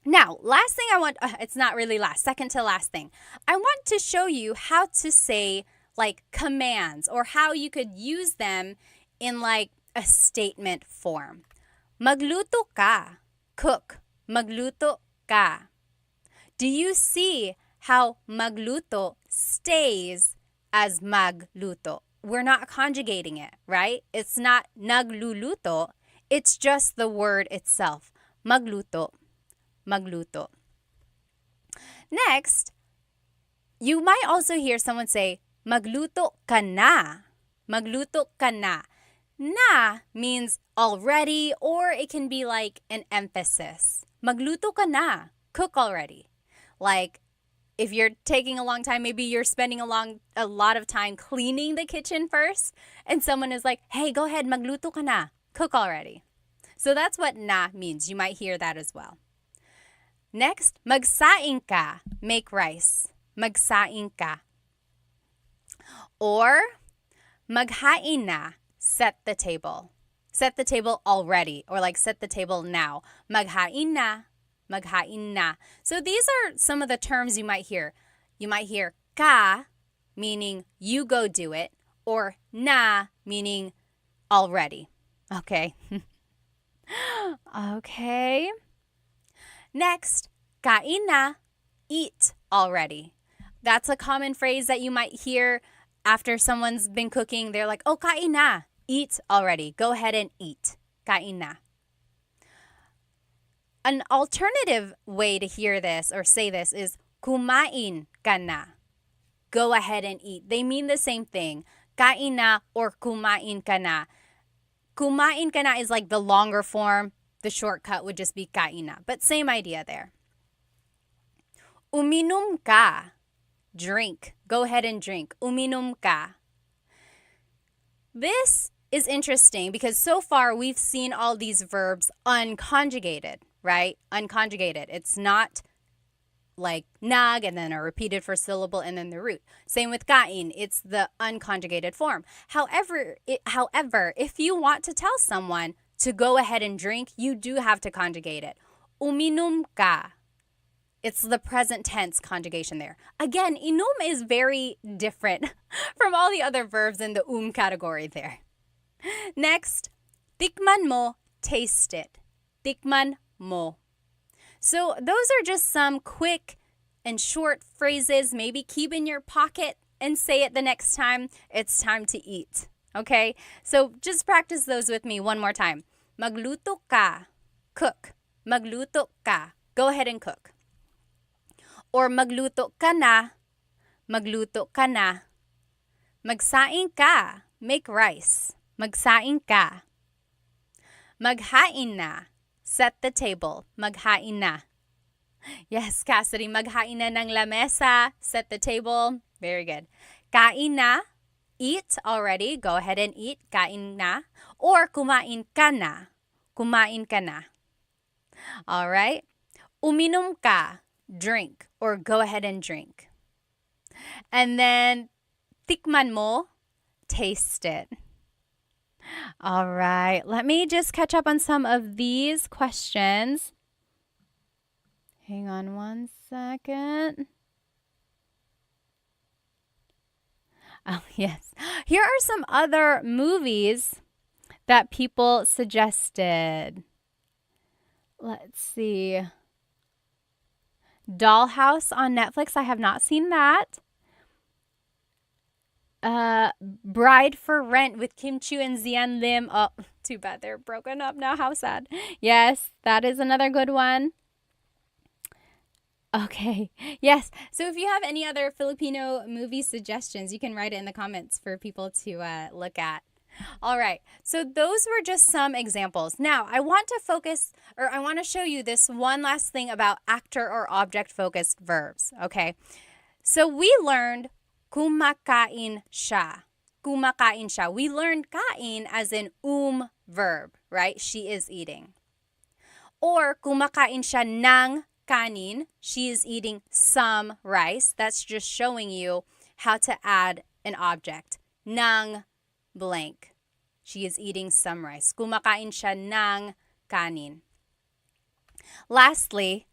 Now, last thing I want, it's not really last, second to last thing. I want to show you how to say like commands or how you could use them in like a statement form. Magluto ka. Cook. Magluto ka. Do you see how magluto stays as magluto? We're not conjugating it, right? It's not nagluluto. It's just the word itself. Magluto. Magluto. Next, you might also hear someone say, magluto ka na. Magluto ka na. Na means already, or it can be like an emphasis. Magluto ka na. Cook already. Like, if you're taking a long time, maybe you're spending a lot of time cleaning the kitchen first, and someone is like, hey, go ahead, magluto ka na. Cook already. So that's what na means. You might hear that as well. Next, magsaing ka. Make rice. Magsaing ka. Or, maghain na. Set the table. Set the table already, or like set the table now. Maghain na. Maghain na. So these are some of the terms you might hear. You might hear ka, meaning you go do it, or na, meaning already. Okay. Okay. Next, kain na, eat already. That's a common phrase that you might hear after someone's been cooking. They're like, oh, kain na, eat already. Go ahead and eat. Kain na. An alternative way to hear this or say this is kumain ka na. Go ahead and eat. They mean the same thing. Kain na or kumain ka na. Kumain ka na is like the longer form. The shortcut would just be kain na. But same idea there. Uminom ka. Drink. Go ahead and drink. Uminom ka. This is interesting because so far we've seen all these verbs unconjugated, right? Unconjugated. It's not like nag and then a repeated first syllable and then the root. Same with kain. It's the unconjugated form. However, if you want to tell someone to go ahead and drink, you do have to conjugate it. Uminom ka. It's the present tense conjugation there. Again, inom is very different from all the other verbs in the category there. Next, tikman mo, taste it. Tikman mo. So those are just some quick and short phrases. Maybe keep in your pocket and say it the next time it's time to eat. Okay? So just practice those with me one more time. Magluto ka. Cook. Magluto ka. Go ahead and cook. Or magluto ka na. Magluto ka na. Magsaing ka. Make rice. Magsaing ka. Maghain na. Set the table. Maghain na. Yes, Cassidy. Maghain na ng lamesa. Set the table. Very good. Kain na. Eat already. Go ahead and eat. Kain na. Or kumain ka na. Kumain ka na. All right. Uminom ka. Drink. Or go ahead and drink. And then, tikman mo. Taste it. All right, let me just catch up on some of these questions. Hang on one second. Oh, yes. Here are some other movies that people suggested. Let's see. Dollhouse on Netflix. I have not seen that. Bride for Rent with Kim Chiu and Zian Lim. Oh, too bad they're broken up now. How sad. Yes, that is another good one. Okay. Yes. So if you have any other Filipino movie suggestions, you can write it in the comments for people to look at. All right. So those were just some examples. Now, I want to focus or I want to show you this one last thing about actor or object focused verbs. Okay. So we learned kumakain siya. Kumakain siya. We learned kain as an verb, right? She is eating. Or kumakain siya ng kanin. She is eating some rice. That's just showing you how to add an object. Ng blank. She is eating some rice. Kumakain siya ng kanin. Lastly,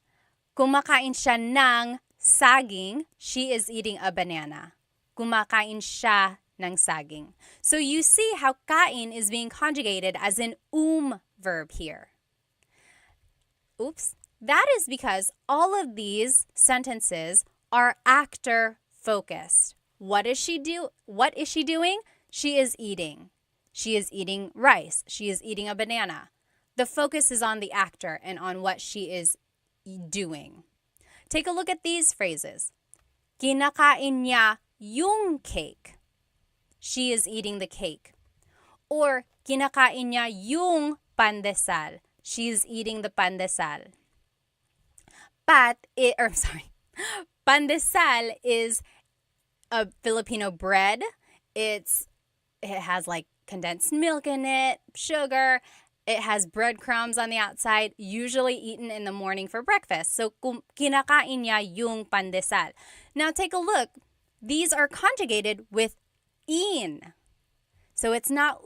kumakain siya ng saging. She is eating a banana. Kumakain siya ng saging. So you see how kain is being conjugated as an verb here. Oops. That is because all of these sentences are actor focused. What is she doing? She is eating. She is eating rice. She is eating a banana. The focus is on the actor and on what she is doing. Take a look at these phrases. Kinakain niya yung cake. She is eating the cake. Or kinakain niya yung pandesal. She is eating the pandesal. Pandesal is a Filipino bread. It has like condensed milk in it, sugar. It has breadcrumbs on the outside, usually eaten in the morning for breakfast. So, kinakain niya yung pandesal. Now, take a look. These are conjugated with in. So, it's not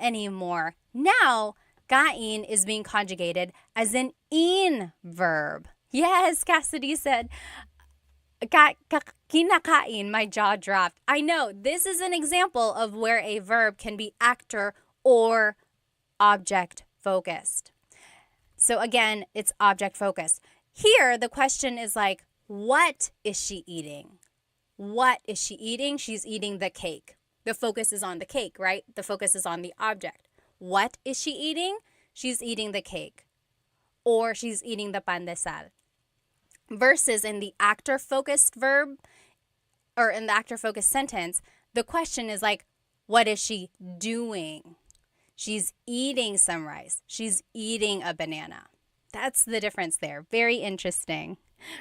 anymore. Now, kain is being conjugated as an in verb. Yes, Cassidy said, kinakain, my jaw dropped. I know, this is an example of where a verb can be actor or object focused. So again, it's object focused. Here, the question is like, what is she eating? What is she eating? She's eating the cake. The focus is on the cake, right? The focus is on the object. What is she eating? She's eating the cake. Or she's eating the pandesal. Versus in the actor-focused verb, or in the actor-focused sentence, the question is like, what is she doing? She's eating some rice. She's eating a banana. That's the difference there. Very interesting.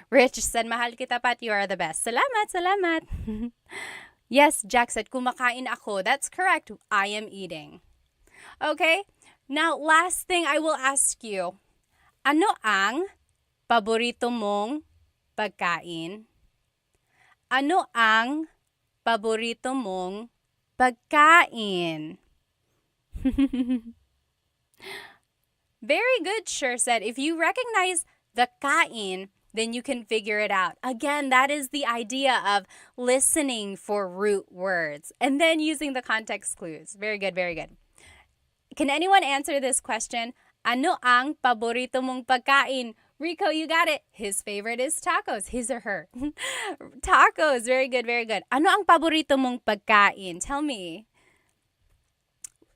Rich said, mahal kita Pat, you are the best. Salamat, salamat. Yes, Jack said, kumakain ako. That's correct. I am eating. Okay, now last thing I will ask you. Ano ang paborito mong pagkain? Ano ang paborito mong pagkain? Very good, Sure said. If you recognize the kain, then you can figure it out. Again, that is the idea of listening for root words and then using the context clues. Very good, very good. Can anyone answer this question? Ano ang paborito mong pagkain? Rico, you got it. His favorite is tacos. His or her. Tacos. Very good, very good. Ano ang paborito mong pagkain? Tell me.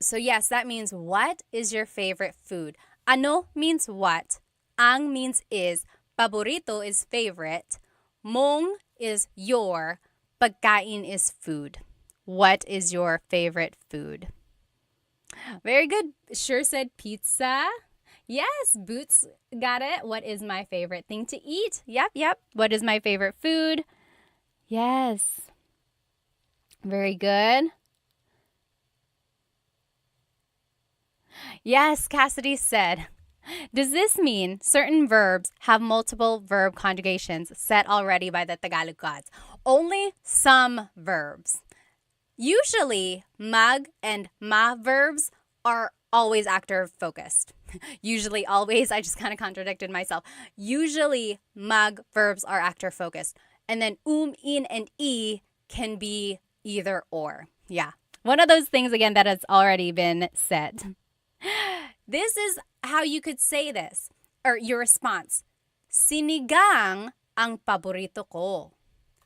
So yes, that means what is your favorite food? Ano means what. Ang means is. Paborito is favorite. Mong is your. Pagkain is food. What is your favorite food? Very good. Sure said pizza. Yes, Boots got it. What is my favorite thing to eat? Yep. What is my favorite food? Yes. Very good. Yes, Cassidy said, does this mean certain verbs have multiple verb conjugations set already by the Tagalog gods? Only some verbs. Usually, mag and ma verbs are always actor focused. Usually, always, I just kind of contradicted myself. Usually, mag verbs are actor focused. And then in, and e can be either or. Yeah. One of those things, again, that has already been said. This is how you could say this, or your response. Sinigang ang paborito ko.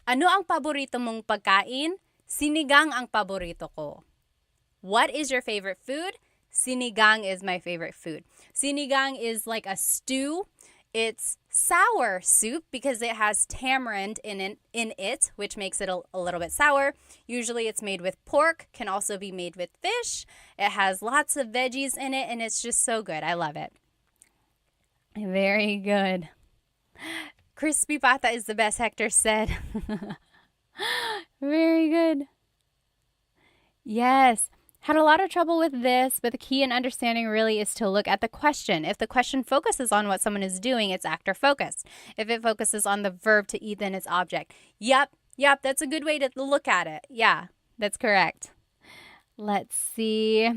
Ano ang paborito mong pagkain? Sinigang ang paborito ko. What is your favorite food? Sinigang is my favorite food. Sinigang is like a stew. It's sour soup because it has tamarind in it, which makes it a little bit sour. Usually it's made with pork, can also be made with fish. It has lots of veggies in it, and it's just so good. I love it. Very good. Crispy pata is the best, Hector said. Very good. Yes. Had a lot of trouble with this, but the key in understanding really is to look at the question. If the question focuses on what someone is doing, it's actor focused. If it focuses on the verb to eat, then it's object. Yep, that's a good way to look at it. Yeah, that's correct. Let's see.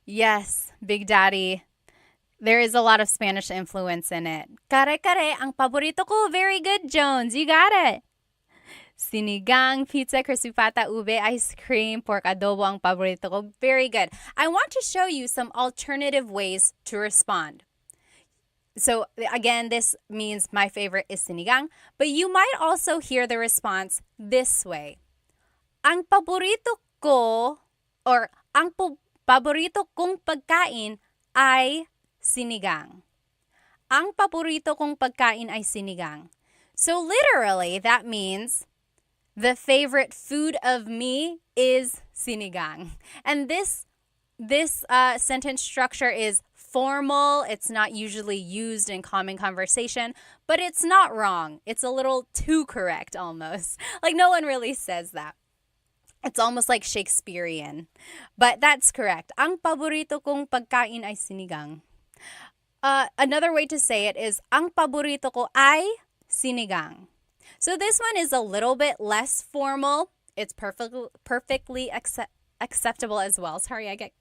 Yes, Big Daddy. There is a lot of Spanish influence in it. Kare kare, ang paborito ko. Very good, Jones. You got it. Sinigang, pizza, crispy pata, ube, ice cream, pork adobo ang paborito ko. Very good. I want to show you some alternative ways to respond. So again, this means my favorite is sinigang, but you might also hear the response this way. Ang paborito ko or ang paborito kong pagkain ay sinigang. Ang paborito kong pagkain ay sinigang. So literally, that means the favorite food of me is sinigang. And this sentence structure is formal. It's not usually used in common conversation, but it's not wrong. It's a little too correct almost. Like no one really says that. It's almost like Shakespearean. But that's correct. Ang paborito kong pagkain ay sinigang. Another way to say it is ang paborito ko ay sinigang. So this one is a little bit less formal. It's perfectly acceptable as well. Sorry, I get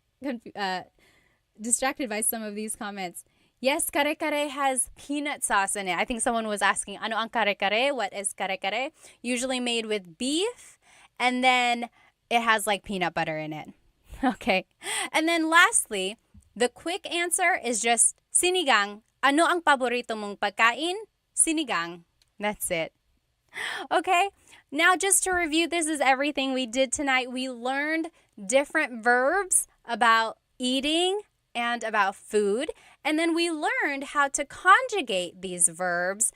distracted by some of these comments. Yes, kare-kare has peanut sauce in it. I think someone was asking, ano ang kare-kare? What is kare-kare? Usually made with beef, and then it has like peanut butter in it. Okay. And then lastly, the quick answer is just sinigang. Ano ang paborito mong pagkain? Sinigang. That's it. Okay, now just to review, this is everything we did tonight. We learned different verbs about eating and about food, and then we learned how to conjugate these verbs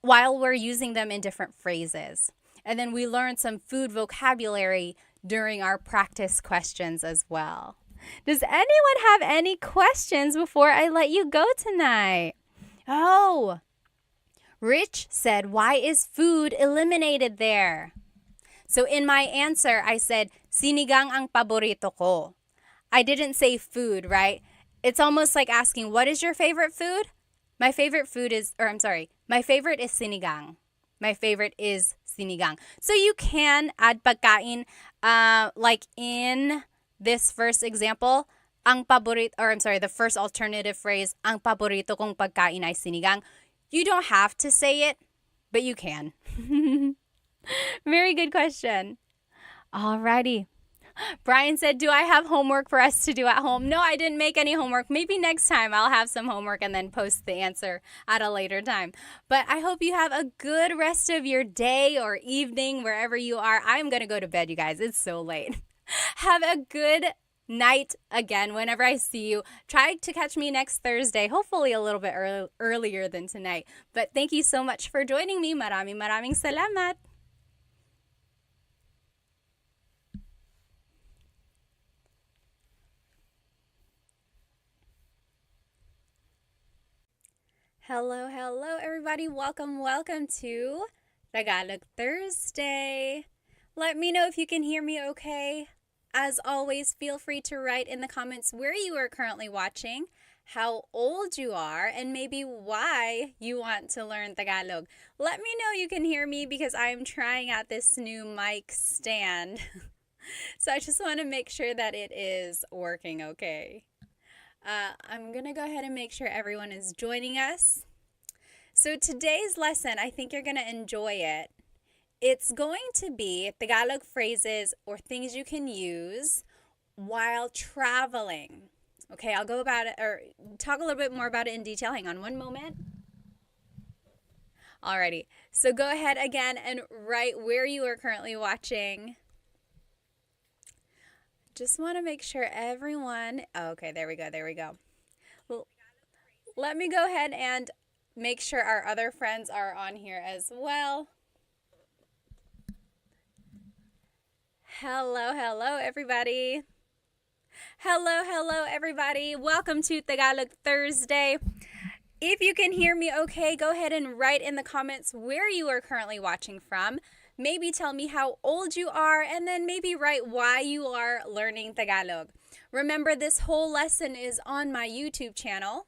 while we're using them in different phrases. And then we learned some food vocabulary during our practice questions as well. Does anyone have any questions before I let you go tonight? Oh, Rich said, why is food eliminated there? So in my answer, I said, sinigang ang paborito ko. I didn't say food, right? It's almost like asking, what is your favorite food? My favorite is sinigang. My favorite is sinigang. So you can add pagkain, like in this first example, the first alternative phrase, ang paborito kong pagkain ay sinigang. You don't have to say it, but you can. Very good question. Alrighty. Brian said, do I have homework for us to do at home? No, I didn't make any homework. Maybe next time I'll have some homework and then post the answer at a later time. But I hope you have a good rest of your day or evening, wherever you are. I'm going to go to bed, you guys. It's so late. Have a good night again whenever I see you. Try to catch me next Thursday, hopefully a little bit earlier than tonight. But thank you so much for joining me. Maraming salamat. Hello everybody. Welcome to Tagalog Thursday. Let me know if you can hear me okay. As always, feel free to write in the comments where you are currently watching, how old you are, and maybe why you want to learn Tagalog. Let me know you can hear me because I'm trying out this new mic stand. So I just want to make sure that it is working okay. I'm going to go ahead and make sure everyone is joining us. So today's lesson, I think you're going to enjoy it. It's going to be Tagalog phrases or things you can use while traveling. Okay, I'll go about it or talk a little bit more about it in detail. Hang on one moment. Alrighty, so go ahead again and write where you are currently watching. Just want to make sure everyone, okay, there we go. Let me go ahead and make sure our other friends are on here as well. Hello, hello, everybody. Hello, everybody. Welcome to Tagalog Thursday. If you can hear me okay, go ahead and write in the comments where you are currently watching from. Maybe tell me how old you are, and then maybe write why you are learning Tagalog. Remember, this whole lesson is on my YouTube channel,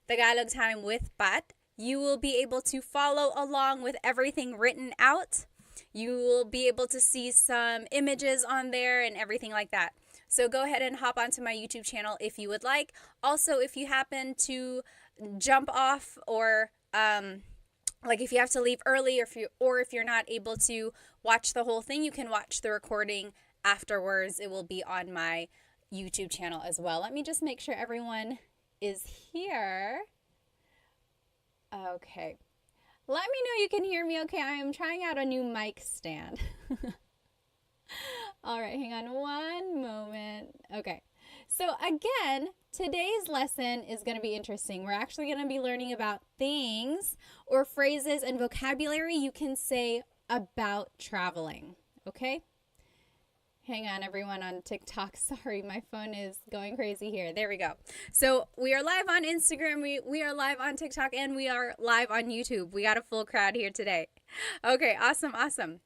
Tagalog Time with Pat. You will be able to follow along with everything written out. You will be able to see some images on there and everything like that. So go ahead and hop onto my YouTube channel if you would like. Also, if you happen to jump off or like if you have to leave early or if you're not able to watch the whole thing, you can watch the recording afterwards. It will be on my YouTube channel as well. Let me just make sure everyone is here. Okay. Let me know you can hear me okay. I am trying out a new mic stand. All right, hang on one moment. Okay. So again, today's lesson is going to be interesting. We're actually going to be learning about things or phrases and vocabulary you can say about traveling. Okay? Hang on, everyone on TikTok. Sorry, my phone is going crazy here. There we go. So we are live on Instagram, we are live on TikTok, and we are live on YouTube. We got a full crowd here today. Okay, awesome.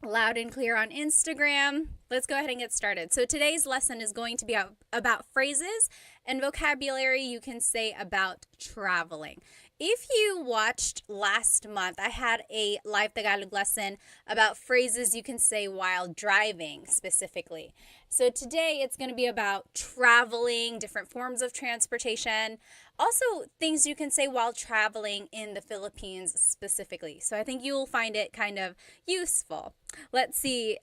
Loud and clear on Instagram. Let's go ahead and get started. So today's lesson is going to be about phrases and vocabulary you can say about traveling. If you watched last month, I had a live Tagalog lesson about phrases you can say while driving specifically. So today it's going to be about traveling, different forms of transportation, also things you can say while traveling in the Philippines specifically. So I think you will find it kind of useful. Let's see.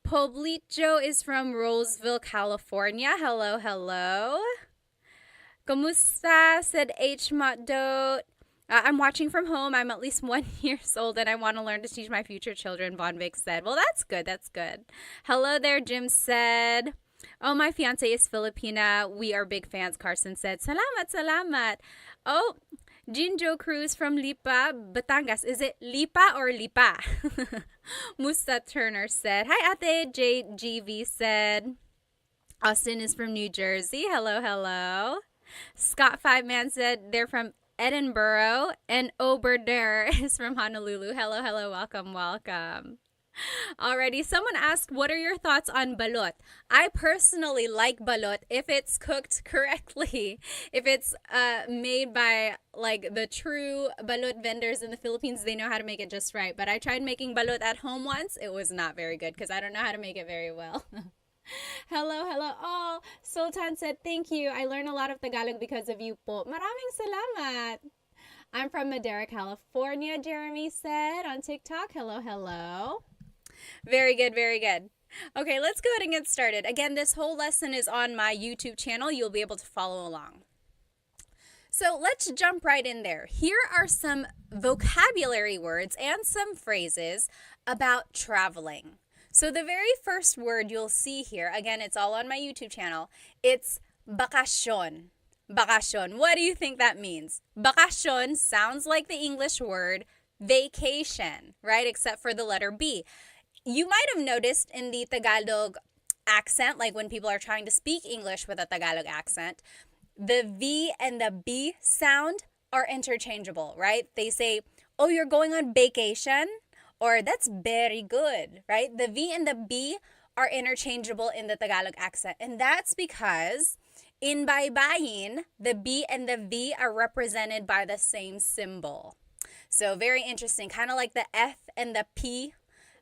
Poblito is from Roseville, California. Hello. Kumusta? Said H. Matdot. I'm watching from home. I'm at least 1 year old and I want to learn to teach my future children, Bonvic said. Well, that's good. Hello there, Jim said. Oh, my fiance is Filipina. We are big fans, Carson said. Salamat. Oh, Jinjo Cruz from Lipa, Batangas. Is it Lipa or Lipa? Musta Turner said. Hi, Ate. JGV said. Austin is from New Jersey. Hello. Scott Five Man said they're from Edinburgh, and Oberder is from Honolulu. Hello, welcome. Alrighty, someone asked, what are your thoughts on balot? I personally like balot if it's cooked correctly. If it's made by like the true balot vendors in the Philippines, they know how to make it just right. But I tried making balot at home once. It was not very good because I don't know how to make it very well. Hello. Oh, Sultan said, thank you. I learned a lot of Tagalog because of you po. Maraming salamat. I'm from Madera, California, Jeremy said on TikTok. Hello. Very good. Okay, let's go ahead and get started. Again, this whole lesson is on my YouTube channel. You'll be able to follow along. So let's jump right in there. Here are some vocabulary words and some phrases about traveling. So the very first word you'll see here, again, it's all on my YouTube channel, it's bakasyon. Bakasyon. What do you think that means? Bakasyon sounds like the English word vacation, right? Except for the letter B. You might have noticed in the Tagalog accent, like when people are trying to speak English with a Tagalog accent, the V and the B sound are interchangeable, right? They say, oh, you're going on vacation? Or that's very good, right? The V and the B are interchangeable in the Tagalog accent. And that's because in baybayin, the B and the V are represented by the same symbol. So very interesting. Kind of like the F and the P,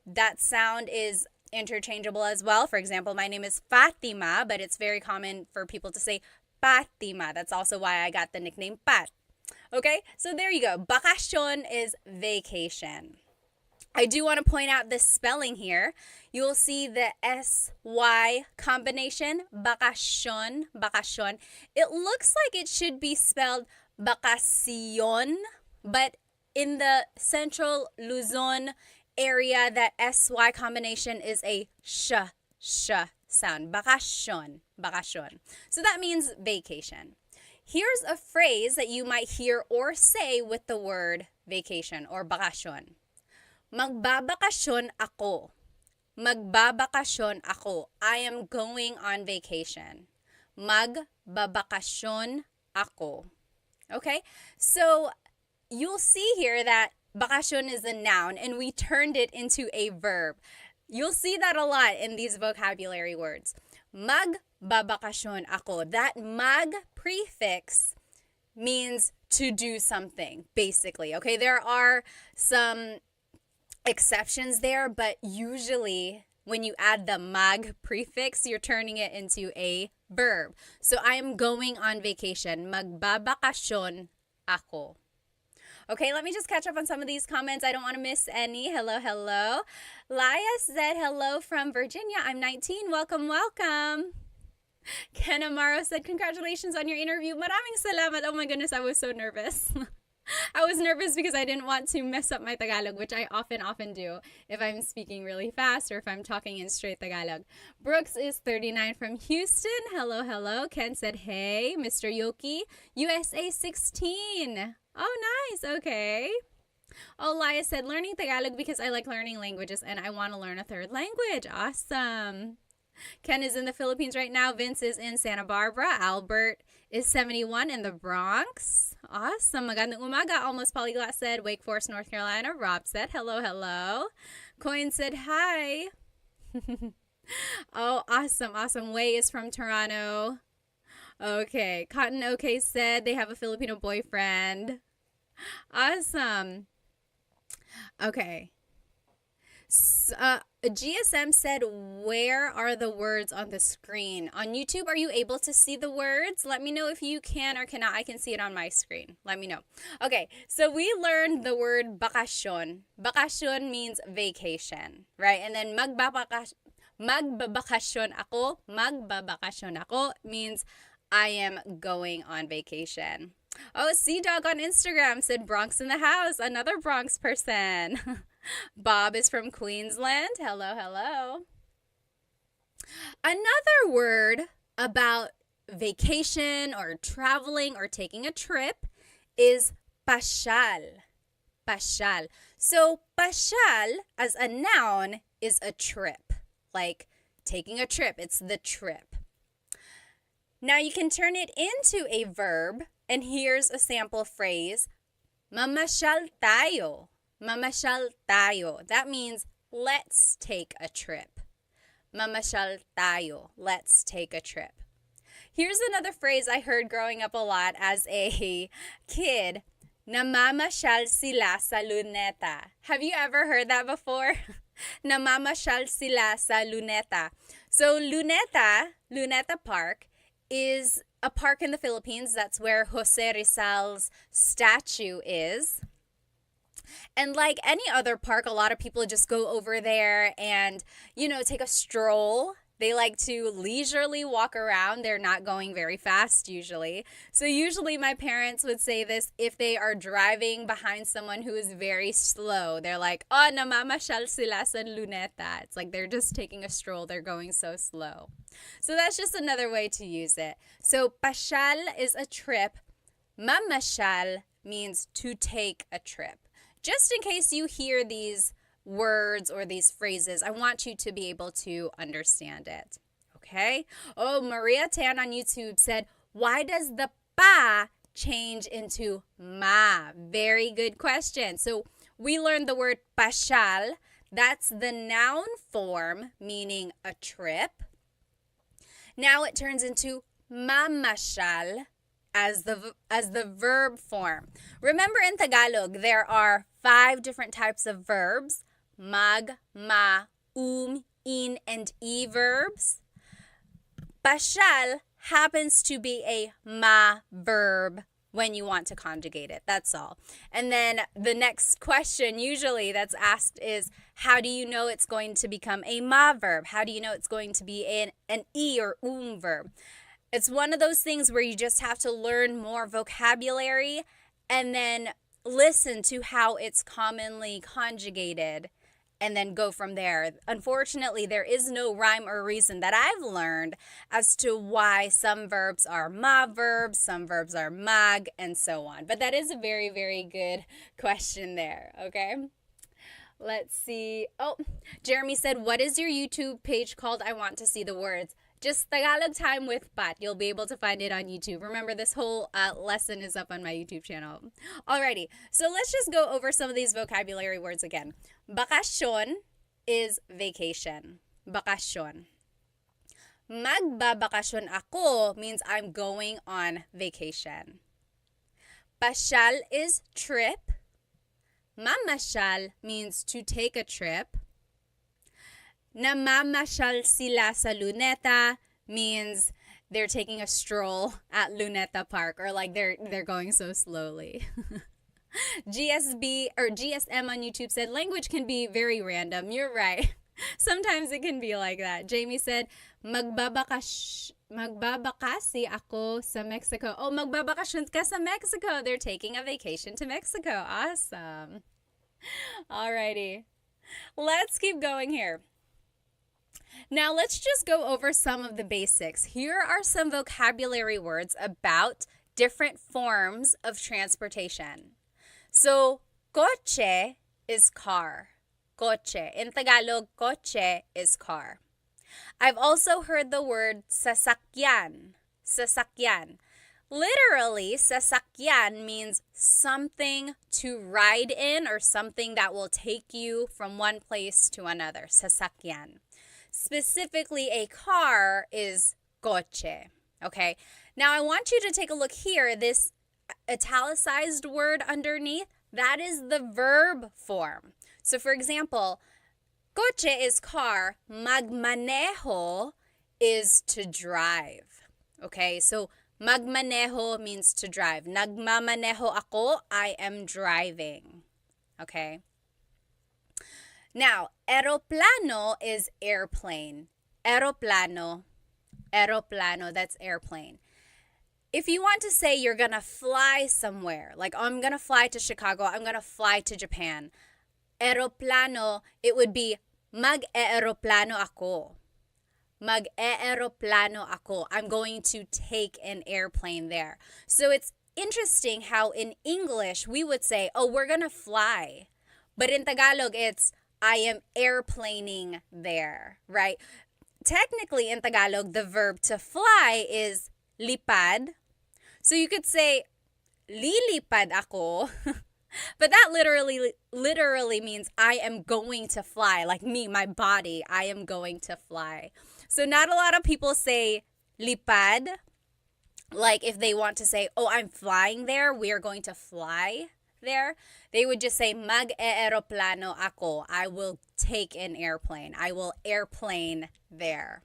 that sound is interchangeable as well. For example, my name is Fatima, but it's very common for people to say Fatima. That's also why I got the nickname Pat. Okay, so there you go. Bakasyon is vacation. I do want to point out the spelling here. You will see the SY combination, bakasyon. It looks like it should be spelled bakasyon, but in the central Luzon area, that SY combination is a sh sound. Bakasyon. So that means vacation. Here's a phrase that you might hear or say with the word vacation or bakasyon. Magbabakasyon ako. Magbabakasyon ako. I am going on vacation. Magbabakasyon ako. Okay? So, you'll see here that bakasyon is a noun and we turned it into a verb. You'll see that a lot in these vocabulary words. Magbabakasyon ako. That mag prefix means to do something, basically. Okay, there are some exceptions there, but usually when you add the mag prefix, you're turning it into a verb. So I am going on vacation. Magbabakasyon ako. Okay, let me just catch up on some of these comments. I don't want to miss any. Hello, hello. Laya said hello from Virginia. I'm 19. Welcome, welcome. Ken Amaro said, congratulations on your interview. Maraming salamat. Oh my goodness, I was so nervous. I was nervous because I didn't want to mess up my Tagalog, which I often do if I'm speaking really fast or if I'm talking in straight Tagalog. Brooks is 39 from Houston. Hello, hello. Ken said, hey. Mr. Yoki, USA 16. Oh, nice. Okay. Oh, Laya said, learning Tagalog because I like learning languages and I want to learn a third language. Awesome. Ken is in the Philippines right now. Vince is in Santa Barbara. Albert is 71 in the Bronx. Awesome. Magandang umaga. Almost Polyglot said, Wake Forest, North Carolina. Rob said, hello, hello. Coin said, hi. Oh, awesome, awesome. Wei is from Toronto. Okay. Cotton OK said they have a Filipino boyfriend. Awesome. Okay. GSM said, where are the words on the screen? On YouTube, are you able to see the words? Let me know if you can or cannot. I can see it on my screen. Let me know. Okay, so we learned the word bakasyon. Bakasyon means vacation, right? And then magbabakasyon ako means I am going on vacation. Oh, Sea-Dog on Instagram said Bronx in the house. Another Bronx person. Bob is from Queensland. Hello, hello. Another word about vacation or traveling or taking a trip is pasyal. Pasyal. So pasyal as a noun is a trip. Like taking a trip. It's the trip. Now you can turn it into a verb. And here's a sample phrase. Mamasyal tayo. Mamasyal tayo. That means let's take a trip. Mamasyal tayo. Let's take a trip. Here's another phrase I heard growing up a lot as a kid. Namamasyal sila sa luneta. Have you ever heard that before? Namamasyal sila sa luneta. So Luneta Park is a park in the Philippines. That's where Jose Rizal's statue is. And like any other park, a lot of people just go over there and, take a stroll. They like to leisurely walk around. They're not going very fast usually. So usually my parents would say this if they are driving behind someone who is very slow. They're like, oh, namamasyal sila sa luneta. It's like they're just taking a stroll. They're going so slow. So that's just another way to use it. So pasyal is a trip. Mamasyal means to take a trip. Just in case you hear these words or these phrases, I want you to be able to understand it. Okay? Oh, Maria Tan on YouTube said, why does the pa change into ma? Very good question. So we learned the word pasyal. That's the noun form, meaning a trip. Now it turns into mamasyal as the verb form. Remember in Tagalog, there are 5 different types of verbs. Mag, ma, in, and e verbs. Pasyal happens to be a ma verb when you want to conjugate it. That's all. And then the next question usually that's asked is, how do you know it's going to become a ma verb? How do you know it's going to be an e or verb? It's one of those things where you just have to learn more vocabulary and then listen to how it's commonly conjugated and then go from there. Unfortunately, there is no rhyme or reason that I've learned as to why some verbs are ma verbs, some verbs are mag, and so on. But that is a very, very good question there, okay? Let's see. Oh, Jeremy said, what is your YouTube page called? I want to see the words. Just Tagalog Time with Pat. You'll be able to find it on YouTube. Remember, this whole lesson is up on my YouTube channel. Alrighty, so let's just go over some of these vocabulary words again. Bakasyon is vacation. Bakasyon. Magbabakasyon ako means I'm going on vacation. Pasyal is trip. Mamasyal means to take a trip. Namamasyal sila sa Luneta means they're taking a stroll at Luneta Park, or like they're going so slowly. GSB or GSM on YouTube said language can be very random. You're right. Sometimes it can be like that. Jamie said, magbabakasi ako sa Mexico. Oh, magbabakasyon ka sa Mexico. They're taking a vacation to Mexico. Awesome. Alrighty. Let's keep going here. Now, let's just go over some of the basics. Here are some vocabulary words about different forms of transportation. So, coche is car. Coche. In Tagalog, coche is car. I've also heard the word sasakyan. Sasakyan. Literally, sasakyan means something to ride in or something that will take you from one place to another. Sasakyan. Specifically, a car is coche. Okay? Now, I want you to take a look here. This italicized word underneath, that is the verb form. So, for example, coche is car, magmaneho is to drive. Okay, so magmaneho means to drive. Nagmamaneho ako, I am driving. Okay. Now, aeroplano is airplane. Aeroplano, that's airplane. If you want to say you're gonna fly somewhere, like I'm gonna fly to Chicago, I'm gonna fly to Japan, aeroplano, it would be mag-aeroplano ako. Mag-aeroplano ako. I'm going to take an airplane there. So it's interesting how in English we would say, oh, we're gonna fly. But in Tagalog, it's I am airplaning there, right? Technically in Tagalog, the verb to fly is lipad. So you could say, lilipad ako. But that literally means I am going to fly. Like me, my body, I am going to fly. So not a lot of people say lipad. Like if they want to say, oh, I'm flying there, we are going to fly there. They would just say, mag-aeroplano ako. I will take an airplane. I will airplane there.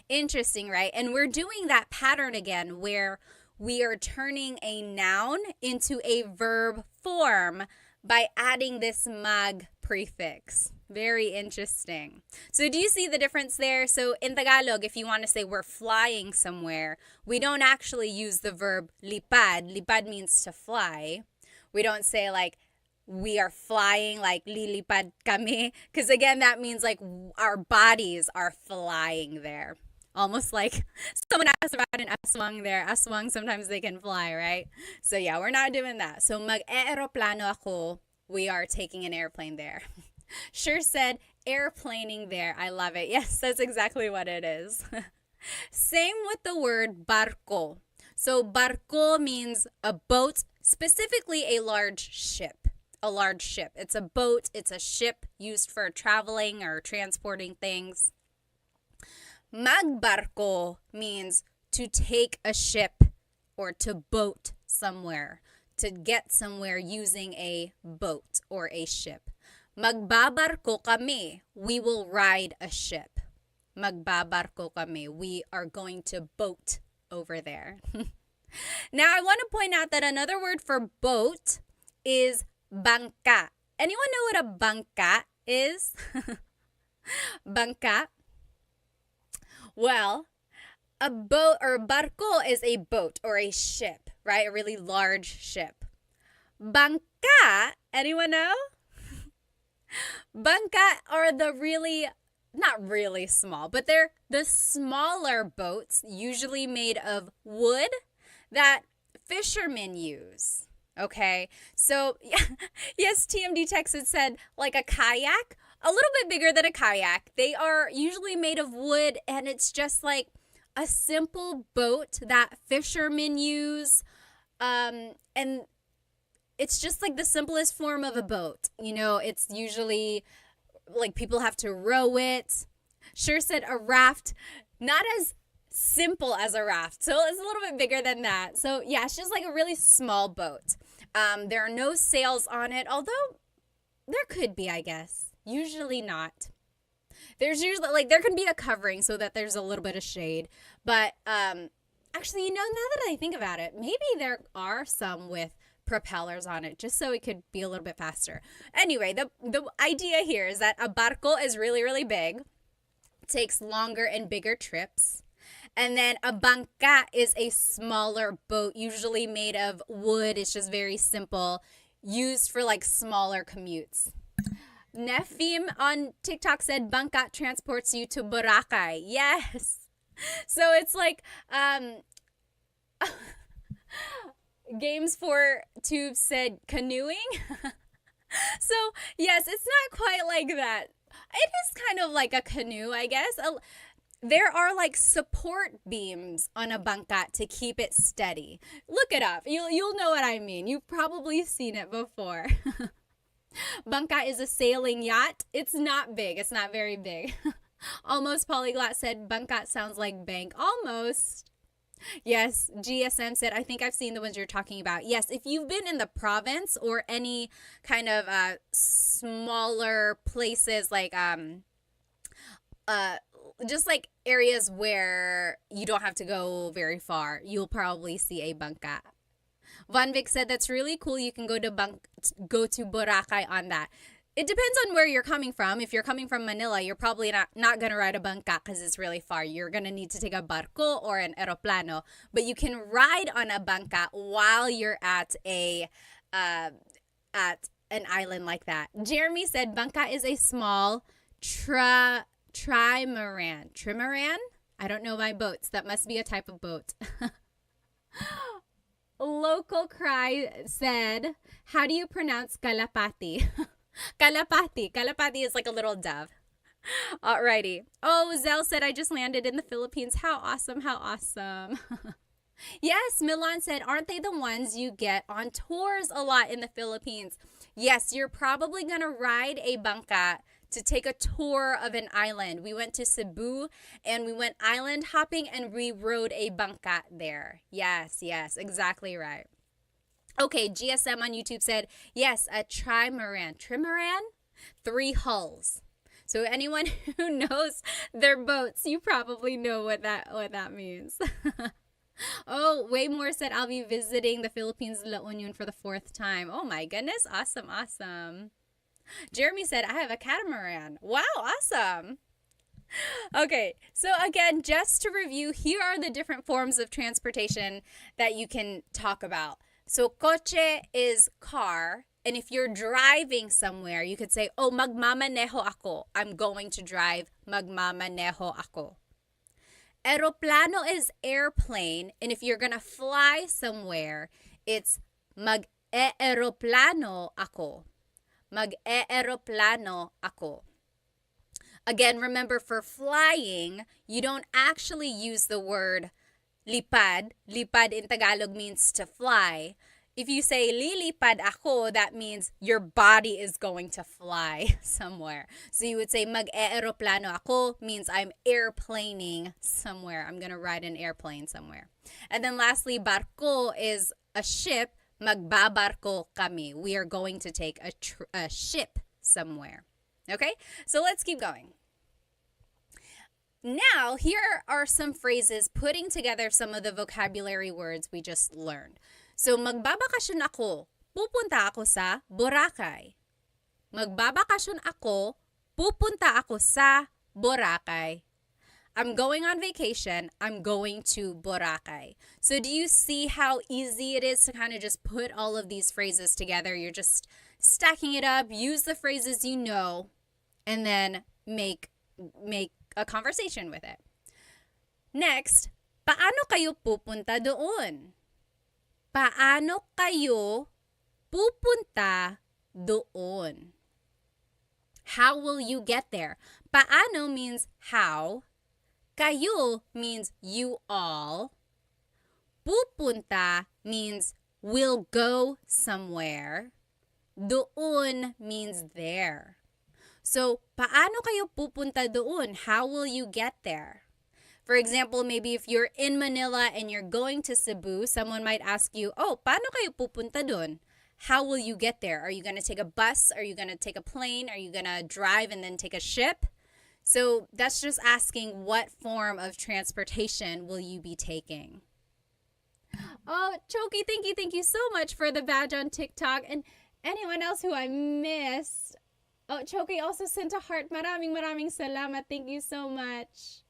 Interesting, right? And we're doing that pattern again where we are turning a noun into a verb form by adding this mag prefix. Very interesting. So do you see the difference there? So in Tagalog, if you want to say we're flying somewhere, we don't actually use the verb lipad. Lipad means to fly. We don't say like we are flying, like lilipad kami. Because again, that means like our bodies are flying there. Almost like someone asked about an aswang there. Aswang, sometimes they can fly, right? So yeah, we're not doing that. So mag-aeroplano ako, we are taking an airplane there. Sure said airplaning there. I love it. Yes, that's exactly what it is. Same with the word barco. So barco means a boat, specifically a large ship. A large ship. It's a boat, it's a ship used for traveling or transporting things. Magbarko means to take a ship or to boat somewhere, to get somewhere using a boat or a ship. Magbabarko kami, we will ride a ship. Magbabarko kami, we are going to boat over there. Now, I want to point out that another word for boat is bangka. Anyone know what a bangka is? Bangka? Well, a boat or barco is a boat or a ship, right? A really large ship. Bangka, anyone know? Bangka are the really, not really small, but they're the smaller boats, usually made of wood, that fishermen use. Okay, so yeah, yes, TMD text had said like a kayak, a little bit bigger than a kayak. They are usually made of wood, and it's just like a simple boat that fishermen use. And it's just like the simplest form of a boat. It's usually like people have to row it. Sure said a raft, not as simple as a raft. So it's a little bit bigger than that. So yeah, it's just like a really small boat. There are no sails on it, although there could be, I guess. Usually not. There's usually like there can be a covering so that there's a little bit of shade. But actually, now that I think about it, maybe there are some with propellers on it just so it could be a little bit faster. Anyway, the idea here is that a barco is really, really big, takes longer and bigger trips. And then a bangka is a smaller boat, usually made of wood. It's just very simple, used for like smaller commutes. Nefim on TikTok said bangka transports you to Boracay. Yes. So it's like Games for Tubes said canoeing. So yes, it's not quite like that. It is kind of like a canoe, I guess. There are like support beams on a bangka to keep it steady. Look it up. You'll know what I mean. You've probably seen it before. Bangka is a sailing yacht. It's not big. It's not very big. Almost Polyglot said bangka sounds like bank. Almost. Yes, GSM said, I think I've seen the ones you're talking about. Yes, if you've been in the province or any kind of smaller places like just like areas where you don't have to go very far, you'll probably see a bangka. Van Vic said that's really cool. You can go to Boracay on that. It depends on where you're coming from. If you're coming from Manila, you're probably not going to ride a bangka because it's really far. You're going to need to take a barco or an aeroplano. But you can ride on a bangka while you're at an island like that. Jeremy said bangka is a small trimaran. Trimaran? I don't know my boats. That must be a type of boat. Local Cry said, how do you pronounce kalapati? Kalapati. Kalapati is like a little dove. Alrighty. Oh, Zell said, I just landed in the Philippines. How awesome. How awesome. Yes, Milan said, aren't they the ones you get on tours a lot in the Philippines? Yes, you're probably going to ride a bangka to take a tour of an island. We went to Cebu and we went island hopping and we rode a bangka there. Yes, exactly right. Okay, GSM on YouTube said, yes, a trimaran. Trimaran? 3 hulls. So anyone who knows their boats, you probably know what that means. Oh, Waymore said, I'll be visiting the Philippines, La Union for the 4th time. Oh my goodness, awesome. Jeremy said, I have a catamaran. Wow, awesome. Okay, so again, just to review, here are the different forms of transportation that you can talk about. So, coche is car. And if you're driving somewhere, you could say, oh, magmamaneho ako. I'm going to drive. Magmamaneho ako. Aeroplano is airplane. And if you're going to fly somewhere, it's mag-e-aeroplano ako. Mag-e-aeroplano ako. Again, remember, for flying, you don't actually use the word lipad. Lipad in Tagalog means to fly. If you say lilipad ako, that means your body is going to fly somewhere. So you would say mag-e-aeroplano ako means I'm airplaning somewhere. I'm going to ride an airplane somewhere. And then lastly, barko is a ship. Magbabarko kami. We are going to take a ship somewhere. Okay? So let's keep going. Now, here are some phrases putting together some of the vocabulary words we just learned. So, magbabakasyon ako. Pupunta ako sa Boracay. Magbabakasyon ako. Pupunta ako sa Boracay. I'm going on vacation. I'm going to Boracay. So do you see how easy it is to kind of just put all of these phrases together? You're just stacking it up, use the phrases you know, and then make a conversation with it. Next, paano kayo pupunta doon? Paano kayo pupunta doon? How will you get there? Paano means how. Kayo means you all. Pupunta means we'll go somewhere. Doon means there. So, paano kayo pupunta doon? How will you get there? For example, maybe if you're in Manila and you're going to Cebu, someone might ask you, oh, paano kayo pupunta doon? How will you get there? Are you going to take a bus? Are you going to take a plane? Are you going to drive and then take a ship? So that's just asking what form of transportation will you be taking? Oh, Choki, thank you so much for the badge on TikTok. And anyone else who I missed. Oh, Choki also sent a heart. Maraming salamat. Thank you so much.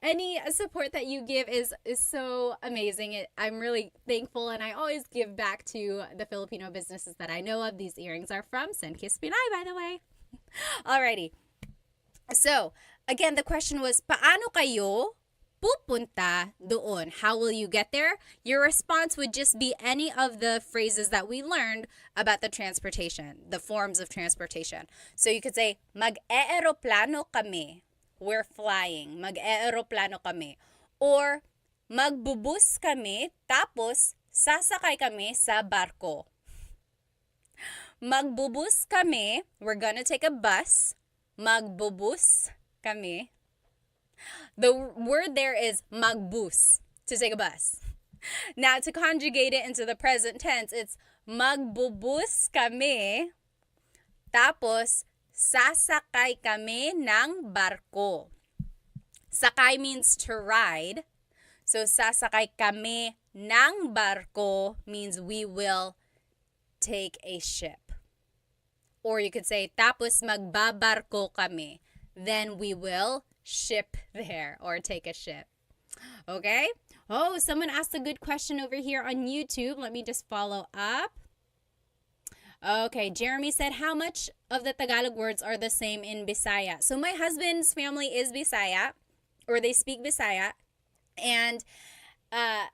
Any support that you give is so amazing. I'm really thankful, and I always give back to the Filipino businesses that I know of. These earrings are from Senki's Pinay, by the way. Alrighty. So, again, the question was, paano kayo pupunta doon? How will you get there? Your response would just be any of the phrases that we learned about the transportation, the forms of transportation. So you could say, mag-eeroplano kami. We're flying. Mag-eeroplano kami. Or, magbubus kami, tapos sasakay kami sa barko. Magbubus kami, we're gonna take a bus. Magbubus kami. The word there is magbus, to take a bus. Now, to conjugate it into the present tense, it's magbubus kami, tapos sasakay kami ng barko. Sakay means to ride. So, sasakay kami ng barko means we will take a ship. Or you could say, tapos magbabarko kami. Then we will ship there or take a ship. Okay? Oh, someone asked a good question over here on YouTube. Let me just follow up. Okay, Jeremy said, how much of the Tagalog words are the same in Bisaya? So my husband's family is Bisaya, or they speak Bisaya. And I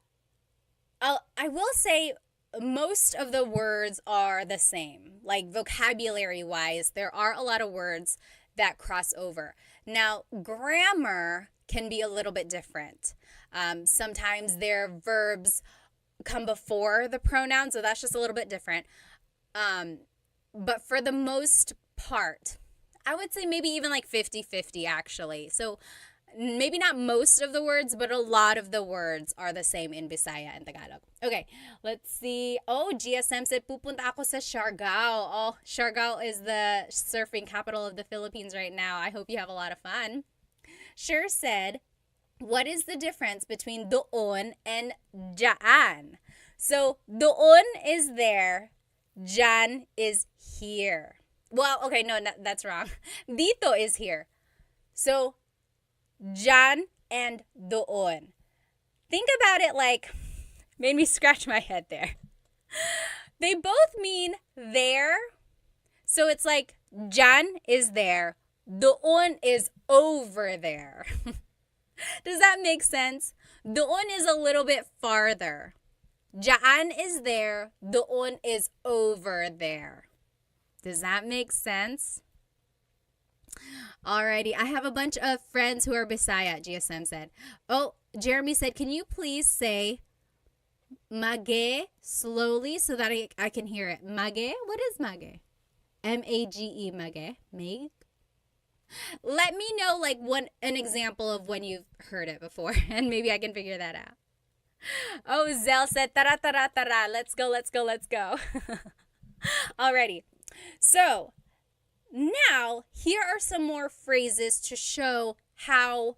will say most of the words are the same. Like vocabulary-wise, there are a lot of words that cross over. Now, grammar can be a little bit different. Sometimes their verbs come before the pronoun, so that's just a little bit different. But for the most part, I would say maybe even like 50-50 actually. So maybe not most of the words, but a lot of the words are the same in Bisaya and Tagalog. Okay, let's see. Oh, GSM said, pupunta ako sa Siargao. Oh, Siargao is the surfing capital of the Philippines right now. I hope you have a lot of fun. Sure said, what is the difference between doon and dyan? So, doon is there, dyan is here. Well, okay, no, that's wrong. Dito is here. So, dyan and doon. Think about it like, made me scratch my head there. They both mean there. So it's like, dyan is there, doon is over there. Does that make sense? Doon is a little bit farther. Dyan is there, doon is over there. Does that make sense? Alrighty, I have a bunch of friends who are Bisaya, GSM said. Oh, Jeremy said, can you please say mage slowly so that I can hear it? Mage? What is mage? M-A-G-E, mage. Meg? Let me know like an example of when you've heard it before, and maybe I can figure that out. Oh, Zell said, tara, tara, tara. Let's go, let's go, let's go. Alrighty. So, now, here are some more phrases to show how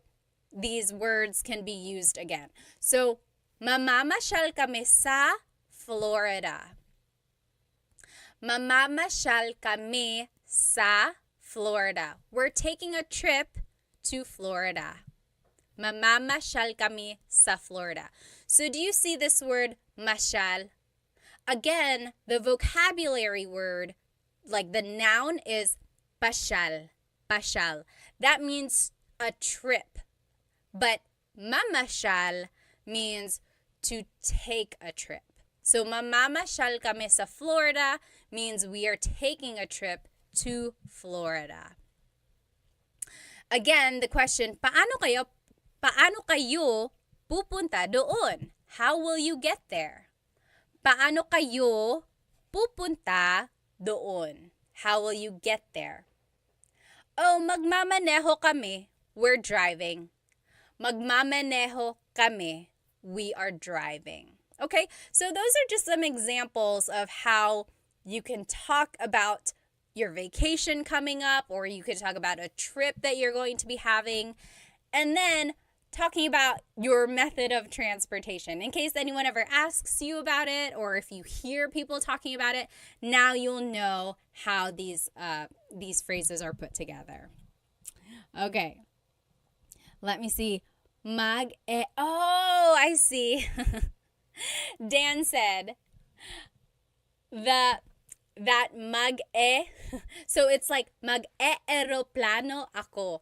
these words can be used again. So, mamamasyal kami sa Florida. Mamamasyal kami sa Florida. We're taking a trip to Florida. Mamamasyal kami sa Florida. So do you see this word masyal? Again, the vocabulary word, like the noun, is pasyal. Pasyal. That means a trip. But mamasyal means to take a trip. So mamamasyal kami sa Florida means we are taking a trip to Florida. Again, the question, paano kayo pupunta doon? How will you get there? Paano kayo pupunta doon? How will you get there? Oh, magmamaneho kami. We're driving. Magmamaneho kami. We are driving. Okay, so those are just some examples of how you can talk about your vacation coming up, or you could talk about a trip that you're going to be having, and then talking about your method of transportation. In case anyone ever asks you about it, or if you hear people talking about it, now you'll know how these phrases are put together. Okay, let me see. Oh, I see. Dan said that so it's like mag-eroplano ako.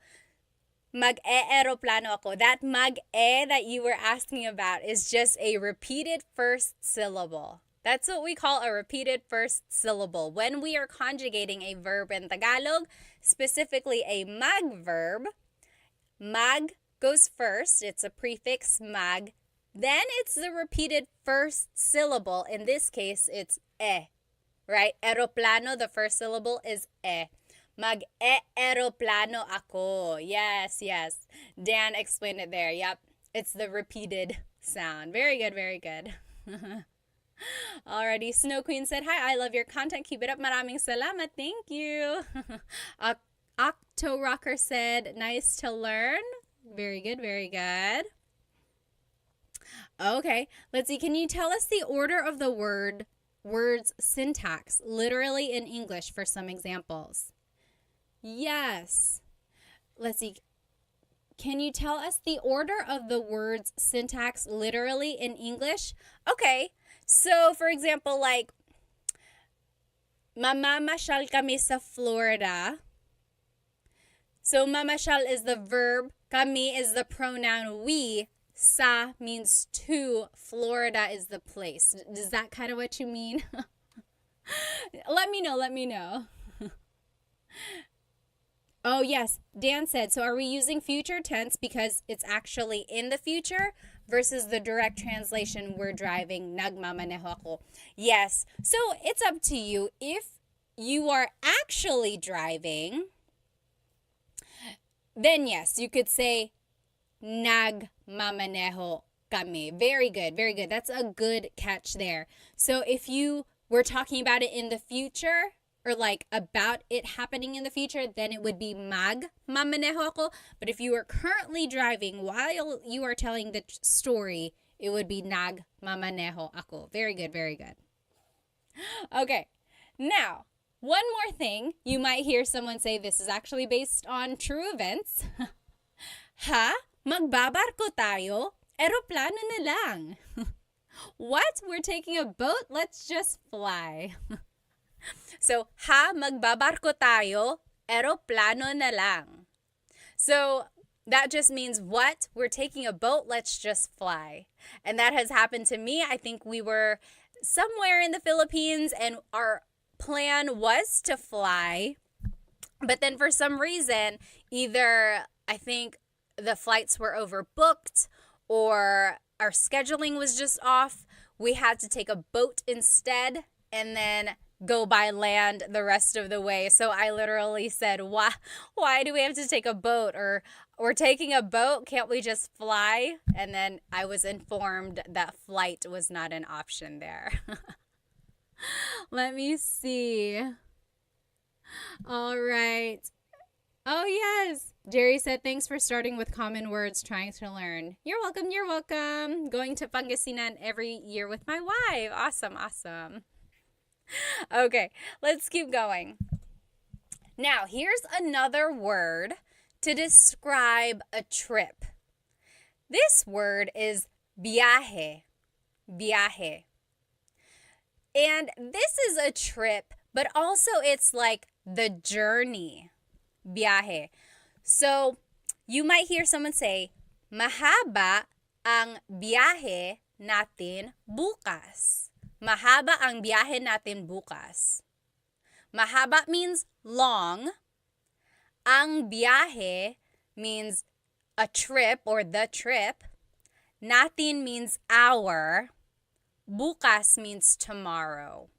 Mag-eroplano ako. That mag-e that you were asking about is just a repeated first syllable. That's what we call a repeated first syllable. When we are conjugating a verb in Tagalog, specifically a mag verb, mag goes first. It's a prefix, mag. Then it's the repeated first syllable. In this case, it's e. Right? Aeroplano, the first syllable is e. Mag-e-aeroplano ako. Yes, yes. Dan explained it there. Yep. It's the repeated sound. Very good, very good. Alrighty. Snow Queen said, hi, I love your content. Keep it up. Maraming salamat. Thank you. Octo Rocker said, nice to learn. Very good, very good. Okay. Let's see. Can you tell us the order of the words syntax, literally in English, for some examples? Yes. Let's see. Can you tell us the order of the words syntax literally in English? Okay. So, for example, like, mamamasyal kami sa Florida. So, mamasyal is the verb. Kami is the pronoun we. Sa means to. Florida is the place. Is that kind of what you mean? Let me know. Oh, yes. Dan said, so are we using future tense because it's actually in the future versus the direct translation, we're driving, nagmamaneho ako? Yes. So it's up to you. If you are actually driving, then yes, you could say, nagmamaneho kami. Very good, very good. That's a good catch there. So if you were talking about it in the future, or like about it happening in the future, then it would be magmamaneho ako. But if you are currently driving while you are telling the story, it would be nagmamaneho ako. Very good, very good. Okay, now, one more thing. You might hear someone say this is actually based on true events. Ha? Magbabarko tayo? Eroplano na lang. What? We're taking a boat? Let's just fly. So, ha, magbabarko tayo, eroplano na lang. So, that just means what? We're taking a boat, let's just fly. And that has happened to me. I think we were somewhere in the Philippines and our plan was to fly. But then for some reason, either I think the flights were overbooked or our scheduling was just off. We had to take a boat instead and then go by land the rest of the way. So I literally said, why do we have to take a boat? Or we're taking a boat, can't we just fly? And then I was informed that flight was not an option there. Let me see. All right. Oh, yes. Jerry said, thanks for starting with common words, trying to learn. You're welcome. You're welcome. Going to Pangasinan every year with my wife. Awesome. Awesome. Okay, let's keep going. Now, here's another word to describe a trip. This word is viaje. Viaje. And this is a trip, but also it's like the journey. Viaje. So you might hear someone say, mahaba ang biyahe natin bukas. Mahaba ang biyahe natin bukas. Mahaba means long. Ang biyahe means a trip or the trip. Natin means our. Bukas means tomorrow.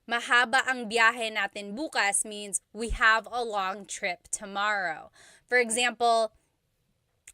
Mahaba ang biyahe natin bukas means we have a long trip tomorrow. For example,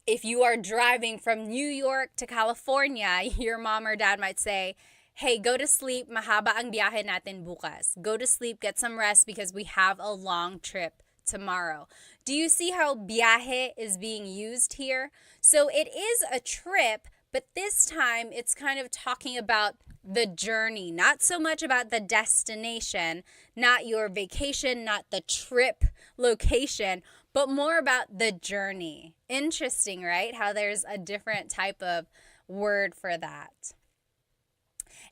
if you are driving from New York to California, your mom or dad might say, hey, go to sleep, mahaba ang biyahe natin bukas. Go to sleep, get some rest because we have a long trip tomorrow. Do you see how biyahe is being used here? So it is a trip, but this time it's kind of talking about the journey, not so much about the destination, not your vacation, not the trip location, but more about the journey. Interesting, right? How there's a different type of word for that.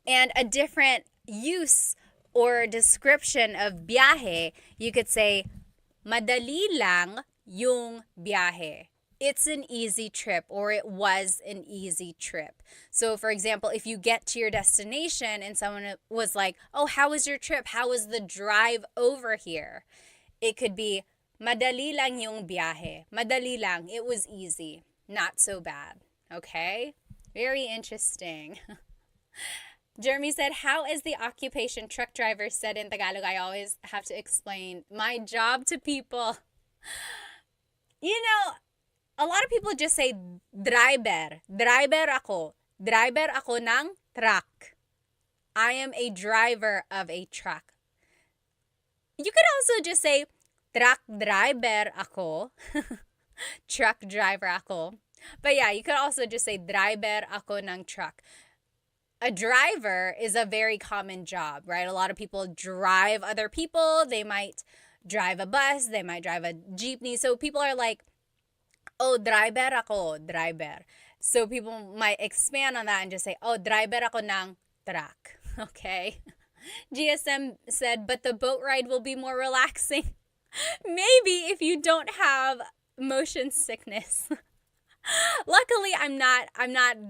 And a different use or description of biyahe, you could say, madali lang yung biyahe. It's an easy trip, or it was an easy trip. So for example, if you get to your destination and someone was like, oh, how was your trip? How was the drive over here? It could be, madali lang yung biyahe. Madali lang. It was easy. Not so bad. Okay? Very interesting. Jeremy said, how is the occupation truck driver said in Tagalog? I always have to explain my job to people. You know, a lot of people just say driver. Driver ako. Driver ako ng truck. I am a driver of a truck. You could also just say truck driver ako. Truck driver ako. But yeah, you could also just say driver ako ng truck. A driver is a very common job, right? A lot of people drive other people. They might drive a bus. They might drive a jeepney. So people are like, oh, driver ako, driver. So people might expand on that and just say, oh, driver ako ng truck. Okay? GSM said, but the boat ride will be more relaxing. Maybe if you don't have motion sickness. Luckily, I'm not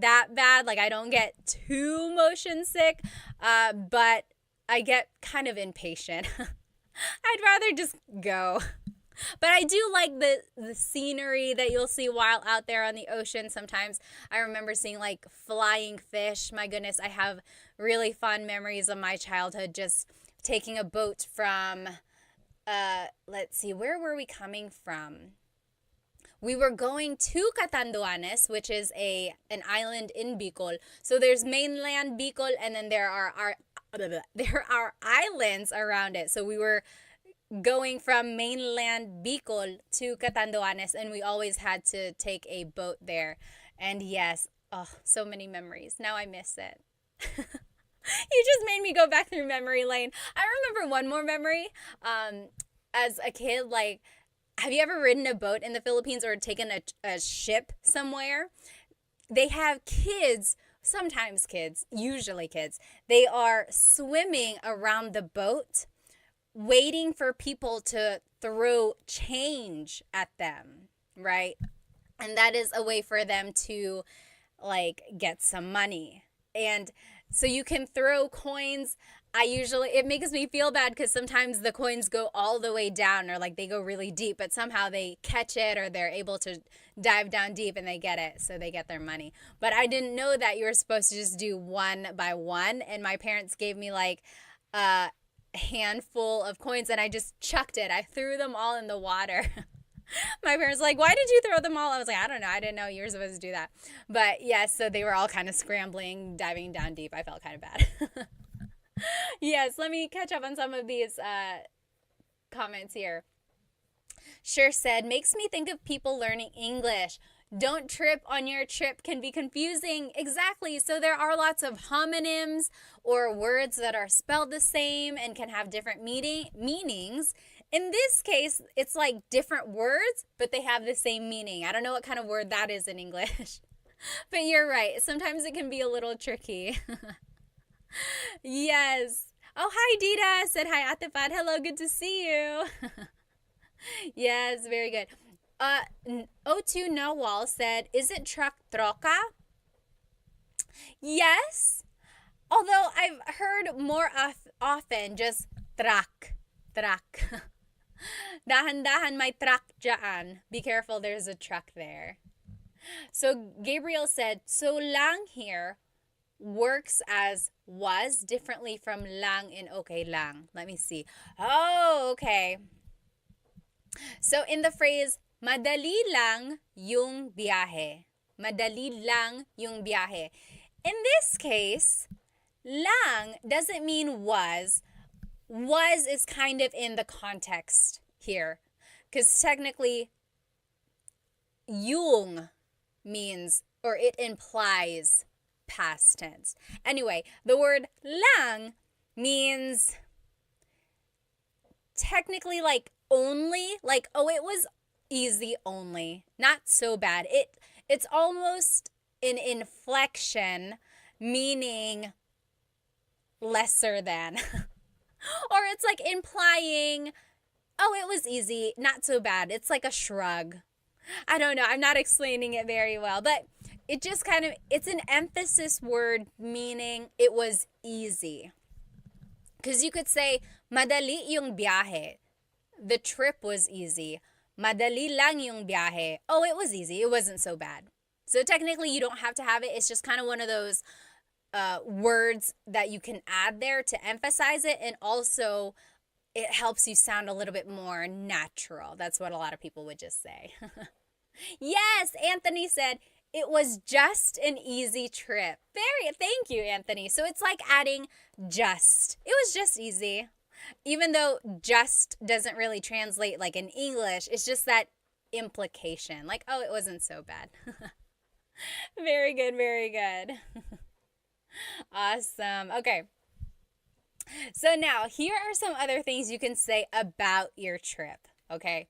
that bad. Like, I don't get too motion sick, but I get kind of impatient. I'd rather just go. But I do like the scenery that you'll see while out there on the ocean. Sometimes I remember seeing like flying fish. My goodness, I have really fond memories of my childhood just taking a boat from, let's see, where were we coming from? We were going to Catanduanes, which is an island in Bicol. So there's mainland Bicol, and then there are islands around it. So we were going from mainland Bicol to Catanduanes, and we always had to take a boat there. And yes, oh, so many memories. Now I miss it. You just made me go back through memory lane. I remember one more memory. As a kid, like, have you ever ridden a boat in the Philippines or taken a ship somewhere? They have kids, sometimes kids, usually kids. They are swimming around the boat, waiting for people to throw change at them, right? And that is a way for them to, like, get some money. And so you can throw coins. It makes me feel bad because sometimes the coins go all the way down, or like they go really deep, but somehow they catch it, or they're able to dive down deep and they get it, so they get their money. But I didn't know that you were supposed to just do one by one, and my parents gave me like a handful of coins, and I just chucked it. I threw them all in the water. My parents were like, why did you throw them all? I was like, I don't know. I didn't know you were supposed to do that. But yes, so they were all kind of scrambling, diving down deep. I felt kind of bad. Yes, let me catch up on some of these comments here. Sure said, makes me think of people learning English. Don't trip on your trip can be confusing. Exactly. So there are lots of homonyms or words that are spelled the same and can have different meanings. In this case, it's like different words, but they have the same meaning. I don't know what kind of word that is in English. But you're right. Sometimes it can be a little tricky. Yes. Oh, hi, Dita. Said hi, Atipad. Hello, good to see you. Yes, very good. O2 Nawal said, isn't truck troca? Yes. Although I've heard more often just truck. Truck. Dahan-dahan may truck dyan. Be careful, there's a truck there. So Gabriel said, so lang here works as was differently from lang in okay lang. Let me see. Oh, okay. So in the phrase, madali lang yung biyahe. Madali lang yung biyahe. In this case, lang doesn't mean was. Was is kind of in the context here. Because technically, yung means, or it implies past tense. Anyway, the word lang means technically like only, like, oh, it was easy only, not so bad. It's almost an inflection, meaning lesser than. Or it's like implying, oh, it was easy, not so bad. It's like a shrug. I don't know. I'm not explaining it very well, but it just kind of, it's an emphasis word meaning it was easy. Because you could say, madali yung biyahe. The trip was easy. Madali lang yung biyahe. Oh, it was easy. It wasn't so bad. So technically, you don't have to have it. It's just kind of one of those words that you can add there to emphasize it, and also it helps you sound a little bit more natural. That's what a lot of people would just say. Yes, Anthony said it was just an easy trip. Thank you, Anthony. So it's like adding just. It was just easy. Even though just doesn't really translate like in English, it's just that implication. Like, oh, it wasn't so bad. Very good, very good. Awesome. Okay. So now, here are some other things you can say about your trip. Okay?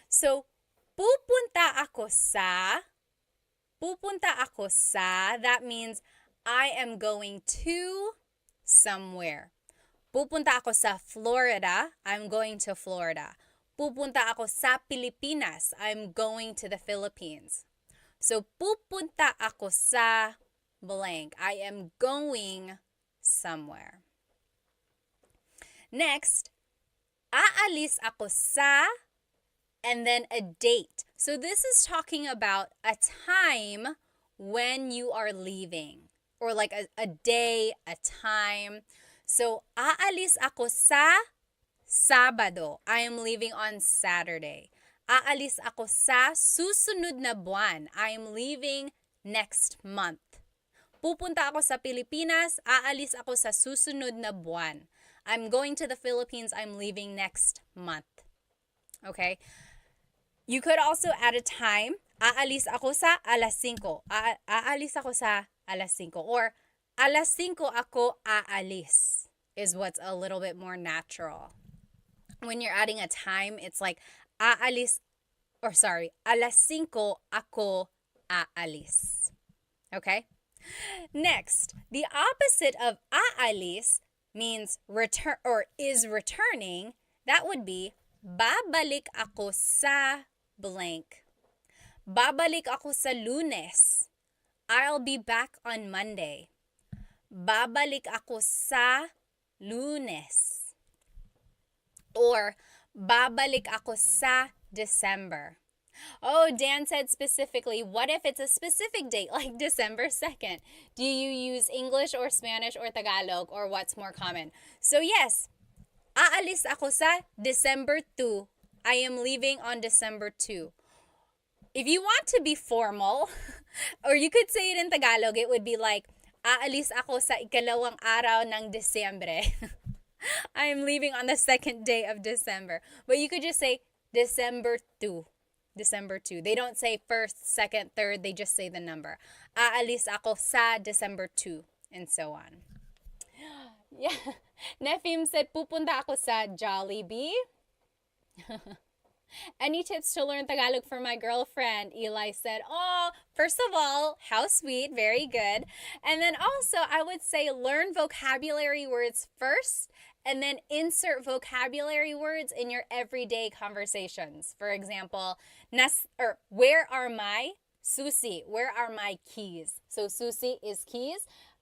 So, pupunta ako sa, that means I am going to somewhere. Pupunta ako sa Florida, I'm going to Florida. Pupunta ako sa Pilipinas, I'm going to the Philippines. So, pupunta ako sa blank. I am going somewhere. Next, aalis ako sa, and then a date. So this is talking about a time when you are leaving, or like a day, a time. So, aalis ako sa Sabado. I am leaving on Saturday. Aalis ako sa susunod na buwan. I am leaving next month. Pupunta ako sa Pilipinas. Aalis ako sa susunod na buwan. I'm going to the Philippines. I'm leaving next month. Okay? You could also add a time. Aalis ako sa alas 5. Aalis ako sa alas 5. Or alas 5 ako aalis is what's a little bit more natural. When you're adding a time, it's like alas 5 ako aalis. Okay? Next, the opposite of aalis means return or is returning. That would be babalik ako sa blank. Babalik ako sa Lunes. I'll be back on Monday. Babalik ako sa Lunes. Or babalik ako sa December. Oh, Dan said specifically, what if it's a specific date like December 2nd? Do you use English or Spanish or Tagalog, or what's more common? So yes, aalis ako sa December 2. I am leaving on December 2. If you want to be formal, or you could say it in Tagalog, it would be like, aalis ako sa ikalawang araw ng Desyembre. I am leaving on the second day of December. But you could just say December 2. December 2. They don't say first, second, third. They just say the number. Aalis ako sa December 2. And so on. Yeah. Nefim said, pupunta ako sa Jollibee. Any tips to learn Tagalog for my girlfriend? Eli said, oh, first of all, how sweet, very good. And then also, I would say learn vocabulary words first and then insert vocabulary words in your everyday conversations. For example, where are my susi? Where are my keys? So susi is keys.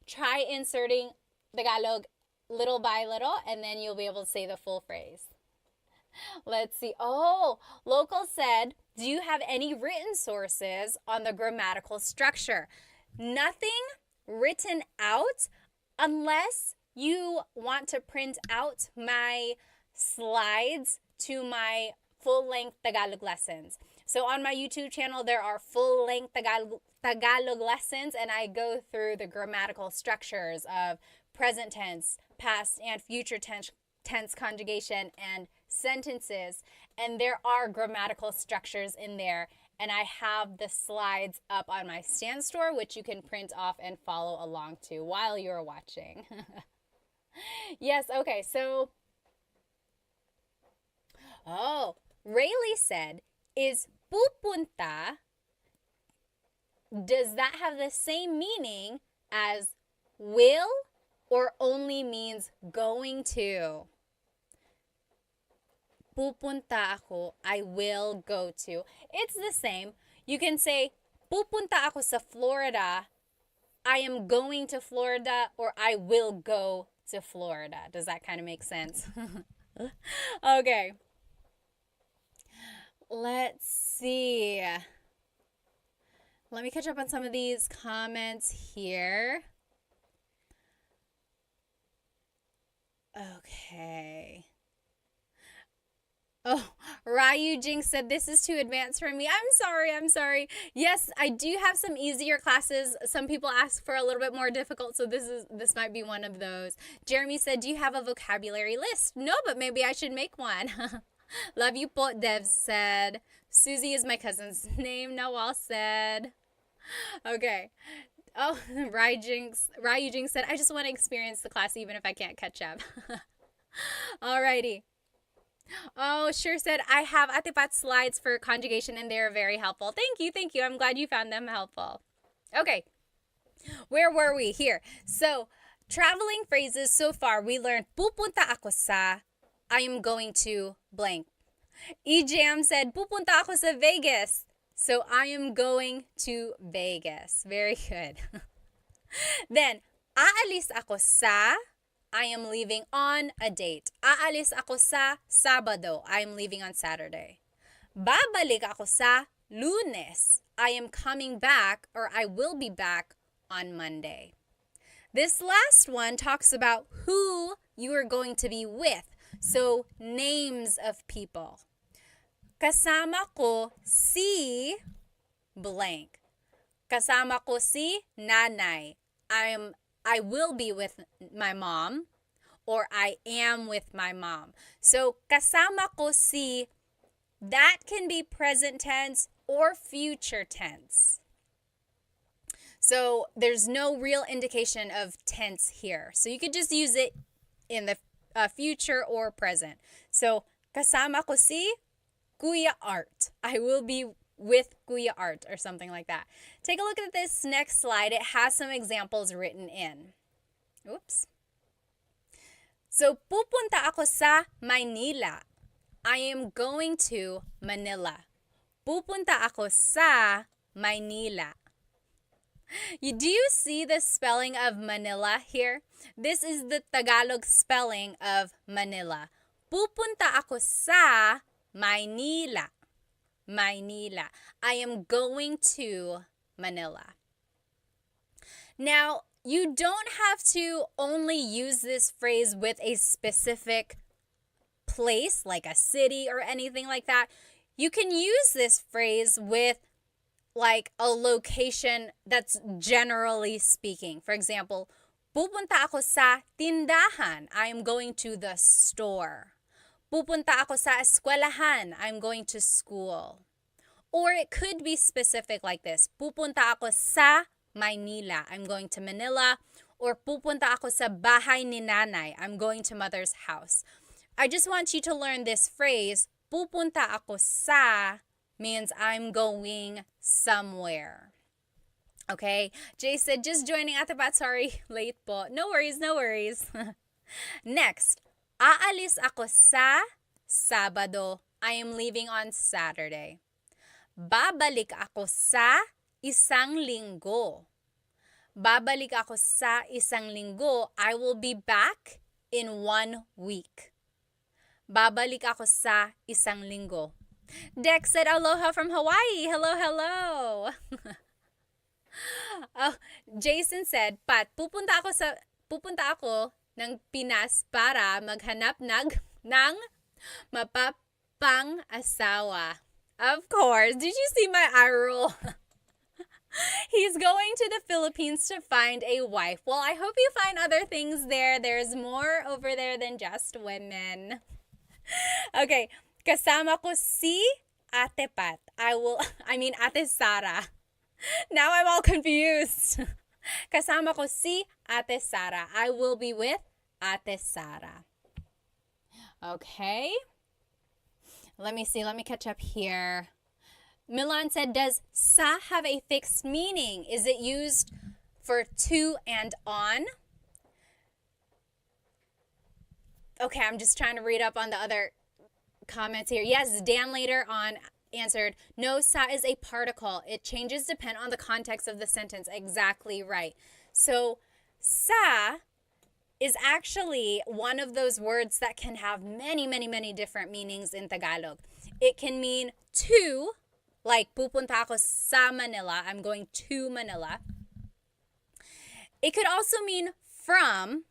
Try inserting Tagalog little by little and then you'll be able to say the full phrase. Let's see. Oh, Local said, do you have any written sources on the grammatical structure? Nothing written out unless you want to print out my slides to my full-length Tagalog lessons. So on my YouTube channel, there are full-length Tagalog lessons, and I go through the grammatical structures of present tense, past and future tense conjugation, and sentences, and there are grammatical structures in there, and I have the slides up on my Stand Store, which you can print off and follow along to while you're watching. Yes, okay, so Rayleigh said, is pupunta, does that have the same meaning as will or only means going to? Pupunta ako, I will go to. It's the same. You can say, pupunta ako sa Florida, I am going to Florida, or I will go to Florida. Does that kind of make sense? Okay. Let's see. Let me catch up on some of these comments here. Okay. Oh, Ryu Jinx said, this is too advanced for me. I'm sorry. Yes, I do have some easier classes. Some people ask for a little bit more difficult, so this might be one of those. Jeremy said, do you have a vocabulary list? No, but maybe I should make one. Love you po, Dev said. Susie is my cousin's name, Nawal said. Okay. Oh, Ryu Jinx said, I just want to experience the class even if I can't catch up. Alrighty. Oh, sure said, I have Ate Pat's slides for conjugation and they're very helpful. Thank you. I'm glad you found them helpful. Okay, where were we? Here. So, traveling phrases so far, we learned pupunta ako sa, I am going to blank. Ejam said, pupunta ako sa Vegas. So, I am going to Vegas. Very good. Then, aalis ako sa, I am leaving on a date. Aalis ako sa Sabado. I am leaving on Saturday. Babalik ako sa Lunes. I am coming back, or I will be back on Monday. This last one talks about who you are going to be with. So, names of people. Kasama ko si blank. Kasama ko si nanay. I will be with my mom, or I am with my mom. So, kasama ko si, that can be present tense or future tense. So, there's no real indication of tense here. So, you could just use it in the future or present. So, kasama ko si Kuya Art. I will be with Kuya Art, or something like that. Take a look at this next slide. It has some examples written in. Oops. So, pupunta ako sa Maynila. I am going to Manila. Pupunta ako sa Maynila. Do you see the spelling of Manila here? This is the Tagalog spelling of Manila. Pupunta ako sa Maynila. Maynila. I am going to Manila. Now, you don't have to only use this phrase with a specific place, like a city or anything like that. You can use this phrase with like a location that's generally speaking. For example, pupunta ako sa tindahan. I am going to the store. Pupunta ako sa eskwelahan. I'm going to school. Or it could be specific like this. Pupunta ako sa Maynila. I'm going to Manila. Or pupunta ako sa bahay ni nanay. I'm going to mother's house. I just want you to learn this phrase pupunta ako sa means I'm going somewhere. Okay, Jay said, just joining Ate Pat, sorry, late po. No worries, no worries. Next, aalis ako sa Sabado. I am leaving on Saturday. Babalik ako sa isang linggo. Babalik ako sa isang linggo. I will be back in 1 week. Babalik ako sa isang linggo. Dex said, aloha from Hawaii. Hello, hello. Oh, Jason said, Pat, pupunta ako ng Pinas para maghanap ng mapapang-asawa. Of course. Did you see my eye roll? He's going to the Philippines to find a wife. Well, I hope you find other things there. There's more over there than just women. Okay, kasama ko si Ate Pat. Ate Sara. Now I'm all confused. Kasama ko si Ate Sara. I will be with Ate Sara. Okay. Let me see. Let me catch up here. Milan said, does sa have a fixed meaning? Is it used for to and on? Okay, I'm just trying to read up on the other comments here. Yes, Dan later on answered, no, sa is a particle. It changes depend on the context of the sentence. Exactly right. So sa is actually one of those words that can have many, many, many different meanings in Tagalog. It can mean to, like pupunta ako sa Manila. I'm going to Manila. It could also mean from.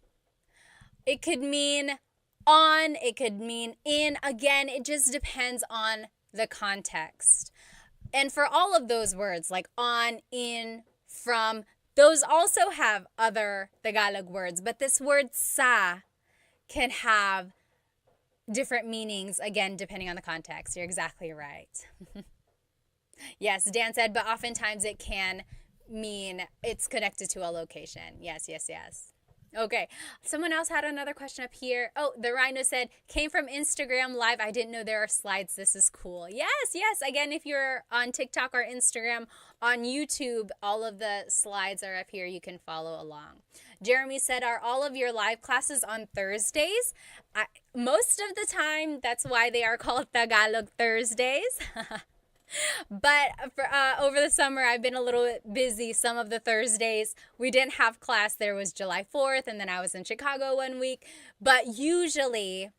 It could mean on. It could mean in. Again, it just depends on the context. And for all of those words like on, in, from, those also have other Tagalog words, but this word sa can have different meanings, again, depending on the context. You're exactly right. Yes, Dan said, but oftentimes it can mean it's connected to a location. Yes, yes, yes. Okay, someone else had another question up here. Oh, the Rhino said, came from Instagram Live. I didn't know there are slides. This is cool. Yes, yes. Again, if you're on TikTok or Instagram, on YouTube, all of the slides are up here. You can follow along. Jeremy said, are all of your live classes on Thursdays? Most of the time, that's why they are called Tagalog Thursdays. But over the summer, I've been a little bit busy. Some of the Thursdays, we didn't have class. There was July 4th, and then I was in Chicago 1 week. But usually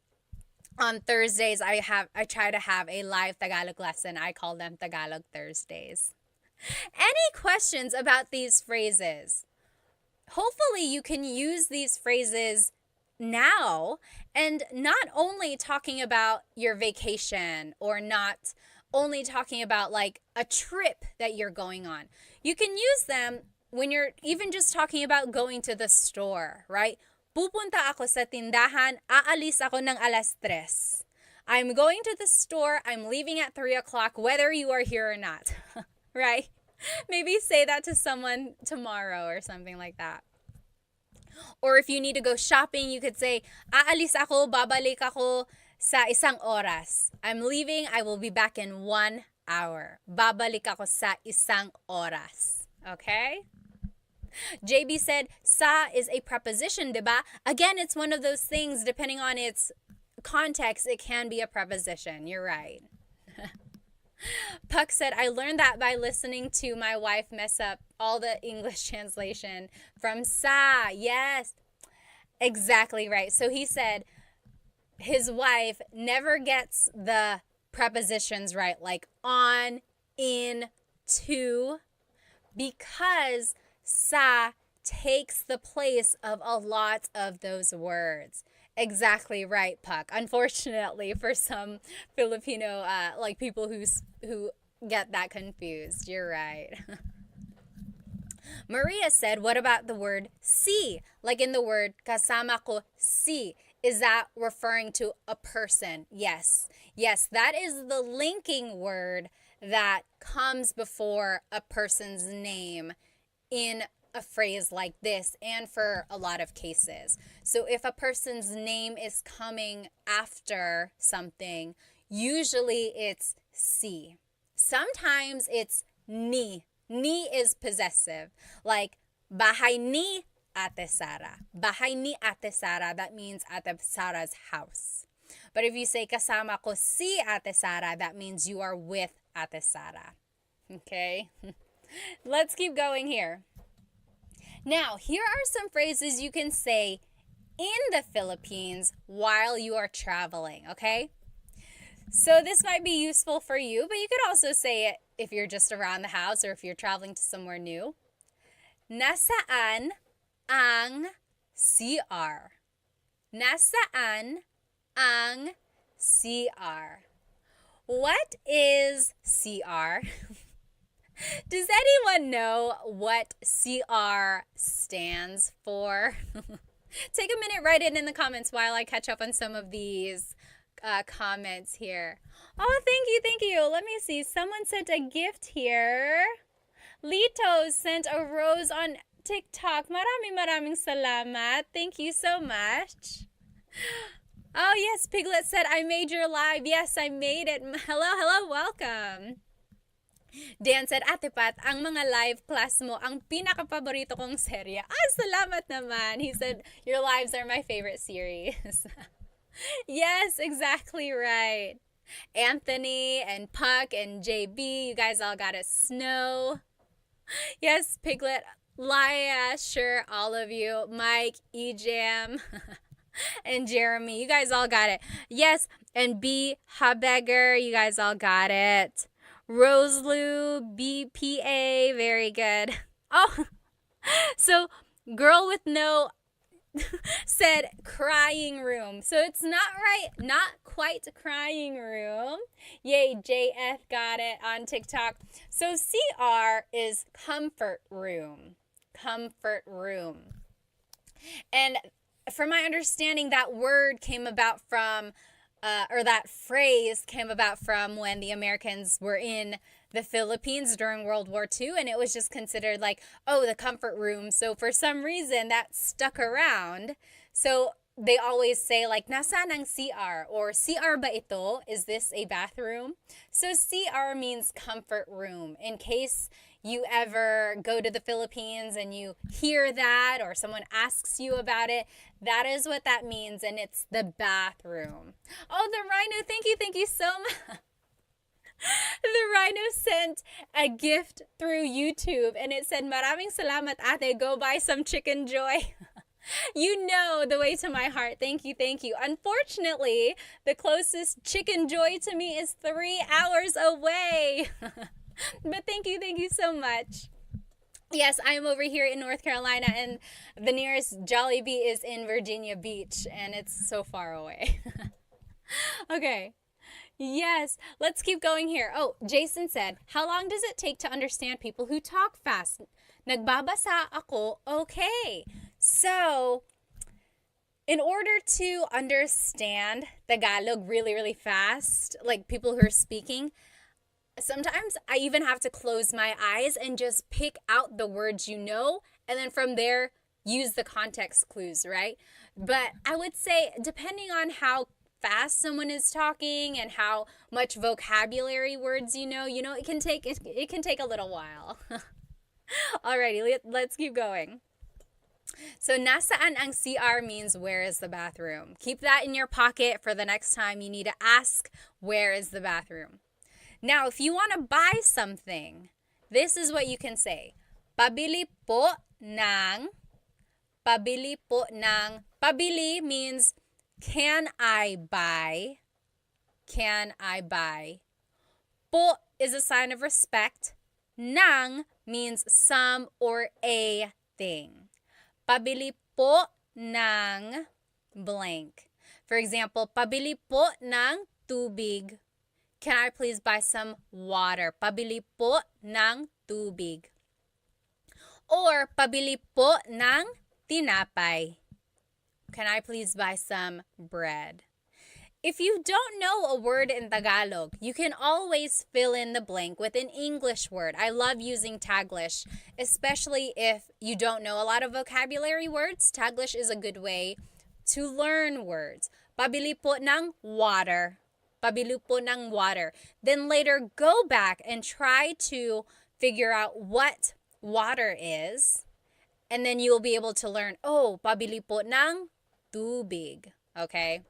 on Thursdays, I try to have a live Tagalog lesson. I call them Tagalog Thursdays. Any questions about these phrases? Hopefully, you can use these phrases now, and not only talking about your vacation or not only talking about like a trip that you're going on. You can use them when you're even just talking about going to the store, right? Pupunta ako sa tindahan, aalis ako ng 3:00. I'm going to the store, I'm leaving at 3 o'clock, whether you are here or not, right? Maybe say that to someone tomorrow or something like that. Or if you need to go shopping, you could say, aalis ako, babalik ako sa 1 oras. I'm leaving, I will be back in 1 hour. Babalik ako sa 1 oras. Okay? JB said, sa is a preposition, diba? Again, it's one of those things, depending on its context, it can be a preposition. You're right. Puck said, I learned that by listening to my wife mess up all the English translation from sa. Yes, exactly right. So he said his wife never gets the prepositions right, like on, in, to, because sa takes the place of a lot of those words. Exactly right, Puck. Unfortunately, for some Filipino like people who get that confused. You're right. Maria said, what about the word si? Like in the word kasama ko si. Is that referring to a person? Yes. Yes, that is the linking word that comes before a person's name in a phrase like this and for a lot of cases. So if a person's name is coming after something, Usually it's si. Sometimes it's ni. Ni is possessive. Like, bahay ni Ate Sara. Bahay ni Ate Sara, that means Ate Sara's house. But if you say kasama ko si Ate Sara, that means you are with Ate Sara. Okay? Let's keep going here. Now, here are some phrases you can say in the Philippines while you are traveling, okay? So this might be useful for you, but you could also say it if you're just around the house or if you're traveling to somewhere new. Nasaan ang CR? Nasaan ang CR? What is CR? Does anyone know what CR stands for? Take a minute, write it in the comments while I catch up on some of these comments here. Oh, thank you. Let me see. Someone sent a gift here. Lito sent a rose on TikTok. Maraming salamat. Thank you so much. Oh, yes, Piglet said, I made your live. Yes, I made it. Hello, welcome. Dan said, Ate Pat, ang mga live class mo, ang pinaka-paborito kong serye. Salamat naman. He said, your lives are my favorite series. Yes, exactly right. Anthony and Puck and JB, you guys all got it. Snow. Yes, Piglet, Laia, sure, all of you. Mike, Ejam, and Jeremy, you guys all got it. Yes, and B, Habegger, you guys all got it. Roselou, BPA, very good. Oh, so girl with no said crying room. So it's not right, not quite crying room. Yay, JF got it on TikTok. So CR is comfort room. Comfort room. And from my understanding, that word came about from or that phrase came about from when the Americans were in the Philippines during World War II, and it was just considered like, oh, the comfort room. So for some reason, that stuck around. So they always say like, nasaan ang CR? Or CR ba ito? Is this a bathroom? So CR means comfort room. In case you ever go to the Philippines and you hear that or someone asks you about it, that is what that means, and it's the bathroom. Oh, the Rhino, thank you so much. The Rhino sent a gift through YouTube and it said, Maraming salamat ate, go buy some Chicken Joy. You know the way to my heart. Thank you. Unfortunately, the closest Chicken Joy to me is 3 hours away. But thank you so much. Yes, I'm over here in North Carolina and the nearest Jollibee is in Virginia Beach and it's so far away. Okay. Yes, let's keep going here. Oh, Jason said, how long does it take to understand people who talk fast? Nagbabasa ako, okay. So, in order to understand Tagalog really fast, like people who are speaking, sometimes I even have to close my eyes and just pick out the words you know, and then from there, use the context clues, right? But I would say, depending on how fast someone is talking and how much vocabulary words you know, it can take a little while. Alrighty, let's keep going. So nasaan ang CR means where is the bathroom. Keep that in your pocket for the next time you need to ask where is the bathroom. Now, if you want to buy something, this is what you can say. Pabili po ng. Pabili means can I buy? Can I buy? Po is a sign of respect. Ng means some or a thing. Pabili po ng blank. For example, pabili po ng tubig. Can I please buy some water? Pabili po ng tubig. Or pabili po ng tinapay. Can I please buy some bread? If you don't know a word in Tagalog, you can always fill in the blank with an English word. I love using Taglish, especially if you don't know a lot of vocabulary words. Taglish is a good way to learn words. Pabili po ng water. Pabili po ng water. Then later go back and try to figure out what water is. And then you'll be able to learn, oh, pabili po ng tubig. Okay?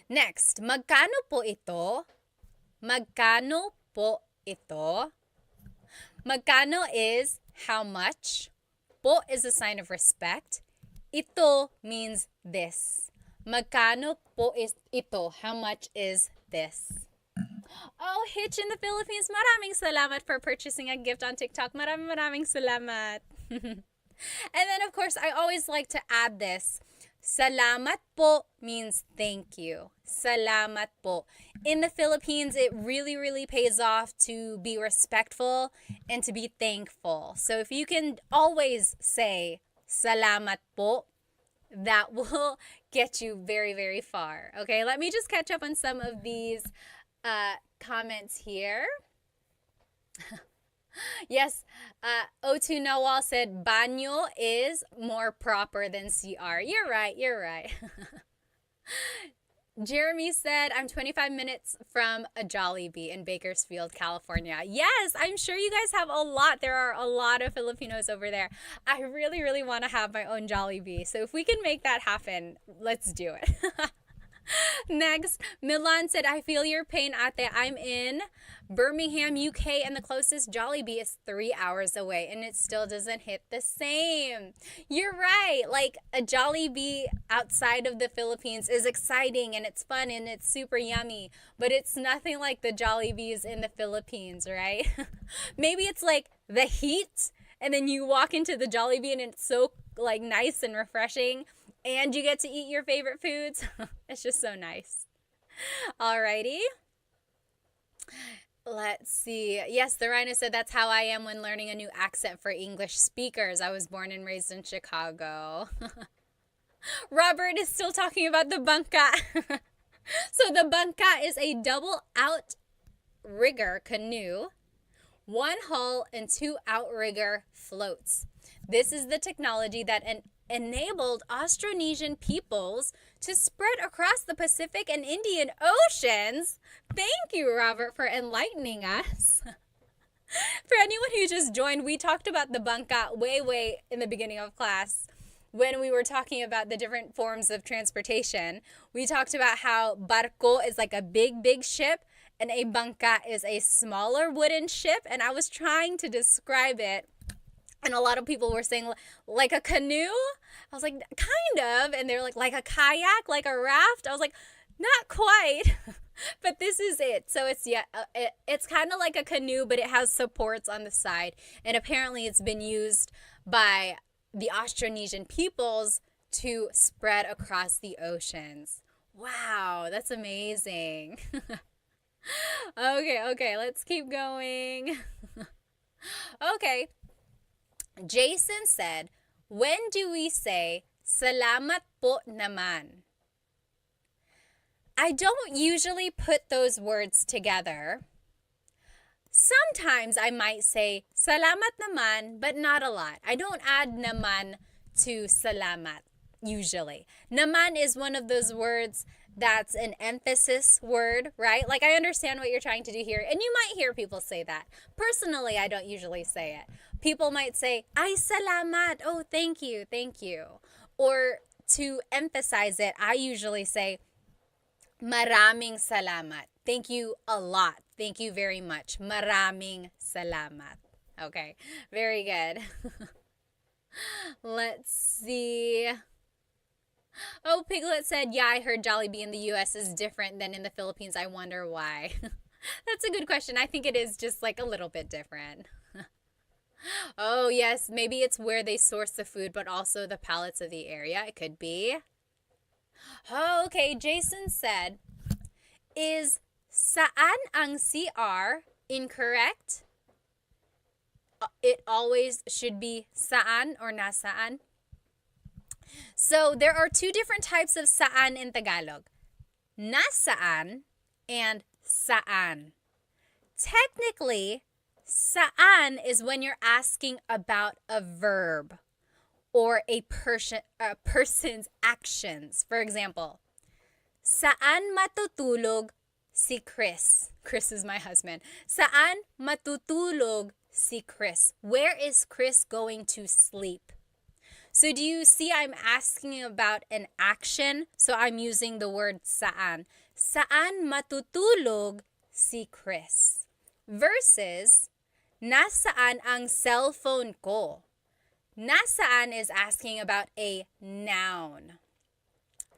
Next, magkano po ito? Magkano po ito? Magkano is how much. Po is a sign of respect. Ito means this. Magkano po is ito? How much is this? Oh, Hitch in the Philippines, maraming salamat for purchasing a gift on TikTok. Maraming salamat. And then, of course, I always like to add this. Salamat po means thank you. Salamat po. In the Philippines, it really, really pays off to be respectful and to be thankful. So if you can always say salamat po, that will get you very, very far. Okay, let me just catch up on some of these comments here. Yes, O2 Nawal said banyo is more proper than CR. You're right. Jeremy said, I'm 25 minutes from a Jollibee in Bakersfield, California. Yes, I'm sure you guys have a lot. There are a lot of Filipinos over there. I really, really want to have my own Jollibee. So if we can make that happen, let's do it. Next, Milan said, I feel your pain, ate. I'm in Birmingham, UK, and the closest Jollibee is 3 hours away, and it still doesn't hit the same. You're right. Like, a Jollibee outside of the Philippines is exciting, and it's fun, and it's super yummy, but it's nothing like the Jollibees in the Philippines, right? Maybe it's like the heat, and then you walk into the Jollibee, and it's so, like, nice and refreshing, and you get to eat your favorite foods. It's just so nice. Alrighty. Let's see. Yes, the Rhino said that's how I am when learning a new accent for English speakers. I was born and raised in Chicago. Robert is still talking about the bangka. So the bangka is a double outrigger canoe, one hull and two outrigger floats. This is the technology that enabled Austronesian peoples to spread across the Pacific and Indian Oceans. Thank you, Robert, for enlightening us. For anyone who just joined, we talked about the bangka way in the beginning of class when we were talking about the different forms of transportation. We talked about how barco is like a big ship and a bangka is a smaller wooden ship, and I was trying to describe it. And a lot of people were saying, like a canoe? I was like, kind of. And they're like a kayak, like a raft? I was like, not quite. But this is it. So it's kind of like a canoe, but it has supports on the side. And apparently it's been used by the Austronesian peoples to spread across the oceans. Wow, that's amazing. Okay, let's keep going. Okay. Jason said, when do we say, salamat po naman? I don't usually put those words together. Sometimes I might say, salamat naman, but not a lot. I don't add naman to salamat, usually. Naman is one of those words that's an emphasis word, right? Like, I understand what you're trying to do here, and you might hear people say that. Personally, I don't usually say it. People might say, ay salamat, oh, thank you. Or to emphasize it, I usually say, maraming salamat. Thank you a lot. Thank you very much. Maraming salamat. Okay, very good. Let's see. Oh, Piglet said, yeah, I heard Jollibee in the U.S. is different than in the Philippines. I wonder why. That's a good question. I think it is just like a little bit different. Oh, yes, maybe it's where they source the food, but also the palates of the area. It could be. Oh, okay, Jason said, is saan ang CR incorrect? It always should be saan or nasaan. So there are two different types of saan in Tagalog. Nasaan and saan. Technically, saan is when you're asking about a verb or a person's actions. For example, Saan matutulog si Chris? Chris is my husband. Saan matutulog si Chris? Where is Chris going to sleep? So do you see I'm asking about an action? So I'm using the word saan. Saan matutulog si Chris? Versus, nasaan ang cellphone ko? Nasaan is asking about a noun.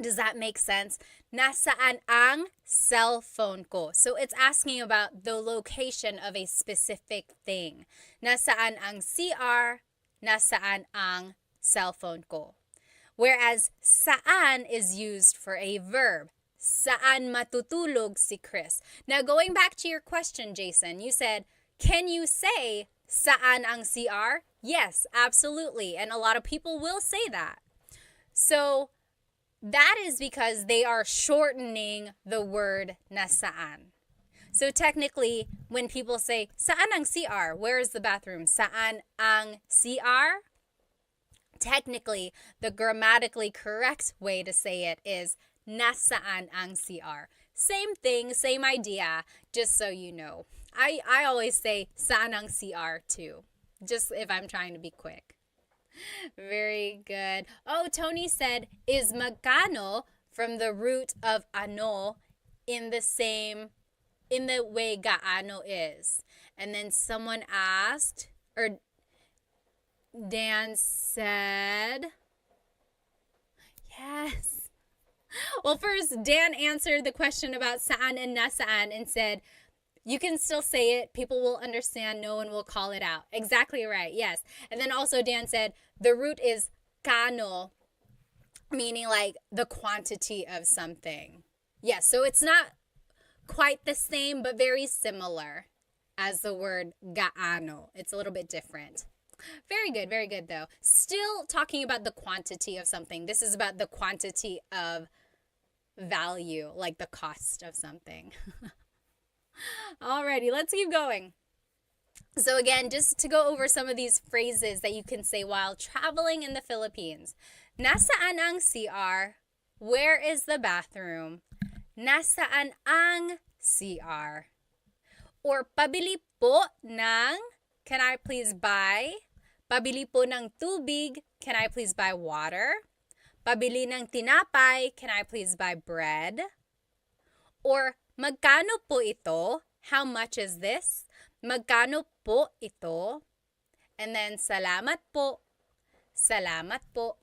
Does that make sense? Nasaan ang cellphone ko? So it's asking about the location of a specific thing. Nasaan ang CR? Nasaan ang cellphone ko? Whereas saan is used for a verb. Saan matutulog si Chris? Now going back to your question, Jason, you said, can you say saan ang CR? Yes, absolutely. And a lot of people will say that. So that is because they are shortening the word nasaan. So technically, when people say, saan ang CR? Where is the bathroom? Saan ang CR? Technically, the grammatically correct way to say it is nasaan ang CR. Same thing, same idea, just so you know. I always say saan ang CR too, just if I'm trying to be quick. Very good. Oh, Tony said, is magkano from the root of ano in the way gaano is? And then someone asked, or Dan said, yes. Well, first, Dan answered the question about saan and nasaan and said, you can still say it. People will understand. No one will call it out. Exactly right. Yes. And then also Dan said the root is kano, meaning like the quantity of something. Yes. So it's not quite the same, but very similar as the word gaano. It's a little bit different. Very good. Very good, though. Still talking about the quantity of something. This is about the quantity of value, like the cost of something. Alrighty, let's keep going. So again, just to go over some of these phrases that you can say while traveling in the Philippines. Nasaan ang CR? Where is the bathroom? Nasaan ang CR? Or pabili po ng, can I please buy? Pabili po ng tubig, can I please buy water? Pabili ng tinapay, can I please buy bread? Or magkano po ito? How much is this? Magkano po ito? And then, salamat po. Salamat po.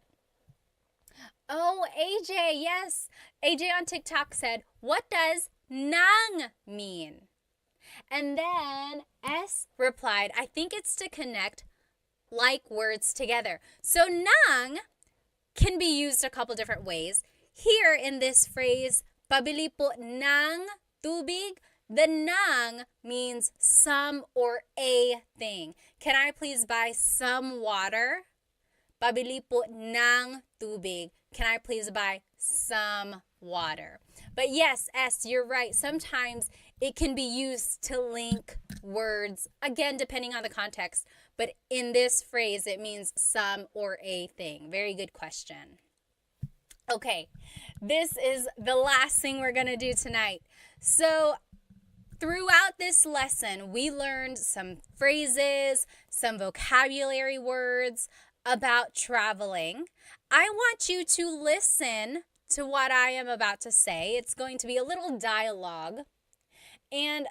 Oh, AJ, yes. AJ on TikTok said, what does nang mean? And then S replied, I think it's to connect like words together. So nang can be used a couple different ways. Here in this phrase, pabili po ng tubig, the nang means some or a thing. Can I please buy some water? Pabili po ng tubig. Can I please buy some water? But yes, S, you're right. Sometimes it can be used to link words, again, depending on the context. But in this phrase, it means some or a thing. Very good question. Okay, this is the last thing we're going to do tonight. So throughout this lesson, we learned some phrases, some vocabulary words about traveling. I want you to listen to what I am about to say. It's going to be a little dialogue. And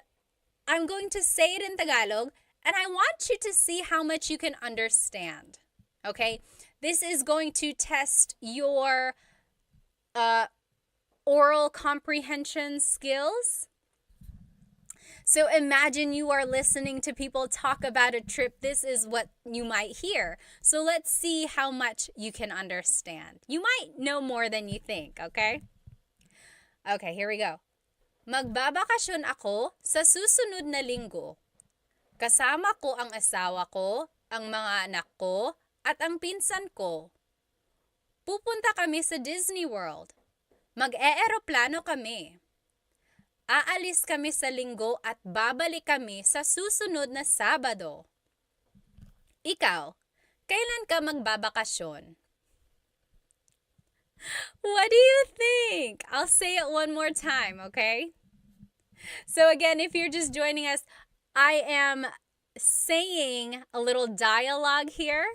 I'm going to say it in Tagalog. And I want you to see how much you can understand. Okay? This is going to test your oral comprehension skills. So imagine you are listening to people talk about a trip. This is what you might hear. So let's see how much you can understand. You might know more than you think, okay? Okay, here we go. Magbabakasyon ako sa susunod na linggo. Kasama ko ang asawa ko, ang mga anak ko, at ang pinsan ko. Pupunta kami sa Disney World. Mag-eeroplano kami. Aalis kami sa linggo at babalik kami sa susunod na Sabado. Ikaw, kailan ka magbabakasyon? What do you think? I'll say it one more time, okay? So, again, if you're just joining us, I am saying a little dialogue here.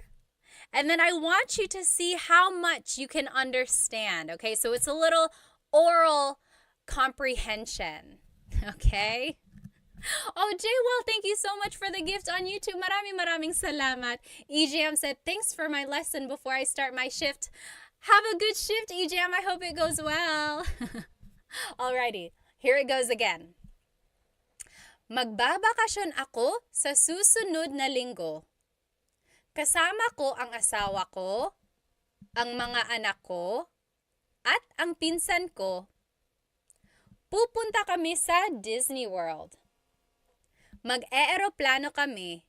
And then I want you to see how much you can understand, okay? So it's a little oral comprehension, okay? Oh, Jaywell, thank you so much for the gift on YouTube. Maraming salamat. EJM said, thanks for my lesson before I start my shift. Have a good shift, EJM. I hope it goes well. Alrighty, here it goes again. Magbabakasyon ako sa susunod na linggo. Kasama ko ang asawa ko, ang mga anak ko, at ang pinsan ko. Pupunta kami sa Disney World. Mag-eeroplano kami.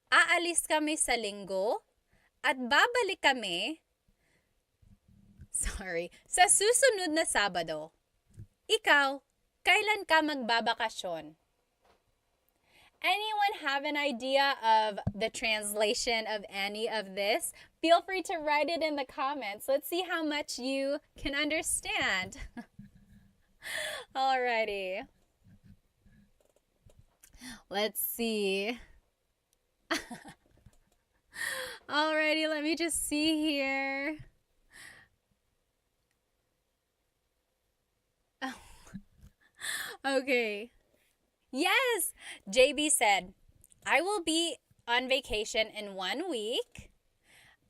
Aalis kami sa linggo at babalik kami sa susunod na Sabado. Ikaw, kailan ka magbabakasyon? Anyone have an idea of the translation of any of this? Feel free to write it in the comments. Let's see how much you can understand. Alrighty. Let's see. Alrighty, let me just see here. Okay. Yes, JB said, I will be on vacation in 1 week.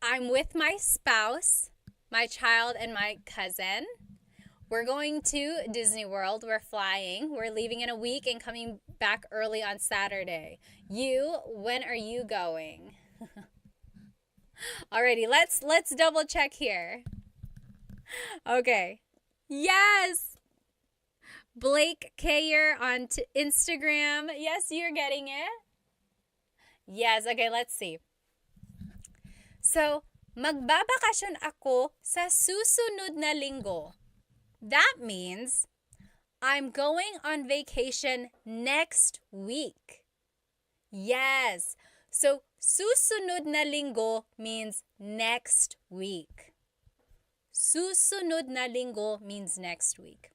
I'm with my spouse, my child, and my cousin. We're going to Disney World. We're flying. We're leaving in a week and coming back early on Saturday. You, when are you going? Alrighty, let's double check here. Okay. Yes. Blake Kayer on Instagram. Yes, you're getting it. Yes, okay, let's see. So, magbabakasyon ako sa susunod na linggo. That means I'm going on vacation next week. Yes. So, susunod na linggo means next week. Susunod na linggo means next week.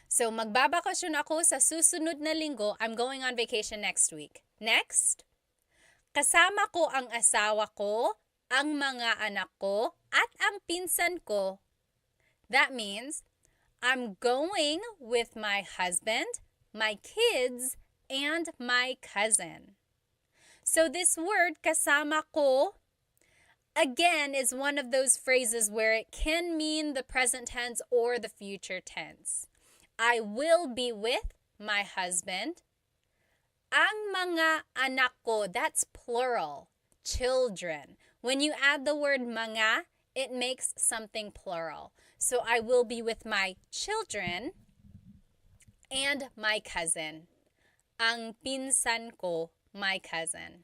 So, magbabakasyon ako sa susunod na linggo. I'm going on vacation next week. Next, kasama ko ang asawa ko, ang mga anak ko, at ang pinsan ko. That means I'm going with my husband, my kids, and my cousin. So this word, kasama ko, again, is one of those phrases where it can mean the present tense or the future tense. I will be with my husband. Ang mga anak ko, that's plural, children. When you add the word mga, it makes something plural. So I will be with my children and my cousin. Ang pinsan ko, my cousin.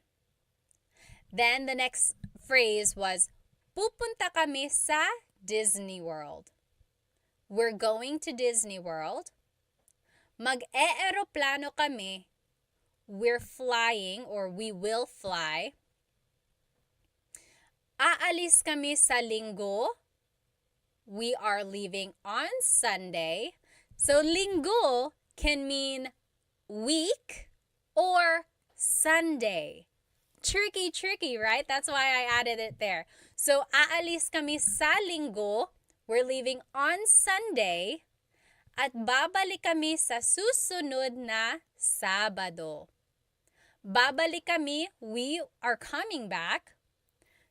Then the next phrase was, pupunta kami sa Disney World. We're going to Disney World. Mag-eeroplano kami. We're flying or we will fly. Aalis kami sa linggo. We are leaving on Sunday. So linggo can mean week or Sunday. Tricky, right? That's why I added it there. So aalis kami sa linggo. We're leaving on Sunday. At babalik kami sa susunod na Sabado. Babalik kami, we are coming back.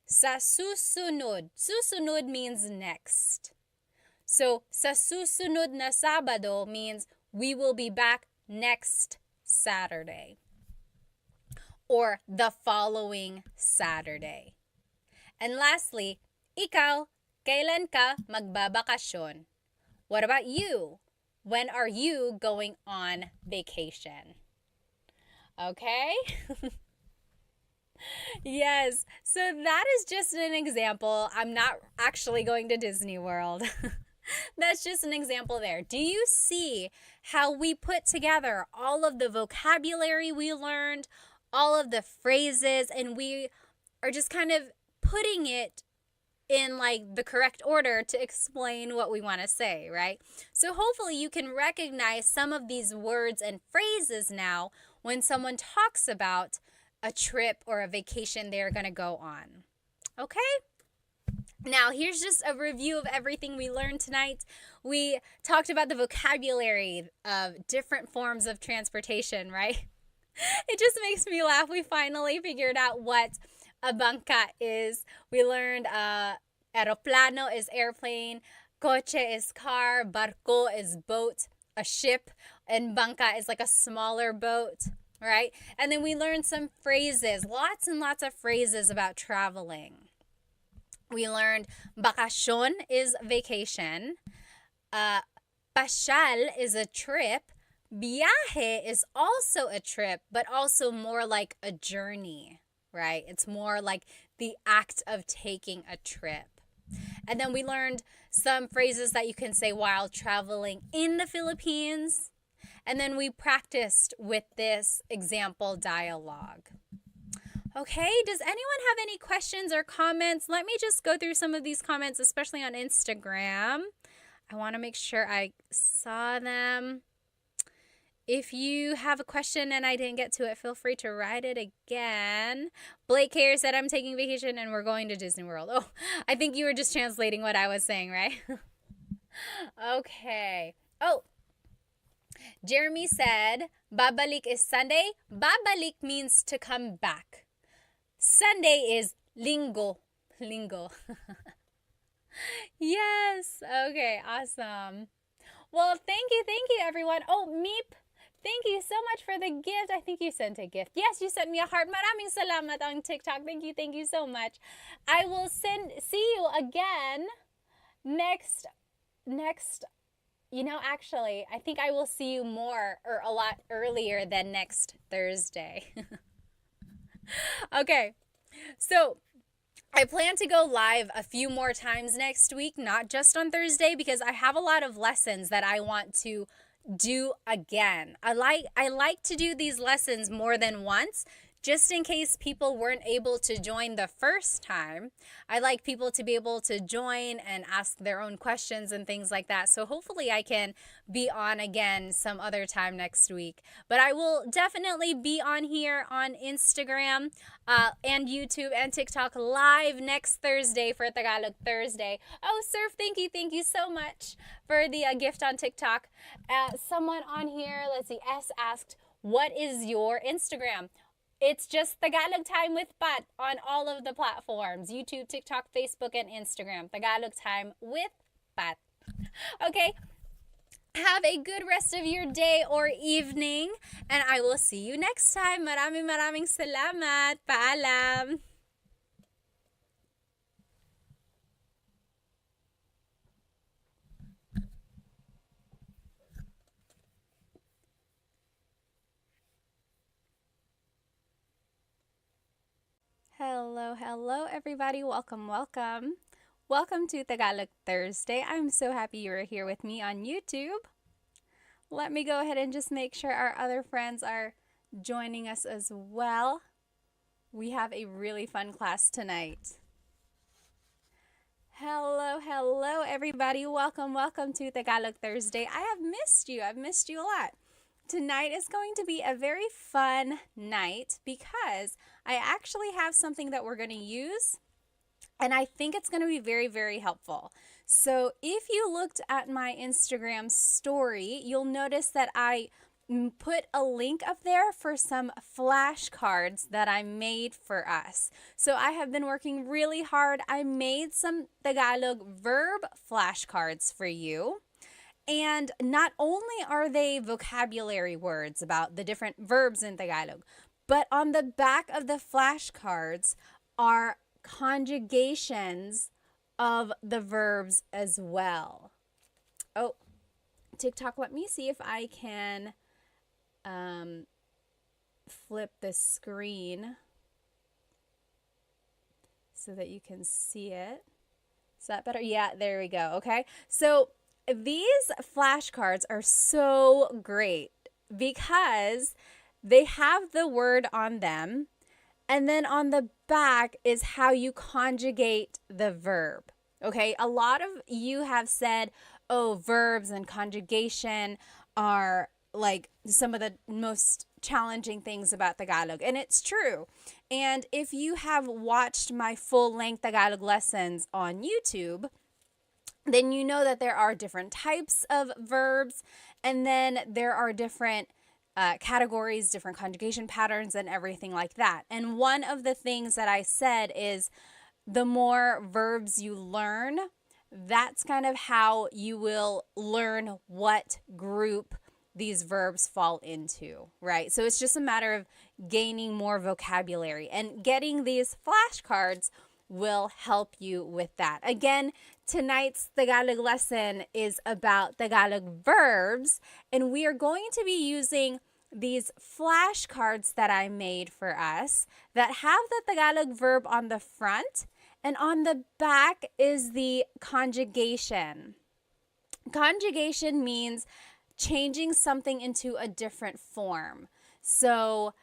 Sa susunod. Susunod means next. So, sa susunod na Sabado means we will be back next Saturday. Or the following Saturday. And lastly, ikaw, kailan ka magbabakasyon? What about you? When are you going on vacation? Okay? Yes, so that is just an example. I'm not actually going to Disney World. That's just an example there. Do you see how we put together all of the vocabulary we learned, all of the phrases, and we are just kind of putting it in like the correct order to explain what we want to say, right? So hopefully you can recognize some of these words and phrases now when someone talks about a trip or a vacation they're going to go on. Okay? Now, here's just a review of everything we learned tonight. We talked about the vocabulary of different forms of transportation, right? It just makes me laugh. We finally figured out what a bangka is. We learned aeroplano is airplane, coche is car, barco is boat, a ship, and bangka is like a smaller boat, right? And then we learned some phrases, lots and lots of phrases about traveling. We learned bakasyon is vacation, pasyal is a trip, viaje is also a trip, but also more like a journey, right? It's more like the act of taking a trip. And then we learned some phrases that you can say while traveling in the Philippines. And then we practiced with this example dialogue. Okay, does anyone have any questions or comments? Let me just go through some of these comments, especially on Instagram. I want to make sure I saw them. If you have a question and I didn't get to it, feel free to write it again. Blake Care said, I'm taking vacation and we're going to Disney World. Oh, I think you were just translating what I was saying, right? Okay. Oh, Jeremy said, babalik is Sunday. Babalik means to come back. Sunday is linggo. Linggo. Yes. Okay, awesome. Well, thank you, everyone. Oh, Meep, thank you so much for the gift. I think you sent a gift. Yes, you sent me a heart. Maraming salamat on TikTok. Thank you so much. I will see you again next, actually, I think I will see you more or a lot earlier than next Thursday. Okay, so I plan to go live a few more times next week, not just on Thursday, because I have a lot of lessons that I want to do again. I like to do these lessons more than once, just in case people weren't able to join the first time. I like people to be able to join and ask their own questions and things like that. So hopefully I can be on again some other time next week. But I will definitely be on here on Instagram and YouTube and TikTok live next Thursday for Tagalog Thursday. Oh, Surf, thank you so much for the gift on TikTok. Someone on here, let's see, S asked, what is your Instagram? It's just Tagalog Time with Pat on all of the platforms, YouTube, TikTok, Facebook, and Instagram. Tagalog Time with Pat. Okay, have a good rest of your day or evening, and I will see you next time. Maraming salamat. Paalam. Hello, everybody. Welcome. Welcome to Tagalog Thursday. I'm so happy you're here with me on YouTube. Let me go ahead and just make sure our other friends are joining us as well. We have a really fun class tonight. Hello, everybody. Welcome to Tagalog Thursday. I have missed you. I've missed you a lot. Tonight is going to be a very fun night because I actually have something that we're going to use, and I think it's going to be very, very helpful. So if you looked at my Instagram story, you'll notice that I put a link up there for some flashcards that I made for us. So I have been working really hard. I made some Tagalog verb flashcards for you. And not only are they vocabulary words about the different verbs in Tagalog, but on the back of the flashcards are conjugations of the verbs as well. Oh, TikTok, let me see if I can flip the screen so that you can see it. Is that better? Yeah, there we go. Okay. So these flashcards are so great because they have the word on them And then on the back is how you conjugate the verb. Okay, a lot of you have said, oh, verbs and conjugation are like some of the most challenging things about Tagalog. And it's true. And if you have watched my full length Tagalog lessons on YouTube, then you know that there are different types of verbs, and then there are different categories, different conjugation patterns, and everything like that. And one of the things that I said is the more verbs you learn, that's kind of how you will learn what group these verbs fall into, right? So it's just a matter of gaining more vocabulary, and getting these flashcards will help you with that. Again, tonight's Tagalog lesson is about Tagalog verbs, and we are going to be using these flashcards that I made for us that have the Tagalog verb on the front, and on the back is the conjugation. Conjugation means changing something into a different form. So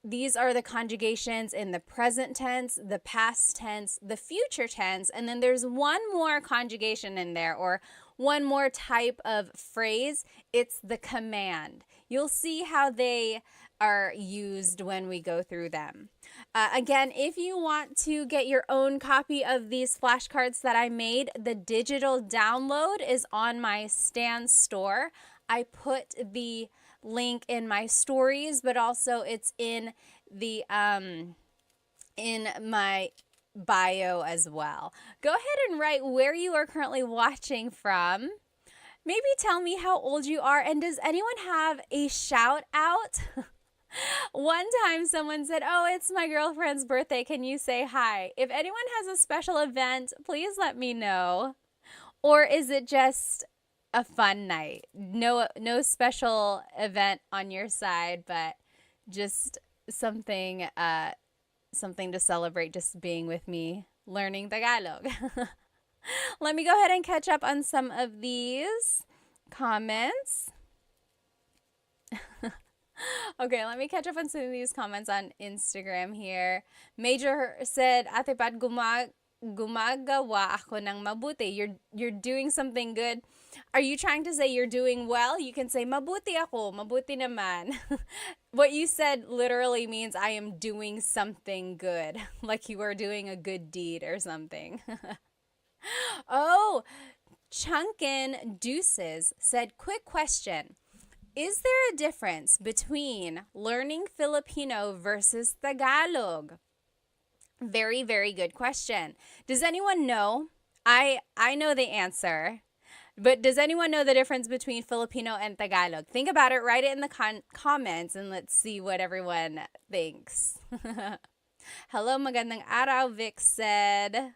these are the conjugations in the present tense, the past tense, the future tense, and then there's one more conjugation in there, or one more type of phrase. It's the command. You'll see how they are used when we go through them. Again, if you want to get your own copy of these flashcards that I made, the digital download is on my Stan store. I put the link in my stories, but also it's in the in my bio as well. Go ahead and write where you are currently watching from. Maybe tell me how old you are, and does anyone have a shout out? One time someone said, oh, it's my girlfriend's birthday. Can you say hi? If anyone has a special event, please let me know. Or is it just a fun night? No special event on your side, but just something to celebrate, just being with me learning Tagalog. Let me go ahead and catch up on some of these comments. Okay, let me catch up on some of these comments on Instagram here. Major said, Ate Pat, gumagawa ako ng mabuti. You're doing something good. Are you trying to say you're doing well? You can say, mabuti ako, mabuti naman. What you said literally means I am doing something good. Like you are doing a good deed or something. Oh, Chunkin Deuces said, quick question. Is there a difference between learning Filipino versus Tagalog? Very, very good question. Does anyone know? I know the answer, but does anyone know the difference between Filipino and Tagalog? Think about it, write it in the comments, and let's see what everyone thinks. Hello, magandang araw, Vic said.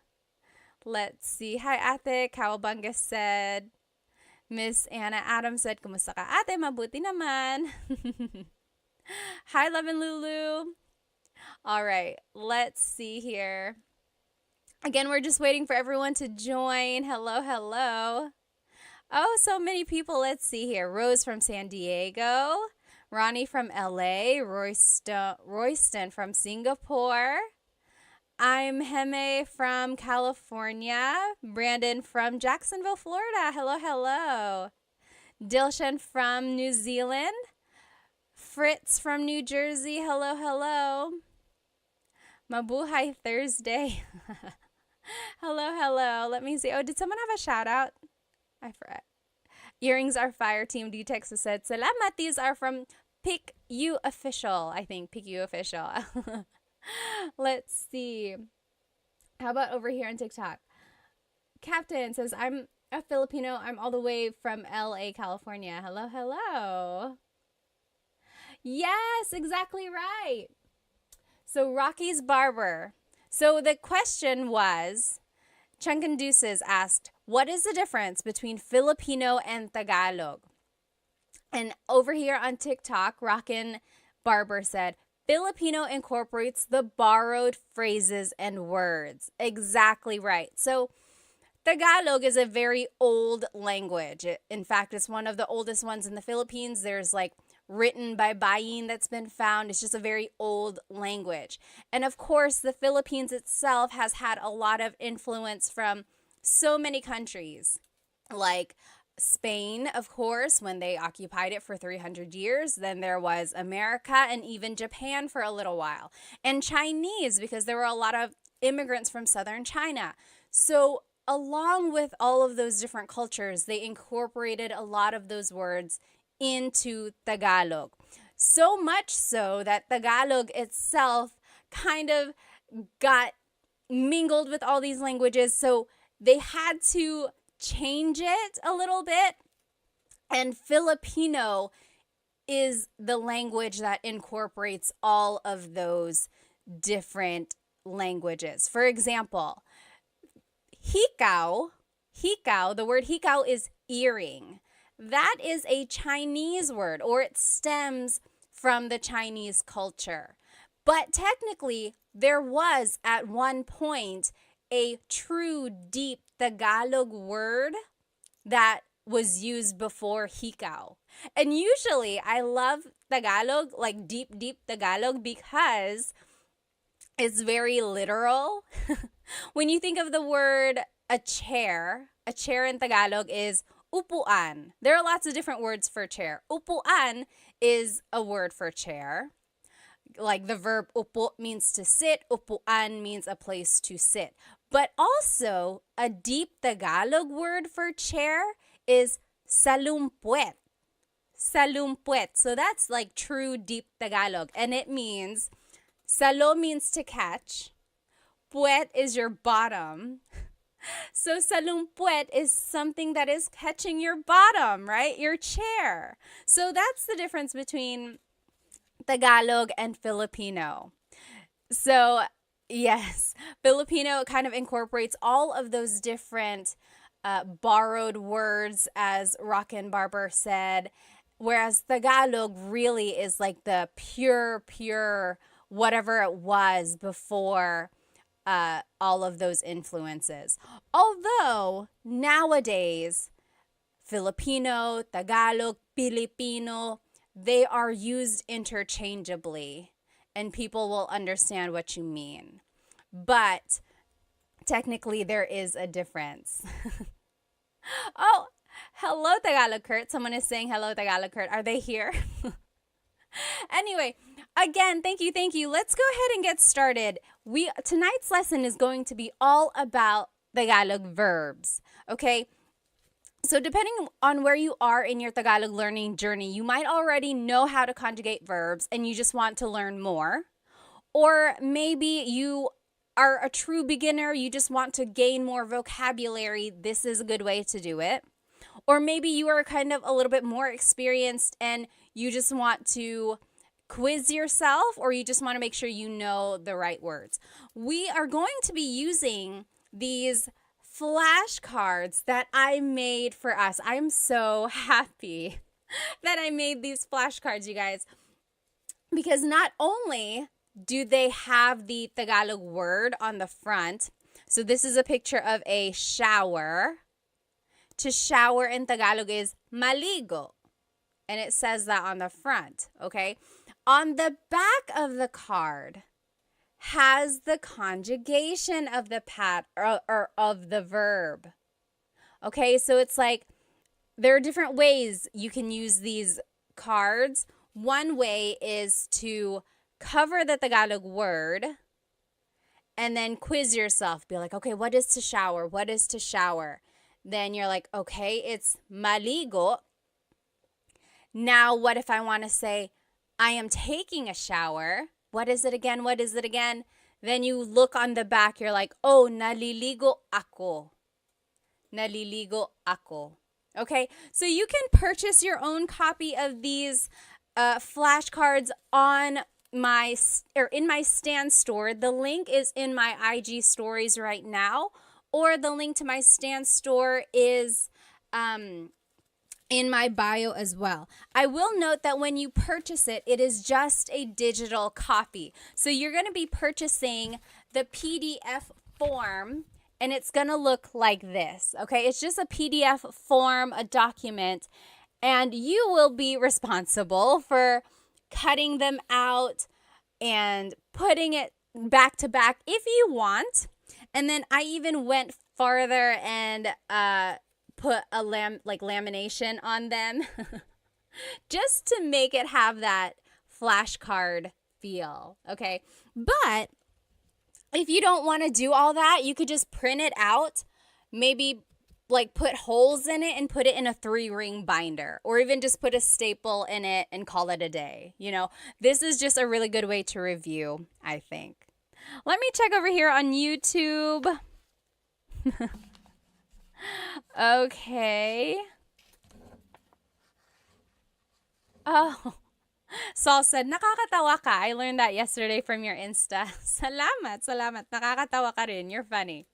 Let's see. Hi, Ate. Kawabanga said. Miss Anna Adams said, kumusta ka, ate? Mabuti naman. Hi, Love and Lulu. All right, let's see here. Again, we're just waiting for everyone to join. Hello, hello. Oh, so many people. Let's see here. Rose from San Diego. Ronnie from LA. Royston from Singapore. I'm Heme from California. Brandon from Jacksonville, Florida. Hello, hello. Dilshan from New Zealand. Fritz from New Jersey. Hello, hello. Mabuhay Thursday. Hello, hello. Let me see. Oh, did someone have a shout out? I forgot. Earrings are fire. Team D Texas said, Salamat. These are from Pick You Official. I think Pick You Official. Let's see. How about over here on TikTok? Captain says, I'm a Filipino. I'm all the way from LA, California. Hello, hello. Yes, exactly right. So Rocky's Barber. So the question was, Chunkin Deuces asked, what is the difference between Filipino and Tagalog? And over here on TikTok, Rockin' Barber said, Filipino incorporates the borrowed phrases and words. Exactly right. So Tagalog is a very old language. In fact, it's one of the oldest ones in the Philippines. There's like written by Bayin that's been found. It's just a very old language. And of course, the Philippines itself has had a lot of influence from so many countries, like Spain, of course, when they occupied it for 300 years. Then there was America and even Japan for a little while. And Chinese, because there were a lot of immigrants from southern China. So, along with all of those different cultures, they incorporated a lot of those words into Tagalog. So much so that Tagalog itself kind of got mingled with all these languages. So, they had to change it a little bit. And Filipino is the language that incorporates all of those different languages. For example, hikaw, the word hikaw is earring. That is a Chinese word, or it stems from the Chinese culture. But technically, there was at one point a true deep Tagalog word that was used before hikaw. And usually I love Tagalog, like deep Tagalog, because it's very literal. When you think of the word a chair in Tagalog is upuan. There are lots of different words for chair. Upuan is a word for chair. Like the verb upo means to sit, upuan means a place to sit. But also, a deep Tagalog word for chair is salumpuet. Salumpuet. So that's like true deep Tagalog. And it means, salo means to catch. Puet is your bottom. So salumpuet is something that is catching your bottom, right? Your chair. So that's the difference between Tagalog and Filipino. So yes, Filipino kind of incorporates all of those different borrowed words, as Rockin' Barber said, whereas Tagalog really is like the pure whatever it was before all of those influences. Although nowadays, Filipino, Tagalog, Filipino, they are used interchangeably and people will understand what you mean. But technically, there is a difference. Oh, hello, Tagalog Kurt. Someone is saying hello, Tagalog Kurt. Are they here? Anyway, again, thank you. Let's go ahead and get started. Tonight's lesson is going to be all about Tagalog verbs, okay? So depending on where you are in your Tagalog learning journey, you might already know how to conjugate verbs and you just want to learn more. Or maybe you are a true beginner, you just want to gain more vocabulary. This is a good way to do it. Or maybe you are kind of a little bit more experienced and you just want to quiz yourself, or you just want to make sure you know the right words. We are going to be using these flashcards that I made for us. I'm so happy that I made these flashcards, you guys, because not only do they have the Tagalog word on the front, so this is a picture of a shower. To shower in Tagalog is maligo, and it says that on the front, okay? On the back of the card has the conjugation of the or of the verb. Okay, so it's like there are different ways you can use these cards. One way is to cover the Tagalog word and then quiz yourself. Be like, okay, what is to shower? What is to shower? Then you're like, okay, it's maligo. Now, what if I want to say, I am taking a shower? What is it again? What is it again? Then you look on the back, you're like, oh, naliligo ako. Naliligo ako. Okay, so you can purchase your own copy of these flashcards on in my Stan store. The link is in my IG stories right now, or the link to my Stan store is in my bio as well. I will note that when you purchase it, it is just a digital copy. So you're going to be purchasing the PDF form, and it's going to look like this, okay? It's just a PDF form, a document, And you will be responsible for cutting them out and putting it back to back if you want. And then I even went farther and put a lamination on them just to make it have that flashcard feel. Okay. But if you don't want to do all that, you could just print it out, maybe like put holes in it and put it in a 3-ring binder, or even just put a staple in it and call it a day. This is just a really good way to review, I think. Let me check over here on YouTube. Okay. Oh, Saul said, nakakatawa ka. I learned that yesterday from your Insta. Salamat. Nakakatawa ka rin. You're funny.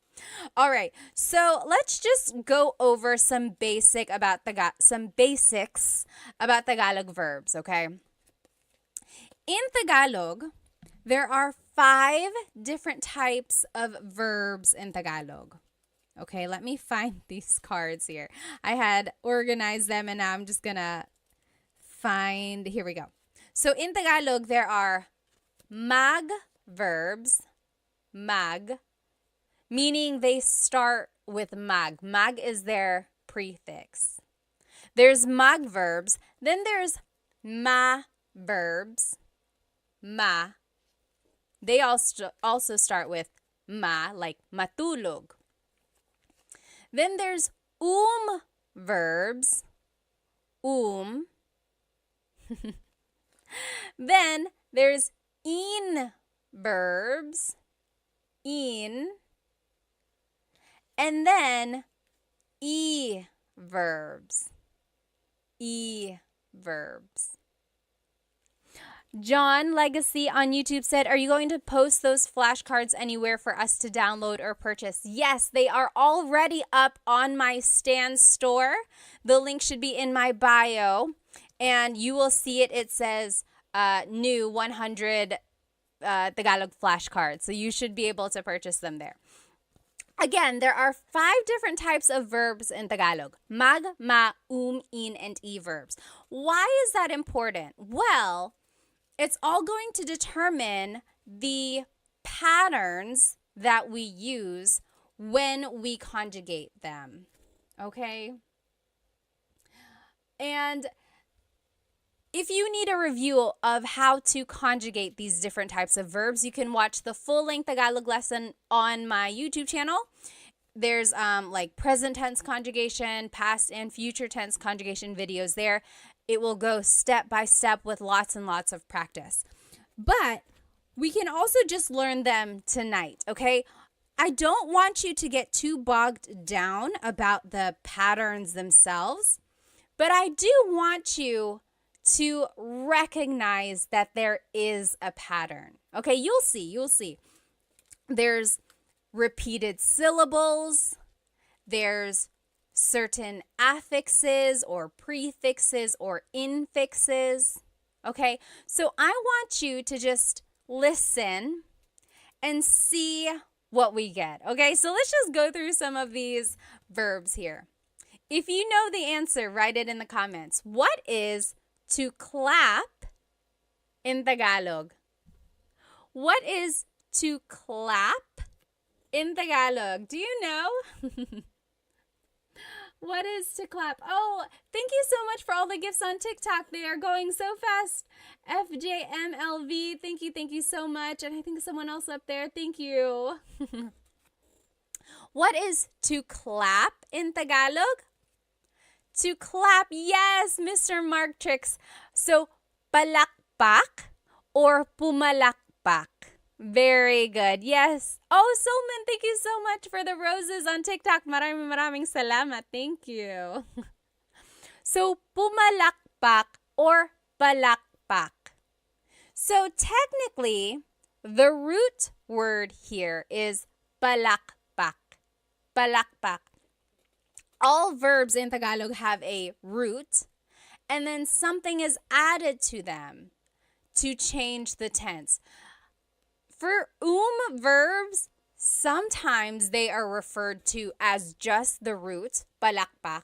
All right, so let's just go over some basics about Tagalog verbs, okay? In Tagalog, there are 5 different types of verbs in Tagalog. Okay, let me find these cards here. I had organized them and now I'm just gonna find, here we go. So in Tagalog, there are mag verbs, meaning they start with mag. Mag is their prefix. There's mag verbs. Then there's ma verbs. Ma. They also start with ma, like matulog. Then there's verbs. Then there's in verbs. In. And then verbs. Verbs. John Legacy on YouTube said, are you going to post those flashcards anywhere for us to download or purchase? Yes, they are already up on my Stan store. The link should be in my bio, and you will see it. It says new 100 Tagalog flashcards, so you should be able to purchase them there. Again, there are 5 different types of verbs in Tagalog. Mag, ma, in, and e verbs. Why is that important? Well, it's all going to determine the patterns that we use when we conjugate them. Okay? And if you need a review of how to conjugate these different types of verbs, you can watch the full-length Tagalog lesson on my YouTube channel. There's like present tense conjugation, past and future tense conjugation videos there. It will go step by step with lots and lots of practice. But we can also just learn them tonight, okay? I don't want you to get too bogged down about the patterns themselves, but I do want you to recognize that there is a pattern. Okay, you'll see. There's repeated syllables. There's certain affixes or prefixes or infixes. Okay, so I want you to just listen and see what we get. Okay, so let's just go through some of these verbs here. If you know the answer, write it in the comments. What is to clap in Tagalog? What is to clap in Tagalog? Do you know? What is to clap? Oh, thank you so much for all the gifts on TikTok. They are going so fast. FJMLV, thank you so much. And I think someone else up there, thank you. What is to clap in Tagalog? To clap, yes, Mr. Mark Tricks. So, palakpak or pumalakpak. Very good. Yes. Oh, Solman, thank you so much for the roses on TikTok. Maraming salamat. Thank you. So, pumalakpak or palakpak. So, technically, the root word here is palakpak. Palakpak. All verbs in Tagalog have a root, and then something is added to them to change the tense. For verbs, sometimes they are referred to as just the root, palakpak.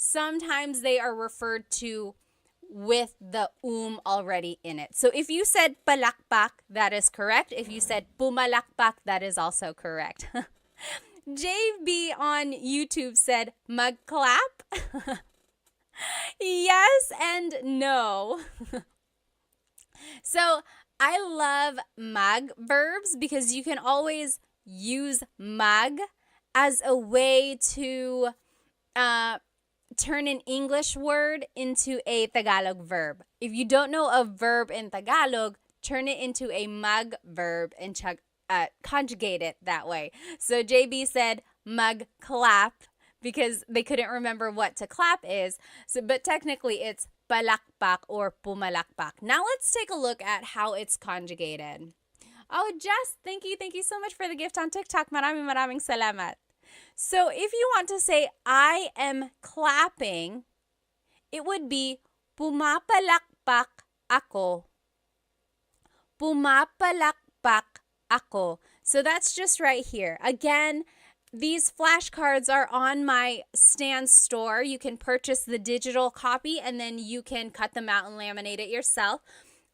sometimes they are referred to with the already in it. So if you said palakpak, that is correct. If you said pumalakpak, that is also correct. JB on YouTube said magclap. Yes and no. So I love mag verbs because you can always use mag as a way to turn an English word into a Tagalog verb. If you don't know a verb in Tagalog, turn it into a mag verb and conjugate it that way. So JB said mag-clap because they couldn't remember what to clap is. But technically it's palakpak or pumalakpak. Now let's take a look at how it's conjugated. Oh, Jess, thank you so much for the gift on TikTok. Maraming salamat. So if you want to say, I am clapping, it would be, pumapalakpak ako. Pumapalakpak ako. So that's just right here. Again, these flashcards are on my Stan store. You can purchase the digital copy and then you can cut them out and laminate it yourself.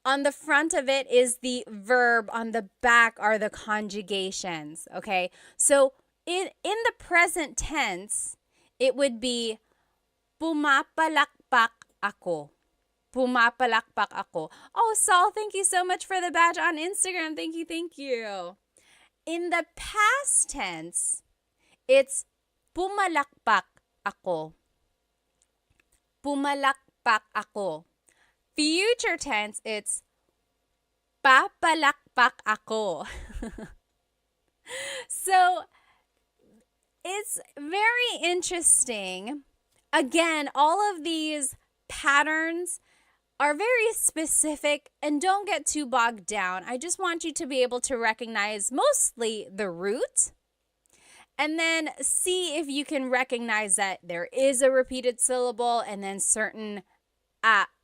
On the front of it is the verb. On the back are the conjugations. Okay, so in the present tense, it would be pumapalakpak ako. Pumapalakpak ako. Oh, Saul, thank you so much for the badge on Instagram. Thank you. In the past tense, it's pumalakpak ako. Pumalakpak ako. Future tense, it's papalakpak ako. So, it's very interesting. Again, all of these patterns are very specific and don't get too bogged down. I just want you to be able to recognize mostly the root and then see if you can recognize that there is a repeated syllable and then certain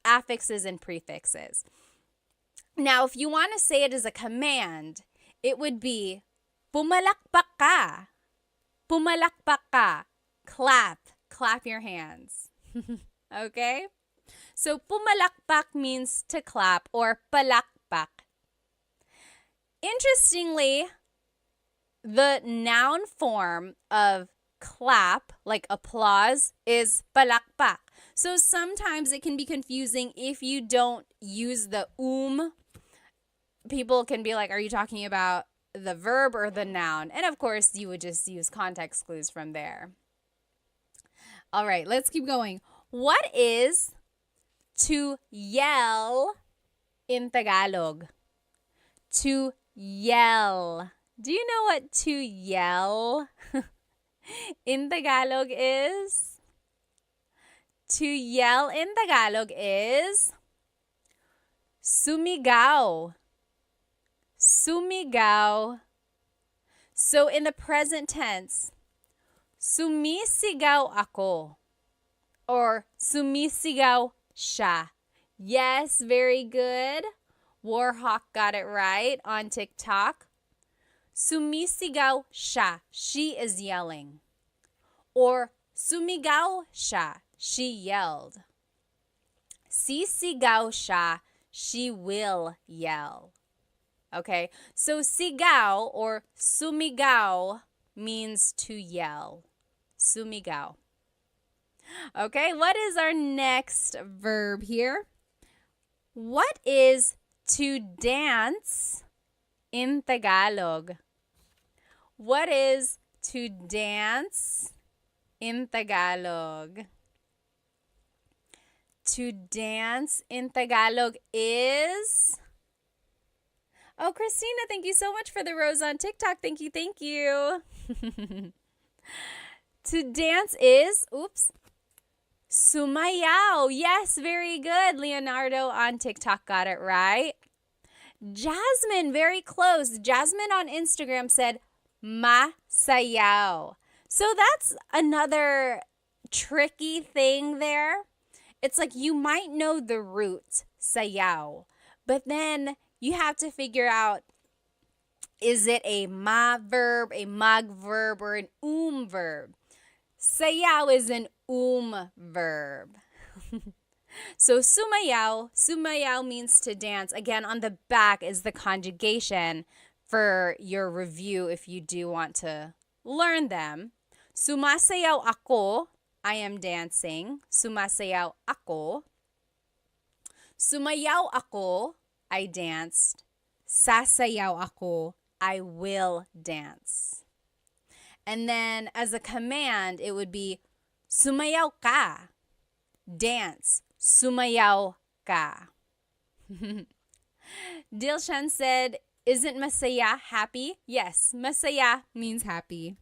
affixes and prefixes. Now, if you want to say it as a command, it would be pumalakpak ka. Pumalakpak ka. Clap your hands. Okay? So pumalakpak means to clap or palakpak. Interestingly, the noun form of clap, like applause, is palakpak. So sometimes it can be confusing if you don't use the People can be like, are you talking about the verb or the noun? And of course, you would just use context clues from there. All right, let's keep going. What is to yell in Tagalog? To yell. Do you know what to yell in Tagalog is? To yell in Tagalog is sumigaw. Sumigaw. So in the present tense, sumisigaw ako or sumisigaw siya. Yes, very good. Warhawk got it right on TikTok. Sumisigaw siya. She is yelling. Or sumigaw siya. She yelled. Sisigaw siya. She will yell. Okay, so sigaw or sumigaw means to yell. Sumigaw. Okay, what is our next verb here? What is to dance in Tagalog? What is to dance in Tagalog? To dance in Tagalog is... Oh, Christina, thank you so much for the rose on TikTok. Thank you. To dance is, sumayaw. Yes, very good. Leonardo on TikTok got it right. Jasmine, very close. Jasmine on Instagram said masayaw. So that's another tricky thing there. It's like you might know the root, sayaw, but then you have to figure out, is it a ma verb, a mag verb, or an verb? Sayaw is an verb. So sumayaw means to dance. Again, on the back is the conjugation for your review if you do want to learn them. Sumasayaw ako, I am dancing. Sumasayaw ako. Sumayaw ako, I danced. Sasayaw ako, I will dance. And then as a command, it would be sumayaw ka, dance. Sumayaw ka. Dilshan said, isn't masaya happy? Yes, masaya means happy.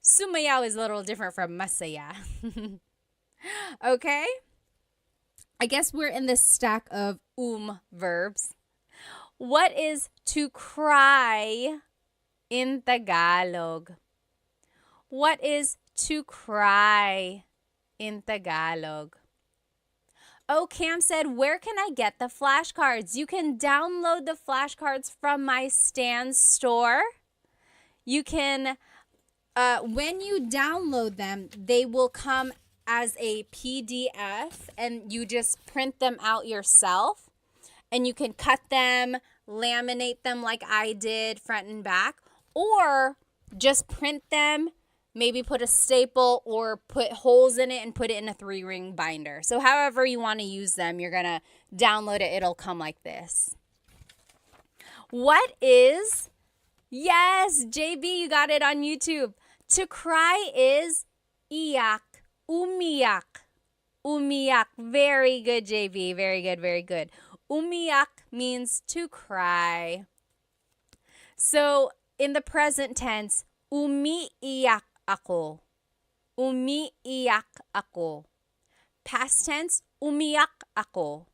Sumayaw is a little different from masaya. Okay? I guess we're in this stack of verbs. What is to cry in Tagalog? What is to cry in Tagalog? Oh, Cam said, where can I get the flashcards? You can download the flashcards from my Stan store. You can, when you download them, they will come as a PDF and you just print them out yourself. And you can cut them, laminate them like I did, front and back, or just print them, maybe put a staple or put holes in it and put it in a 3-ring binder. So however you want to use them, you're going to download it. It'll come like this. What is, yes, JB, you got it on YouTube. To cry is iyak, umiyak, umiyak. Very good, JB. Very good, very good. Umiyak means to cry. So in the present tense, umiiyak ako. Umiiyak ako. Past tense, umiyak ako.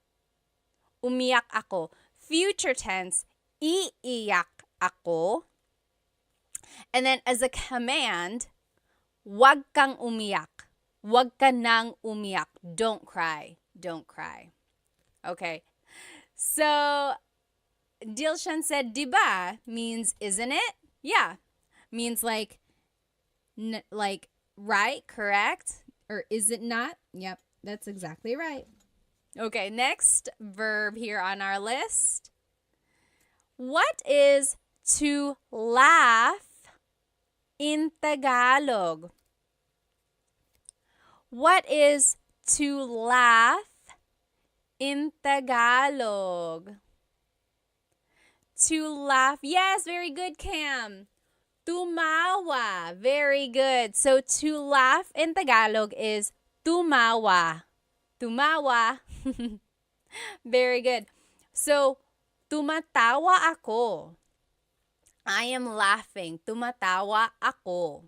Umiyak ako. Future tense, iiyak ako. And then as a command, wag kang umiyak. Wag ka nang umiyak. Don't cry. Don't cry. Okay. So Dilshan said, diba means isn't it? Yeah. Means like right, correct? Or is it not? Yep, that's exactly right. Okay, next verb here on our list. What is to laugh in Tagalog? What is to laugh in Tagalog? To laugh. Yes, very good, Cam. Tumawa. Very good. So to laugh in Tagalog is tumawa. Tumawa. Very good. So tumatawa ako. I am laughing. Tumatawa ako.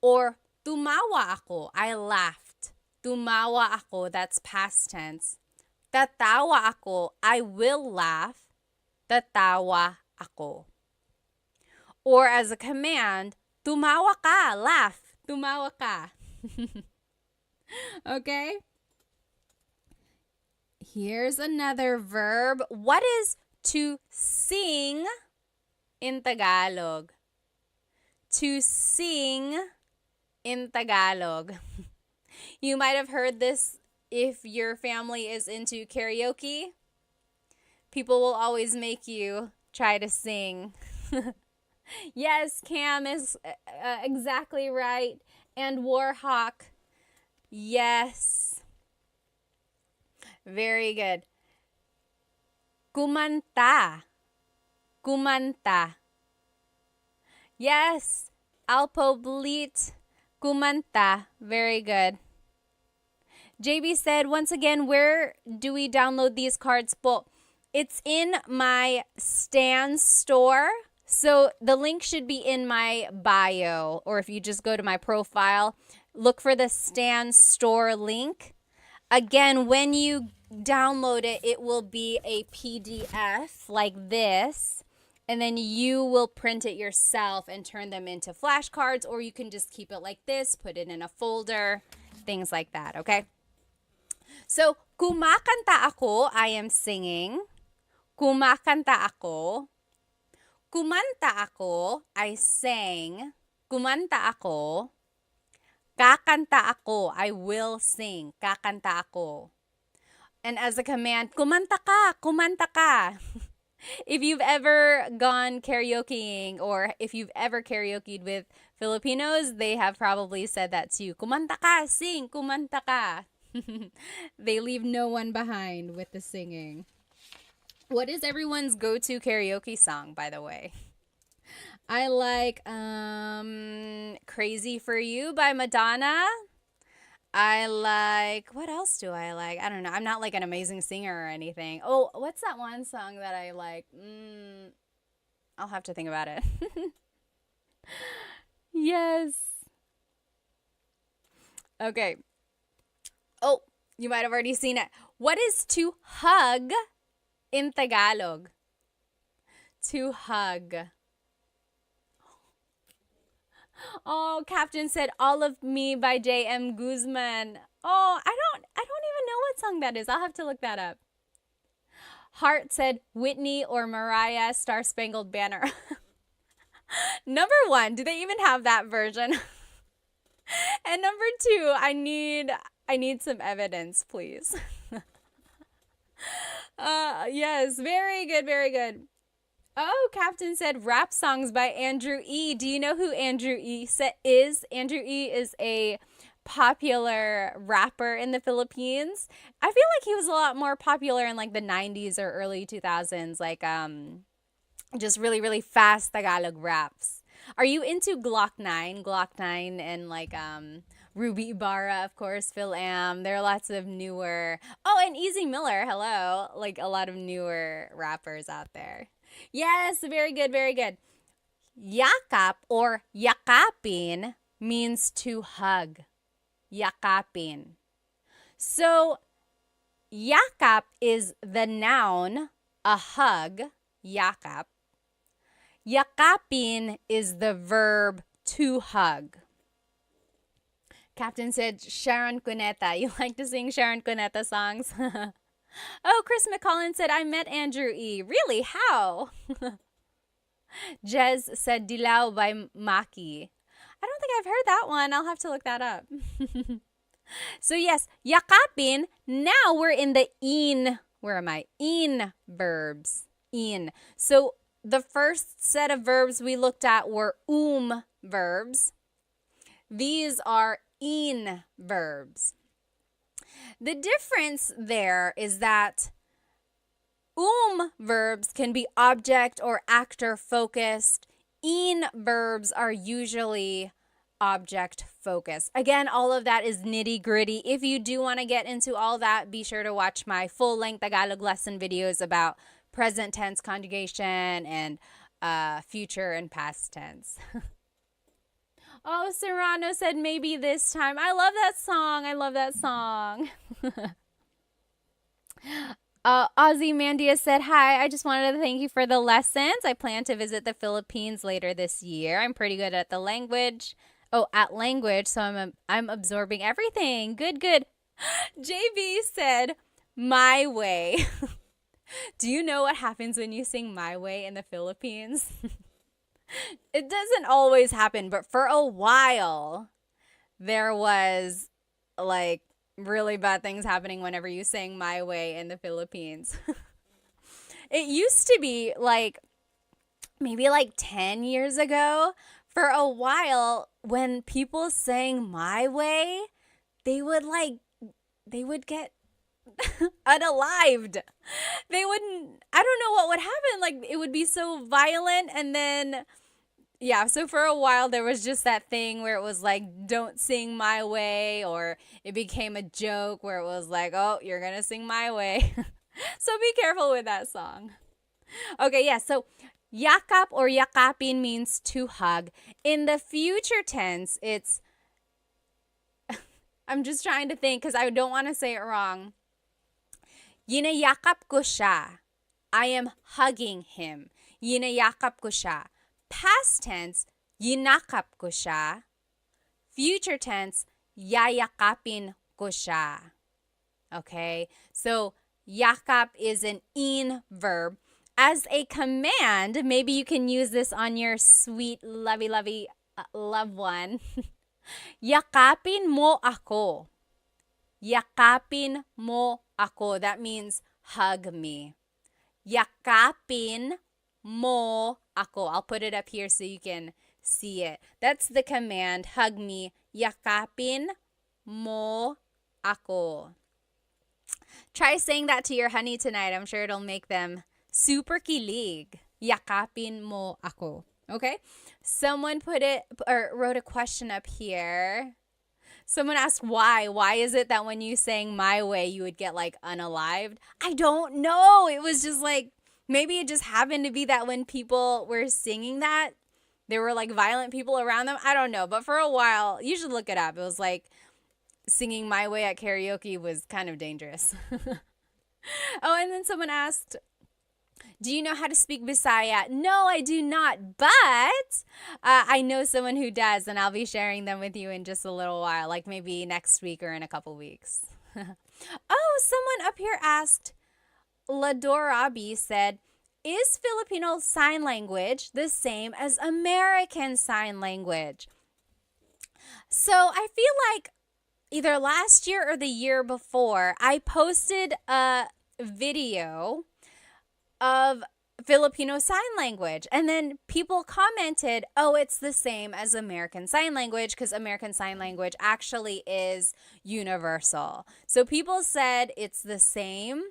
Or tumawa ako. I laughed. Tumawa ako. That's past tense. Tatawa ako. I will laugh. Tatawa ako. Or as a command, tumawa ka. Laugh. Tumawa ka. Okay? Here's another verb. What is to sing in Tagalog? To sing in Tagalog. You might have heard this if your family is into karaoke. People will always make you try to sing. Yes, Cam is exactly right. And Warhawk. Yes. Very good. Kumanta. Kumanta. Yes. Alpo Bleat. Kumanta. Very good. JB said, once again, where do we download these cards? Well, it's in my Stan store. So the link should be in my bio, or if you just go to my profile, look for the Stan store link. Again, when you download it, it will be a PDF like this, and then you will print it yourself and turn them into flashcards, or you can just keep it like this, put it in a folder, things like that, okay? So, kumakanta ako, I am singing. Kumakanta ako. Kumanta ako, I sang. Kumanta ako. Kakanta ako. I will sing. Kakanta ako. And as a command, kumanta ka, kumanta ka. If you've ever gone karaokeing or if you've ever karaokeed with Filipinos, they have probably said that to you. Kumanta ka, sing, kumanta ka. They leave no one behind with the singing. What is everyone's go-to karaoke song, by the way? I like Crazy for You by Madonna. I like, what else do I like? I don't know. I'm not like an amazing singer or anything. Oh, what's that one song that I like? I'll have to think about it. Yes. Okay. Oh, you might have already seen it. What is to hug in Tagalog? To hug. Oh, Captain said All of Me by J.M. Guzman. Oh, I don't even know what song that is. I'll have to look that up. Hart said Whitney or Mariah Star Spangled Banner. Number 1, do they even have that version? And number 2, I need some evidence, please. Yes, very good, very good. Oh, Captain said rap songs by Andrew E. Do you know who Andrew E. is? Andrew E. is a popular rapper in the Philippines. I feel like he was a lot more popular in like the 90s or early 2000s, like just really, really fast Tagalog raps. Are you into Glock 9? Glock 9 and like Ruby Ibarra, of course, Phil Am. There are lots of newer. Oh, and Easy Miller, hello. Like a lot of newer rappers out there. Yes, very good, very good. Yakap or yakapin means to hug. Yakapin. So, yakap is the noun, a hug, yakap. Yakapin is the verb to hug. Captain said Sharon Cuneta. You like to sing Sharon Cuneta songs? Oh, Chris McCollin said, I met Andrew E. Really? How? Jez said Dilaw by Maki. I don't think I've heard that one. I'll have to look that up. So yes, yakapin. Now we're in the in. Where am I? In verbs. In. So the first set of verbs we looked at were verbs. These are in verbs. The difference there is that verbs can be object or actor focused. In verbs are usually object focused. Again, all of that is nitty gritty. If you do want to get into all that, be sure to watch my full length Tagalog lesson videos about present tense conjugation and future and past tense. Oh, Serrano said maybe this time. I love that song. I love that song. Ozzy Mandia said, hi, I just wanted to thank you for the lessons. I plan to visit the Philippines later this year. I'm pretty good at the language. Oh, at language, so I'm absorbing everything. Good, good. JB said, my way. Do you know what happens when you sing My Way in the Philippines? It doesn't always happen, but for a while, there was like really bad things happening whenever you sang My Way in the Philippines. It used to be like maybe like 10 years ago, for a while, when people sang My Way, they would get unalived. They wouldn't, I don't know what would happen. Like, it would be so violent. And then, yeah, so for a while, there was just that thing where it was like, don't sing My Way, or it became a joke where it was like, oh, you're going to sing My Way. So be careful with that song. Okay, yeah, so yakap or yakapin means to hug. In the future tense, it's, I'm just trying to think because I don't want to say it wrong. Yinayakap ko siya. I am hugging him. Yinayakap ko siya. Past tense, yinakap ko siya. Future tense, yayakapin ko siya. Okay? So, yakap is an in verb. As a command, maybe you can use this on your sweet, lovey, lovey loved one. Yakapin mo ako. Yakapin mo ako. That means hug me. Yakapin mo ako. I'll put it up here so you can see it. That's the command. Hug me. Yakapin mo ako. Try saying that to your honey tonight. I'm sure it'll make them super kilig. Yakapin mo ako. Okay? Someone put it or wrote a question up here. Someone asked why. Why is it that when you sang My Way, you would get like unalived? I don't know. It was just like, maybe it just happened to be that when people were singing that, there were like violent people around them. I don't know. But for a while, you should look it up. It was like singing My Way at karaoke was kind of dangerous. Oh, and then someone asked, do you know how to speak Bisaya? No, I do not, but I know someone who does, and I'll be sharing them with you in just a little while, like maybe next week or in a couple weeks. Oh, someone up here asked, Ladorabi said, is Filipino Sign Language the same as American Sign Language? So I feel like either last year or the year before, I posted a video of Filipino Sign Language. And then people commented, oh, it's the same as American Sign Language because American Sign Language actually is universal. So people said it's the same,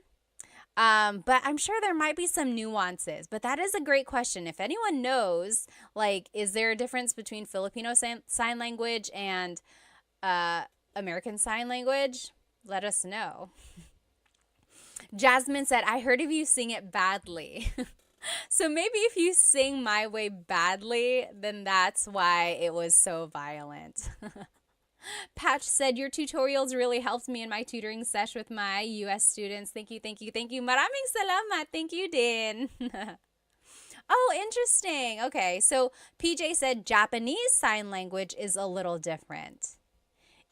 but I'm sure there might be some nuances. But that is a great question. If anyone knows, like, is there a difference between Filipino Sign Language and American Sign Language? Let us know. Jasmine said, I heard of you sing it badly. So maybe if you sing My Way badly, then that's why it was so violent. Patch said, your tutorials really helped me in my tutoring sesh with my US students. Thank you, thank you, thank you. Maraming salamat. Thank you, din. Oh, interesting. Okay, so PJ said Japanese Sign Language is a little different.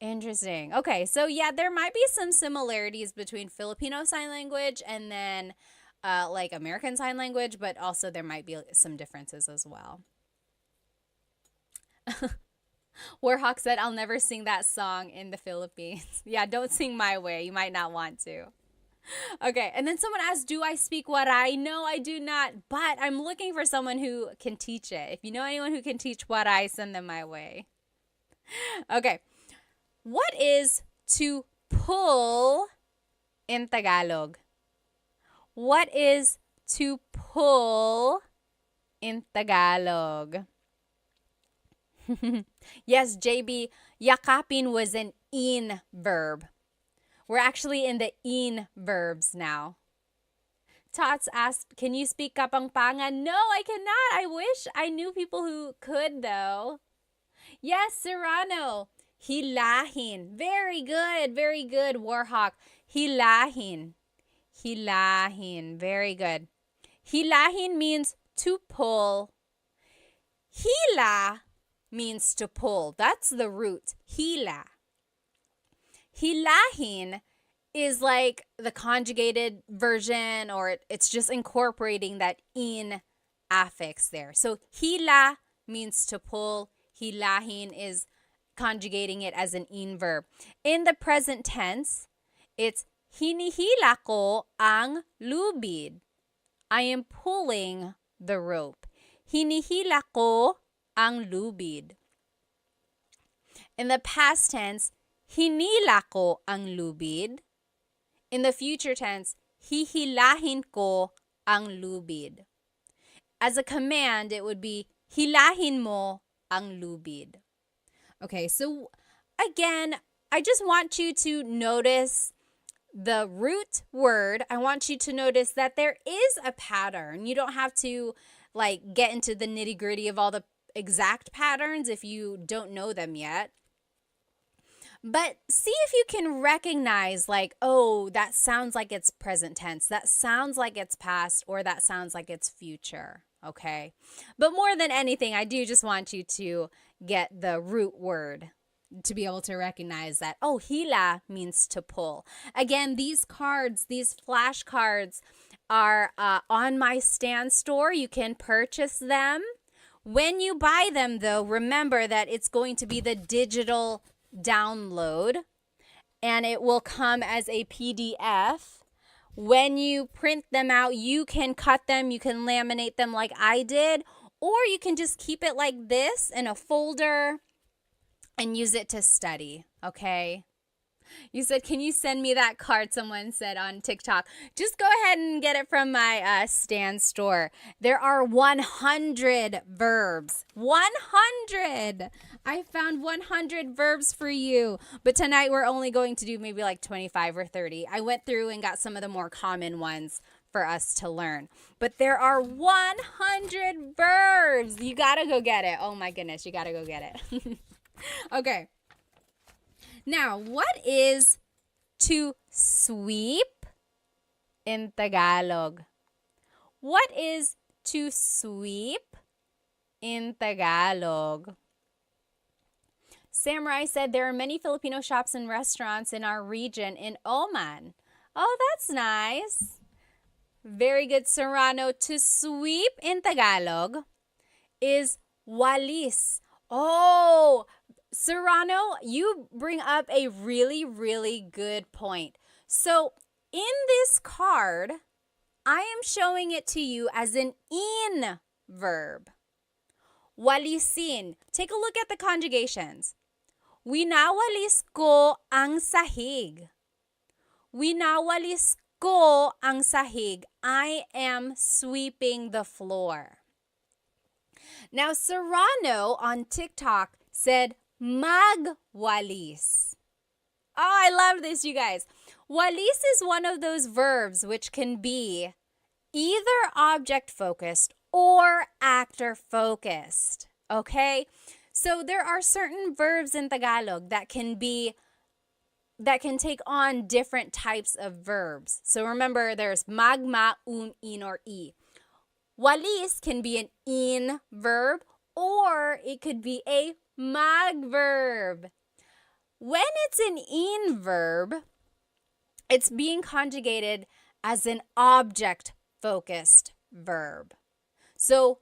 Interesting. Okay, so yeah, there might be some similarities between Filipino Sign Language and then like American Sign Language, but also there might be some differences as well. Warhawk said, I'll never sing that song in the Philippines. Yeah, don't sing My Way. You might not want to. Okay, and then someone asked, do I speak Waray? No, I do not, but I'm looking for someone who can teach it. If you know anyone who can teach Waray, send them my way. Okay. What is to pull in Tagalog? What is to pull in Tagalog? Yes, JB, yakapin was an in verb. We're actually in the in verbs now. Tots asked, can you speak Kapampangan? No, I cannot. I wish I knew people who could, though. Yes, Serrano. Hilahin. Very good. Very good, Warhawk. Hilahin. Hilahin. Very good. Hilahin means to pull. Hila means to pull. That's the root. Hila. Hilahin is like the conjugated version, or it's just incorporating that in affix there. So hila means to pull. Hilahin is conjugating it as an in verb. In the present tense, it's hinihila ko ang lubid. I am pulling the rope. Hinihila ko ang lubid. In the past tense, hinila ko ang lubid. In the future tense, hihilahin ko ang lubid. As a command, it would be hilahin mo ang lubid. Okay, so again, I just want you to notice the root word. I want you to notice that there is a pattern. You don't have to like get into the nitty-gritty of all the exact patterns if you don't know them yet. But see if you can recognize like, oh, that sounds like it's present tense. That sounds like it's past, or that sounds like it's future. Okay. But more than anything, I do just want you to get the root word to be able to recognize that, oh, hila means to pull. Again, these cards, these flashcards are on my Stan store. You can purchase them When you buy them, though, remember that it's going to be the digital download, and it will come as a PDF. When you print them out, you can cut them, you can laminate them like I did, or you can just keep it like this in a folder and use it to study, okay? You said, can you send me that card? Someone said on TikTok. Just go ahead and get it from my Stan store. There are 100 verbs. 100! I found 100 verbs for you. But tonight we're only going to do maybe like 25 or 30. I went through and got some of the more common ones for us to learn. But there are 100 verbs. You gotta go get it. Oh my goodness, you gotta go get it. Okay. Now, what is to sweep in Tagalog? What is to sweep in Tagalog? Samurai said there are many Filipino shops and restaurants in our region in Oman. Oh, that's nice. Very good, Serrano. To sweep in Tagalog is walis. Oh, Serrano, you bring up a really, really good point. So in this card, I am showing it to you as an in verb. Walisin. Take a look at the conjugations. Winawalis ko ang sahig. Winawalis ko ang sahig. I am sweeping the floor. Now, Serrano on TikTok said, magwalis. Oh, I love this, you guys. Walis is one of those verbs which can be either object-focused or actor-focused, okay? So there are certain verbs in Tagalog that can take on different types of verbs. So remember, there's magma, in, or e. Walis can be an in verb, or it could be a mag verb. When it's an in verb, it's being conjugated as an object-focused verb. So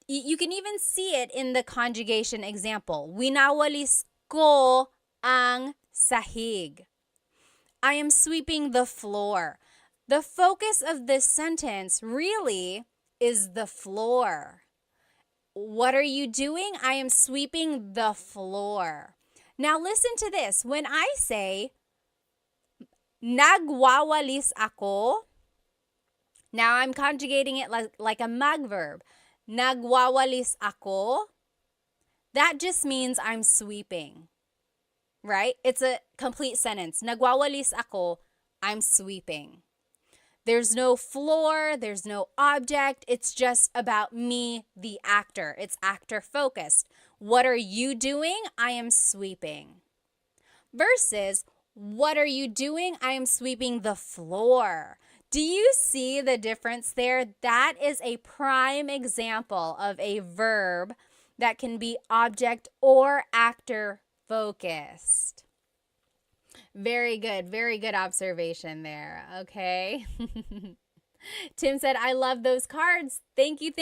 you can even see it in the conjugation example. Winawalis ko ang sahig. I am sweeping the floor. The focus of this sentence really is the floor. What are you doing? I am sweeping the floor. Now listen to this. When I say, nagwawalis ako, now I'm conjugating it like a mag verb. Nagwawalis ako, that just means I'm sweeping, right? It's a complete sentence. Nagwawalis ako, I'm sweeping. There's no floor, there's no object. It's just about me, the actor. It's actor focused. What are you doing? I am sweeping. Versus, what are you doing? I am sweeping the floor. Do you see the difference there? That is a prime example of a verb that can be object or actor focused. Very good observation there, okay? Tim said, I love those cards. Thank you.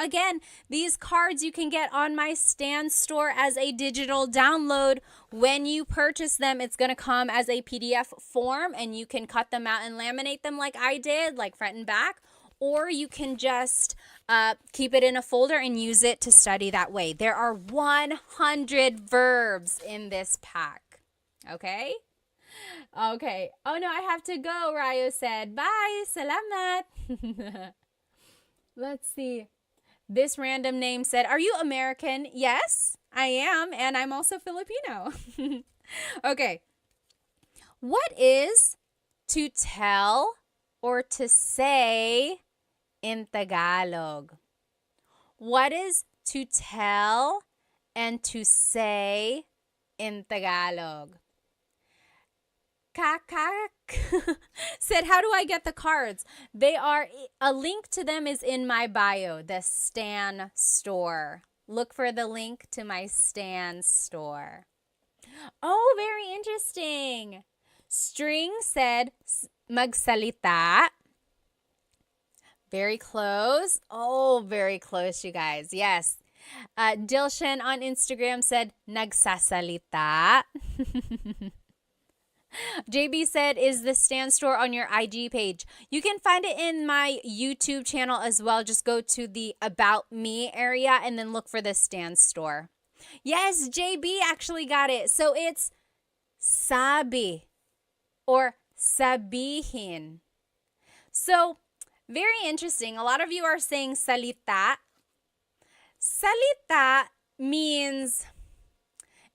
Again, these cards you can get on my Stan store as a digital download. When you purchase them, it's going to come as a PDF form, and you can cut them out and laminate them like I did, like front and back. Or you can just keep it in a folder and use it to study that way. There are 100 verbs in this pack, okay? Okay. Oh no, I have to go, Rayo said. Bye. Salamat. Let's see. This random name said, are you American? Yes, I am. And I'm also Filipino. Okay. What is to tell or to say in Tagalog? What is to tell and to say in Tagalog? Kakak said, how do I get the cards? A link to them is in my bio, the Stan store. Look for the link to my Stan store. Oh, very interesting. String said, magsalita. Very close. Oh, very close, you guys. Yes. Dilshan on Instagram said, nagsasalita. JB said, is the Stan store on your IG page? You can find it in my YouTube channel as well. Just go to the About Me area and then look for the Stan store. Yes, JB actually got it. So it's sabi or sabihin. So very interesting. A lot of you are saying salita. Salita means,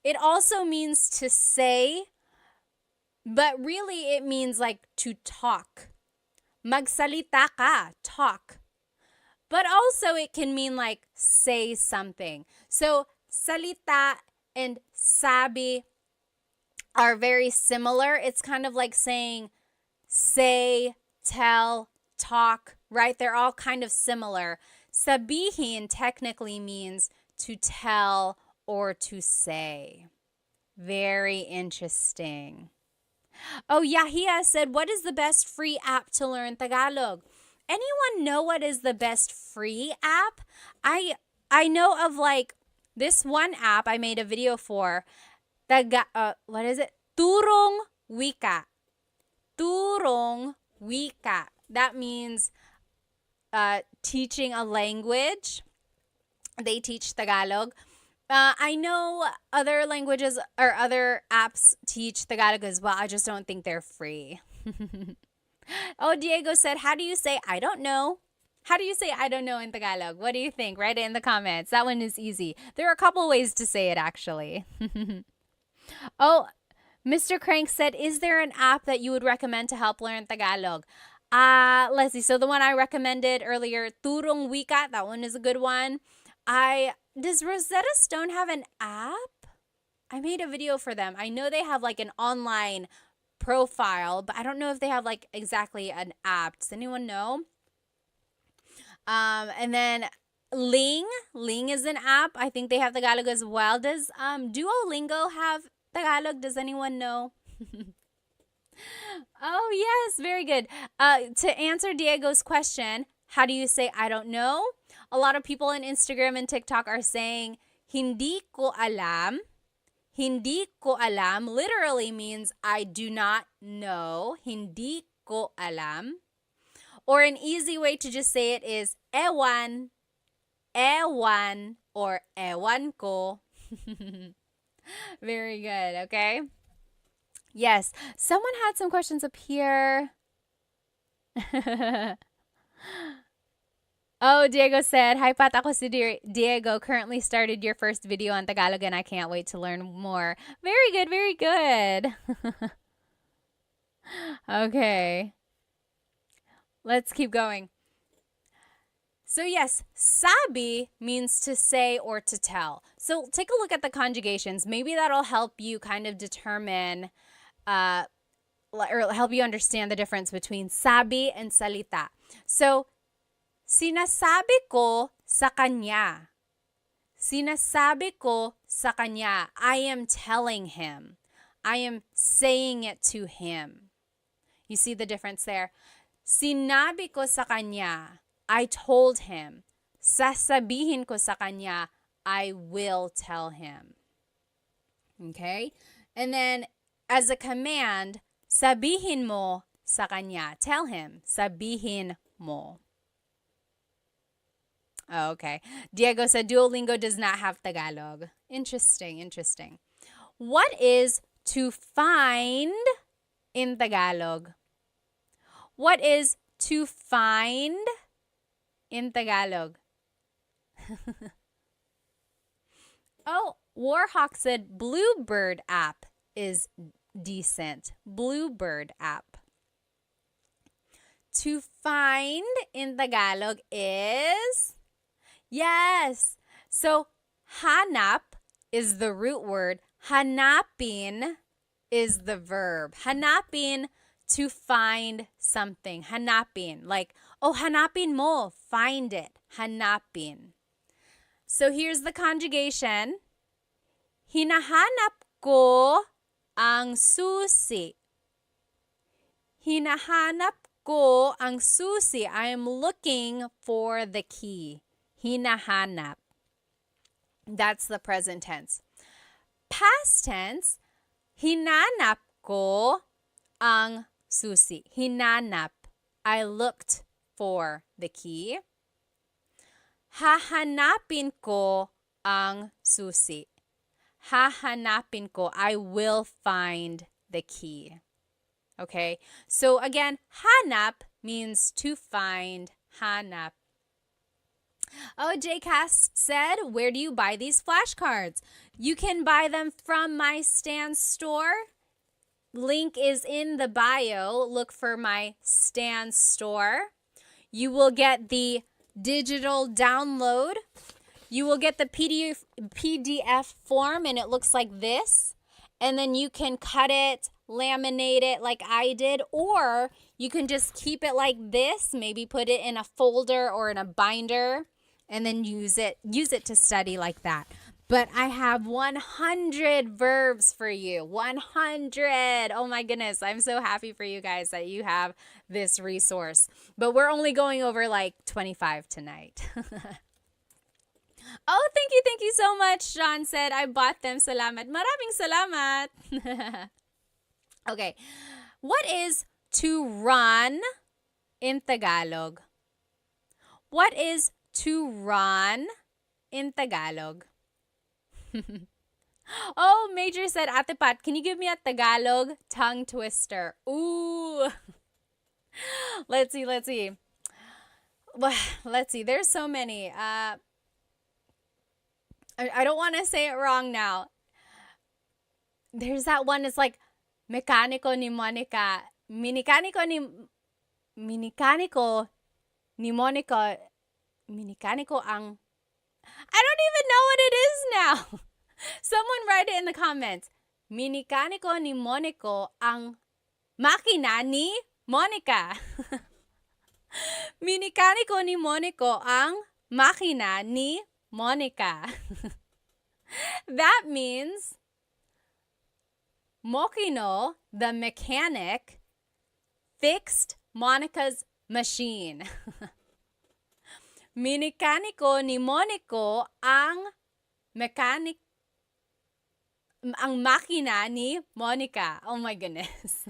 it also means to say, but really it means like to talk. Magsalita ka, talk. But also it can mean like say something. So salita and sabi are very similar. It's kind of like saying say, tell, talk, right? They're all kind of similar. Sabihin technically means to tell or to say. Very interesting. Oh, Yahia said, what is the best free app to learn Tagalog? Anyone know what is the best free app? I know of like this one app I made a video for. What is it? Turong Wika. Turong Wika. That means teaching a language. They teach Tagalog. I know other languages or other apps teach Tagalog as well. I just don't think they're free. Oh, Diego said, how do you say I don't know? How do you say I don't know in Tagalog? What do you think? Write it in the comments. That one is easy. There are a couple ways to say it actually. Oh, Mr. Crank said, is there an app that you would recommend to help learn Tagalog? Let's see. So the one I recommended earlier, Turong Wika, that one is a good one. Does Rosetta Stone have an app? I made a video for them. I know they have like an online profile, but I don't know if they have like exactly an app. Does anyone know? And then Ling is an app. I think they have Tagalog as well. Does Duolingo have Tagalog? Does anyone know? Oh, yes, very good. To answer Diego's question, how do you say I don't know? A lot of people on Instagram and TikTok are saying hindi ko alam. Hindi ko alam literally means I do not know. Hindi ko alam. Or an easy way to just say it is ewan, ewan, or ewan ko. Very good, okay? Yes, someone had some questions up here. Oh, Diego said, hi Pat, ako si Diego. Currently started your first video on Tagalog and I can't wait to learn more. Very good, very good. Okay. Let's keep going. So yes, sabi means to say or to tell. So take a look at the conjugations. Maybe that'll help you kind of determine or help you understand the difference between sabi and salita. So, sinasabi ko sa kanya. Sinasabi ko sa kanya. I am telling him. I am saying it to him. You see the difference there? Sinabi ko sa kanya. I told him. Sasabihin ko sa kanya. I will tell him. Okay? And then, as a command, sabihin mo sa kanya. Tell him. Sabihin mo. Oh, okay. Diego said Duolingo does not have Tagalog. Interesting, interesting. What is to find in Tagalog? What is to find in Tagalog? Oh, Warhawk said Bluebird app is decent. Bluebird app. To find in Tagalog is... Yes. So, hanap is the root word. Hanapin is the verb. Hanapin, to find something. Hanapin. Like, oh, hanapin mo. Find it. Hanapin. So, here's the conjugation. Hinahanap ko ang susi. Hinahanap ko ang susi. I am looking for the key. Hinahanap. That's the present tense. Past tense, hinanap ko ang susi. Hinanap. I looked for the key. Hahanapin ko ang susi. Hahanapin ko. I will find the key. Okay? So again, hanap means to find. Hanap. Oh, JCast said, where do you buy these flashcards? You can buy them from my Stan store. Link is in the bio. Look for my Stan store. You will get the digital download. You will get the PDF form, and it looks like this. And then you can cut it, laminate it like I did, or you can just keep it like this, maybe put it in a folder or in a binder, and then use it to study like that. But I have 100 verbs for you. 100. Oh my goodness. I'm so happy for you guys that you have this resource. But we're only going over like 25 tonight. Oh, thank you so much. John said, I bought them. Salamat. Maraming salamat. Okay. What is to run in Tagalog? What is to run in Tagalog? Oh, Major said, Ate Pat, can you give me a Tagalog tongue twister? Ooh. Let's see. Let's see. There's so many. I don't want to say it wrong now. There's that one. It's like Mecánico ni Monica. Minicánico ni Monica. Minicánico ang. I don't even know what it is now. Someone write it in the comments. Minicánico ni Monico ang makina ni Monica. Minicánico ni Monico ang makina ni Monica. That means Mokino, the mechanic, fixed Monica's machine. Minicánico ni Monico ang makina ni Monica. Oh my goodness.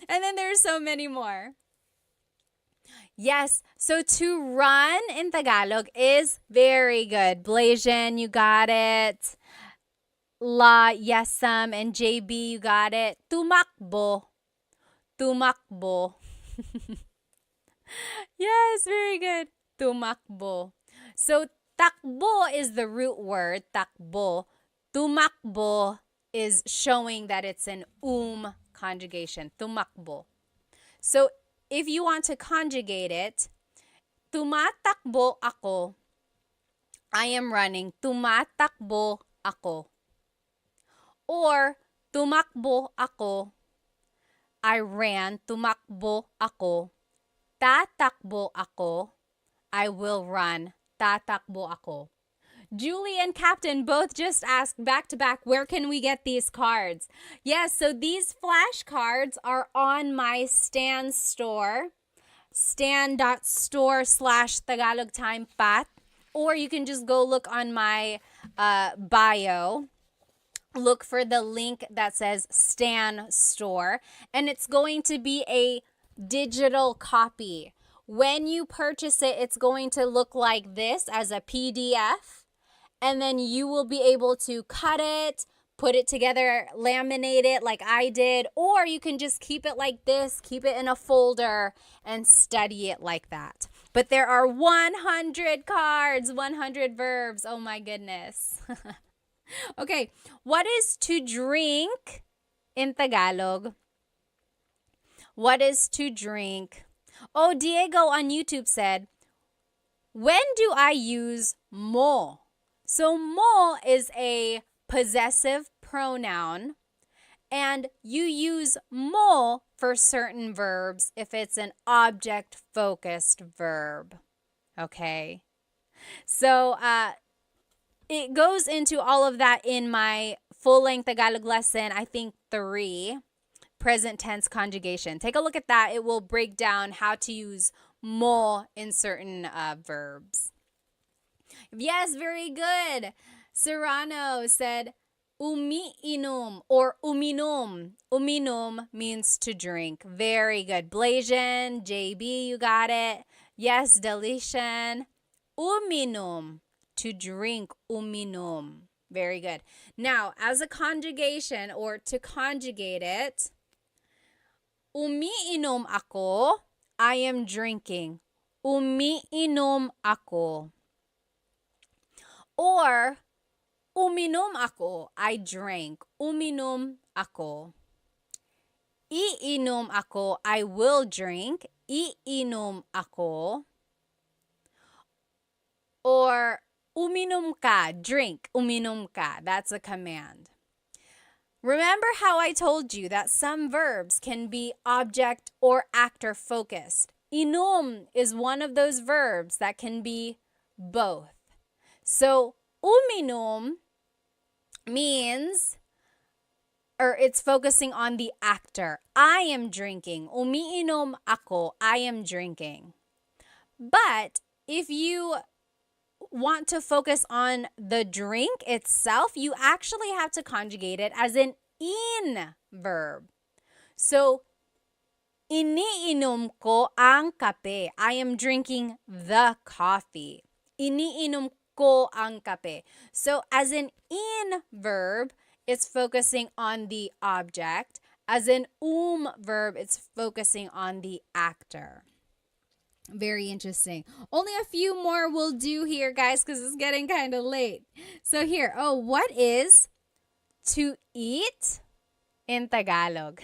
And then there's so many more. Yes, so to run in Tagalog is very good. Blasian, you got it. La, Yesam, and JB, you got it. Tumakbo. Tumakbo. Yes, very good. Tumakbo. So takbo is the root word, takbo. Tumakbo is showing that it's an conjugation. Tumakbo. So if you want to conjugate it, tumatakbo ako. I am running. Tumatakbo ako. Or tumakbo ako. I ran. Tumakbo ako. Tatakbo ako. I will run. Tatakbo ako. Julie and Captain both just asked back to back, where can we get these cards? Yes, so these flashcards are on my Stan store, stan.store/TagalogTimePat, or you can just go look on my bio. Look for the link that says Stan Store, and it's going to be a digital copy. When you purchase it, it's going to look like this as a PDF. And then you will be able to cut it, put it together, laminate it like I did, or you can just keep it like this, keep it in a folder, and study it like that. But there are 100 cards, 100 verbs. Oh my goodness. Okay, what is to drink in Tagalog? What is to drink? Oh, Diego on YouTube said, when do I use mo? So mo is a possessive pronoun, and you use mo for certain verbs if it's an object-focused verb. Okay? So it goes into all of that in my full-length Tagalog lesson, I think 3, present tense conjugation. Take a look at that. It will break down how to use mo in certain verbs. Yes, very good. Serrano said umiinom or uminom. Uminom means to drink. Very good. Blasian, JB, you got it. Yes, Delician. Uminom, to drink. Uminom. Very good. Now, as a conjugation or to conjugate it, umiinom ako, I am drinking. Umiinom ako. Or, uminom ako, I drank. Uminom ako. Iinom ako, I will drink. Iinom ako. Or, uminom ka, drink. Uminom ka. That's a command. Remember how I told you that some verbs can be object or actor focused. Inom is one of those verbs that can be both. So, uminom means, or it's focusing on the actor. I am drinking. Umiinom ako, I am drinking. But if you want to focus on the drink itself, you actually have to conjugate it as an in verb. So, iniinom ko ang kape. I am drinking the coffee. Iniinom ko ang kape. So, as an in verb, it's focusing on the object. As an verb, it's focusing on the actor. Very interesting. Only a few more will do here, guys, because it's getting kind of late. So here, what is to eat in Tagalog?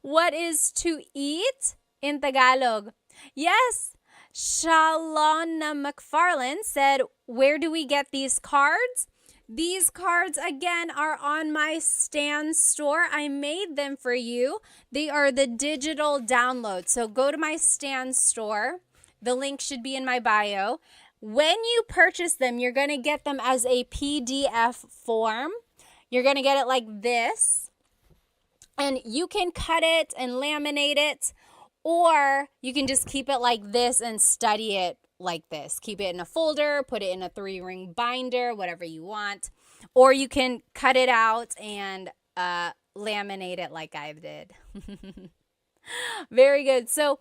What is to eat in Tagalog? Yes, Shalona McFarland said, where do we get these cards? These cards, again, are on my Stan store. I made them for you. They are the digital download. So go to my Stan store. The link should be in my bio. When you purchase them, you're going to get them as a PDF form. You're going to get it like this. And you can cut it and laminate it, or you can just keep it like this and study it like this. Keep it in a folder, put it in a 3-ring binder, whatever you want. Or you can cut it out and laminate it like I did. Very good. So,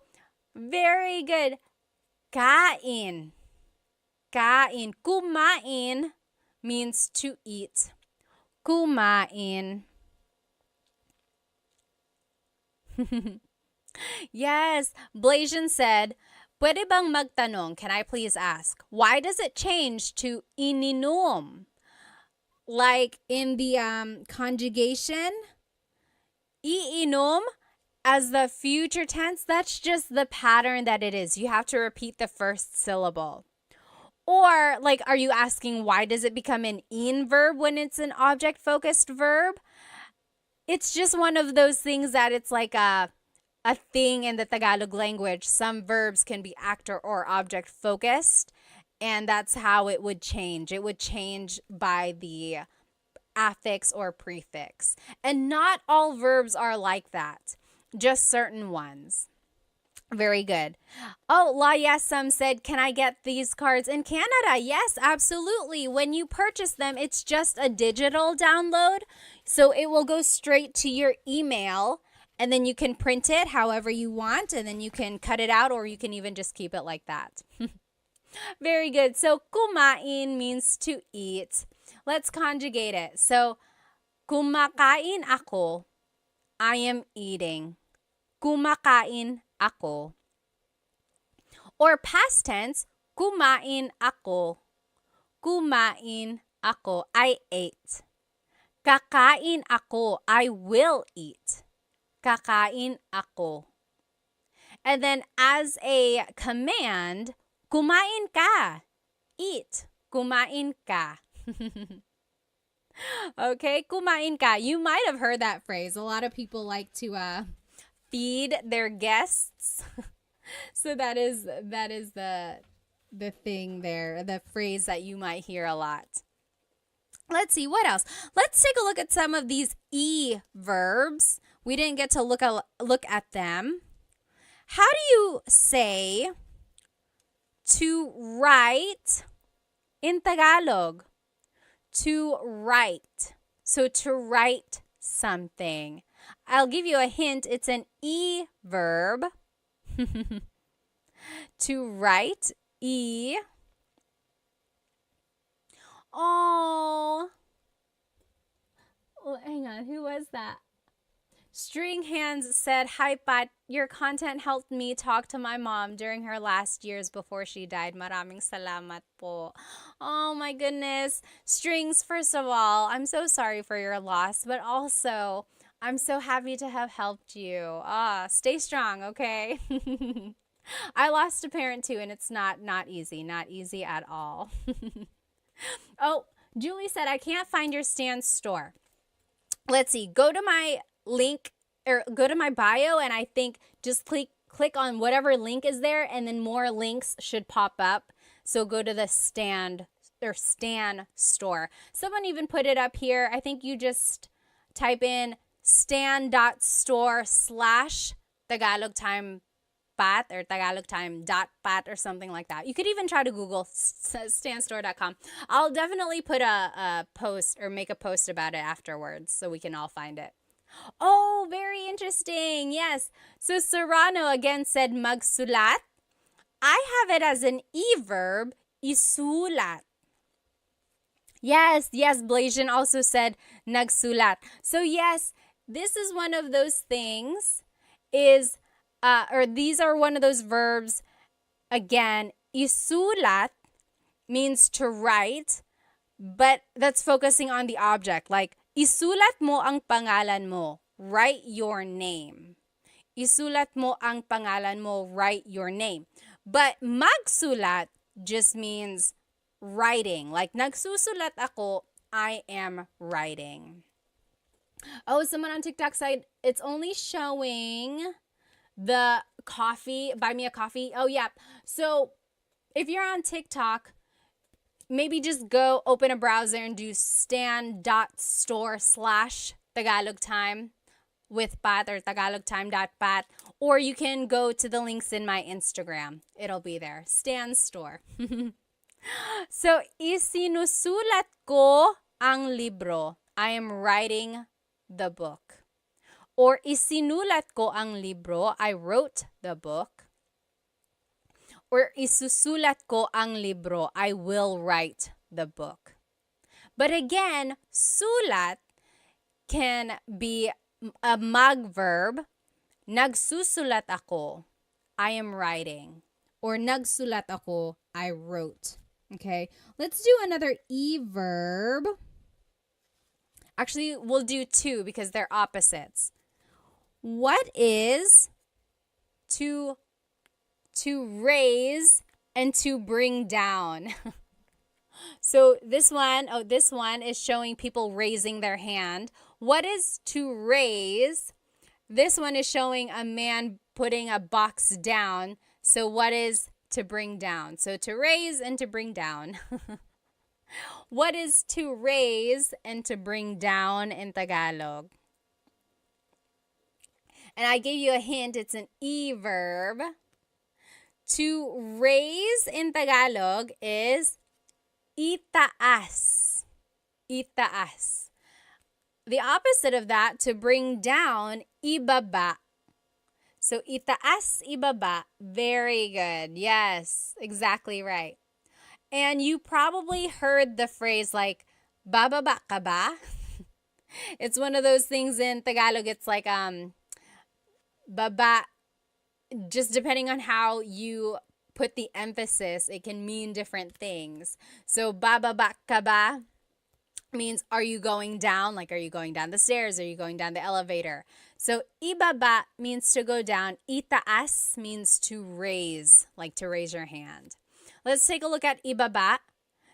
very good. Kain. Kain. Kumain means to eat. Kumain. Yes, Blasian said, pwede bang magtanong? Can I please ask? Why does it change to ininom? Like in the conjugation, iinom as the future tense, that's just the pattern that it is. You have to repeat the first syllable. Or like, are you asking why does it become an in verb when it's an object-focused verb? It's just one of those things that it's like a thing in the Tagalog language. Some verbs can be actor or object focused, and that's how it would change. It would change by the affix or prefix. And not all verbs are like that, just certain ones. Very good. Oh, La Yesam said, can I get these cards in Canada? Yes, absolutely. When you purchase them, it's just a digital download. So it will go straight to your email, and then you can print it however you want, and then you can cut it out, or you can even just keep it like that. Very good. So kumain means to eat. Let's conjugate it. So kumakain ako, I am eating. Kumakain ako. Or past tense, kumain ako. Kumain ako, I ate. Kakain ako, I will eat. Kakain ako. And then as a command, kumain ka. Eat. Kumain ka. Okay, kumain ka. You might have heard that phrase. A lot of people like to feed their guests. So that is the thing there, the phrase that you might hear a lot. Let's see, what else? Let's take a look at some of these verbs. We didn't get to look at them. How do you say To write in Tagalog. To write. So to write something. I'll give you a hint. It's an E verb. To write. E. Oh, hang on. Who was that? String Hands said, "Hi, Pat. Your content helped me talk to my mom during her last years before she died. Maraming salamat po." Oh, my goodness. Strings, first of all, I'm so sorry for your loss, but also, I'm so happy to have helped you. Stay strong, okay? I lost a parent too, and it's not easy. Not easy at all. Oh, Julie said, "I can't find your Stan store." Let's see. Go to my link or go to my bio, and I think just click on whatever link is there, and then more links should pop up. So go to the Stan store. Someone even put it up here. I think you just type in stan.store/Tagalog time pat or Tagalog time .pat or something like that. You could even try to Google stanstore.com. I'll definitely put a post or make a post about it afterwards so we can all find it. Oh, very interesting. Yes. So Serrano again said magsulat. I have it as an e-verb, isulat. Yes, Blasian also said nagsulat. So yes, this is one of those things or these are one of those verbs. Again, isulat means to write, but that's focusing on the object. Like, isulat mo ang pangalan mo. Write your name. Isulat mo ang pangalan mo. Write your name. But magsulat just means writing. Like, nagsusulat ako, I am writing. Oh, someone on TikTok said it's only showing the coffee, buy me a coffee. Oh, yeah. So if you're on TikTok, maybe just go open a browser and do stan.store/Tagalog time with Pat or tagalogtime.pat, or you can go to the links in my Instagram. It'll be there. Stan Store. So, isinusulat ko ang libro. I am writing the book. Or isinulat ko ang libro. I wrote the book. Or isusulat ko ang libro. I will write the book. But again, sulat can be a mag verb. Nagsusulat ako. I am writing. Or nagsulat ako. I wrote. Okay, let's do another e verb. Actually, we'll do two because they're opposites. What is to raise and to bring down? So this one is showing people raising their hand. What is to raise? This one is showing a man putting a box down. So what is to bring down? So to raise and to bring down. What is to raise and to bring down in Tagalog? And I gave you a hint. It's an e verb. To raise in Tagalog is itaas. Itaas. The opposite of that, to bring down, ibaba. So itaas, ibaba. Very good. Yes, exactly right. And you probably heard the phrase like, bababa ka ba? It's one of those things in Tagalog. It's like, baba, just depending on how you put the emphasis, it can mean different things. So, bababa ka ba means, are you going down? Like, are you going down the stairs? Are you going down the elevator? So, ibaba means to go down. Itaas means to raise, like to raise your hand. Let's take a look at ibaba.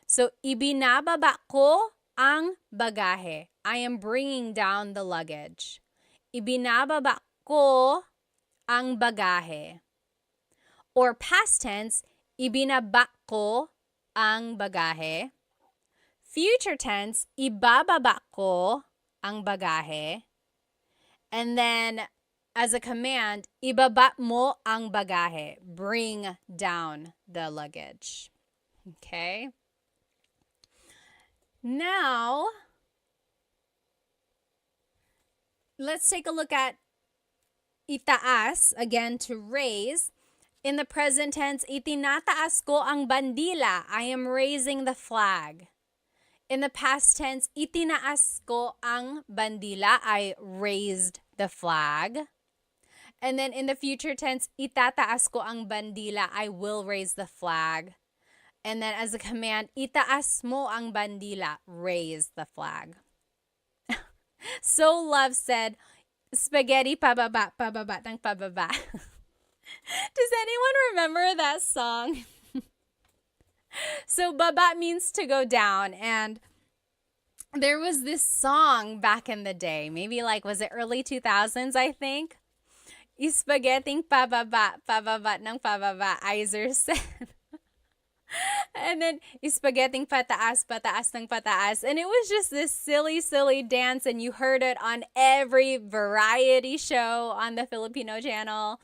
So, ibinababa ko ang bagahe. I am bringing down the luggage. Ibinababa ko ang bagahe. Or past tense, ibinaba ko ang bagahe. Future tense, ibababa ko ang bagahe. And then as a command, ibaba mo ang bagahe. Bring down the luggage. Okay? Now, let's take a look at itaas, again, to raise. In the present tense, itinataas ko ang bandila. I am raising the flag. In the past tense, itinaas ko ang bandila. I raised the flag. And then in the future tense, itataas ko ang bandila. I will raise the flag. And then as a command, itaas mo ang bandila. Raise the flag. So Love said, spaghetti pababa, pababa ng pababa. Does anyone remember that song? So baba means to go down, and there was this song back in the day, maybe like, was it early 2000s, I think? Spaghetti pababa, pababa ng pababa, Iser said. And then spaghetti pataas, pataas ng pataas. And it was just this silly, silly dance, and you heard it on every variety show on the Filipino channel.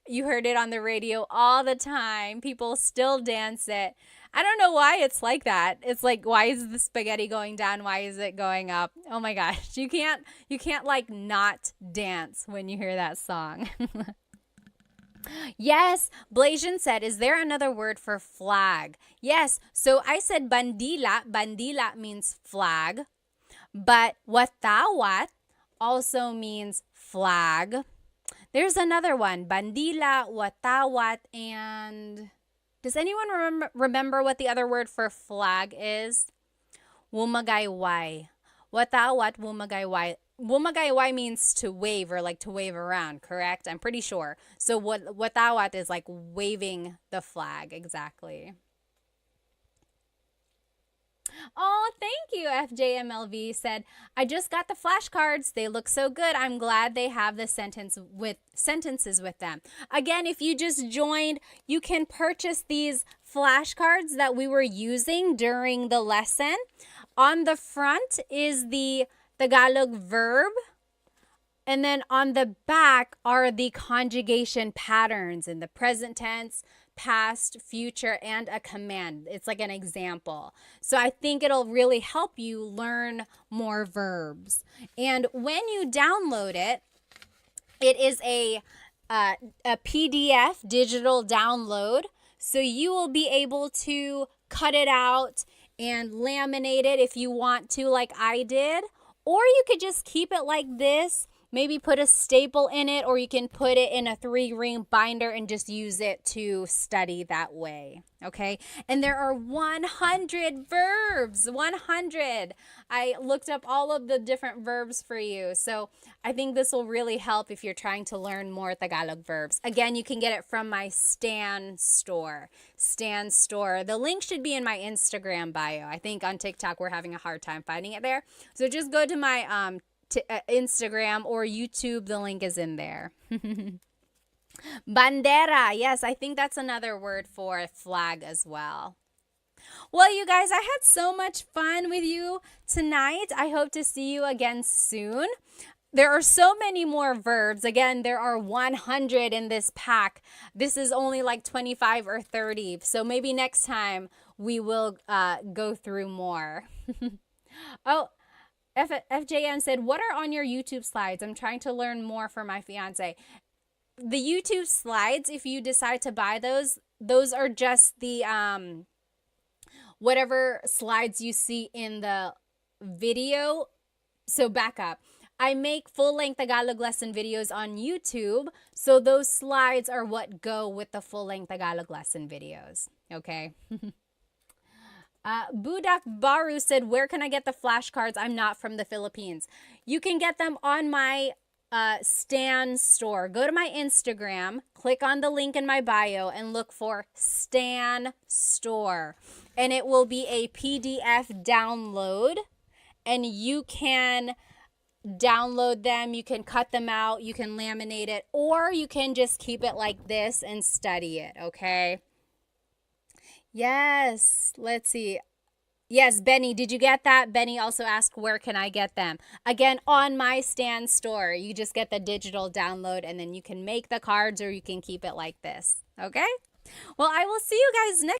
You heard it on the radio all the time. People still dance it. I don't know why it's like that. It's like, why is the spaghetti going down? Why is it going up? Oh my gosh. You can't like not dance when you hear that song. Yes, Blasian said, is there another word for flag? Yes, so I said bandila. Bandila means flag. But watawat also means flag. There's another one, bandila, watawat, and does anyone remember what the other word for flag is? Wumagayway. Watawat, wumagayway. Wumagayway means to wave, or like to wave around, correct? I'm pretty sure. So watawat is like waving the flag, exactly. Oh, thank you. FJMLV said, I just got the flashcards. They look so good. I'm glad they have the sentences with them. Again, if you just joined, you can purchase these flashcards that we were using during the lesson. On the front is the Tagalog verb. And then on the back are the conjugation patterns in the present tense, past, future, and a command. It's like an example. So I think it'll really help you learn more verbs. And when you download it, it is a PDF digital download. So you will be able to cut it out and laminate it if you want to, like I did. Or you could just keep it like this. Maybe put a staple in it, or you can put it in a 3-ring binder and just use it to study that way, okay? And there are 100 verbs, 100. I looked up all of the different verbs for you, so I think this will really help if you're trying to learn more Tagalog verbs. Again, you can get it from my Stan store. Stan store. The link should be in my Instagram bio. I think on TikTok we're having a hard time finding it there. So just go to my Instagram or YouTube. The link is in there. Bandera. Yes, I think that's another word for flag as well. Well, you guys, I had so much fun with you tonight. I hope to see you again soon. There are so many more verbs. Again, there are 100 in this pack. This is only like 25 or 30. So maybe next time we will go through more. Oh, FJM said, what are on your YouTube slides? I'm trying to learn more for my fiance. The YouTube slides, if you decide to buy those are just the whatever slides you see in the video. So back up. I make full-length Tagalog lesson videos on YouTube, so those slides are what go with the full-length Tagalog lesson videos, okay? Budak Baru said, where can I get the flashcards? I'm not from the Philippines. You can get them on my Stan store. Go to my Instagram, click on the link in my bio, and look for Stan store. And it will be a PDF download, and you can download them, you can cut them out, you can laminate it, or you can just keep it like this and study it, okay? Yes, let's see. Yes, Benny, did you get that? Benny also asked, where can I get them? Again, on my stand store. You just get the digital download and then you can make the cards or you can keep it like this. Okay? Well, I will see you guys next